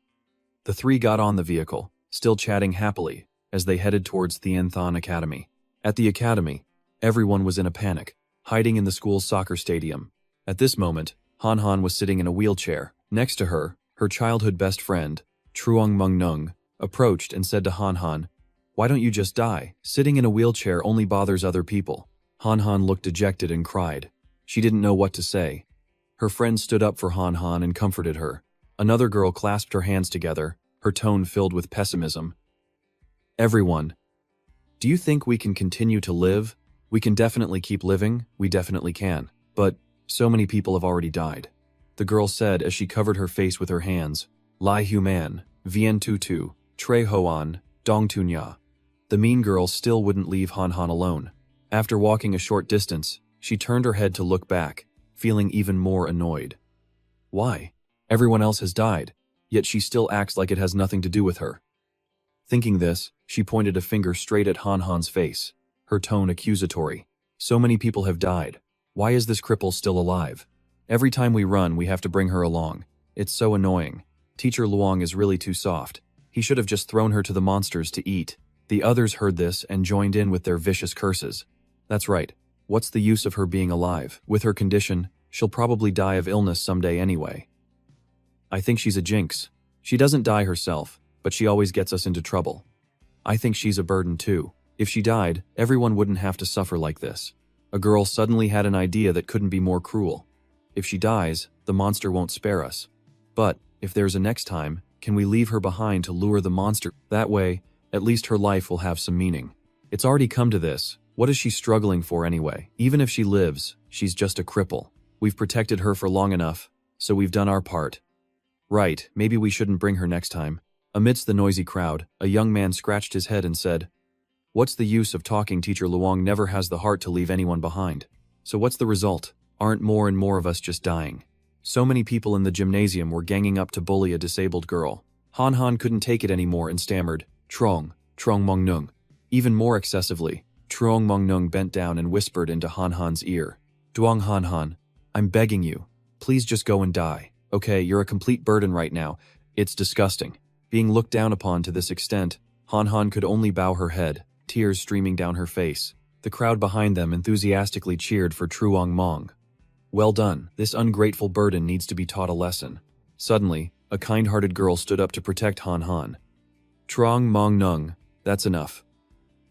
The three got on the vehicle, still chatting happily, as they headed towards the Thon Academy. At the academy, everyone was in a panic, hiding in the school's soccer stadium. At this moment, Han Han was sitting in a wheelchair. Next to her, her childhood best friend, Truong Mung Nung, approached and said to Han Han, "Why don't you just die? Sitting in a wheelchair only bothers other people." Han Han looked dejected and cried. She didn't know what to say. Her friend stood up for Han Han and comforted her. Another girl clasped her hands together, her tone filled with pessimism. "Everyone, do you think we can continue to live? We can definitely keep living, we definitely can. But so many people have already died." The girl said as she covered her face with her hands. "Lai Human, Vien Tutu, Tre Hoan, Dong Tunya." The mean girl still wouldn't leave Han Han alone. After walking a short distance, she turned her head to look back, feeling even more annoyed. Why? Everyone else has died, yet she still acts like it has nothing to do with her. Thinking this, she pointed a finger straight at Han Han's face, her tone accusatory. "So many people have died. Why is this cripple still alive? Every time we run, we have to bring her along. It's so annoying. Teacher Luong is really too soft. He should have just thrown her to the monsters to eat." The others heard this and joined in with their vicious curses. That's right. What's the use of her being alive? With her condition, she'll probably die of illness someday anyway. I think she's a jinx. She doesn't die herself, but she always gets us into trouble. I think she's a burden too. If she died, everyone wouldn't have to suffer like this. A girl suddenly had an idea that couldn't be more cruel. If she dies, the monster won't spare us. But, if there's a next time, can we leave her behind to lure the monster? That way, at least her life will have some meaning. It's already come to this. What is she struggling for anyway? Even if she lives, she's just a cripple. We've protected her for long enough, so we've done our part. Right, maybe we shouldn't bring her next time. Amidst the noisy crowd, a young man scratched his head and said, "What's the use of talking? Teacher Luong never has the heart to leave anyone behind. So what's the result? Aren't more and more of us just dying?" So many people in the gymnasium were ganging up to bully a disabled girl. Han Han couldn't take it anymore and stammered, Trong Mong Nung." Even more excessively, Truong Mong Nung bent down and whispered into Han Han's ear, "Duong Han Han, I'm begging you, please just go and die. Okay, you're a complete burden right now. It's disgusting." Being looked down upon to this extent, Han Han could only bow her head, tears streaming down her face. The crowd behind them enthusiastically cheered for Truong Mong. Well done, this ungrateful burden needs to be taught a lesson. Suddenly, a kind-hearted girl stood up to protect Han Han. "Truong Mong Nung, that's enough.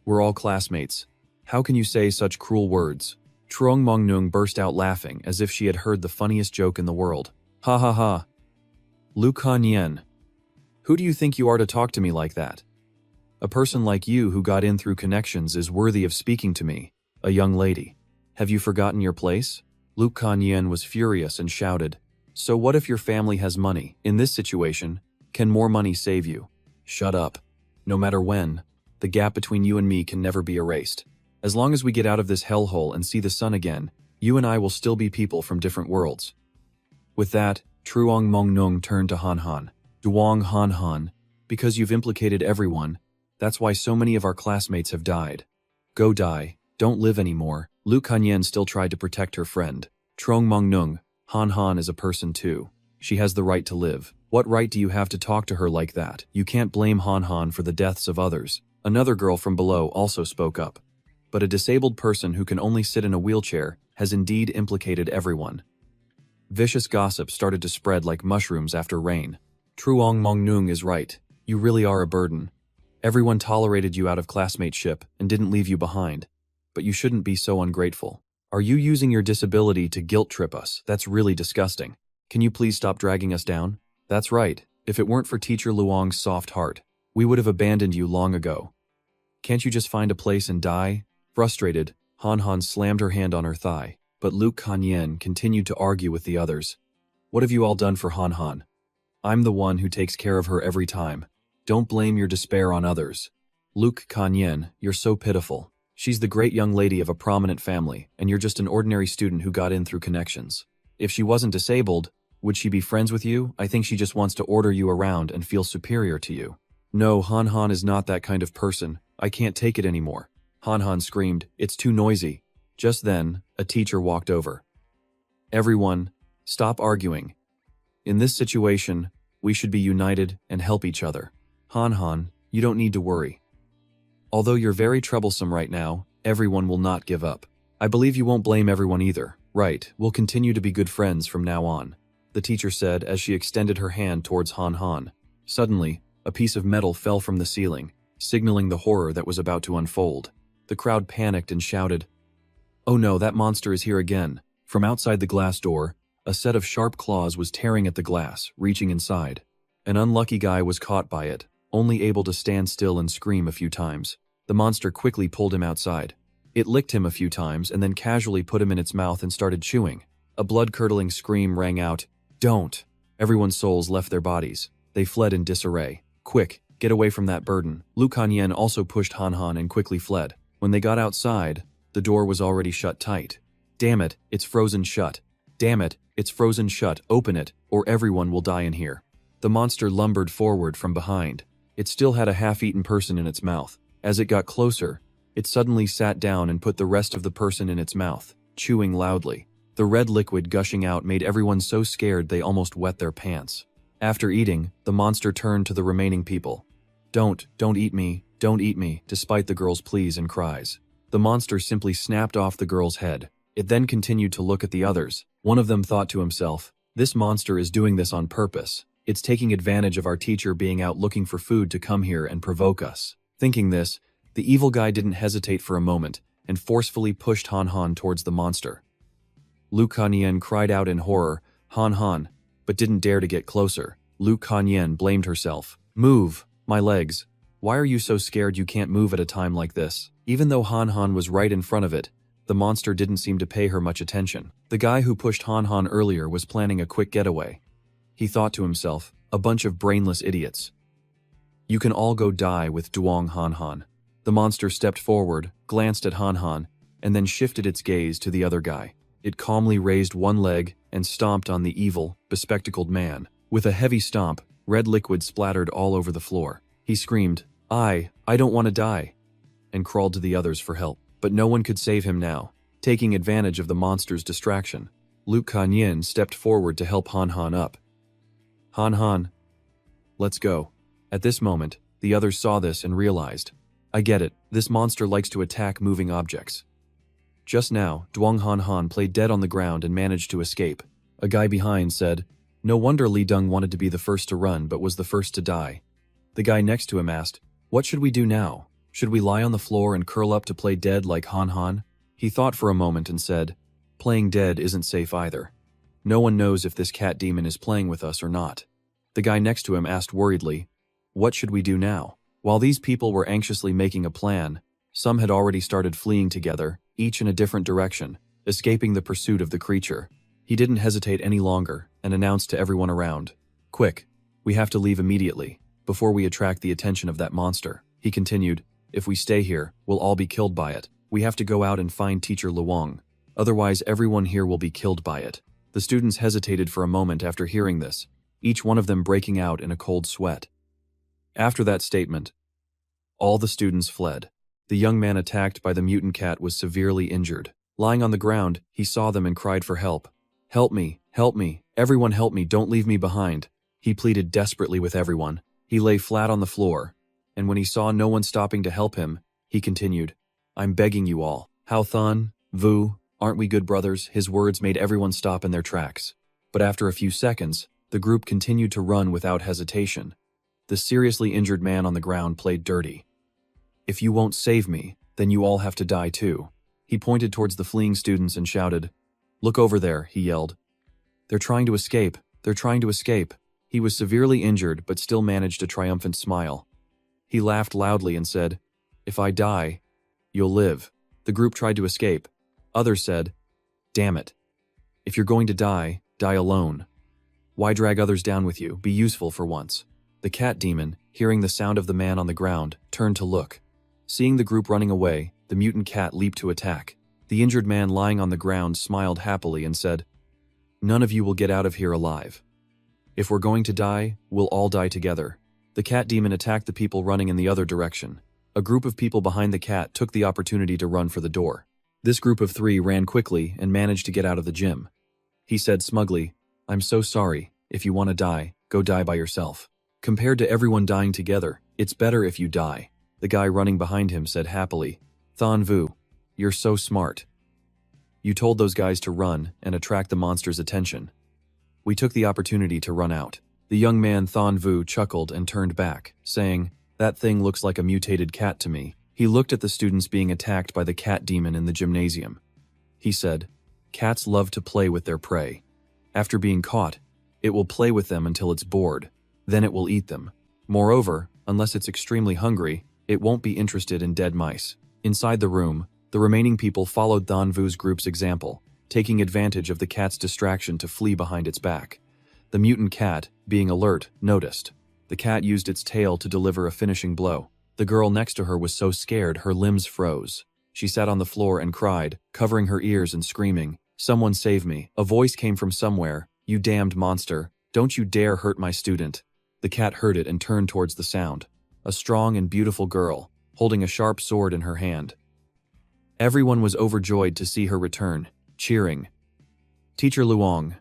We're all classmates. How can you say such cruel words?" Truong Mong Nung burst out laughing as if she had heard the funniest joke in the world. "Ha ha ha. Lu Kan Yen. Who do you think you are to talk to me like that? A person like you who got in through connections is worthy of speaking to me, a young lady. Have you forgotten your place?" Lu Kan Yen was furious and shouted, "So what if your family has money? In this situation, can more money save you? Shut up. No matter when, the gap between you and me can never be erased. As long as we get out of this hellhole and see the sun again, you and I will still be people from different worlds." With that, Truong Mong Nung turned to Han Han. "Duong Han Han, because you've implicated everyone, that's why so many of our classmates have died. Go die, don't live anymore." Lu Kanyen still tried to protect her friend. "Truong Mong Nung, Han Han is a person too. She has the right to live. What right do you have to talk to her like that? You can't blame Han Han for the deaths of others." Another girl from below also spoke up. "But a disabled person who can only sit in a wheelchair has indeed implicated everyone." Vicious gossip started to spread like mushrooms after rain. "Truong Mong Nung is right. You really are a burden. Everyone tolerated you out of classmateship and didn't leave you behind. But you shouldn't be so ungrateful. Are you using your disability to guilt trip us? That's really disgusting. Can you please stop dragging us down?" "That's right. If it weren't for Teacher Luong's soft heart, we would have abandoned you long ago. Can't you just find a place and die?" Frustrated, Han Han slammed her hand on her thigh, but Luke Kanyen continued to argue with the others. "What have you all done for Han Han? I'm the one who takes care of her every time. Don't blame your despair on others. Luke Kanyen, you're so pitiful. She's the great young lady of a prominent family, and you're just an ordinary student who got in through connections. If she wasn't disabled, would she be friends with you? I think she just wants to order you around and feel superior to you." "No, Han Han is not that kind of person. I can't take it anymore." Han Han screamed, "It's too noisy." Just then, a teacher walked over. "Everyone, stop arguing. In this situation, we should be united and help each other. Han Han, you don't need to worry. Although you're very troublesome right now, everyone will not give up. I believe you won't blame everyone either. Right, we'll continue to be good friends from now on, the teacher said as she extended her hand towards Han Han. Suddenly, a piece of metal fell from the ceiling, signaling the horror that was about to unfold. The crowd panicked and shouted, "Oh no, that monster is here again." From outside the glass door, a set of sharp claws was tearing at the glass, reaching inside. An unlucky guy was caught by it, only able to stand still and scream a few times. The monster quickly pulled him outside. It licked him a few times and then casually put him in its mouth and started chewing. A blood-curdling scream rang out, "Don't!" Everyone's souls left their bodies. They fled in disarray. "Quick, get away from that burden." Lu Kanyen also pushed Han Han and quickly fled. When they got outside, the door was already shut tight. "Damn it, it's frozen shut. Damn it, it's frozen shut. Open it, or everyone will die in here." The monster lumbered forward from behind. It still had a half-eaten person in its mouth. As it got closer, it suddenly sat down and put the rest of the person in its mouth, chewing loudly. The red liquid gushing out made everyone so scared they almost wet their pants. After eating, the monster turned to the remaining people. Don't eat me, don't eat me," despite the girls' pleas and cries. The monster simply snapped off the girl's head. It then continued to look at the others. One of them thought to himself, "This monster is doing this on purpose. It's taking advantage of our teacher being out looking for food to come here and provoke us." Thinking this, the evil guy didn't hesitate for a moment and forcefully pushed Han Han towards the monster. Lu Kanyen cried out in horror, "Han Han," but didn't dare to get closer. Lu Kanyen blamed herself. "Move, my legs. Why are you so scared you can't move at a time like this?" Even though Han Han was right in front of it, the monster didn't seem to pay her much attention. The guy who pushed Han Han earlier was planning a quick getaway. He thought to himself, "A bunch of brainless idiots. You can all go die with Duong Han Han." The monster stepped forward, glanced at Han Han, and then shifted its gaze to the other guy. It calmly raised one leg and stomped on the evil, bespectacled man. With a heavy stomp, red liquid splattered all over the floor. He screamed, I don't want to die," and crawled to the others for help. But no one could save him now. Taking advantage of the monster's distraction, Lu Kanyen stepped forward to help Han Han up. "Han Han, let's go." At this moment, the others saw this and realized, "I get it, this monster likes to attack moving objects." Just now, Duong Han Han played dead on the ground and managed to escape. A guy behind said, "No wonder Li Deng wanted to be the first to run but was the first to die." The guy next to him asked, "What should we do now? Should we lie on the floor and curl up to play dead like Han Han?" He thought for a moment and said, "Playing dead isn't safe either. No one knows if this cat demon is playing with us or not." The guy next to him asked worriedly, "What should we do now?" While these people were anxiously making a plan, some had already started fleeing together, each in a different direction, escaping the pursuit of the creature. He didn't hesitate any longer and announced to everyone around, "Quick, we have to leave immediately, before we attract the attention of that monster." He continued, "If we stay here, we'll all be killed by it. We have to go out and find Teacher Luong. Otherwise, everyone here will be killed by it." The students hesitated for a moment after hearing this, each one of them breaking out in a cold sweat. After that statement, all the students fled. The young man attacked by the mutant cat was severely injured. Lying on the ground, he saw them and cried for help. Help me, everyone help me, don't leave me behind." He pleaded desperately with everyone. He lay flat on the floor, and when he saw no one stopping to help him, he continued, "I'm begging you all. Hao Thun, Vu, aren't we good brothers?" His words made everyone stop in their tracks. But after a few seconds, the group continued to run without hesitation. The seriously injured man on the ground played dirty. "If you won't save me, then you all have to die too." He pointed towards the fleeing students and shouted, "Look over there," he yelled. "They're trying to escape. They're trying to escape." He was severely injured but still managed a triumphant smile. He laughed loudly and said, "If I die, you'll live." The group tried to escape. Others said, "Damn it. If you're going to die, die alone. Why drag others down with you? Be useful for once." The cat demon, hearing the sound of the man on the ground, turned to look. Seeing the group running away, the mutant cat leaped to attack. The injured man lying on the ground smiled happily and said, "None of you will get out of here alive. If we're going to die, we'll all die together." The cat demon attacked the people running in the other direction. A group of people behind the cat took the opportunity to run for the door. This group of 3 ran quickly and managed to get out of the gym. He said smugly, "I'm so sorry. If you want to die, go die by yourself. Compared to everyone dying together, it's better if you die." The guy running behind him said happily, "Thon Vu, you're so smart. You told those guys to run and attract the monster's attention. We took the opportunity to run out." The young man Thon Vu chuckled and turned back, saying, "That thing looks like a mutated cat to me." He looked at the students being attacked by the cat demon in the gymnasium. He said, "Cats love to play with their prey. After being caught, it will play with them until it's bored. Then it will eat them. Moreover, unless it's extremely hungry, it won't be interested in dead mice." Inside the room, the remaining people followed Thon Vu's group's example, taking advantage of the cat's distraction to flee behind its back. The mutant cat, being alert, noticed. The cat used its tail to deliver a finishing blow. The girl next to her was so scared her limbs froze. She sat on the floor and cried, covering her ears and screaming, "Someone save me." A voice came from somewhere, "You damned monster, don't you dare hurt my student." The cat heard it and turned towards the sound. A strong and beautiful girl, holding a sharp sword in her hand. Everyone was overjoyed to see her return, cheering. "Teacher Luong.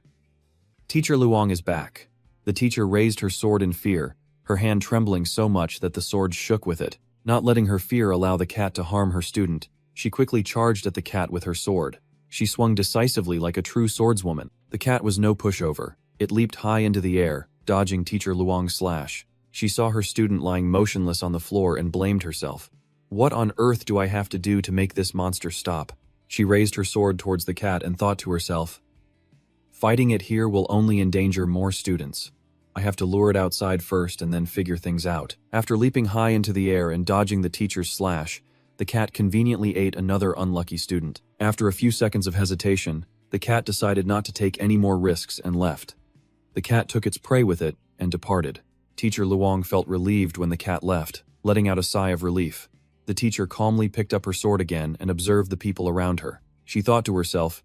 Teacher Luong is back." The teacher raised her sword in fear, her hand trembling so much that the sword shook with it. Not letting her fear allow the cat to harm her student, she quickly charged at the cat with her sword. She swung decisively like a true swordswoman. The cat was no pushover. It leaped high into the air, dodging Teacher Luong's slash. She saw her student lying motionless on the floor and blamed herself. "What on earth do I have to do to make this monster stop?" She raised her sword towards the cat and thought to herself, "Fighting it here will only endanger more students. I have to lure it outside first and then figure things out." After leaping high into the air and dodging the teacher's slash, the cat conveniently ate another unlucky student. After a few seconds of hesitation, the cat decided not to take any more risks and left. The cat took its prey with it and departed. Teacher Luong felt relieved when the cat left, letting out a sigh of relief. The teacher calmly picked up her sword again and observed the people around her. She thought to herself,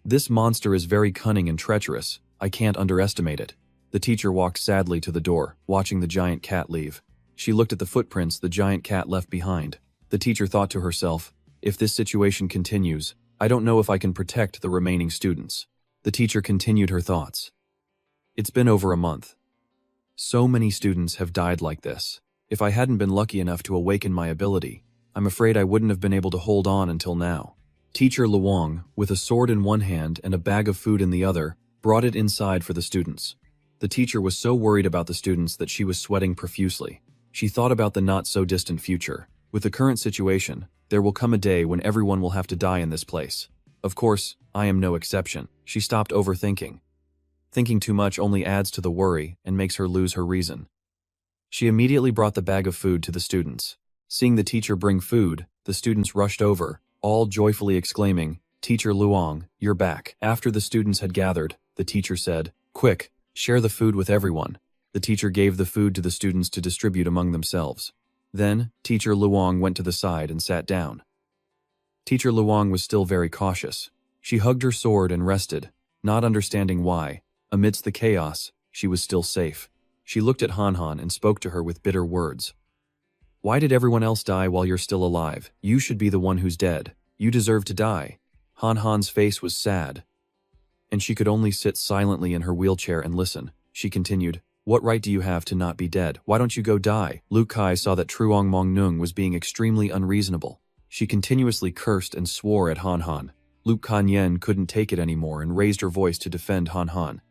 "This monster is very cunning and treacherous. I can't underestimate it." The teacher walked sadly to the door, watching the giant cat leave. She looked at the footprints the giant cat left behind. The teacher thought to herself, "If this situation continues, I don't know if I can protect the remaining students." The teacher continued her thoughts. "It's been over a month. So many students have died like this. If I hadn't been lucky enough to awaken my ability, I'm afraid I wouldn't have been able to hold on until now." Teacher Luong, with a sword in one hand and a bag of food in the other, brought it inside for the students. The teacher was so worried about the students that she was sweating profusely. She thought about the not-so-distant future. With the current situation, there will come a day when everyone will have to die in this place. Of course, I am no exception. She stopped overthinking. Thinking too much only adds to the worry and makes her lose her reason. She immediately brought the bag of food to the students. Seeing the teacher bring food, the students rushed over, all joyfully exclaiming, "Teacher Luong, you're back." After the students had gathered, the teacher said, "Quick, share the food with everyone." The teacher gave the food to the students to distribute among themselves. Then, Teacher Luong went to the side and sat down. Teacher Luong was still very cautious. She hugged her sword and rested, not understanding why, amidst the chaos, she was still safe. She looked at Han Han and spoke to her with bitter words. "Why did everyone else die while you're still alive? You should be the one who's dead. You deserve to die." Han Han's face was sad, and she could only sit silently in her wheelchair and listen. She continued, "What right do you have to not be dead? Why don't you go die?" Luke Kai saw that Truong Mong Nung was being extremely unreasonable. She continuously cursed and swore at Han Han. Luke Kan Yen couldn't take it anymore and raised her voice to defend Han Han.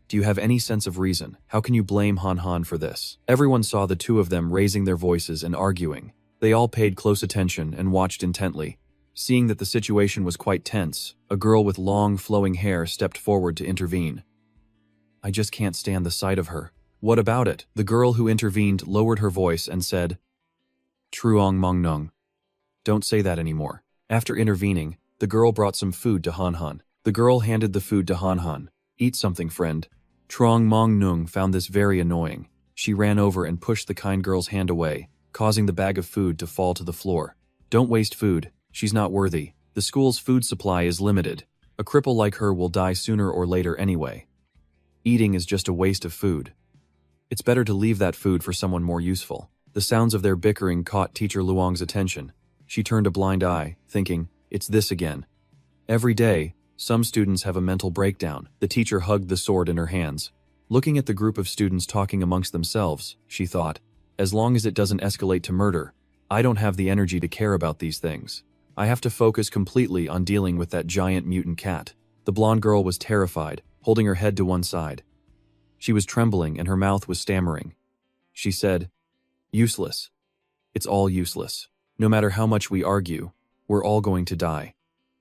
"Do you have any sense of reason? How can you blame Han Han for this?" Everyone saw the two of them raising their voices and arguing. They all paid close attention and watched intently. Seeing that the situation was quite tense, a girl with long, flowing hair stepped forward to intervene. "I just can't stand the sight of her." "What about it?" The girl who intervened lowered her voice and said, "Truong Mong Nung, don't say that anymore." After intervening, the girl brought some food to Han Han. The girl handed the food to Han Han. "Eat something, friend." Truong Mong Nung found this very annoying. She ran over and pushed the kind girl's hand away, causing the bag of food to fall to the floor. "Don't waste food. She's not worthy. The school's food supply is limited. A cripple like her will die sooner or later anyway. Eating is just a waste of food. It's better to leave that food for someone more useful." The sounds of their bickering caught Teacher Luong's attention. She turned a blind eye, thinking, "It's this again." Every day, some students have a mental breakdown. The teacher hugged the sword in her hands. Looking at the group of students talking amongst themselves, she thought, "As long as it doesn't escalate to murder, I don't have the energy to care about these things. I have to focus completely on dealing with that giant mutant cat. The blonde girl was terrified, holding her head to one side. She was trembling and her mouth was stammering. She said, "Useless. It's all useless. No matter how much we argue, we're all going to die.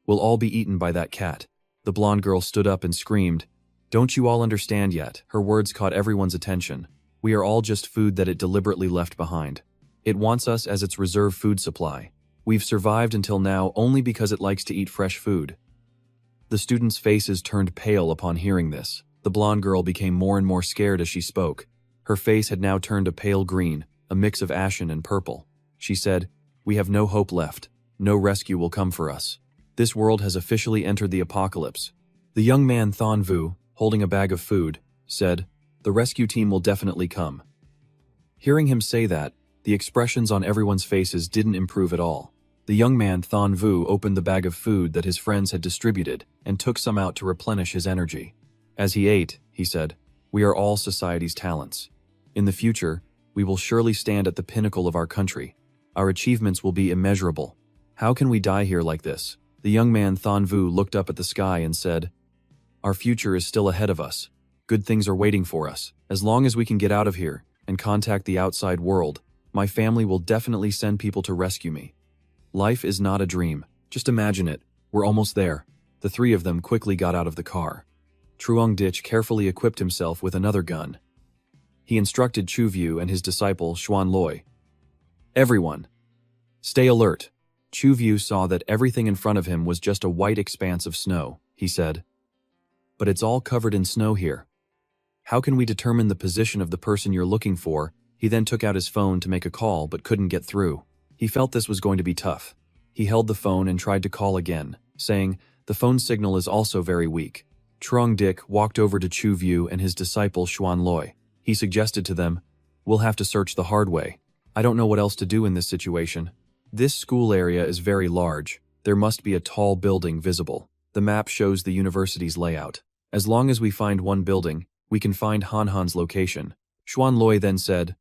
We'll all be eaten by that cat." The blonde girl stood up and screamed, "Don't you all understand yet?" Her words caught everyone's attention. "We are all just food that it deliberately left behind. It wants us as its reserve food supply. We've survived until now only because it likes to eat fresh food." The students' faces turned pale upon hearing this. The blonde girl became more and more scared as she spoke. Her face had now turned a pale green, a mix of ashen and purple. She said, "We have no hope left. No rescue will come for us. This world has officially entered the apocalypse." The young man Thon Vu, holding a bag of food, said, "The rescue team will definitely come." Hearing him say that, the expressions on everyone's faces didn't improve at all. The young man Thon Vu opened the bag of food that his friends had distributed and took some out to replenish his energy. As he ate, he said, "We are all society's talents. In the future, we will surely stand at the pinnacle of our country. Our achievements will be immeasurable. How can we die here like this?" The young man Thon Vu looked up at the sky and said, "Our future is still ahead of us. Good things are waiting for us. As long as we can get out of here and contact the outside world, my family will definitely send people to rescue me. Life is not a dream. Just imagine it. We're almost there." The three of them quickly got out of the car. Truong Dich carefully equipped himself with another gun. He instructed Chu View and his disciple Xuan Loi, "Everyone, stay alert." Chu View saw that everything in front of him was just a white expanse of snow. He said, "But it's all covered in snow here. How can we determine the position of the person you're looking for?" He then took out his phone to make a call but couldn't get through. He felt this was going to be tough. He held the phone and tried to call again, saying, "The phone signal is also very weak." Truong Dich walked over to Chu View and his disciple Xuan Loi. He suggested to them, "We'll have to search the hard way. I don't know what else to do in this situation. This school area is very large. There must be a tall building visible. The map shows the university's layout. As long as we find one building, we can find Han Han's location." Xuan Loi then said,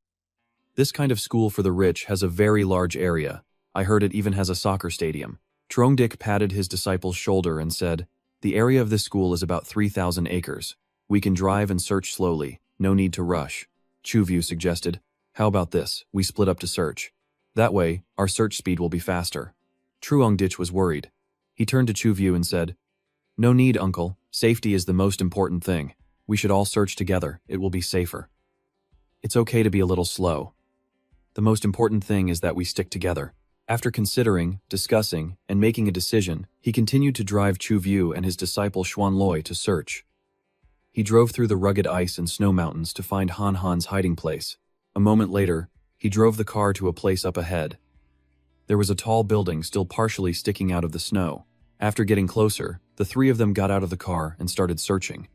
"This kind of school for the rich has a very large area. I heard it even has a soccer stadium." Truong Dich patted his disciple's shoulder and said, "The area of this school is about 3,000 acres. We can drive and search slowly. No need to rush." Chu View suggested, "How about this? We split up to search. That way, our search speed will be faster." Truong Dich was worried. He turned to Chu View and said, "No need, uncle. Safety is the most important thing. We should all search together. It will be safer. It's okay to be a little slow. The most important thing is that we stick together." After considering, discussing, and making a decision, he continued to drive Chu View and his disciple Xuan Loi to search. He drove through the rugged ice and snow mountains to find Han Han's hiding place. A moment later, he drove the car to a place up ahead. There was a tall building still partially sticking out of the snow. After getting closer, the three of them got out of the car and started searching.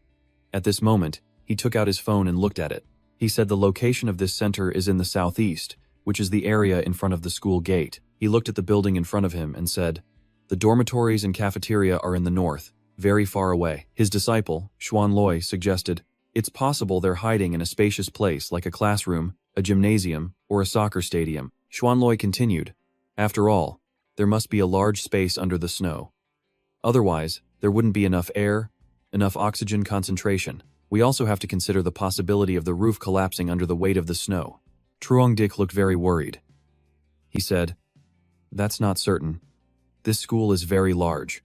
At this moment, he took out his phone and looked at it. He said the location of this center is in the southeast, which is the area in front of the school gate. He looked at the building in front of him and said, "The dormitories and cafeteria are in the north, very far away." His disciple, Xuan Loi, suggested, "It's possible they're hiding in a spacious place like a classroom, a gymnasium, or a soccer stadium." Xuan Loi continued, "After all, there must be a large space under the snow. Otherwise, there wouldn't be enough air, enough oxygen concentration. We also have to consider the possibility of the roof collapsing under the weight of the snow." Truong Dich looked very worried. He said, "That's not certain. This school is very large.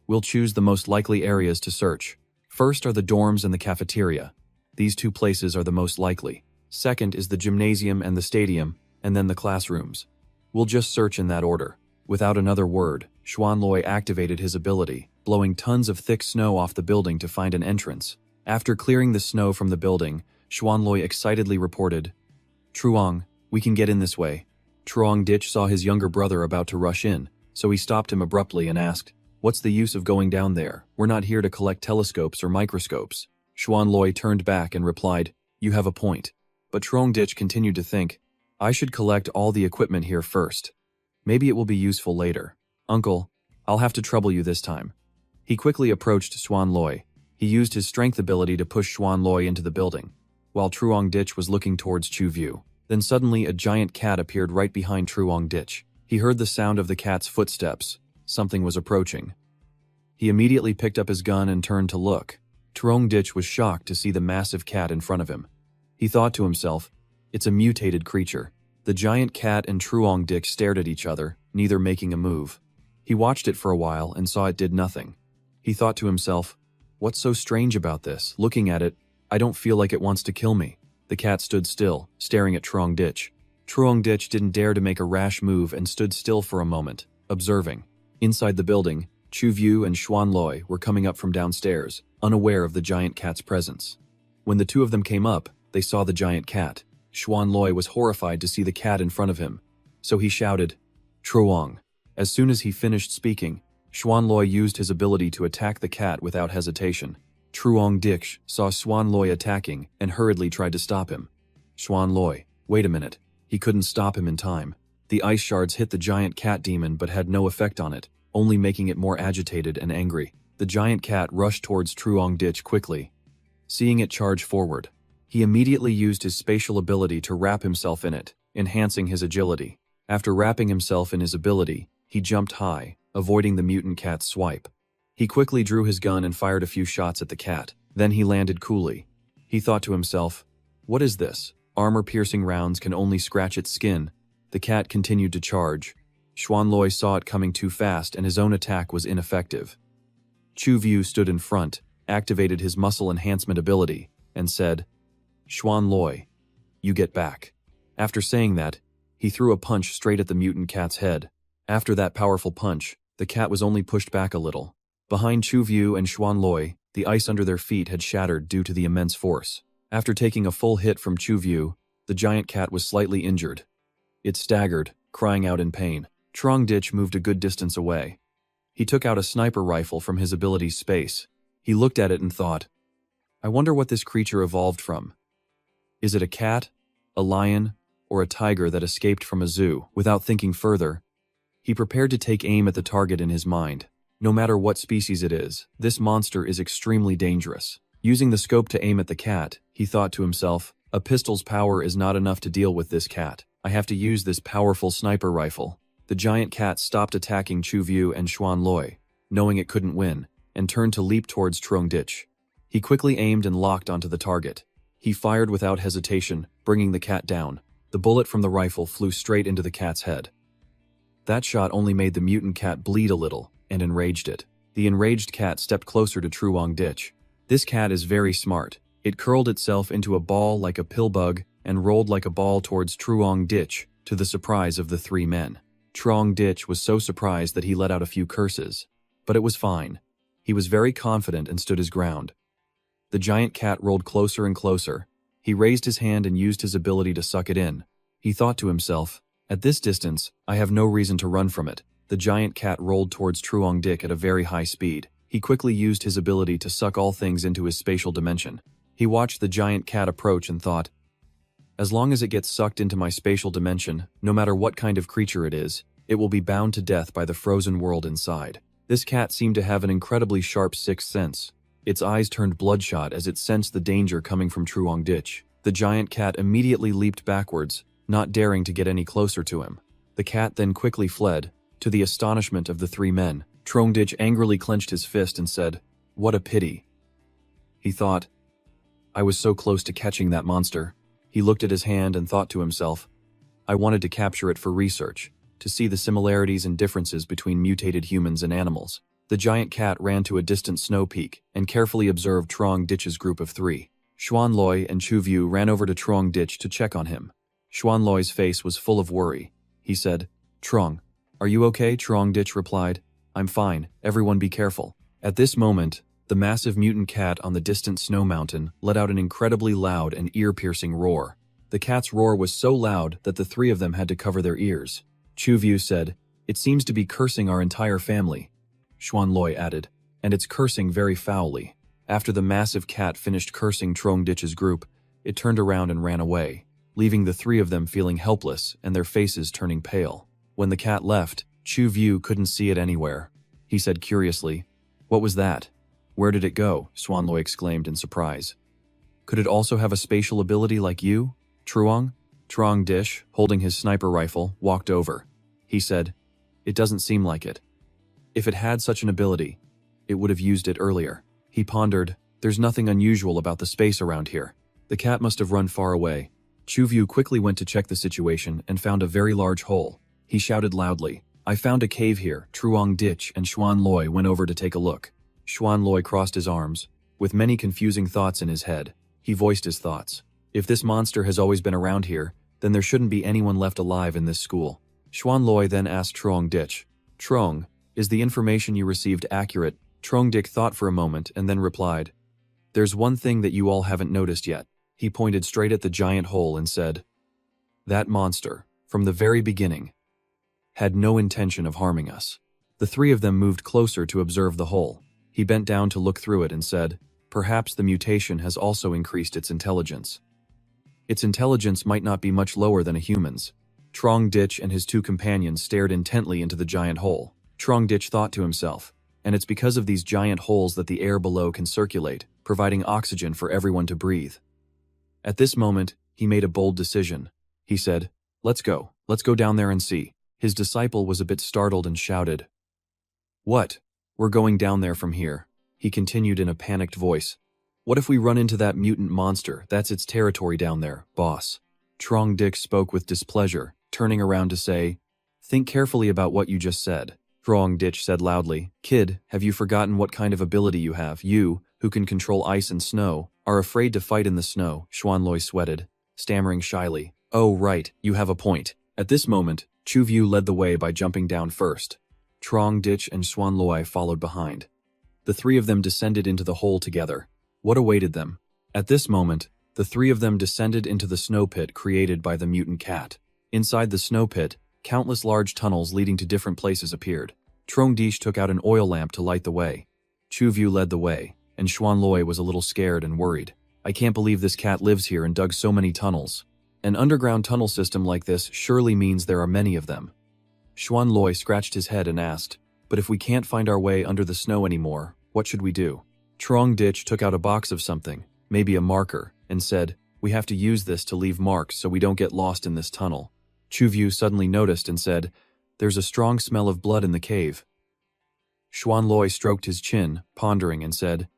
We'll choose the most likely areas to search. First are the dorms and the cafeteria. These two places are the most likely. Second is the gymnasium and the stadium, and then the classrooms. We'll just search in that order." Without another word, Xuan Loi activated his ability, blowing tons of thick snow off the building to find an entrance. After clearing the snow from the building, Xuan Loi excitedly reported, "Truong, we can get in this way." Truong Dich saw his younger brother about to rush in, so he stopped him abruptly and asked, "What's the use of going down there? We're not here to collect telescopes or microscopes." Xuan Loi turned back and replied, "You have a point." But Truong Dich continued to think, "I should collect all the equipment here first. Maybe it will be useful later. Uncle, I'll have to trouble you this time." He quickly approached Xuan Loi. He used his strength ability to push Xuan Loi into the building, while Truong Dich was looking towards Chu View. Then suddenly a giant cat appeared right behind Truong Ditch. He heard the sound of the cat's footsteps. Something was approaching. He immediately picked up his gun and turned to look. Truong Ditch was shocked to see the massive cat in front of him. He thought to himself, "It's a mutated creature." The giant cat and Truong Ditch stared at each other, neither making a move. He watched it for a while and saw it did nothing. He thought to himself, "What's so strange about this? Looking at it, I don't feel like it wants to kill me." The cat stood still, staring at Truong Ditch. Truong Ditch didn't dare to make a rash move and stood still for a moment, observing. Inside the building, Chu View and Xuan Loi were coming up from downstairs, unaware of the giant cat's presence. When the two of them came up, they saw the giant cat. Xuan Loi was horrified to see the cat in front of him, so he shouted, "Truong." As soon as he finished speaking, Xuan Loi used his ability to attack the cat without hesitation. Truong Ditch saw Xuan Loi attacking and hurriedly tried to stop him. Xuan Loi, wait a minute. He couldn't stop him in time. The ice shards hit the giant cat demon but had no effect on it, only making it more agitated and angry. The giant cat rushed towards Truong Ditch quickly. Seeing it charge forward, he immediately used his spatial ability to wrap himself in it, enhancing his agility. After wrapping himself in his ability, he jumped high, avoiding the mutant cat's swipe. He quickly drew his gun and fired a few shots at the cat. Then he landed coolly. He thought to himself, "What is this? Armor-piercing rounds can only scratch its skin." The cat continued to charge. Xuan Loi saw it coming too fast and his own attack was ineffective. Chu View stood in front, activated his muscle enhancement ability, and said, "Xuan Loi, you get back." After saying that, he threw a punch straight at the mutant cat's head. After that powerful punch, the cat was only pushed back a little. Behind Chu View and Xuan Loi, the ice under their feet had shattered due to the immense force. After taking a full hit from Chu View, the giant cat was slightly injured. It staggered, crying out in pain. Truong Ditch moved a good distance away. He took out a sniper rifle from his ability's space. He looked at it and thought, "I wonder what this creature evolved from. Is it a cat, a lion, or a tiger that escaped from a zoo?" Without thinking further, he prepared to take aim at the target in his mind. No matter what species it is, this monster is extremely dangerous. Using the scope to aim at the cat, he thought to himself, "A pistol's power is not enough to deal with this cat. I have to use this powerful sniper rifle." The giant cat stopped attacking Chu View and Xuan Loi, knowing it couldn't win, and turned to leap towards Truong Ditch. He quickly aimed and locked onto the target. He fired without hesitation, bringing the cat down. The bullet from the rifle flew straight into the cat's head. That shot only made the mutant cat bleed a little, and enraged it. The enraged cat stepped closer to Truong Ditch. This cat is very smart. It curled itself into a ball like a pill bug and rolled like a ball towards Truong Ditch, to the surprise of the three men. Truong Ditch was so surprised that he let out a few curses. But it was fine. He was very confident and stood his ground. The giant cat rolled closer and closer. He raised his hand and used his ability to suck it in. He thought to himself, "At this distance, I have no reason to run from it." The giant cat rolled towards Truong Ditch at a very high speed. He quickly used his ability to suck all things into his spatial dimension. He watched the giant cat approach and thought, "As long as it gets sucked into my spatial dimension, no matter what kind of creature it is, it will be bound to death by the frozen world inside." This cat seemed to have an incredibly sharp sixth sense. Its eyes turned bloodshot as it sensed the danger coming from Truong Ditch. The giant cat immediately leaped backwards, not daring to get any closer to him. The cat then quickly fled. To the astonishment of the three men, Truong Ditch angrily clenched his fist and said, "What a pity." He thought, "I was so close to catching that monster." He looked at his hand and thought to himself, "I wanted to capture it for research, to see the similarities and differences between mutated humans and animals." The giant cat ran to a distant snow peak and carefully observed Truong Ditch's group of three. Xuan Loi and Chu View ran over to Truong Ditch to check on him. Xuan Loi's face was full of worry. He said, "Truong, are you okay?" Truong Ditch replied, "I'm fine, everyone be careful." At this moment, the massive mutant cat on the distant snow mountain let out an incredibly loud and ear-piercing roar. The cat's roar was so loud that the three of them had to cover their ears. Chu View said, "It seems to be cursing our entire family." Xuan Loi added, "And it's cursing very foully." After the massive cat finished cursing Truong Ditch's group, it turned around and ran away, leaving the three of them feeling helpless and their faces turning pale. When the cat left, Chu View couldn't see it anywhere. He said curiously, "What was that? Where did it go?" Xuan Loi exclaimed in surprise. "Could it also have a spatial ability like you, Truong?" Trong Dish, holding his sniper rifle, walked over. He said, "It doesn't seem like it. If it had such an ability, it would have used it earlier." He pondered, "There's nothing unusual about the space around here. The cat must have run far away." Chuvyu quickly went to check the situation and found a very large hole. He shouted loudly, "I found a cave here." Truong Dich and Xuan Loi went over to take a look. Xuan Loi crossed his arms. With many confusing thoughts in his head, he voiced his thoughts. If this monster has always been around here, then there shouldn't be anyone left alive in this school. Xuan Loi then asked Truong Dich, "Truong, is the information you received accurate?" Truong Dich thought for a moment and then replied, "There's one thing that you all haven't noticed yet." He pointed straight at the giant hole and said, "That monster, from the very beginning, had no intention of harming us." The three of them moved closer to observe the hole. He bent down to look through it and said, "Perhaps the mutation has also increased its intelligence. Its intelligence might not be much lower than a human's." Truong Dich and his two companions stared intently into the giant hole. Truong Dich thought to himself, "And it's because of these giant holes that the air below can circulate, providing oxygen for everyone to breathe." At this moment, he made a bold decision. He said, Let's go down there and see." His disciple was a bit startled and shouted, "What? We're going down there from here?" He continued in a panicked voice, "What if we run into that mutant monster? That's its territory down there, boss." Truong Dich spoke with displeasure, turning around to say, "Think carefully about what you just said." Truong Dich said loudly, "Kid, have you forgotten what kind of ability you have? You, who can control ice and snow, are afraid to fight in the snow." Xuan Loi sweated, stammering shyly, "Oh right, you have a point." At this moment, Chuvyu led the way by jumping down first. Truong Dich and Xuan Loi followed behind. The three of them descended into the hole together. What awaited them? At this moment, the three of them descended into the snow pit created by the mutant cat. Inside the snow pit, countless large tunnels leading to different places appeared. Truong Dich took out an oil lamp to light the way. Chuvyu led the way, and Xuan Loi was a little scared and worried. "I can't believe this cat lives here and dug so many tunnels. An underground tunnel system like this surely means there are many of them." Xuan Loi scratched his head and asked, "But if we can't find our way under the snow anymore, what should we do?" Truong Dich took out a box of something, maybe a marker, and said, "We have to use this to leave marks so we don't get lost in this tunnel." Chuvyu suddenly noticed and said, "There's a strong smell of blood in the cave." Xuan Loi stroked his chin, pondering, and said,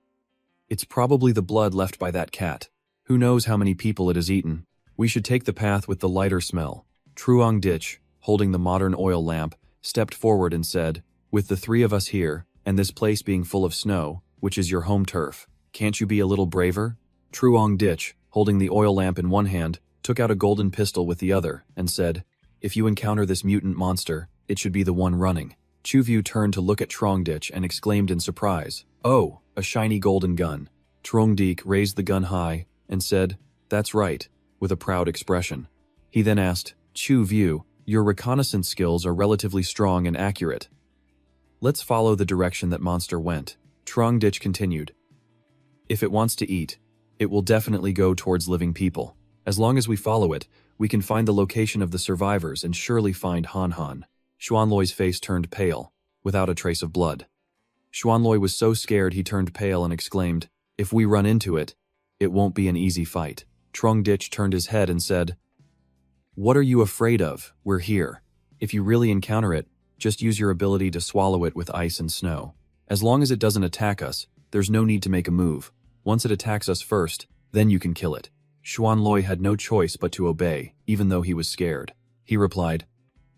"It's probably the blood left by that cat. Who knows how many people it has eaten? We should take the path with the lighter smell." Truong Dich, holding the modern oil lamp, stepped forward and said, "With the three of us here, and this place being full of snow, which is your home turf, can't you be a little braver?" Truong Dich, holding the oil lamp in one hand, took out a golden pistol with the other, and said, "If you encounter this mutant monster, it should be the one running." Chuvyu turned to look at Truong Dich and exclaimed in surprise, "Oh, a shiny golden gun." Truong Dich raised the gun high and said, "That's right," with a proud expression. He then asked, "Chuvyu, your reconnaissance skills are relatively strong and accurate. Let's follow the direction that monster went." Truong Dich continued, "If it wants to eat, it will definitely go towards living people. As long as we follow it, we can find the location of the survivors and surely find Han Han." Xuan Loi's face turned pale, without a trace of blood. Xuan Loi was so scared he turned pale and exclaimed, "If we run into it, it won't be an easy fight." Truong Dich turned his head and said, "What are you afraid of? We're here. If you really encounter it, just use your ability to swallow it with ice and snow. As long as it doesn't attack us, there's no need to make a move. Once it attacks us first, then you can kill it." Xuan Loi had no choice but to obey, even though he was scared. He replied,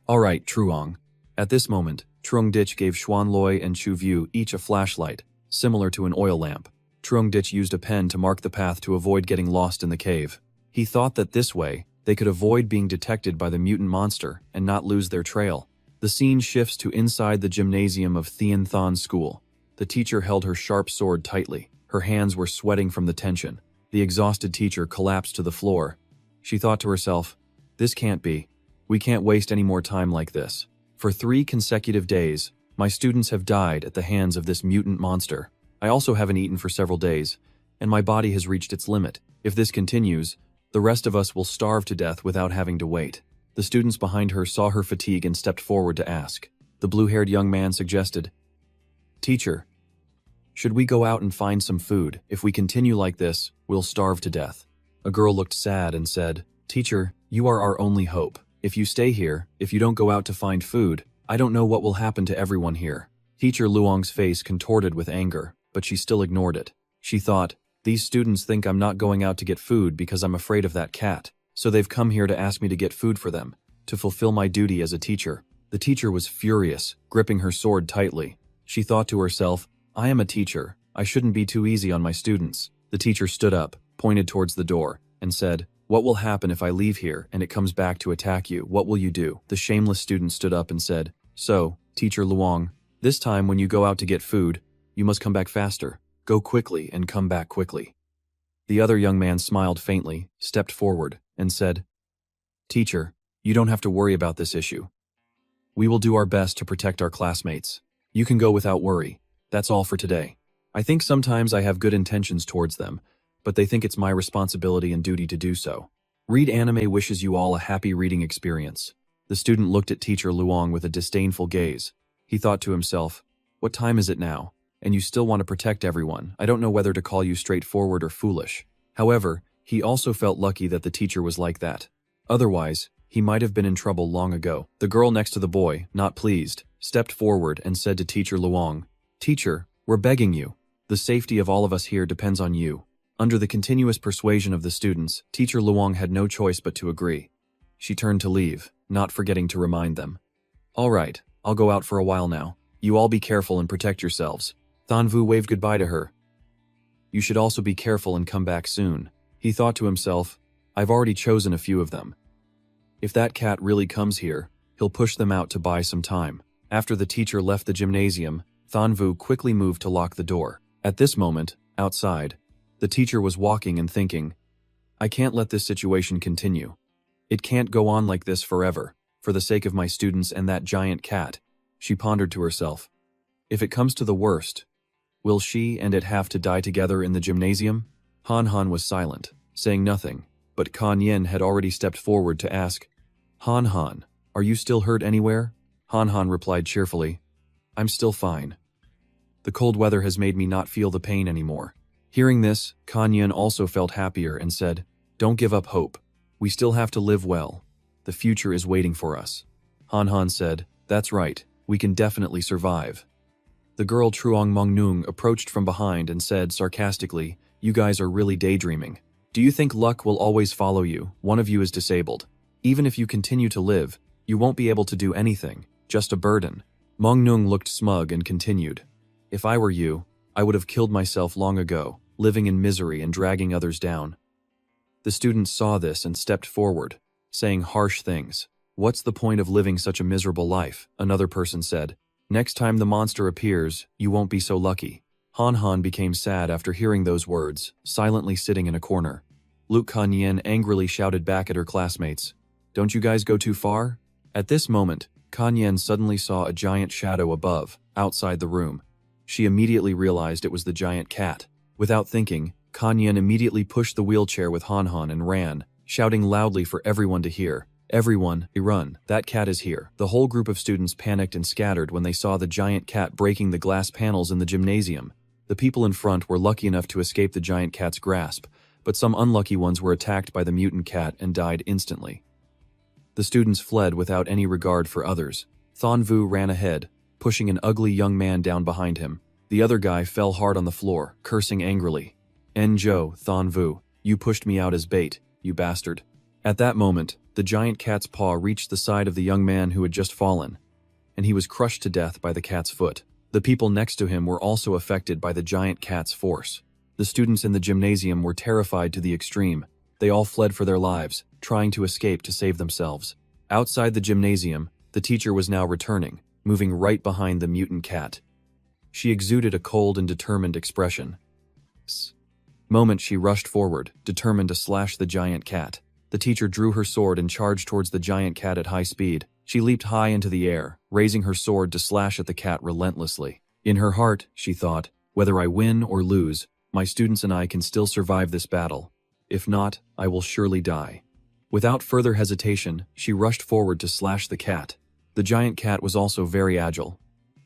"All right, Truong." At this moment, Truong Dich gave Xuan Loi and Chuvyu each a flashlight, similar to an oil lamp. Truong Dich used a pen to mark the path to avoid getting lost in the cave. He thought that this way, they could avoid being detected by the mutant monster and not lose their trail. The scene shifts to inside the gymnasium of Thien Thon School. The teacher held her sharp sword tightly. Her hands were sweating from the tension. The exhausted teacher collapsed to the floor. She thought to herself, "This can't be. We can't waste any more time like this. For 3 consecutive days, my students have died at the hands of this mutant monster. I also haven't eaten for several days, and my body has reached its limit. If this continues, the rest of us will starve to death without having to wait." The students behind her saw her fatigue and stepped forward to ask. The blue-haired young man suggested, "Teacher, should we go out and find some food? If we continue like this, we'll starve to death." A girl looked sad and said, "Teacher, you are our only hope. If you stay here, if you don't go out to find food, I don't know what will happen to everyone here." Teacher Luong's face contorted with anger, but she still ignored it. She thought, "These students think I'm not going out to get food because I'm afraid of that cat, so they've come here to ask me to get food for them, to fulfill my duty as a teacher." The teacher was furious, gripping her sword tightly. She thought to herself, "I am a teacher. I shouldn't be too easy on my students." The teacher stood up, pointed towards the door, and said, "What will happen if I leave here and it comes back to attack you? What will you do?" The shameless student stood up and said, "So, Teacher Luong, this time when you go out to get food, you must come back faster. Go quickly and come back quickly." The other young man smiled faintly, stepped forward, and said, "Teacher, you don't have to worry about this issue. We will do our best to protect our classmates. You can go without worry. That's all for today. I think sometimes I have good intentions towards them, but they think it's my responsibility and duty to do so. Read Anime wishes you all a happy reading experience." The student looked at Teacher Luong with a disdainful gaze. He thought to himself, "What time is it now? And you still want to protect everyone. I don't know whether to call you straightforward or foolish." However, he also felt lucky that the teacher was like that. Otherwise, he might have been in trouble long ago. The girl next to the boy, not pleased, stepped forward and said to Teacher Luong, "Teacher, we're begging you. The safety of all of us here depends on you." Under the continuous persuasion of the students, Teacher Luong had no choice but to agree. She turned to leave, not forgetting to remind them. "All right, I'll go out for a while now. You all be careful and protect yourselves." Thanvu waved goodbye to her. "You should also be careful and come back soon." He thought to himself, "I've already chosen a few of them. If that cat really comes here, he'll push them out to buy some time." After the teacher left the gymnasium, Thanvu quickly moved to lock the door. At this moment, outside, the teacher was walking and thinking, "I can't let this situation continue. It can't go on like this forever, for the sake of my students and that giant cat." She pondered to herself, "If it comes to the worst, will she and it have to die together in the gymnasium?" Han Han was silent, saying nothing, but Kan Yin had already stepped forward to ask, "Han Han, are you still hurt anywhere?" Han Han replied cheerfully, "I'm still fine. The cold weather has made me not feel the pain anymore." Hearing this, Kan Yin also felt happier and said, "Don't give up hope. We still have to live well. The future is waiting for us." Han Han said, "That's right, we can definitely survive." The girl Truong Mongnung approached from behind and said sarcastically, "You guys are really daydreaming. Do you think luck will always follow you? One of you is disabled. Even if you continue to live, you won't be able to do anything, just a burden." Mongnung looked smug and continued, "If I were you, I would have killed myself long ago, living in misery and dragging others down." The students saw this and stepped forward, saying harsh things. "What's the point of living such a miserable life?" Another person said, "Next time the monster appears, you won't be so lucky." Han Han became sad after hearing those words, silently sitting in a corner. Luke Kan Yin angrily shouted back at her classmates, "Don't you guys go too far?" At this moment, Kan Yin suddenly saw a giant shadow above, outside the room. She immediately realized it was the giant cat. Without thinking, Kan Yin immediately pushed the wheelchair with Han Han and ran, shouting loudly for everyone to hear, "Everyone, run, that cat is here." The whole group of students panicked and scattered when they saw the giant cat breaking the glass panels in the gymnasium. The people in front were lucky enough to escape the giant cat's grasp, but some unlucky ones were attacked by the mutant cat and died instantly. The students fled without any regard for others. Thanvu ran ahead, pushing an ugly young man down behind him. The other guy fell hard on the floor, cursing angrily. "Enjo, Thanvu, you pushed me out as bait, you bastard." At that moment, the giant cat's paw reached the side of the young man who had just fallen, and he was crushed to death by the cat's foot. The people next to him were also affected by the giant cat's force. The students in the gymnasium were terrified to the extreme. They all fled for their lives, trying to escape to save themselves. Outside the gymnasium, the teacher was now returning, moving right behind the mutant cat. She exuded a cold and determined expression. Moment she rushed forward, determined to slash the giant cat. The teacher drew her sword and charged towards the giant cat at high speed. She leaped high into the air, raising her sword to slash at the cat relentlessly. In her heart, she thought, "Whether I win or lose, my students and I can still survive this battle. If not, I will surely die." Without further hesitation, she rushed forward to slash the cat. The giant cat was also very agile.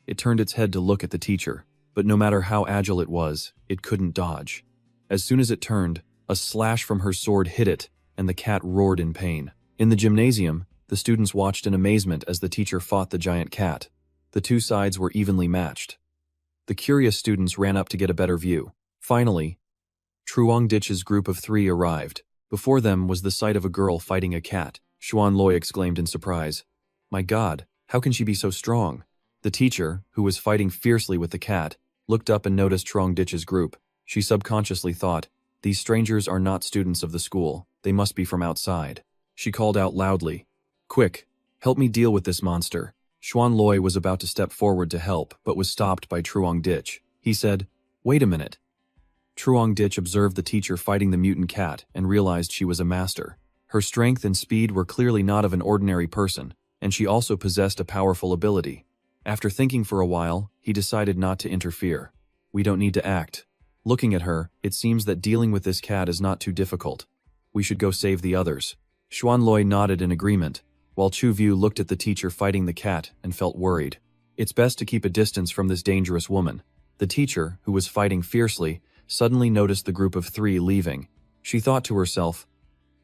It turned its head to look at the teacher, but no matter how agile it was, it couldn't dodge. As soon as it turned, a slash from her sword hit it, and the cat roared in pain. In the gymnasium, the students watched in amazement as the teacher fought the giant cat. The two sides were evenly matched. The curious students ran up to get a better view. Finally, Truongdich's group of 3 arrived. Before them was the sight of a girl fighting a cat. Xuanloi exclaimed in surprise, "My God, how can she be so strong?" The teacher, who was fighting fiercely with the cat, looked up and noticed Truongdich's group. She subconsciously thought, "These strangers are not students of the school, they must be from outside." She called out loudly, "Quick, help me deal with this monster." Xuanloi was about to step forward to help, but was stopped by Truongdich. He said, "Wait a minute." Truongdich observed the teacher fighting the mutant cat and realized she was a master. Her strength and speed were clearly not of an ordinary person, and she also possessed a powerful ability. After thinking for a while, he decided not to interfere. "We don't need to act. Looking at her, it seems that dealing with this cat is not too difficult. We should go save the others." Xuanloi nodded in agreement, while Chu looked at the teacher fighting the cat and felt worried. It's best to keep a distance from this dangerous woman. The teacher, who was fighting fiercely, suddenly noticed the group of 3 leaving. She thought to herself,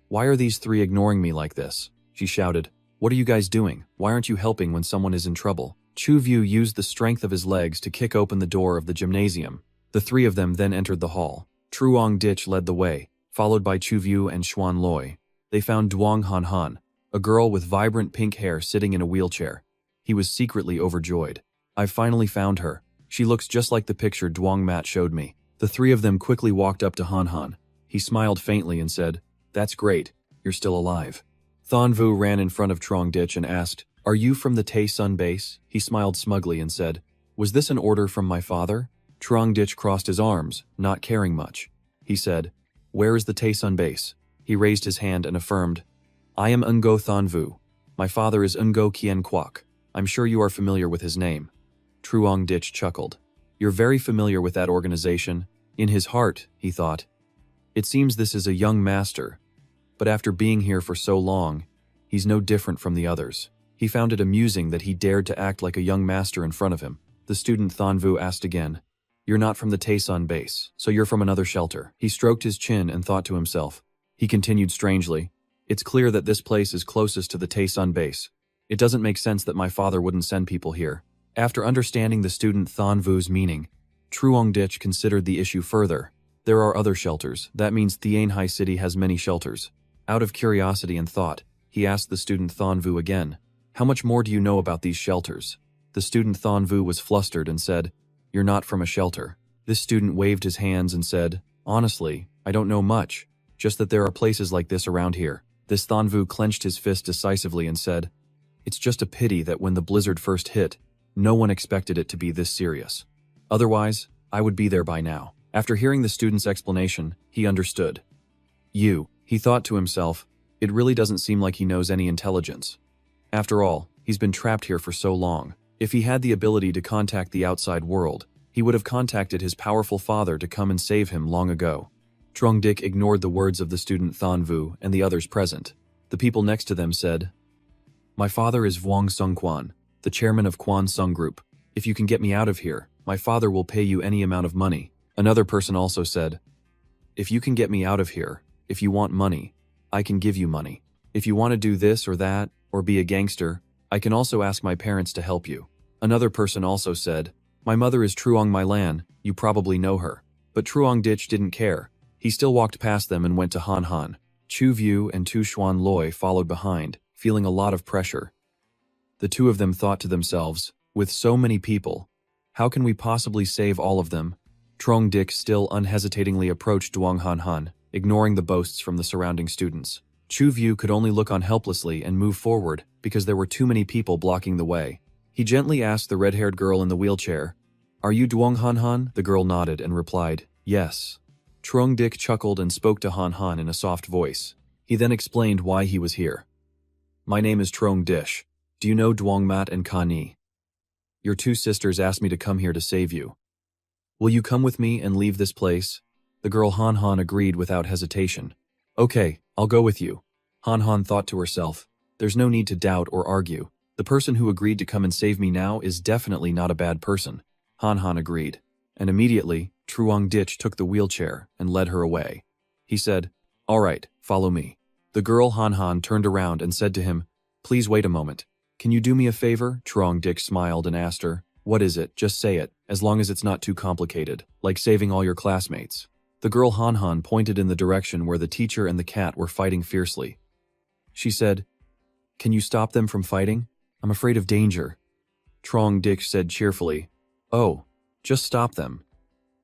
"Why are these 3 ignoring me like this?" She shouted, "What are you guys doing? Why aren't you helping when someone is in trouble?" Chu used the strength of his legs to kick open the door of the gymnasium. The 3 of them then entered the hall. Truongdich led the way, followed by Chu and Xuanloi. They found Duong Han, a girl with vibrant pink hair sitting in a wheelchair. He was secretly overjoyed. "I finally found her. She looks just like the picture Duong Mat showed me." The 3 of them quickly walked up to Han. He smiled faintly and said, "That's great, you're still alive." Thonvu ran in front of Truongdich and asked, "Are you from the Tae-sun base?" He smiled smugly and said, "Was this an order from my father?" Truongdich crossed his arms, not caring much. He said, "Where is the Tae-sun base?" He raised his hand and affirmed, "I am Ngo Thonvu. My father is Ngo Kien Kwok. I'm sure you are familiar with his name." Truongdich chuckled. "You're very familiar with that organization." In his heart, he thought, "It seems this is a young master, but after being here for so long, he's no different from the others." He found it amusing that he dared to act like a young master in front of him. The student Thonvu asked again, "You're not from the Tae-sun base, so you're from another shelter." He stroked his chin and thought to himself. He continued strangely, "It's clear that this place is closest to the Tae-sun base. It doesn't make sense that my father wouldn't send people here." After understanding the student Thonvu's meaning, Truongdich considered the issue further. There are other shelters. That means Thienhai City has many shelters. Out of curiosity and thought, he asked the student Thonvu again, "How much more do you know about these shelters?" The student Thonvu was flustered and said, "You're not from a shelter." This student waved his hands and said, "Honestly, I don't know much, just that there are places like this around here." This Thonvu clenched his fist decisively and said, "It's just a pity that when the blizzard first hit, no one expected it to be this serious. Otherwise, I would be there by now." After hearing the student's explanation, he understood. He thought to himself, it really doesn't seem like he knows any intelligence. After all, he's been trapped here for so long. If he had the ability to contact the outside world, he would have contacted his powerful father to come and save him long ago. Truongdich ignored the words of the student Thonvu and the others present. The people next to them said, "My father is Vuong Sung-kwan, the chairman of Kwan Sung Group. If you can get me out of here, my father will pay you any amount of money." Another person also said, "If you can get me out of here, if you want money, I can give you money. If you want to do this or that, or be a gangster, I can also ask my parents to help you." Another person also said, "My mother is Truong Mylan, you probably know her." But Truongdich didn't care. He still walked past them and went to Han. Chu and Tu Xuanloi followed behind, feeling a lot of pressure. The 2 of them thought to themselves, with so many people, how can we possibly save all of them? Truongdich still unhesitatingly approached Duong Han, ignoring the boasts from the surrounding students. Chu could only look on helplessly and move forward because there were too many people blocking the way. He gently asked the red-haired girl in the wheelchair, "Are you Duong Han?" The girl nodded and replied, "Yes." Truongdich chuckled and spoke to Han in a soft voice. He then explained why he was here. "My name is Truongdich. Do you know Duong Mat and Ka Ni? Your 2 sisters asked me to come here to save you. Will you come with me and leave this place?" The girl Han agreed without hesitation. "Okay, I'll go with you." Han thought to herself, "There's no need to doubt or argue. The person who agreed to come and save me now is definitely not a bad person." Han agreed, and immediately, Truongdich took the wheelchair and led her away. He said, "All right, follow me." The girl Han Han turned around and said to him, "Please wait a moment. Can you do me a favor?" Truong Dick smiled and asked her, "What is it? Just say it, as long as it's not too complicated, like saving all your classmates." The girl Han Han pointed in the direction where the teacher and the cat were fighting fiercely. She said, "Can you stop them from fighting? I'm afraid of danger." Truong Dick said cheerfully, "Oh, just stop them."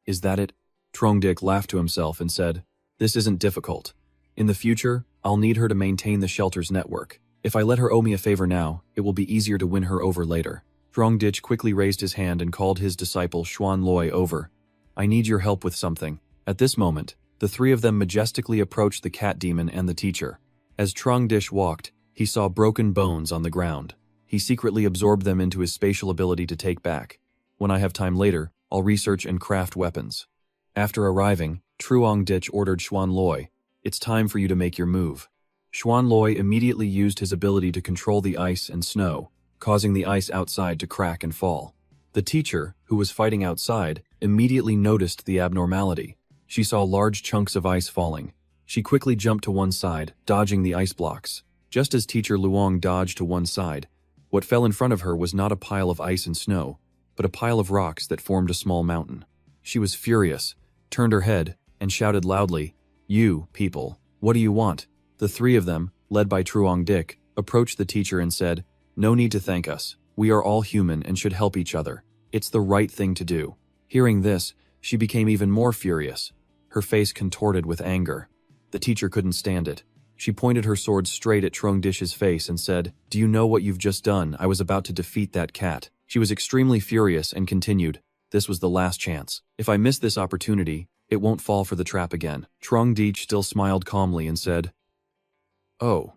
"Is that it?" Truong Dick laughed to himself and said, "This isn't difficult. In the future, I'll need her to maintain the shelter's network. If I let her owe me a favor now, it will be easier to win her over later." Truong Dick quickly raised his hand and called his disciple Xuan Loi over. "I need your help with something." At this moment, the three of them majestically approached the cat demon and the teacher. As Truong Dick walked, he saw broken bones on the ground. He secretly absorbed them into his spatial ability to take back. "When I have time later, I'll research and craft weapons." After arriving, Truong Dick ordered Xuan Loi, "It's time for you to make your move." Xuan Loi immediately used his ability to control the ice and snow, causing the ice outside to crack and fall. The teacher, who was fighting outside, immediately noticed the abnormality. She saw large chunks of ice falling. She quickly jumped to one side, dodging the ice blocks. Just as teacher Luong dodged to one side, what fell in front of her was not a pile of ice and snow, but a pile of rocks that formed a small mountain. She was furious, turned her head, and shouted loudly, "You, people, what do you want?" The three of them, led by Truong Dick, approached the teacher and said, "No need to thank us. We are all human and should help each other. It's the right thing to do." Hearing this, she became even more furious. Her face contorted with anger. The teacher couldn't stand it. She pointed her sword straight at Truong Dick's face and said, "Do you know what you've just done? I was about to defeat that cat." She was extremely furious and continued, "This was the last chance. If I miss this opportunity, it won't fall for the trap again." Truong Dick still smiled calmly and said, "Oh,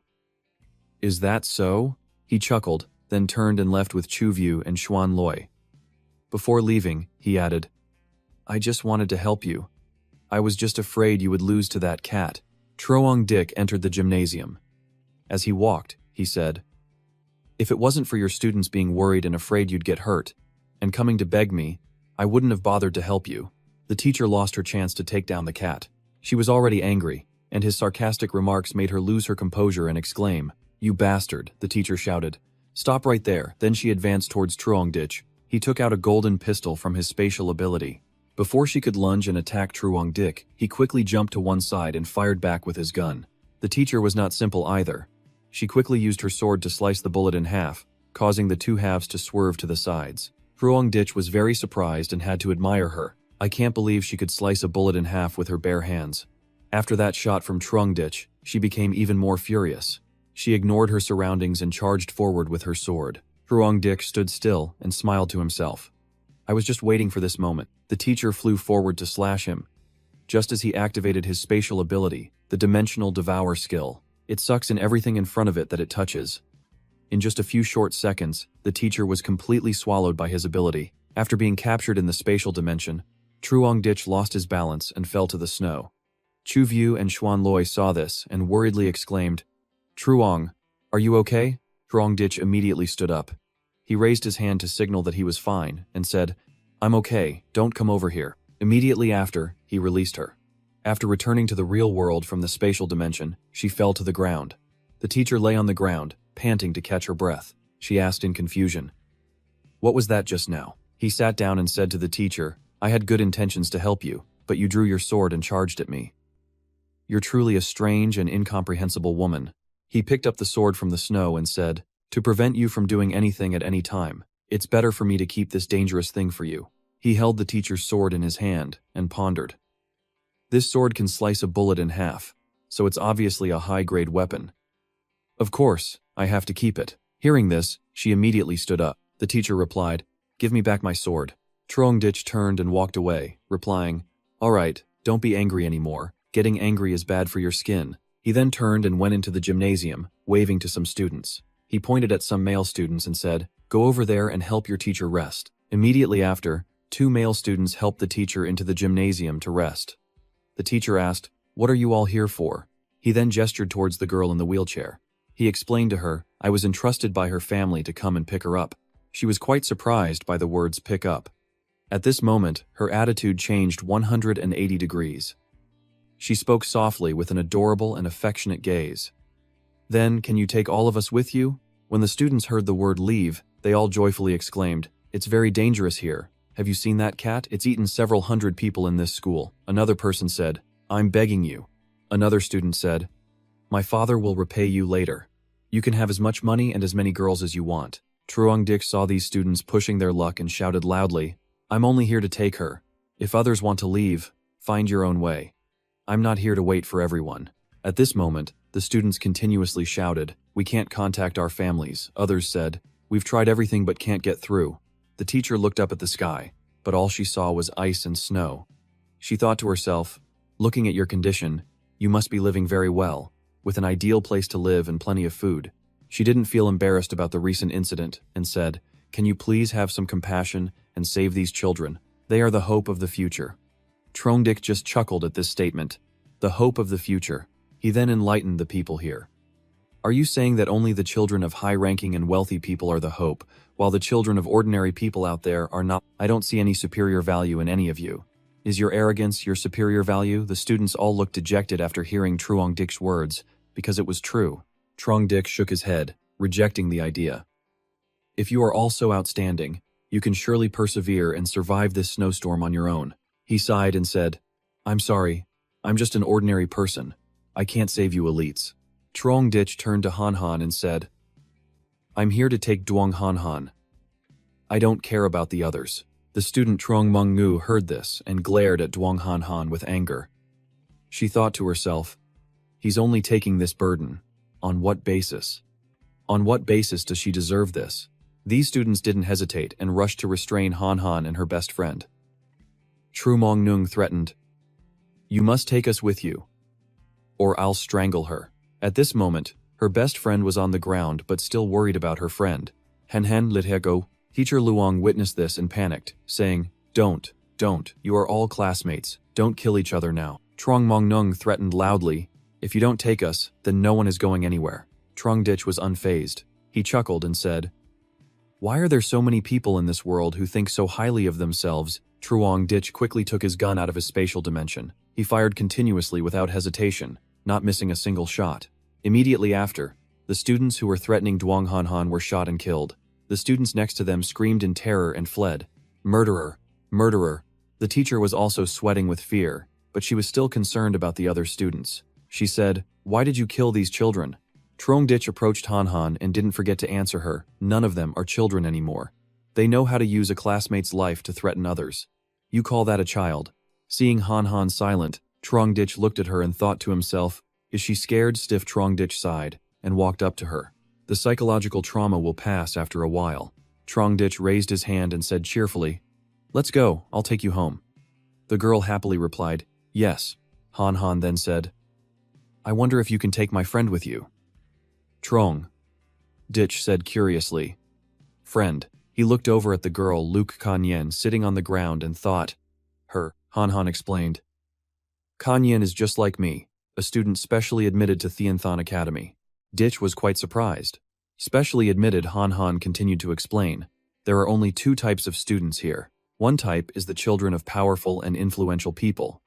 is that so?" He chuckled, then turned and left with Chu View and Xuan Loi. Before leaving, he added, "I just wanted to help you. I was just afraid you would lose to that cat." Truong Dick entered the gymnasium. As he walked, he said, "If it wasn't for your students being worried and afraid you'd get hurt, and coming to beg me, I wouldn't have bothered to help you." The teacher lost her chance to take down the cat. She was already angry, and his sarcastic remarks made her lose her composure and exclaim, "You bastard," the teacher shouted. "Stop right there." Then she advanced towards Truong Dick. He took out a golden pistol from his spatial ability. Before she could lunge and attack Truong Dick, he quickly jumped to one side and fired back with his gun. The teacher was not simple either. She quickly used her sword to slice the bullet in half, causing the two halves to swerve to the sides. Truong Dick was very surprised and had to admire her. "I can't believe she could slice a bullet in half with her bare hands." After that shot from Truong Dick, she became even more furious. She ignored her surroundings and charged forward with her sword. Truong Dick stood still and smiled to himself. "I was just waiting for this moment." The teacher flew forward to slash him. Just as he activated his spatial ability, the Dimensional Devour skill, it sucks in everything in front of it that it touches. In just a few short seconds, the teacher was completely swallowed by his ability. After being captured in the spatial dimension, Truong Dick lost his balance and fell to the snow. Chu View and Xuan Loi saw this and worriedly exclaimed, "Truong, are you okay?" Truong Dick immediately stood up. He raised his hand to signal that he was fine and said, "I'm okay, don't come over here." Immediately after, he released her. After returning to the real world from the spatial dimension, she fell to the ground. The teacher lay on the ground, panting to catch her breath. She asked in confusion, "What was that just now?" He sat down and said to the teacher, "I had good intentions to help you, but you drew your sword and charged at me. You're truly a strange and incomprehensible woman." He picked up the sword from the snow and said, "To prevent you from doing anything at any time, it's better for me to keep this dangerous thing for you." He held the teacher's sword in his hand and pondered. "This sword can slice a bullet in half, so it's obviously a high-grade weapon. Of course, I have to keep it." Hearing this, she immediately stood up. The teacher replied, "Give me back my sword." Truong Dick turned and walked away, replying, "All right, don't be angry anymore. Getting angry is bad for your skin." He then turned and went into the gymnasium, waving to some students. He pointed at some male students and said, "Go over there and help your teacher rest." Immediately after, 2 male students helped the teacher into the gymnasium to rest. The teacher asked, "What are you all here for?" He then gestured towards the girl in the wheelchair. He explained to her, "I was entrusted by her family to come and pick her up." She was quite surprised by the words "pick up." At this moment, her attitude changed 180 degrees. She spoke softly with an adorable and affectionate gaze. Then, can you take all of us with you? When the students heard the word leave, they all joyfully exclaimed, "It's very dangerous here. Have you seen that cat? It's eaten several hundred people in this school." Another person said, "I'm begging you." Another student said, "My father will repay you later. You can have as much money and as many girls as you want." Truong Dik saw these students pushing their luck and shouted loudly, "I'm only here to take her. If others want to leave, find your own way. I'm not here to wait for everyone." At this moment, the students continuously shouted, "We can't contact our families." Others said, "We've tried everything but can't get through." The teacher looked up at the sky, but all she saw was ice and snow. She thought to herself, "Looking at your condition, you must be living very well, with an ideal place to live and plenty of food." She didn't feel embarrassed about the recent incident and said, "Can you please have some compassion and save these children? They are the hope of the future." Truong Dik just chuckled at this statement. The hope of the future. He then enlightened the people here. "Are you saying that only the children of high-ranking and wealthy people are the hope, while the children of ordinary people out there are not? I don't see any superior value in any of you. Is your arrogance your superior value?" The students all looked dejected after hearing Truong Dik's words, because it was true. Truong Dik shook his head, rejecting the idea. "If you are all so outstanding, you can surely persevere and survive this snowstorm on your own." He sighed and said, "I'm sorry, I'm just an ordinary person. I can't save you elites." Truong Dik turned to Han Han and said, "I'm here to take Duong Han Han. I don't care about the others." The student Truong Mung Ngu heard this and glared at Duong Han Han with anger. She thought to herself, "He's only taking this burden. On what basis? On what basis does she deserve this?" These students didn't hesitate and rushed to restrain Han Han and her best friend. Tru Mong Nung threatened, "You must take us with you, or I'll strangle her." At this moment, her best friend was on the ground but still worried about her friend. Hen Hen Lithego, Teacher Luong witnessed this and panicked, saying, Don't, you are all classmates, don't kill each other now." Truong Mong Nung threatened loudly, "If you don't take us, then no one is going anywhere." Truong Dik was unfazed. He chuckled and said, "Why are there so many people in this world who think so highly of themselves?" Truong Dik quickly took his gun out of his spatial dimension. He fired continuously without hesitation, not missing a single shot. Immediately after, the students who were threatening Duong Han Han were shot and killed. The students next to them screamed in terror and fled. "Murderer! Murderer!" The teacher was also sweating with fear, but she was still concerned about the other students. She said, "Why did you kill these children?" Truong Dik approached Han Han and didn't forget to answer her. None of them are children anymore. They know how to use a classmate's life to threaten others. You call that a child? Seeing Han Han silent, Truong Dik looked at her and thought to himself, "Is she scared?" Stiff Truong Dik sighed and walked up to her. "The psychological trauma will pass after a while." Truong Dik raised his hand and said cheerfully, "Let's go, I'll take you home." The girl happily replied, "Yes." Han Han then said, "I wonder if you can take my friend with you." Truong Dik said curiously, "Friend." He looked over at the girl Luke Kanyen sitting on the ground and thought, "Her." Han Han explained, "Kanyen is just like me, a student specially admitted to Thianthon Academy." Dik was quite surprised. Specially admitted, Han Han continued to explain, "There are only two types of students here. One type is the children of powerful and influential people,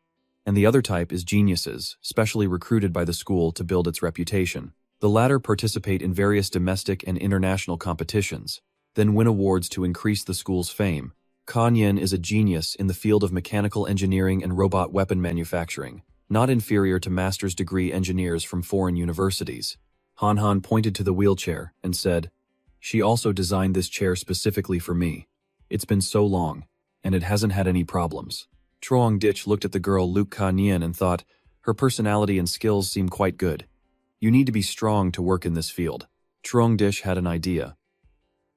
and the other type is geniuses, specially recruited by the school to build its reputation. The latter participate in various domestic and international competitions, then win awards to increase the school's fame. Kanyen is a genius in the field of mechanical engineering and robot weapon manufacturing, not inferior to master's degree engineers from foreign universities." Han Han pointed to the wheelchair and said, "She also designed this chair specifically for me. It's been so long, and it hasn't had any problems." Truong Dik looked at the girl Luke Kanyen and thought, her personality and skills seem quite good. You need to be strong to work in this field. Truong Dik had an idea.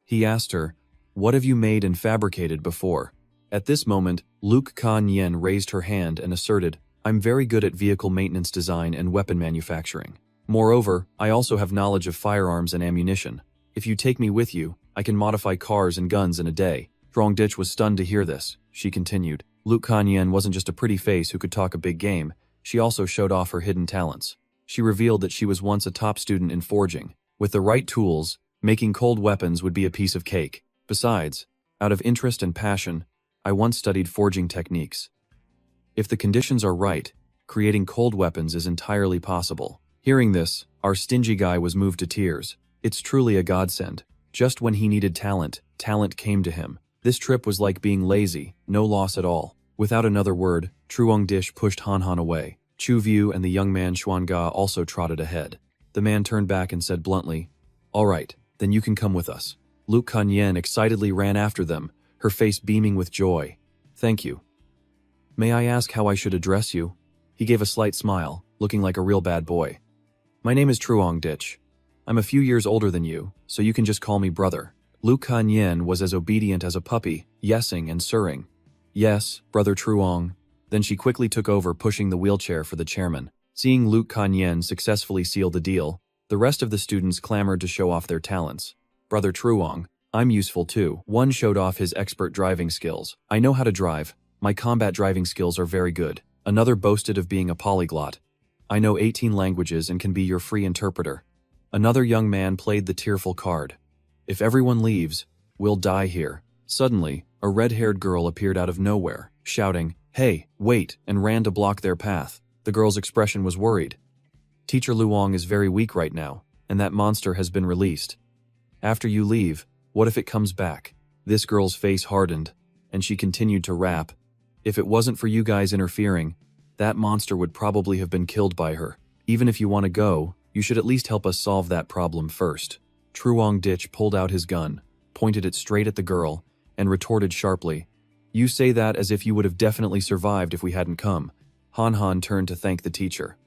He asked her, "What have you made and fabricated before?" At this moment, Luke Kanyen raised her hand and asserted, "I'm very good at vehicle maintenance design and weapon manufacturing. Moreover, I also have knowledge of firearms and ammunition. If you take me with you, I can modify cars and guns in a day." Truong Dik was stunned to hear this. She continued, "Luke Kanyen wasn't just a pretty face who could talk a big game, she also showed off her hidden talents. She revealed that she was once a top student in forging. With the right tools, making cold weapons would be a piece of cake. Besides, out of interest and passion, I once studied forging techniques. If the conditions are right, creating cold weapons is entirely possible." Hearing this, our stingy guy was moved to tears. It's truly a godsend. Just when he needed talent, talent came to him. This trip was like being lazy, no loss at all. Without another word, Truong Dish pushed Han Han away. Chu View and the young man Xuan Ga also trotted ahead. The man turned back and said bluntly, "All right, then you can come with us." Luke Kanyen excitedly ran after them, her face beaming with joy. "Thank you. May I ask how I should address you?" He gave a slight smile, looking like a real bad boy. "My name is Truong Ditch. I'm a few years older than you, so you can just call me brother." Luke Kanyen was as obedient as a puppy, yesing and sirring. "Yes, brother Truong." Then she quickly took over, pushing the wheelchair for the chairman. Seeing Luke Kanyen successfully seal the deal, the rest of the students clamored to show off their talents. "Brother Truong, I'm useful too." One showed off his expert driving skills. "I know how to drive. My combat driving skills are very good." Another boasted of being a polyglot. "I know 18 languages and can be your free interpreter." Another young man played the tearful card. "If everyone leaves, we'll die here." Suddenly, a red-haired girl appeared out of nowhere, shouting, "Hey, wait," and ran to block their path. The girl's expression was worried. "Teacher Luong is very weak right now, and that monster has been released. After you leave, what if it comes back?" This girl's face hardened, and she continued to rap. "If it wasn't for you guys interfering, that monster would probably have been killed by her. Even if you want to go, you should at least help us solve that problem first." Truong Ditch pulled out his gun, pointed it straight at the girl, and retorted sharply, "You say that as if you would have definitely survived if we hadn't come." Han Han turned to thank the teacher.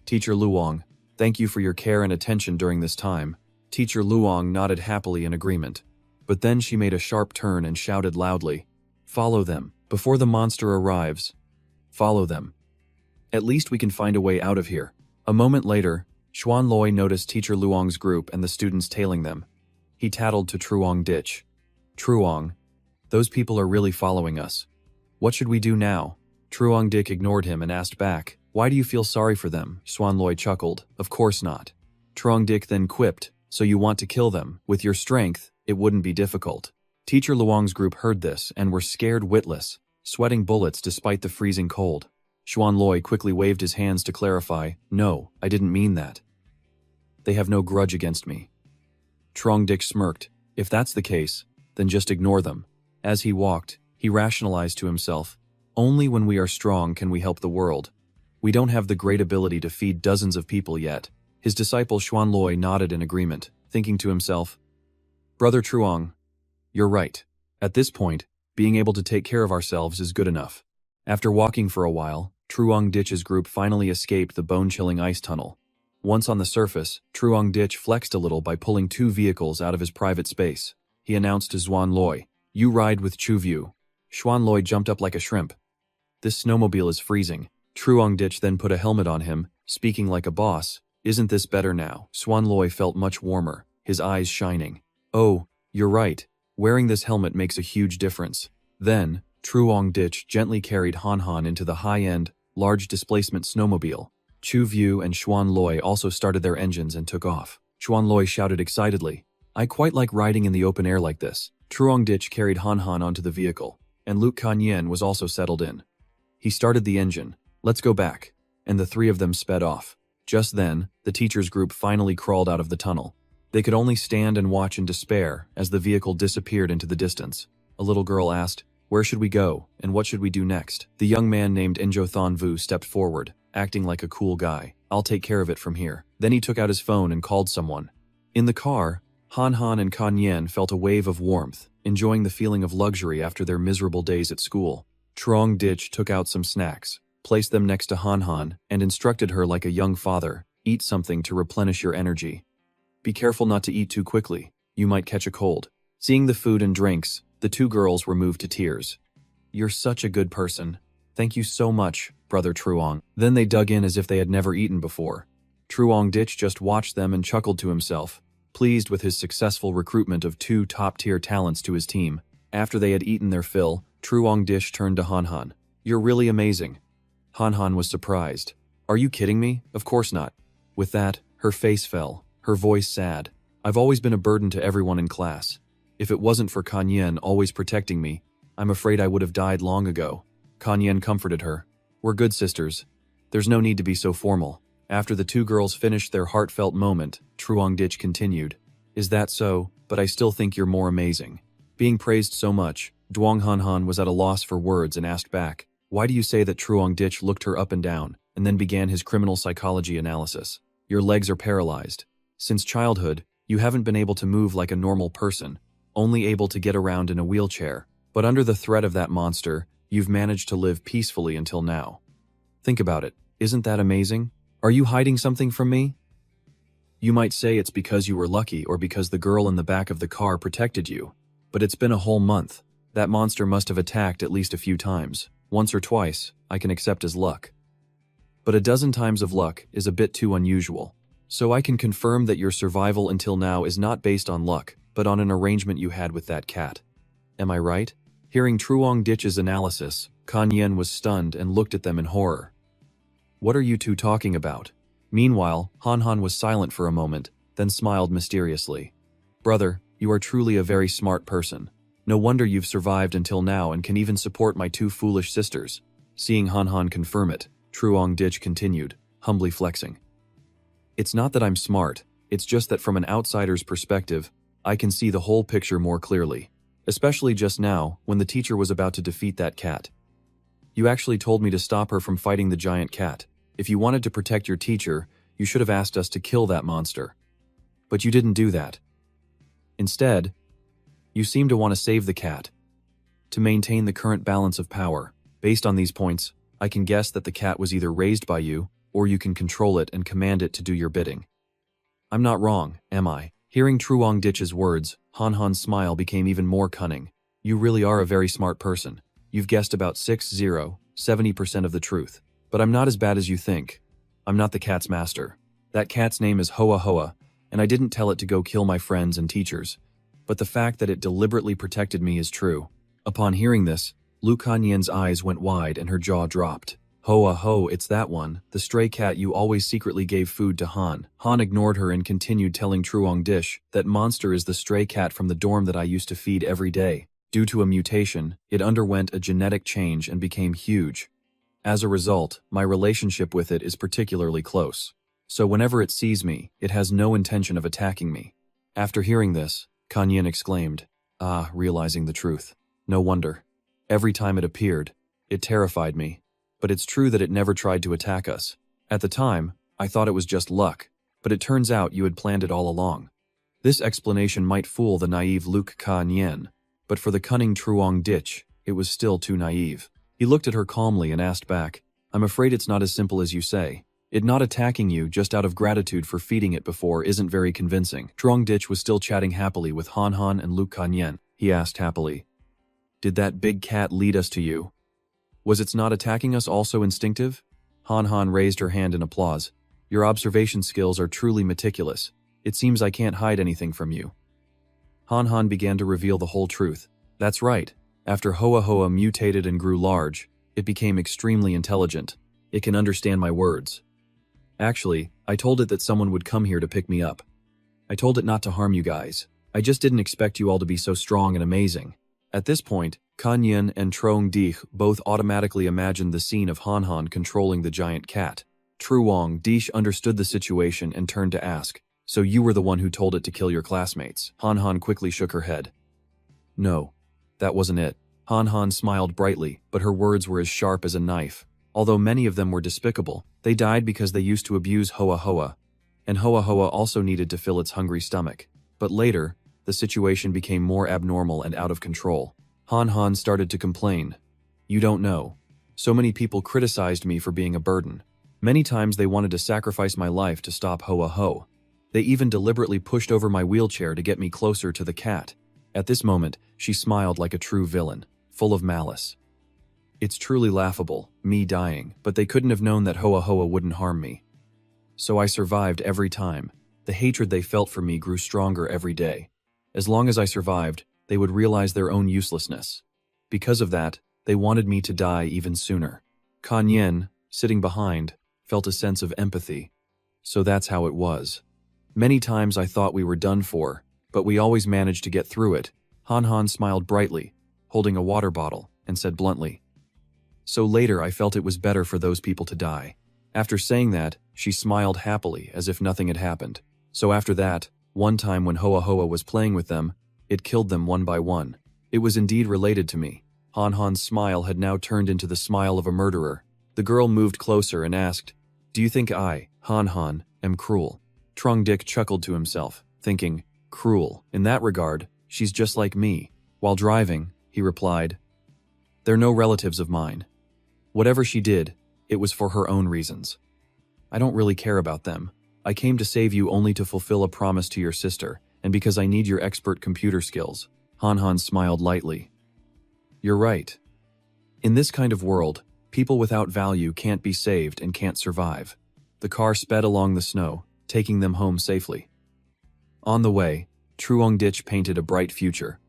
"Teacher Luong, thank you for your care and attention during this time." Teacher Luong nodded happily in agreement. But then she made a sharp turn and shouted loudly, "Follow them, before the monster arrives. Follow them. At least we can find a way out of here." A moment later, Xuan Loi noticed Teacher Luong's group and the students tailing them. He tattled to Truong Ditch. "Truong, those people are really following us. What should we do now?" Truong Dick ignored him and asked back, "Why do you feel sorry for them?" Xuan Loi chuckled, "Of course not." Truong Dick then quipped, "So you want to kill them? With your strength, it wouldn't be difficult." Teacher Luong's group heard this and were scared witless, sweating bullets despite the freezing cold. Xuan Loi quickly waved his hands to clarify, "No, I didn't mean that. They have no grudge against me." Truong Dick smirked, "If that's the case, then just ignore them." As he walked, he rationalized to himself, "Only when we are strong can we help the world. We don't have the great ability to feed dozens of people yet." His disciple Xuan Loi nodded in agreement, thinking to himself, "Brother Truong, you're right. At this point, being able to take care of ourselves is good enough." After walking for a while, Truong Ditch's group finally escaped the bone-chilling ice tunnel. Once on the surface, Truong Ditch flexed a little by pulling 2 vehicles out of his private space. He announced to Xuan Loi, "You ride with Chu View." Xuan Loi jumped up like a shrimp. "This snowmobile is freezing." Truong Ditch then put a helmet on him, speaking like a boss. "Isn't this better now?" Xuan Loi felt much warmer, his eyes shining. "Oh, you're right. Wearing this helmet makes a huge difference." Then, Truong Ditch gently carried Han Han into the high-end, large displacement snowmobile. Chu View and Xuan Loi also started their engines and took off. Xuan Loi shouted excitedly, "I quite like riding in the open air like this." Truong Ditch carried Han Han onto the vehicle, and Luke Kanyen was also settled in. He started the engine. "Let's go back." And the 3 of them sped off. Just then, the teacher's group finally crawled out of the tunnel. They could only stand and watch in despair as the vehicle disappeared into the distance. A little girl asked, "Where should we go, and what should we do next?" The young man named Enjo Thon Vu stepped forward, acting like a cool guy. "I'll take care of it from here." Then he took out his phone and called someone. In the car, Han Han and Kanyen felt a wave of warmth, enjoying the feeling of luxury after their miserable days at school. Truong Ditch took out some snacks, placed them next to Han Han, and instructed her like a young father, "Eat something to replenish your energy. Be careful not to eat too quickly, you might catch a cold." Seeing the food and drinks, the 2 girls were moved to tears. "You're such a good person. Thank you so much, Brother Truong." Then they dug in as if they had never eaten before. Truong Ditch just watched them and chuckled to himself, pleased with his successful recruitment of 2 top-tier talents to his team. After they had eaten their fill, Truong Ditch turned to Han Han. "You're really amazing." Han Han was surprised. "Are you kidding me? Of course not." With that, her face fell, her voice sad. "I've always been a burden to everyone in class. If it wasn't for Kanyen always protecting me, I'm afraid I would have died long ago." Kanyen comforted her. "We're good sisters. There's no need to be so formal." After the two girls finished their heartfelt moment, Truong continued. Is that so? But I still think you're more amazing. Being praised so much, Duong Han was at a loss for words and asked back, why do you say that? Truong looked her up and down, and then began his criminal psychology analysis. Your legs are paralyzed. Since childhood, you haven't been able to move like a normal person, only able to get around in a wheelchair. But under the threat of that monster, you've managed to live peacefully until now. Think about it. Isn't that amazing? Are you hiding something from me? You might say it's because you were lucky or because the girl in the back of the car protected you. But it's been a whole month. That monster must have attacked at least a few times. Once or twice, I can accept as luck. But a dozen times of luck is a bit too unusual. So I can confirm that your survival until now is not based on luck, but on an arrangement you had with that cat. Am I right? Hearing Truong analysis, Kan Yen was stunned and looked at them in horror. What are you two talking about? Meanwhile, Han was silent for a moment, then smiled mysteriously. Brother, you are truly a very smart person. No wonder you've survived until now and can even support my two foolish sisters. Seeing Han confirm it, Truong continued, humbly flexing. It's not that I'm smart, it's just that from an outsider's perspective, I can see the whole picture more clearly. Especially just now, when the teacher was about to defeat that cat. You actually told me to stop her from fighting the giant cat. If you wanted to protect your teacher, you should have asked us to kill that monster. But you didn't do that. Instead, you seem to want to save the cat. To maintain the current balance of power. Based on these points, I can guess that the cat was either raised by you, or you can control it and command it to do your bidding. I'm not wrong, am I? Hearing Truong words, Han's smile became even more cunning. You really are a very smart person. You've guessed about 70% of the truth. But I'm not as bad as you think. I'm not the cat's master. That cat's name is Hoa, and I didn't tell it to go kill my friends and teachers. But the fact that it deliberately protected me is true. Upon hearing this, Lu Kanyen's eyes went wide and her jaw dropped. Hoa, it's that one, the stray cat you always secretly gave food to Han. Han ignored her and continued telling Truong that monster is the stray cat from the dorm that I used to feed every day. Due to a mutation, it underwent a genetic change and became huge. As a result, my relationship with it is particularly close. So whenever it sees me, it has no intention of attacking me. After hearing this, Kan Yen exclaimed, realizing the truth. No wonder. Every time it appeared, it terrified me. But it's true that it never tried to attack us. At the time, I thought it was just luck, but it turns out you had planned it all along. This explanation might fool the naive Luke Kan Yen, but for the cunning Truong it was still too naive. He looked at her calmly and asked back, I'm afraid it's not as simple as you say. It not attacking you just out of gratitude for feeding it before isn't very convincing. Truong was still chatting happily with Han and Luke Kan Yen. He asked happily, Did that big cat lead us to you? Was its not attacking us also instinctive? Han raised her hand in applause. Your observation skills are truly meticulous. It seems I can't hide anything from you. Han began to reveal the whole truth. That's right. After Hoa mutated and grew large, it became extremely intelligent. It can understand my words. Actually, I told it that someone would come here to pick me up. I told it not to harm you guys. I just didn't expect you all to be so strong and amazing. At this point, Kan Yen and Truong both automatically imagined the scene of Han controlling the giant cat. Truong understood the situation and turned to ask, So you were the one who told it to kill your classmates? Han quickly shook her head. No. That wasn't it. Han smiled brightly, but her words were as sharp as a knife. Although many of them were despicable, they died because they used to abuse Hoa, and Hoa also needed to fill its hungry stomach. But later, the situation became more abnormal and out of control. Han started to complain. You don't know. So many people criticized me for being a burden. Many times they wanted to sacrifice my life to stop Hoa. They even deliberately pushed over my wheelchair to get me closer to the cat. At this moment, she smiled like a true villain, full of malice. It's truly laughable, me dying, but they couldn't have known that Hoa wouldn't harm me. So I survived every time. The hatred they felt for me grew stronger every day. As long as I survived, they would realize their own uselessness. Because of that, they wanted me to die even sooner. Kan Yen, sitting behind, felt a sense of empathy. So that's how it was. Many times I thought we were done for, but we always managed to get through it. Han smiled brightly, holding a water bottle, and said bluntly. So later I felt it was better for those people to die. After saying that, She smiled happily as if nothing had happened. So after that, one time when Hoa Hoa was playing with them, it killed them one by one. It was indeed related to me. Han Han's smile had now turned into the smile of a murderer. The girl moved closer and asked, "Do you think I, Han Han, am cruel?" Trong Dick chuckled to himself, thinking, cruel. In that regard, she's just like me. While driving, he replied, "They're no relatives of mine. Whatever she did, it was for her own reasons. I don't really care about them. I came to save you only to fulfill a promise to your sister, and because I need your expert computer skills." Han Han smiled lightly. "You're right. In this kind of world, people without value can't be saved and can't survive." The car sped along the snow, taking them home safely. On the way, Truong Ditch painted a bright future.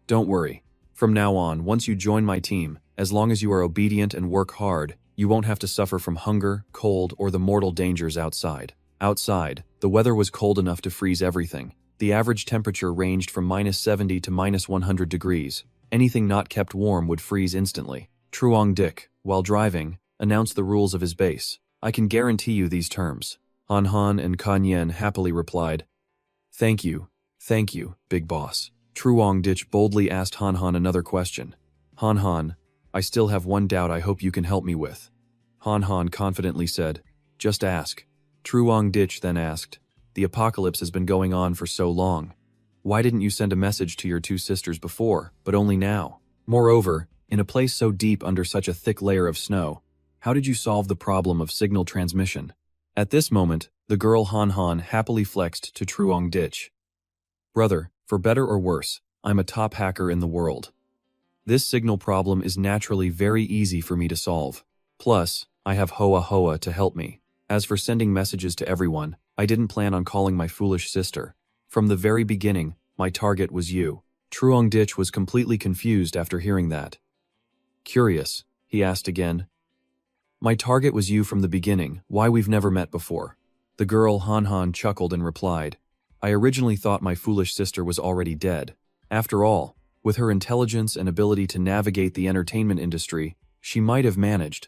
"Don't worry. From now on, once you join my team, as long as you are obedient and work hard, you won't have to suffer from hunger, cold, or the mortal dangers outside." Outside, the weather was cold enough to freeze everything. The average temperature ranged from -70 to -100 degrees. Anything not kept warm would freeze instantly. Truong Dick, while driving, announced the rules of his base. "I can guarantee you these terms." Han Han and Kanyen happily replied, thank you, big boss." Truong Ditch boldly asked Han Han another question. "Han Han, I still have one doubt I hope you can help me with." Han Han confidently said, "Just ask." Truong Ditch then asked, "The apocalypse has been going on for so long. Why didn't you send a message to your two sisters before, but only now? Moreover, in a place so deep under such a thick layer of snow, how did you solve the problem of signal transmission?" At this moment, the girl Han Han happily flexed to Truong Ditch. "Brother, for better or worse, I'm a top hacker in the world. This signal problem is naturally very easy for me to solve. Plus, I have Hoa Hoa to help me. As for sending messages to everyone, I didn't plan on calling my foolish sister. From the very beginning, my target was you." Truong Ditch was completely confused after hearing that. "Curious," he asked again. "My target was you from the beginning, why we've never met before?" The girl Han Han chuckled and replied, "I originally thought my foolish sister was already dead. After all, with her intelligence and ability to navigate the entertainment industry, she might have managed.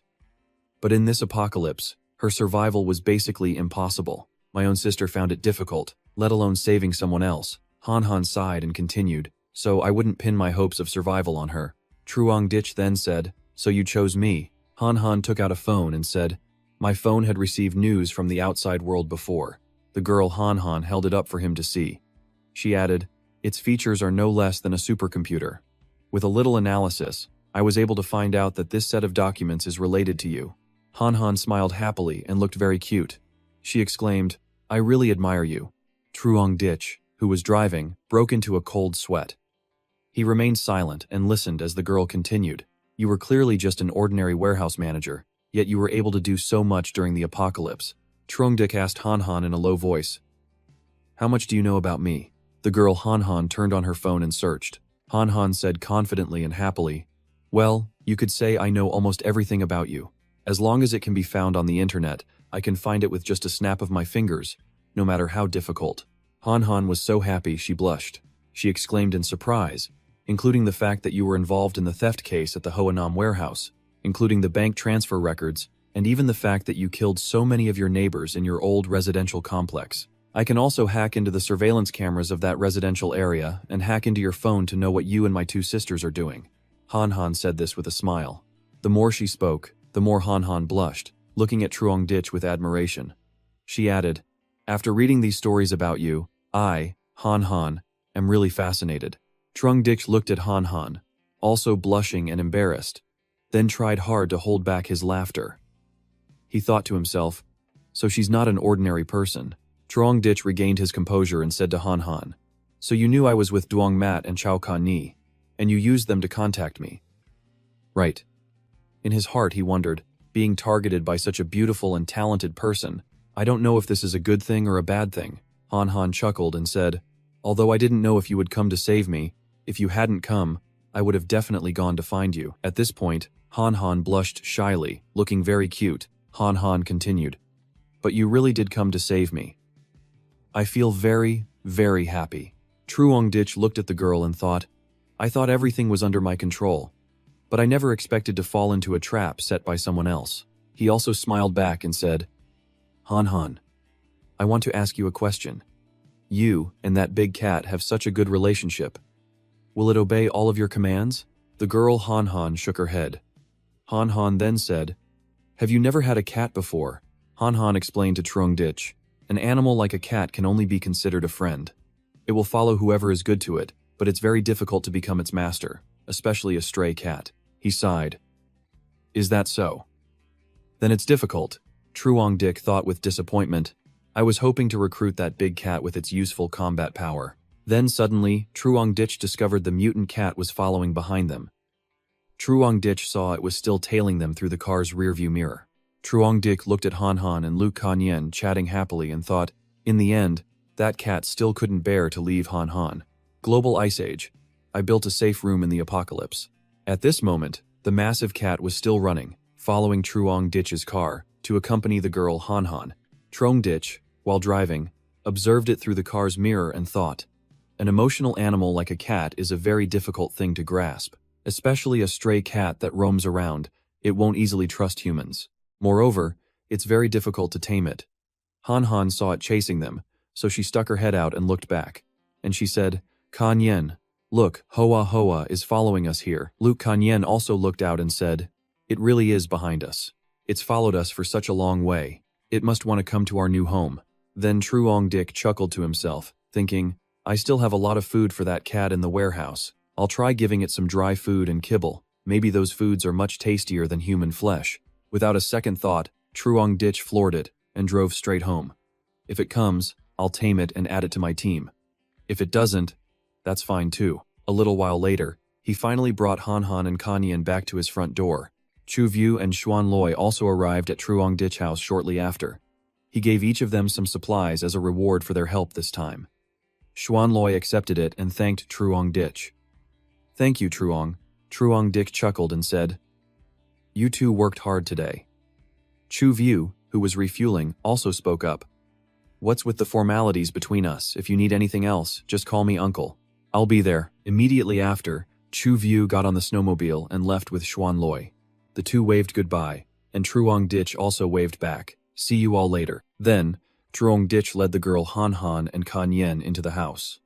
But in this apocalypse, her survival was basically impossible. My own sister found it difficult, let alone saving someone else." Han Han sighed and continued, "So I wouldn't pin my hopes of survival on her." Truong Ditch then said, "So you chose me?" Han Han took out a phone and said, "My phone had received news from the outside world before." The girl Han Han held it up for him to see. She added, "Its features are no less than a supercomputer. With a little analysis, I was able to find out that this set of documents is related to you." Han Han smiled happily and looked very cute. She exclaimed, "I really admire you." Truong Ditch, who was driving, broke into a cold sweat. He remained silent and listened as the girl continued, "You were clearly just an ordinary warehouse manager, yet you were able to do so much during the apocalypse." Truong Dick asked Han Han in a low voice, "How much do you know about me?" The girl Han Han turned on her phone and searched. Han Han said confidently and happily, "Well, you could say I know almost everything about you. As long as it can be found on the internet, I can find it with just a snap of my fingers, no matter how difficult." Han Han was so happy she blushed. She exclaimed in surprise, "Including the fact that you were involved in the theft case at the Hoanam warehouse, including the bank transfer records, and even the fact that you killed so many of your neighbors in your old residential complex. I can also hack into the surveillance cameras of that residential area and hack into your phone to know what you and my two sisters are doing." Han Han said this with a smile. The more she spoke, the more Han Han blushed, looking at Truong Ditch with admiration. She added, "After reading these stories about you, I, Han Han, am really fascinated." Truong Ditch looked at Han Han, also blushing and embarrassed, then tried hard to hold back his laughter. He thought to himself, "So she's not an ordinary person." Truong Ditch regained his composure and said to Han Han, "So you knew I was with Duong Mat and Chao Ka Ni, and you used them to contact me?" "Right." In his heart he wondered, being targeted by such a beautiful and talented person, "I don't know if this is a good thing or a bad thing." Han Han chuckled and said, "Although I didn't know if you would come to save me, if you hadn't come, I would have definitely gone to find you." At this point, Han Han blushed shyly, looking very cute. Han Han continued, "But you really did come to save me. I feel very, very happy." Truong Ditch looked at the girl and thought, "I thought everything was under my control, but I never expected to fall into a trap set by someone else." He also smiled back and said, Han Han, I want to ask you a question. You and that big cat have such a good relationship. Will it obey all of your commands? The girl Han Han shook her head. Han Han then said, Have you never had a cat before? Han Han explained to Trong Dich. An animal like a cat can only be considered a friend. It will follow whoever is good to it, but it's very difficult to become its master, especially a stray cat. He sighed. Is that so? Then it's difficult. Truong Dik thought with disappointment. I was hoping to recruit that big cat with its useful combat power. Then suddenly, Truong Dich discovered the mutant cat was following behind them. Truong Dich saw it was still tailing them through the car's rearview mirror. Truong Dik looked at Han Han and Luke Kanyen chatting happily and thought, in the end, that cat still couldn't bear to leave Han Han. Global Ice Age. I built a safe room in the apocalypse. At this moment, the massive cat was still running, following Truong Dich's car, to accompany the girl Han Han. Truong Dich, while driving, observed it through the car's mirror and thought, an emotional animal like a cat is a very difficult thing to grasp, especially a stray cat that roams around. It won't easily trust humans. Moreover, it's very difficult to tame it. Han Han saw it chasing them, so she stuck her head out and looked back. And she said, Kanyen, look, Hoa Hoa is following us here. Luke Kanyen also looked out and said, it really is behind us. It's followed us for such a long way. It must want to come to our new home. Then Truong Dik chuckled to himself, thinking, I still have a lot of food for that cat in the warehouse. I'll try giving it some dry food and kibble. Maybe those foods are much tastier than human flesh. Without a second thought, Truong Dich floored it and drove straight home. If it comes, I'll tame it and add it to my team. If it doesn't, that's fine too. A little while later, he finally brought Han Han and Kanyen back to his front door. Chu Viu and Xuan Loi also arrived at Truong Dich house shortly after. He gave each of them some supplies as a reward for their help this time. Xuan Loi accepted it and thanked Truong Dich. Thank you, Truong. Truong Dik chuckled and said, You two worked hard today. Chu Viu, who was refueling, also spoke up. What's with the formalities between us? If you need anything else, just call me uncle. I'll be there. Immediately after, Chu Viu got on the snowmobile and left with Xuan Loi. The two waved goodbye, and Truong Dich also waved back. See you all later. Then, Truong Dich led the girl Han Han and Kanyen into the house.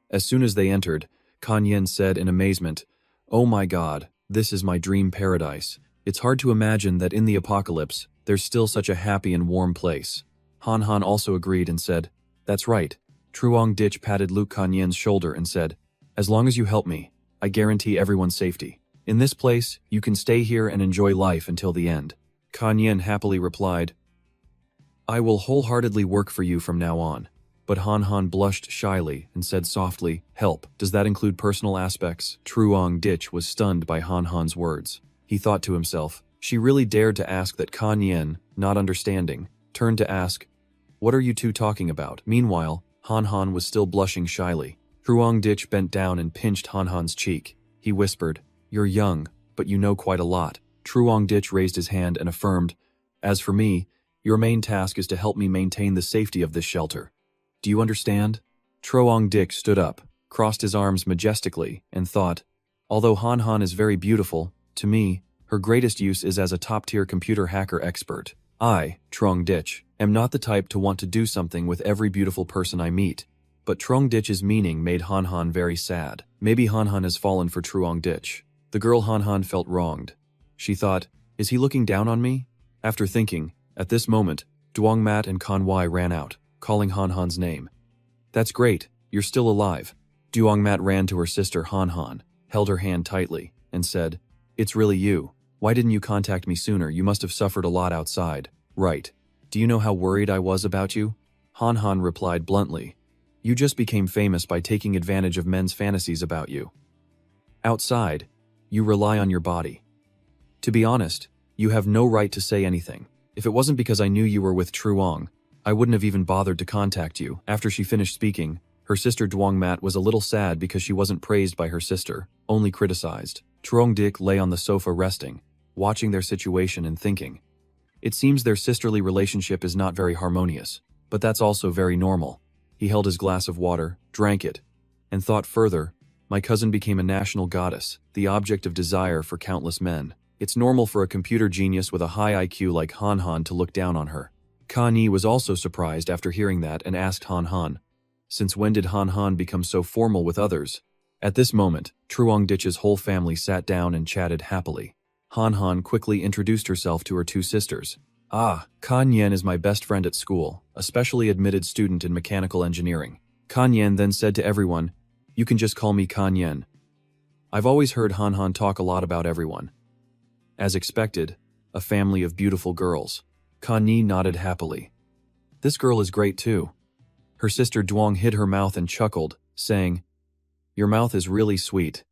As soon as they entered, Kanyen said in amazement, Oh my god, this is my dream paradise. It's hard to imagine that in the apocalypse, there's still such a happy and warm place. Han Han also agreed and said, That's right. Truong Dich patted Luke Kanyen's shoulder and said, As long as you help me, I guarantee everyone's safety. In this place, you can stay here and enjoy life until the end. Kanyen happily replied, I will wholeheartedly work for you from now on. But Han Han blushed shyly and said softly, Help, does that include personal aspects? Truong Dich was stunned by Han Han's words. He thought to himself, she really dared to ask that. Kanyen, not understanding, turned to ask, What are you two talking about? Meanwhile, Han Han was still blushing shyly. Truong Dich bent down and pinched Han Han's cheek. He whispered, You're young, but you know quite a lot. Truong Dich raised his hand and affirmed, As for me, your main task is to help me maintain the safety of this shelter. Do you understand? Truong Dich stood up, crossed his arms majestically, and thought, Although Han Han is very beautiful, to me, her greatest use is as a top-tier computer hacker expert. I, Truong Dich, am not the type to want to do something with every beautiful person I meet. But Truong Dich's meaning made Han Han very sad. Maybe Han Han has fallen for Truong Dich. The girl Han Han felt wronged. She thought, Is he looking down on me? After thinking, at this moment, Duong Mat and Kan Wai ran out, calling Han Han's name. That's great, you're still alive. Duong Mat ran to her sister Han Han, held her hand tightly, and said, It's really you. Why didn't you contact me sooner? You must have suffered a lot outside. Right. Do you know how worried I was about you? Han Han replied bluntly. You just became famous by taking advantage of men's fantasies about you. Outside, you rely on your body. To be honest, you have no right to say anything. If it wasn't because I knew you were with Truong, I wouldn't have even bothered to contact you. After she finished speaking, her sister Duong Mat was a little sad because she wasn't praised by her sister, only criticized. Truong Dich lay on the sofa resting, watching their situation and thinking. It seems their sisterly relationship is not very harmonious, but that's also very normal. He held his glass of water, drank it, and thought further, My cousin became a national goddess, the object of desire for countless men. It's normal for a computer genius with a high IQ like Han Han to look down on her. Kan was also surprised after hearing that and asked Han Han, since when did Han Han become so formal with others? At this moment, Truong Ditch's whole family sat down and chatted happily. Han Han quickly introduced herself to her two sisters. Ah, Kan Yen is my best friend at school, a specially admitted student in mechanical engineering. Kan Yen then said to everyone, "You can just call me Kan Yen." I've always heard Han Han talk a lot about everyone. As expected, a family of beautiful girls. Kan Yi nodded happily. This girl is great too. Her sister Duong hid her mouth and chuckled, saying, "Your mouth is really sweet.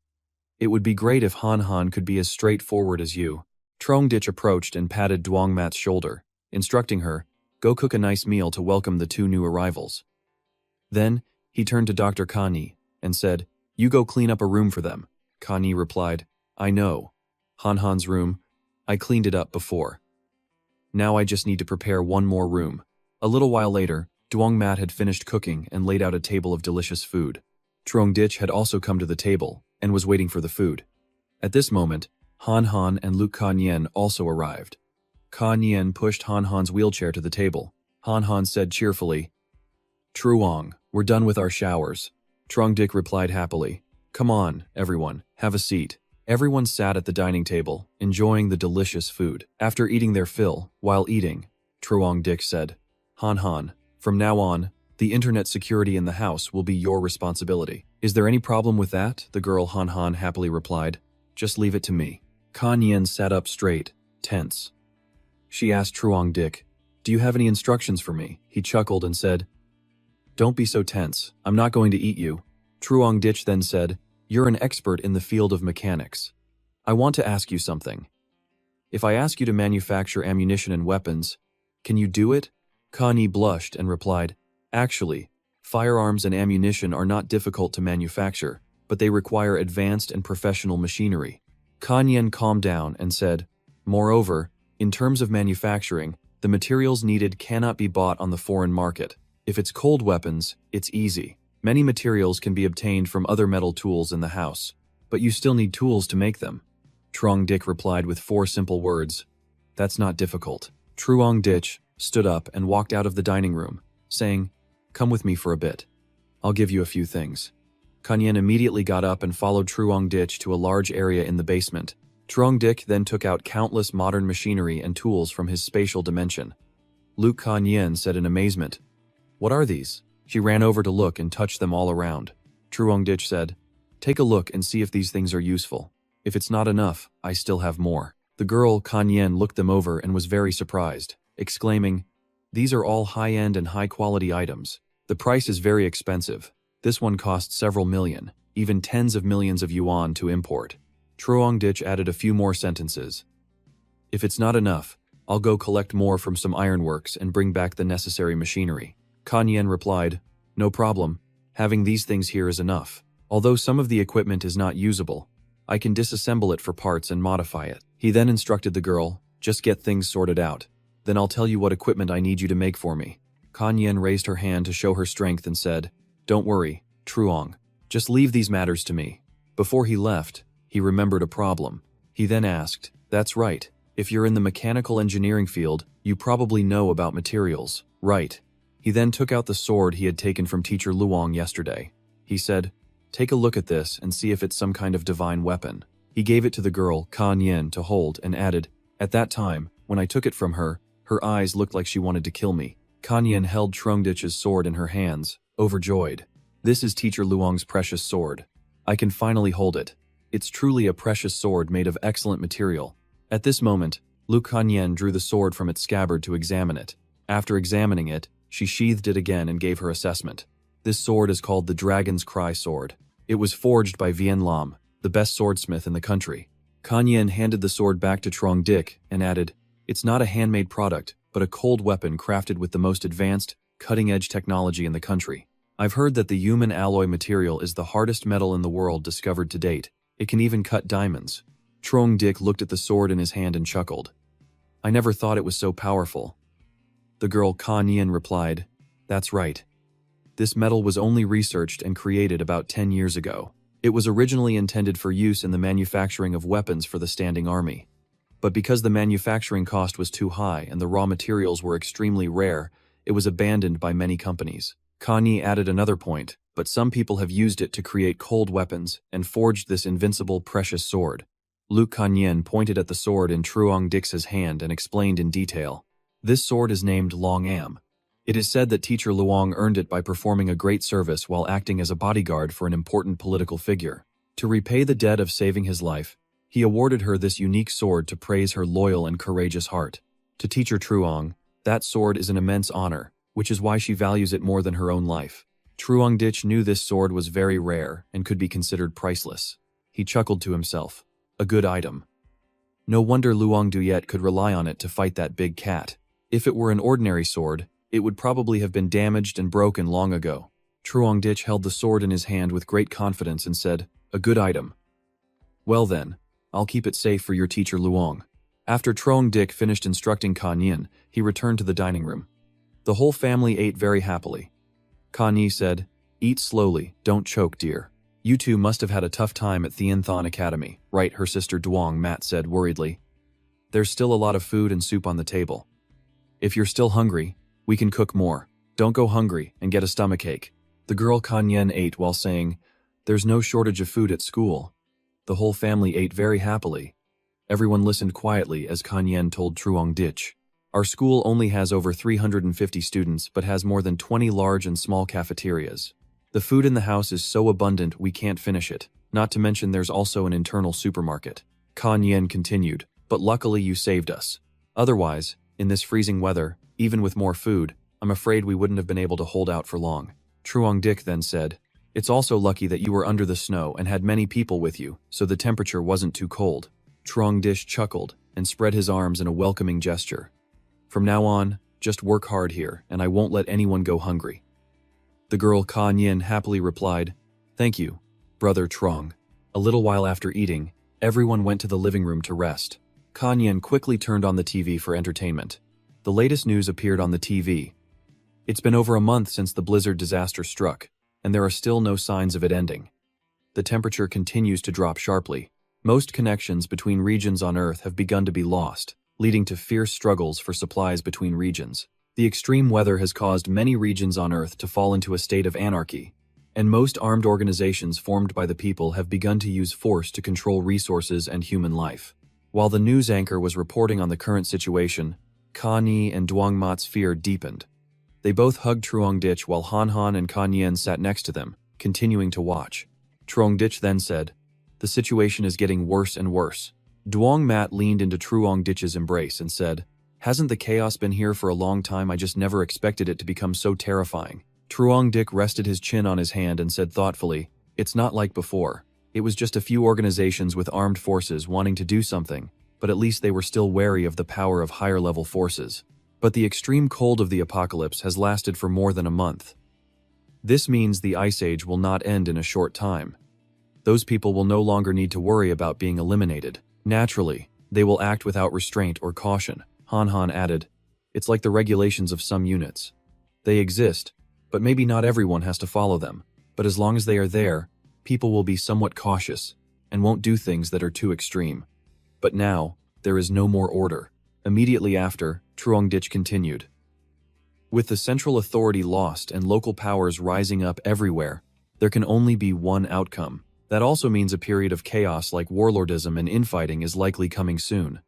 It would be great if Han Han could be as straightforward as you." Truong Ditch approached and patted Duong Mat's shoulder, instructing her, "Go cook a nice meal to welcome the two new arrivals." Then, he turned to Dr. Kan Yi and said, "You go clean up a room for them." Kan Yi replied, "I know. Han Han's room, I cleaned it up before. Now I just need to prepare one more room." A little while later, Duong Mat had finished cooking and laid out a table of delicious food. Truong Ditch had also come to the table and was waiting for the food. At this moment, Han Han and Luke Kan Yen also arrived. Kan Yen pushed Han Han's wheelchair to the table. Han Han said cheerfully, "Truong, we're done with our showers." Truong Dick replied happily, "Come on, everyone, have a seat." Everyone sat at the dining table, enjoying the delicious food. After eating their fill, while eating, Truong Dick said, Han Han, from now on, the internet security in the house will be your responsibility. Is there any problem with that? The girl Han Han happily replied, "Just leave it to me." Kan Yen sat up straight, tense. She asked Truong Dick, "Do you have any instructions for me?" He chuckled and said, "Don't be so tense, I'm not going to eat you." Truong Ditch then said, "You're an expert in the field of mechanics. I want to ask you something. If I ask you to manufacture ammunition and weapons, can you do it?" Kan Yi blushed and replied, "Actually, firearms and ammunition are not difficult to manufacture, but they require advanced and professional machinery." Kan Yen calmed down and said, "Moreover, in terms of manufacturing, the materials needed cannot be bought on the foreign market. If it's cold weapons, it's easy. Many materials can be obtained from other metal tools in the house, but you still need tools to make them." Truong Dick replied with 4 simple words, "That's not difficult." Truong Ditch stood up and walked out of the dining room, saying, "Come with me for a bit. I'll give you a few things." Kan Yen immediately got up and followed Truong Ditch to a large area in the basement. Truong Dick then took out countless modern machinery and tools from his spatial dimension. Luke Kan Yen said in amazement, "What are these?" She ran over to look and touched them all around. Truong Ditch said, "Take a look and see if these things are useful. If it's not enough, I still have more." The girl, Kan Yen, looked them over and was very surprised, exclaiming, "These are all high-end and high-quality items. The price is very expensive. This one costs several million, even tens of millions of yuan to import." Truong Ditch added a few more sentences. "If it's not enough, I'll go collect more from some ironworks and bring back the necessary machinery." Kan Yen replied, "No problem. Having these things here is enough. Although some of the equipment is not usable, I can disassemble it for parts and modify it." He then instructed the girl, "Just get things sorted out. Then I'll tell you what equipment I need you to make for me." Kan Yen raised her hand to show her strength and said, "Don't worry, Truong. Just leave these matters to me." Before he left, he remembered a problem. He then asked, "That's right. If you're in the mechanical engineering field, you probably know about materials, right?" He then took out the sword he had taken from Teacher Luong yesterday. He said, "Take a look at this and see if it's some kind of divine weapon." He gave it to the girl, Kan Yen, to hold and added, "At that time, when I took it from her, her eyes looked like she wanted to kill me." Kan Yen held Truong Ditch's sword in her hands, overjoyed. "This is Teacher Luong's precious sword. I can finally hold it. It's truly a precious sword made of excellent material." At this moment, Luke Kan Yen drew the sword from its scabbard to examine it. After examining it, she sheathed it again and gave her assessment. This sword is called the Dragon's Cry sword. It was forged by Vien Lam, the best swordsmith in the country. Kan Yen handed the sword back to Truong Dick and added, "It's not a handmade product, but a cold weapon crafted with the most advanced, cutting-edge technology in the country. I've heard that the human alloy material is the hardest metal in the world discovered to date. It can even cut diamonds." Truong Dick looked at the sword in his hand and chuckled. "I never thought it was so powerful." The girl Kan Yen replied, "That's right. This metal was only researched and created about 10 years ago. It was originally intended for use in the manufacturing of weapons for the standing army. But because the manufacturing cost was too high and the raw materials were extremely rare, it was abandoned by many companies. Kanye added another point, but some people have used it to create cold weapons and forged this invincible precious sword. Luke Kanyen pointed at the sword in Truong Dix's hand and explained in detail. This sword is named Long Am. It is said that teacher Luong earned it by performing a great service while acting as a bodyguard for an important political figure. To repay the debt of saving his life, he awarded her this unique sword to praise her loyal and courageous heart. To teacher Truong, that sword is an immense honor, which is why she values it more than her own life. Truong Dich knew this sword was very rare and could be considered priceless. He chuckled to himself. A good item. No wonder Luong Duyet could rely on it to fight that big cat. If it were an ordinary sword, it would probably have been damaged and broken long ago. Truong Dich held the sword in his hand with great confidence and said, "A good item. Well then, I'll keep it safe for your teacher Luong." After Truong Dich finished instructing Kanyin, he returned to the dining room. The whole family ate very happily. Kanyi said, "Eat slowly, don't choke, dear. You two must have had a tough time at Thien Thon Academy, right?" her sister Duong Mat said worriedly. "There's still a lot of food and soup on the table. If you're still hungry, we can cook more. Don't go hungry and get a stomachache." The girl Kanyen ate while saying, "There's no shortage of food at school." The whole family ate very happily. Everyone listened quietly as Kanyen told Truong Dich. "Our school only has over 350 students but has more than 20 large and small cafeterias. The food in the house is so abundant we can't finish it, not to mention there's also an internal supermarket." Kanyen continued, "But luckily you saved us. Otherwise, in this freezing weather, even with more food, I'm afraid we wouldn't have been able to hold out for long." Truong Dich then said, "It's also lucky that you were under the snow and had many people with you, so the temperature wasn't too cold." Truong Dich chuckled and spread his arms in a welcoming gesture. "From now on, just work hard here, and I won't let anyone go hungry." The girl Kanyen happily replied, "Thank you, brother Truong." A little while after eating, everyone went to the living room to rest. Kanyen quickly turned on the TV for entertainment. The latest news appeared on the TV. It's been over a month since the blizzard disaster struck, and there are still no signs of it ending. The temperature continues to drop sharply. Most connections between regions on Earth have begun to be lost, leading to fierce struggles for supplies between regions. The extreme weather has caused many regions on Earth to fall into a state of anarchy, and most armed organizations formed by the people have begun to use force to control resources and human life. While the news anchor was reporting on the current situation, Kani and Duong Mat's fear deepened. They both hugged Truong Dich while Han Han and Kanyen sat next to them, continuing to watch. Truong Dich then said, "The situation is getting worse and worse." Duong Mat leaned into Truong Dich's embrace and said, "Hasn't the chaos been here for a long time? I just never expected it to become so terrifying." Truong Dich rested his chin on his hand and said thoughtfully, "It's not like before. It was just a few organizations with armed forces wanting to do something, but at least they were still wary of the power of higher-level forces. But the extreme cold of the apocalypse has lasted for more than a month. This means the Ice Age will not end in a short time. Those people will no longer need to worry about being eliminated. Naturally, they will act without restraint or caution." Han Han added, "It's like the regulations of some units. They exist, but maybe not everyone has to follow them. But as long as they are there, people will be somewhat cautious and won't do things that are too extreme. But now, there is no more order." Immediately after, Truong Dich continued, "With the central authority lost and local powers rising up everywhere, there can only be one outcome. That also means a period of chaos like warlordism and infighting is likely coming soon."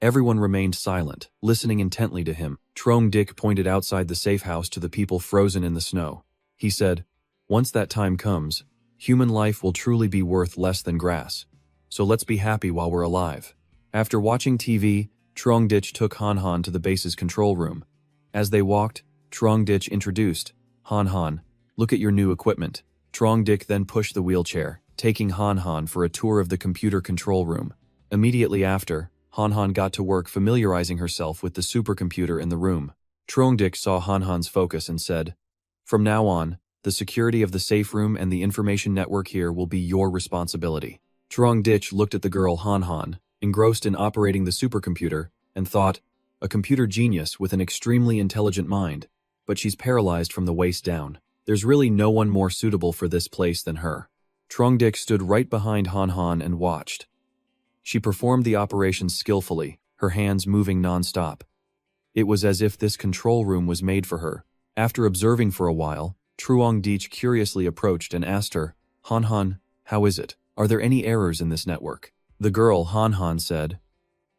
Everyone remained silent, listening intently to him. Truong Dich pointed outside the safe house to the people frozen in the snow. He said, "Once that time comes, human life will truly be worth less than grass. So let's be happy while we're alive." After watching TV, Truong Dich took Han Han to the base's control room. As they walked, Truong Dich introduced, "Han Han, look at your new equipment." Truong Dich then pushed the wheelchair, taking Han Han for a tour of the computer control room. Immediately after, Han Han got to work familiarizing herself with the supercomputer in the room. Truong Dich saw Han Han's focus and said, "From now on, the security of the safe room and the information network here will be your responsibility." Truong Dich looked at the girl Han Han, engrossed in operating the supercomputer, and thought, "A computer genius with an extremely intelligent mind, but she's paralyzed from the waist down. There's really no one more suitable for this place than her." Truong Dich stood right behind Han Han and watched. She performed the operation skillfully, her hands moving non-stop. It was as if this control room was made for her. After observing for a while, Truong-dich curiously approached and asked her, "Han Han, how is it? Are there any errors in this network?" The girl, Han Han, said,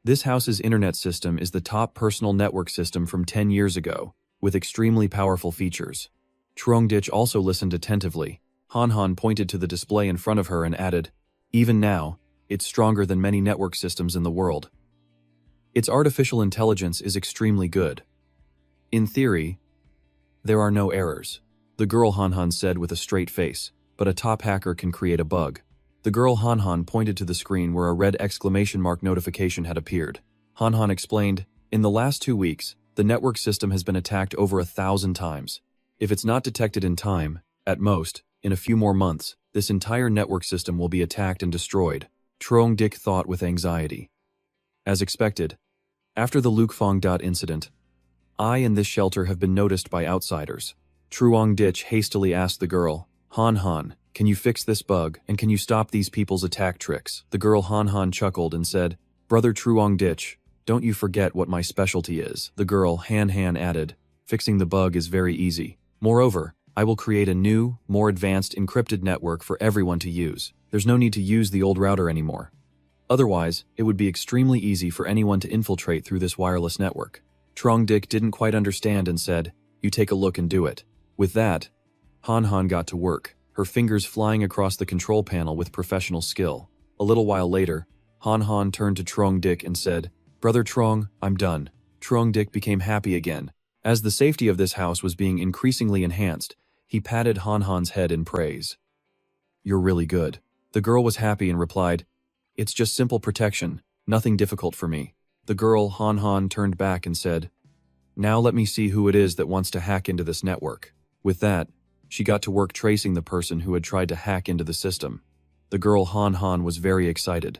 "This house's internet system is the top personal network system from 10 years ago, with extremely powerful features." Truong-dich also listened attentively. Han Han pointed to the display in front of her and added, "Even now, it's stronger than many network systems in the world. Its artificial intelligence is extremely good. In theory, there are no errors." The girl Han Han said with a straight face, "But a top hacker can create a bug." The girl Han Han pointed to the screen where a red exclamation mark notification had appeared. Han Han explained, "In the last 2 weeks, the network system has been attacked over 1,000 times. If it's not detected in time, at most, in a few more months, this entire network system will be attacked and destroyed." Truong-dich thought with anxiety. As expected, after the Lukfong incident, I and this shelter have been noticed by outsiders. Truong-dich hastily asked the girl, "Han Han, can you fix this bug, and can you stop these people's attack tricks?" The girl Han Han chuckled and said, "Brother Truong-dich, don't you forget what my specialty is." The girl Han Han added, "Fixing the bug is very easy. Moreover, I will create a new, more advanced encrypted network for everyone to use. There's no need to use the old router anymore. Otherwise, it would be extremely easy for anyone to infiltrate through this wireless network." Truong-dich didn't quite understand and said, "You take a look and do it." With that, Han Han got to work, her fingers flying across the control panel with professional skill. A little while later, Han Han turned to Truong-dich and said, "Brother Truong, I'm done." Truong-dich became happy again. As the safety of this house was being increasingly enhanced, he patted Han Han's head in praise. "You're really good." The girl was happy and replied, "It's just simple protection, nothing difficult for me." The girl Han Han turned back and said, "Now let me see who it is that wants to hack into this network." With that, she got to work tracing the person who had tried to hack into the system. The girl Han Han was very excited.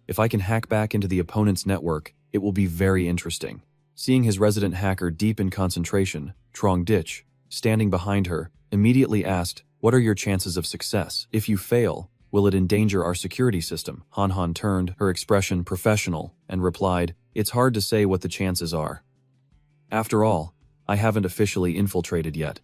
"If I can hack back into the opponent's network, it will be very interesting." Seeing his resident hacker deep in concentration, Truong-dich, standing behind her, immediately asked, "What are your chances of success? If you fail, will it endanger our security system?" Han Han turned, her expression professional, and replied, "It's hard to say what the chances are. After all, I haven't officially infiltrated yet.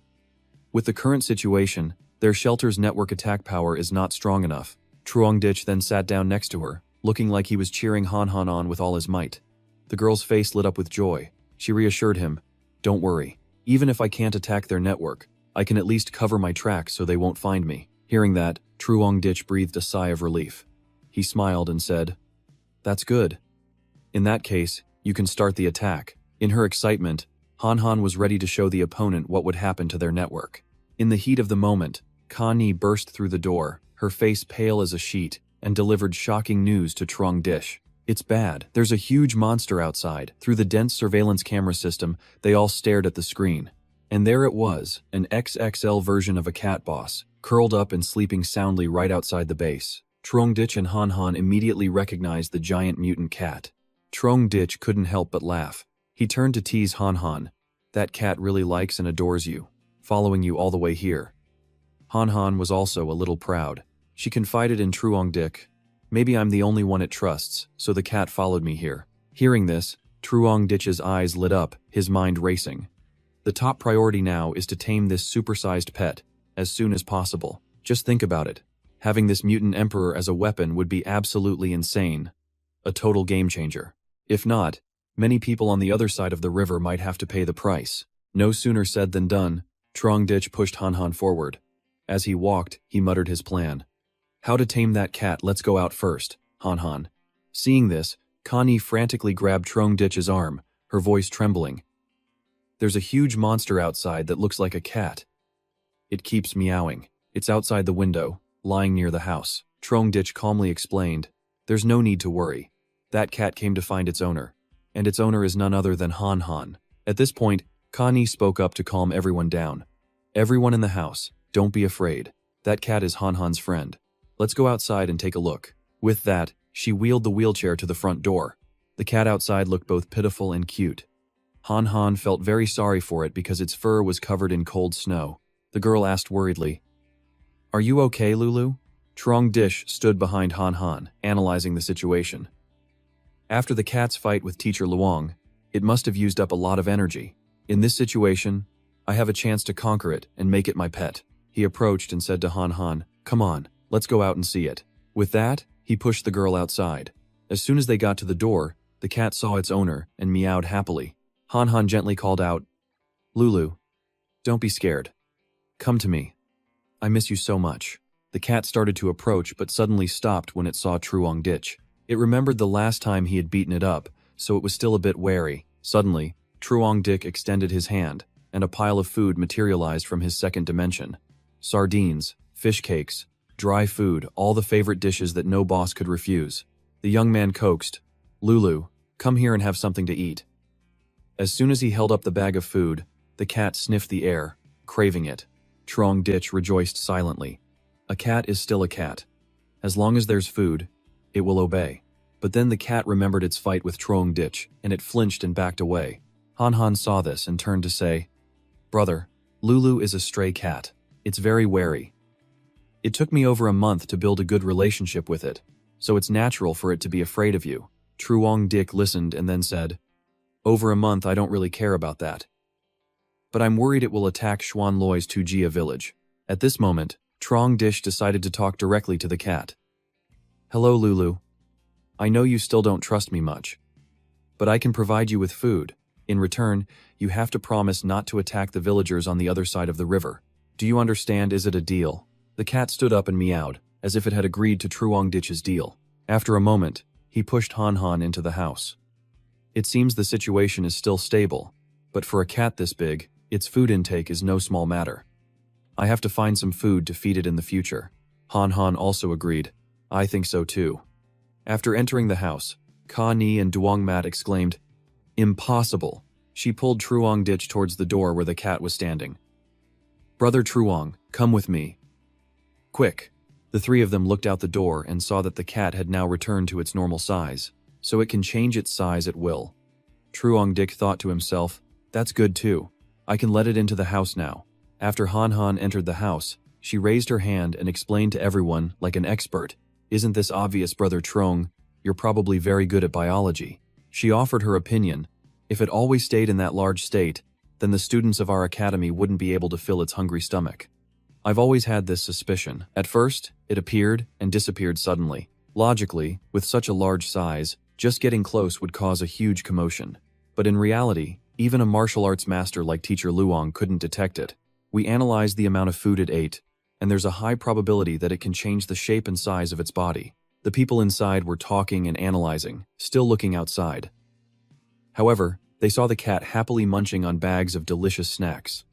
With the current situation, their shelter's network attack power is not strong enough." Truong-dich then sat down next to her, looking like he was cheering Han Han on with all his might. The girl's face lit up with joy. She reassured him, "Don't worry. Even if I can't attack their network, I can at least cover my tracks so they won't find me." Hearing that, Truong-dich breathed a sigh of relief. He smiled and said, "That's good. In that case, you can start the attack." In her excitement, Han Han was ready to show the opponent what would happen to their network. In the heat of the moment, Connie burst through the door, her face pale as a sheet, and delivered shocking news to Truong-dich. "It's bad. There's a huge monster outside." Through the dense surveillance camera system, they all stared at the screen. And there it was, an XXL version of a cat boss, curled up and sleeping soundly right outside the base. Truong-dich and Han Han immediately recognized the giant mutant cat. Truong-dich couldn't help but laugh. He turned to tease Han Han. "That cat really likes and adores you, following you all the way here." Han Han was also a little proud. She confided in Truong-dich, "Maybe I'm the only one it trusts, so the cat followed me here." Hearing this, Truong-dich's eyes lit up, his mind racing. The top priority now is to tame this supersized pet, as soon as possible. Just think about it. Having this mutant emperor as a weapon would be absolutely insane. A total game changer. If not, many people on the other side of the river might have to pay the price. No sooner said than done, Truong-dich pushed Han Han forward. As he walked, he muttered his plan. "How to tame that cat, let's go out first, Han Han." Seeing this, Connie frantically grabbed Truong-dich's arm, her voice trembling. "There's a huge monster outside that looks like a cat. It keeps meowing. It's outside the window, lying near the house." Truong-dich calmly explained, "There's no need to worry. That cat came to find its owner, and its owner is none other than Han Han." At this point, Connie spoke up to calm everyone down. "Everyone in the house, don't be afraid. That cat is Han Han's friend. Let's go outside and take a look." With that, she wheeled the wheelchair to the front door. The cat outside looked both pitiful and cute. Han Han felt very sorry for it because its fur was covered in cold snow. The girl asked worriedly, "Are you okay, Lulu?" Truong-dich stood behind Han Han, analyzing the situation. After the cat's fight with Teacher Luong, it must have used up a lot of energy. In this situation, I have a chance to conquer it and make it my pet. He approached and said to Han Han, "Come on, let's go out and see it." With that, he pushed the girl outside. As soon as they got to the door, the cat saw its owner and meowed happily. Han Han gently called out, "Lulu, don't be scared. Come to me. I miss you so much." The cat started to approach but suddenly stopped when it saw Truong Ditch. It remembered the last time he had beaten it up, so it was still a bit wary. Suddenly, Truong Dick extended his hand, and a pile of food materialized from his second dimension. Sardines, fish cakes, dry food, all the favorite dishes that no boss could refuse. The young man coaxed, "Lulu, come here and have something to eat." As soon as he held up the bag of food, the cat sniffed the air, craving it. Truong Ditch rejoiced silently. A cat is still a cat. As long as there's food, it will obey. But then the cat remembered its fight with Truong Ditch, and it flinched and backed away. Han Han saw this and turned to say, "Brother, Lulu is a stray cat. It's very wary. It took me over a month to build a good relationship with it, so it's natural for it to be afraid of you." Truong Dick listened and then said, "Over a month, I don't really care about that. But I'm worried it will attack Xuan Loi's Tujia village." At this moment, Truong Dish decided to talk directly to the cat. "Hello, Lulu. I know you still don't trust me much, but I can provide you with food. In return, you have to promise not to attack the villagers on the other side of the river. Do you understand? Is it a deal?" The cat stood up and meowed, as if it had agreed to Truong Ditch's deal. After a moment, he pushed Han Han into the house. It seems the situation is still stable, but for a cat this big, its food intake is no small matter. I have to find some food to feed it in the future. Han Han also agreed. I think so too. After entering the house, Ka Ni and Duong Mat exclaimed, "Impossible." She pulled Truong Ditch towards the door where the cat was standing. "Brother Truong, come with me. Quick." The three of them looked out the door and saw that the cat had now returned to its normal size, so it can change its size at will. Truong Dick thought to himself, "That's good too. I can let it into the house now." After Han Han entered the house, she raised her hand and explained to everyone like an expert, "Isn't this obvious, Brother Truong? You're probably very good at biology." She offered her opinion. If it always stayed in that large state, then the students of our academy wouldn't be able to fill its hungry stomach. I've always had this suspicion. At first, it appeared and disappeared suddenly. Logically, with such a large size, just getting close would cause a huge commotion. But in reality, even a martial arts master like Teacher Luong couldn't detect it. We analyzed the amount of food it ate, and there's a high probability that it can change the shape and size of its body. The people inside were talking and analyzing, still looking outside. However, they saw the cat happily munching on bags of delicious snacks.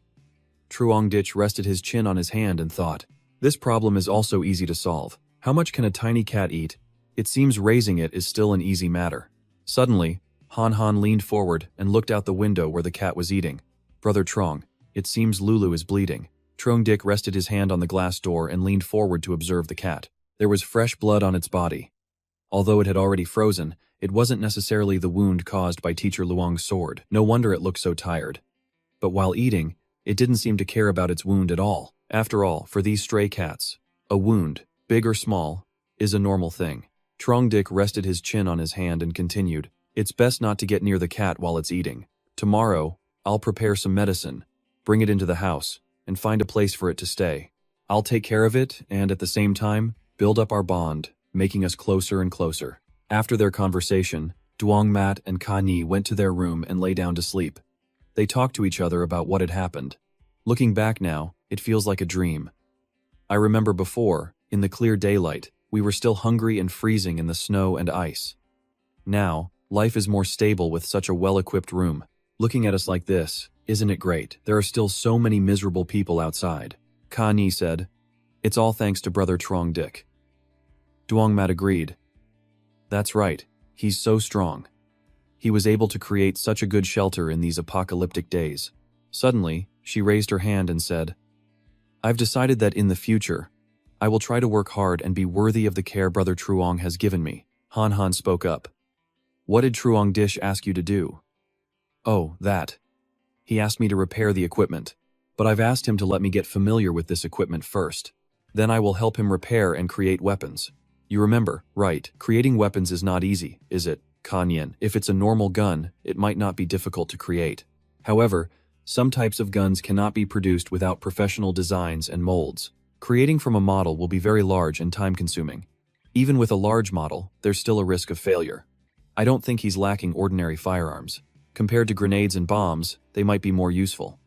Truong Ditch rested his chin on his hand and thought, "This problem is also easy to solve. How much can a tiny cat eat? It seems raising it is still an easy matter." Suddenly, Han Han leaned forward and looked out the window where the cat was eating. "Brother Truong, it seems Lulu is bleeding." Truong Dick rested his hand on the glass door and leaned forward to observe the cat. There was fresh blood on its body. Although it had already frozen, it wasn't necessarily the wound caused by Teacher Luong's sword. No wonder it looked so tired. But while eating, it didn't seem to care about its wound at all. After all, for these stray cats, a wound, big or small, is a normal thing. Truong Dick rested his chin on his hand and continued, "It's best not to get near the cat while it's eating. Tomorrow, I'll prepare some medicine, bring it into the house, and find a place for it to stay. I'll take care of it and, at the same time, build up our bond, making us closer and closer." After their conversation, Duong Mat and Ka Ni went to their room and lay down to sleep. They talked to each other about what had happened. Looking back now, it feels like a dream. I remember before, in the clear daylight, we were still hungry and freezing in the snow and ice. Now, life is more stable with such a well-equipped room. Looking at us like this, isn't it great? There are still so many miserable people outside. Ka Ni said, "It's all thanks to Brother Truong Dick." Duong Mat agreed. "That's right, he's so strong. He was able to create such a good shelter in these apocalyptic days." Suddenly, she raised her hand and said, "I've decided that in the future, I will try to work hard and be worthy of the care Brother Truong has given me." Han Han spoke up. "What did Truong Dish ask you to do?" "Oh, that. He asked me to repair the equipment, but I've asked him to let me get familiar with this equipment first. Then I will help him repair and create weapons. You remember, right? Creating weapons is not easy, is it?" Kanyen. If it's a normal gun, it might not be difficult to create. However, some types of guns cannot be produced without professional designs and molds. Creating from a model will be very large and time-consuming. Even with a large model, there's still a risk of failure. I don't think he's lacking ordinary firearms. Compared to grenades and bombs, they might be more useful.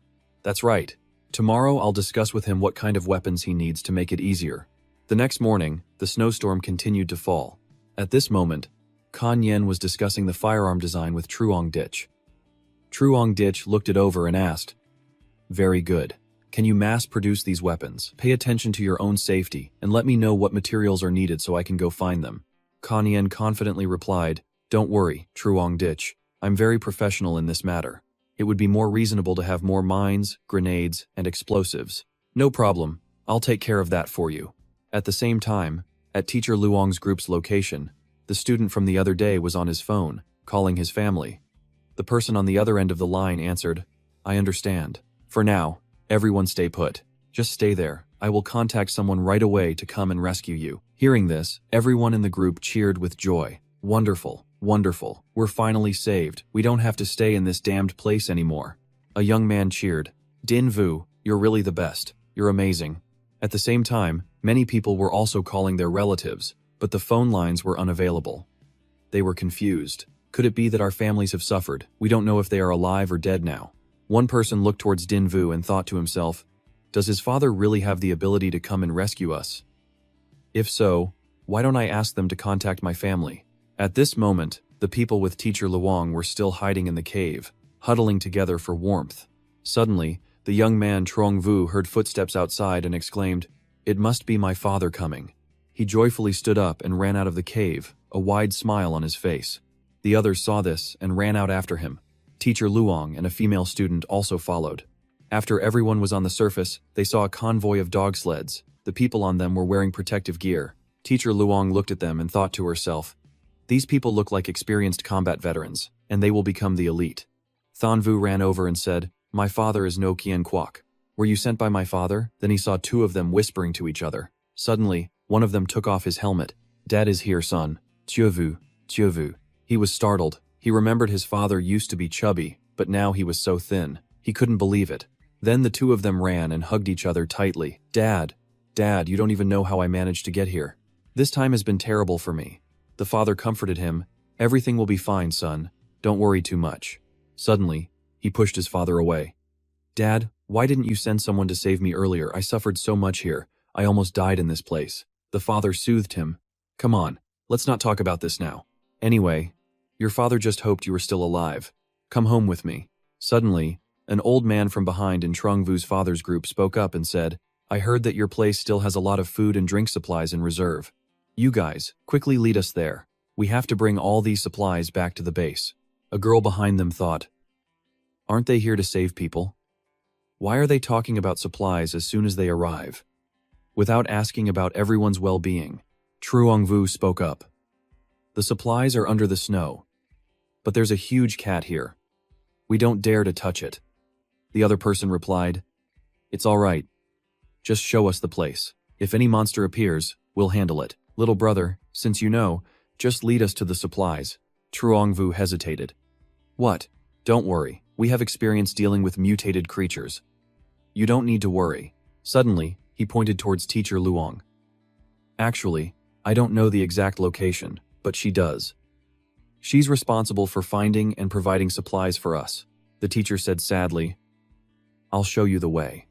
That's right. Tomorrow I'll discuss with him what kind of weapons he needs to make it easier. The next morning, the snowstorm continued to fall. At this moment, Kanyen was discussing the firearm design with Truong Ditch. Truong Ditch looked it over and asked, "Very good. Can you mass-produce these weapons? Pay attention to your own safety, and let me know what materials are needed so I can go find them." Kanyen confidently replied, "Don't worry, Truong Ditch. I'm very professional in this matter. It would be more reasonable to have more mines, grenades, and explosives. No problem, I'll take care of that for you." At the same time, at Teacher Luong's group's location, the student from the other day was on his phone, calling his family. The person on the other end of the line answered, "I understand. For now, everyone stay put. Just stay there. I will contact someone right away to come and rescue you." Hearing this, everyone in the group cheered with joy. "Wonderful, wonderful. We're finally saved. We don't have to stay in this damned place anymore." A young man cheered, "Din Vu, you're really the best. You're amazing." At the same time, many people were also calling their relatives, but the phone lines were unavailable. They were confused. Could it be that our families have suffered? We don't know if they are alive or dead now. One person looked towards Din Vu and thought to himself, "Does his father really have the ability to come and rescue us? If so, why don't I ask them to contact my family?" At this moment, the people with Teacher Luong were still hiding in the cave, huddling together for warmth. Suddenly, the young man Truong Vu heard footsteps outside and exclaimed, "It must be my father coming." He joyfully stood up and ran out of the cave, a wide smile on his face. The others saw this and ran out after him. Teacher Luong and a female student also followed. After everyone was on the surface, they saw a convoy of dog sleds. The people on them were wearing protective gear. Teacher Luong looked at them and thought to herself, "These people look like experienced combat veterans, and they will become the elite." Thon Vu ran over and said, "My father is No Kien Kwok. Were you sent by my father?" Then he saw two of them whispering to each other. Suddenly, one of them took off his helmet. "Dad is here, son. Tievu, Tievu." He was startled. He remembered his father used to be chubby, but now he was so thin. He couldn't believe it. Then the two of them ran and hugged each other tightly. "Dad, Dad, you don't even know how I managed to get here. This time has been terrible for me." The father comforted him. "Everything will be fine, son. Don't worry too much." Suddenly, he pushed his father away. "Dad, why didn't you send someone to save me earlier? I suffered so much here. I almost died in this place." The father soothed him. "Come on, let's not talk about this now. Anyway, your father just hoped you were still alive. Come home with me." Suddenly, an old man from behind in Truong Vu's father's group spoke up and said, "I heard that your place still has a lot of food and drink supplies in reserve. You guys, quickly lead us there. We have to bring all these supplies back to the base." A girl behind them thought, "Aren't they here to save people? Why are they talking about supplies as soon as they arrive?" Without asking about everyone's well-being, Truong Vu spoke up. "The supplies are under the snow. But there's a huge cat here. We don't dare to touch it." The other person replied, "It's all right. Just show us the place. If any monster appears, we'll handle it. Little brother, since you know, just lead us to the supplies." Truong Vu hesitated. "What? Don't worry. We have experience dealing with mutated creatures. You don't need to worry." Suddenly, he pointed towards Teacher Luong. "Actually, I don't know the exact location, but she does. She's responsible for finding and providing supplies for us." The teacher said sadly, "I'll show you the way."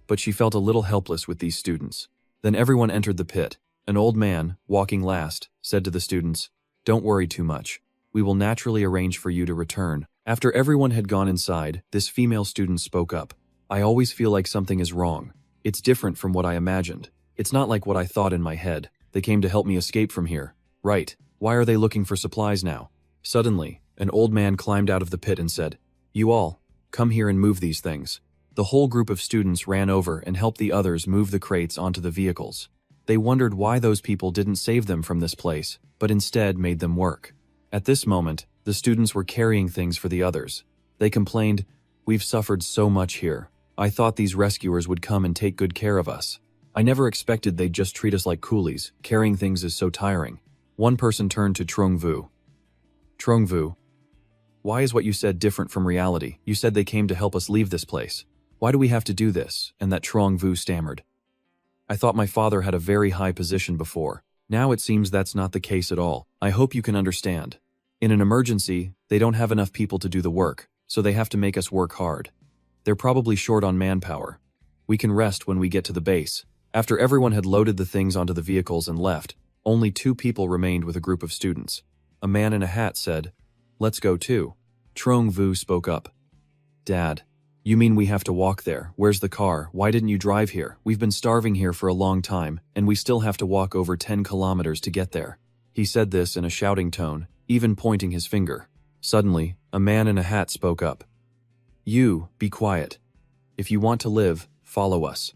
But she felt a little helpless with these students. Then everyone entered the pit. An old man, walking last, said to the students, "Don't worry too much. We will naturally arrange for you to return." After everyone had gone inside, this female student spoke up. "I always feel like something is wrong. It's different from what I imagined. It's not like what I thought in my head. They came to help me escape from here. Right. Why are they looking for supplies now?" Suddenly, an old man climbed out of the pit and said, "You all, come here and move these things." The whole group of students ran over and helped the others move the crates onto the vehicles. They wondered why those people didn't save them from this place, but instead made them work. At this moment, the students were carrying things for the others. They complained, "We've suffered so much here. I thought these rescuers would come and take good care of us. I never expected they'd just treat us like coolies. Carrying things is so tiring." One person turned to Truong Vu. Trongvu, why is what you said different from reality? You said they came to help us leave this place. Why do we have to do this? And that Trongvu stammered. I thought my father had a very high position before. Now it seems that's not the case at all. I hope you can understand. In an emergency, they don't have enough people to do the work, so they have to make us work hard. They're probably short on manpower. We can rest when we get to the base. After everyone had loaded the things onto the vehicles and left, only 2 people remained with a group of students. A man in a hat said, "Let's go too." Trongvu spoke up. Dad, you mean we have to walk there? Where's the car? Why didn't you drive here? We've been starving here for a long time, and we still have to walk over 10 kilometers to get there. He said this in a shouting tone, even pointing his finger. Suddenly, a man in a hat spoke up. You, be quiet. If you want to live, follow us.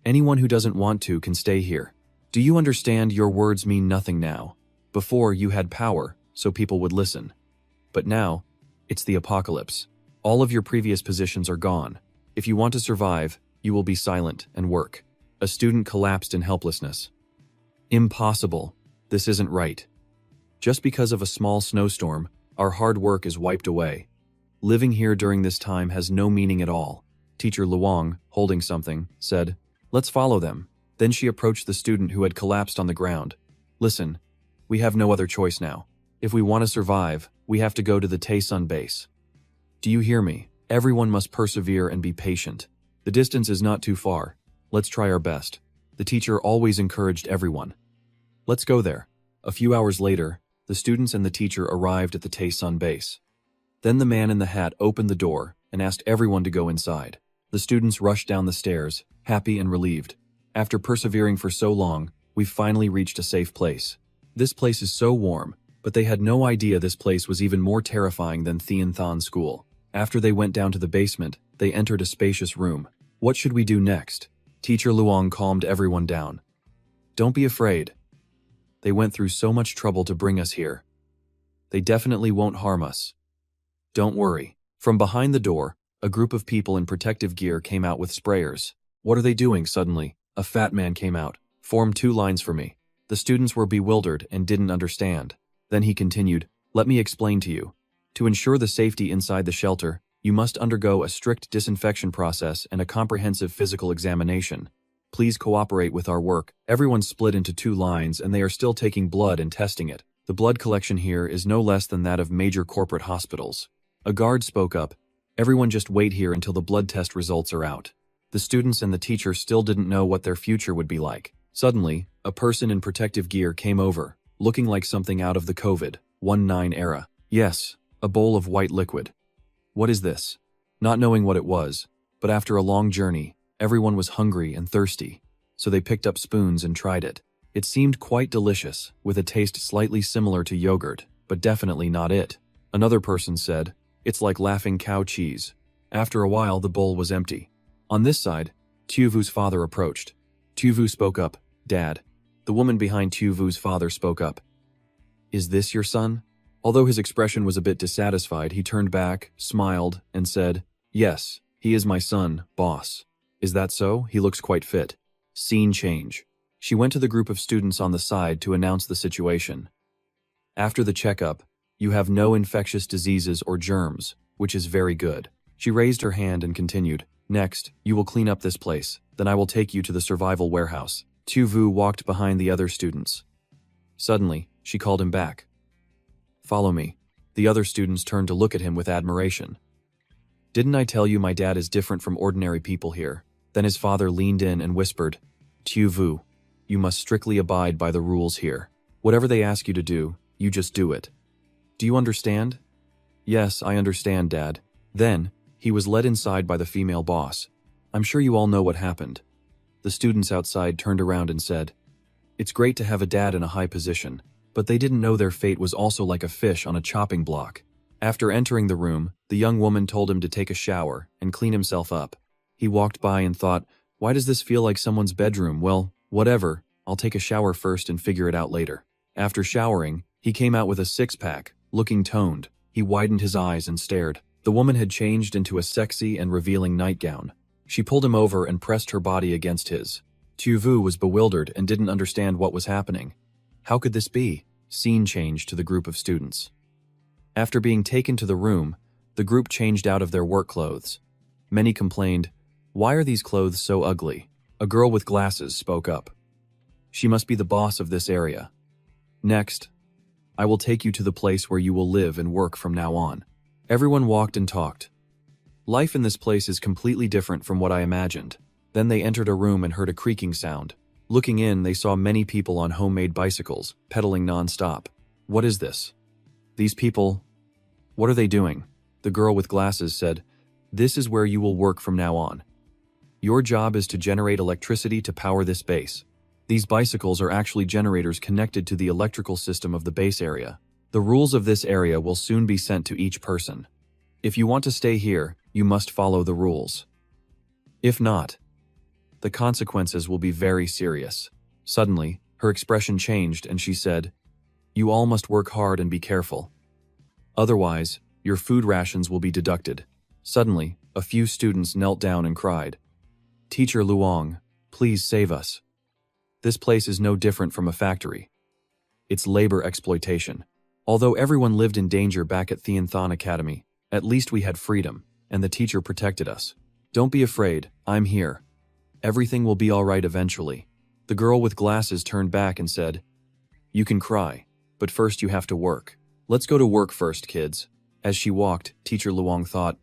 Anyone who doesn't want to can stay here. Do you understand your words mean nothing now? Before you had power, so people would listen. But now, it's the apocalypse. All of your previous positions are gone. If you want to survive, you will be silent and work. A student collapsed in helplessness. Impossible. This isn't right. Just because of a small snowstorm, our hard work is wiped away. Living here during this time has no meaning at all. Teacher Luong, holding something, said, "Let's follow them." Then she approached the student who had collapsed on the ground. "Listen, we have no other choice now. If we want to survive, we have to go to the Taesun base. Do you hear me? Everyone must persevere and be patient. The distance is not too far. Let's try our best." The teacher always encouraged everyone. "Let's go there." A few hours later, the students and the teacher arrived at the Taesun base. Then the man in the hat opened the door and asked everyone to go inside. The students rushed down the stairs, happy and relieved. After persevering for so long, we've finally reached a safe place. This place is so warm, but they had no idea this place was even more terrifying than Thien Thon School. After they went down to the basement, they entered a spacious room. What should we do next? Teacher Luong calmed everyone down. Don't be afraid. They went through so much trouble to bring us here. They definitely won't harm us. Don't worry. From behind the door, a group of people in protective gear came out with sprayers. What are they doing? Suddenly, a fat man came out. Form 2 lines for me. The students were bewildered and didn't understand. Then he continued, "Let me explain to you. To ensure the safety inside the shelter, you must undergo a strict disinfection process and a comprehensive physical examination. Please cooperate with our work." Everyone split into 2 lines and they are still taking blood and testing it. The blood collection here is no less than that of major corporate hospitals. A guard spoke up. Everyone just wait here until the blood test results are out. The students and the teacher still didn't know what their future would be like. Suddenly, a person in protective gear came over, looking like something out of the COVID-19 era. Yes, a bowl of white liquid. What is this? Not knowing what it was, but after a long journey, everyone was hungry and thirsty, so they picked up spoons and tried it. It seemed quite delicious, with a taste slightly similar to yogurt, but definitely not it. Another person said, "It's like laughing cow cheese." After a while, the bowl was empty. On this side, Tuvu's father approached. Tuvu spoke up, "Dad." The woman behind Tuvu's father spoke up. "Is this your son?" Although his expression was a bit dissatisfied, he turned back, smiled, and said, "Yes, he is my son, boss." "Is that so? He looks quite fit." Scene change. She went to the group of students on the side to announce the situation. "After the checkup, you have no infectious diseases or germs, which is very good." She raised her hand and continued, "Next, you will clean up this place, then I will take you to the survival warehouse." Tuvu walked behind the other students. Suddenly, she called him back. "Follow me." The other students turned to look at him with admiration. "Didn't I tell you my dad is different from ordinary people here?" Then his father leaned in and whispered, "Tuvu, you must strictly abide by the rules here. Whatever they ask you to do, you just do it. Do you understand?" "Yes, I understand, Dad." Then, he was led inside by the female boss. "I'm sure you all know what happened." The students outside turned around and said, "It's great to have a dad in a high position," but they didn't know their fate was also like a fish on a chopping block. After entering the room, the young woman told him to take a shower and clean himself up. He walked by and thought, "Why does this feel like someone's bedroom? Well, whatever, I'll take a shower first and figure it out later." After showering, he came out with a six-pack, looking toned. He widened his eyes and stared. The woman had changed into a sexy and revealing nightgown. She pulled him over and pressed her body against his. Tuvu was bewildered and didn't understand what was happening. How could this be? Scene change to the group of students. After being taken to the room, the group changed out of their work clothes. Many complained, "Why are these clothes so ugly?" A girl with glasses spoke up. "She must be the boss of this area. Next, I will take you to the place where you will live and work from now on." Everyone walked and talked. Life in this place is completely different from what I imagined. Then they entered a room and heard a creaking sound. Looking in, they saw many people on homemade bicycles, pedaling non-stop. "What is this? These people, what are they doing?" The girl with glasses said, "This is where you will work from now on. Your job is to generate electricity to power this base. These bicycles are actually generators connected to the electrical system of the base area. The rules of this area will soon be sent to each person. If you want to stay here, you must follow the rules. If not, the consequences will be very serious." Suddenly, her expression changed and she said, "You all must work hard and be careful. Otherwise, your food rations will be deducted." Suddenly, a few students knelt down and cried, "Teacher Luong, please save us. This place is no different from a factory. It's labor exploitation." Although everyone lived in danger back at Thianthan Academy, at least we had freedom, and the teacher protected us. "Don't be afraid, I'm here. Everything will be all right eventually." The girl with glasses turned back and said, "You can cry, but first you have to work. Let's go to work first, kids." As she walked, Teacher Luong thought,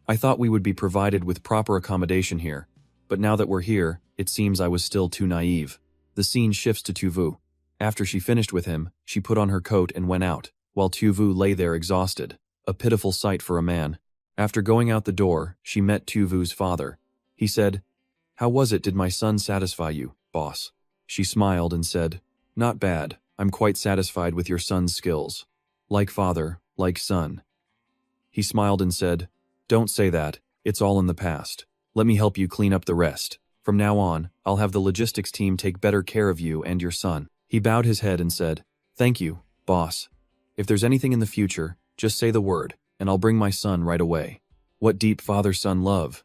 "I thought we would be provided with proper accommodation here, but now that we're here, it seems I was still too naive." The scene shifts to Tuvu. After she finished with him, she put on her coat and went out, while Tuvu lay there exhausted, a pitiful sight for a man. After going out the door, she met Tuvu's father. He said, "How was it? Did my son satisfy you, boss?" She smiled and said, "Not bad. I'm quite satisfied with your son's skills. Like father, like son." He smiled and said, "Don't say that. It's all in the past. Let me help you clean up the rest. From now on, I'll have the logistics team take better care of you and your son." He bowed his head and said, "Thank you, boss. If there's anything in the future, just say the word, and I'll bring my son right away." What deep father-son love.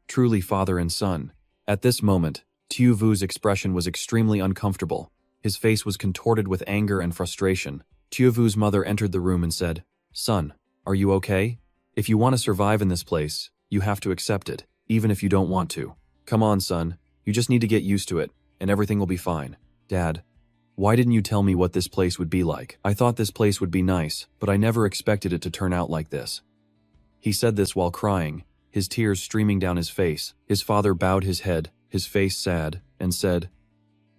Truly father and son. At this moment, Tiu Vu's expression was extremely uncomfortable. His face was contorted with anger and frustration. Tiu Vu's mother entered the room and said, "Son, are you okay? If you want to survive in this place, you have to accept it, even if you don't want to. Come on, son, you just need to get used to it, and everything will be fine." "Dad, why didn't you tell me what this place would be like? I thought this place would be nice, but I never expected it to turn out like this." He said this while crying, his tears streaming down his face. His father bowed his head, his face sad, and said,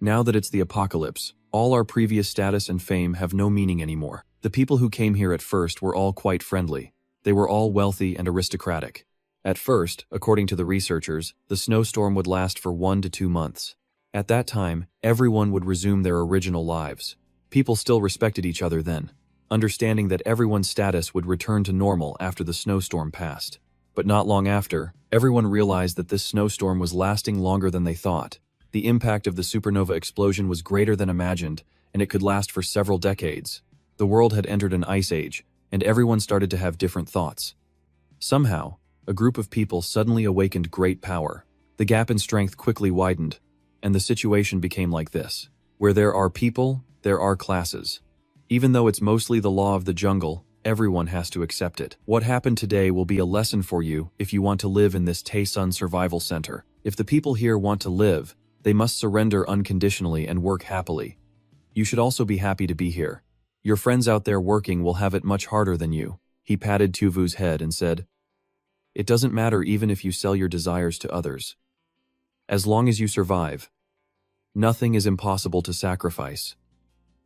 "Now that it's the apocalypse, all our previous status and fame have no meaning anymore. The people who came here at first were all quite friendly. They were all wealthy and aristocratic. At first, according to the researchers, the snowstorm would last for 1 to 2 months. At that time, everyone would resume their original lives. People still respected each other then, understanding that everyone's status would return to normal after the snowstorm passed. But not long after, everyone realized that this snowstorm was lasting longer than they thought. The impact of the supernova explosion was greater than imagined, and it could last for several decades. The world had entered an ice age, and everyone started to have different thoughts. Somehow, a group of people suddenly awakened great power. The gap in strength quickly widened, and the situation became like this. Where there are people, there are classes. Even though it's mostly the law of the jungle, everyone has to accept it. What happened today will be a lesson for you if you want to live in this Taesun Survival Center. If the people here want to live, they must surrender unconditionally and work happily. You should also be happy to be here. Your friends out there working will have it much harder than you." He patted Tuvu's head and said, "It doesn't matter even if you sell your desires to others. As long as you survive, nothing is impossible to sacrifice.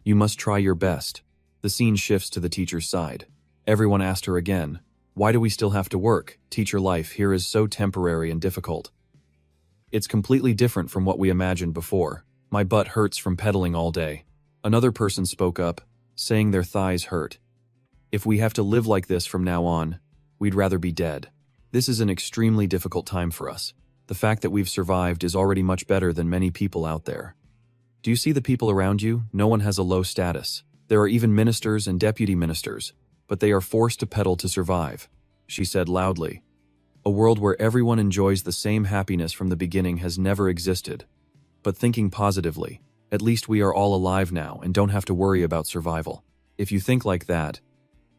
You must try your best." The scene shifts to the teacher's side. Everyone asked her again, "Why do we still have to work? Teacher life here is so temporary and difficult. It's completely different from what we imagined before. My butt hurts from pedaling all day." Another person spoke up, saying their thighs hurt. "If we have to live like this from now on, we'd rather be dead. This is an extremely difficult time for us. The fact that we've survived is already much better than many people out there. Do you see the people around you? No one has a low status. There are even ministers and deputy ministers, but they are forced to pedal to survive," she said loudly. "A world where everyone enjoys the same happiness from the beginning has never existed. But thinking positively, at least we are all alive now and don't have to worry about survival. If you think like that,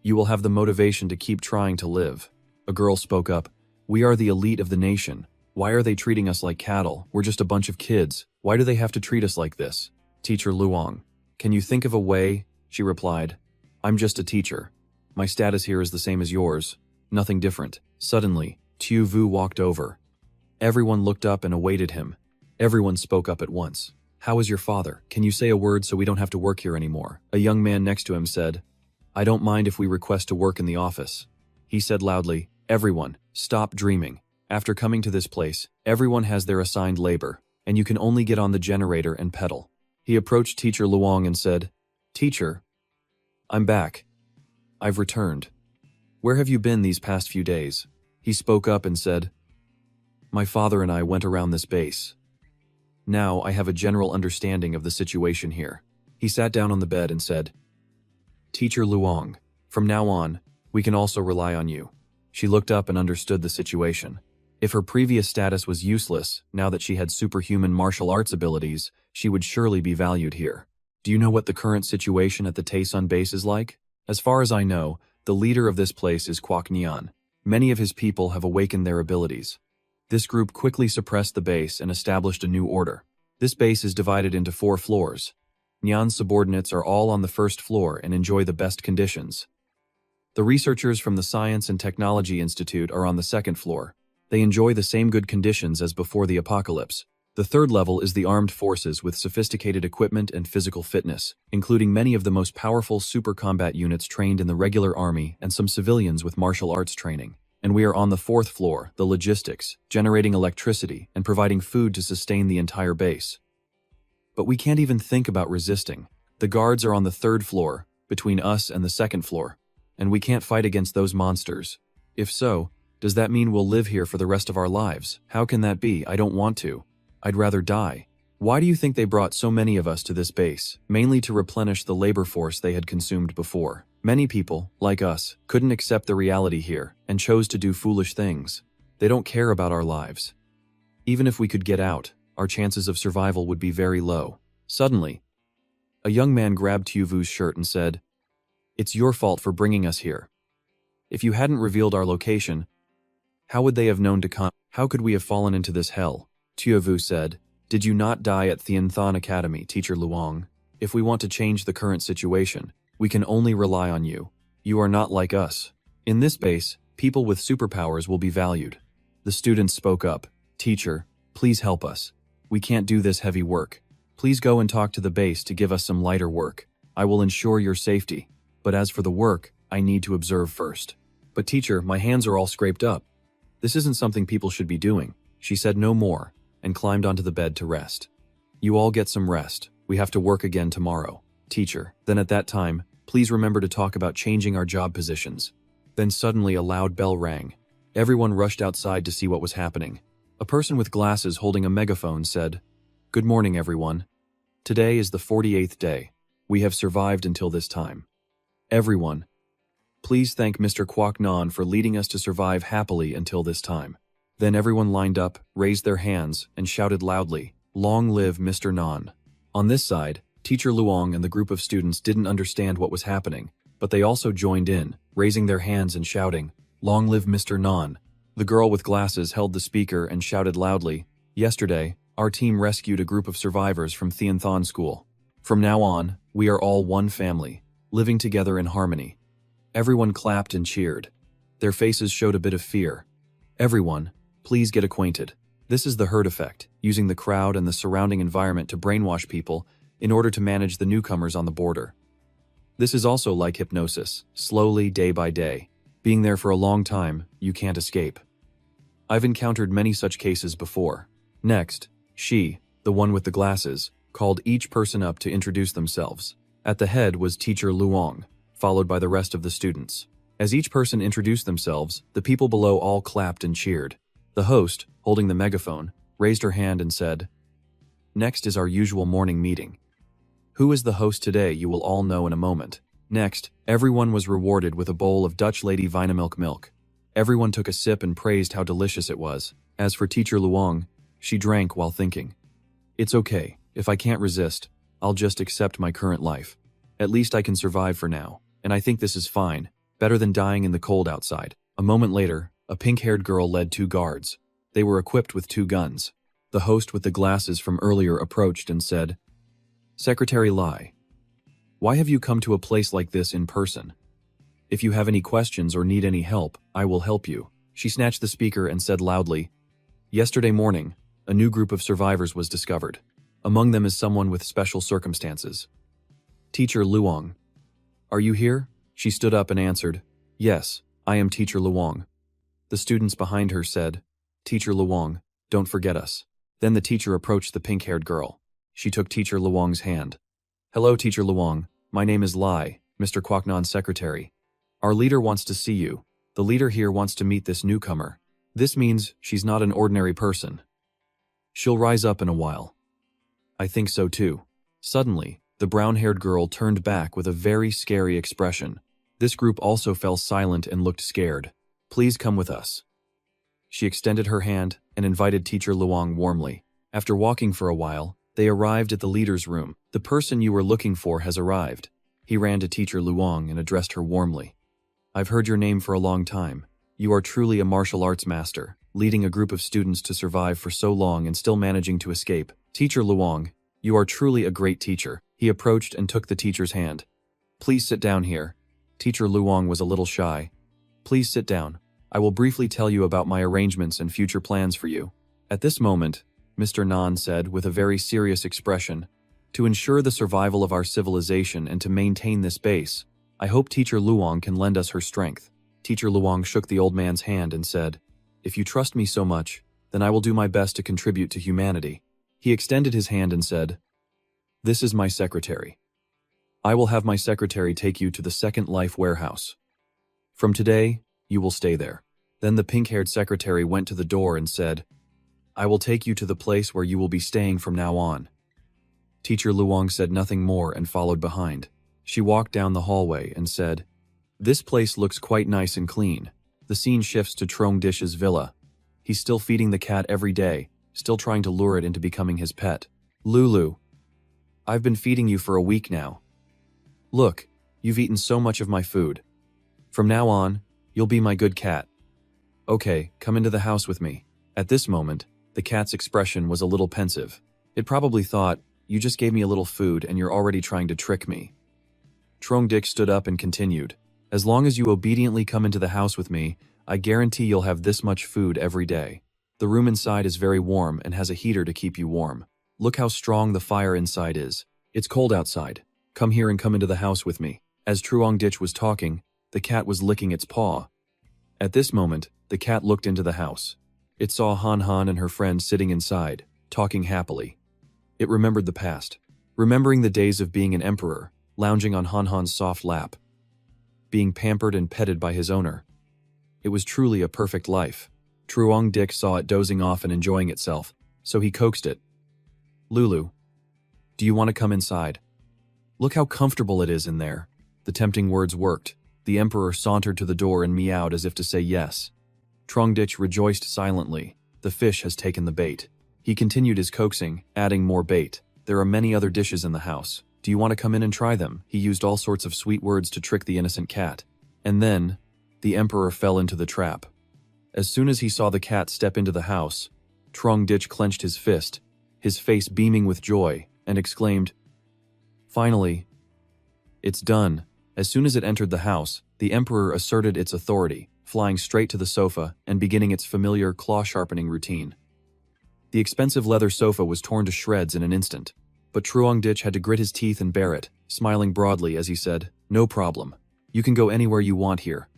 You will have the motivation to keep trying to live. A girl spoke up. We are the elite of the nation. Why are they treating us like cattle? We're just a bunch of kids. Why do they have to treat us like this? Teacher Luong. Can you think of a way? She replied. I'm just a teacher. My status here is the same as yours. Nothing different. Suddenly, Tu Vu walked over. Everyone looked up and awaited him. Everyone spoke up at once. How is your father? Can you say a word so we don't have to work here anymore? A young man next to him said, I don't mind if we request to work in the office. He said loudly, everyone, stop dreaming. After coming to this place, everyone has their assigned labor, and you can only get on the generator and pedal. He approached Teacher Luong and said, Teacher, I'm back. I've returned. Where have you been these past few days? He spoke up and said, My father and I went around this base. Now I have a general understanding of the situation here. He sat down on the bed and said, Teacher Luong, from now on, we can also rely on you. She looked up and understood the situation. If her previous status was useless, now that she had superhuman martial arts abilities, she would surely be valued here. Do you know what the current situation at the Taesun base is like? As far as I know, the leader of this place is Kwok Nyan. Many of his people have awakened their abilities. This group quickly suppressed the base and established a new order. This base is divided into 4 floors. Nyan's subordinates are all on the first floor and enjoy the best conditions. The researchers from the Science and Technology Institute are on the 2nd floor. They enjoy the same good conditions as before the apocalypse. The 3rd level is the armed forces with sophisticated equipment and physical fitness, including many of the most powerful super combat units trained in the regular army and some civilians with martial arts training. And we are on the 4th floor, the logistics, generating electricity and providing food to sustain the entire base. But we can't even think about resisting. The guards are on the 3rd floor, between us and the 2nd floor, and we can't fight against those monsters. If so, does that mean we'll live here for the rest of our lives? How can that be? I don't want to. I'd rather die. Why do you think they brought so many of us to this base? Mainly to replenish the labor force they had consumed before. Many people, like us, couldn't accept the reality here and chose to do foolish things. They don't care about our lives. Even if we could get out, our chances of survival would be very low. Suddenly, a young man grabbed Tu Vu's shirt and said, It's your fault for bringing us here. If you hadn't revealed our location, how would they have known to come? How could we have fallen into this hell? Tu Vu said, Did you not die at Thianthan Academy, Teacher Luong? If we want to change the current situation, we can only rely on you. You are not like us. In this base, people with superpowers will be valued. The students spoke up. Teacher, please help us. We can't do this heavy work. Please go and talk to the base to give us some lighter work. I will ensure your safety. But as for the work, I need to observe first. But teacher, my hands are all scraped up. This isn't something people should be doing. She said no more and climbed onto the bed to rest. You all get some rest. We have to work again tomorrow. Teacher, then at that time, please remember to talk about changing our job positions. Then suddenly a loud bell rang. Everyone rushed outside to see what was happening. A person with glasses holding a megaphone said, Good morning, everyone. Today is the 48th day. We have survived until this time. Everyone, please thank Mr. Kwok Nan for leading us to survive happily until this time. Then everyone lined up, raised their hands, and shouted loudly, Long live Mr. Nan. On this side, Teacher Luong and the group of students didn't understand what was happening, but they also joined in, raising their hands and shouting, Long live Mr. Nan. The girl with glasses held the speaker and shouted loudly, Yesterday, our team rescued a group of survivors from Thianthan School. From now on, we are all one family, living together in harmony. Everyone clapped and cheered. Their faces showed a bit of fear. Everyone, please get acquainted. This is the herd effect, using the crowd and the surrounding environment to brainwash people in order to manage the newcomers on the border. This is also like hypnosis, slowly, day by day. Being there for a long time, you can't escape. I've encountered many such cases before. Next, she, the one with the glasses, called each person up to introduce themselves. At the head was Teacher Luong, followed by the rest of the students. As each person introduced themselves, the people below all clapped and cheered. The host, holding the megaphone, raised her hand and said, Next is our usual morning meeting. Who is the host today you will all know in a moment. Next, everyone was rewarded with a bowl of Dutch Lady Vinamilk milk. Everyone took a sip and praised how delicious it was. As for Teacher Luong, she drank while thinking. It's okay, if I can't resist, I'll just accept my current life. At least I can survive for now, and I think this is fine. Better than dying in the cold outside. A moment later, a pink-haired girl led 2 guards. They were equipped with 2 guns. The host with the glasses from earlier approached and said, "Secretary Lai, why have you come to a place like this in person? If you have any questions or need any help, I will help you." She snatched the speaker and said loudly, "Yesterday morning, a new group of survivors was discovered. Among them is someone with special circumstances. Teacher Luong. Are you here?" She stood up and answered, "Yes, I am Teacher Luong." The students behind her said, "Teacher Luong, don't forget us." Then the teacher approached the pink-haired girl. She took Teacher Luong's hand. "Hello, Teacher Luong. My name is Lai, Mr. Kwaknon's secretary. Our leader wants to see you. The leader here wants to meet this newcomer. This means she's not an ordinary person. She'll rise up in a while." "I think so too." Suddenly, the brown-haired girl turned back with a very scary expression. This group also fell silent and looked scared. "Please come with us." She extended her hand and invited Teacher Luong warmly. After walking for a while, they arrived at the leader's room. "The person you were looking for has arrived." He ran to Teacher Luong and addressed her warmly. "I've heard your name for a long time. You are truly a martial arts master, leading a group of students to survive for so long and still managing to escape. Teacher Luong, you are truly a great teacher." He approached and took the teacher's hand. "Please sit down here." Teacher Luong was a little shy. "Please sit down. I will briefly tell you about my arrangements and future plans for you." At this moment, Mr. Nan said with a very serious expression, "To ensure the survival of our civilization and to maintain this base, I hope Teacher Luong can lend us her strength." Teacher Luong shook the old man's hand and said, "If you trust me so much, then I will do my best to contribute to humanity." He extended his hand and said, "This is my secretary. I will have my secretary take you to the Second Life warehouse. From today, you will stay there." Then the pink-haired secretary went to the door and said, "I will take you to the place where you will be staying from now on." Teacher Luong said nothing more and followed behind. She walked down the hallway and said, "This place looks quite nice and clean." The scene shifts to Trong Dish's villa. He's still feeding the cat every day, still trying to lure it into becoming his pet. "Lulu, I've been feeding you for a week now. Look, you've eaten so much of my food. From now on, you'll be my good cat. Okay, come into the house with me." At this moment, the cat's expression was a little pensive. It probably thought, "You just gave me a little food and you're already trying to trick me." Trong Dick stood up and continued, "As long as you obediently come into the house with me, I guarantee you'll have this much food every day. The room inside is very warm and has a heater to keep you warm. Look how strong the fire inside is. It's cold outside. Come here and come into the house with me." As Truong Ditch was talking, the cat was licking its paw. At this moment, the cat looked into the house. It saw Han Han and her friend sitting inside, talking happily. It remembered the past, remembering the days of being an emperor, lounging on Han Han's soft lap, being pampered and petted by his owner. It was truly a perfect life. Truong Dick saw it dozing off and enjoying itself, so he coaxed it. "Lulu, do you want to come inside? Look how comfortable it is in there." The tempting words worked. The emperor sauntered to the door and meowed as if to say yes. Trongditch rejoiced silently. The fish has taken the bait. He continued his coaxing, adding more bait. "There are many other dishes in the house. Do you want to come in and try them?" He used all sorts of sweet words to trick the innocent cat. And then, the emperor fell into the trap. As soon as he saw the cat step into the house, Trongditch clenched his fist, his face beaming with joy, and exclaimed, "Finally, it's done." As soon as it entered the house, the emperor asserted its authority, flying straight to the sofa and beginning its familiar claw-sharpening routine. The expensive leather sofa was torn to shreds in an instant, but Truongditch had to grit his teeth and bear it, smiling broadly as he said, "No problem. You can go anywhere you want here.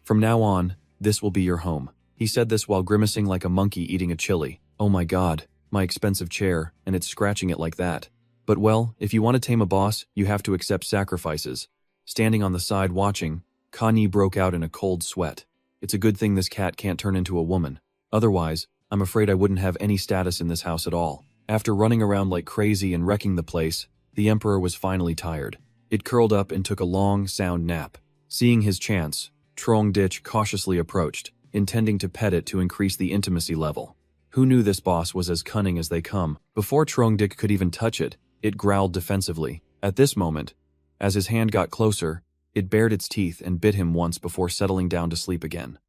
From now on, this will be your home." He said this while grimacing like a monkey eating a chili. "Oh my god, my expensive chair, and it's scratching it like that. But well, if you want to tame a boss, you have to accept sacrifices." Standing on the side watching, Kanyi broke out in a cold sweat. It's a good thing this cat can't turn into a woman. Otherwise, I'm afraid I wouldn't have any status in this house at all. After running around like crazy and wrecking the place, the emperor was finally tired. It curled up and took a long, sound nap. Seeing his chance, Trongditch cautiously approached, intending to pet it to increase the intimacy level. Who knew this boss was as cunning as they come? Before Trongdick could even touch it, it growled defensively. At this moment, as his hand got closer, It bared its teeth and bit him once before settling down to sleep again.